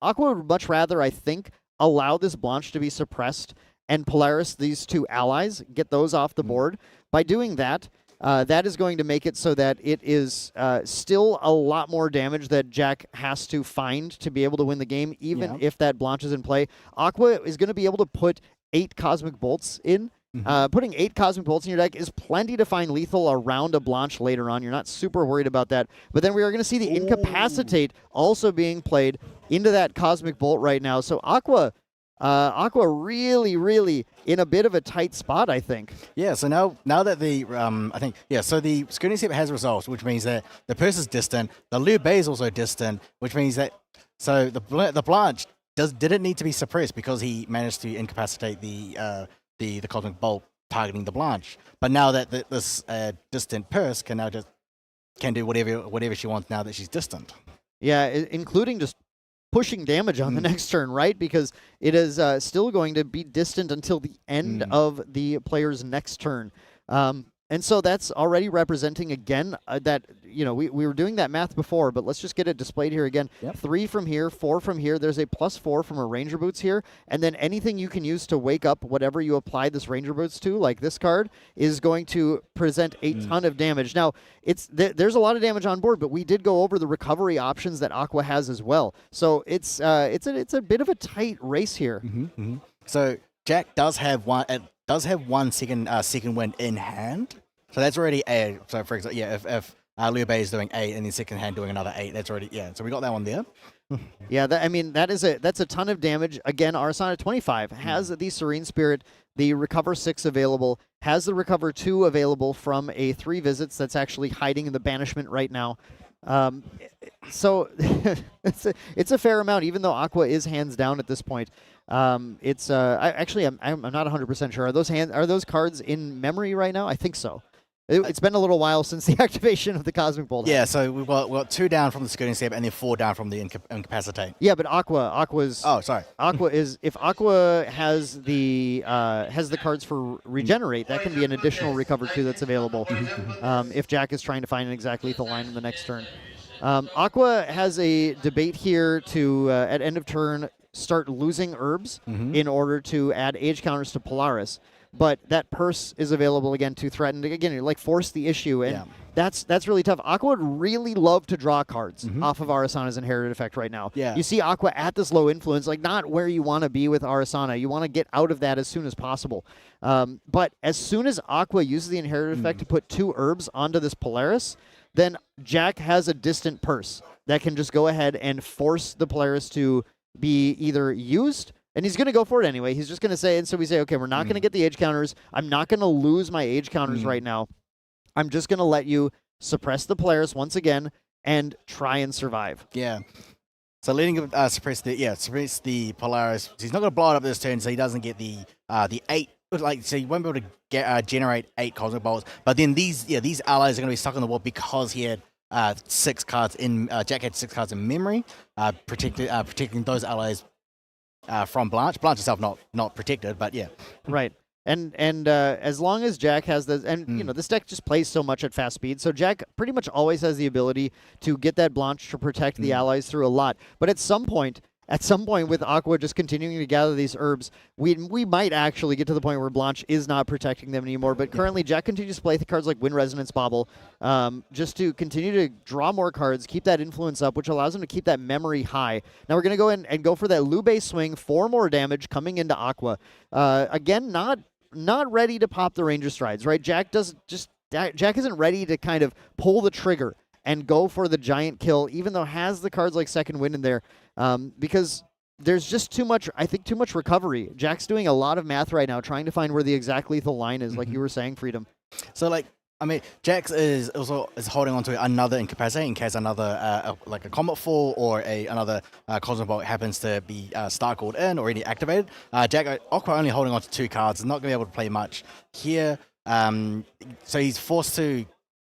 Aqua would much rather, I think, allow this Blanche to be suppressed and Polaris, these 2 allies, get those off the board. By doing that, that is going to make it so that it is still a lot more damage that Jack has to find to be able to win the game, even if that Blanche is in play. Aqua is going to be able to put 8 Cosmic Bolts in. Putting 8 Cosmic Bolts in your deck is plenty to find lethal around a Blanche later on. You're not super worried about that. But then we are going to see the Incapacitate also being played into that Cosmic Bolt right now. So Aqua really, really in a bit of a tight spot, I think. Yeah, so now that the so the screening step has resolved, which means that the purse is distant, the Liu Bei is also distant, which means that the Blanche didn't need to be suppressed because he managed to incapacitate the Cosmic Bolt targeting the Blanche. But now that this distant purse can do whatever she wants now that she's distant. Yeah, including just pushing damage on the next turn, right? Because it is still going to be distant until the end of the player's next turn. And so that's already representing, again, that, we were doing that math before, but let's just get it displayed here again. 3 from here, 4 from here. There's a +4 from a Ranger Boots here. And then anything you can use to wake up whatever you apply this Ranger Boots to, like this card, is going to present a ton of damage. Now, there's a lot of damage on board, but we did go over the recovery options that Aqua has as well. So it's a bit of a tight race here. So Jack does have one second wind in hand. So that's already a. So for example, if Liu Bei is doing 8 and then second hand doing another 8, that's already So we got that one there. Yeah, that's a ton of damage. Again, Arasana 25 has the Serene Spirit, the Recover 6 available, has the Recover 2 available from a 3 visits that's actually hiding in the banishment right now. So it's a fair amount, even though Aqua is hands down at this point. I'm not 100% sure. Are those cards in memory right now? I think so. It's been a little while since the activation of the Cosmic Bolt. Yeah, so we've got 2 down from the Scooting Step and then 4 down from the Incapacitate. Yeah, but Aqua's. Oh, sorry. Aqua is, if Aqua has the cards for Regenerate, that can be an additional Recover 2 that's available. If Jack is trying to find an exact lethal line in the next turn. Aqua has a debate here to at end of turn start losing herbs in order to add age counters to Polaris. But that purse is available again to threaten, again, like force the issue. And that's really tough. Aqua would really love to draw cards off of Arasana's Inherited Effect right now. Yeah. You see Aqua at this low influence, like not where you want to be with Arasana. You want to get out of that as soon as possible. But as soon as Aqua uses the Inherited Effect to put 2 herbs onto this Polaris, then Jack has a distant purse that can just go ahead and force the Polaris to be either used. And he's going to go for it anyway. He's just going to say, and so we say, okay, we're not going to get the age counters. I'm not going to lose my age counters right now. I'm just going to let you suppress the Polaris once again and try and survive. Yeah. So letting him suppress the Polaris. He's not going to blow it up this turn, so he doesn't get the 8. So you won't be able to get generate 8 Cosmic Bolts. But then these allies are going to be stuck on the wall because he had 6 cards in. Jack had 6 cards in memory, protecting those allies. From Blanche. Blanche herself not protected, but yeah. Right. And as long as Jack has the this deck just plays so much at fast speed, so Jack pretty much always has the ability to get that Blanche to protect the allies through a lot. But at some point with Aqua just continuing to gather these herbs, we might actually get to the point where Blanche is not protecting them anymore. But currently, Jack continues to play the cards like Wind Resonance Bauble, just to continue to draw more cards, keep that influence up, which allows him to keep that memory high. Now we're going to go in and go for that Liu Bei swing, 4 more damage coming into Aqua. Again, not ready to pop the Ranger Strides, right? Jack isn't ready to kind of pull the trigger and go for the giant kill, even though has the cards like Second Wind in there, because there's just too much recovery. Jack's doing a lot of math right now, trying to find where the exact lethal line is, like you were saying, Freedom. So, Jax is also holding on to another Incapacitate in case another, like a Comet Fall or another Cosmic Bolt happens to be Star-Called in or already activated. Aqua only holding on to 2 cards, is not going to be able to play much here. So he's forced to,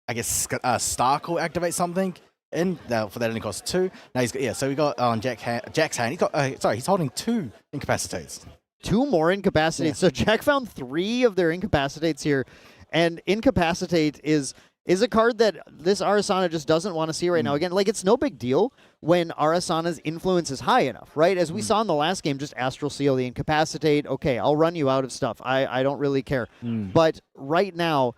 I guess, Star-Call activate something in. For that only costs 2. Now so we got on Jack's hand, he's holding 2 Incapacitates. 2 more Incapacitates. So Jack found 3 of their Incapacitates here. And Incapacitate is a card that this Arasana just doesn't want to see right now. Again, it's no big deal when Arasana's influence is high enough, right? As we saw in the last game, just Astral Seal, the Incapacitate, okay, I'll run you out of stuff. I don't really care. But right now,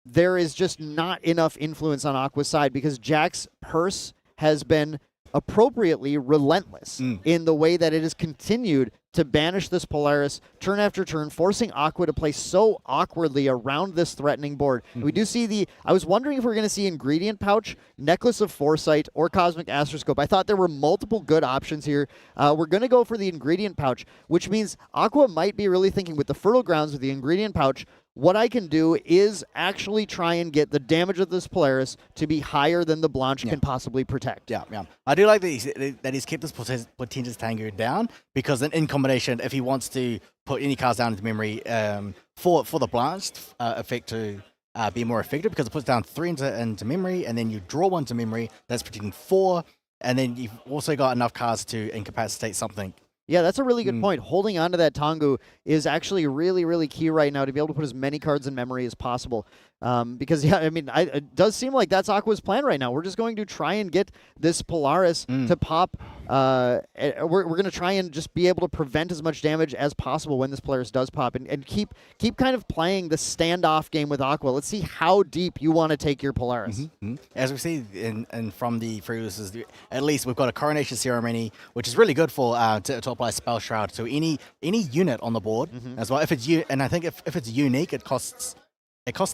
there is just not enough influence on Aqua's side because Jack's purse has been appropriately relentless in the way that it has continued to banish this Polaris turn after turn, forcing Aqua to play so awkwardly around this threatening board. We do see I was wondering if we're going to see Ingredient Pouch, Necklace of Foresight, or Cosmic Astroscope. I thought there were multiple good options here. We're going to go for the Ingredient Pouch, which means Aqua might be really thinking with the Fertile Grounds, with the Ingredient Pouch, what I can do is actually try and get the damage of this Polaris to be higher than the Blanche can possibly protect. Yeah. I do like that he's kept this Portentous Tango down because then in combination, if he wants to put any cards down into memory for the Blanche effect to be more effective, because it puts down 3 into memory, and then you draw 1 to memory, that's protecting 4, and then you've also got enough cards to incapacitate something. Yeah, that's a really good point. Holding on to that Tongu is actually really, really key right now to be able to put as many cards in memory as possible. Because, yeah, I mean, it does seem like that's Aqua's plan right now. We're just going to try and get this Polaris to pop. We're going to try and just be able to prevent as much damage as possible when this Polaris does pop, and keep kind of playing the standoff game with Aqua. Let's see how deep you want to take your Polaris. As we see in from the previous, at least we've got a Coronation Ceremony, which is really good for to apply Spell Shroud to any unit on the board as well. If it's and I think if it's unique, it costs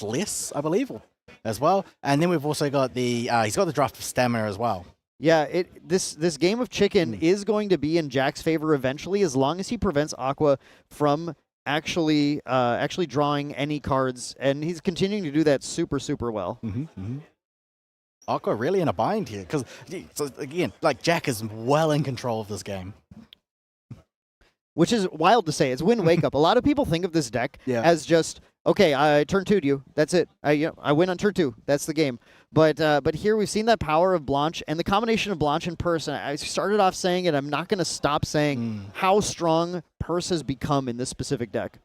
less, I believe, as well. And then we've also got he's got the Draft of Stamina as well. Yeah, this game of chicken is going to be in Jack's favor eventually, as long as he prevents Aqua from actually drawing any cards, and he's continuing to do that super, super well. Aqua really in a bind here, because again, like, Jack is well in control of this game. Which is wild to say. It's win wake up. A lot of people think of this deck as just, okay, I turn 2 to you. That's it. I win on turn 2. That's the game. But here we've seen that power of Blanche and the combination of Blanche and Purse. And I started off saying it. I'm not going to stop saying how strong Purse has become in this specific deck.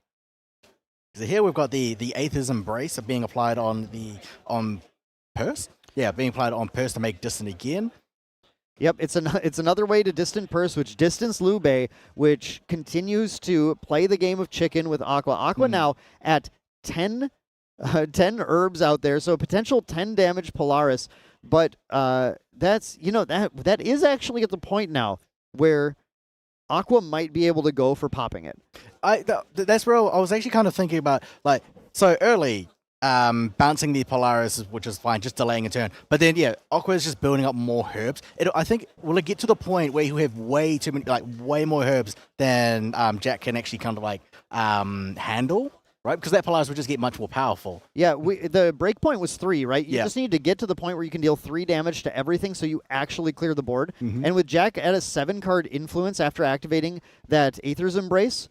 So here we've got the Aether's Embrace being applied on Purse. Yeah, being applied on Purse to make distant again. Yep, it's another way to distant Purse, which distance Lube, which continues to play the game of chicken with Aqua. Aqua now at 10 herbs out there, so a potential 10 damage Polaris. But that's that is actually at the point now where Aqua might be able to go for popping it. That's where I was actually kind of thinking about, like, so early. Bouncing the Polaris, which is fine, just delaying a turn. But then, Aqua is just building up more herbs. I think, will it get to the point where you have way too many, like, way more herbs than Jack can actually kind of, like, handle, right? Because that Polaris would just get much more powerful. Yeah, the break point was 3, right? You just need to get to the point where you can deal 3 damage to everything so you actually clear the board. And with Jack at a 7-card influence after activating that Aether's Embrace,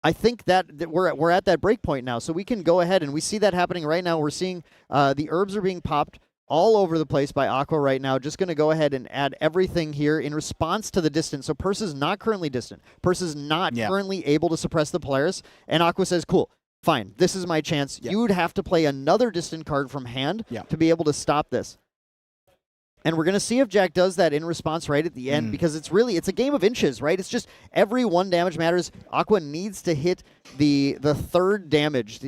I think that we're at that break point now, so we can go ahead, and we see that happening right now. We're seeing the herbs are being popped all over the place by Aqua right now. Just going to go ahead and add everything here in response to the distance. So Purse is not currently distant. Purse is not currently able to suppress the Polaris, and Aqua says, cool, fine, this is my chance. You would have to play another distant card from hand to be able to stop this. And we're going to see if Jack does that in response right at the end, because it's a game of inches, right? It's just every 1 damage matters. Aqua needs to hit the 3rd damage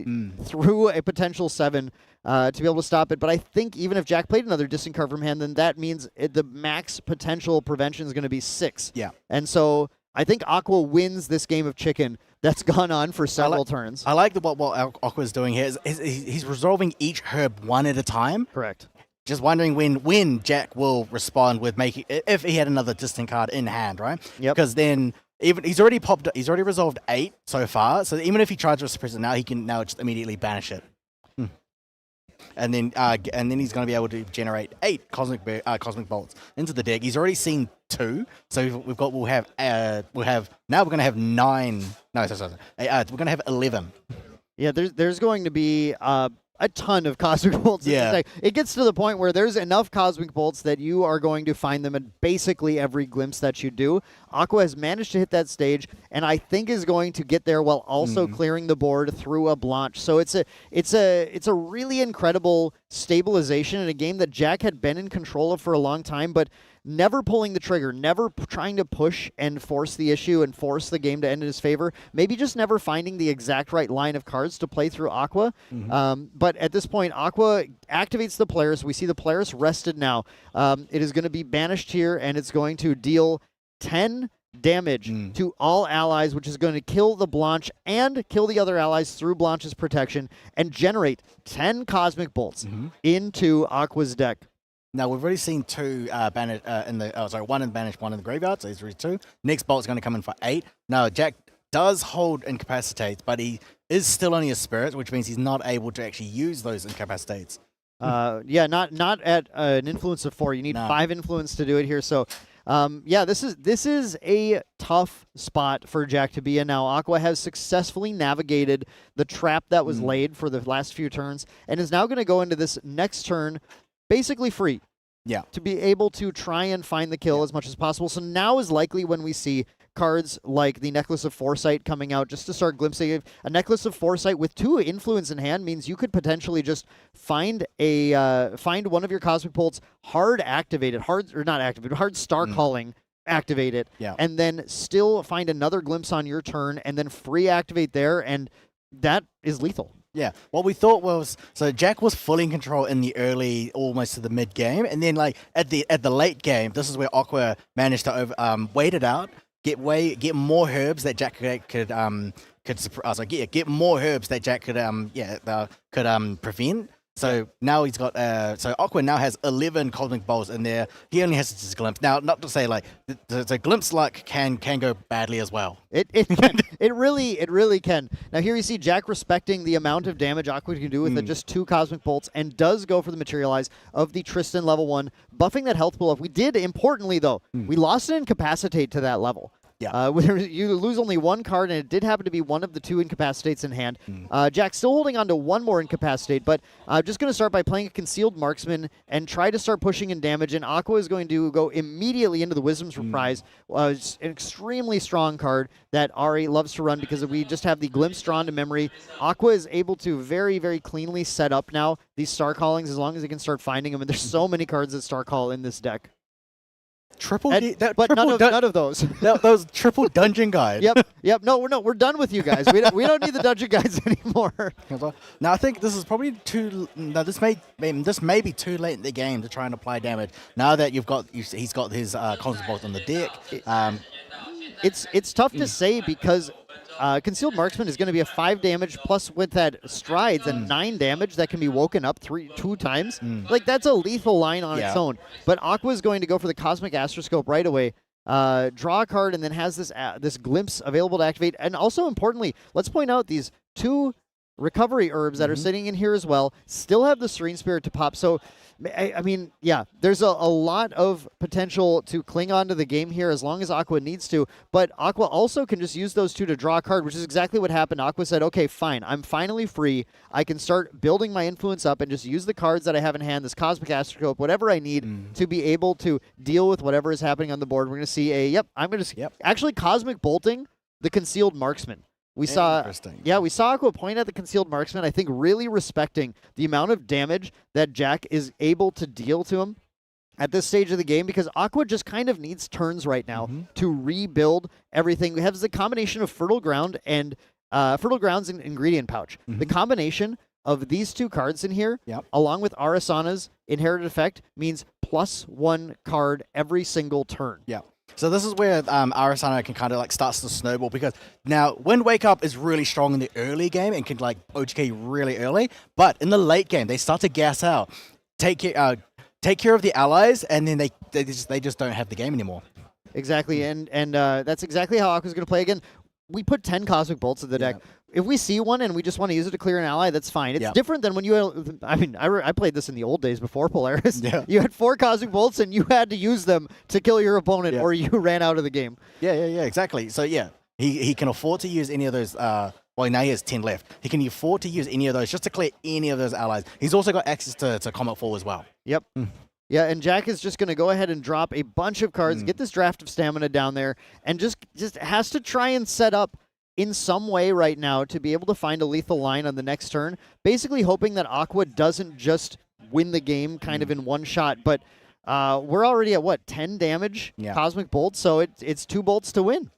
through a potential 7 to be able to stop it. But I think even if Jack played another distant card from hand, then that means the max potential prevention is going to be 6. Yeah. And so I think Aqua wins this game of chicken that's gone on for several turns. I like what Aqua is doing here. He's resolving each herb 1 at a time. Correct. Just wondering when Jack will respond with making, if he had another distant card in hand, right? Yep. Because then he's already resolved 8 so far. So even if he tries to suppress it now, he can now just immediately banish it. And then he's going to be able to generate 8 cosmic bolts into the deck. He's already seen 2, so we'll have now we're going to have 9. No, sorry. We're going to have 11. Yeah, there's going to be a ton of Cosmic Bolts in this deck. It gets to the point where there's enough Cosmic Bolts that you are going to find them at basically every glimpse that you do. Aqua has managed to hit that stage, and I think is going to get there while also clearing the board through a Blanche. So it's a really incredible stabilization in a game that Jack had been in control of for a long time, but never pulling the trigger, never trying to push and force the issue and force the game to end in his favor. Maybe just never finding the exact right line of cards to play through Aqua. But at this point, Aqua activates the Polaris. We see the Polaris rested now. It is going to be banished here, and it's going to deal 10 damage to all allies, which is going to kill the Blanche and kill the other allies through Blanche's protection and generate 10 Cosmic Bolts into Aqua's deck. Now we've already seen two banish one in banish, one in the graveyard, so he's already 2. Next bolt's going to come in for 8. Now Jack does hold incapacitates, but he is still only a spirit, which means he's not able to actually use those incapacitates. Yeah, not at an influence of 4. You need 5 influence to do it here. So, yeah, this is a tough spot for Jack to be in now. Aqua has successfully navigated the trap that was laid for the last few turns, and is now going to go into this next turn basically free. Yeah. To be able to try and find the kill as much as possible. So now is likely when we see cards like the Necklace of Foresight coming out just to start glimpsing. A Necklace of Foresight with 2 influence in hand means you could potentially just find one of your Cosmic Bolts hard star calling, activate it, and then still find another glimpse on your turn and then free activate there, and that is lethal. Yeah, what we thought was, so Jack was fully in control in the early, almost to the mid game, and then like at the late game, this is where Aqua managed to wait it out, get more herbs that Jack get more herbs that Jack could prevent. So now he's got so Aqua now has 11 Cosmic Bolts in there. He only has his glimpse. Now, not to say like the glimpse luck can go badly as well. It can. it really can. Now here you see Jack respecting the amount of damage Aqua can do with just 2 Cosmic Bolts, and does go for the Materialize of the Tristan level 1, buffing that health pool up. We did, importantly though, we lost an Incapacitate to that level. Yeah. You lose only 1 card, and it did happen to be one of the 2 Incapacitates in hand. Jack's still holding on to 1 more Incapacitate, but just going to start by playing a Concealed Marksman and try to start pushing in damage, and Aqua is going to go immediately into the Wisdom's Reprise. It's an extremely strong card that Ari loves to run because we just have the Glimpse drawn to memory. Aqua is able to very, very cleanly set up now these Star Callings as long as he can start finding them, and there's so many cards that Star Call in this deck. But none of those. Those triple dungeon guides. Yep. No, we're done with you guys. We don't need the dungeon guides anymore. Now I think this is probably too. Now this may be too late in the game to try and apply damage. Now that he's got his Cosmic Bolt on the deck. It's tough to say because Concealed Marksman is going to be a 5 damage plus with that Strides and 9 damage that can be woken up 2 times. Like that's a lethal line on its own. But Aqua is going to go for the Cosmic Astroscope right away. Draw a card and then has this glimpse available to activate. And also importantly, let's point out these 2 recovery herbs that are sitting in here as well still have the Serene Spirit to pop. So I mean, yeah, there's a lot of potential to cling on to the game here as long as Aqua needs to, but Aqua also can just use those 2 to draw a card, which is exactly what happened. Aqua said, okay, fine, I'm finally free. I can start building my influence up and just use the cards that I have in hand, this Cosmic Astroscope, whatever I need to be able to deal with whatever is happening on the board. We're going to see actually Cosmic Bolting the Concealed Marksman. We saw Aqua point at the Concealed Marksman, I think really respecting the amount of damage that Jack is able to deal to him at this stage of the game, because Aqua just kind of needs turns right now to rebuild everything. We have the combination of Fertile Ground and Fertile Ground's an Ingredient Pouch. The combination of these 2 cards in here, along with Arasana's Inherited Effect, means +1 card every single turn. Yeah. So this is where Arasana can kind of like starts to snowball, because now when Wake Up is really strong in the early game and can like OTK really early, but in the late game they start to gas out, take care of the allies, and then they just don't have the game anymore. Exactly, and that's exactly how Aqua's going to play again. We put 10 Cosmic Bolts in the deck. If we see one and we just want to use it to clear an ally, that's fine. It's different than when you... I played this in the old days before Polaris. You had 4 Cosmic Bolts and you had to use them to kill your opponent or you ran out of the game. Yeah, exactly. So yeah, he can afford to use any of those... well, now he has 10 left. He can afford to use any of those just to clear any of those allies. He's also got access to Comet 4 as well. Yep. Yeah, and Jack is just going to go ahead and drop a bunch of cards, get this draft of stamina down there, and just has to try and set up in some way right now to be able to find a lethal line on the next turn, basically hoping that Aqua doesn't just win the game kind of in one shot, but we're already at what, 10 damage Cosmic Bolt, so it's 2 bolts to win.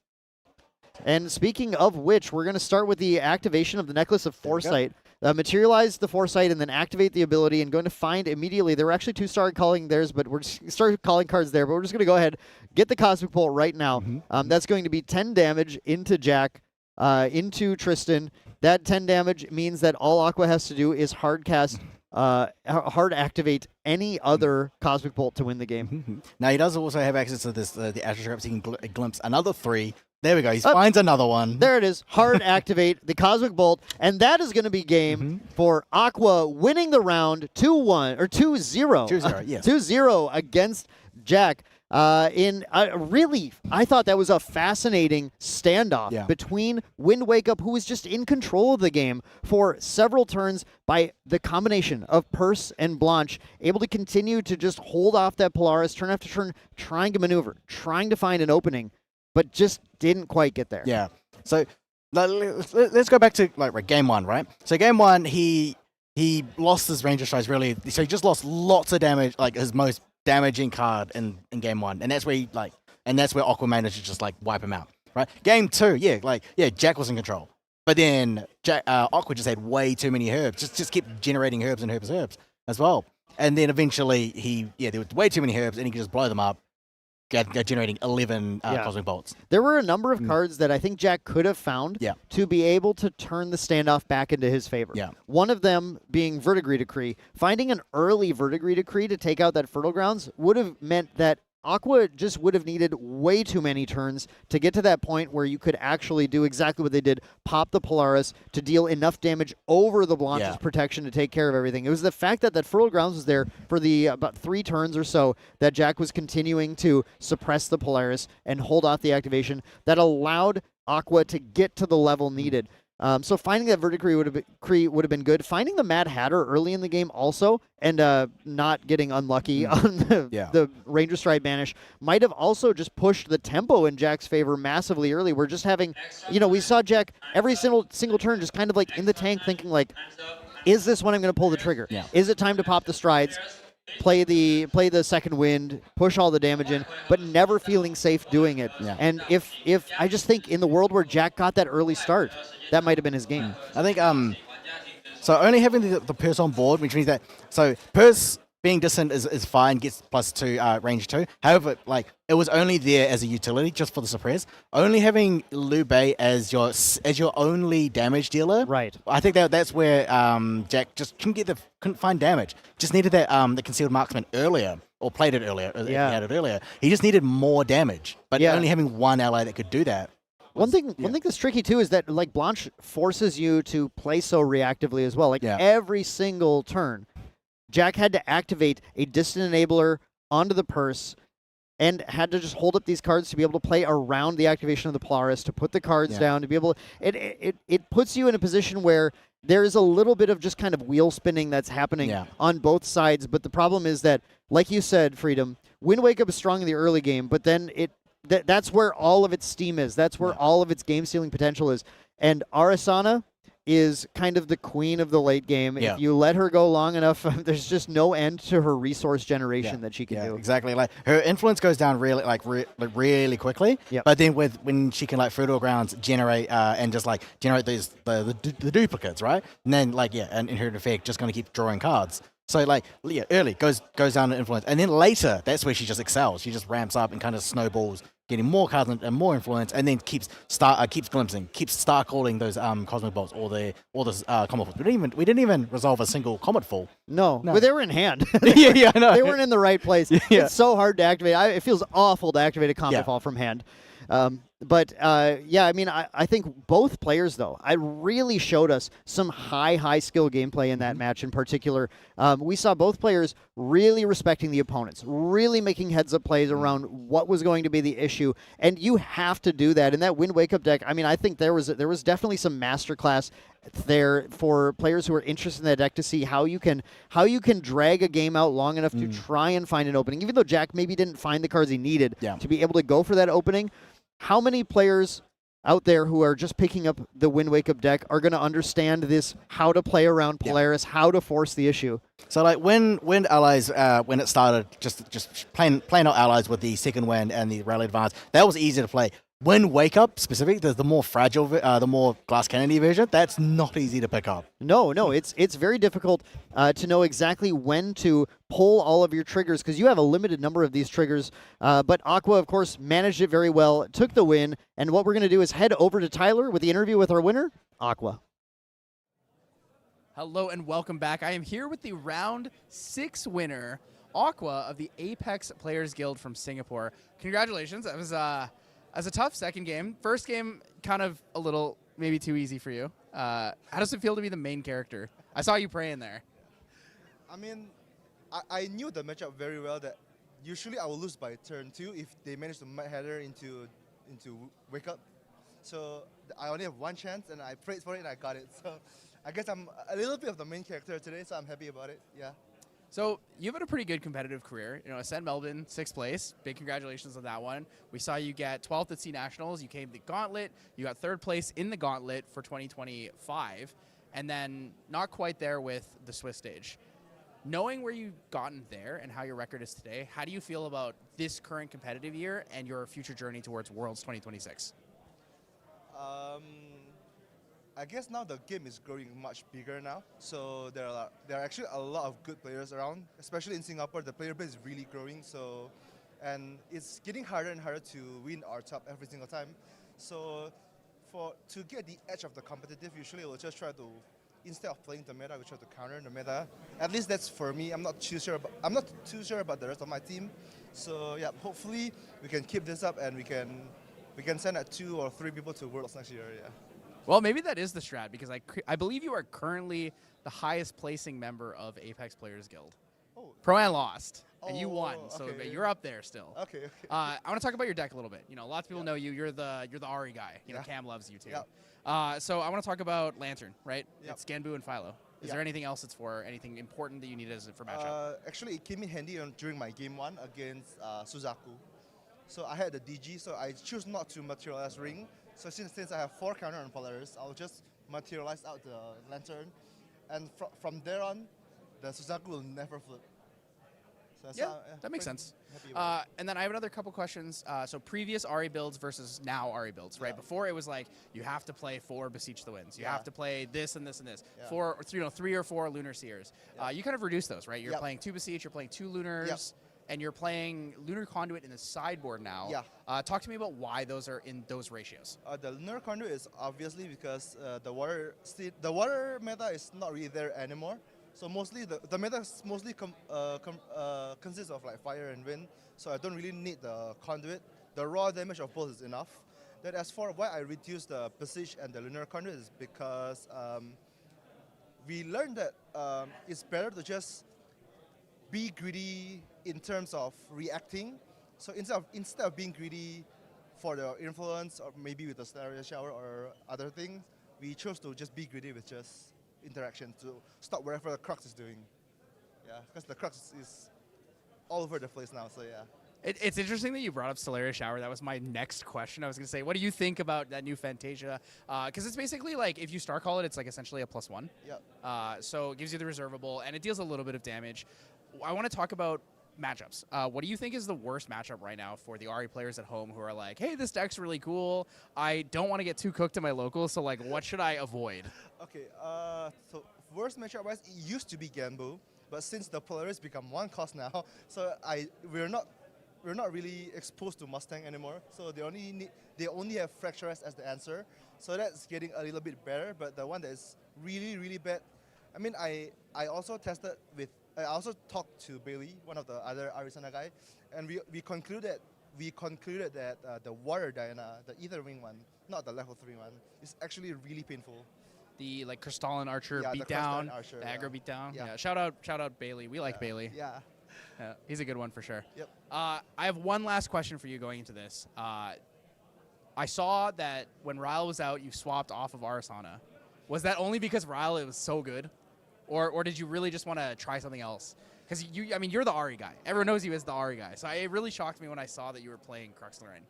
And speaking of which, we're going to start with the activation of the Necklace of Foresight. Materialize the Foresight and then activate the ability, and going to find immediately. There were actually 2 started calling theirs, but we're just started calling cards there. But we're just going to go ahead, get the Cosmic Bolt right now. That's going to be 10 damage into Jack, into Tristan. That 10 damage means that all Aqua has to do is hard cast, hard activate any other Cosmic Bolt to win the game. Now he does also have access to this the Astral Trap, so he can glimpse another 3. There we go. He finds another one. There it is. Hard activate the Cosmic Bolt, and that is going to be game for Aqua winning the round 2-1 or 2-0. 2-0, yes. 2-0 against Jack. Really, I thought that was a fascinating standoff between Wind Wake Up, who was just in control of the game for several turns by the combination of Purse and Blanche, able to continue to just hold off that Polaris turn after turn, trying to maneuver, trying to find an opening, but just didn't quite get there. Yeah. So let's go back to game 1, right? So game 1, he lost his Ranger Strikes really. So he just lost lots of damage, like his most damaging card in game 1, and that's where Aqua managed to just wipe him out. Right? Game 2, Jack was in control, but then Aqua just had way too many herbs. Just kept generating herbs and herbs as well, and then eventually there was way too many herbs, and he could just blow them up. Generating 11 Cosmic Bolts. There were a number of cards that I think Jack could have found to be able to turn the standoff back into his favor. One of them being Verdigris Decree. Finding an early Verdigris Decree to take out that Fertile Grounds would have meant that Aqua just would have needed way too many turns to get to that point where you could actually do exactly what they did, pop the Polaris to deal enough damage over the Blanche's protection to take care of everything. It was the fact that Fertile Grounds was there for the about 3 turns or so that Jack was continuing to suppress the Polaris and hold off the activation that allowed Aqua to get to the level needed. So finding that Verdigris would have been good. Finding the Mad Hatter early in the game also, and not getting unlucky on the Ranger Stride Banish might have also just pushed the tempo in Jack's favor massively early. We're just having, we saw Jack every single turn just kind of in the tank thinking is this when I'm going to pull the trigger? Is it time to pop the strides? Play the second wind, push all the damage in, but never feeling safe doing it. And if I just think in the world where Jack got that early start, that might have been his game. I think so only having the Purse on board, which means that Purse being distant is fine, gets +2 range 2. However, it was only there as a utility just for the suppress. Only having Liu Bei as your only damage dealer. Right. I think that's where Jack just couldn't find damage. Just needed that the concealed marksman earlier, or played it earlier. He had it earlier. He just needed more damage, but only having one ally that could do that. One thing that's tricky too is that Blanche forces you to play so reactively as well. Every single turn, Jack had to activate a distant enabler onto the Purse and had to just hold up these cards to be able to play around the activation of the Polaris, to put the cards down, to be able to, it puts you in a position where there is a little bit of just kind of wheel spinning that's happening on both sides. But the problem is that, like you said, Freedom, Wind Wake Up is strong in the early game, but then that's where all of its steam is. That's where all of its game-stealing potential is. And Arasana is kind of the queen of the late game. If you let her go long enough, there's just no end to her resource generation that she can do. Exactly. Her influence goes down really really quickly. But then when she can Fertile Grounds generate and just generate these the duplicates, right? And then and in her effect just going to keep drawing cards. So early goes down in influence, and then later that's where she just excels. She just ramps up and kind of snowballs, getting more cards and more influence, and then keeps glimpsing, keeps star calling those Cosmic Bolts or the Comet Falls. We didn't even resolve a single Comet Fall. No, but they were in hand. I know. They weren't in the right place. It's so hard to activate. It feels awful to activate a Comet Fall from hand. I think both players, though, really showed us some high skill gameplay in that match in particular. We saw both players really respecting the opponents, really making heads-up plays around what was going to be the issue, and you have to do that. In that Wind Wake Up deck, I think there was definitely some masterclass there for players who are interested in that deck to see how you can drag a game out long enough to try and find an opening. Even though Jack maybe didn't find the cards he needed to be able to go for that opening, how many players out there who are just picking up the Wind Wake Up deck are going to understand this, how to play around Polaris, how to force the issue. So like when allies when it started just plain out allies with the second wind and the rally advance, that was easy to play. When Wake Up specifically, the more fragile, the more Glass Kennedy version, that's not easy to pick up. No, it's very difficult to know exactly when to pull all of your triggers because you have a limited number of these triggers. But Aqua, of course, managed it very well, took the win. And what we're going to do is head over to Tyler with the interview with our winner, Aqua. Hello and welcome back. I am here with the round 6 winner, Aqua of the Apex Players Guild from Singapore. Congratulations. That was a tough second game. First game, kind of a little maybe too easy for you. How does it feel to be the main character? I saw you praying there. I mean, I knew the matchup very well that usually I will lose by turn 2 if they manage to Mad Hatter into Wake Up. So I only have one chance and I prayed for it and I got it. So I guess I'm a little bit of the main character today, so I'm happy about it. Yeah. So you've had a pretty good competitive career. You know, Ascent Melbourne, 6th place. Big congratulations on that one. We saw you get 12th at C Nationals. You came to the Gauntlet. You got 3rd place in the Gauntlet for 2025. And then not quite there with the Swiss stage. Knowing where you've gotten there and how your record is today, how do you feel about this current competitive year and your future journey towards Worlds 2026? I guess now the game is growing much bigger now, so there are actually a lot of good players around, especially in Singapore. The player base is really growing, so and it's getting harder and harder to win our top every single time. So to get the edge of the competitive, usually we'll just try to, instead of playing the meta, we try to counter the meta. At least that's for me. I'm not too sure about the rest of my team. So yeah, hopefully we can keep this up and we can send 2 or 3 people to Worlds next year. Yeah. Well, maybe that is the strat, because I believe you are currently the highest placing member of Apex Players Guild. Oh. Pro-Am lost, and you won, Oh, so okay. you're up there still. Okay. I want to talk about your deck a little bit. You know, lots of people know you. You're the Ari guy. You know, Cam loves you too. So I want to talk about Lantern, right? It's Genbu and Philo. Is there anything else it's for? Anything important that you need for matchup? Actually, it came in handy during my game 1 against Suzaku. So I had the DG, so I choose not to materialize Ring. So since I have 4 counter on Polaris, I'll just materialize out the Lantern. And from there on, the Suzaku will never flip. So that makes sense. Happy And then I have another couple questions. So previous Ari builds versus now Ari builds, right? Before it was like you have to play 4 Beseech the Winds. You have to play this and this and this. 3 or 4 Lunar Seers. You kind of reduce those, right? You're playing 2 Beseech, you're playing 2 Lunars. And you're playing Lunar Conduit in the sideboard now. Talk to me about why those are in those ratios. The Lunar Conduit is obviously because the water meta is not really there anymore. So mostly the meta mostly consists of like fire and wind. So I don't really need the Conduit. The raw damage of both is enough. Then as for why I reduced the Beseech and the Lunar Conduit is because we learned that it's better to just be greedy in terms of reacting. So instead of being greedy for the influence or maybe with the Stellaria Shower or other things, we chose to just be greedy with just interaction to stop whatever the Crux is doing. Yeah, because the Crux is all over the place now, so yeah. It's interesting that you brought up Stellaria Shower. That was my next question. I was going to say, what do you think about that new Fantasia? Because it's basically like, if you Star Call it, it's like essentially a +1. So it gives you the reservable, and it deals a little bit of damage. I want to talk about matchups. What do you think is the worst matchup right now for the Ari players at home who are like, hey, this deck's really cool. I don't want to get too cooked in my local, so like, what should I avoid? Okay, so worst matchup-wise, it used to be Genbu, but since the Polaris become 1 cost now, so we're not really exposed to Mustang anymore. So they only have Fracturized as the answer. So that's getting a little bit better, but the one that is really, really bad, I mean, I also talked to Bailey, one of the other Arizona guy, and we concluded that the Water Diana, the Ether Wing one, not the level 3 one, is actually really painful. The like Crystalline Archer beat down, the aggro beat down. Yeah. Shout out Bailey. We like Bailey. Yeah. He's a good one for sure. Yep. I have one last question for you going into this. I saw that when Ryle was out, you swapped off of Arasana. Was that only because Ryle was so good? Or did you really just want to try something else? Because you're the Ari guy. Everyone knows you as the Ari guy. So it really shocked me when I saw that you were playing Crux Lorraine.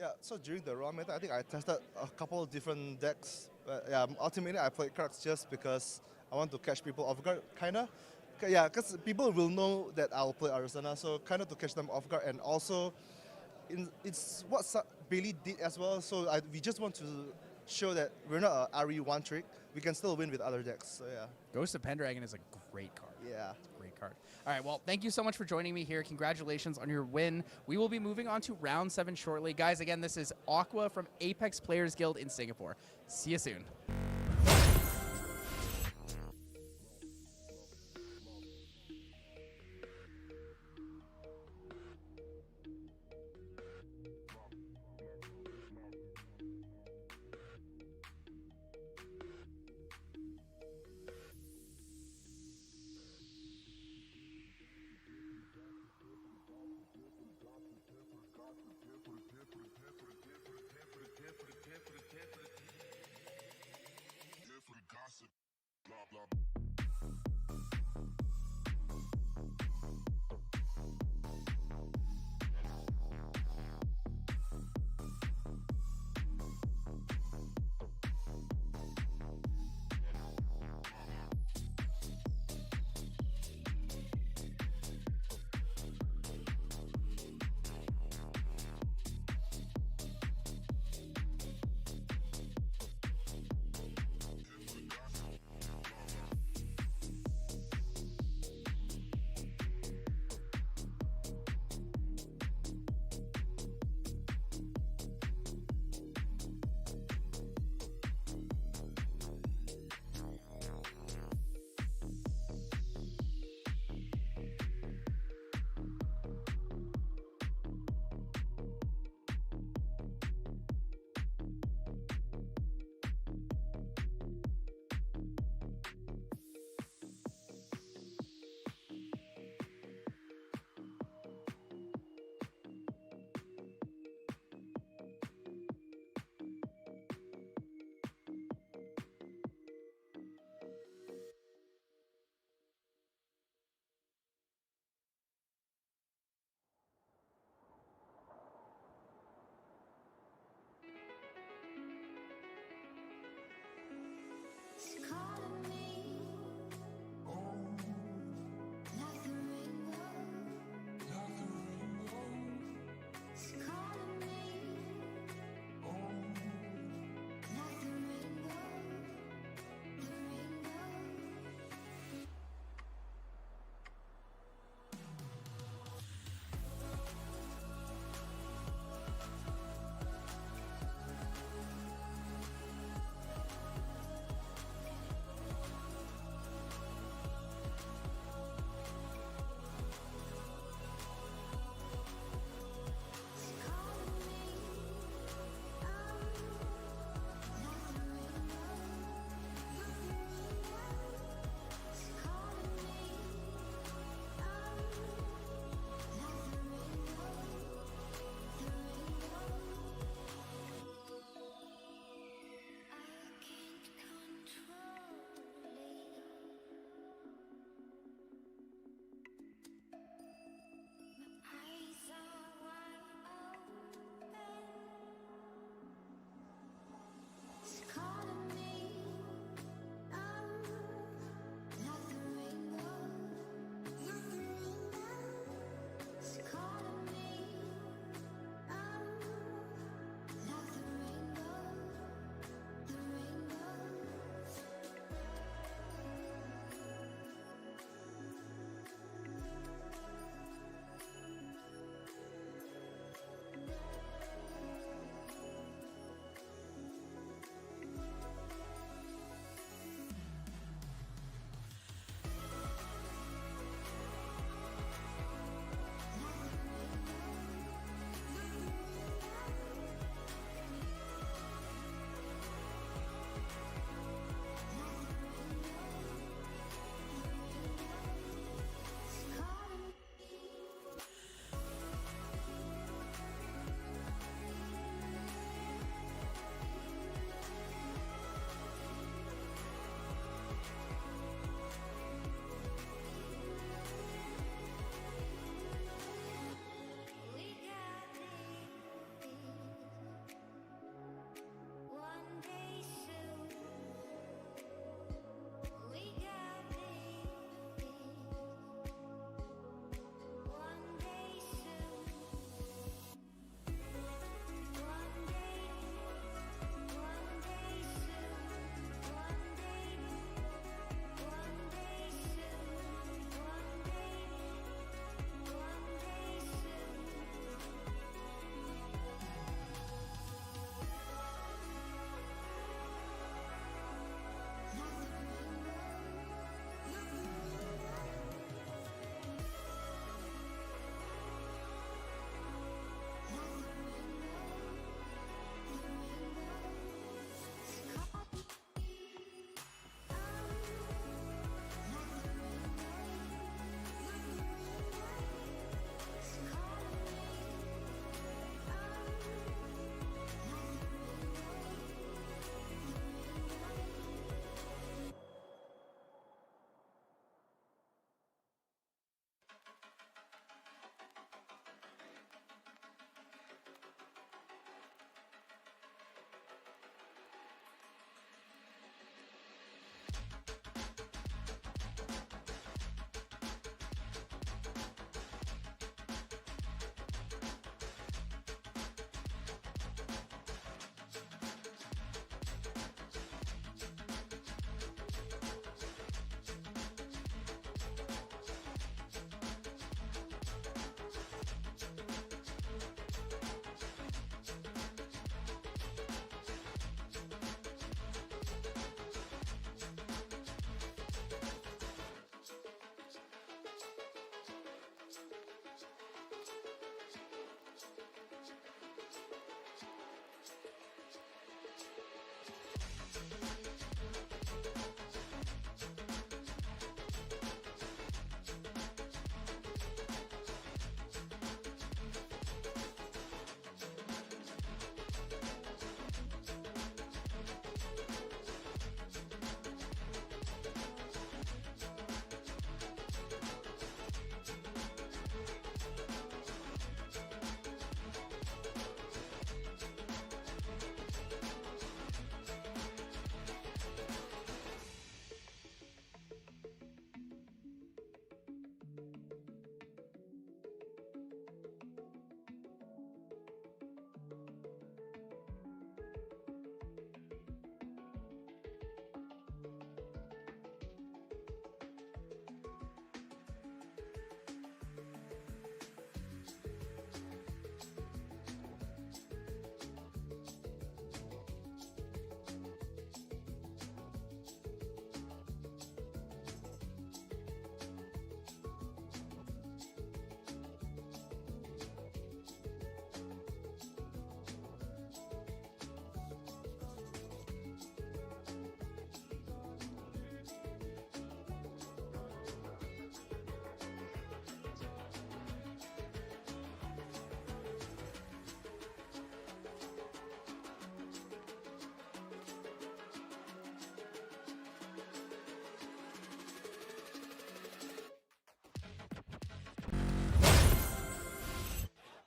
Yeah, so during the raw meta, I think I tested a couple of different decks. But yeah, ultimately I played cards just because I want to catch people off guard, kinda. Yeah, because people will know that I'll play Arizona, so kinda to catch them off guard, and also, it's what Bailey did as well. So we just want to show that we're not a RE one trick. We can still win with other decks. So yeah. Ghost of Pendragon is a great card. Yeah. It's a great card. All right, well, thank you so much for joining me here. Congratulations on your win. We will be moving on to round 7 shortly. Guys, again, this is Aqua from Apex Players Guild in Singapore. See you soon.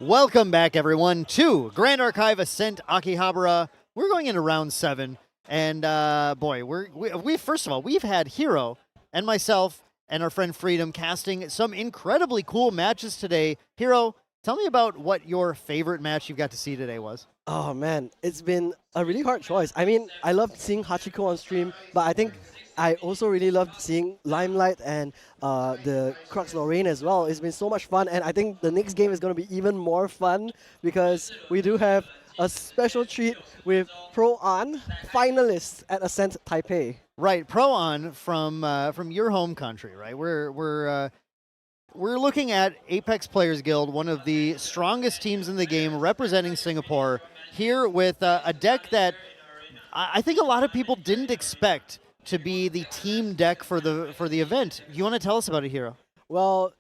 Welcome back, everyone, to Grand Archive Ascent Akihabara. We're going into round 7, and boy, we first of all, we've had Hero and myself and our friend Freedom casting some incredibly cool matches today. Hero, tell me about what your favorite match you've got to see today was. Oh man, it's been a really hard choice. I mean, I loved seeing Hachiko on stream, but I think I also really loved seeing Limelight and the Crux Lorraine as well. It's been so much fun, and I think the next game is going to be even more fun because we do have a special treat with Pro An, finalists at Ascent Taipei. Right, Pro-On from your home country, right? We're looking at Apex Players Guild, one of the strongest teams in the game, representing Singapore, here with a deck that I think a lot of people didn't expect to be the team deck for the event. You want to tell us about it, Hero? Well,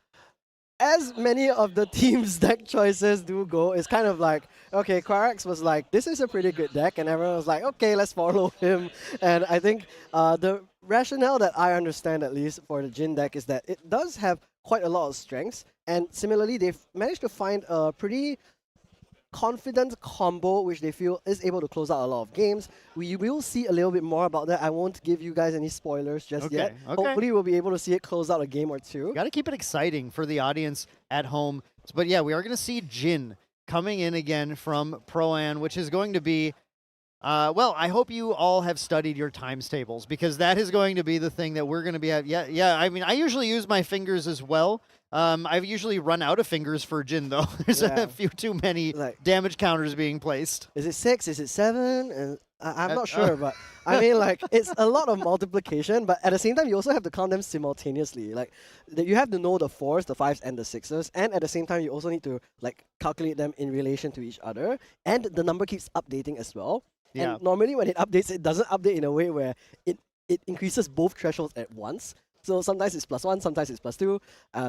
as many of the team's deck choices do go, it's kind of like, okay, Quarax was like, this is a pretty good deck, and everyone was like, okay, let's follow him. And I think the rationale that I understand, at least for the Jin deck, is that it does have quite a lot of strengths, and similarly, they've managed to find a pretty confident combo which they feel is able to close out a lot of games. We will see a little bit more about that. I won't give you guys any spoilers just yet. Okay. Hopefully we'll be able to see it close out a game or two. Got to keep it exciting for the audience at home. But yeah, we are going to see Jin coming in again from Pro-An, which is going to be well, I hope you all have studied your times tables, because that is going to be the thing that we're going to be at. Yeah. I mean, I usually use my fingers as well. I've usually run out of fingers for Jin, though. There's a few too many damage counters being placed. Is it 6? Is it 7? And I'm not sure, but I mean, like, it's a lot of multiplication, but at the same time, you also have to count them simultaneously. Like, you have to know the 4s, the 5s, and the 6s, and at the same time, you also need to, like, calculate them in relation to each other, and the number keeps updating as well. Yeah. And normally when it updates, it doesn't update in a way where it increases both thresholds at once. So sometimes it's +1, sometimes it's +2,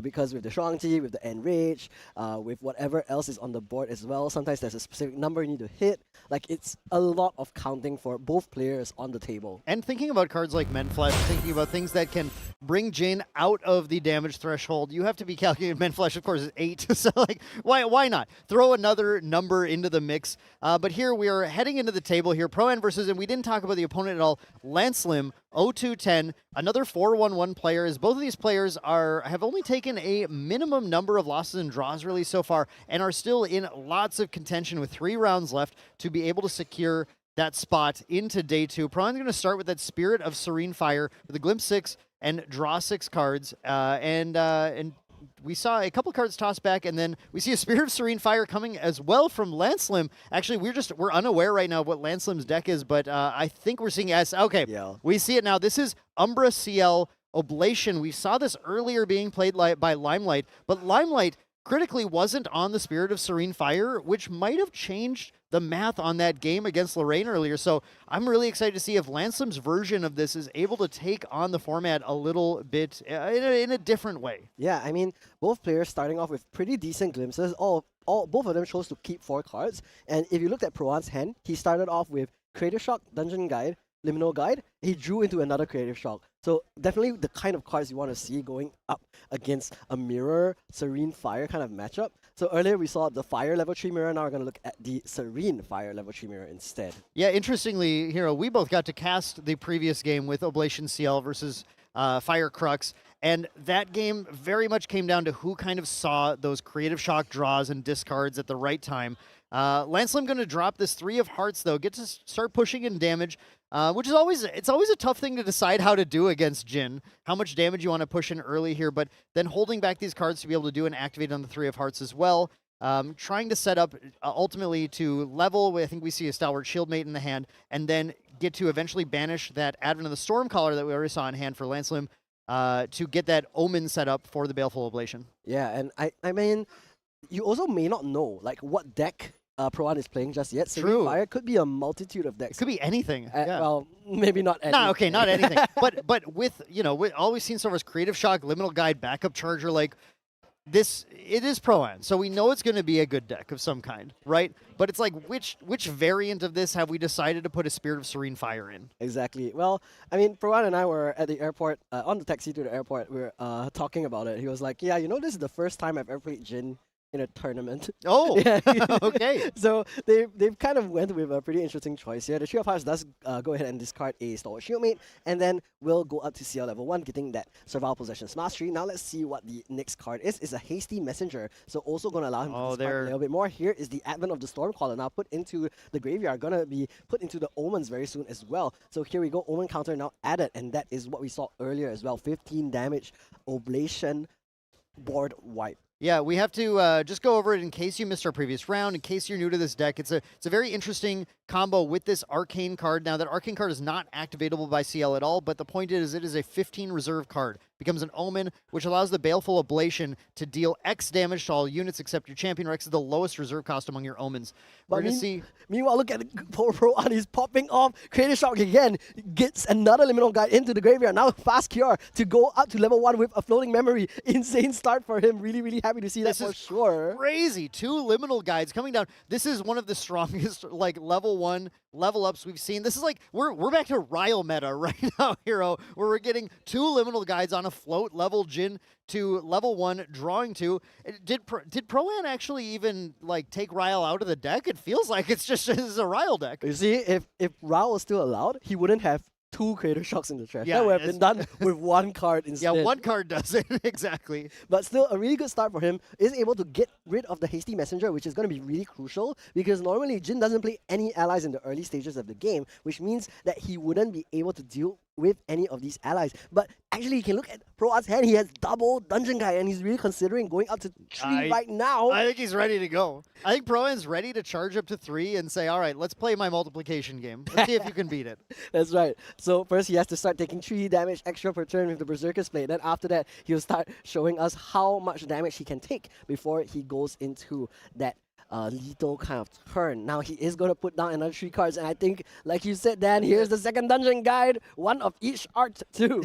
because with the Shuangji, with the Enrage, with whatever else is on the board as well, sometimes there's a specific number you need to hit. Like, it's a lot of counting for both players on the table. And thinking about cards like Menflesh, thinking about things that can bring Jin out of the damage threshold, you have to be calculating. Menflesh, of course, is 8, so like, why not? Throw another number into the mix. But here we are heading into the table here, Pro-An versus, and we didn't talk about the opponent at all, Lancelim, 0210, another 4-1-1 player, as both of these players have only taken a minimum number of losses and draws really so far, and are still in lots of contention with 3 rounds left to be able to secure that spot into day 2. Pro-An's going to start with that Spirit of Serene Fire with a Glimpse 6 and draw 6 cards, and we saw a couple cards tossed back, and then we see a Spirit of Serene Fire coming as well from Lancelim. Actually, we're unaware right now of what Lancelim's deck is, but I think we're seeing okay. Yeah. We see it now. This is Umbra CL Oblation. We saw this earlier being played by Limelight, but Limelight critically wasn't on the Spirit of Serene Fire, which might have changed the math on that game against Lorraine earlier. So I'm really excited to see if Lancelim's version of this is able to take on the format a little bit in a different way. Yeah, I mean, both players starting off with pretty decent glimpses. Both of them chose to keep 4 cards. And if you looked at Pro-An's hand, he started off with Creative Shock, Dungeon Guide, Liminal Guide. He drew into another Creative Shock. So definitely the kind of cards you want to see going up against a Mirror, Serene Fire kind of matchup. So earlier we saw the Fire level 3 Mirror, now we're going to look at the Serene Fire level 3 Mirror instead. Yeah, interestingly, Hero, we both got to cast the previous game with Oblation CL versus Fire Crux, and that game very much came down to who kind of saw those Creative Shock draws and discards at the right time. Lancelim going to drop this 3 of Hearts, though, get to start pushing in damage, which is always a tough thing to decide how to do against Jin, how much damage you want to push in early here, but then holding back these cards to be able to do and activate on the 3 of Hearts as well. Trying to set up ultimately to level, I think we see a Stalwart Shieldmate in the hand, and then get to eventually banish that Advent of the Stormcaller that we already saw in hand for Lancelim to get that Omen set up for the Baleful Oblation. Yeah, and I mean, you also may not know like what deck Pro-An is playing just yet. Serene Fire could be a multitude of decks. Could be anything. Yeah. Well, maybe not anything. No, okay, not anything. but with, with all we've seen so far is Creative Shock, Liminal Guide, Backup Charger, like this, it is Pro-An, so we know it's going to be a good deck of some kind, right? But it's like, which variant of this have we decided to put a Spirit of Serene Fire in? Exactly. Well, I mean, Pro-An and I were at the airport, on the taxi to the airport, we were talking about it. He was like, yeah, this is the first time I've ever played Jin in a tournament. Oh, Yeah. okay. So they've kind of went with a pretty interesting choice here. The Trio of Hearts does go ahead and discard a Stalwart Shieldmate, and then will go up to CL level 1, getting that Survival Possessions Mastery. Now let's see what the next card is. It's a Hasty Messenger, so also going to allow him to discard a little bit more. Here is the Advent of the Stormcaller, now put into the graveyard, going to be put into the Omens very soon as well. So here we go, Omen counter now added, and that is what we saw earlier as well. 15 damage, Oblation, board wipe. Yeah, we have to just go over it in case you missed our previous round, in case you're new to this deck. It's a very interesting combo with this Arcane card. Now, that Arcane card is not activatable by CL at all, but the point is it is a 15 reserve card. Becomes an Omen, which allows the Baleful Oblation to deal X damage to all units except your champion. X is the lowest reserve cost among your Omens. We're going to see... Meanwhile, look at Pro on, he's popping off. Creative Shock again, gets another Liminal Guide into the graveyard. Now Fast Cure to go up to level 1 with a Floating Memory. Insane start for him. Really, really happy to see that for sure. Crazy. 2 Liminal Guides coming down. This is one of the strongest like level 1 level ups we've seen. This is like, we're back to Ryle meta right now, Hero, where we're getting 2 Liminal Guides on a float level Jin to level 1, drawing 2. Did Pro-Am actually even like take Ryle out of the deck? It feels like it's just a Ryle deck. You see, if Ryle was still allowed, he wouldn't have 2 Creative Shocks in the trash. Yeah, that would have been done with 1 card instead. Yeah, 1 card does it, exactly. But still, a really good start for him. Is able to get rid of the Hasty Messenger, which is going to be really crucial, because normally Jin doesn't play any allies in the early stages of the game, which means that he wouldn't be able to deal with any of these allies. But actually, you can look at Pro-Art's hand. He has double Dungeon Guy, and he's really considering going up to 3 right now. I think he's ready to go. I think Pro-Am's ready to charge up to 3 and say, all right, let's play my multiplication game. Let's see if you can beat it. That's right. So first, he has to start taking 3 damage extra per turn with the Berserker's Blade. Then after that, he'll start showing us how much damage he can take before he goes into that lethal kind of turn. Now he is going to put down another 3 cards, and I think, like you said, Dan, here's the second Dungeon Guide, 1 of each art too.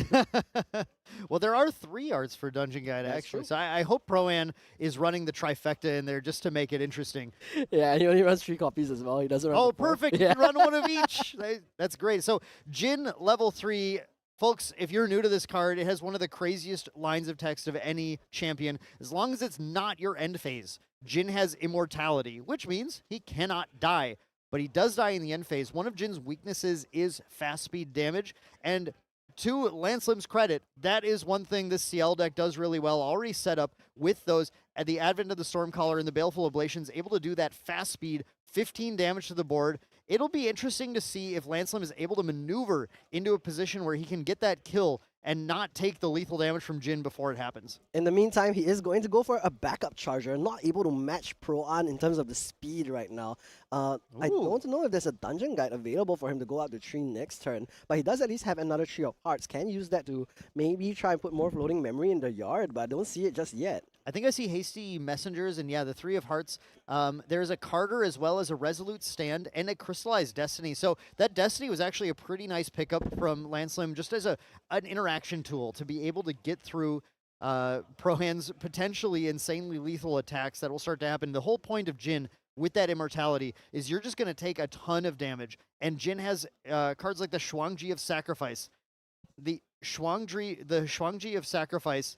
Well, there are 3 arts for Dungeon Guide, That's actually. true. So I hope Pro-Am is running the trifecta in there just to make it interesting. Yeah, he only runs 3 copies as well. He doesn't run Oh, the 4th. perfect. Yeah. You can run one of each. That's great. So Jin, level 3. Folks, if you're new to this card, it has one of the craziest lines of text of any champion. As long as it's not your end phase, Jin has immortality, which means he cannot die. But he does die in the end phase. One of Jin's weaknesses is fast speed damage. And to Lancelim's credit, that is one thing this CL deck does really well. Already set up with those at the Advent of the Stormcaller and the Baleful Oblations, able to do that fast speed, 15 damage to the board. It'll be interesting to see if Lancelim is able to maneuver into a position where he can get that kill and not take the lethal damage from Jin before it happens. In the meantime, he is going to go for a backup charger, not able to match Pro-An in terms of the speed right now. I don't know if there's a Dungeon Guide available for him to go out to 3 next turn, but he does at least have another 3 of Hearts. Can use that to maybe try and put more floating memory in the yard, but I don't see it just yet. I think I see Hasty Messengers, and yeah, the 3 of Hearts. There's a Carter as well as a Resolute Stand and a Crystallized Destiny. So that Destiny was actually a pretty nice pickup from Lancelim just as an interaction tool to be able to get through Pro-Am's potentially insanely lethal attacks that will start to happen. The whole point of Jin with that immortality is you're just going to take a ton of damage, and Jin has cards like the Shuangji of Sacrifice. The Shuangji of Sacrifice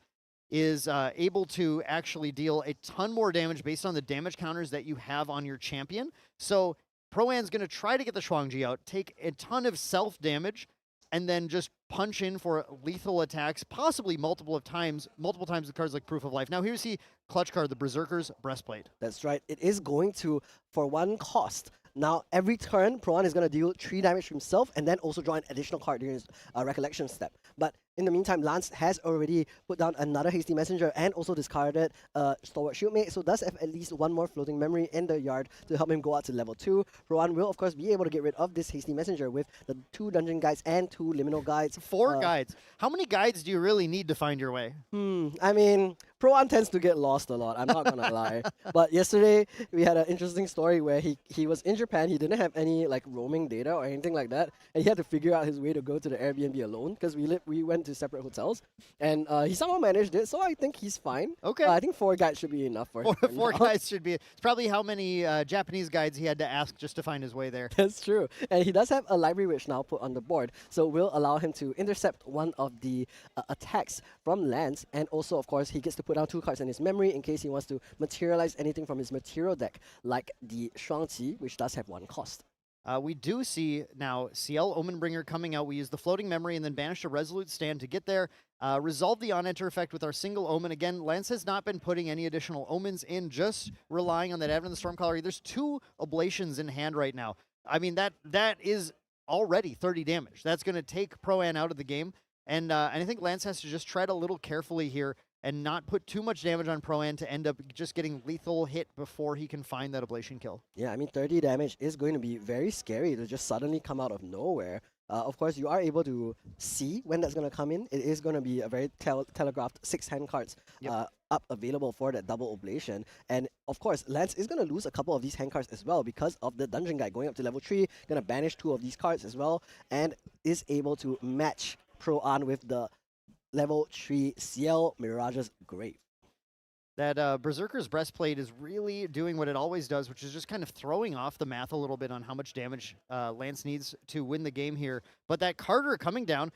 is able to actually deal a ton more damage based on the damage counters that you have on your champion. So Pro-Am's going to try to get the Shuangji out, take a ton of self-damage, and then just punch in for lethal attacks, possibly multiple times with cards like Proof of Life. Now here's the clutch card, the Berserker's Breastplate. That's right. It is going to, for 1 cost. Now, every turn, Pro-An is going to deal 3 damage to himself and then also draw an additional card during his recollection step. But in the meantime, Lance has already put down another Hasty Messenger and also discarded Stalwart Shieldmate, so does have at least 1 more floating memory in the yard to help him go out to level 2. Pro-An will, of course, be able to get rid of this Hasty Messenger with the 2 Dungeon Guides and 2 Liminal Guides. 4 guides. How many guides do you really need to find your way? I mean, Pro-An tends to get lost a lot, I'm not gonna lie. But yesterday, we had an interesting story where he was in Japan, he didn't have any like roaming data or anything like that, and he had to figure out his way to go to the Airbnb alone, because we went went to separate hotels, and he somehow managed it. So I think he's fine. Okay. I think 4 guides should be enough for him. Four now. guides should be. It's probably how many Japanese guides he had to ask just to find his way there. That's true. And he does have a library witch now put on the board, so will allow him to intercept one of the attacks from lands, and also, of course, he gets to put down 2 cards in his memory in case he wants to materialize anything from his material deck, like the Shuangqi, which does have 1 cost. We do see now CL Omenbringer coming out. We use the floating memory and then banish a Resolute Stand to get there. Resolve the on-enter effect with our single Omen. Again, Lance has not been putting any additional Omens in, just relying on that Advent of the Stormcaller. There's 2 Oblations in hand right now. I mean, that is already 30 damage. That's going to take Pro-An out of the game. And I think Lance has to just tread a little carefully here and not put too much damage on Pro-An to end up just getting lethal hit before he can find that Ablation kill. Yeah, I mean, 30 damage is going to be very scary to just suddenly come out of nowhere. Of course, you are able to see when that's going to come in. It is going to be a very telegraphed 6 hand cards up available for that double Oblation. And of course, Lance is going to lose a couple of these hand cards as well because of the Dungeon Guide going up to level 3, going to banish 2 of these cards as well, and is able to match Pro-An with the level 3 CL Mirage's Grave. That Berserker's Breastplate is really doing what it always does, which is just kind of throwing off the math a little bit on how much damage Lance needs to win the game here. But that Carter coming down,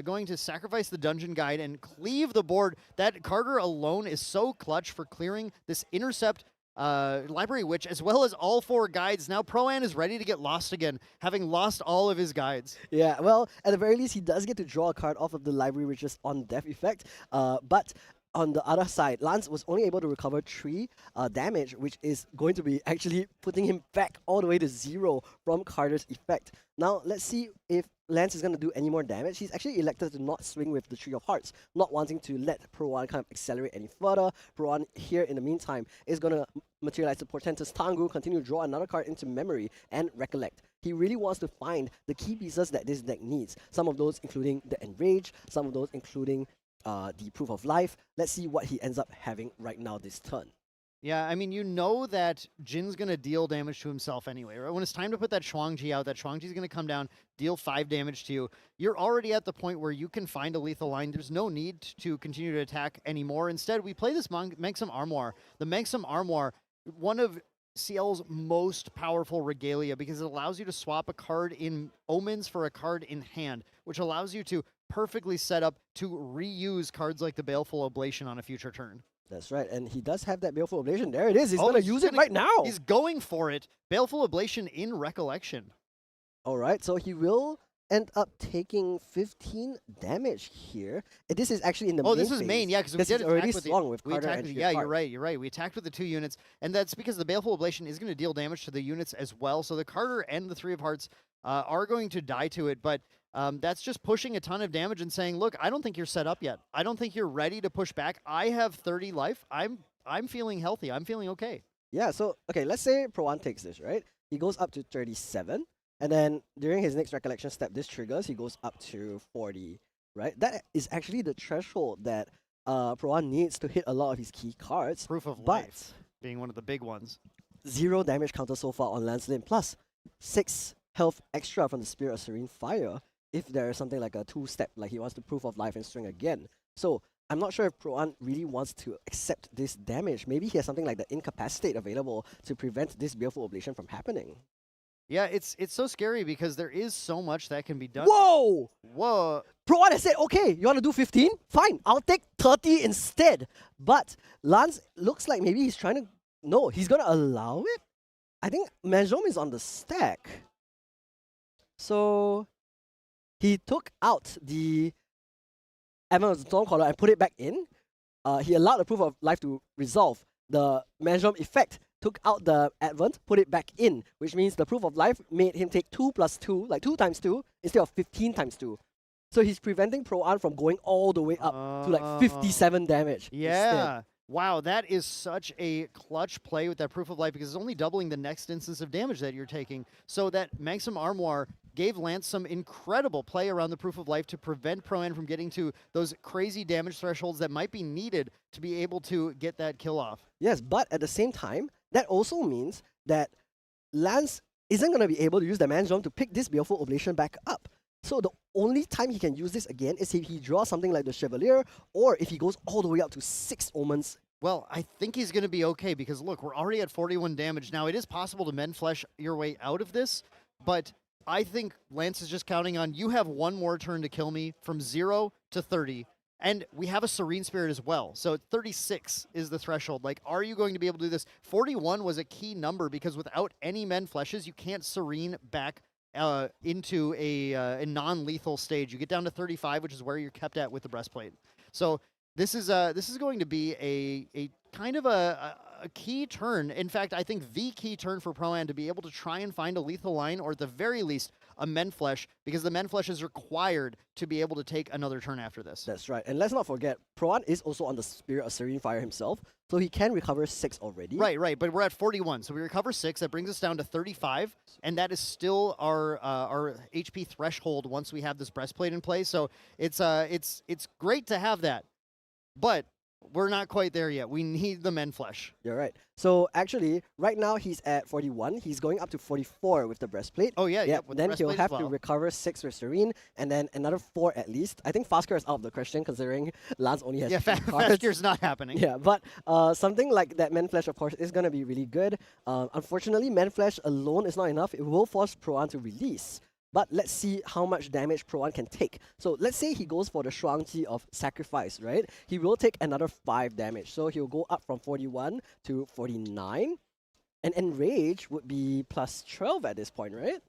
going to sacrifice the Dungeon Guide and cleave the board. That Carter alone is so clutch for clearing this Intercept Library Witch, as well as all 4 guides. Now Pro-An is ready to get lost again, having lost all of his guides. Yeah, well, at the very least, he does get to draw a card off of the Library Witch's on death effect, but on the other side, Lance was only able to recover 3 damage, which is going to be actually putting him back all the way to 0 from Carter's effect. Now, let's see if Lance is going to do any more damage. He's actually elected to not swing with the 3 of Hearts, not wanting to let Pro-An kind of accelerate any further. Pro-An here, in the meantime, is going to materialize the Portentous Tengu, continue to draw another card into memory, and recollect. He really wants to find the key pieces that this deck needs. Some of those including the Enrage, some of those including the Proof of Life. Let's see what he ends up having right now this turn. Yeah, I mean, you know that Jin's going to deal damage to himself anyway, right? When it's time to put that Shuangji out, that Shuangji's going to come down, deal 5 damage to you. You're already at the point where you can find a lethal line. There's no need to continue to attack anymore. Instead, we play this Manxam Armoire. The Manxam Armoire, one of CL's most powerful regalia, because it allows you to swap a card in Omens for a card in hand, which allows you to perfectly set up to reuse cards like the Baleful Oblation on a future turn. That's right, and he does have that Baleful Oblation. There it is. He's going to use it right now. He's going for it. Baleful Oblation in Recollection. All right, so he will end up taking 15 damage here. And this is actually in the main Oh, this is phase. main, yeah, because we This did is already attack with swung with we Carter attacked and with, Sheer yeah, Card. you're right. We attacked with the 2 units, and that's because the Baleful Oblation is going to deal damage to the units as well. So the Carter and the 3 of Hearts are going to die to it, but that's just pushing a ton of damage and saying, look, I don't think you're set up yet. I don't think you're ready to push back. I have 30 life. I'm feeling healthy. I'm feeling okay. Yeah, so, okay, let's say Pro-An takes this, right? He goes up to 37, and then during his next Recollection step, this triggers, he goes up to 40, right? That is actually the threshold that Pro-An needs to hit a lot of his key cards. Proof of Life being one of the big ones. 0 damage counter so far on Lance Lin, plus 6 health extra from the Spirit of Serene Fire if there is something like a 2-step, like he wants to Proof of Life and swing again. So I'm not sure if Pro-An really wants to accept this damage. Maybe he has something like the Incapacitate available to prevent this Baleful Oblation from happening. Yeah, it's so scary because there is so much that can be done. Whoa! Whoa! Pro-An has said, okay, you want to do 15? Fine, I'll take 30 instead. But Lance looks like maybe he's trying to... No, he's going to allow it? I think Manjom is on the stack. So he took out the Advent of the Stormcaller and put it back in. He allowed the Proof of Life to resolve. The Manjom effect took out the Advent, put it back in, which means the Proof of Life made him take 2 plus 2, like 2 times 2, instead of 15 times 2. So he's preventing Pro-An from going all the way up to like 57 damage. Yeah. Instead. Wow, that is such a clutch play with that Proof of Life because it's only doubling the next instance of damage that you're taking. So that Manxam Armoire gave Lance some incredible play around the Proof of Life to prevent Pro-An from getting to those crazy damage thresholds that might be needed to be able to get that kill off. Yes, but at the same time, that also means that Lance isn't going to be able to use the Manjom to pick this Baleful Oblation back up. So the only time he can use this again is if he draws something like the Chevalier, or if he goes all the way up to 6 Omens. Well, I think he's going to be okay because look, we're already at 41 damage. Now, it is possible to Mend Flesh your way out of this, but I think Lance is just counting on you have one more turn to kill me from 0 to 30, and we have a Serene Spirit as well. So 36 is the threshold. Like, are you going to be able to do this? 41 was a key number because without any Mend Fleshes, you can't Serene back into a non-lethal stage. You get down to 35, which is where you're kept at with the breastplate. So this is going to be a kind of a key turn. In fact, I think the key turn for Pro-Am to be able to try and find a lethal line, or at the very least, a Mend Flesh, because the Mend Flesh is required to be able to take another turn after this. That's right. And let's not forget, Pro-Am is also on the Spirit of Serene Fire himself, so he can recover 6 already. Right. But we're at 41, so we recover 6. That brings us down to 35, and that is still our HP threshold once we have this breastplate in place. So it's great to have that, but we're not quite there yet. We need the Mend Flesh. You're right. So actually, right now he's at 41. He's going up to 44 with the breastplate. Oh yeah. With then he'll have to recover 6 with Serene, and then another 4 at least. I think Fastcare is out of the question considering Lance only has 3 cards. Fastcare's not happening. Yeah, but something like that Mend Flesh, of course, is going to be really good. Unfortunately, Mend Flesh alone is not enough. It will force Pro-Am to release. But let's see how much damage Pro-Am can take. So let's say he goes for the Shuangji of Sacrifice, right? He will take another 5 damage. So he'll go up from 41 to 49. And Enrage would be plus 12 at this point, right?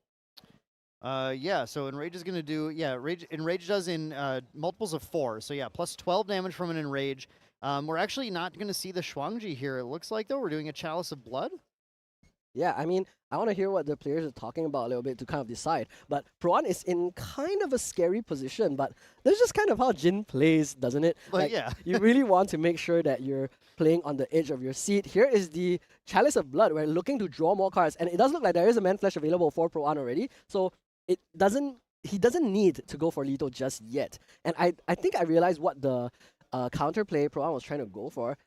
Yeah, so Enrage is going to do, Enrage does in multiples of 4. So yeah, plus 12 damage from an Enrage. We're actually not going to see the Shuangji here. It looks like, though, we're doing a Chalice of Blood. Yeah, I mean, I want to hear what the players are talking about a little bit to kind of decide. But Pro-Am is in kind of a scary position, but that's just kind of how Jin plays, doesn't it? Well, yeah. You really want to make sure that you're playing on the edge of your seat. Here is the Chalice of Blood. We're looking to draw more cards, and it does look like there is a Mend Flesh available for Pro-Am already, so he doesn't need to go for lethal just yet. And I think I realized what the counterplay Pro-Am was trying to go for.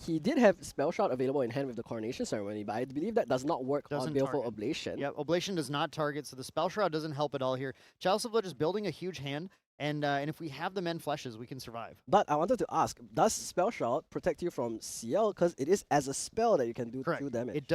He did have Spell Shroud available in hand with the Coronation Ceremony, but I believe that does not work on Baleful Oblation. Yeah, Oblation does not target, so the Spell Shroud doesn't help at all here. Chalice of Blood is building a huge hand, and if we have the Mend Fleshes, we can survive. But I wanted to ask, does Spell Shroud protect you from CL? Because it is as a spell that you can do 2 damage. It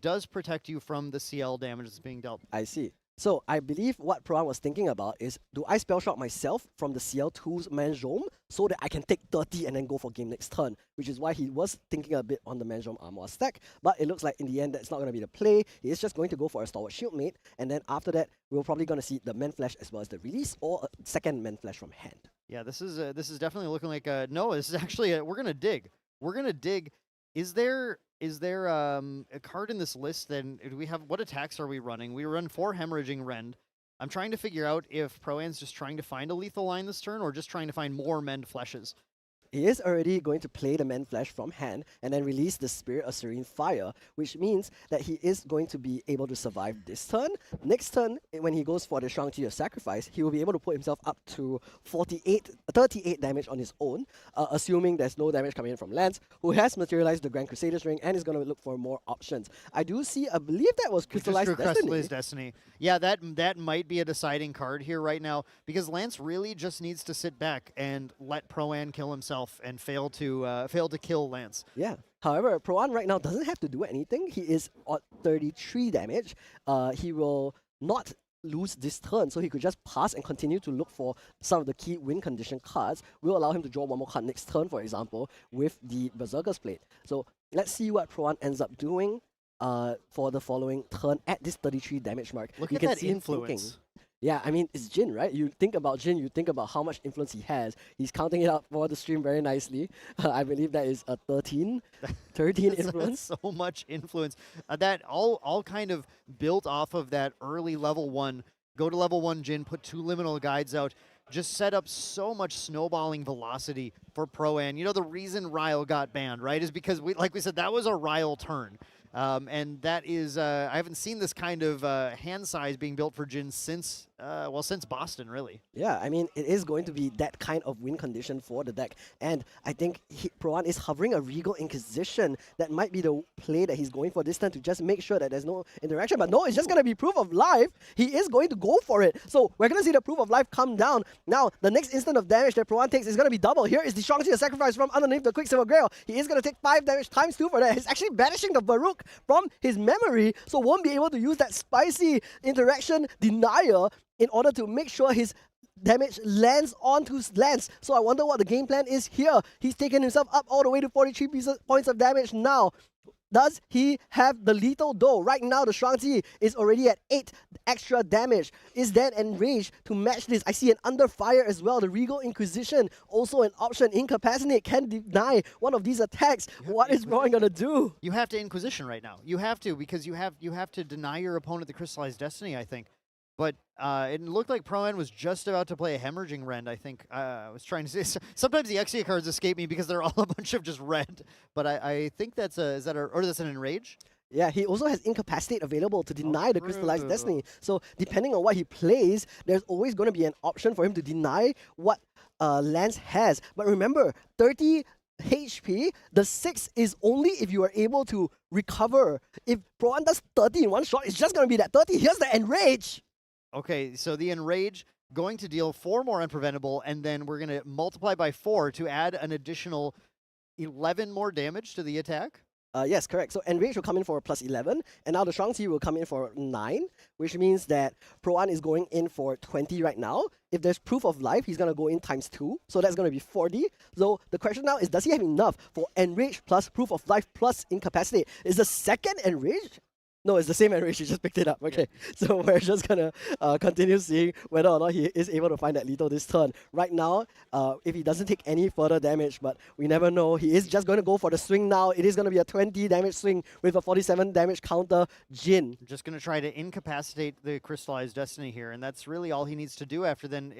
does protect you from the CL damage that's being dealt. I see. So I believe what Pro-Am was thinking about is, do I Spell Shroud myself from the CL2's Manjom so that I can take 30 and then go for game next turn, which is why he was thinking a bit on the Manjom Armor stack, but it looks like in the end that's not going to be the play. He is just going to go for a Stalwart Shieldmate, and then after that, we're probably going to see the Mend Flesh as well as the release, or a second Mend Flesh from hand. Yeah, this is definitely looking like no, this is actually we're going to dig. We're going to dig. Is there a card in this list? Then do we have, what attacks are we running? We run 4 Hemorrhaging Rend. I'm trying to figure out if Pro-Am's just trying to find a lethal line this turn or just trying to find more Mend Fleshes. He is already going to play the Mend Flesh from hand and then release the Spirit of Serene Fire, which means that he is going to be able to survive this turn. Next turn, when he goes for the Shuangji of Sacrifice, he will be able to put himself up to 38 damage on his own, assuming there's no damage coming in from Lance, who has materialized the Grand Crusader's Ring and is going to look for more options. I believe that was Crystallized Destiny. Yeah, that might be a deciding card here right now, because Lance really just needs to sit back and let Pro-Am kill himself and fail to kill Lance. Yeah. However, Pro-Am right now doesn't have to do anything. He is at 33 damage. He will not lose this turn, so he could just pass and continue to look for some of the key win condition cards. Will allow him to draw 1 more card next turn, for example, with the Berserker's Plate. So let's see what Pro-Am ends up doing for the following turn at this 33 damage mark. Look you at can that see him influence. thinking. Yeah, I mean, it's Jin, right? You think about Jin, you think about how much influence he has. He's counting it out for the stream very nicely. I believe that is a 13 influence. That's so much influence. That all kind of built off of that early level 1. Go to level 1 Jin, put 2 Liminal Guides out, just set up so much snowballing velocity for Pro-Am. You know, the reason Ryle got banned, right, is because, like we said, that was a Ryle turn. And that is, I haven't seen this kind of hand size being built for Jin since well, since Boston, really. Yeah, I mean, it is going to be that kind of win condition for the deck. And I think Pro1 is hovering a Regal Inquisition. That might be the play that he's going for this time to just make sure that there's no interaction. But no, it's just going to be Proof of Life. He is going to go for it. So we're going to see the Proof of Life come down. Now, the next instant of damage that Pro1 takes is going to be double. Here is the Shang-Chi sacrifice from underneath the Quicksilver Grail. He is going to take 5 damage times 2 for that. He's actually banishing the Baruch from his memory, so won't be able to use that spicy interaction denier in order to make sure his damage lands onto Lance. So I wonder what the game plan is here. He's taken himself up all the way to 43 points of damage now. Does he have the lethal though? Right now, the Shang-Chi is already at 8 extra damage. Is that enraged to match this? I see an Under Fire as well. The Regal Inquisition, also an option. Incapacitate can deny one of these attacks. What is Rowan gonna do? You have to Inquisition right now. You have to, because you have to deny your opponent the Crystallized Destiny, I think. But it looked like Pro-Am was just about to play a Hemorrhaging Rend, I think. I was trying to say, sometimes the Exia cards escape me because they're all a bunch of just red. But I think that's or that's an Enrage? Yeah, he also has Incapacitate available to deny the Crystallized Destiny. So depending on what he plays, there's always going to be an option for him to deny what Lance has. But remember, 30 HP, the 6 is only if you are able to recover. If Pro-Am does 30 in one shot, it's just going to be that 30. Here's the Enrage! Okay, so the Enrage going to deal 4 more Unpreventable, and then we're going to multiply by 4 to add an additional 11 more damage to the attack? Yes, correct. So Enrage will come in for plus 11, and now the Shang-Chi will come in for 9, which means that Pro-An is going in for 20 right now. If there's Proof of Life, he's going to go in times 2, so that's going to be 40. So the question now is, does he have enough for Enrage plus Proof of Life plus Incapacitate? Is the second Enrage? No, it's the same Enrage, you just picked it up. Okay, so we're just gonna continue seeing whether or not he is able to find that lethal this turn. Right now, if he doesn't take any further damage, but we never know, he is just going to go for the swing now. It is going to be a 20 damage swing with a 47 damage counter Jin. Just going to try to incapacitate the Crystallized Destiny here, and that's really all he needs to do after then.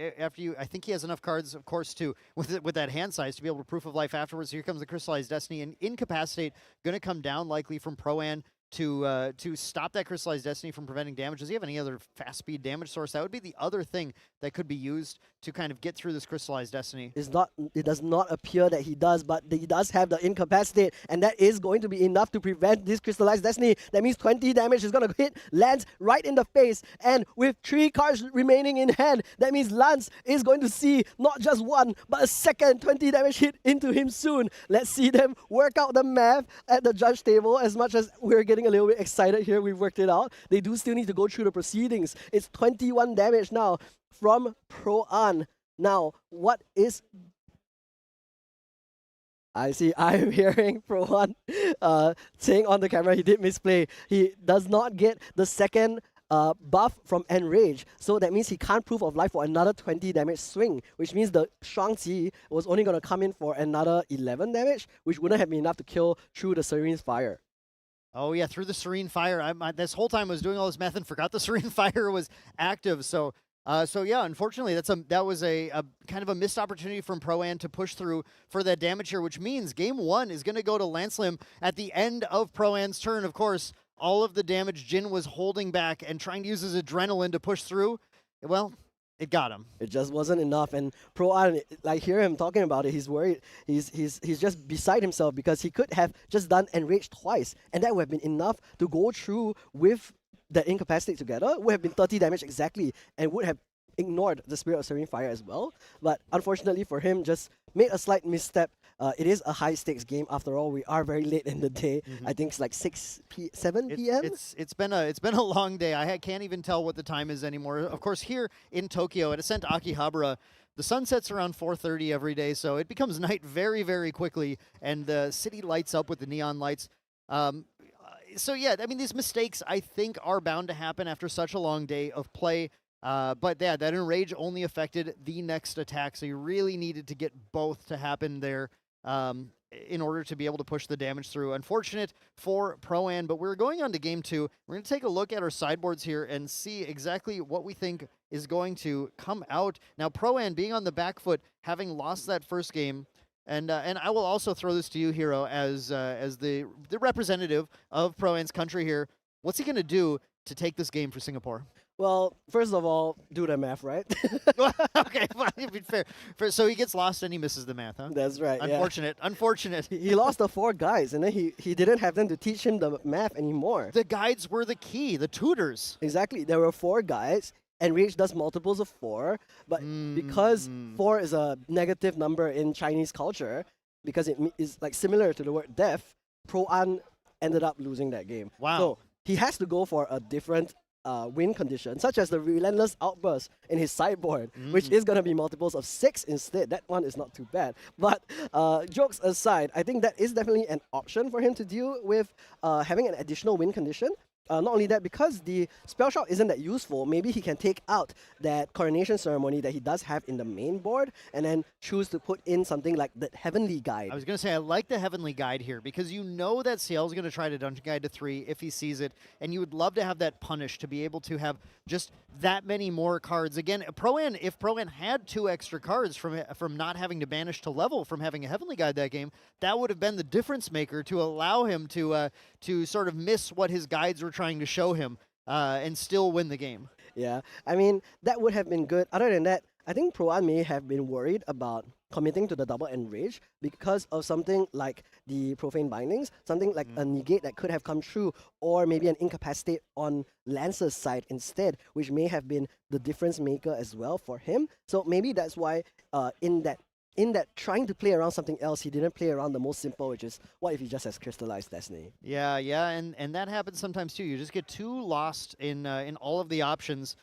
I think he has enough cards, of course, to with that hand size to be able to Proof of Life afterwards. Here comes the Crystallized Destiny, and Incapacitate going to come down likely from Pro-An to stop that Crystallized Destiny from preventing damage. Does he have any other fast speed damage source? That would be the other thing that could be used to kind of get through this Crystallized Destiny. It does not appear that he does, but he does have the Incapacitate, and that is going to be enough to prevent this Crystallized Destiny. That means 20 damage is going to hit Lance right in the face, and with 3 cards remaining in hand, that means Lance is going to see not just one, but a second 20 damage hit into him soon. Let's see them work out the math at the judge table. As much as we're getting a little bit excited here, we've worked it out. They do still need to go through the proceedings. It's 21 damage now from Pro-An. Now, what is... I see, I'm hearing Pro-An saying on the camera he did misplay. He does not get the second buff from Enrage, so that means he can't Proof of Life for another 20 damage swing, which means the Shang-Chi was only going to come in for another 11 damage, which wouldn't have been enough to kill through the Serene's Fire. Oh yeah, through the Serene Fire. This whole time I was doing all this math and forgot the Serene Fire was active. So yeah, unfortunately, that was a kind of a missed opportunity from Pro-An to push through for that damage here, which means Game 1 is going to go to Lancelim at the end of Pro-An's turn. Of course, all of the damage Jin was holding back and trying to use his adrenaline to push through, well, it got him. It just wasn't enough, and Pro-An, like, hear him talking about it, he's worried. He's just beside himself because he could have just done Enrage twice, and that would have been enough to go through with that Incapacitate together. Would have been 30 damage exactly, and would have ignored the Spirit of Serene Fire as well. But unfortunately for him, just made a slight misstep. It is a high stakes game after all. We are very late in the day. I think it's like 7 p.m. It's been a long day. I can't even tell what the time is anymore. Of course, here in Tokyo at Ascent Akihabara, the sun sets around 4:30 every day, so it becomes night very, very quickly, and the city lights up with the neon lights. So yeah, I mean, these mistakes I think are bound to happen after such a long day of play. But yeah, that Enrage only affected the next attack, so you really needed to get both to happen there in order to be able to push the damage through. Unfortunate for Pro-An, but we're going on to Game 2. We're going to take a look at our sideboards here and see exactly what we think is going to come out. Now, Pro-An being on the back foot, having lost that first game, and I will also throw this to you, Hero, as the representative of Pro-An's country here. What's he going to do to take this game for Singapore? Well, first of all, do the math, right? Okay, fine. To be fair. So he gets lost and he misses the math, huh? That's right. yeah. Unfortunate. Unfortunate. He lost the 4 guys, and then he didn't have them to teach him the math anymore. The guides were the key, the tutors. Exactly. There were 4 guys. Enrage does multiples of 4, but because 4 is a negative number in Chinese culture, because it is like similar to the word death, Pro An ended up losing that game. Wow. So he has to go for a different win condition, such as the relentless outburst in his sideboard, which is going to be multiples of 6 instead. That one is not too bad. But jokes aside, I think that is definitely an option for him to deal with having an additional win condition. Not only that, because the spell shot isn't that useful, maybe he can take out that coronation ceremony that he does have in the main board and then choose to put in something like the Heavenly Guide. I was going to say, I like the Heavenly Guide here because you know that Ciel's going to try to Dungeon Guide to 3 if he sees it, and you would love to have that punish to be able to have just that many more cards. Again, if Pro An had 2 extra cards from not having to banish to level from having a Heavenly Guide that game, that would have been the difference maker to allow him to sort of miss what his guides were trying to show him and still win the game. Yeah, I mean, that would have been good. Other than that, I think Pro An may have been worried about committing to the double enrage because of something like the profane bindings, something like a negate that could have come true, or maybe an incapacitate on Lancer's side instead, which may have been the difference maker as well for him. So maybe that's why in that trying to play around something else, he didn't play around the most simple, which is what if he just has Crystallized Destiny? Yeah, and that happens sometimes too. You just get too lost in all of the options,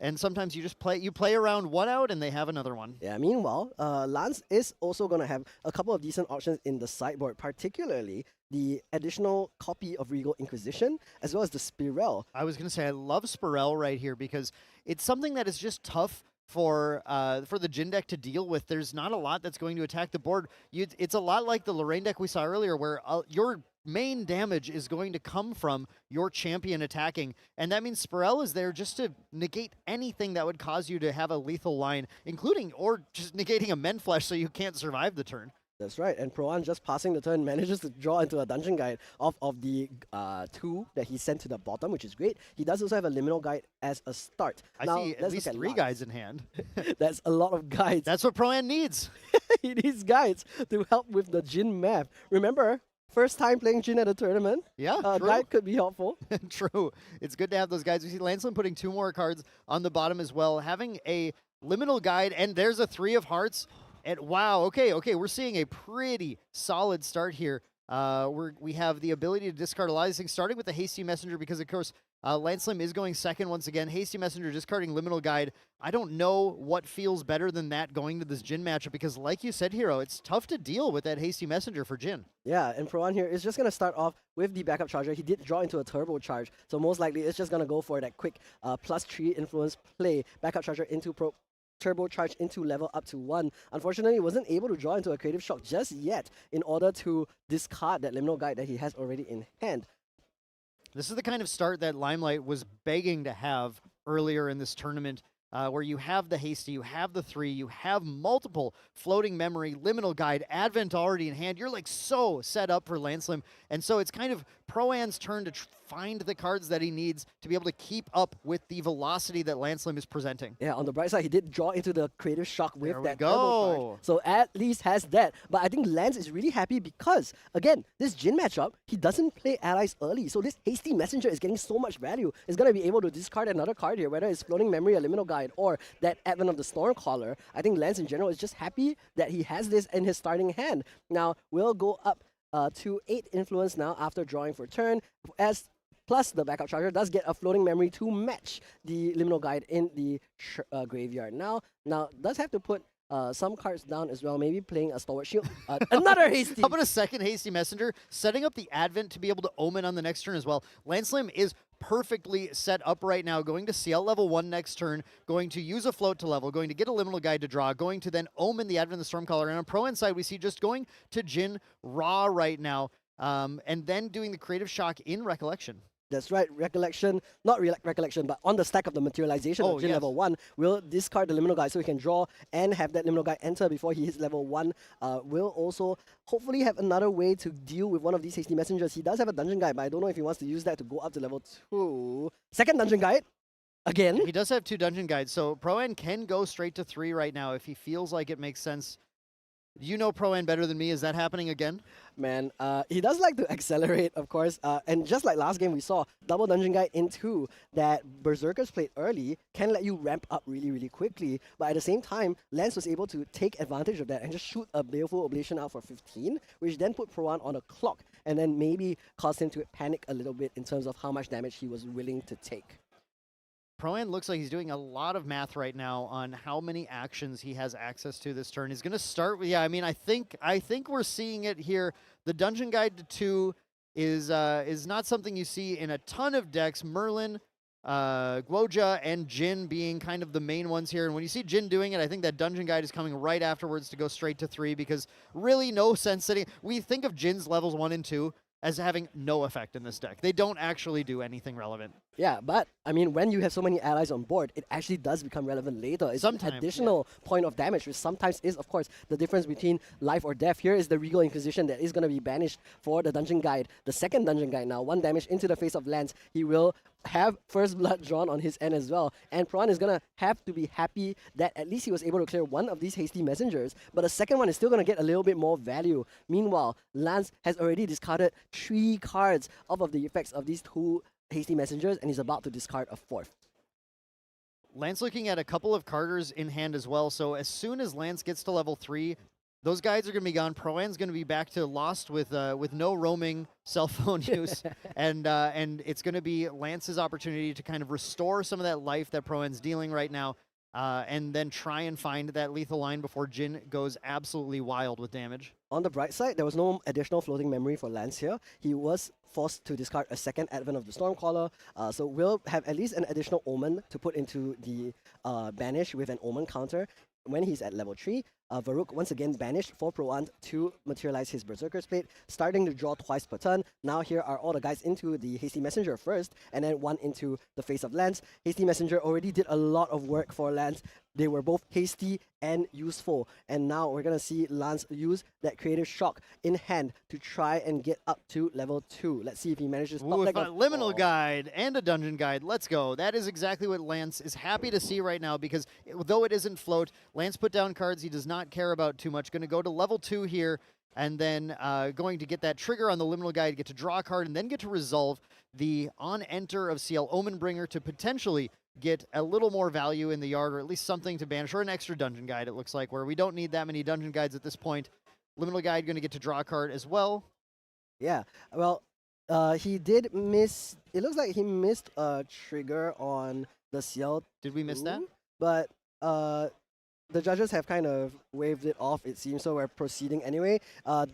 and sometimes you play around one out and they have another one. Yeah, meanwhile, Lance is also going to have a couple of decent options in the sideboard, particularly the additional copy of Regal Inquisition, as well as the Spirel. I was going to say, I love Spirel right here because it's something that is just tough for the Jin deck to deal with. There's not a lot that's going to attack the board. It's a lot like the Lorraine deck we saw earlier, where your main damage is going to come from your champion attacking, and that means Spirel is there just to negate anything that would cause you to have a lethal line, including or just negating a Menflesh so you can't survive the turn. That's right, and Pro An just passing the turn manages to draw into a Dungeon Guide of the 2 that he sent to the bottom, which is great. He does also have a Liminal Guide as a start. I now, see at least 3 guides in hand. That's a lot of guides. That's what Pro An needs. He needs guides to help with the Jin map. Remember, first time playing Jin at a tournament? Yeah, true. Guide could be helpful. True. It's good to have those guides. We see Lancelin putting 2 more cards on the bottom as well, having a Liminal Guide, and there's a 3 of Hearts. And wow, okay, we're seeing a pretty solid start here. We have the ability to discard a lot of these things, starting with the Hasty Messenger, because of course Lancelin is going second once again. Hasty Messenger discarding Liminal Guide. I don't know what feels better than that going to this Jin matchup, because like you said, Hero, it's tough to deal with that Hasty Messenger for Jin. Yeah, and Pro An here is just going to start off with the backup charger. He did draw into a turbo charge, so most likely it's just going to go for that quick +3 influence play. Backup charger into turbo charge into level up to 1. Unfortunately, he wasn't able to draw into a creative shock just yet in order to discard that Liminal Guide that he has already in hand. This is the kind of start that Limelight was begging to have earlier in this tournament, where you have the Hasty, you have the 3, you have multiple floating memory, Liminal Guide, Advent already in hand. You're like so set up for Lancelin, and so it's kind of Pro An's turn to find the cards that he needs to be able to keep up with the velocity that Lancelin is presenting. Yeah, on the bright side, he did draw into the creative shock with There we that go. turbo charge. So at least has that. But I think Lance is really happy because, again, this Jin matchup, he doesn't play allies early. So this Hasty Messenger is getting so much value. It's going to be able to discard another card here, whether it's Floating Memory, a Liminal Guide, or that Advent of the Stormcaller. I think Lance in general is just happy that he has this in his starting hand. Now, we'll go up to 8 influence now after drawing for turn, as plus the backup charger does get a floating memory to match the Liminal Guide in the graveyard. Now does have to put some cards down as well, maybe playing a Stalwart Shield. Another Hasty! How about a second Hasty Messenger? Setting up the Advent to be able to Omen on the next turn as well. Lancelin is perfectly set up right now, going to CL level 1 next turn, going to use a float to level, going to get a Liminal Guide to draw, going to then Omen the Advent of the Stormcaller. And on Pro End side, we see just going to Jin raw right now, and then doing the Creative Shock in Recollection. That's right, recollection, not recollection, but on the stack of the materialization Oh, of Jin yes. level 1, will discard the liminal guy so he can draw and have that liminal guy enter before he hits level 1. Will also hopefully have another way to deal with one of these hasty messengers. He does have a dungeon guide, but I don't know if he wants to use that to go up to level 2. Second dungeon guide, again. He does have 2 dungeon guides, so Pro-Am can go straight to 3 right now if he feels like it makes sense. You know Pro-Am better than me. Is that happening again? Man, he does like to accelerate, of course. And just like last game, we saw double dungeon guide into that Berserkers played early can let you ramp up really, really quickly. But at the same time, Lance was able to take advantage of that and just shoot a Baleful Oblation out for 15, which then put Pro-An on a clock and then maybe caused him to panic a little bit in terms of how much damage he was willing to take. Pro-Am looks like he's doing a lot of math right now on how many actions he has access to this turn. He's going to start with, I mean, I think we're seeing it here. The Dungeon Guide to 2 is not something you see in a ton of decks. Merlin, Guoja, and Jin being kind of the main ones here. And when you see Jin doing it, I think that Dungeon Guide is coming right afterwards to go straight to 3 because really no sense sitting. We think of Jin's levels 1 and 2 as having no effect in this deck. They don't actually do anything relevant. Yeah, but I mean, when you have so many allies on board, it actually does become relevant later. It's an additional point of damage, which sometimes is, of course, the difference between life or death. Here is the Regal Inquisition that is going to be banished for the Dungeon Guide. The second Dungeon Guide now, 1 damage into the face of Lance. He will have First Blood drawn on his end as well. And Prawn is going to have to be happy that at least he was able to clear one of these hasty messengers, but the second one is still going to get a little bit more value. Meanwhile, Lance has already discarded 3 cards off of the effects of these 2 hasty messengers, and he's about to discard a 4th. Lance looking at a couple of Carters in hand as well, so as soon as Lance gets to level 3, those guides are going to be gone. Pro-An's going to be back to Lost with no roaming cell phone use, and it's going to be Lance's opportunity to kind of restore some of that life that Pro-An's dealing right now, and then try and find that lethal line before Jin goes absolutely wild with damage. On the bright side, there was no additional floating memory for Lance here. He was forced to discard a second Advent of the Stormcaller, so we'll have at least an additional Omen to put into the banish with an Omen counter. When he's at level 3, Varuk once again banished for Pro-Ant to materialize his Berserker's Plate, starting to draw twice per turn. Now here are all the guys into the Hasty Messenger first, and then 1 into the face of Lance. Hasty Messenger already did a lot of work for Lance. They were both hasty and useful, and now we're going to see Lance use that Creative Shock in hand to try and get up to level 2. Let's see if he manages to stop Ooh, that. a Liminal Guide and a Dungeon Guide. Let's go. That is exactly what Lance is happy to see right now because though it isn't float, Lance put down cards he does not care about too much. Going to go to level 2 here and then going to get that trigger on the Liminal Guide, get to draw a card, and then get to resolve the on-enter of CL Omenbringer to potentially get a little more value in the yard, or at least something to banish, or an extra Dungeon Guide, it looks like, where we don't need that many Dungeon Guides at this point. Liminal Guide going to get to draw a card as well. Yeah, well, he did miss. It looks like he missed a trigger on the CL. Did we miss that? But the judges have kind of waved it off, it seems, so we're proceeding anyway.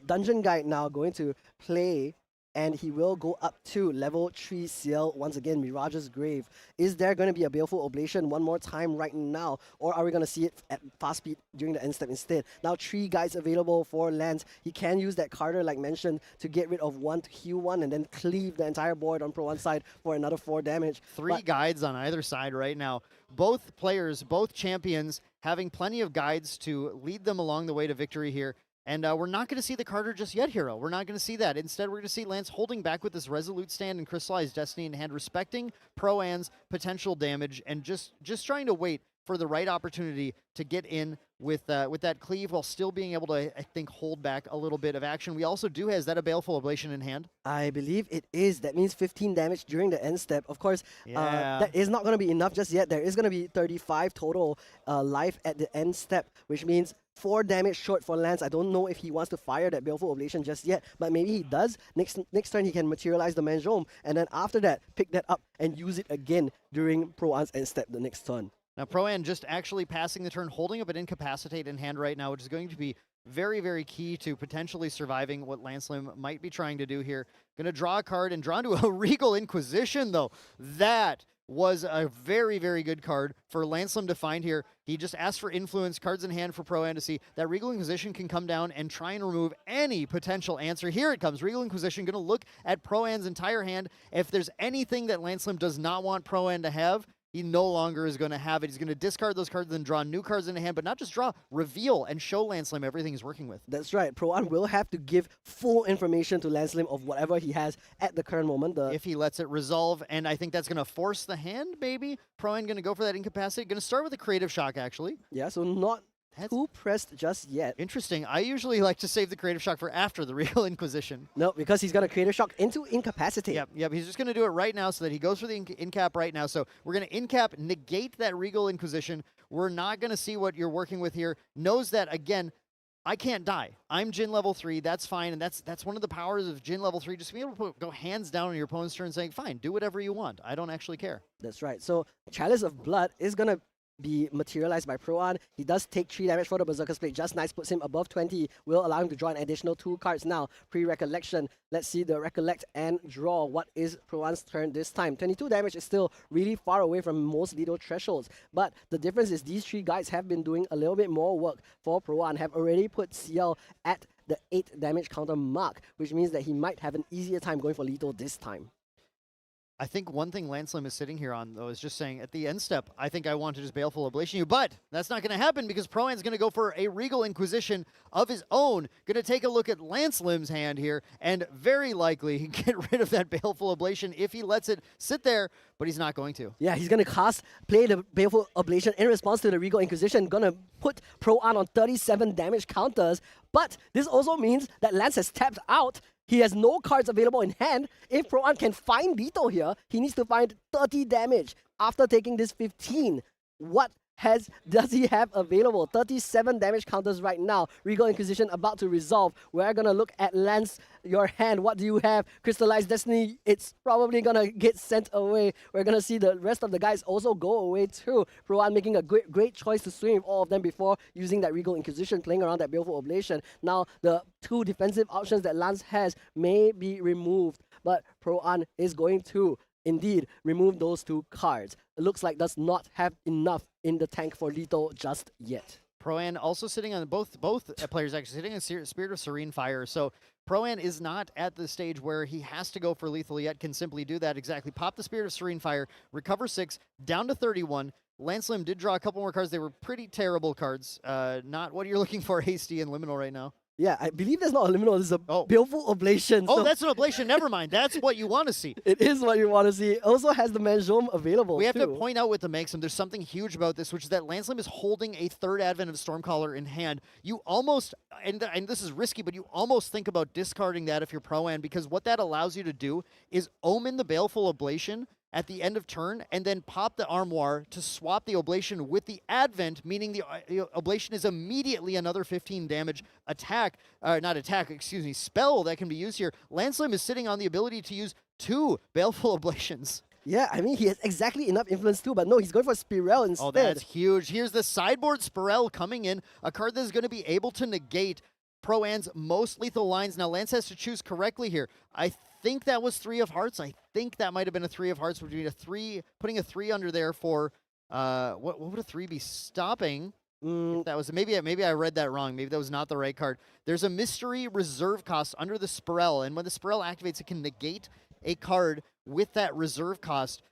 Dungeon Guide now going to play, and he will go up to level 3 CL once again, Mirage's Grave. Is there going to be a Baleful Oblation one more time right now, or are we going to see it at fast speed during the end step instead? Now 3 guides available for Lance. He can use that Carter, like mentioned, to get rid of 1 to heal 1 and then cleave the entire board on Pro 1 side for another 4 damage. 3 guides on either side right now. Both players, both champions, having plenty of guides to lead them along the way to victory here. And we're not going to see the Carter just yet, Hero. We're not going to see that. Instead, we're going to see Lance holding back with this Resolute Stand and Crystallized Destiny in hand, respecting Pro-An's potential damage and just trying to wait for the right opportunity to get in with that cleave while still being able to, I think, hold back a little bit of action. We also do have, is that a Baleful Oblation in hand? I believe it is. That means 15 damage during the end step. Of course, that is not going to be enough just yet. There is going to be 35 total life at the end step, which means 4 damage short for Lance. I don't know if he wants to fire that Baleful Oblation just yet, but maybe he does. Next turn, he can materialize the Manjome, and then after that, pick that up and use it again during Pro-An's end step the next turn. Now, Pro-An just actually passing the turn, holding up an Incapacitate in hand right now, which is going to be very, very key to potentially surviving what Lance Lim might be trying to do here. Going to draw a card and draw into a Regal Inquisition, though. That was a very, very good card for Lancelem to find here. He just asked for influence, cards in hand for Pro-Am to see that Regal Inquisition can come down and try and remove any potential answer. Here it comes. Regal Inquisition going to look at Pro-Am's entire hand. If there's anything that Lancelem does not want Pro-Am to have, he no longer is going to have it. He's going to discard those cards and then draw new cards into hand, but not just draw, reveal and show Lancelem everything he's working with. That's right. Pro-Am will have to give full information to Lancelem of whatever he has at the current moment. If he lets it resolve, and I think that's going to force the hand, maybe. Pro-Am going to go for that incapacity. Going to start with a Creative Shock, actually. Yeah, so not too pressed just yet. Interesting. I usually like to save the Creative Shock for after the Regal Inquisition. No, because he's going to Creative Shock into Incapacitate. Yep. He's just going to do it right now so that he goes for the incap right now. So we're going to incap, negate that Regal Inquisition. We're not going to see what you're working with here. Knows that, again, I can't die. I'm Jin level 3. That's fine. And that's one of the powers of Jin level 3. Just be able to go hands down on your opponent's turn saying, fine, do whatever you want. I don't actually care. That's right. So Chalice of Blood is going to be materialized by Pro-An. He does take 3 damage for the Berserker's Blade. Just nice, puts him above 20. Will allow him to draw an additional 2 cards now. Pre-Recollection. Let's see the Recollect and draw. What is Pro-An's turn this time? 22 damage is still really far away from most lethal thresholds. But the difference is these 3 guys have been doing a little bit more work for Pro-An. Have already put CL at the 8 damage counter mark, which means that he might have an easier time going for lethal this time. I think one thing Lancelem is sitting here on, though, is just saying, at the end step, I think I want to just Baleful Ablation you, but that's not going to happen because Pro-Am's going to go for a Regal Inquisition of his own. Going to take a look at Lancelem's hand here, and very likely get rid of that Baleful Ablation if he lets it sit there, but he's not going to. Yeah, he's going to play the Baleful Ablation in response to the Regal Inquisition. Going to put Pro-An on 37 damage counters, but this also means that Lance has tapped out. He has no cards available in hand. If Pro-An can find lethal here, he needs to find 30 damage after taking this 15. What does he have available? 37 damage counters right now. Regal Inquisition about to resolve. We're gonna look at Lance, your hand. What do you have? Crystallized Destiny, it's probably gonna get sent away. We're gonna see the rest of the guys also go away too. Pro-An making a great choice to swing with all of them before using that Regal Inquisition, playing around that Baleful Ablation. Now the 2 defensive options that Lance has may be removed, but Pro-An is going to indeed remove those 2 cards. It looks like does not have enough in the tank for lethal just yet. Pro-An also sitting on both players actually sitting on Spirit of Serene Fire. So Pro-An is not at the stage where he has to go for lethal yet, can simply do that exactly. Pop the Spirit of Serene Fire, recover 6, down to 31. Lancelem did draw a couple more cards. They were pretty terrible cards. Not what you're looking for, Hasty and Liminal right now. Yeah, I believe that's not a liminal, this is a Baleful Ablation. Oh, that's an ablation. Never mind. That's what you want to see. It is what you want to see. It also has the Manjom available. We have to point out with the Maxim, there's something huge about this, which is that Lancelem is holding a 3rd Advent of Stormcaller in hand. You almost, and this is risky, but you almost think about discarding that if you're Pro-Am, because what that allows you to do is omen the Baleful Ablation at the end of turn, and then pop the Armoire to swap the Oblation with the Advent, meaning the Oblation is immediately another 15 damage spell that can be used here. Lancelem is sitting on the ability to use 2 Baleful Ablations. Yeah, I mean, he has exactly enough influence too, but no, he's going for Spirel instead. Oh, that's huge. Here's the sideboard Spirel coming in, a card that is going to be able to negate Pro-Am's most lethal lines. Now, Lance has to choose correctly here. I think that was 3 of Hearts. I think that might have been a 3 of Hearts, between putting a 3 under there for, what would a 3 be stopping? That was maybe I read that wrong. Maybe that was not the right card. There's a mystery reserve cost under the Spirel, and when the Spirel activates, it can negate a card with that reserve cost,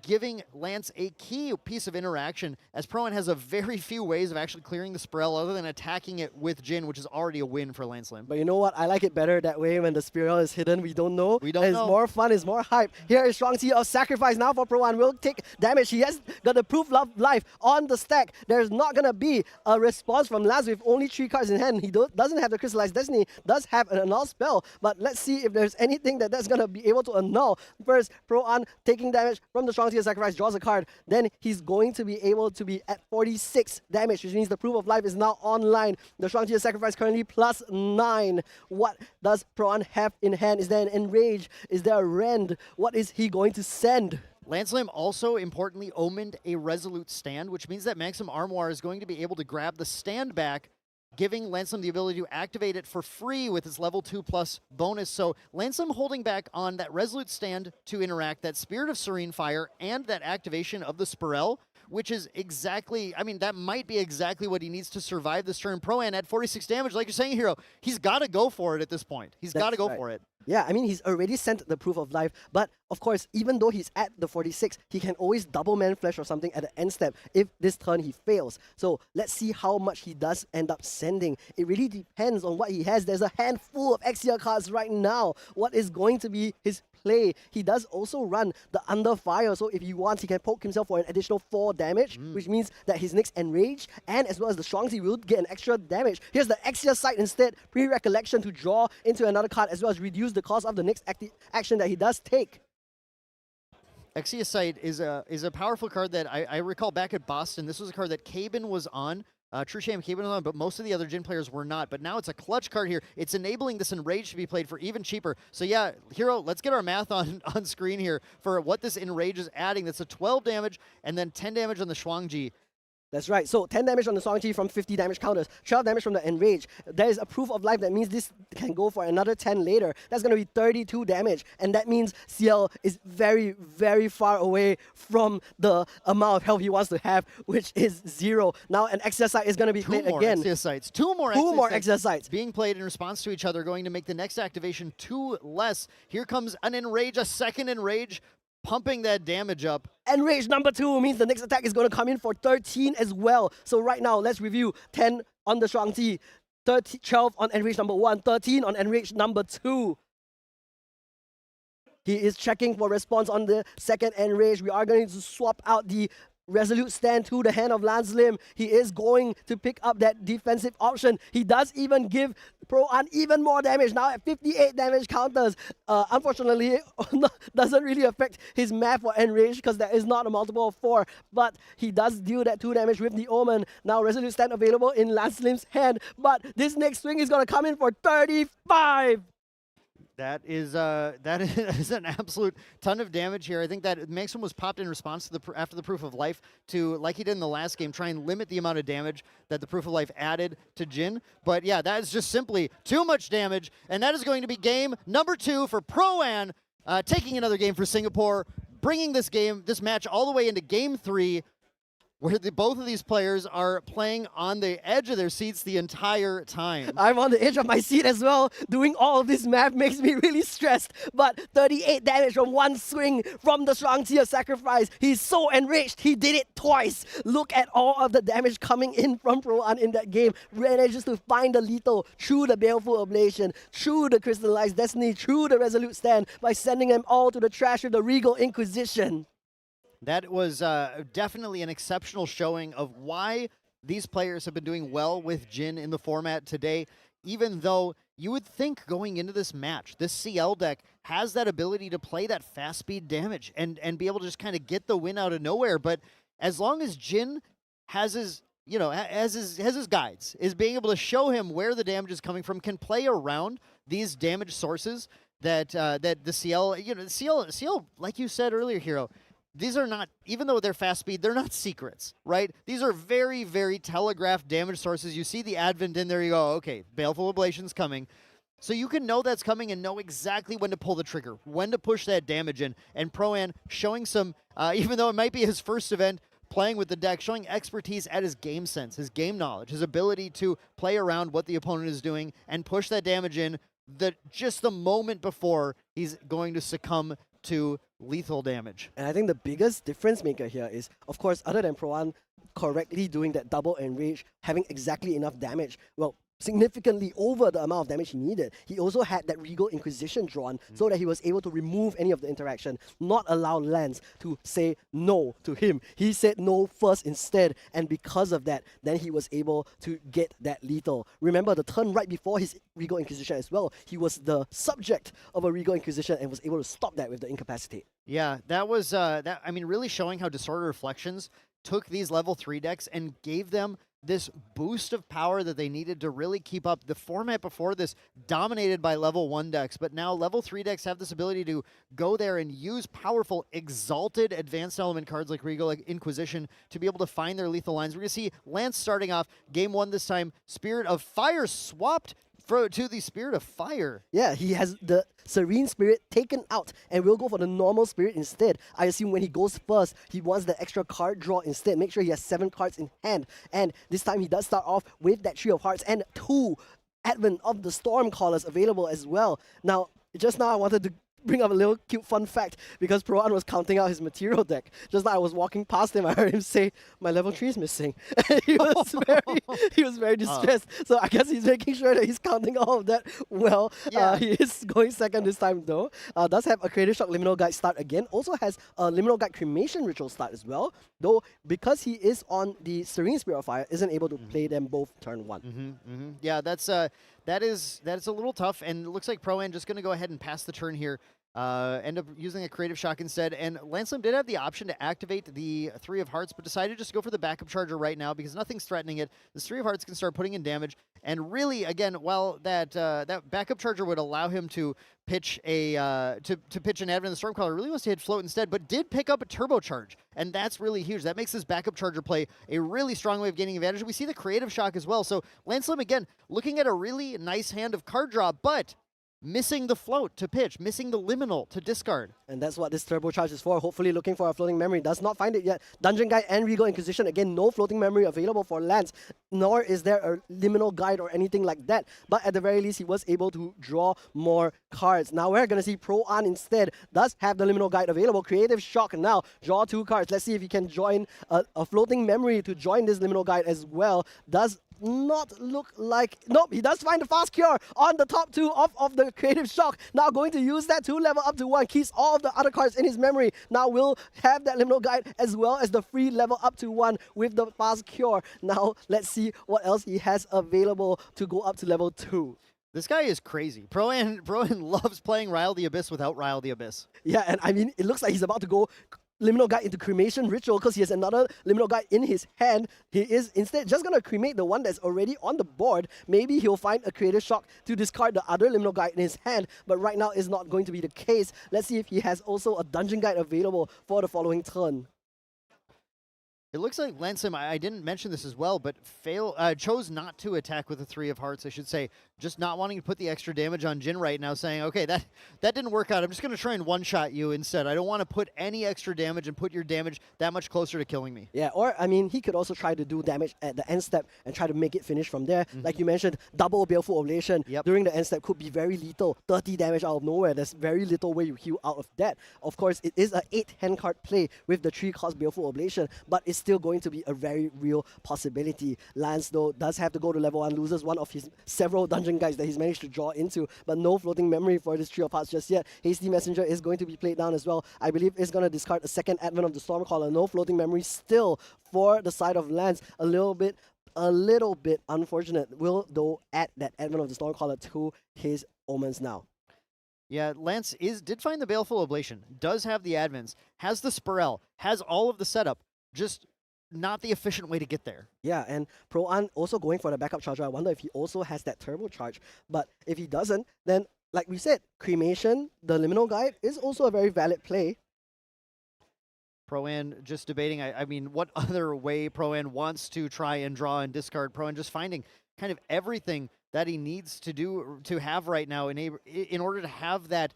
giving Lance a key piece of interaction, as Pro-Am has a very few ways of actually clearing the Spirel other than attacking it with Jin, which is already a win for Lancelem. But you know what? I like it better that way when the Spirel is hidden. We don't know. We don't know. It's more fun, it's more hype. Here is Strong Tea of Sacrifice now for Pro-Am. Will take damage. He has got the Proof Love Life on the stack. There's not going to be a response from Lance with only 3 cards in hand. He doesn't have the Crystallized Destiny, does have an annul spell, but let's see if there's anything that's going to be able to annul. First, Pro-Am taking damage from the Strong Tea of Sacrifice, draws a card, then he's going to be able to be at 46 damage, which means the Proof of Life is now online. The Strong Tea of Sacrifice currently +9. What does Pro-Am have in hand? Is there an Enrage? Is there a Rend? What is he going to send? Lancelem also, importantly, omened a Resolute Stand, which means that Maxim Armoire is going to be able to grab the stand back giving Lansum the ability to activate it for free with his level 2+ bonus. So Lansum holding back on that Resolute Stand to interact, that Spirit of Serene Fire, and that activation of the Spirel, which is exactly, I mean, that might be exactly what he needs to survive this turn. Pro-An at 46 damage, like you're saying, Hero, he's got to go for it at this point. He's got to go for it. Yeah, I mean, he's already sent the Proof of Life, but of course, even though he's at the 46, he can always double Man Flesh or something at the end step if this turn he fails. So let's see how much he does end up sending. It really depends on what he has. There's a handful of Exia cards right now. What is going to be his play? He does also run the Under Fire, so if he wants, he can poke himself for an additional 4 damage, which means that his next Enrage, and as well as the Shuangzi, will get an extra damage. Here's the Exia Sight instead, Pre-Recollection to draw into another card, as well as reduce the cost of the next action that he does take. Exia Sight is a powerful card that I recall back at Boston. This was a card that Caben was on. True Shame Caben was on, but most of the other Jin players were not. But now it's a clutch card here. It's enabling this Enrage to be played for even cheaper. So yeah, Hero, let's get our math on screen here for what this Enrage is adding. That's a 12 damage and then 10 damage on the Shuangji. That's right. So 10 damage on the Shuangji from 50 damage counters, 12 damage from the Enrage. There is a Proof of Life that means this can go for another 10 later. That's going to be 32 damage. And that means CL is very, very far away from the amount of health he wants to have, which is 0. Now an Exia Sight is going to be played again. Two more Exia Sights being played in response to each other, going to make the next activation 2 less. Here comes an Enrage, a second Enrage, pumping that damage up. Enrage number 2 means the next attack is going to come in for 13 as well. So right now, let's review 10 on the Shuangji, 12 on Enrage number 1, 13 on Enrage number 2. He is checking for response on the second Enrage. We are going to swap out the Resolute Stand to the hand of Lance Lim. He is going to pick up that defensive option. He does even give Pro-An even more damage, now at 58 damage counters. Unfortunately, doesn't really affect his math for Enrage because there is not a multiple of 4, but he does deal that 2 damage with the Omen. Now Resolute Stand available in Lance Lim's hand, but this next swing is going to come in for 35. That is an absolute ton of damage here. I think that Maxim was popped in response to after the Proof of Life to, like he did in the last game, try and limit the amount of damage that the Proof of Life added to Jin. But yeah, that is just simply too much damage, and that is going to be game number 2 for Pro-An, taking another game for Singapore, bringing this match all the way into game 3. Where both of these players are playing on the edge of their seats the entire time. I'm on the edge of my seat as well. Doing all of this math makes me really stressed. But 38 damage from one swing from the Shuangji Sacrifice. He's so enraged. He did it twice. Look at all of the damage coming in from Pro-An in that game. Manages to find the lethal through the Baleful Ablation, through the Crystallized Destiny, through the Resolute Stand by sending them all to the trash with the Regal Inquisition. That was definitely an exceptional showing of why these players have been doing well with Jin in the format today, even though you would think going into this match, this CL deck has that ability to play that fast speed damage and be able to just kind of get the win out of nowhere. But as long as Jin has his has his guides, is being able to show him where the damage is coming from, can play around these damage sources that the CL, CL, like you said earlier, Hero, these are not, even though they're fast speed, they're not secrets, right? These are very, very telegraphed damage sources. You see the Advent in there, you go, okay, Baleful Ablation's coming. So you can know that's coming and know exactly when to pull the trigger, when to push that damage in. And Pro-An showing some, even though it might be his first event, playing with the deck, showing expertise at his game sense, his game knowledge, his ability to play around what the opponent is doing and push that damage in just the moment before he's going to succumb to lethal damage. And I think the biggest difference maker here is, of course, other than Pro-An correctly doing that double enrage, having exactly enough damage, well, significantly over the amount of damage he needed. He also had that Regal Inquisition drawn so that he was able to remove any of the interaction, not allow Lance to say no to him. He said no first instead, and because of that, then he was able to get that lethal. Remember the turn right before his Regal Inquisition as well, he was the subject of a Regal Inquisition and was able to stop that with the Incapacitate. Yeah, that was, really showing how Disorder Reflections took these level 3 decks and gave them this boost of power that they needed to really keep up. The format before this dominated by level 1 decks, but now level 3 decks have this ability to go there and use powerful, exalted advanced element cards like Regal, like Inquisition, to be able to find their lethal lines. We're going to see Lance starting off game 1 this time. Spirit of Fire swapped to the Spirit of Fire. Yeah, he has the Serene Spirit taken out and will go for the normal Spirit instead. I assume when he goes first, he wants the extra card draw instead. Make sure he has 7 cards in hand. And this time he does start off with that Tree of Hearts and 2 Advent of the Stormcallers available as well. Now, just now I wanted to bring up a little cute fun fact because Pro-An was counting out his material deck. Just now I was walking past him, I heard him say, "My level 3 is missing." And he was very distressed. So I guess he's making sure that he's counting all of that well. Yeah. He is going second this time though. Does have a Creative Shock Liminal Guide start again. Also has a Liminal Guide Cremation Ritual start as well. Though because he is on the Serene Spirit of Fire, isn't able to play them both turn 1. Yeah, that is a little tough, and it looks like Pro-Am just going to go ahead and pass the turn here. End up using a Creative Shock instead, and Lancelem did have the option to activate the 3 of Hearts, but decided just to go for the backup charger right now because nothing's threatening it. This 3 of Hearts can start putting in damage, and really, again, while that backup charger would allow him to pitch a pitch an Advent of the Stormcaller, really wants to hit float instead, but did pick up a turbocharge, and that's really huge. That makes this backup charger play a really strong way of gaining advantage. We see the Creative Shock as well, so Lancelem again looking at a really nice hand of card draw, but missing the float to pitch, missing the liminal to discard. And that's what this turbocharge is for. Hopefully looking for a floating memory. Does not find it yet. Dungeon Guide and Regal Inquisition. Again, no floating memory available for Lance. Nor is there a liminal guide or anything like that. But at the very least, he was able to draw more cards. Now we're going to see Pro-An instead. Does have the liminal guide available. Creative Shock now. Draw 2 cards. Let's see if he can join a floating memory to join this liminal guide as well. Does not look like... Nope, he does find the fast cure on the top 2 of the Creative Shock. Now going to use that to level up to 1. Keeps all of the other cards in his memory. Now will have that liminal guide as well as the free level up to 1 with the fast cure. Now let's see what else he has available to go up to level 2. This guy is crazy. Pro-An loves playing Rile the Abyss without Rile the Abyss. Yeah, and I mean, it looks like he's about to go Liminal Guide into Cremation Ritual because he has another Liminal Guide in his hand. He is instead just going to cremate the one that's already on the board. Maybe he'll find a Creative Shock to discard the other Liminal Guide in his hand, but right now is not going to be the case. Let's see if he has also a Dungeon Guide available for the following turn. It looks like Lancelem, I didn't mention this as well, but chose not to attack with the 3 of Hearts, I should say. Just not wanting to put the extra damage on Jin right now, saying, okay, that didn't work out. I'm just going to try and one-shot you instead. I don't want to put any extra damage and put your damage that much closer to killing me. Yeah, or, I mean, he could also try to do damage at the end step and try to make it finish from there. Like you mentioned, double Baleful Oblation during the end step could be very lethal. 30 damage out of nowhere. There's very little way you heal out of that. Of course, it is an 8 hand card play with the 3-cost Baleful Oblation, but it's still going to be a very real possibility. Lance, though, does have to go to level 1, loses one of his several dungeon guides that he's managed to draw into, but no floating memory for this Tree of Hearts just yet. Hasty Messenger is going to be played down as well. I believe it's going to discard a second Advent of the Stormcaller. No floating memory still for the side of Lance. A little bit unfortunate. Will, though, add that Advent of the Stormcaller to his Omens now. Yeah, Lance did find the Baleful Oblation, does have the Advents, has the Spirel, has all of the setup, just not the efficient way to get there. Yeah, and Pro-An also going for the backup charger. I wonder if he also has that turbo charge. But if he doesn't, then, like we said, Cremation, the Liminal Guide, is also a very valid play. Pro-An just debating, I mean, what other way Pro-An wants to try and draw and discard. Pro-An just finding kind of everything that he needs to do to have right now in order to have that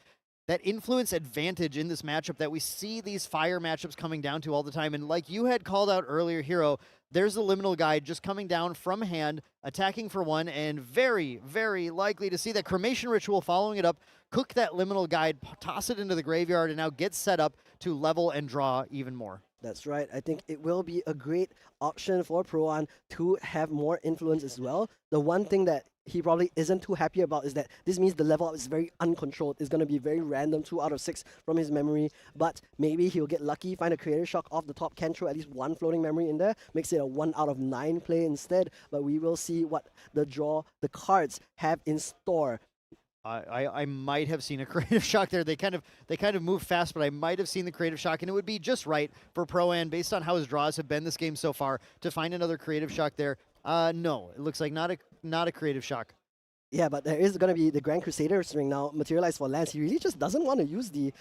influence advantage in this matchup that we see these fire matchups coming down to all the time. And like you had called out earlier, Hero, there's the Liminal Guide just coming down from hand, attacking for 1, and very, very likely to see that Cremation Ritual following it up, cook that Liminal Guide, toss it into the graveyard, and now get set up to level and draw even more. That's right. I think it will be a great option for Pro-An to have more influence as well. The one thing that he probably isn't too happy about is that this means the level up is very uncontrolled. It's going to be very random, 2 out of 6 from his memory. But maybe he'll get lucky, find a Creative Shock off the top, can throw at least 1 floating memory in there, makes it a 1 out of 9 play instead. But we will see what the cards have in store. I might have seen a creative shock there. They kind of move fast, but I might have seen the creative shock, and it would be just right for Pro-An, based on how his draws have been this game so far, to find another creative shock there. No, it looks like not a creative shock. Yeah, but there is going to be the Grand Crusader's ring now materialized for Lance. He really just doesn't want to use the,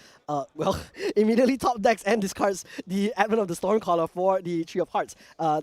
immediately top decks and discards the Advent of the Stormcaller for the Tree of Hearts.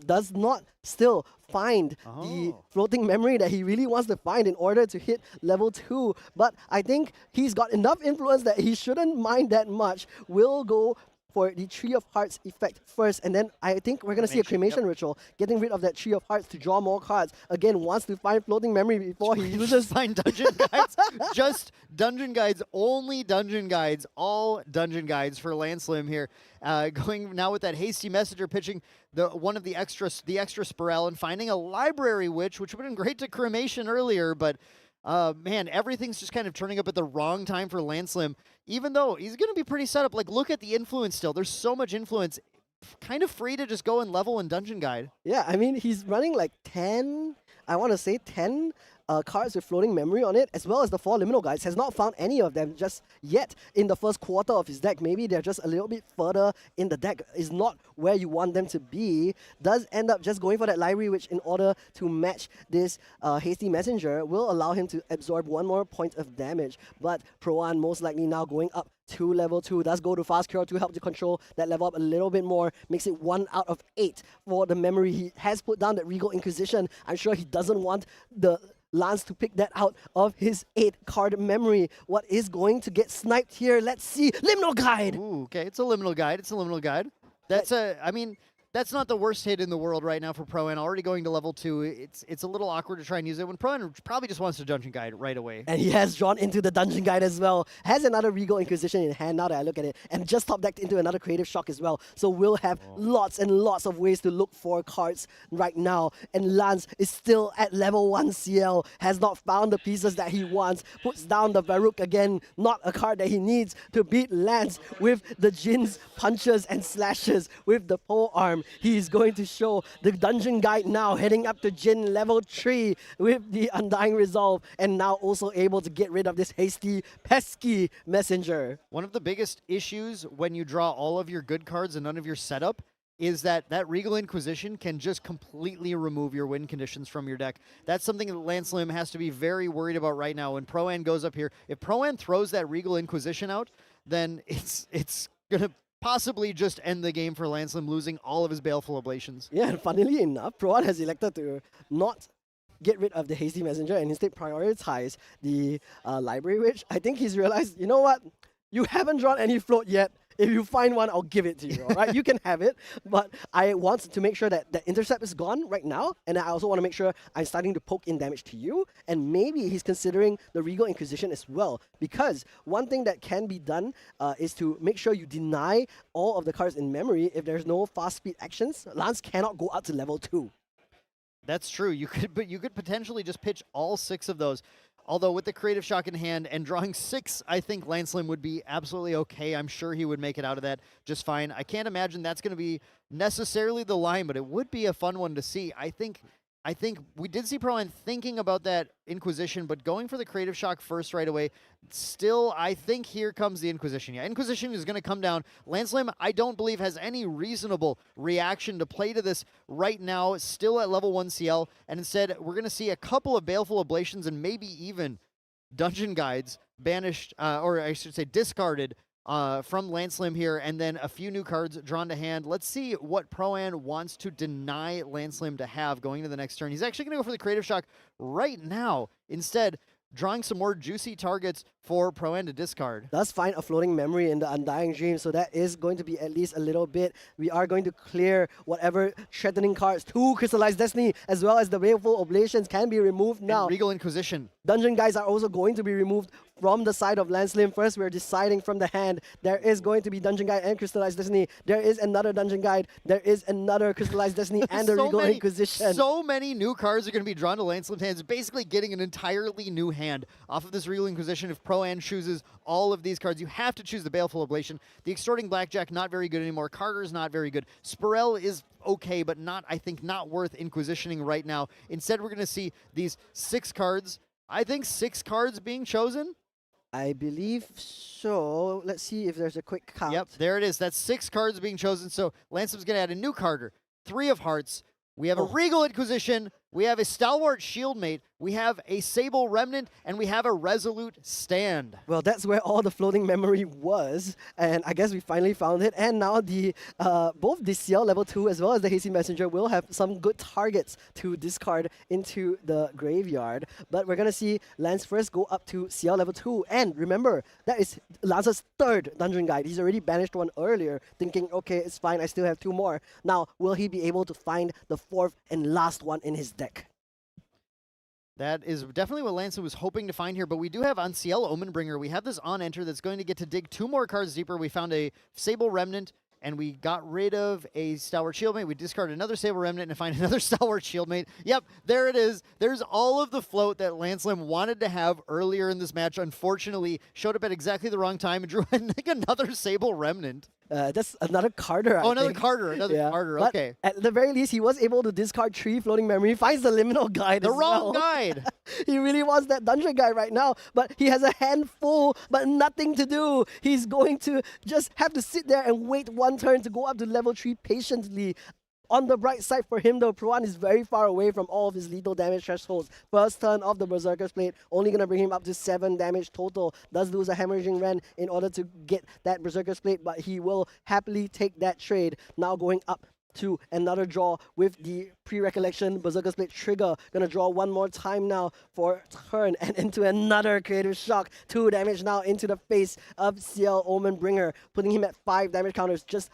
Does not still find the floating memory that he really wants to find in order to hit level 2. But I think he's got enough influence that he shouldn't mind that much. Will go for the Tree of Hearts effect first, and then I think we're going to see a cremation ritual, getting rid of that Tree of Hearts to draw more cards. Again, wants to find floating memory before he uses... Find dungeon guides. Just dungeon guides, only dungeon guides, all dungeon guides for Lance Lim here. Going now with that hasty messenger, pitching the extra Spirel, and finding a library witch, which would have been great to cremation earlier, but man, everything's just kind of turning up at the wrong time for Lance Lim. Even though he's going to be pretty set up. Like, look at the influence still. There's so much influence. Kind of free to just go and level and dungeon guide. Yeah, I mean, he's running like 10, I want to say 10 cards with floating memory on it, as well as the 4 liminal guides. Has not found any of them just yet in the first quarter of his deck. Maybe they're just a little bit further in the deck. Is not where you want them to be. Does end up just going for that library, which in order to match this hasty messenger will allow him to absorb 1 more point of damage. But Pro-An most likely now going up to level 2. Does go to Fast Cure to help to control that level up a little bit more. Makes it 1 out of 8 for the memory. He has put down that Regal Inquisition. I'm sure he doesn't want the Lance to pick that out of his 8-card memory. What is going to get sniped here? Let's see. Liminal Guide! Ooh, okay, it's a liminal guide. That's not the worst hit in the world right now for Pro-An. Already going to level 2. It's a little awkward to try and use it when Pro-An probably just wants to dungeon guide right away. And he has drawn into the dungeon guide as well. Has another Regal Inquisition in hand now that I look at it. And just top decked into another creative shock as well. So we'll have lots and lots of ways to look for cards right now. And Lance is still at level 1 CL. Has not found the pieces that he wants. Puts down the Varuk again. Not a card that he needs to beat Lance with the Jin's punches and slashes with the pole arm. He's going to show the dungeon guide now, heading up to Jin level 3 with the Undying Resolve, and now also able to get rid of this hasty, pesky messenger. One of the biggest issues when you draw all of your good cards and none of your setup is that Regal Inquisition can just completely remove your win conditions from your deck. That's something that Lance Lim has to be very worried about right now. When Pro-An goes up here, if Pro-An throws that Regal Inquisition out, then it's going to possibly just end the game for Lance Lim, losing all of his Baleful Oblations. Yeah, and funnily enough, Pro-An has elected to not get rid of the hasty messenger and instead prioritize the library witch. I think he's realized, you know what? You haven't drawn any float yet. If you find one, I'll give it to you, all right? You can have it, but I want to make sure that the intercept is gone right now, and I also want to make sure I'm starting to poke in damage to you, and maybe he's considering the Regal Inquisition as well, because one thing that can be done is to make sure you deny all of the cards in memory if there's no fast speed actions. Lance cannot go out to level 2. That's true. You could potentially just pitch all 6 of those. Although with the creative shock in hand and drawing 6, I think Lance Lim would be absolutely okay. I'm sure he would make it out of that just fine. I can't imagine that's going to be necessarily the line, but it would be a fun one to see. I think we did see Pro-An thinking about that Inquisition, but going for the creative shock first right away. Still, I think here comes the Inquisition. Yeah, Inquisition is going to come down. Lance Lim, I don't believe, has any reasonable reaction to play to this right now, still at level 1 CL, and instead we're going to see a couple of Baleful Oblations and maybe even Dungeon Guides banished, or I should say discarded, from Lance Lim here, and then a few new cards drawn to hand. Let's see what Pro-An wants to deny Lance Lim to have going into the next turn. He's actually going to go for the creative shock right now, instead drawing some more juicy targets for Pro-An to discard. Does find a floating memory in the Undying Dream, so that is going to be at least a little bit. We are going to clear whatever threatening cards to Crystallized Destiny, as well as the Baleful Oblations can be removed now. And Regal Inquisition. Dungeon Guides are also going to be removed from the side of Lance Lim. First, we're deciding from the hand. There is going to be Dungeon Guide and Crystallized Destiny. There is another Dungeon Guide. There is another Crystallized Destiny and the Regal Inquisition. So many new cards are going to be drawn to Lance Lim's hands, basically getting an entirely new hand off of this Regal Inquisition. If Pro-An chooses all of these cards, you have to choose the Baleful Oblation. The Extorting Blackjack, not very good anymore. Carter's not very good. Spirel is okay, but I think not worth Inquisitioning right now. Instead, we're going to see these 6 cards. I think 6 cards being chosen. I believe so. Let's see if there's a quick count. Yep, there it is. That's 6 cards being chosen. So Lansom's going to add a new Carter, 3 of Hearts. We have a Regal Inquisition. We have a Stalwart Shieldmate. We have a Sable Remnant, and we have a Resolute Stand. Well, that's where all the floating memory was, and I guess we finally found it. And now the both the CL level 2 as well as the Hasty Messenger will have some good targets to discard into the graveyard. But we're gonna see Lance first go up to CL level 2, and remember that is Lance's 3rd dungeon guide. He's already banished one earlier, thinking, okay, it's fine, I still have 2 more. Now, will he be able to find the 4th and last one in his deck? That is definitely what Lanson was hoping to find here, but we do have on CL Omenbringer, we have this on enter that's going to get to dig 2 more cards deeper. We found a Sable Remnant, and we got rid of a Stalwart Shieldmate. We discarded another Sable Remnant and find another Stalwart Shieldmate. Yep, there it is. There's all of the float that Lancelem wanted to have earlier in this match. Unfortunately, showed up at exactly the wrong time and drew another Sable Remnant. That's another Carter. I another think. Carter, Carter. But Okay. at the very least, he was able to discard 3 floating memory. He finds the liminal guide. The as wrong well. guide. He really wants that dungeon guide right now, but he has a handful, but nothing to do. He's going to just have to sit there and wait 1 turn to go up to level 3 patiently. On the bright side for him, though, Pro-An is very far away from all of his lethal damage thresholds. First turn of the Berserker's Blade, only going to bring him up to 7 damage total. Does lose a Hemorrhaging Ren in order to get that Berserker's Blade, but he will happily take that trade. Now going up to another draw with the pre-recollection Berserker's Blade trigger. Gonna draw 1 more time now for turn and into another Creative Shock. 2 damage now into the face of CL Omenbringer, putting him at 5 damage counters. Just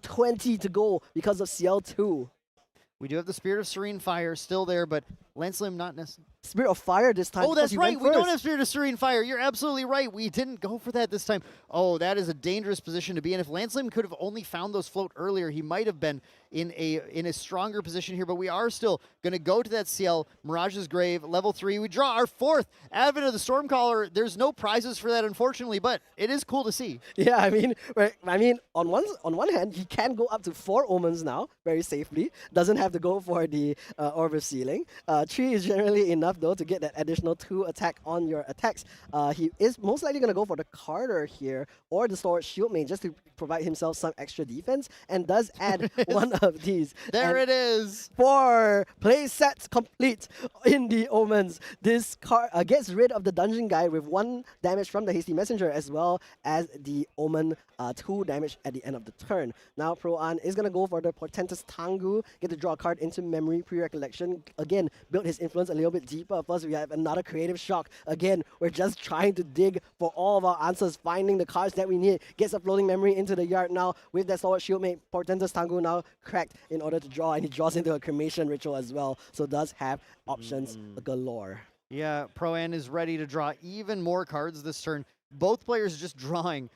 20 to go because of CL2. We do have the Spirit of Serene Fire still there, but Lancelem not necessarily. Spirit of Fire this time. Oh, that's right. We do don't have Spirit of Serene Fire. You're absolutely right. We didn't go for that this time. Oh, that is a dangerous position to be in. If Lancelem could have only found those float earlier, he might have been in a stronger position here, but we are still going to go to that CL, Mirage's Grave, level 3. We draw our 4th Advent of the Stormcaller. There's no prizes for that, unfortunately, but it is cool to see. Yeah, I mean, on one hand, he can go up to 4 Omens now, very safely. Doesn't have to go for the Orb of Sealing. 3 is generally enough, though, to get that additional 2 attack on your attacks. He is most likely going to go for the Carter here, or the Stalwart Shieldmate, just to provide himself some extra defense, and does add one of these. There and it is. 4 play sets complete in the Omens. This card gets rid of the Dungeon Guide with 1 damage from the Hasty Messenger, as well as the Omen 2 damage at the end of the turn. Now Pro-An is going to go for the Portentous Tangu, get to draw a card into memory pre-recollection. Again, build his influence a little bit deeper. First, we have another Creative Shock. Again, we're just trying to dig for all of our answers, finding the cards that we need. Gets a floating memory into the yard now with that Stalwart Shieldmate. Portentous Tangu now cracked in order to draw, and he draws into a Cremation Ritual as well, so does have options galore. Yeah, Pro-An is ready to draw even more cards this turn. Both players just drawing.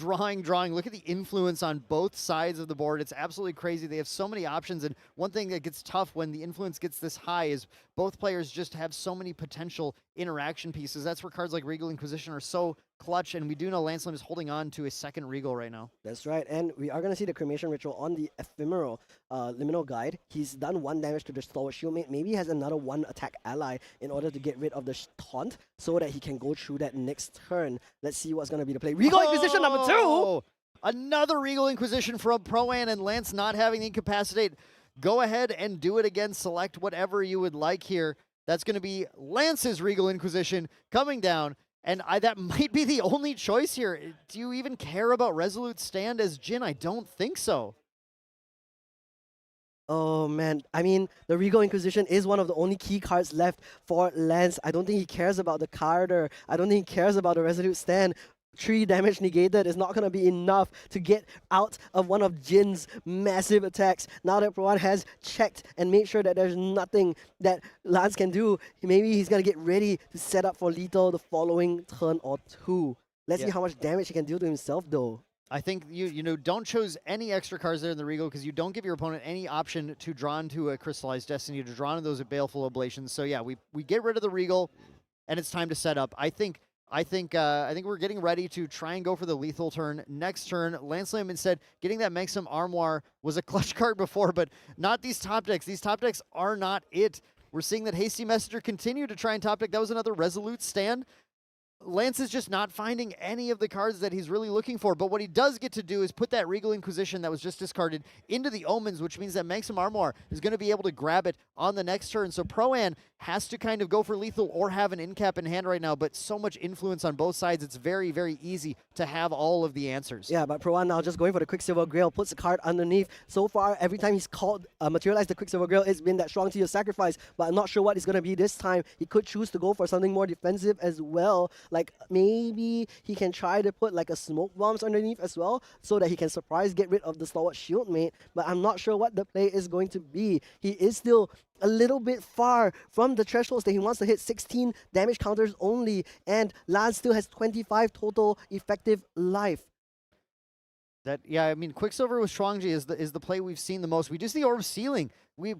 Look at the influence on both sides of the board. It's absolutely crazy. They have so many options, and one thing that gets tough when the influence gets this high is both players just have so many potential interaction pieces. That's where cards like Regal Inquisition are so clutch, and we do know Lancelem is holding on to a 2nd Regal right now. That's right, and we are going to see the Cremation Ritual on the Ephemeral Liminal Guide. He's done 1 damage to the Stalwart Shieldmate. Maybe he has another 1 attack ally in order to get rid of the taunt, so that he can go through that next turn. Let's see what's going to be the play. Regal Inquisition number 2! Another Regal Inquisition from Pro-An, and Lance not having the Incapacitate. Go ahead and do it again. Select whatever you would like here. That's going to be Lance's Regal Inquisition coming down. And that might be the only choice here. Do you even care about Resolute Stand as Jin? I don't think so. Oh man, I mean, the Regal Inquisition is one of the only key cards left for Lance. I don't think he cares about the Carter. I don't think he cares about the Resolute Stand. 3 damage negated is not going to be enough to get out of one of Jin's massive attacks. Now that Pro-An has checked and made sure that there's nothing that Lance can do, maybe he's going to get ready to set up for lethal the following turn or 2. Let's see how much damage he can do to himself, though. I think you don't choose any extra cards there in the Regal, because you don't give your opponent any option to draw into a Crystallized Destiny, to draw into those Baleful Oblations. So yeah, we get rid of the Regal, and it's time to set up. I think we're getting ready to try and go for the lethal turn. Next turn, Lancelem instead getting that Maxim Armoire was a clutch card before, but not these top decks. These top decks are not it. We're seeing that Hasty Messenger continue to try and top deck. That was another resolute stand. Lance is just not finding any of the cards that he's really looking for, but what he does get to do is put that Regal Inquisition that was just discarded into the Omens, which means that Maxim Armoire is going to be able to grab it on the next turn. So Pro-An has to kind of go for lethal or have an in-cap in hand right now, but so much influence on both sides, it's very, very easy to have all of the answers. Yeah, but Pro-An now just going for the Quicksilver Grail, puts a card underneath. So far, every time he's called, materialized the Quicksilver Grail, it's been that strong tier sacrifice, but I'm not sure what it's going to be this time. He could choose to go for something more defensive as well. Like, maybe he can try to put like a smoke bombs underneath as well, so that he can surprise get rid of the Stalwart Shieldmate, but I'm not sure what the play is going to be. He is still a little bit far from the thresholds that he wants to hit 16 damage counters only, and Lance still has 25 total effective life. Yeah, I mean, Quicksilver with Shuangji is the play we've seen the most. We do see Orb of Sealing.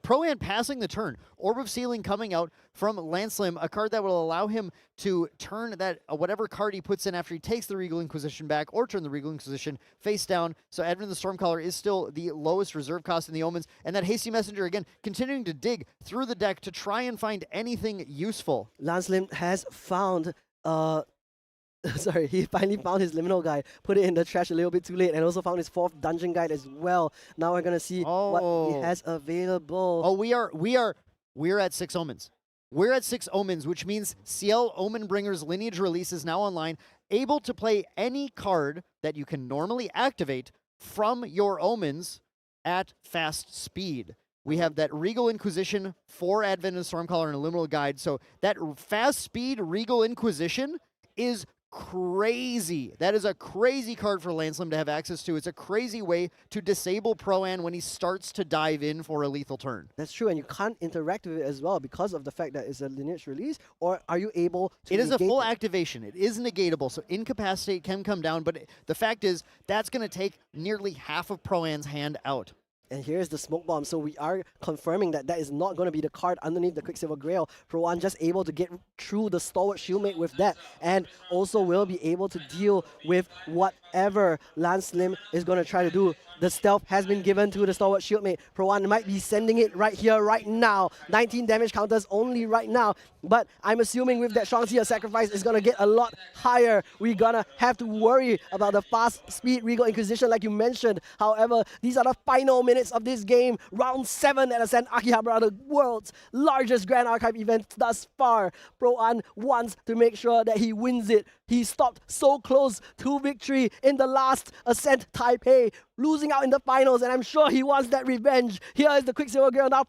Pro-An passing the turn. Orb of Sealing coming out from Landslim, a card that will allow him to turn that whatever card he puts in after he takes the Regal Inquisition back, or turn the Regal Inquisition face down. So Advent of the Stormcaller is still the lowest reserve cost in the Omens, and that Hasty Messenger, again, continuing to dig through the deck to try and find anything useful. Landslim has found sorry, he finally found his Liminal Guide, put it in the trash a little bit too late, and also found his 4th Dungeon Guide as well. Now we're gonna see what he has available. Oh, we're at 6 Omens. We're at 6 Omens, which means CL Omenbringer's Lineage Release is now online, able to play any card that you can normally activate from your Omens at fast speed. We have that Regal Inquisition for Advent of the Stormcaller and a Liminal Guide. So that fast speed Regal Inquisition is crazy. That is a crazy card for Landslim to have access to. It's a crazy way to disable Pro-An when he starts to dive in for a lethal turn. That's true, and you can't interact with it as well because of the fact that it's a lineage release, or are you able to It is a negate full it? activation. It is negatable, so Incapacitate can come down, but the fact is that's going to take nearly half of Pro-An's hand out. And here's the Smoke Bomb, so we are confirming that that is not going to be the card underneath the Quicksilver Grail. Pro-An just able to get through the Stalwart Shieldmate with that, and also will be able to deal with whatever Landslim is going to try to do. The stealth has been given to the Stalwart Shieldmate. Pro-An might be sending it right here, right now. 19 damage counters only right now, but I'm assuming with that Shuangji sacrifice is going to get a lot higher. We're going to have to worry about the fast speed Regal Inquisition like you mentioned. However, these are the final minutes of this game. Round 7 at Ascent Akihabara, the world's largest Grand Archive event thus far. Pro-An wants to make sure that he wins it. He stopped so close to victory in the last Ascent Taipei, losing out in the finals, and I'm sure he wants that revenge. Here is the Quicksilver Girl now,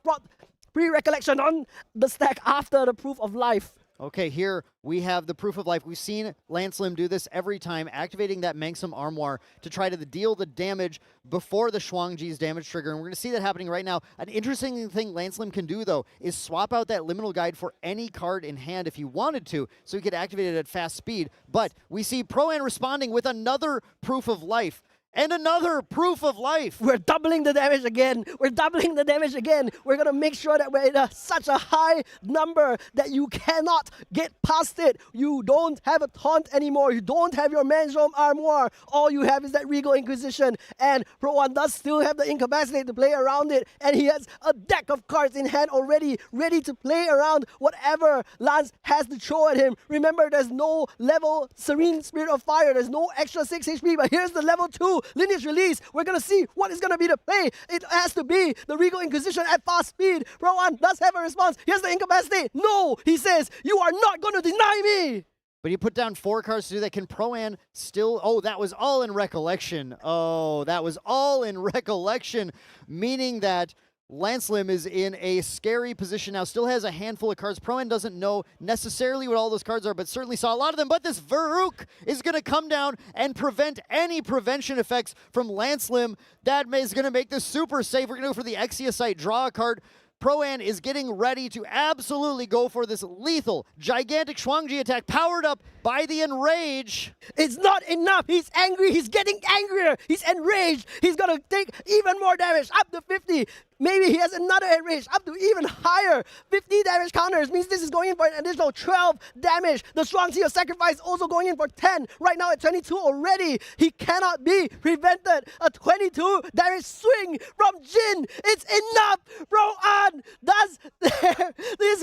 pre-recollection on the stack after the Proof of Life. Okay, here we have the Proof of Life. We've seen Landslim do this every time, activating that Maxim Armoire to try to deal the damage before the Shuangji's damage trigger, and we're going to see that happening right now. An interesting thing Landslim can do, though, is swap out that Liminal Guide for any card in hand if he wanted to, so he could activate it at fast speed. But we see Pro-An responding with another Proof of Life. And another Proof of Life. We're doubling the damage again. We're doubling the damage again. We're going to make sure that we're in such a high number that you cannot get past it. You don't have a taunt anymore. You don't have your Manjom Armoire. All you have is that Regal Inquisition. And Pro-An does still have the Incapacitate to play around it. And he has a deck of cards in hand already, ready to play around whatever Lance has to throw at him. Remember, there's no level Serene Spirit of Fire. There's no extra 6 HP. But here's the level 2. Lineage Release. We're going to see what is going to be the play. It has to be the Regal Inquisition at fast speed. Pro-An does have a response. Here's the Incapacitate. No, he says, you are not going to deny me. But he put down 4 cards to do that. Can Pro-An still... Oh, that was all in Recollection. Oh, that was all in Recollection, meaning that Landslim is in a scary position now, still has a handful of cards. Pro-An doesn't know necessarily what all those cards are, but certainly saw a lot of them. But this Varuk is going to come down and prevent any prevention effects from Landslim. That is going to make this super safe. We're going to go for the Exiosite, draw a card. Pro-An is getting ready to absolutely go for this lethal, gigantic Shuangji attack powered up by the Enrage. It's not enough. He's angry. He's getting angrier. He's enraged. He's going to take even more damage, up to 50. Maybe he has another enrage, up to even higher. 50 damage counters means this is going in for an additional 12 damage. The Strong Seal Sacrifice also going in for 10. Right now at 22 already. He cannot be prevented. A 22 damage swing from Jin. It's enough. Pro-An does this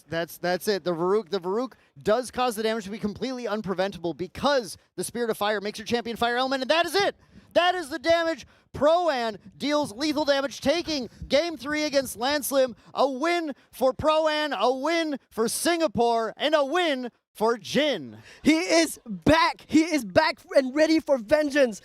That's it. The Varuk does cause the damage to be completely unpreventable because the Spirit of Fire makes your champion fire element, and that is it. That is the damage. Pro-An deals lethal damage, taking Game 3 against Landslim. A win for Pro-An, a win for Singapore, and a win for Jin. He is back. He is back and ready for vengeance.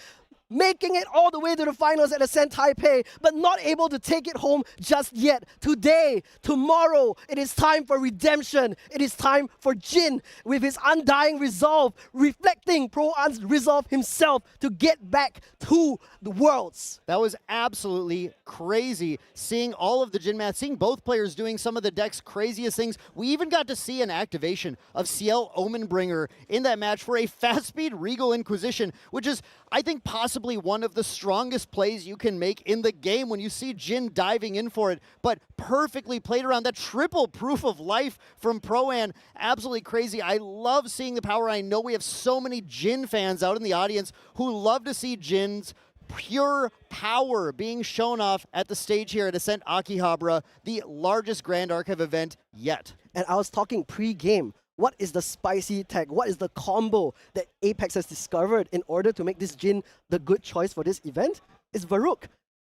Making it all the way to the finals at Ascent Taipei, but not able to take it home just yet. Today, tomorrow, it is time for redemption. It is time for Jin, with his undying resolve, reflecting Pro-An's resolve himself to get back to the Worlds. That was absolutely crazy. Seeing all of the Jin math, seeing both players doing some of the deck's craziest things. We even got to see an activation of Ciel Omenbringer in that match for a fast speed Regal Inquisition, which is, I think, possibly one of the strongest plays you can make in the game when you see Jin diving in for it, but perfectly played around. That triple proof of life from Pro-An, absolutely crazy. I love seeing the power. I know we have so many Jin fans out in the audience who love to see Jin's pure power being shown off at the stage here at Ascent Akihabara, the largest Grand Archive event yet. And I was talking pre-game. What is the spicy tech? What is the combo that Apex has discovered in order to make this Jin the good choice for this event? It's Varuk.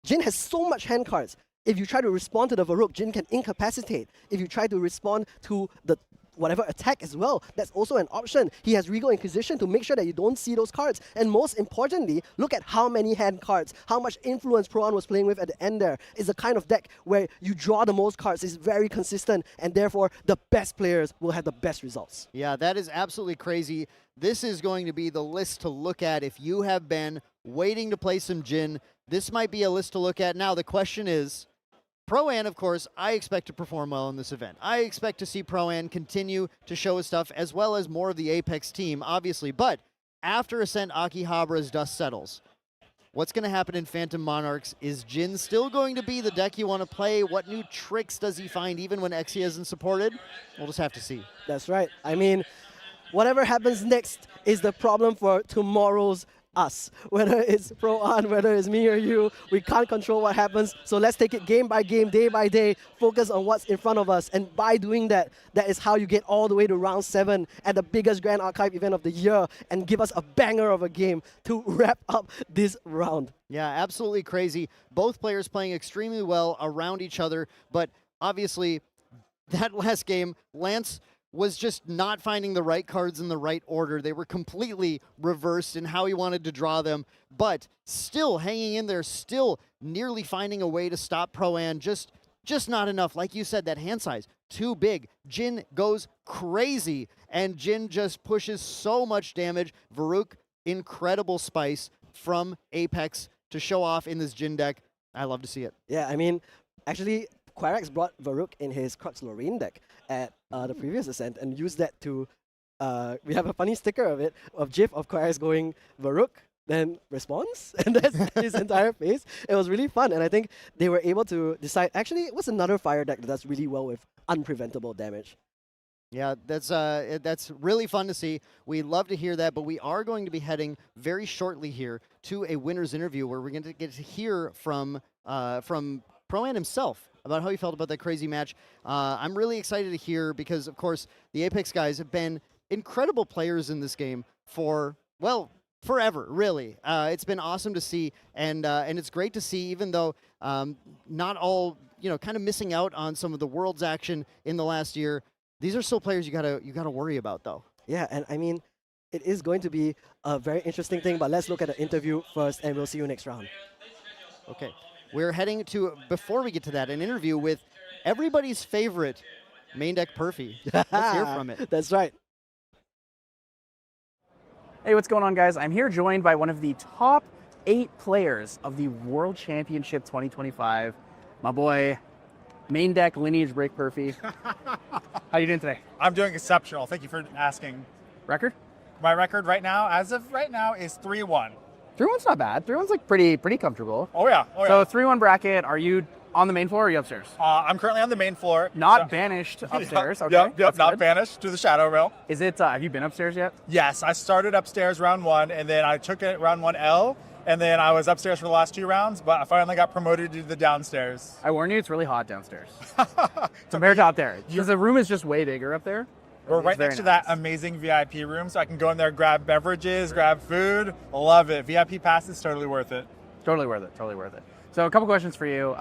Jin has so much hand cards. If you try to respond to the Varuk, Jin can incapacitate. If you try to respond to the whatever attack as well, that's also an option. He has Regal Inquisition to make sure that you don't see those cards. And most importantly, look at how many hand cards, how much influence Pro-An was playing with at the end there. It's a kind of deck where you draw the most cards. It's very consistent, and therefore the best players will have the best results. Yeah, that is absolutely crazy. This is going to be the list to look at if you have been waiting to play some Jin. This might be a list to look at. Now, the question is, Pro-An, of course, I expect to perform well in this event. I expect to see Pro-An continue to show his stuff, as well as more of the Apex team, obviously. But after Ascent Akihabara's dust settles, what's going to happen in Phantom Monarchs? Is Jin still going to be the deck you want to play? What new tricks does he find even when Exia isn't supported? We'll just have to see. That's right. I mean, whatever happens next is the problem for tomorrow's us. Whether it's Pro-An, whether it's me or you, we can't control what happens. So let's take it game by game, day by day, focus on what's in front of us. And by doing that, that is how you get all the way to round 7 at the biggest Grand Archive event of the year and give us a banger of a game to wrap up this round. Yeah, absolutely crazy. Both players playing extremely well around each other, but obviously that last game, Lance was just not finding the right cards in the right order. They were completely reversed in how he wanted to draw them, but still hanging in there, still nearly finding a way to stop Pro-An. Just not enough. Like you said, that hand size, too big. Jin goes crazy, and Jin just pushes so much damage. Varuk, incredible spice from Apex to show off in this Jin deck. I love to see it. Yeah, I mean, actually, Quarax brought Varuk in his Crux Lorraine deck at the previous Ascent and used that to, we have a funny sticker of it, of GIF of Quarax going Varuk, then response, and that's his entire face. It was really fun, and I think they were able to decide, actually, what's another fire deck that does really well with unpreventable damage? Yeah, that's really fun to see. We love to hear that, but we are going to be heading very shortly here to a winner's interview where we're going to get to hear from Pro-An himself about how he felt about that crazy match. I'm really excited to hear because, of course, the Apex guys have been incredible players in this game for, well, forever, really. It's been awesome to see, and it's great to see, even though not all, kind of missing out on some of the Worlds action in the last year. These are still players you gotta worry about, though. Yeah, and I mean, it is going to be a very interesting thing, but let's look at the interview first, and we'll see you next round. Okay. We're heading to, before we get to that, an interview with everybody's favorite main deck Perfy. Let's hear from it. That's right. Hey, what's going on, guys? I'm here joined by one of the top 8 players of the World Championship 2025, my boy, main deck Lineage Break Perfy. How you doing today? I'm doing exceptional. Thank you for asking. Record? My record right now, as of right now, is 3-1. 3-1's not bad. 3-1's like pretty comfortable. Oh yeah. So 3-1 bracket. Are you on the main floor or are you upstairs? I'm currently on the main floor. Not banished upstairs. Okay. Yep. Not banished to the Shadow Realm. Is it? Have you been upstairs yet? Yes, I started upstairs round 1, and then I took it round 1L, and then I was upstairs for the last 2 rounds, but I finally got promoted to the downstairs. I warn you, it's really hot downstairs compared to up there. Because the room is just way bigger up there. We're It's right very next to nice. that amazing VIP room, so I can go in there, grab beverages, grab food. Love it. VIP pass is totally worth it. Totally worth it. Totally worth it. So a couple questions for you.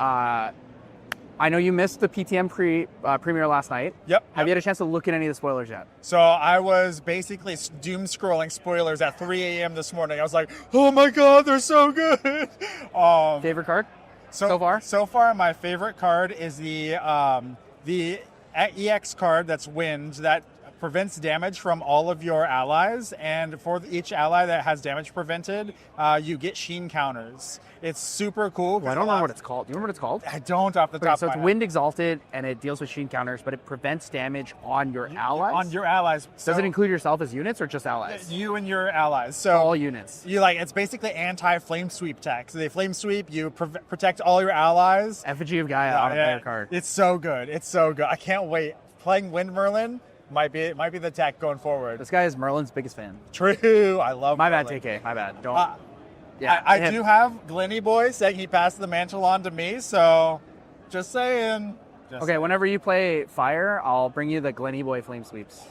I know you missed the PTM premiere last night. Yep. Have you had a chance to look at any of the spoilers yet? So I was basically doom scrolling spoilers at 3 a.m. this morning. I was like, oh my God, they're so good. Favorite card so far? So far, my favorite card is the EX card that's Wind that prevents damage from all of your allies. And for each ally that has damage prevented, you get Sheen counters. It's super cool. Well, I don't remember what it's called. Do you remember what it's called? I don't off the top So of it's my head. Wind Exalted, and it deals with Sheen counters, but it prevents damage on your allies? On your allies. Does So- it include yourself as units or just allies? You and your allies. So all units. You it's basically anti-flame sweep tech. So they flame sweep, you protect all your allies. Effigy of Gaia on a player card. It's so good. It's so good. I can't wait. Playing Wind Merlin might be the tech going forward. This guy is Merlin's biggest fan. True. I love My Merlin. bad, TK. My bad. Don't. I do have Glenny Boy saying he passed the mantle on to me, so just saying. Okay, whenever you play Fire, I'll bring you the Glenny Boy Flame Sweeps.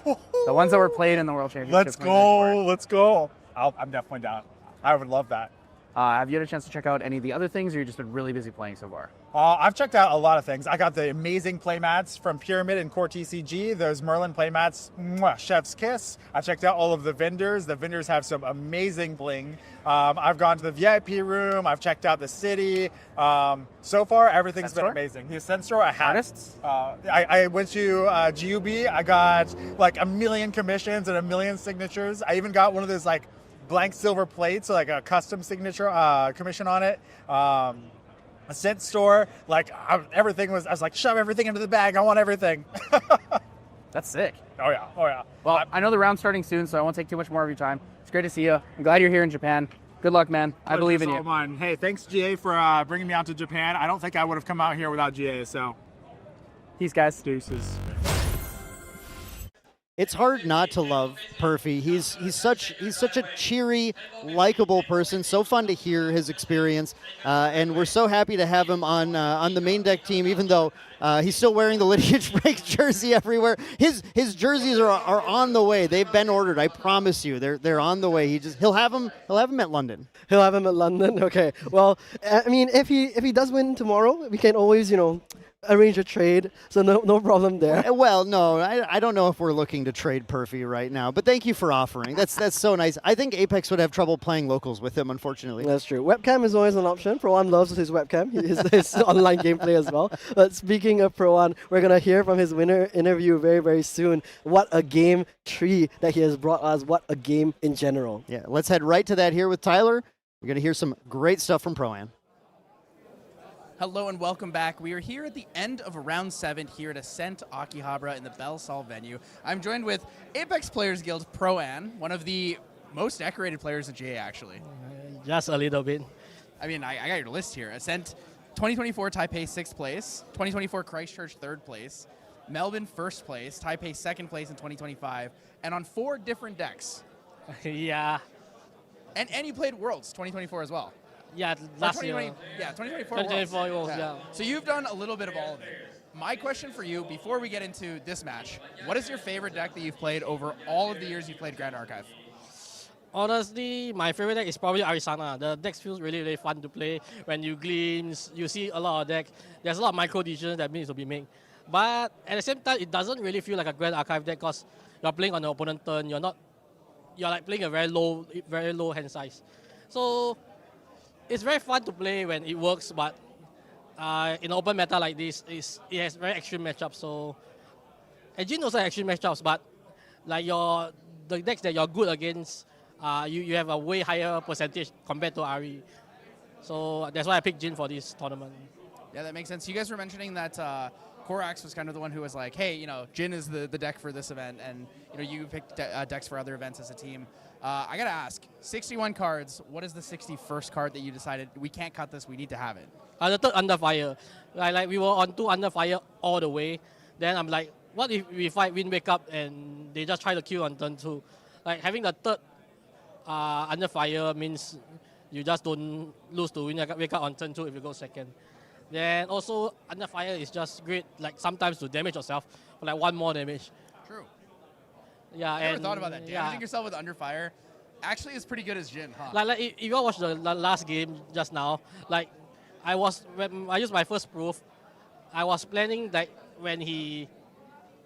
The ones that were played in the World Championship. Let's go. Let's go. I'm definitely down. I would love that. Have you had a chance to check out any of the other things, or you've just been really busy playing so far? I've checked out a lot of things. I got the amazing playmats from Pyramid and Core TCG. Those Merlin playmats, mwah, chef's kiss. I've checked out all of the vendors. The vendors have some amazing bling. I've gone to the VIP room. I've checked out the city. So far, everything's been amazing. The Ascent store, I had. I went to GUB. I got like 1 million commissions and 1 million signatures. I even got one of those like blank silver plates, so like a custom signature commission on it. Ascent store, everything was. I was like, shove everything into the bag. I want everything. That's sick. Oh yeah. Oh yeah. Well, I know the round's starting soon, so I won't take too much more of your time. It's great to see you. I'm glad you're here in Japan. Good luck, man. I believe in Pleasure's you. all mine. Hey, thanks GA for bringing me out to Japan. I don't think I would have come out here without GA. So, peace, guys. Deuces. It's hard not to love Perfy. He's such a cheery, likable person. So fun to hear his experience, and we're so happy to have him on the main deck team. Even though he's still wearing the Lineage Break jersey everywhere, his jerseys are on the way. They've been ordered. I promise you, they're on the way. He'll have them at London. He'll have him at London. Okay. Well, I mean, if he does win tomorrow, we can always arrange a trade, so no problem there. Well, no, I don't know if we're looking to trade Perfy right now, but thank you for offering. That's so nice. I think Apex would have trouble playing locals with him, unfortunately. That's true. Webcam is always an option. Pro One loves his webcam, his online gameplay as well. But speaking of Pro One, we're going to hear from his winner interview very, very soon. What a game tree that he has brought us. What a game in general. Yeah, let's head right to that here with Tyler. We're going to hear some great stuff from Pro-Am. Hello and welcome back. We are here at the end of round 7 here at Ascent Akihabara in the Bell Sol venue. I'm joined with Apex Players Guild Pro-An, one of the most decorated players in GA, actually. Just a little bit. I mean, I got your list here. Ascent 2024 Taipei 6th place, 2024 Christchurch 3rd place, Melbourne 1st place, Taipei 2nd place in 2025, and on 4 different decks. Yeah. And you played Worlds 2024 as well. Yeah, last year. Yeah, 2024 2024 Worlds. Worlds, yeah. So you've done a little bit of all of it. My question for you, before we get into this match, what is your favorite deck that you've played over all of the years you've played Grand Archive? Honestly, my favorite deck is probably Arisana. The decks feels really, really fun to play. When you glimpse, you see a lot of deck. There's a lot of micro decisions that needs to be made. But at the same time, it doesn't really feel like a Grand Archive deck because you're playing on the opponent turn. You're like playing a very low hand size. So it's very fun to play when it works, but in an open meta like this, it has very extreme matchups. So, and Jin also has extreme matchups, but like the decks that you're good against, you have a way higher percentage compared to Ari. So that's why I picked Jin for this tournament. Yeah, that makes sense. You guys were mentioning that Korax was kind of the one who was like, hey, Jin is the deck for this event, and you picked decks for other events as a team. I gotta ask, 61 cards, what is the 61st card that you decided, we can't cut this, we need to have it? The third Under Fire. Like we were on 2 Under Fire all the way. Then I'm like, what if we fight Wind Wake Up and they just try to kill on turn 2? Like having the third Under Fire means You just don't lose to wake up on turn 2 if you go second. Then also under fire is just great, like sometimes to damage yourself for like 1 more damage. True. Yeah, I never and thought about that. yeah. Damaging yourself with under fire actually is pretty good as Jin, huh? Like if you all watch the last game just now, like when I used my first proof, I was planning like when he,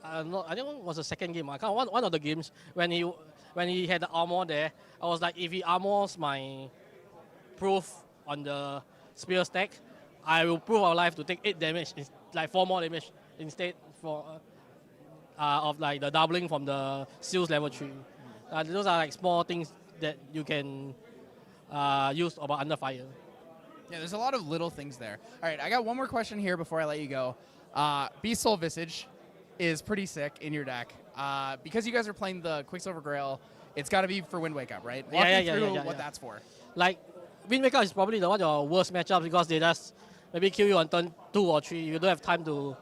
no, I think it was the second game. I can't one of the games when he had the armor there. I was like, if he armors my proof on the spear stack, I will prove our life to take 8 damage, like 4 more damage instead of like the doubling from the seals level 3. Those are like small things that you can use about under fire. Yeah, there's a lot of little things there. All right, I got one more question here before I let you go. Beast Soul Visage is pretty sick in your deck. Because you guys are playing the Quicksilver Grail, it's got to be for Wind Wake Up, right? Walk me through what that's for. Like, Wind Wake Up is probably one of your worst matchups because they just maybe kill you on turn 2 or 3. You don't have time to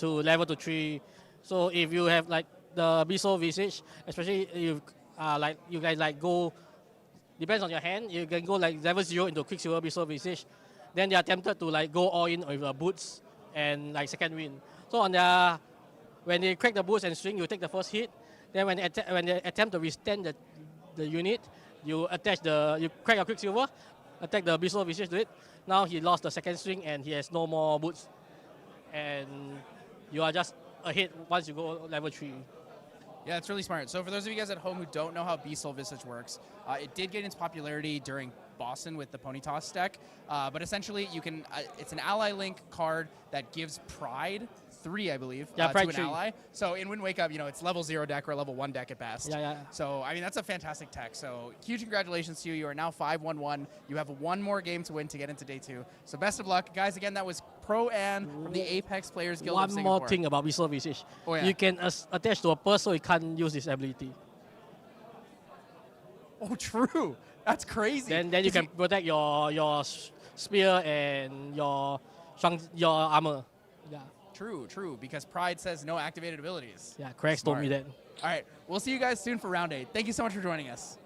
level to 3. So if you have like the Beast Soul Visage, especially if like you guys like go, depends on your hand, you can go like level 0 into Quicksilver Beast Soul Visage. Then they are tempted to like go all in with boots and like second wind. So when they crack the boots and swing, you take the first hit. Then when they attempt to withstand the unit, you crack your Quicksilver, attack the Beast Soul Visage to it. Now he lost the second swing and he has no more boots. And you are just ahead once you go level 3. Yeah, it's really smart. So for those of you guys at home who don't know how Beast Soul Visage works, it did get its popularity during Boston with the Pony Toss deck, but essentially you can. It's an ally link card that gives Pride 3, I believe, Yeah, to Pride an 3. ally. So in Wind Wake Up, it's level 0 deck or level 1 deck at best. Yeah. So I mean that's a fantastic tech. So huge congratulations to you. You are now 5-1-1. You have 1 more game to win to get into day 2. So best of luck, guys. Again, that was Pro Ann from the Apex Players Guild of One Singapore. more thing about Beast Soul Visage. Oh, yeah. You can attach to a purse so he can't use his ability. Oh, true. That's crazy. Then you can protect your spear and your armor. Yeah. True, because Pride says no activated abilities. Yeah, Craig told me that. All right, we'll see you guys soon for round 8. Thank you so much for joining us.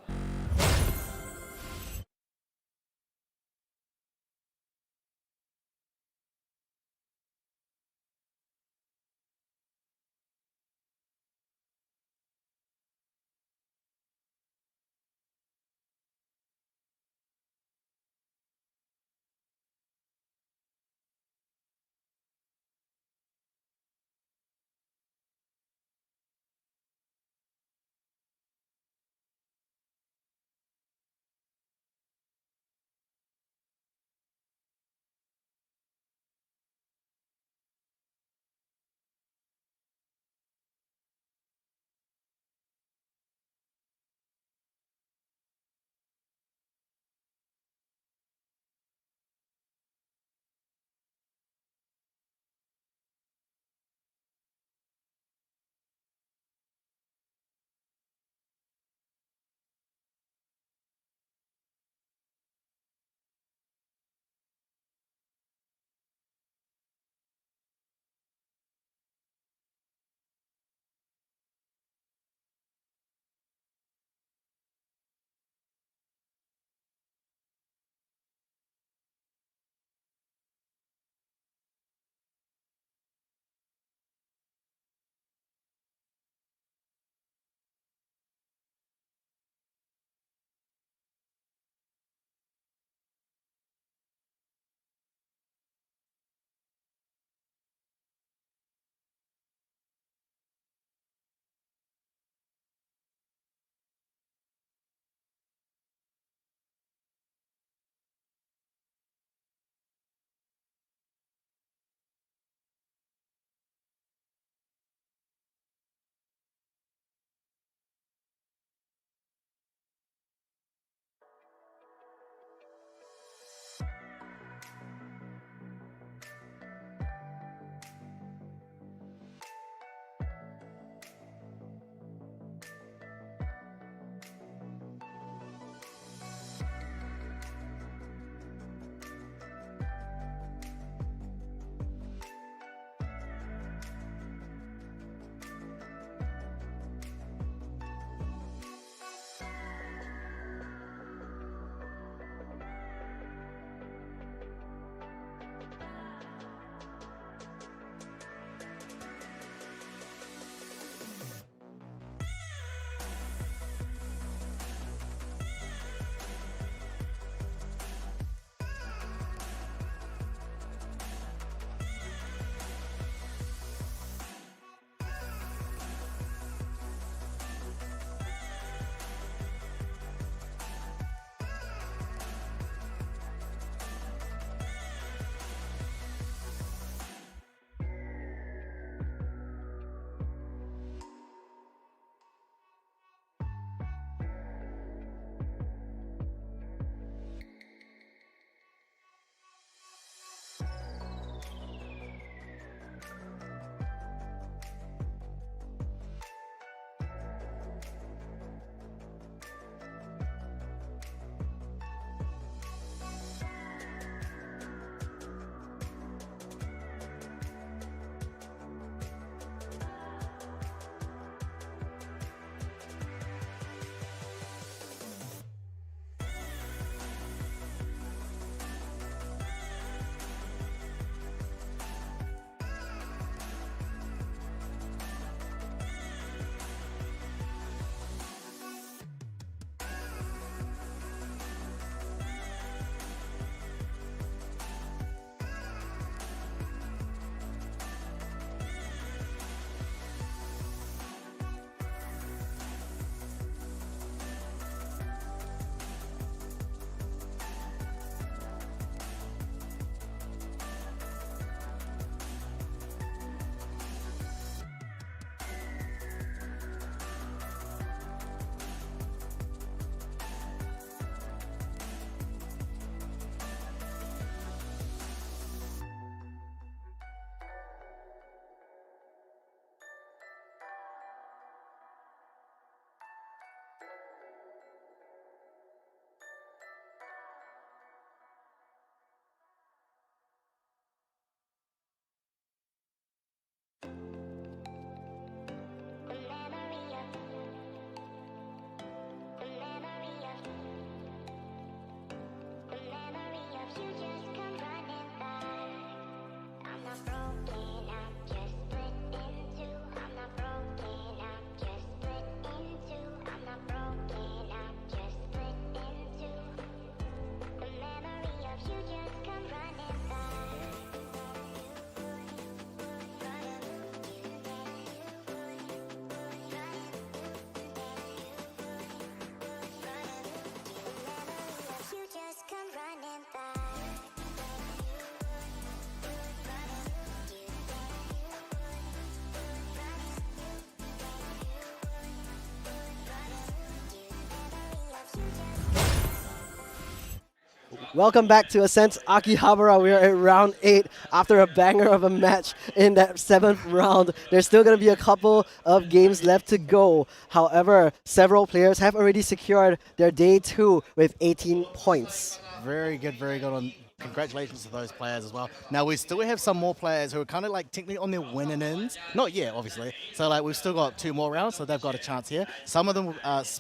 Welcome back to Ascent Akihabara. We are at round 8 after a banger of a match in that 7th round. There's still going to be a couple of games left to go. However, several players have already secured their day 2 with 18 points. Very good on. Congratulations to those players as well. Now we still have some more players who are kind of like technically on their winning ends. Not yet, obviously. So like we've still got 2 more rounds, so they've got a chance here. Some of them,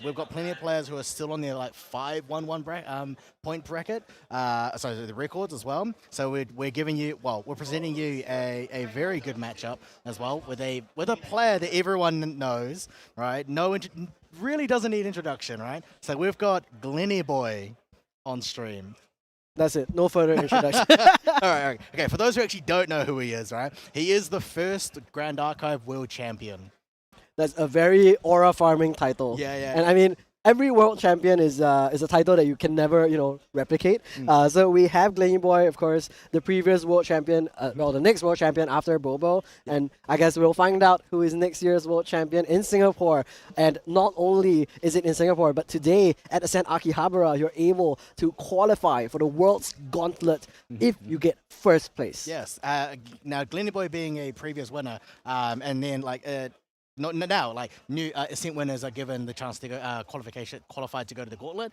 we've got plenty of players who are still on their like 5-1-1 point bracket. So the records as well. So we're giving you, well, we're presenting you a very good matchup as well with a player that everyone knows, right? Really doesn't need introduction, right? So we've got Glenny Boy on stream. That's it. No further introduction. All right. Okay, for those who actually don't know who he is, right? He is the first Grand Archive World Champion. That's a very aura farming title. Yeah. And I mean, every world champion is a title that you can never, replicate. So we have Glenny Boy, of course, the previous world champion, the next world champion after Bobo. And I guess we'll find out who is next year's world champion in Singapore. And not only is it in Singapore, but today at Ascent Akihabara, you're able to qualify for the World's Gauntlet if you get first place. Yes. Now, Glenny Boy being a previous winner, and then not now, like new Ascent winners are given the chance to go qualified to go to the Gauntlet.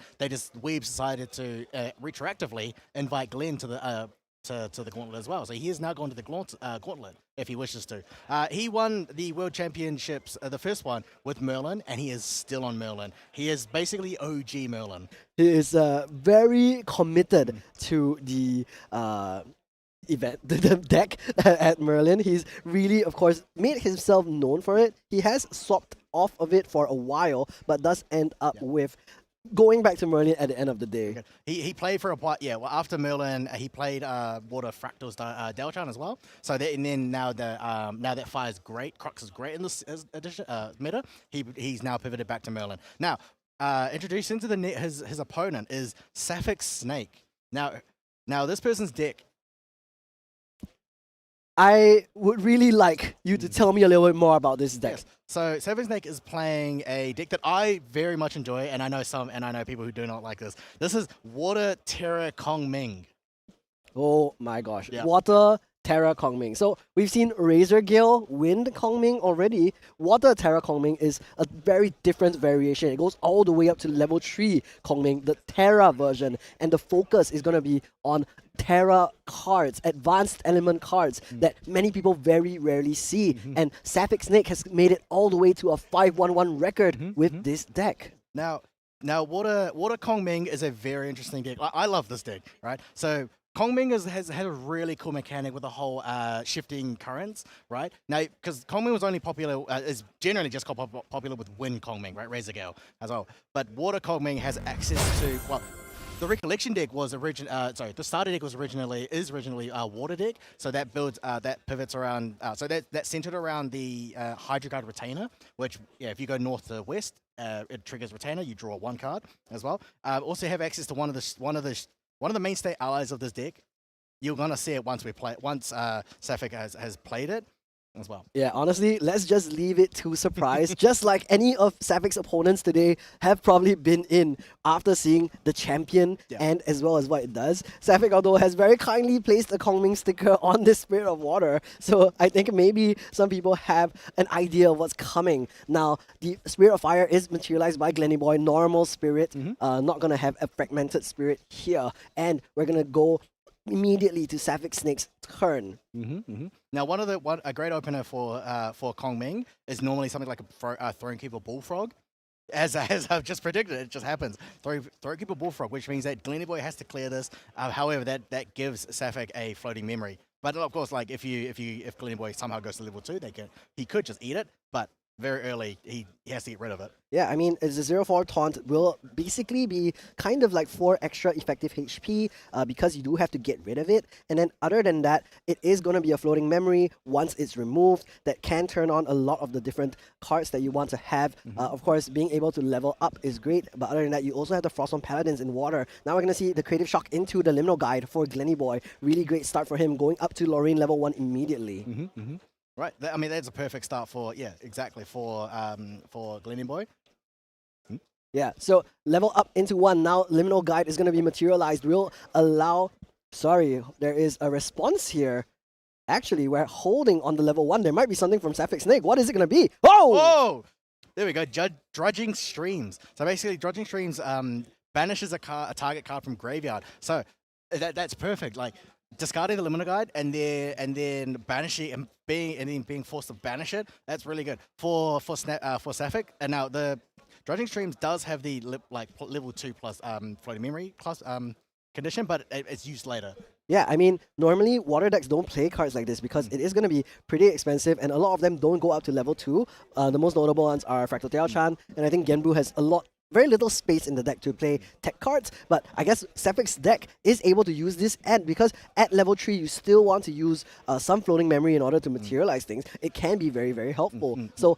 We've decided to retroactively invite Glenn to the Gauntlet as well. So he is now going to the Gauntlet if he wishes to. He won the World Championships, the first one, with Merlin, and he is still on Merlin. He is basically OG Merlin. He is very committed to the event, the deck at Merlin. He's really, of course, made himself known for it. He has swapped off of it for a while, but does end up with going back to Merlin at the end of the day. He played for a while, well, after Merlin, he played Water Fractals Delchan as well. So and then now that Fire's great, Crux is great in this edition, meta, he's now pivoted back to Merlin. Now, introducing to his opponent is Sapphic Snake. Now this person's deck, I would really like you to tell me a little bit more about this deck. Yes. So Sapphic Snake is playing a deck that I very much enjoy, and I know people who do not like this. This is Water Terra Kong Ming. Oh my gosh. Yeah. Water Terra Kong Ming. So we've seen Razor Gale Wind Kong Ming already. Water Terra Kong Ming is a very different variation. It goes all the way up to level 3 Kong Ming, the Terra version, and the focus is going to be on Terra cards, advanced element cards that many people very rarely see. And Sapphic Snake has made it all the way to a 5-1-1 record with this deck. Now Water Kong Ming is a very interesting deck. I love this deck, right? So Kong Ming has had a really cool mechanic with the whole shifting currents, right? Now, because Kong Ming was only popular, is generally just popular with Wind Kong Ming, right? Razor Gale as well. But Water Kong Ming has access to, well, the Recollection deck was the starter deck is originally Water deck, so that builds that pivots around, so that's centered around the Hydro card Retainer, which if you go north to west, it triggers Retainer. You draw 1 card as well. Also have access to one of the mainstay allies of this deck. You're gonna see it once Sapphic has played it as well. Yeah, honestly, let's just leave it to surprise. Just like any of Sappic's opponents today have probably been in after seeing the champion and as well as what it does. Sapphic, although, has very kindly placed a Kong Ming sticker on this Spirit of Water. So I think maybe some people have an idea of what's coming. Now, the Spirit of Fire is materialized by Glenny Boy, normal spirit. Not going to have a fragmented spirit here. And we're going to go immediately to Sapphic Snake's turn. Now, a great opener for Kong Ming is normally something like a Thronekeeper Bullfrog. As I've just predicted, it just happens. Thronekeeper Bullfrog, which means that Glenny Boy has to clear this. However, that gives Sapphic a floating memory. But of course, like if Glenny Boy somehow goes to level 2, he could just eat it. But very early, he has to get rid of it. Yeah, I mean, it's a 0-4 taunt will basically be kind of like 4 extra effective HP because you do have to get rid of it. And then other than that, it is going to be a floating memory once it's removed that can turn on a lot of the different cards that you want to have. Of course, being able to level up is great, but other than that, you also have the Frostborn Paladins in water. Now we're going to see the Creative Shock into the Limno Guide for Glenny Boy. Really great start for him, going up to Lorraine level 1 immediately. Right, I mean that's a perfect start for Glenny Boy. Yeah, so level up into 1. Now Liminal Guide is going to be materialized. Will allow... Sorry, there is a response here. Actually, we're holding on the level 1. There might be something from Sapphire Snake. What is it going to be? Oh! Oh! There we go. Drudging Streams. So basically, Drudging Streams banishes a target card from graveyard. So that's perfect. Like discarding the Liminal Guide and then banishing and being forced to banish it. That's really good for Sapphic. And now the Drudging Streams does have the level 2 plus floating memory class condition, but it's used later. Yeah, I mean, normally water decks don't play cards like this because it is going to be pretty expensive, and a lot of them don't go up to level 2. The most notable ones are Fractal Tail-Chan, and I think Genbu has very little space in the deck to play tech cards, but I guess Sapphics deck is able to use this because at level 3 you still want to use some floating memory in order to materialize things. It can be very, very helpful. So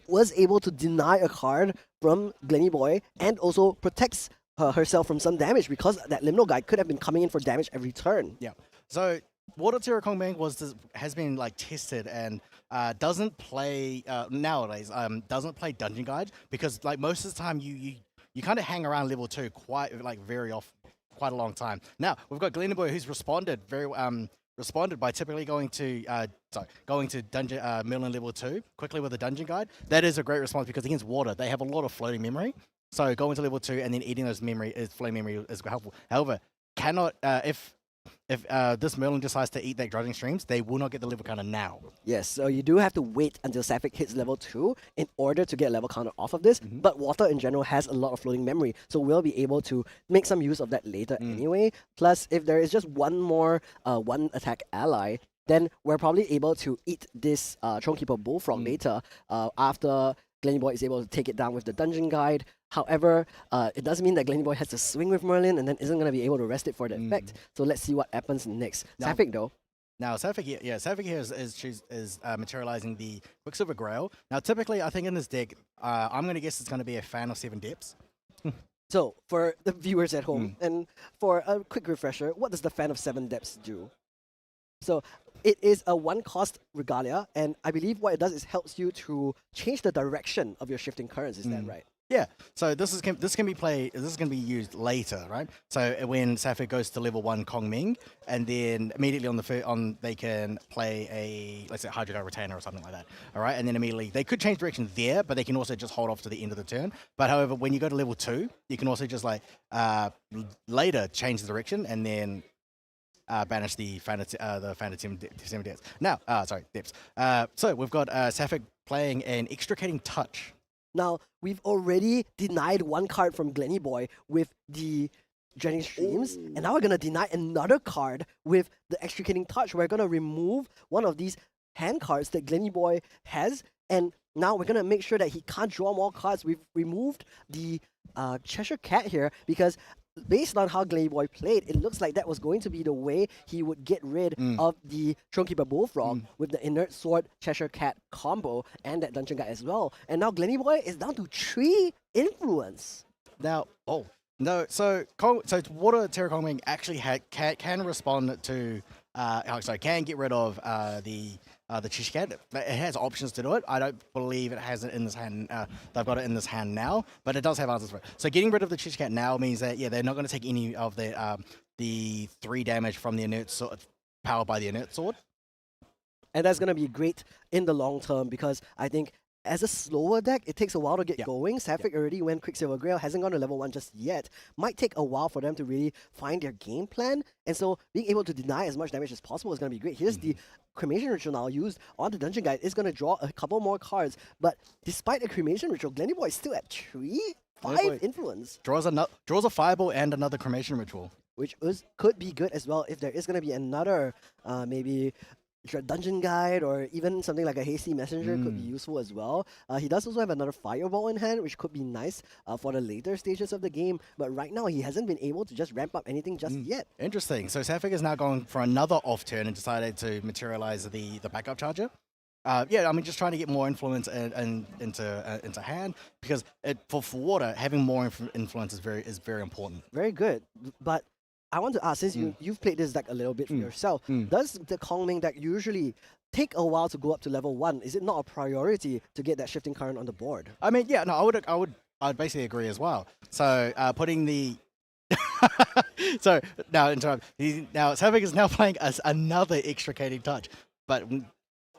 was able to deny a card from Glenny Boy and also protects herself from some damage because that Liminal Guide could have been coming in for damage every turn. Yeah. So Water Terra Kongming has been tested and doesn't play nowadays. Doesn't play Dungeon Guide because most of the time you kind of hang around level 2 quite quite a long time. Now we've got Glenny Boy who's responded by typically going to Dungeon Merlin level 2 quickly with a Dungeon Guide. That is a great response because against water they have a lot of floating memory. So going to level 2 and then eating those floating memory is helpful. However, if this Merlin decides to eat that Drudging Streams, they will not get the level counter now. Yes, so you do have to wait until Sapphic hits level 2 in order to get level counter off of this, but Water in general has a lot of floating memory, so we'll be able to make some use of that later anyway. Plus, if there is just one more one attack ally, then we're probably able to eat this Thronekeeper Bullfrog later after Glenny Boy is able to take it down with the Dungeon Guide. However, it does mean that Glenny Boy has to swing with Merlin and then isn't going to be able to rest it for the effect. So let's see what happens next. Sapphic though. Now Sapphic here is materializing the Quicksilver Grail. Now typically I think in this deck, I'm going to guess it's going to be a fan of 7 depths. So for the viewers at home, and for a quick refresher, what does the fan of 7 depths do? So it is a 1-cost Regalia, and I believe what it does is helps you to change the direction of your shifting currents. Is that right? Yeah. So this can be used later, right? So when Sapphic goes to level 1 Kongming, and then immediately they can play a, let's say, Hydro Retainer or something like that. All right, and then immediately they could change direction there, but they can also just hold off to the end of the turn. But however, when you go to level 2, you can also just later change the direction and then banish the Phantom depths. Now, depths. So we've got Sapphic playing an Extricating Touch. Now, we've already denied one card from Glenny Boy with the Drenning Streams, and now we're going to deny another card with the Extricating Touch. We're going to remove one of these hand cards that Glenny Boy has, and now we're going to make sure that he can't draw more cards. We've removed the Cheshire Cat here because based on how Glenny Boy played, it looks like that was going to be the way he would get rid of the Thronekeeper Bullfrog with the Inert Sword Cheshire Cat combo and that Dungeon Guide as well. And now Glenny Boy is down to 3 influence. Now, so Water Terra Kongming actually can respond to, can get rid of the Cheshire Cat. It has options to do it. I don't believe it has it in this hand. They've got it in this hand now, but it does have answers for it. So getting rid of the Cheshire Cat now means that they're not going to take any of the 3 damage from the Inert Sword, powered by the Inert Sword. And that's going to be great in the long term because I think as a slower deck, it takes a while to get going. Sapphic already went Quicksilver Grail, hasn't gone to level 1 just yet. Might take a while for them to really find their game plan. And so being able to deny as much damage as possible is going to be great. Here's the Cremation Ritual now used on the Dungeon Guide. It's going to draw a couple more cards. But despite a Cremation Ritual, Glenny Boy is still at 5 influence. Draws a Fireball and another Cremation Ritual. Which could be good as well if there is going to be another maybe Dungeon Guide or even something like a Hasty Messenger could be useful as well. He does also have another Fireball in hand, which could be nice for the later stages of the game. But right now, he hasn't been able to just ramp up anything just yet. Interesting. So Sapphic is now going for another off turn and decided to materialize the backup charger. Just trying to get more influence into hand because for water having more influence is very important. Very good, but I want to ask, since you've played this deck a little bit for yourself, does the Kongming deck usually take a while to go up to level 1? Is it not a priority to get that shifting current on the board? I mean, I would I'd basically agree as well. So putting the so now Savik is now playing as another extricating touch. But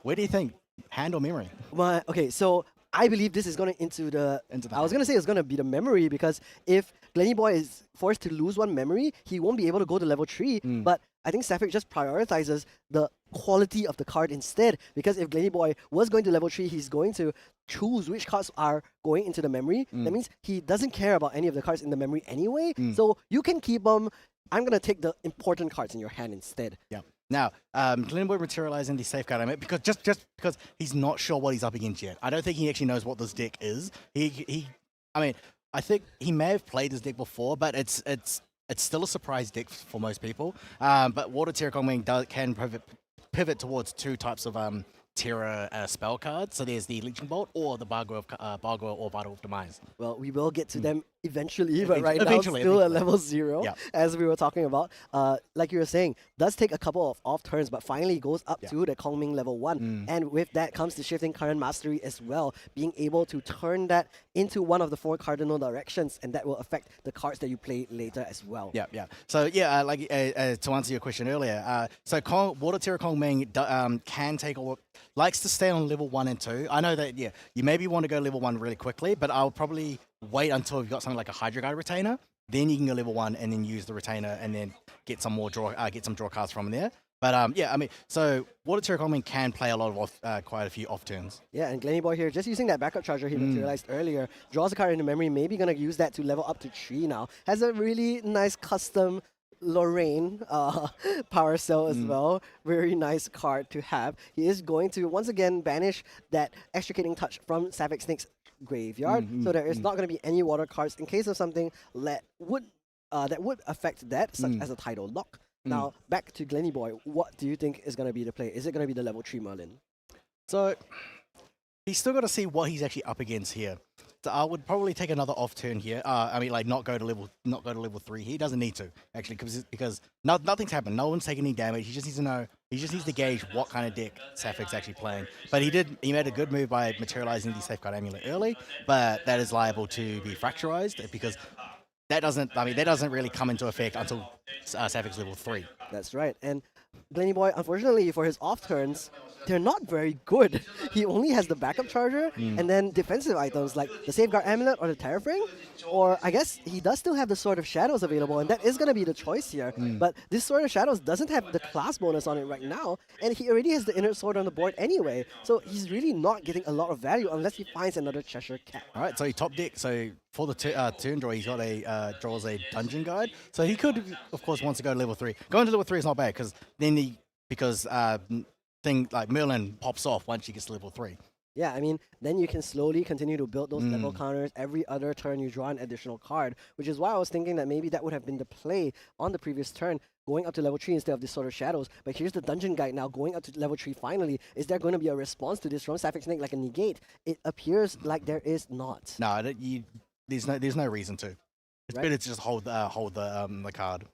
where do you think? Hand or memory? Well, okay, so I believe this is going to into the. I was going to say it's going to be the memory because if Glenny Boy is forced to lose one memory, he won't be able to go to level 3. But I think Sapphic just prioritizes the quality of the card instead, because if Glenny Boy was going to level 3, he's going to choose which cards are going into the memory. That means he doesn't care about any of the cards in the memory anyway. So you can keep them. I'm going to take the important cards in your hand instead. Yeah. Now, Glenny Boy materializing the safeguard element because just because he's not sure what he's up against yet. I don't think he actually knows what this deck is. I mean, I think he may have played this deck before, but it's still a surprise deck for most people. But Water Terra Kongming can pivot towards two types of Terra spell cards. So there's the Leeching Bolt or the Bargoyle or Vital of Demise. Well, we will get to them eventually, but right now it's still at level 0, as we were talking about. Like you were saying, does take a couple of off turns, but finally goes up to the Kongming level 1. And with that comes the Shifting Current Mastery as well, being able to turn that into one of the 4 cardinal directions, and that will affect the cards that you play later as well. Yeah. So like to answer your question earlier, so Water Terra Kongming can take likes to stay on level 1 and 2. I know that you maybe want to go level 1 really quickly, but I'll probably wait until you've got something like a Hydro Guide Retainer. Then you can go level 1 and then use the Retainer and then get some more draw cards from there. But I mean, so Water Terra Kongming can play a lot of quite a few off turns. Yeah, and Glenny Boy here, just using that backup charger he materialized earlier, draws a card into memory, maybe gonna use that to level up to 3 now. Has a really nice custom Lorraine power cell as well. Very nice card to have. He is going to once again banish that extricating touch from Sapphic Snake's graveyard, so there is not going to be any water cards in case of something that would affect that, such as a Tidal Lock. Now back to Glenny Boy. What do you think is going to be the play? Is it going to be the level 3 Merlin? So he's still got to see what he's actually up against here. So I would probably take another off turn here. I mean, like not go to level 3. He doesn't need to actually because nothing's happened. No one's taking any damage. He just needs to know. He just needs to gauge what kind of deck Sapphic actually playing. But he made a good move by materializing the Safeguard Amulet early. But that is liable to be fracturized because that doesn't really come into effect until Sapphic level 3. That's right. And Glenny Boy, unfortunately for his off turns, they're not very good. He only has the backup charger and then defensive items like the Safeguard Amulet or the Terraframe. Or I guess he does still have the Sword of Shadows available, and that is going to be the choice here. But this Sword of Shadows doesn't have the class bonus on it right now, and he already has the Inner Sword on the board anyway. So he's really not getting a lot of value unless he finds another Cheshire Cat. All right, so he top deck. So for the turn draw, he's got draws a Dungeon Guide. So he could, of course, wants to go to level 3. Going to level 3 is not bad because then thing like Merlin pops off once he gets to level 3. Yeah, I mean, then you can slowly continue to build those level counters. Every other turn you draw an additional card, which is why I was thinking that maybe that would have been the play on the previous turn, going up to level 3 instead of this Sword of Shadows. But here's the Dungeon Guide now, going up to level 3 finally. Is there going to be a response to this from Sapphic Snake, like a negate? It appears like there is not. No, there's no reason to. It's better to just hold the card.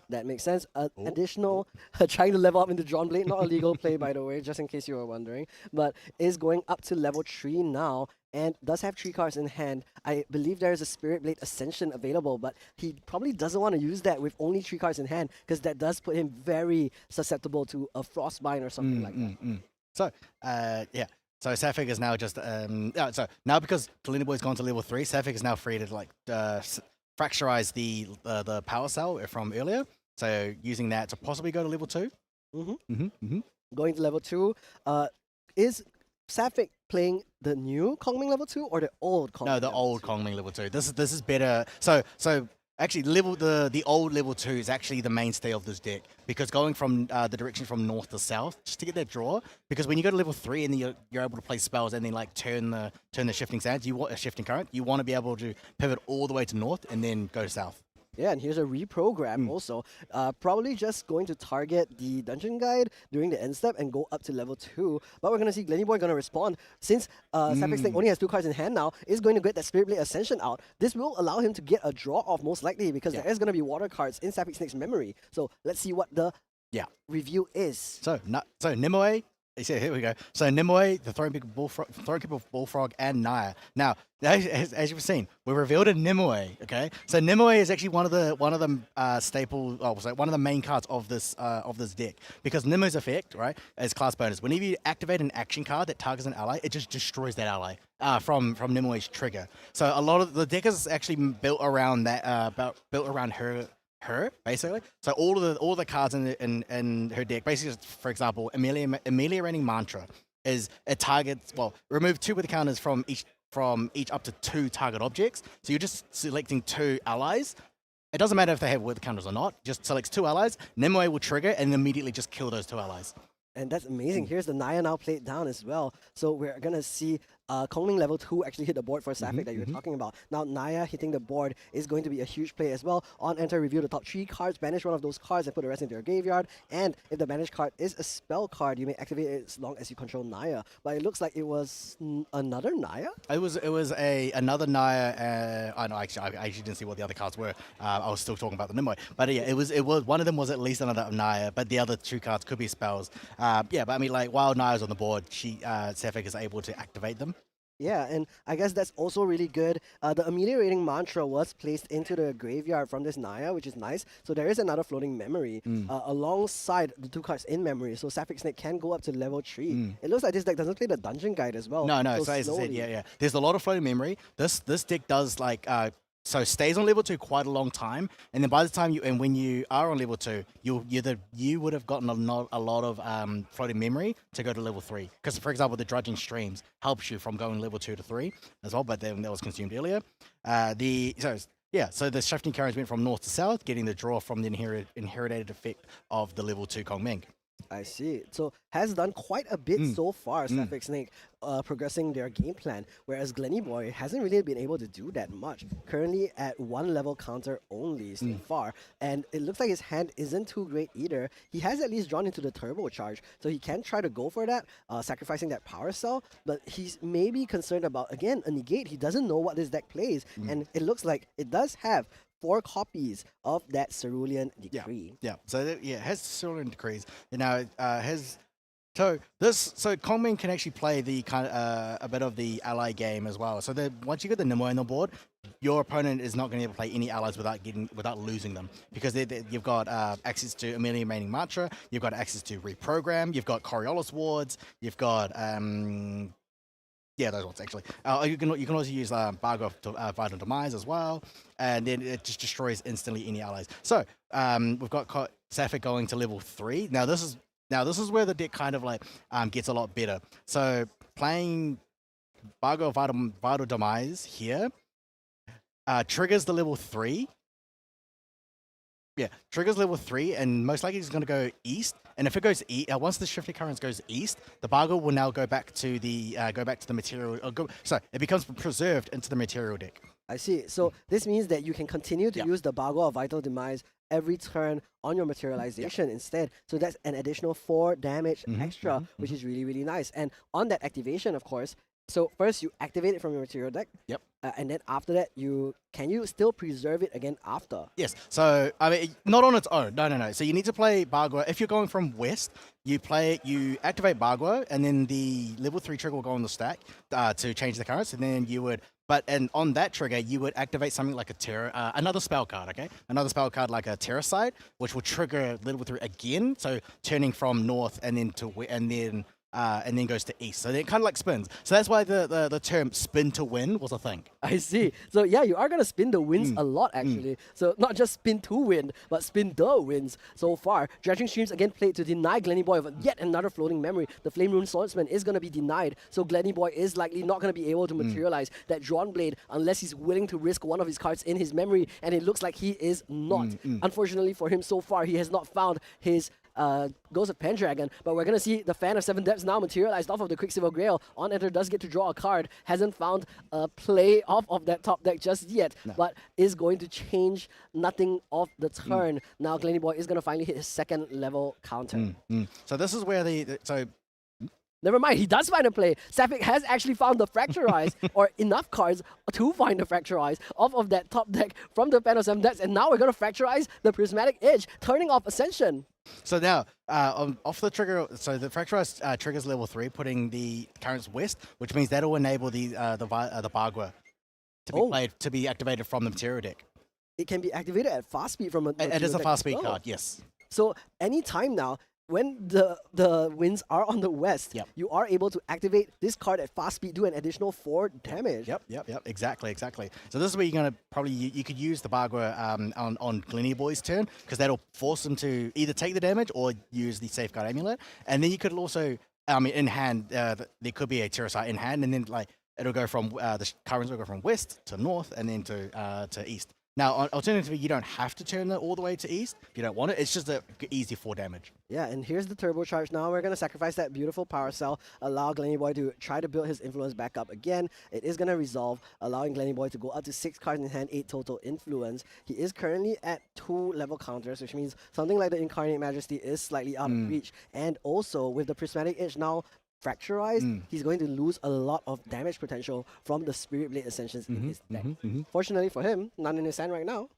That makes sense. Additional, trying to level up into Drawn Blade, not a legal play by the way, just in case you were wondering, but is going up to level 3 now and does have 3 cards in hand. I believe there is a Spirit Blade Ascension available, but he probably doesn't want to use that with only 3 cards in hand because that does put him very susceptible to a Frostbind or something like that. So, yeah. So Sapphic is now just so now because Glenny Boy's gone to level 3, Sapphic is now free to fracturize the power cell from earlier. So using that to possibly go to level 2. Going to level 2. Is Sapphic playing the new Kongming level 2 or the old Kongming? No, the old Kongming level 2. This is better. So actually, the old level 2 is actually the mainstay of this deck because going from the direction from north to south just to get that draw. Because when you go to level 3 and then you're able to play spells and then like turn the shifting sands, you want a shifting current. You want to be able to pivot all the way to north and then go south. Yeah, and here's a reprogram also. Probably just going to target the Dungeon Guide during the end step and go up to level 2. But we're going to see Glenny Boy going to respond. Since Sapphic Snake only has 2 cards in hand now, is going to get that Spirit Blade Ascension out. This will allow him to get a draw off most likely because there is going to be water cards in Sapphic Snake's memory. So let's see what the review is. So Nimue So here we go. So Nimue, the Thronekeeper Bullfrog, and Naya. Now, as you've seen, we revealed a Nimue. Okay, so Nimue is actually one of the staple, one of the main cards of this deck, because Nimue's effect, right, as class bonus. Whenever you activate an action card that targets an ally, it just destroys that ally from Nimue's trigger. So a lot of the deck is actually built around that, built around her basically. So all the cards in her deck, basically, for example, ameliorating mantra is it targets, remove 2 with the counters from each up to 2 target objects. So you're just selecting 2 allies. It doesn't matter if they have with counters or not. Just selects 2 allies. Nimue will trigger and immediately just kill those 2 allies. And that's amazing. Here's the Naya now played down as well. So we're going to see Kongming level 2 actually hit the board for Sapphic that you were talking about. Now Naya hitting the board is going to be a huge play as well. On enter, reveal the top 3 cards, banish one of those cards and put the rest into your graveyard. And if the banished card is a spell card, you may activate it as long as you control Naya. But it looks like it was another Naya? It was another Naya. I know, actually, I actually didn't see what the other cards were. I was still talking about the Nimue. But yeah, it was one of them was at least another Naya, but the other 2 cards could be spells. But I mean, like, while Naya's on the board, Sapphic is able to activate them. Yeah, and I guess that's also really good. The ameliorating mantra was placed into the graveyard from this Naya, which is nice. So there is another floating memory alongside the 2 cards in memory. So Sapphic Snake can go up to level 3. It looks like this deck doesn't play the dungeon guide as well. No. So as I said, yeah. There's a lot of floating memory. This deck does so stays on level 2 quite a long time, and then by the time when you are on level 2, you would have gotten a lot of floating memory to go to level 3. Because for example, the Drudging Streams helps you from going level 2 to 3 as well, but then that was consumed earlier. So the shifting currents went from north to south, getting the draw from the inherited effect of the level 2 Kongming. I see. So has done quite a bit so far, Sapphic Snake, progressing their game plan, whereas Glenny Boy hasn't really been able to do that much. Currently at 1 level counter only so far, and it looks like his hand isn't too great either. He has at least drawn into the turbo charge, so he can try to go for that, sacrificing that power cell, but he's maybe concerned about, again, a negate. He doesn't know what this deck plays, and it looks like it does have 4 copies of that Cerulean Decree. Yeah. So it has Cerulean Decrees. So Kongming can actually play the kind of a bit of the ally game as well. So once you get the Nimue on the board, your opponent is not going to be able to play any allies without losing them, because you've got access to ameliorating mantra, you've got access to reprogram, you've got Coriolis wards, you've got those ones actually. You can also use Bargo of Vital Demise as well, and then it just destroys instantly any allies. So we've got Sapphic going to level 3. Now this is where the deck kind of gets a lot better. So playing Bargo of Vital Demise here triggers the level 3. Yeah, triggers level 3, and most likely it's going to go east. And if it goes once the shifting currents goes east, the Bargo will now go back to the material. It becomes preserved into the material deck. I see. So this means that you can continue to use the Bargo of Vital Demise every turn on your materialization instead. So that's an additional 4 damage extra, which is really, really nice. And on that activation, of course, so first you activate it from your material deck. Yep. And then after that, can you still preserve it again after? Yes. So I mean, not on its own. No. So you need to play Bargo. If you're going from west, you activate Bargo, and then the level 3 trigger will go on the stack to change the currents, and then you would. And on that trigger, you would activate something like another spell card, okay? Another spell card like a Terracide, which will trigger level 3 again. So turning from north and then goes to east. So it kind of like spins. So that's why the term spin to win was a thing. I see. So yeah, you are going to spin the wins a lot actually. So not just spin to win, but spin the wins so far. Dredging Streams again played to deny Glenny Boy of yet another floating memory. The Flame Rune Swordsman is going to be denied. So Glenny Boy is likely not going to be able to materialize that Drawn Blade unless he's willing to risk one of his cards in his memory. And it looks like he is not. Unfortunately for him so far, he has not found his Ghost of Pendragon, but we're going to see the Fan of 7 Depths now materialized off of the Quicksilver Grail. On enter does get to draw a card, hasn't found a play off of that top deck just yet, but is going to change nothing off the turn. Now Glenny Boy is going to finally hit his 2nd level counter. So this is where never mind, he does find a play. Sapphic has actually found the Fracturize, or enough cards to find the Fracturize off of that top deck from the Pen of 7 decks, and now we're going to Fracturize the Prismatic Edge, turning off Ascension. So now, off the trigger, so the Fracturize triggers level 3, putting the currents west, which means that'll enable the Bagua to be played, to be activated from the material deck. It can be activated at fast speed from a It is a deck fast as speed well. card, yes. So anytime now, when the winds are on the west, you are able to activate this card at fast speed, do an additional 4 damage. Yep, exactly. So this is where you're going to probably, you could use the Bagua on Glenny Boy's turn, because that'll force them to either take the damage or use the Safeguard Amulet. And then you could also, in hand, there could be a Terrasite in hand, and then like it'll go from, the currents will go from west to north and then to east. Now, alternatively, you don't have to turn it all the way to east if you don't want it. It's just an easy 4 damage. Yeah, and here's the turbocharge now. We're going to sacrifice that beautiful power cell, allow Glenny Boy to try to build his influence back up again. It is going to resolve, allowing Glenny Boy to go up to 6 cards in hand, 8 total influence. He is currently at 2 level counters, which means something like the Incarnate Majesty is slightly out of reach. And also, with the Prismatic Edge now Fracturized, he's going to lose a lot of damage potential from the Spirit Blade Ascensions in his deck. Fortunately for him, none in his hand right now.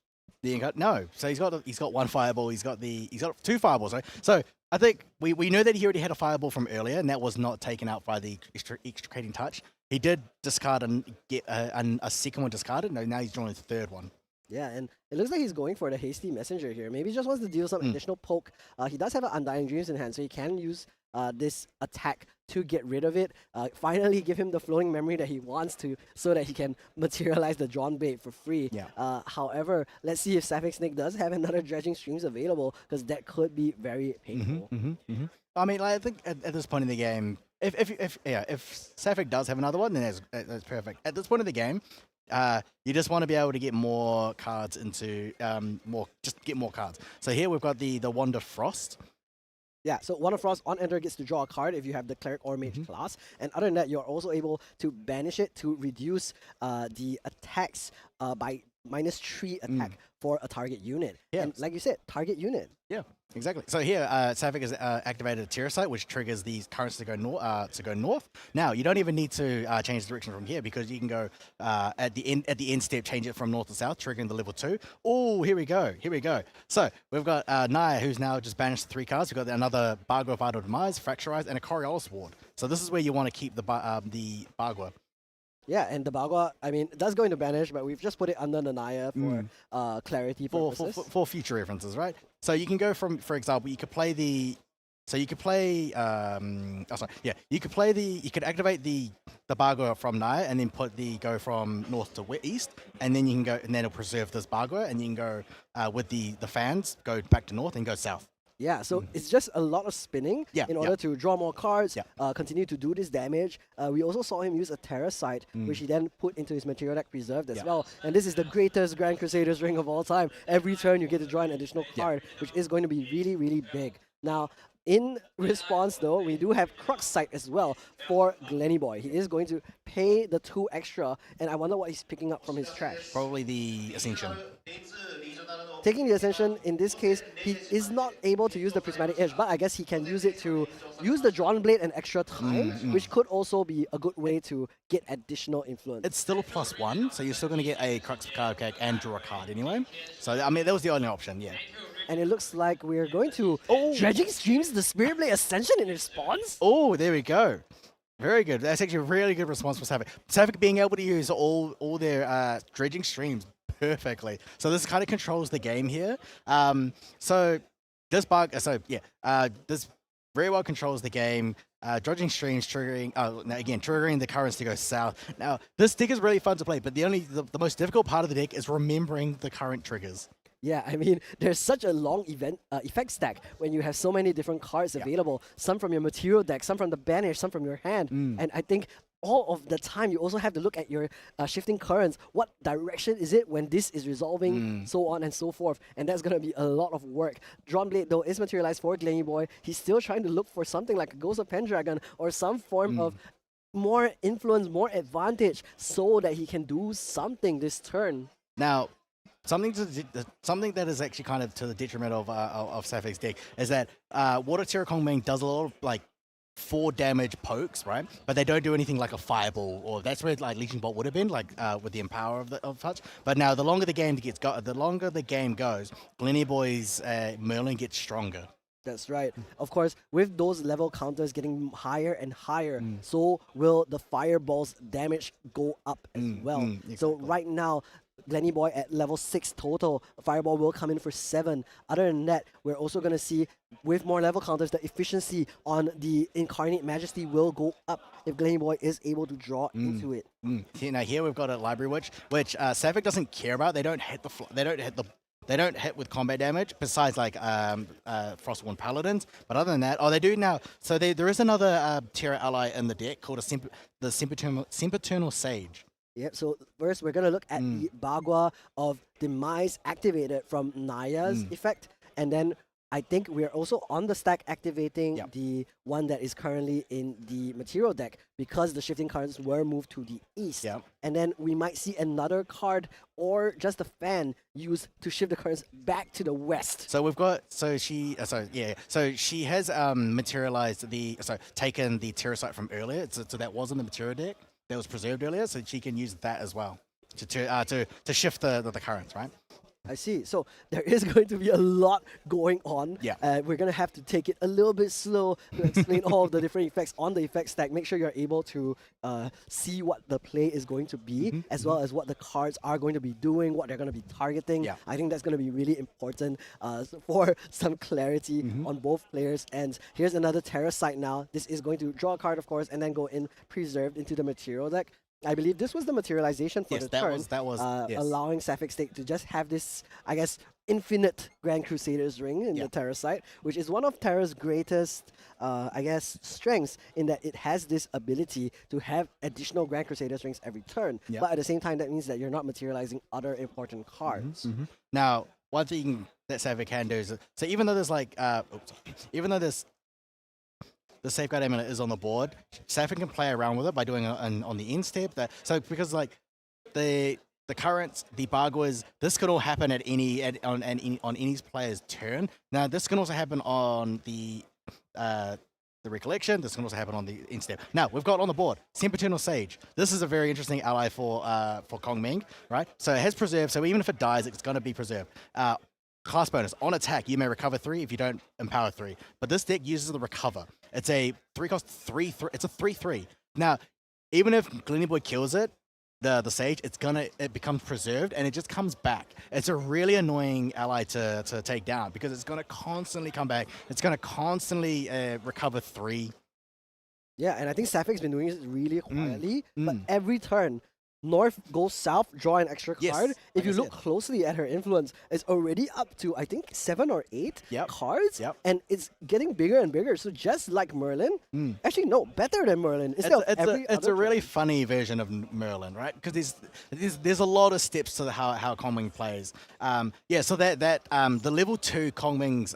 No, so he's got 1 fireball. He's got 2 fireballs. Right? So I think we know that he already had a fireball from earlier, and that was not taken out by the extricating touch. He did discard and get a second one discarded. No, now he's drawing his 3rd one. Yeah, and it looks like he's going for the Hasty Messenger here. Maybe he just wants to deal some additional poke. He does have an Undying Dreams in hand, so he can use this attack to get rid of it. Finally give him the floating memory that he wants to, so that he can materialize the Drawn Bait for free. Yeah. However, let's see if Sapphic Snake does have another Dredging Streams available, because that could be very painful. I mean, like, I think at this point in the game, if Sapphic does have another one, then that's perfect. At this point in the game, you just want to be able to get more cards into get more cards. So here we've got the Wand of Frost. Yeah, so Wand of Frost on enter gets to draw a card if you have the Cleric or Mage class. And other than that, you're also able to banish it to reduce the attacks by -3 attack for a target unit. Yeah. And like you said, target unit. Yeah, exactly. So here, Sapphic has activated a Terrasite, which triggers these currents to go north. Now, you don't even need to change the direction from here, because you can go at the end step, change it from north to south, triggering the level 2. Oh, here we go. So we've got Naya, who's now just banished 3 cards. We've got another Bagua of Idle Demise, Fracturize, and a Coriolis Ward. So this is where you want to keep the Bagua. Yeah, and the Bagua, I mean, it does go into banish, but we've just put it under the Naya for clarity purposes. For future references, right? So you can go from, for example, you could play the. So you could play. You could activate the Bagua from Naya, and then go from north to east, and then you can go, and then it'll preserve this Bagua, and you can go with the fans, go back to north and go south. Yeah, so it's just a lot of spinning in order to draw more cards, continue to do this damage. We also saw him use a Terrasite, which he then put into his material deck preserved as well. And this is the greatest Grand Crusaders ring of all time. Every turn you get to draw an additional card, which is going to be really, really big. Now, in response, though, we do have Crux Sight as well for Glenny Boy. He is going to pay the 2 extra, and I wonder what he's picking up from his trash. Probably the Ascension. Taking the Ascension, in this case, he is not able to use the Prismatic Edge, but I guess he can use it to use the Drawn Blade an extra time, which could also be a good way to get additional influence. It's still a +1, so you're still going to get a Crux card pack and draw a card anyway. So, I mean, that was the only option, yeah. And it looks like we're going to Dredging Streams the Spirit Blade Ascension in response. Oh, there we go. Very good. That's actually a really good response for Sapphic. Sapphic being able to use all their Dredging Streams perfectly. So this kind of controls the game here. So this this very well controls the game. Dredging Streams triggering, triggering the currents to go south. Now, this deck is really fun to play, but the most difficult part of the deck is remembering the current triggers. Yeah, I mean, there's such a long effect stack when you have so many different cards available. Some from your material deck, some from the banish, some from your hand. And I think all of the time you also have to look at your shifting currents. What direction is it when this is resolving, so on and so forth. And that's going to be a lot of work. Drawn Blade, though, is materialized for Glenny Boy. He's still trying to look for something like a Ghost of Pendragon or some form of more influence, more advantage, so that he can do something this turn. Now, something that is actually kind of to the detriment of Sapphic deck is that Water Terracong Main does a lot of 4 damage pokes, right? But they don't do anything like a fireball, or that's where like Legion Bolt would have been, like with the empower of touch. But now the longer the game goes, Glenny Boy's Merlin gets stronger. That's right. Of course, with those level counters getting higher and higher, so will the fireball's damage go up as well. So right now, Glenny Boy at level 6 total, Fireball will come in for 7. Other than that, we're also going to see, with more level counters, the efficiency on the Incarnate Majesty will go up if Glenny Boy is able to draw into it. Now here we've got a Library Witch, which Sapphic doesn't care about. They don't hit they don't hit with combat damage, besides like Frostborn Paladins. But other than that, they do now. So there is another Terra ally in the deck called the Sempiternal Sage. Yep, so first we're going to look at the Bagua of Demise activated from Naya's effect. And then I think we're also on the stack activating the one that is currently in the material deck, because the shifting cards were moved to the east. And then we might see another card or just a fan used to shift the cards back to the west. So we've got, so she has materialized taken the Terrasite from earlier. So that was in the material deck that was preserved earlier, so she can use that as well to shift the currents, right? I see. So there is going to be a lot going on. We're going to have to take it a little bit slow to explain all of the different effects on the effect stack. Make sure you're able to see what the play is going to be, as well as what the cards are going to be doing, what they're going to be targeting. I think that's going to be really important for some clarity on both players' ends. Here's another Terrasite now. This is going to draw a card, of course, and then go in preserved into the material deck. I believe this was the materialization for the turn, allowing Sapphic State to just have this, I guess, infinite Grand Crusader's ring in the Terrasite, which is one of Terra's greatest, I guess, strengths, in that it has this ability to have additional Grand Crusader's rings every turn. But at the same time, that means that you're not materializing other important cards. Now, one thing that Sapphic can do is, so even though there's the Safeguard Amulet is on the board, Sapphic can play around with it by doing it on the end step. Because like the currents, the Baguas, this could all happen on any player's turn. Now this can also happen on the Recollection. This can also happen on the end step. Now we've got on the board Sempiternal Sage. This is a very interesting ally for Kong Ming, right? So it has preserve. So even if it dies, it's going to be preserved. Class bonus on attack, you may recover 3 if you don't empower 3. But this deck uses the recover. It's a 3-cost 3/3. It's a 3/3. Now, even if Glenny Boy kills it, the Sage, it becomes preserved and it just comes back. It's a really annoying ally to take down, because it's gonna constantly come back. It's gonna constantly recover 3. Yeah, and I think Sapphic been doing it really quietly, but every turn, North goes south, draw an extra card. If you look closely at her influence, it's already up to, I think, 7 or 8 cards, and it's getting bigger and bigger. So just like Merlin, actually no, better than Merlin. It's a really funny version of Merlin, right? Because there's a lot of steps to how Kongming plays. So that the level 2 Kongming's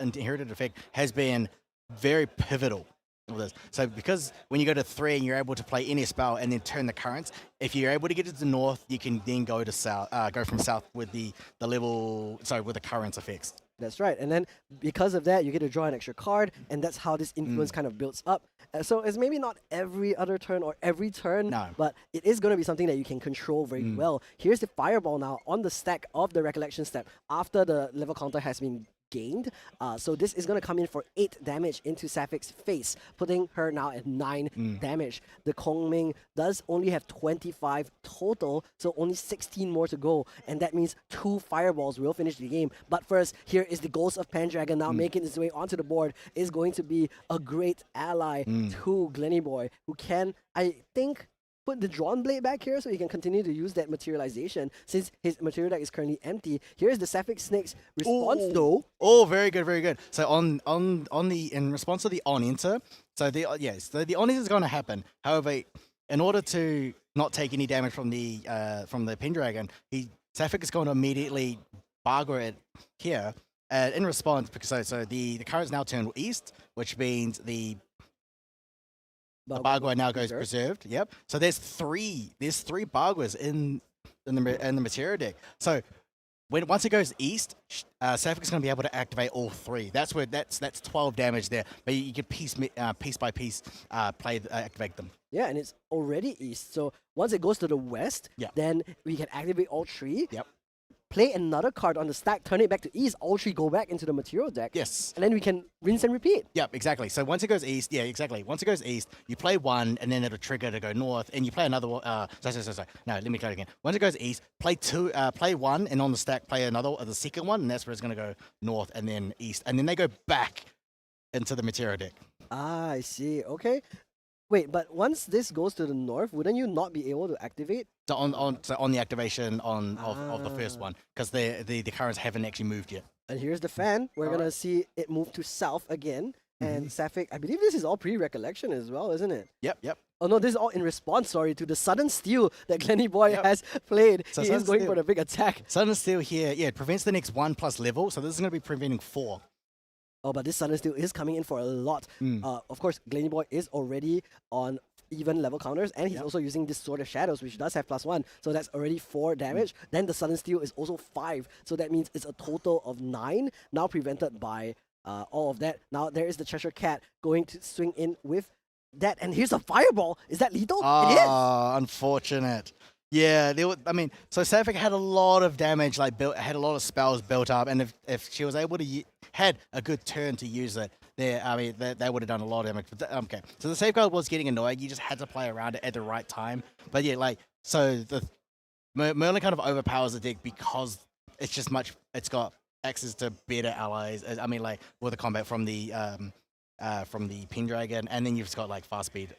inherited effect has been very pivotal. This. So because when you go to 3 and you're able to play any spell and then turn the currents, if you're able to get to the north, you can then go to south, go from south with with the currents effects. That's right, and then because of that, you get to draw an extra card, and that's how this influence kind of builds up. So it's maybe not every other turn or every turn, but it is going to be something that you can control very well. Here's the Fireball now on the stack of the Recollection step after the level counter has been gained. So this is going to come in for 8 damage into Sapphic face, putting her now at 9 damage. The Kongming does only have 25 total, so only 16 more to go, and that means 2 fireballs will finish the game. But first, here is the Ghost of Pendragon now making its way onto the board. Is going to be a great ally to Glenny Boy, who can, I think, put the Drawn Blade back here so he can continue to use that materialization, since his material deck is currently empty. Here's the Sapphic Snake's response though. Oh, very good, very good. So in response to the on-enter, so the on-enter is going to happen. However, in order to not take any damage from the Pendragon, Sapphic is going to immediately barger it here. In response, because so the currents now turn east, which means the Bagua now goes preserved. Yep. So there's three Baguas in the material deck. So once it goes east, Sapphic is going to be able to activate all 3. That's 12 damage there. But you can piece by piece activate them. Yeah, and it's already east. So once it goes to the west, then we can activate all 3. Yep. Play another card on the stack, turn it back to east, all 3 go back into the material deck. Yes. And then we can rinse and repeat. Yep, exactly. So once it goes east, once it goes east, you play 1, and then it'll trigger to go north, and you play another one. Sorry. No, let me try it again. Once it goes east, play 1, and on the stack play the second one, and that's where it's going to go north and then east. And then they go back into the material deck. Ah, I see. Okay. Wait, but once this goes to the north, wouldn't you not be able to activate? So on the activation of the first one, because the currents haven't actually moved yet. And here's the fan. We're going to see it move to south again. And Sapphic, I believe this is all pre-recollection as well, isn't it? Yep. Oh no, this is all in response, to the sudden steal that Glenny Boy has played. So he is going for the big attack. Sudden steal here, it prevents the next 1+ level, so this is going to be preventing 4. Oh, but this sudden steal is coming in for a lot. Of course, Glenny Boy is already on even level counters, and he's also using this Sword of Shadows, which does have +1, so that's already 4 damage. Then the sudden steal is also 5, so that means it's a total of 9, now prevented by all of that. Now there is the Cheshire Cat going to swing in with that, and here's a fireball. Is that lethal? It is. Unfortunate. Yeah, so Sapphic had a lot of damage, had a lot of spells built up, and if she was able to had a good turn to use it, they would have done a lot of damage. But okay, so the safeguard was getting annoying. You just had to play around it at the right time. But yeah, so the Merlin kind of overpowers the deck because it's got access to better allies. With the combat from the Pendragon, and then you've just got fast speed.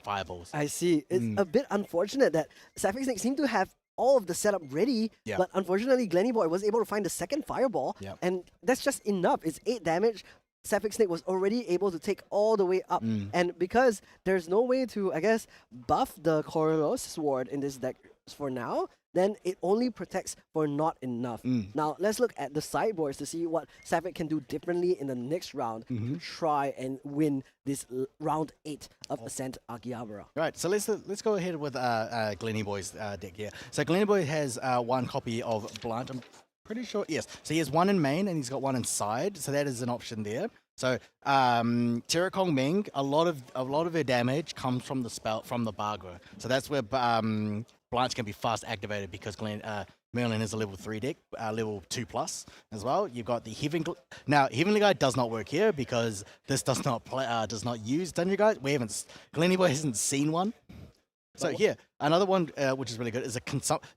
Fireballs. I see. It's a bit unfortunate that Sapphic Snake seemed to have all of the setup ready, but unfortunately Glenny Boy was able to find the second fireball, and that's just enough. It's 8 damage. Sapphic Snake was already able to take all the way up, and because there's no way to, I guess, buff the Coriolis Sword in this deck for now, then it only protects for not enough. Now, let's look at the sideboards to see what Sapphic can do differently in the next round to try and win this round 8 of Ascent Akihabara. Right, so let's go ahead with Glenny Boy's deck here. So Glenny Boy has 1 copy of Blunt. I'm pretty sure, yes. So he has 1 in main and he's got 1 inside. So that is an option there. So Terrakong Ming, a lot of her damage comes from the Bagua. So that's where Blanche can be fast activated because Merlin is a level 3 deck, level 2+ as well. You've got the Heavenly Guide does not work here because this does not use Dungeon Guide. Glenny Boy hasn't seen one. So here, another one which is really good is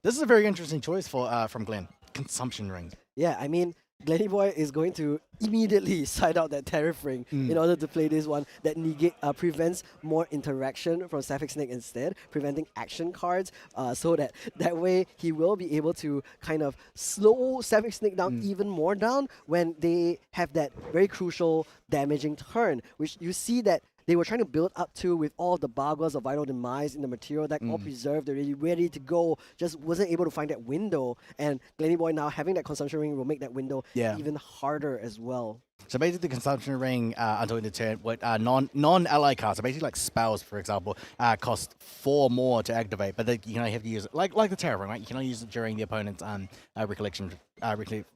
this is a very interesting choice from Glenn. Consumption Ring. Yeah, I mean, Glenny Boy is going to immediately side out that Tariff Ring in order to play this one that prevents more interaction from Sapphic Snake instead, preventing action cards, so that way he will be able to kind of slow Sapphic Snake down even more down when they have that very crucial damaging turn, which you see that they were trying to build up to with all the Baguas of Vital Demise in the material deck, all preserved already, ready to go, just wasn't able to find that window. And Glenny Boy now having that Consumption Ring will make that window even harder as well. So basically the Consumption Ring until end of turn, what non-ally cards, so basically like spells, for example, cost 4 more to activate, but you can only have to use it, like the Terror Ring, right? You can only use it during the opponent's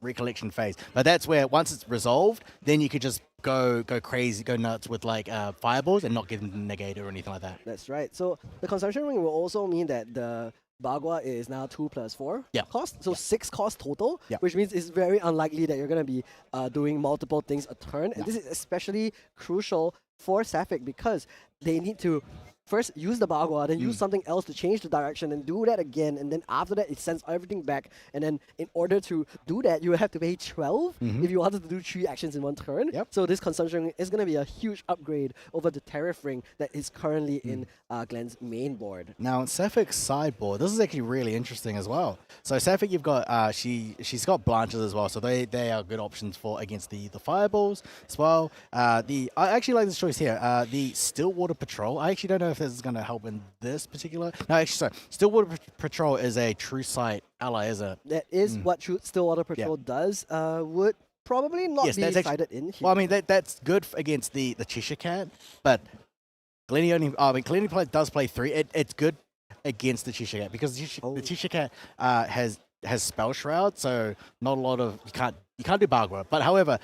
recollection phase. But that's where, once it's resolved, then you could just go crazy, go nuts with fireballs and not get them negated or anything like that. That's right. So the Consumption Ring will also mean that the Bagua is now 2 + 4 cost, so 6 cost total, which means it's very unlikely that you're going to be doing multiple things a turn. And this is especially crucial for Sapphic because they need to first use the Bagua, then use something else to change the direction and do that again, and then after that it sends everything back, and then in order to do that you have to pay 12 if you wanted to do 3 actions in 1 turn. So this Consumption Ring is going to be a huge upgrade over the Tariff Ring that is currently in Glenn's main board. Now Sapphic's sideboard, this is actually really interesting as well. So Sapphic, you've got she's got Blanches as well, so they are good options for against the Fireballs as well. I actually like this choice here, the Stillwater Patrol. I actually don't know if this is going to help in this particular. No, actually, sorry. Stillwater Patrol is a true sight ally, isn't it? That is what Stillwater Patrol does. Would probably not be cited in here. Well, I mean that's good against the Cheshire Cat, but Glenny does play 3. It's good against the Cheshire Cat because the Cheshire Cat has has Spell Shroud, so not a lot of you can't do Bagua. But however,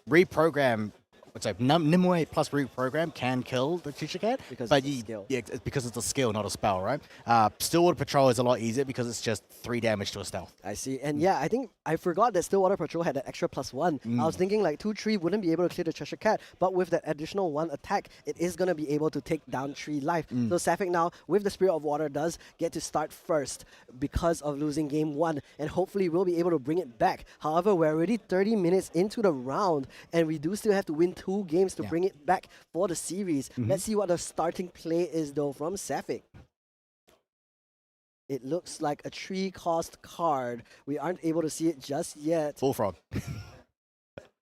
reprogram. What's up? Nimue plus reprogram can kill the Teacher Cat, Because but it's a skill. yeah, it's because it's a skill, not a spell, right? Stillwater Patrol is a lot easier because it's just 3 damage to a stealth. I see. And yeah, I think I forgot that Stillwater Patrol had that extra +1. I was thinking like 2-3 wouldn't be able to clear the Cheshire Cat, but with that additional 1 attack, it is going to be able to take down 3 life. So Sapphic now, with the Spirit of Water, does get to start first because of losing game 1, and hopefully we'll be able to bring it back. However, we're already 30 minutes into the round, and we do still have to win 2 games to bring it back for the series. Let's see what the starting play is though from Sapphic. It looks like a 3-cost card. We aren't able to see it just yet. Bullfrog.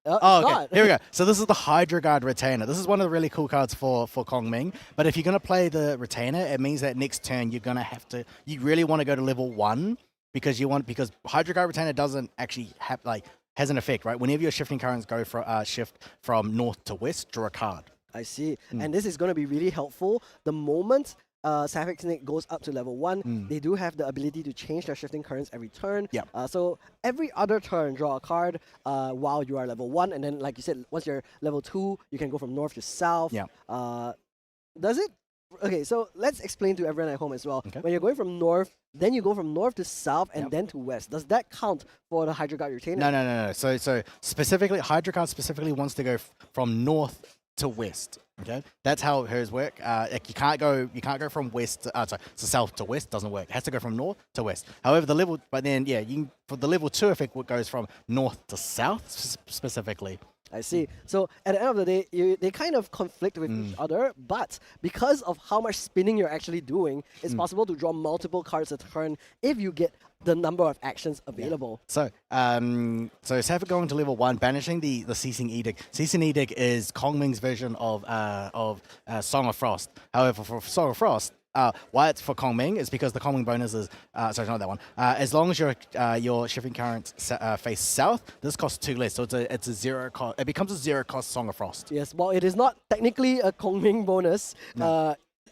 Oh, Okay. not. Here we go. So this is the Hydra Guard Retainer. This is one of the really cool cards for Kong Ming. But if you're going to play the Retainer, it means that next turn you're going to have to. You really want to go to level 1 because Hydra Guard Retainer doesn't actually have has an effect, right? Whenever your shifting currents go shift from north to west, draw a card. I see. And this is going to be really helpful. The moment Sapphic Snake goes up to level 1, they do have the ability to change their shifting currents every turn. Yep. So every other turn, draw a card while you are level 1. And then, like you said, once you're level 2, you can go from north to south. Yeah. Does it? Okay, so let's explain to everyone at home as well. Okay. When you're going from north, then you go from north to south and then to west. Does that count for the Hydra Guard Retainer? No. So specifically, Hydra Guard specifically wants to go from north to west. Okay, that's how hers work. Like you can't go from west to south to west. Doesn't work. It has to go from north to west. However, for the level 2 effect, what goes from north to south specifically. I see. So at the end of the day, they kind of conflict with each other, but because of how much spinning you're actually doing, it's possible to draw multiple cards a turn if you get the number of actions available. So Sapphic going to level 1, banishing the Ceasing Edict. Ceasing Edict is Kong Ming's version of Song of Frost. However, for Song of Frost, why it's for Kong Ming is because the Kong Ming bonus is sorry, not that one. As long as your shifting currents face south, this costs 2 less. So it's a 0 cost. It becomes a 0 cost Song of Frost. Yes, well, it is not technically a Kong Ming bonus.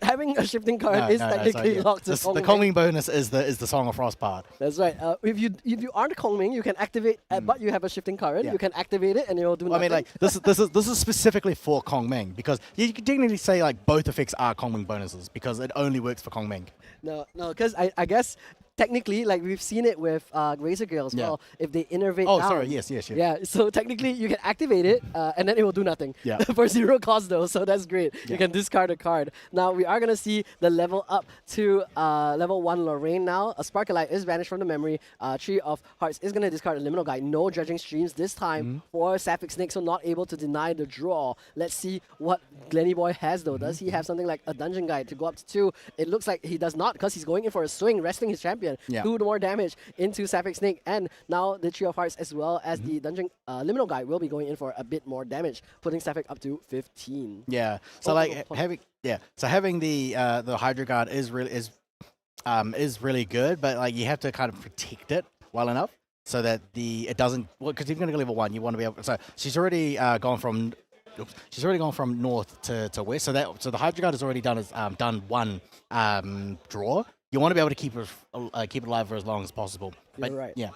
Having a shifting card is technically locked to Kong The Ming. Kong Ming bonus is the Song of Frost part. That's right. If you aren't Kong Ming, you can activate, but you have a shifting card. Yeah. You can activate it, and it will do nothing. I mean, like this is specifically for Kong Ming because you can technically say like both effects are Kong Ming bonuses because it only works for Kong Ming. No, because I guess technically, like we've seen it with Razor Girl as well. If they innervate Oh, down, sorry. Yes. Yeah, so technically you can activate it, and then it will do nothing. Yeah. For 0 cost though, so that's great. You can discard a card. Now we are gonna see the level up to level 1 Lorraine now. A Sparklight is banished from the memory. Tree of Hearts is gonna discard a Liminal Guide. No Judging Streams this time for Sapphic Snake, so not able to deny the draw. Let's see what Glenny Boy has though. Does he have something like a Dungeon Guide to go up to 2? It looks like he does not because he's going in for a swing, resting his champion. Yeah. 2 more damage into Sapphic Snake, and now the Tree of Hearts as well as the Dungeon Liminal Guide will be going in for a bit more damage, putting Sapphic up to 15. Yeah. So having the Hydra Guard is really good, but like you have to kind of protect it well enough so that it doesn't. Well, because if you're going to go level 1, you want to be able. So she's already gone from. She's already gone from north to west. So the Hydra Guard has already done one draw. You want to be able to keep it alive for as long as possible. You're right. Yeah.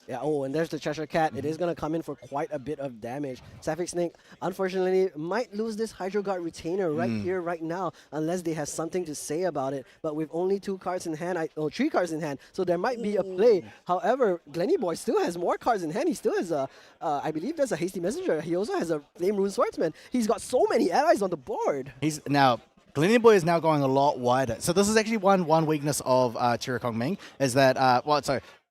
Yeah, oh, and there's the Cheshire Cat. It is going to come in for quite a bit of damage. Sapphic Snake, unfortunately, might lose this Hydro Guard Retainer right here, right now, unless they have something to say about it. But with only 2 cards in hand, 3 cards in hand, so there might be a play. However, Glenny Boy still has more cards in hand. He still has I believe there's a Hasty Messenger. He also has a Flame Rune Swordsman. He's got so many allies on the board. Glenny Boy is now going a lot wider. So this is actually one weakness of Chira Kong Ming, is that,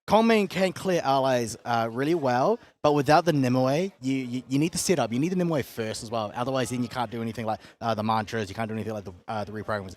Kong Ming can clear allies really well, but without the Nimue, you need to set up. You need the Nimue first as well. Otherwise, then you can't do anything like the mantras. You can't do anything like the reprograms.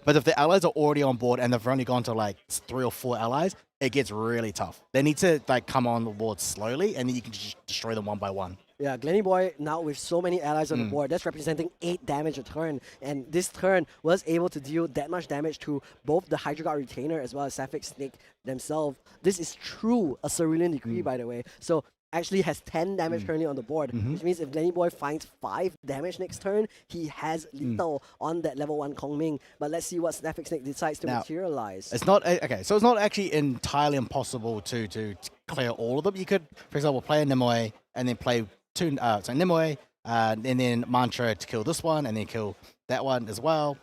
But if the allies are already on board and they've only gone to like 3 or 4 allies, it gets really tough. They need to come on the board slowly, and then you can just destroy them one by one. Yeah, Glenny Boy now with so many allies on the board, that's representing 8 damage a turn. And this turn was able to deal that much damage to both the Hydro Guard Retainer as well as Sapphic Snake themselves. This is true a Cerulean Decree, by the way. So actually has 10 damage currently on the board, Mhm. which means if Glenny Boy finds 5 damage next turn, he has lethal on that level 1 Kong Ming. But let's see what Snapping Snake decides to Now, materialize. It's not okay, so it's not actually entirely impossible to clear all of them. You could, for example, play a Nimue and then play two. So Nimue, and then Mantra to kill this one, and then kill that one as well.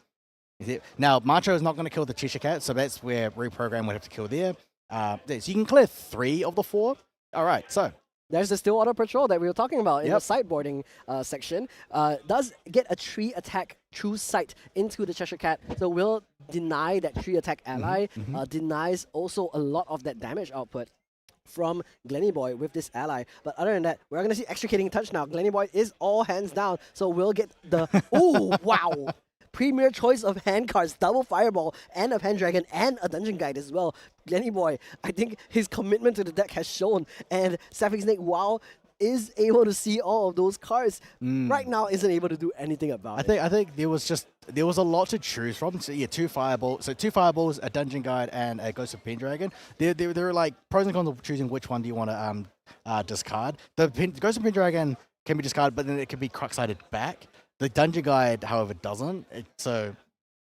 Now Mantra is not going to kill the Cheshire Cat, so that's where Reprogram would have to kill there. So you can clear 3 of the 4. All right, so. There's the Stillwater Patrol that we were talking about in the Yep. sideboarding section. Does get a tree attack true sight into the Cheshire Cat, so will deny that tree attack ally, denies also a lot of that damage output from Glenny Boy with this ally. But other than that, we're going to see extricating touch now. Glenny Boy is all hands down, so we'll get the... Ooh, wow! Premier choice of hand cards, double Fireball, and a Pendragon, and a Dungeon Guide as well. Glenny Boy, I think his commitment to the deck has shown, and Sapphire Snake, while is able to see all of those cards, right now isn't able to do anything about it. I think there was a lot to choose from. So yeah, 2 fireballs, a Dungeon Guide, and a Ghost of Pendragon. There are like pros and cons of choosing which one do you want to discard. The Ghost of Pendragon can be discarded, but then it can be Crux-sided back. The Dungeon Guide, however, doesn't.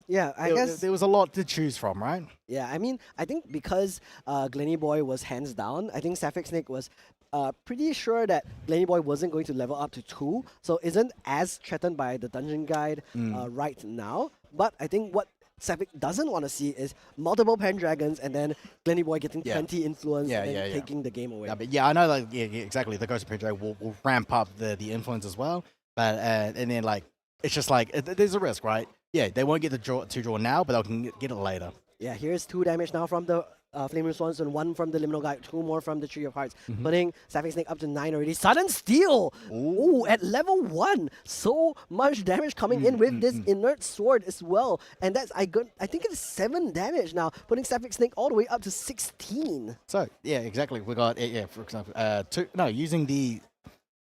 Yeah, I guess there was a lot to choose from, right? Yeah, I mean, I think because Glenny Boy was hands down, I think Sapphire Snake was pretty sure that Glenny Boy wasn't going to level up to 2, so isn't as threatened by the Dungeon Guide right now. But I think what Sapphire doesn't want to see is multiple Pendragons and then Glenny Boy getting 20 influence and then taking the game away. Yeah, but I know, like, exactly. The Ghost of Pendragon will ramp up the influence as well. But and then like it's just like there's a risk, right? Yeah, they won't get the draw now, but they can get it later. Yeah, here's 2 damage now from the Flaming Swans and 1 from the Liminal Guide, 2 more from the Tree of Hearts, putting Sapphire Snake up to 9 already. Sudden Steal! Ooh, at level 1! So much damage coming in with this Inert Sword as well. And that's, I think it's 7 damage now, putting Sapphire Snake all the way up to 16. So, yeah, exactly. We got, for example, using the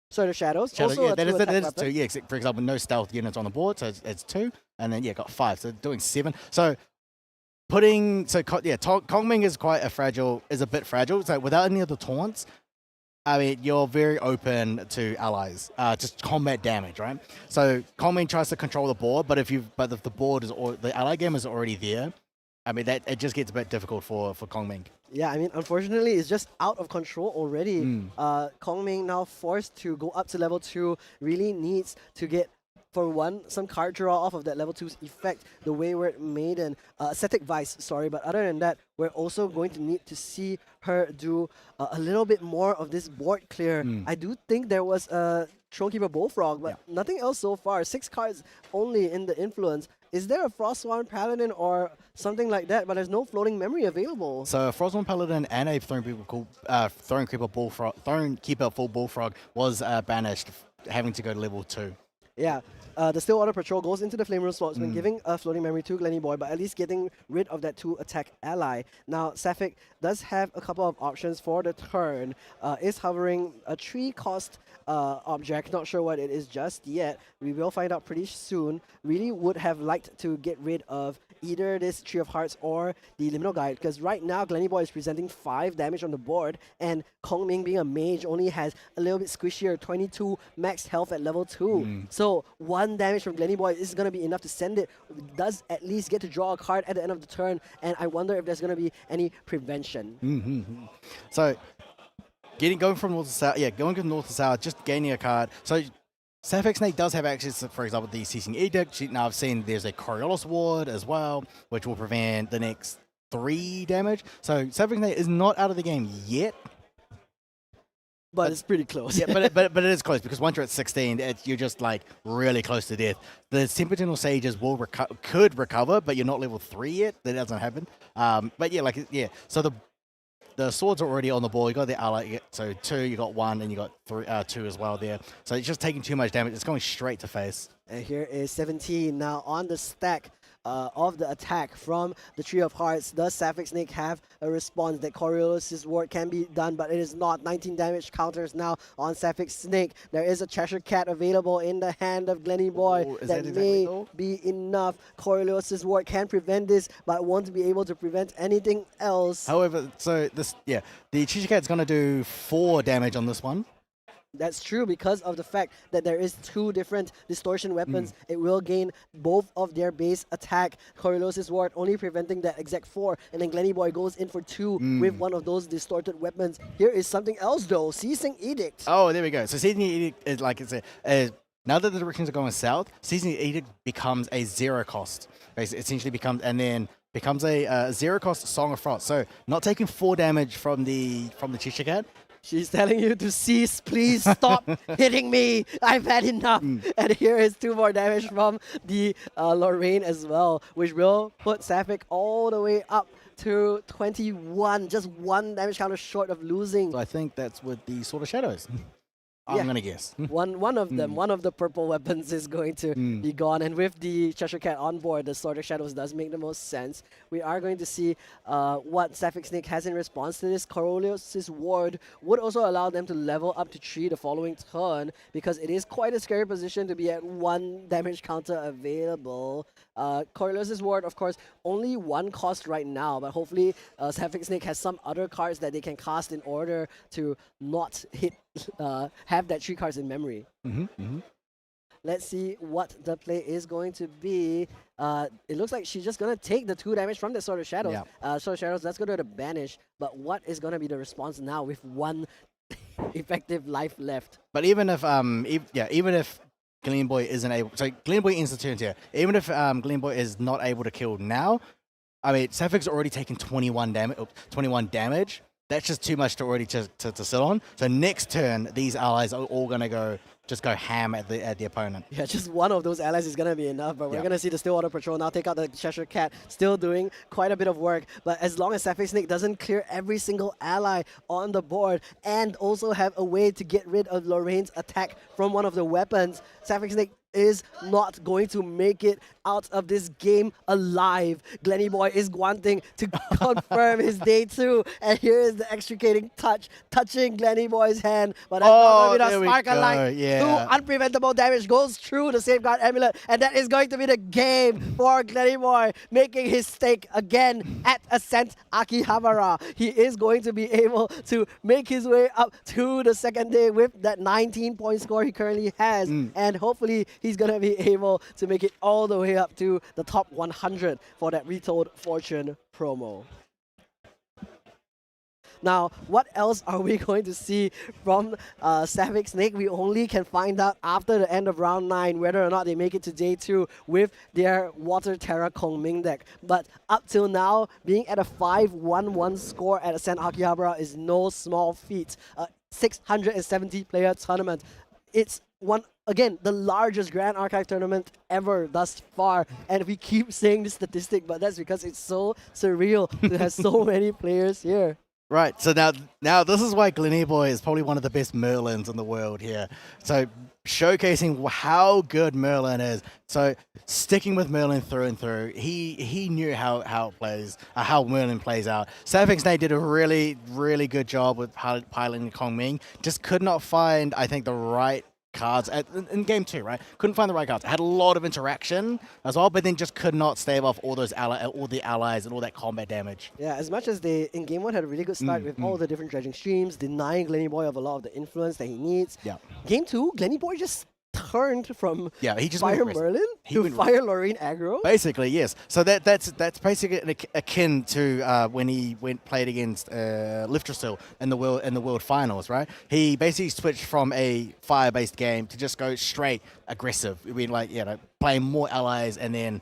Sword of Shadows. Shadow, Also yeah, a that is 2-attack 2. weapon. Yeah, for example, no stealth units on the board, so it's 2. And then, got 5. So doing 7. So Kong Ming is a bit fragile. So without any of the taunts, I mean, you're very open to allies, just combat damage, right? So Kong Ming tries to control the board, but if the board is the ally game is already there, I mean that it just gets a bit difficult for Kong Ming. Yeah, I mean, unfortunately, it's just out of control already. Kong Ming now forced to go up to level 2, really needs to get, for one, some card draw off of that level 2's effect, the Wayward Maiden, Ascetic Vice, sorry, but other than that, we're also going to need to see her do a little bit more of this board clear. I do think there was a Thronekeeper Bullfrog, but nothing else so far. 6 cards only in the influence. Is there a Frostsworn Paladin or something like that? But there's no floating memory available. So Frostsworn Paladin and a Thronekeeper Full Bullfrog was banished, having to go to level 2. Yeah, the Stillwater Patrol goes into the Flame Rune Swordsman, giving a floating memory to Glenny Boy, but at least getting rid of that 2-attack ally. Now, Sapphic does have a couple of options for the turn. Is hovering a 3-cost object, not sure what it is just yet. We will find out pretty soon. Really would have liked to get rid of either this Tree of Hearts or the Liminal Guide, because right now Glenny Boy is presenting 5 damage on the board, and Kong Ming, being a mage, only has a little bit squishier, 22 max health at level 2. So 1 damage from Glenny Boy is going to be enough to send it. Does at least get to draw a card at the end of the turn, and I wonder if there's going to be any prevention. So going from north to south, going from north to south, just gaining a card. So Sapphire Snake does have access to, for example, the Ceasing Edict. Now I've seen there's a Coriolis Ward as well, which will prevent the next 3 damage. So Sapphire Snake is not out of the game yet. But it's pretty close. Yeah, but it is close, because once you're at 16, you're just like really close to death. The Temperamental Sages could recover, but you're not level 3 yet. That doesn't happen. But so the swords are already on the board. You got the ally, so 2, you got 1, and you got 2 as well there. So it's just taking too much damage. It's going straight to face. And here is 17 now on the stack. of the attack from the Tree of Hearts, does Sapphic Snake have a response that Coriolis' ward can be done, but it is not. 19 damage counters now on Sapphic Snake. There is a Cheshire Cat available in the hand of Glenny Boy that may be enough. Coriolis' ward can prevent this, but won't be able to prevent anything else. However, so this, the Cheshire Cat's going to do 4 damage on this one. That's true because of the fact that there is 2 different distortion weapons. It will gain both of their base attack. Coriolis' ward only preventing that exact 4, and then Glenny Boy goes in for 2 with one of those distorted weapons. Here is something else though, Ceasing Edict. Oh, there we go. So Seasoning Edict is like now that the directions are going south, Seasoning Edict becomes a 0 cost. Basically, essentially becomes a 0 cost Song of Frost. So not taking 4 damage from the Cheshire Cat. She's telling you to cease, please stop hitting me. I've had enough. And here is 2 more damage from the Lorraine as well, which will put Sapphic all the way up to 21. Just 1 damage counter short of losing. So I think that's with the Sword of Shadows. I'm gonna guess. One of them, one of the purple weapons is going to be gone, and with the Cheshire Cat on board, the Sword of Shadows does make the most sense. We are going to see what Sapphic Snake has in response to this. Coriolis' ward would also allow them to level up to 3 the following turn, because it is quite a scary position to be at 1 damage counter available. Coriolis' ward, of course, only 1 cost right now, but hopefully Sapphic Snake has some other cards that they can cast in order to not hit have that 3 cards in memory. Let's see what the play is going to be. It looks like she's just going to take the 2 damage from the Sword of Shadows. Sword of Shadows, that's going to banish. But what is going to be the response now with 1 effective life left? But even if even if Gleam Boy isn't able, so Gleam Boy ends the turn here. Even if Gleam Boy is not able to kill now, I mean Sapphic already taken 21 damage. That's just too much to already to sit on. So next turn, these allies are all gonna go ham at the opponent. Yeah, just one of those allies is gonna be enough. But we're gonna see the Stillwater Patrol now take out the Cheshire Cat, still doing quite a bit of work. But as long as Sapphic Snake doesn't clear every single ally on the board and also have a way to get rid of Lorraine's attack from one of the weapons, Sapphic Snake is not going to make it out of this game alive. Glenny Boy is wanting to confirm his day 2, and here is the extricating touch, touching Glenny Boy's hand, but that's not going to be the Spark of Light. 2 unpreventable damage goes through the Safeguard Amulet, and that is going to be the game for Glenny Boy, making his stake again at Ascent Akihabara. He is going to be able to make his way up to the second day with that 19-point score he currently has, and hopefully he's going to be able to make it all the way up to the top 100 for that Retold Fortune promo. Now, what else are we going to see from Sapphic Snake? We only can find out after the end of round 9 whether or not they make it to day 2 with their Water Terra Kongming deck. But up till now, being at a 5-1-1 score at Ascent Akihabara is no small feat. 670 player tournament. It's again, the largest Grand Archive tournament ever thus far. And we keep saying this statistic, but that's because it's so surreal to have so many players here. Right, so now this is why Glenny Boy is probably one of the best Merlins in the world here. So showcasing how good Merlin is. So sticking with Merlin through and through, he knew how it plays, how Merlin plays out. Sapphic Snake did a really, really good job with piloting Kongming. Just could not find, I think, the right cards in game 2, right? Couldn't find the right cards. Had a lot of interaction as well, but then just could not stave off all the allies and all that combat damage. Yeah, as much as they in game 1 had a really good start with all the different dredging streams, denying Glenny Boy of a lot of the influence that he needs. Yeah. Game 2, Glenny Boy just turned from he just Fire Merlin to Fire Lorraine aggro. Basically, yes. So that's basically akin to when he played against Liftrasil in the world finals, right? He basically switched from a fire-based game to just go straight aggressive. I mean, like, playing more allies and then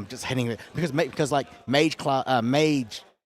just hitting it because like mage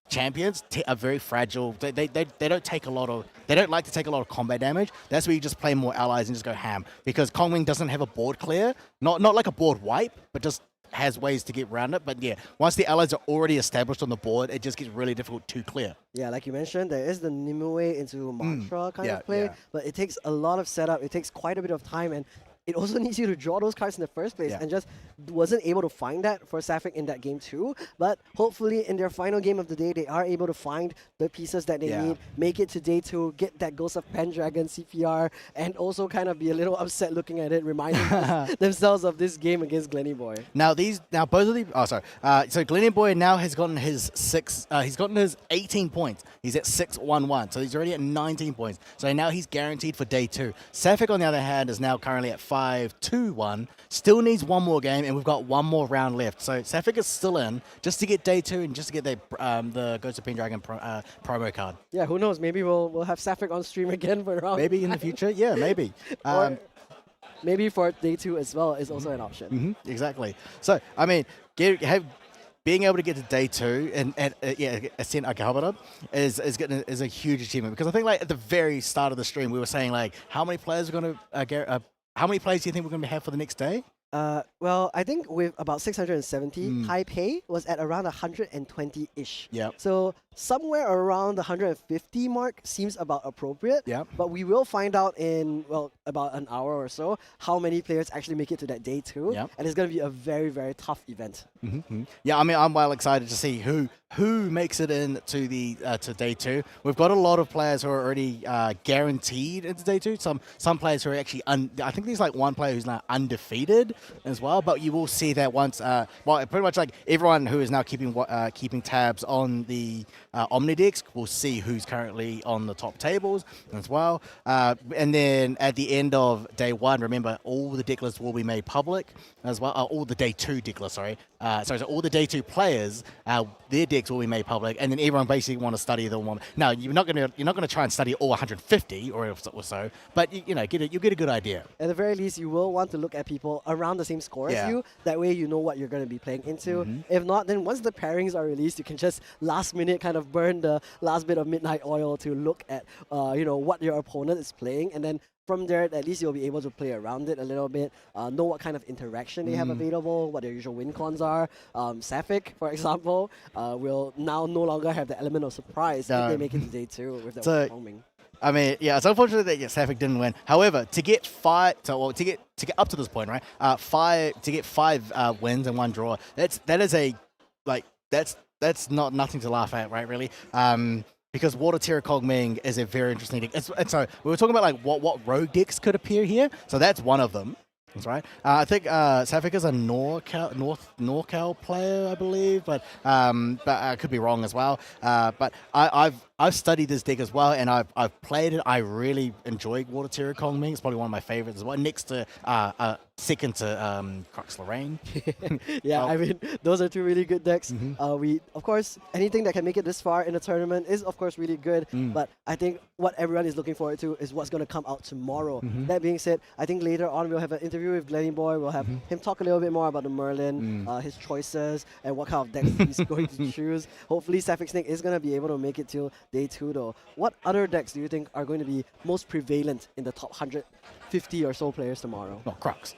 champions are very fragile. They don't take a lot of. They don't like to take a lot of combat damage. That's where you just play more allies and just go ham. Because Kongming doesn't have a board clear, not like a board wipe, but just has ways to get around it. But yeah, once the allies are already established on the board, it just gets really difficult to clear. Yeah, like you mentioned, there is the Nimue into mantra kind of play, but it takes a lot of setup. It takes quite a bit of time, and it also needs you to draw those cards in the first place, Yeah. and just wasn't able to find that for Sapphic in that game too. But hopefully in their final game of the day, they are able to find the pieces that they Yeah. need, make it to day 2, get that Ghost of Pendragon CPR, and also kind of be a little upset looking at it, reminding themselves of this game against Glenny Boy. Now both of the so Glenny Boy now has gotten his he's gotten his 18 points. He's at 6-1-1, so he's already at 19 points. So now he's guaranteed for day 2. Sapphic on the other hand is now currently at 5-2-1. Still needs one more game, and we've got one more round left. So Sapphic is still in just to get day 2 and just to get the Ghost of Pendragon promo card. Yeah, who knows? Maybe we'll have Sapphic on stream again for around. Maybe in the future, yeah, maybe. Or maybe for day 2 as well is also an option. Exactly. So I mean, being able to get to day 2 and Ascent Akihabara is a huge achievement, because I think like at the very start of the stream we were saying like how many players are going to how many players do you think we're going to have for the next day? Well, I think with about 670, Taipei was at around 120-ish. Yep. So somewhere around the 150 mark seems about appropriate. Yep. But we will find out in, well, about an hour or so how many players actually make it to that day 2. Yep. And it's going to be a very, very tough event. Yeah, I mean, I'm well excited to see who makes it in to the to day 2. We've got a lot of players who are already guaranteed into day 2. Some players who are actually I think there's like one player who's now undefeated as well. But you will see that once pretty much like everyone who is now keeping tabs on the Omnidex will see who's currently on the top tables as well. And then at the end of day 1, remember all the deck lists will be made public as well. All the day 2 deck lists, sorry. So all the day 2 players, their decks will be made public, and then everyone basically want to study them one. Now you're not gonna try and study all 150 or so, but you get a good idea. At the very least, you will want to look at people around the same score as you. That way you know what you're going to be playing into. If not, then once the pairings are released, you can just last minute kind of burn the last bit of midnight oil to look at what your opponent is playing, and then from there, at least you'll be able to play around it a little bit, know what kind of interaction they have available, what their usual win cons are. Sapphic, for example, will now no longer have the element of surprise if they make it to day 2 with their homing. I mean, yeah, it's unfortunate that Sapphic didn't win. However, to get up to this point, right? To get 5 wins and 1 draw, that's not nothing to laugh at, right? Really. Because Water Terra Kogming is a very interesting deck. And so we were talking about like what rogue decks could appear here. So that's one of them. That's right. I think Sapphic is a NorCal player, I believe, but I could be wrong as well. But I've studied this deck as well, and I've played it. I really enjoy Water Terra Kongming. It's probably one of my favorites as well, next to second to Crux Lorraine. Yeah, I mean, those are 2 really good decks. We, of course, anything that can make it this far in the tournament is, of course, really good. But I think what everyone is looking forward to is what's going to come out tomorrow. That being said, I think later on we'll have an interview with Glenny Boy. We'll have him talk a little bit more about the Merlin, his choices, and what kind of decks he's going to choose. Hopefully, Sapphic Snake is going to be able to make it till day 2, though. What other decks do you think are going to be most prevalent in the top 150 or so players tomorrow? Oh, Crux.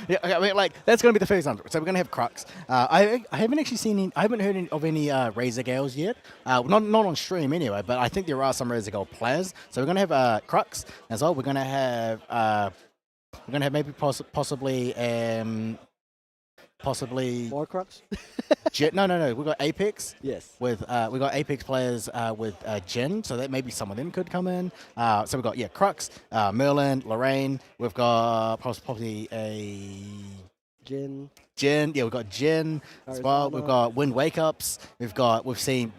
Yeah, I mean, like that's going to be the first one. So we're going to have Crux. I haven't actually seen. I haven't heard of any Razor Gales yet. Not on stream anyway. But I think there are some Razor Gale players. So we're going to have Crux as well. We're going to have maybe possibly more Crux. No. We've got Apex. Yes. With we got Apex players with Jin, so that maybe some of them could come in. So we've got Crux, Merlin, Lorraine. We've got possibly a Jin. Yeah, we've got Jin as well. We've got Wind Wake Ups. We've seen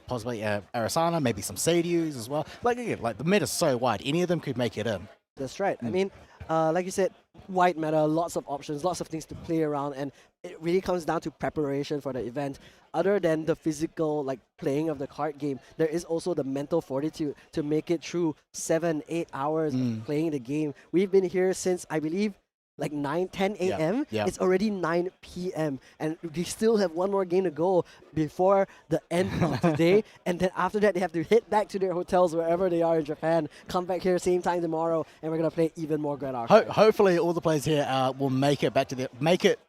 possibly Arasana, maybe some Sadius as well. Like again, like the meta's so wide, any of them could make it in. That's right. I mean, like you said, wide meta, lots of options, lots of things to play around, and it really comes down to preparation for the event. Other than the physical, like playing of the card game, there is also the mental fortitude to make it through 7-8 hours of playing the game. We've been here since, I believe, like 10 a.m. Yeah. It's already 9 p.m. and we still have one more game to go before the end of today. And then after that, they have to hit back to their hotels wherever they are in Japan, come back here same time tomorrow, and we're gonna play even more Grand Archive. Hopefully, all the players here will make it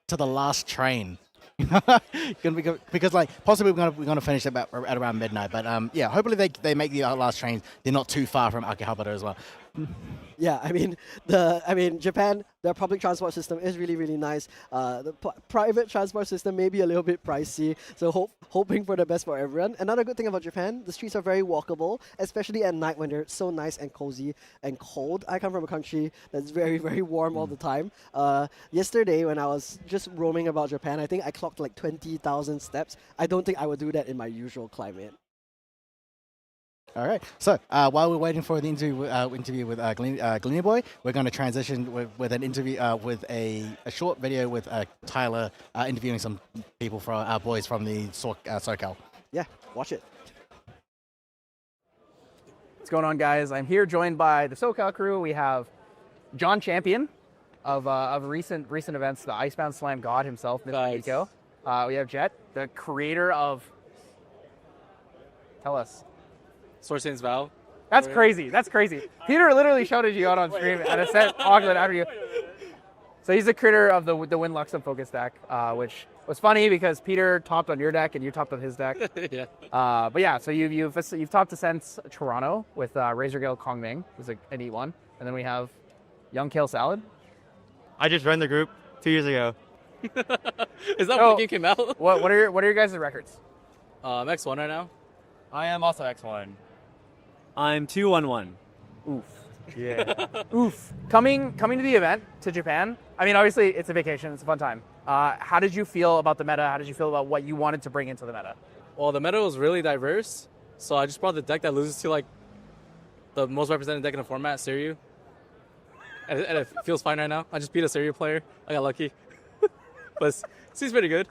to the last train. Because like possibly we're gonna finish at around midnight, but yeah, hopefully they make the last train. They're not too far from Akihabara as well. Yeah, I mean Japan, their public transport system is really really nice. The private transport system may be a little bit pricey, so hoping for the best for everyone. Another good thing about Japan, the streets are very walkable, especially at night when they're so nice and cozy and cold. I come from a country that's very very warm all the time. Yesterday when I was just roaming about Japan, I think I clocked like 20,000 steps. I don't think I would do that in my usual climate. All right. So while we're waiting for the interview with Gleany Boy, we're going to transition with an interview with a short video with Tyler interviewing some people from our boys from the SoCal. Yeah, watch it. What's going on, guys? I'm here joined by the SoCal crew. We have John Champion of recent events, the Icebound Slam God himself, Mr. Nico. We have Jet, the creator of. Tell us. Sword Saints Vow. That's crazy. That's crazy. Peter literally shouted you out on stream at Ascent Auckland after you. So he's the creator of the Winlux and Focus deck, which was funny because Peter topped on your deck and you topped on his deck. Yeah. But yeah, so you've topped Ascent Toronto with Razor Gale Kong Ming. It was a neat one. And then we have Young Kale Salad. I just ran the group 2 years ago. Is that So, when the game came out? What are your guys' records? I'm X1 right now. I am also X1. I'm 2-1-1. Oof. Yeah. Oof. Coming to the event, to Japan, I mean, obviously, it's a vacation. It's a fun time. How did you feel about the meta? How did you feel about what you wanted to bring into the meta? Well, the meta was really diverse, so I just brought the deck that loses to, like, the most represented deck in the format, Siryu. And it feels fine right now. I just beat a Siryu player. I got lucky. But it seems pretty good.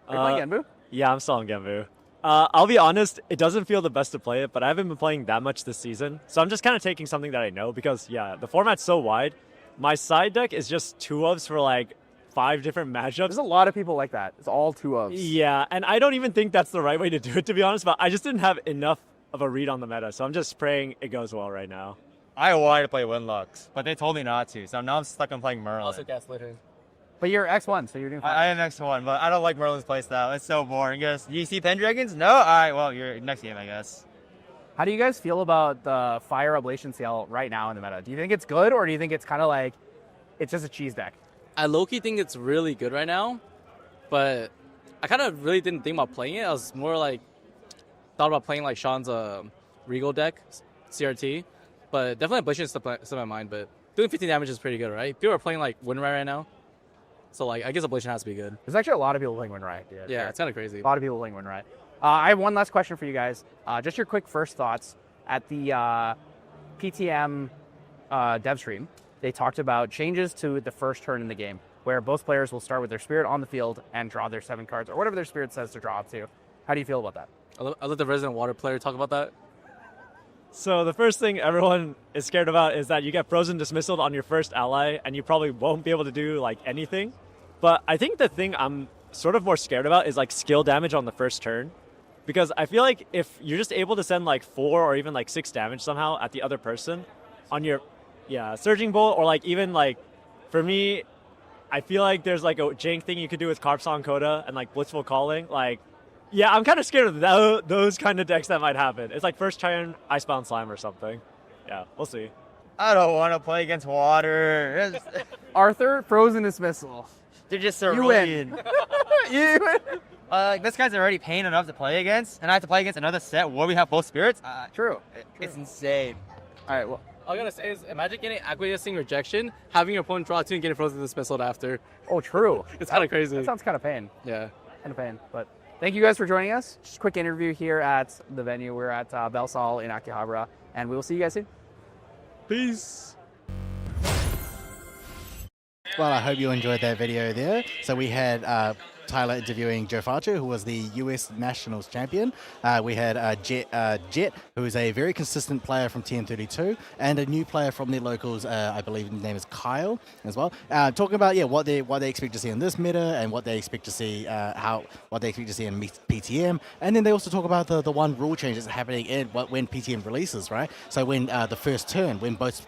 Are you playing Genbu? Yeah, I'm still on Genbu. I'll be honest, it doesn't feel the best to play it, but I haven't been playing that much this season. So I'm just kind of taking something that I know because, yeah, the format's so wide. My side deck is just 2-ofs for like 5 different matchups. There's a lot of people like that. It's all 2-ofs. Yeah, and I don't even think that's the right way to do it, to be honest, but I just didn't have enough of a read on the meta, so I'm just praying it goes well right now. I wanted to play Winlux, but they told me not to, so now I'm stuck on playing Merlin. Also gaslighting. But you're X1, so you're doing fine. I am X1, but I don't like Merlin's playstyle. It's so boring. You see Pendragons? No? Alright, well, you're next game, I guess. How do you guys feel about the Fire Ablation Seal right now in the meta? Do you think it's good, or do you think it's kind of like, it's just a cheese deck? I low-key think it's really good right now, but I kind of really didn't think about playing it. I was more like, thought about playing like Sean's Regal deck, CRT, but definitely Ablation is still in my mind, but doing 15 damage is pretty good, right? People are playing like Winrai right now, so like I guess Ablation has to be good. There's actually a lot of people playing Winrai. Yeah, it's kind of crazy. A lot of people playing Winrai. I have one last question for you guys. Just your quick first thoughts. At the PTM dev stream, they talked about changes to the first turn in the game, where both players will start with their spirit on the field and draw their 7 cards, or whatever their spirit says to draw up to. How do you feel about that? I'll let the Resident Water player talk about that. So the first thing everyone is scared about is that you get frozen dismissaled on your first ally, and you probably won't be able to do like anything. But I think the thing I'm sort of more scared about is like skill damage on the first turn, because I feel like if you're just able to send like 4 or even like 6 damage somehow at the other person on your Surging Bolt, or like even like for me, I feel like there's like a jank thing you could do with Carpsong Coda and like Blitzful Calling. Like, yeah, I'm kind of scared of those kind of decks that might happen. It's like first turn Icebound Slime or something. Yeah, we'll see. I don't want to play against water. Arthur, Frozen Dismissal. They're just so You win. You win. Like, this guy's already pain enough to play against, and I have to play against another set where we have both spirits? True. It's insane. All right, well. All I'm going to say is imagine getting acquiescing rejection, having your opponent draw 2 and getting frozen dismissal after. Oh, true. It's kind of crazy. That sounds kind of pain. Yeah. Kind of pain. But thank you guys for joining us. Just a quick interview here at the venue. We're at Belsal in Akihabara, and we will see you guys soon. Peace. Well, I hope you enjoyed that video there. So we had Tyler interviewing Joe Farcher, who was the US Nationals champion. We had Jet, who is a very consistent player from TM32, and a new player from the locals, I believe his name is Kyle as well. Talking about what they expect to see in this meta and what they expect to see what they expect to see in PTM, and then they also talk about the one rule change that's happening when PTM releases, right? So when the first turn, when both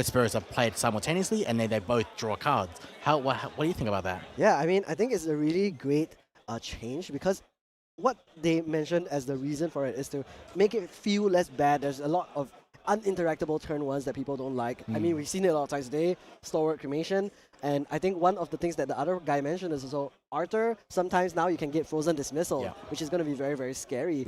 spirits are played simultaneously, and then they both draw cards. What do you think about that? Yeah, I mean, I think it's a really great change, because what they mentioned as the reason for it is to make it feel less bad. There's a lot of uninteractable turn ones that people don't like. I mean, Mm. we've seen it a lot of times today, Stalwart Cremation, and I think one of the things that the other guy mentioned is also Arthur, sometimes now you can get Frozen Dismissal, Yeah. which is going to be very, very scary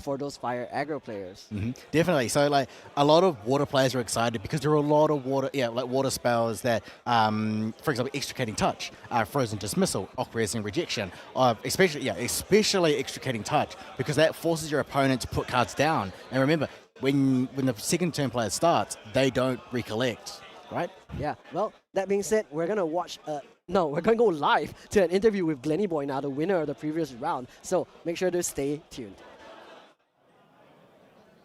for those fire aggro players. Definitely. So like a lot of water players are excited because there are a lot of water spells that, for example, extricating touch, frozen dismissal, off-raising rejection, especially extricating touch because that forces your opponent to put cards down. And remember, when the second turn player starts, they don't recollect, right? Yeah. Well, that being said, we're gonna watch. We're gonna go live to an interview with Glenny Boy now, the winner of the previous round. So make sure to stay tuned.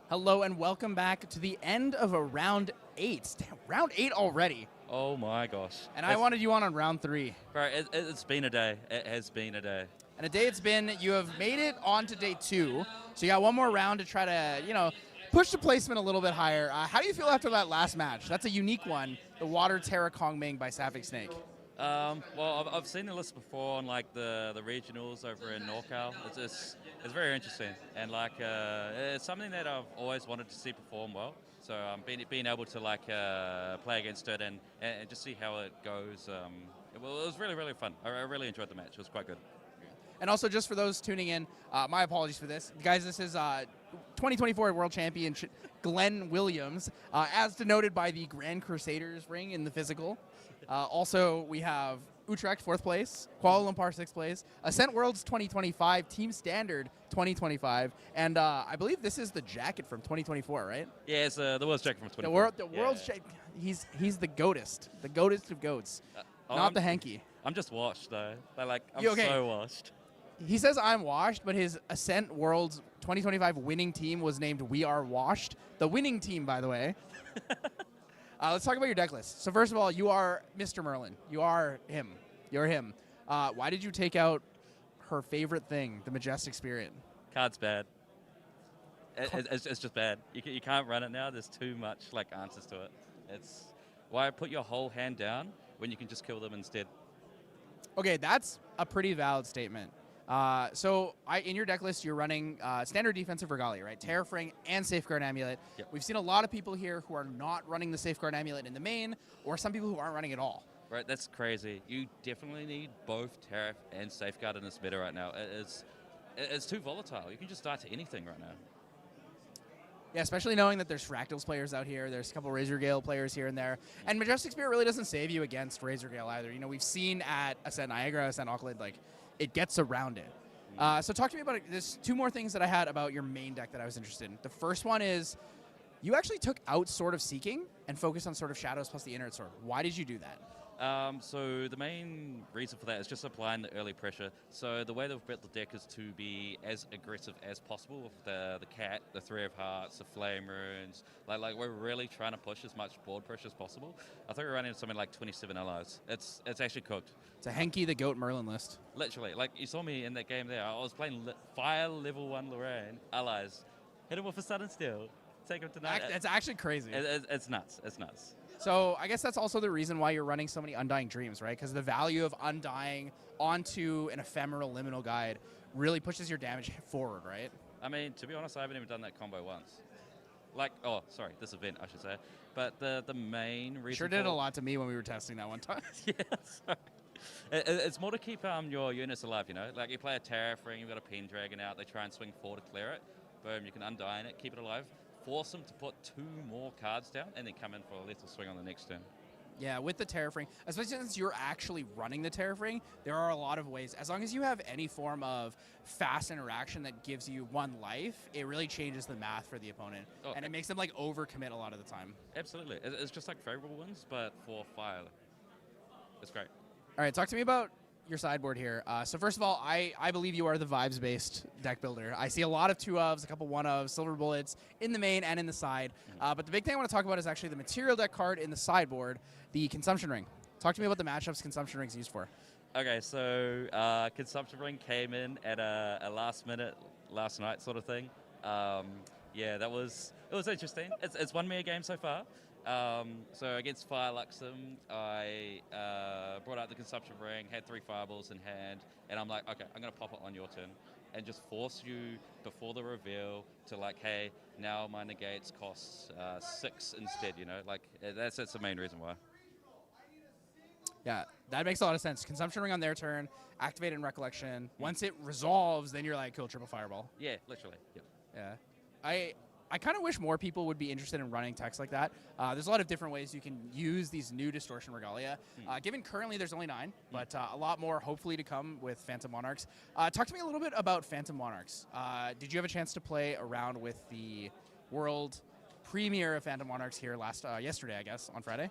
Hello and welcome back to the end of a round 8. Damn, round 8 already. Oh my gosh. And I wanted you on round 3. Bro, it's been a day. It has been a day. And a day it's been. You have made it on to day 2. So you got one more round to try to, push the placement a little bit higher. How do you feel after that last match? That's a unique one. The Water Terra Kong Ming by Sapphic Snake. Well, I've seen the list before on like the regionals over in NorCal. It's very interesting, and like it's something that I've always wanted to see perform well. So being able to like play against it and just see how it goes. It was really, really fun. I really enjoyed the match. It was quite good. And also, just for those tuning in, my apologies for this. Guys, this is 2024 World Champion Glenn Williams, as denoted by the Grand Crusaders ring in the physical. Also, we have Utrecht, 4th place, Kuala Lumpur, 6th place, Ascent Worlds 2025, Team Standard 2025, and I believe this is the jacket from 2024, right? Yeah, it's the World's jacket from 2024. The World's jacket. He's the goatest of goats, not the hanky. I'm just washed though. I'm okay? so washed. He says I'm washed, but his Ascent Worlds 2025 winning team was named We Are Washed. The winning team, by the way. Let's talk about your deck list. So first of all, you are Mr. Merlin. You are him. You're him. Why did you take out her favorite thing, the Majestic Spirit? Card's bad. It's just bad. You can't run it now. There's too much answers to it. It's why put your whole hand down when you can just kill them instead. Okay, that's a pretty valid statement. In your deck list, you're running standard defensive Regalia, right? Terrafring and Safeguard Amulet. Yep. We've seen a lot of people here who are not running the Safeguard Amulet in the main, or some people who aren't running at all. Right, that's crazy. You definitely need both Terraf and Safeguard in this meta right now. It's too volatile. You can just die to anything right now. Yeah, especially knowing that there's Fractals players out here. There's a couple Razor Gale players here and there. And Majestic Spirit really doesn't save you against Razor Gale either. We've seen at Ascent Niagara, Ascent Auckland, it gets around it. So talk to me about it. There's 2 more things that I had about your main deck that I was interested in. The first one is you actually took out Sword of Seeking and focused on Sword of Shadows plus the Inert Sword. Why did you do that? So the main reason for that is just applying the early pressure. So the way they've built the deck is to be as aggressive as possible with the cat, the 3 of Hearts, the Flame Runes. Like we're really trying to push as much board pressure as possible. I think we're running something like 27 allies. It's actually cooked. It's a Henki the Goat Merlin list. Literally, you saw me in that game there. I was playing Fire level 1 Lorraine allies. Hit him with a Sudden Steel. Take him to 9. That's actually crazy. It's nuts. It's nuts. So I guess that's also the reason why you're running so many Undying Dreams, right? Because the value of Undying onto an ephemeral liminal guide really pushes your damage forward, right? I mean, to be honest, I haven't even done that combo once. This event, I should say. But the main reason Sure did a lot to me when we were testing that one time. Yeah, sorry. It's more to keep your units alive, Like you play a Terrafring, you've got a Pendragon out, they try and swing 4 to clear it. Boom, you can Undying it, keep it alive. Force them to put 2 more cards down, and then come in for a lethal swing on the next turn. Yeah, with the Terrafring, especially since you're actually running the Terrafring, there are a lot of ways. As long as you have any form of fast interaction that gives you 1 life, it really changes the math for the opponent. And it makes them overcommit a lot of the time. Absolutely. It's just like favorable wins, but for fire. It's great. All right, talk to me about your sideboard here. So first of all, I believe you are the vibes-based deck builder. I see a lot of 2-ofs, a couple 1-ofs, Silver Bullets in the main and in the side. But the big thing I want to talk about is actually the material deck card in the sideboard, the Consumption Ring. Talk to me about the matchups Consumption Ring's used for. Okay, so Consumption Ring came in at a last minute, last night sort of thing. Yeah, it was interesting. It's won me a game so far. So against Fire Luxem, I brought out the Consumption Ring, had 3 Fireballs in hand, and I'm like, okay, I'm going to pop it on your turn. and just force you before the reveal to like, hey, now my negates costs 6 instead. You know, like that's the main reason why. Yeah, that makes a lot of sense. Consumption ring on their turn, activate in Recollection. Once it resolves, then you're like, kill triple fireball. Yeah, literally. Yep. Yeah. I kind of wish more people would be interested in running decks like that. There's a lot of different ways you can use these new Distortion Regalia. Given currently there's only 9, but a lot more hopefully to come with Phantom Monarchs. Talk to me a little bit about Phantom Monarchs. Did you have a chance to play around with the world premiere of Phantom Monarchs here yesterday, I guess, on Friday?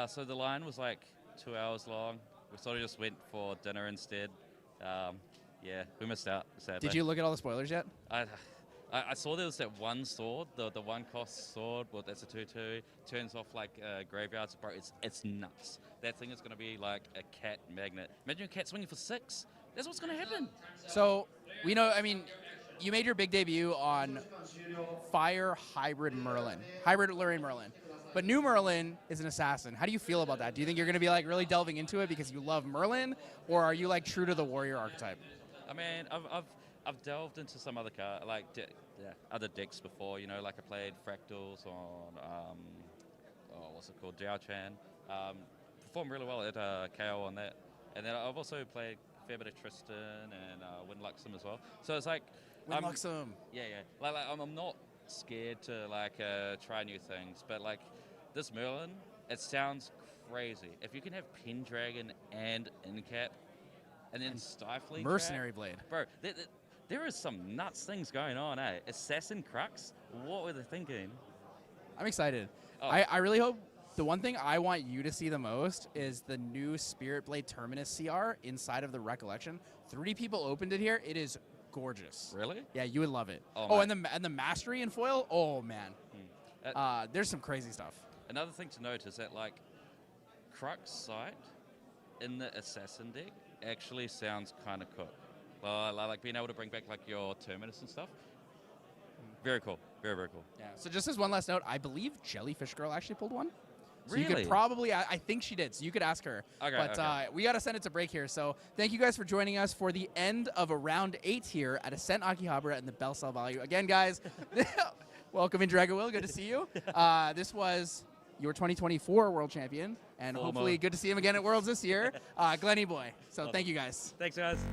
So the line was like 2 hours long. We sort of just went for dinner instead. Yeah, we missed out, sadly. Did you look at all the spoilers yet? I saw there was that one sword, the one cost sword. Well, that's a 2/2. Turns off like graveyards, bro. It's nuts. That thing is gonna be like a cat magnet. Imagine a cat swinging for 6. That's what's gonna happen. So we know. I mean, you made your big debut on Fire Hybrid Merlin, Hybrid Lurian Merlin. But New Merlin is an assassin. How do you feel about that? Do you think you're going to be like really delving into it because you love Merlin, or are you like true to the warrior archetype? I mean, I've delved into some other other decks before. You know, like I played Fractals on what's it called, Jiao Chan. Performed really well at KO on that, and then I've also played a fair bit of Tristan and Windluxum as well. So it's like Windluxum. Yeah. Like I'm not scared to like try new things, but like this Merlin, it sounds crazy. If you can have Pendragon and Incap, and then Stifling Mercenary Trap, Blade, bro. There is some nuts things going on, eh? Assassin Crux. What were they thinking? I'm excited. Oh. I really hope. The one thing I want you to see the most is the new Spirit Blade Terminus CR inside of the Recollection. 3 people opened it here. It is gorgeous. Really? Yeah, you would love it. Oh, and the Mastery in foil. Oh man, there's some crazy stuff. Another thing to note is that like Crux Sight in the Assassin deck actually sounds kind of cool. Like being able to bring back like your Terminus and stuff. Very cool. Very, very cool. Yeah. So just as one last note, I believe Jellyfish Girl actually pulled one. So you Really? could probably, I think she did, so you could ask her. Okay, But okay. we got to send it to break here. So thank you guys for joining us for the end of a round 8 here at Ascent Akihabara in the Bell Cell Value. Again, guys, welcome in Dragon Will. Good to see you. This was your 2024 World Champion, and Former. hopefully good to see him again at Worlds this year, Glenny Boy. So thank you guys. Thanks, guys.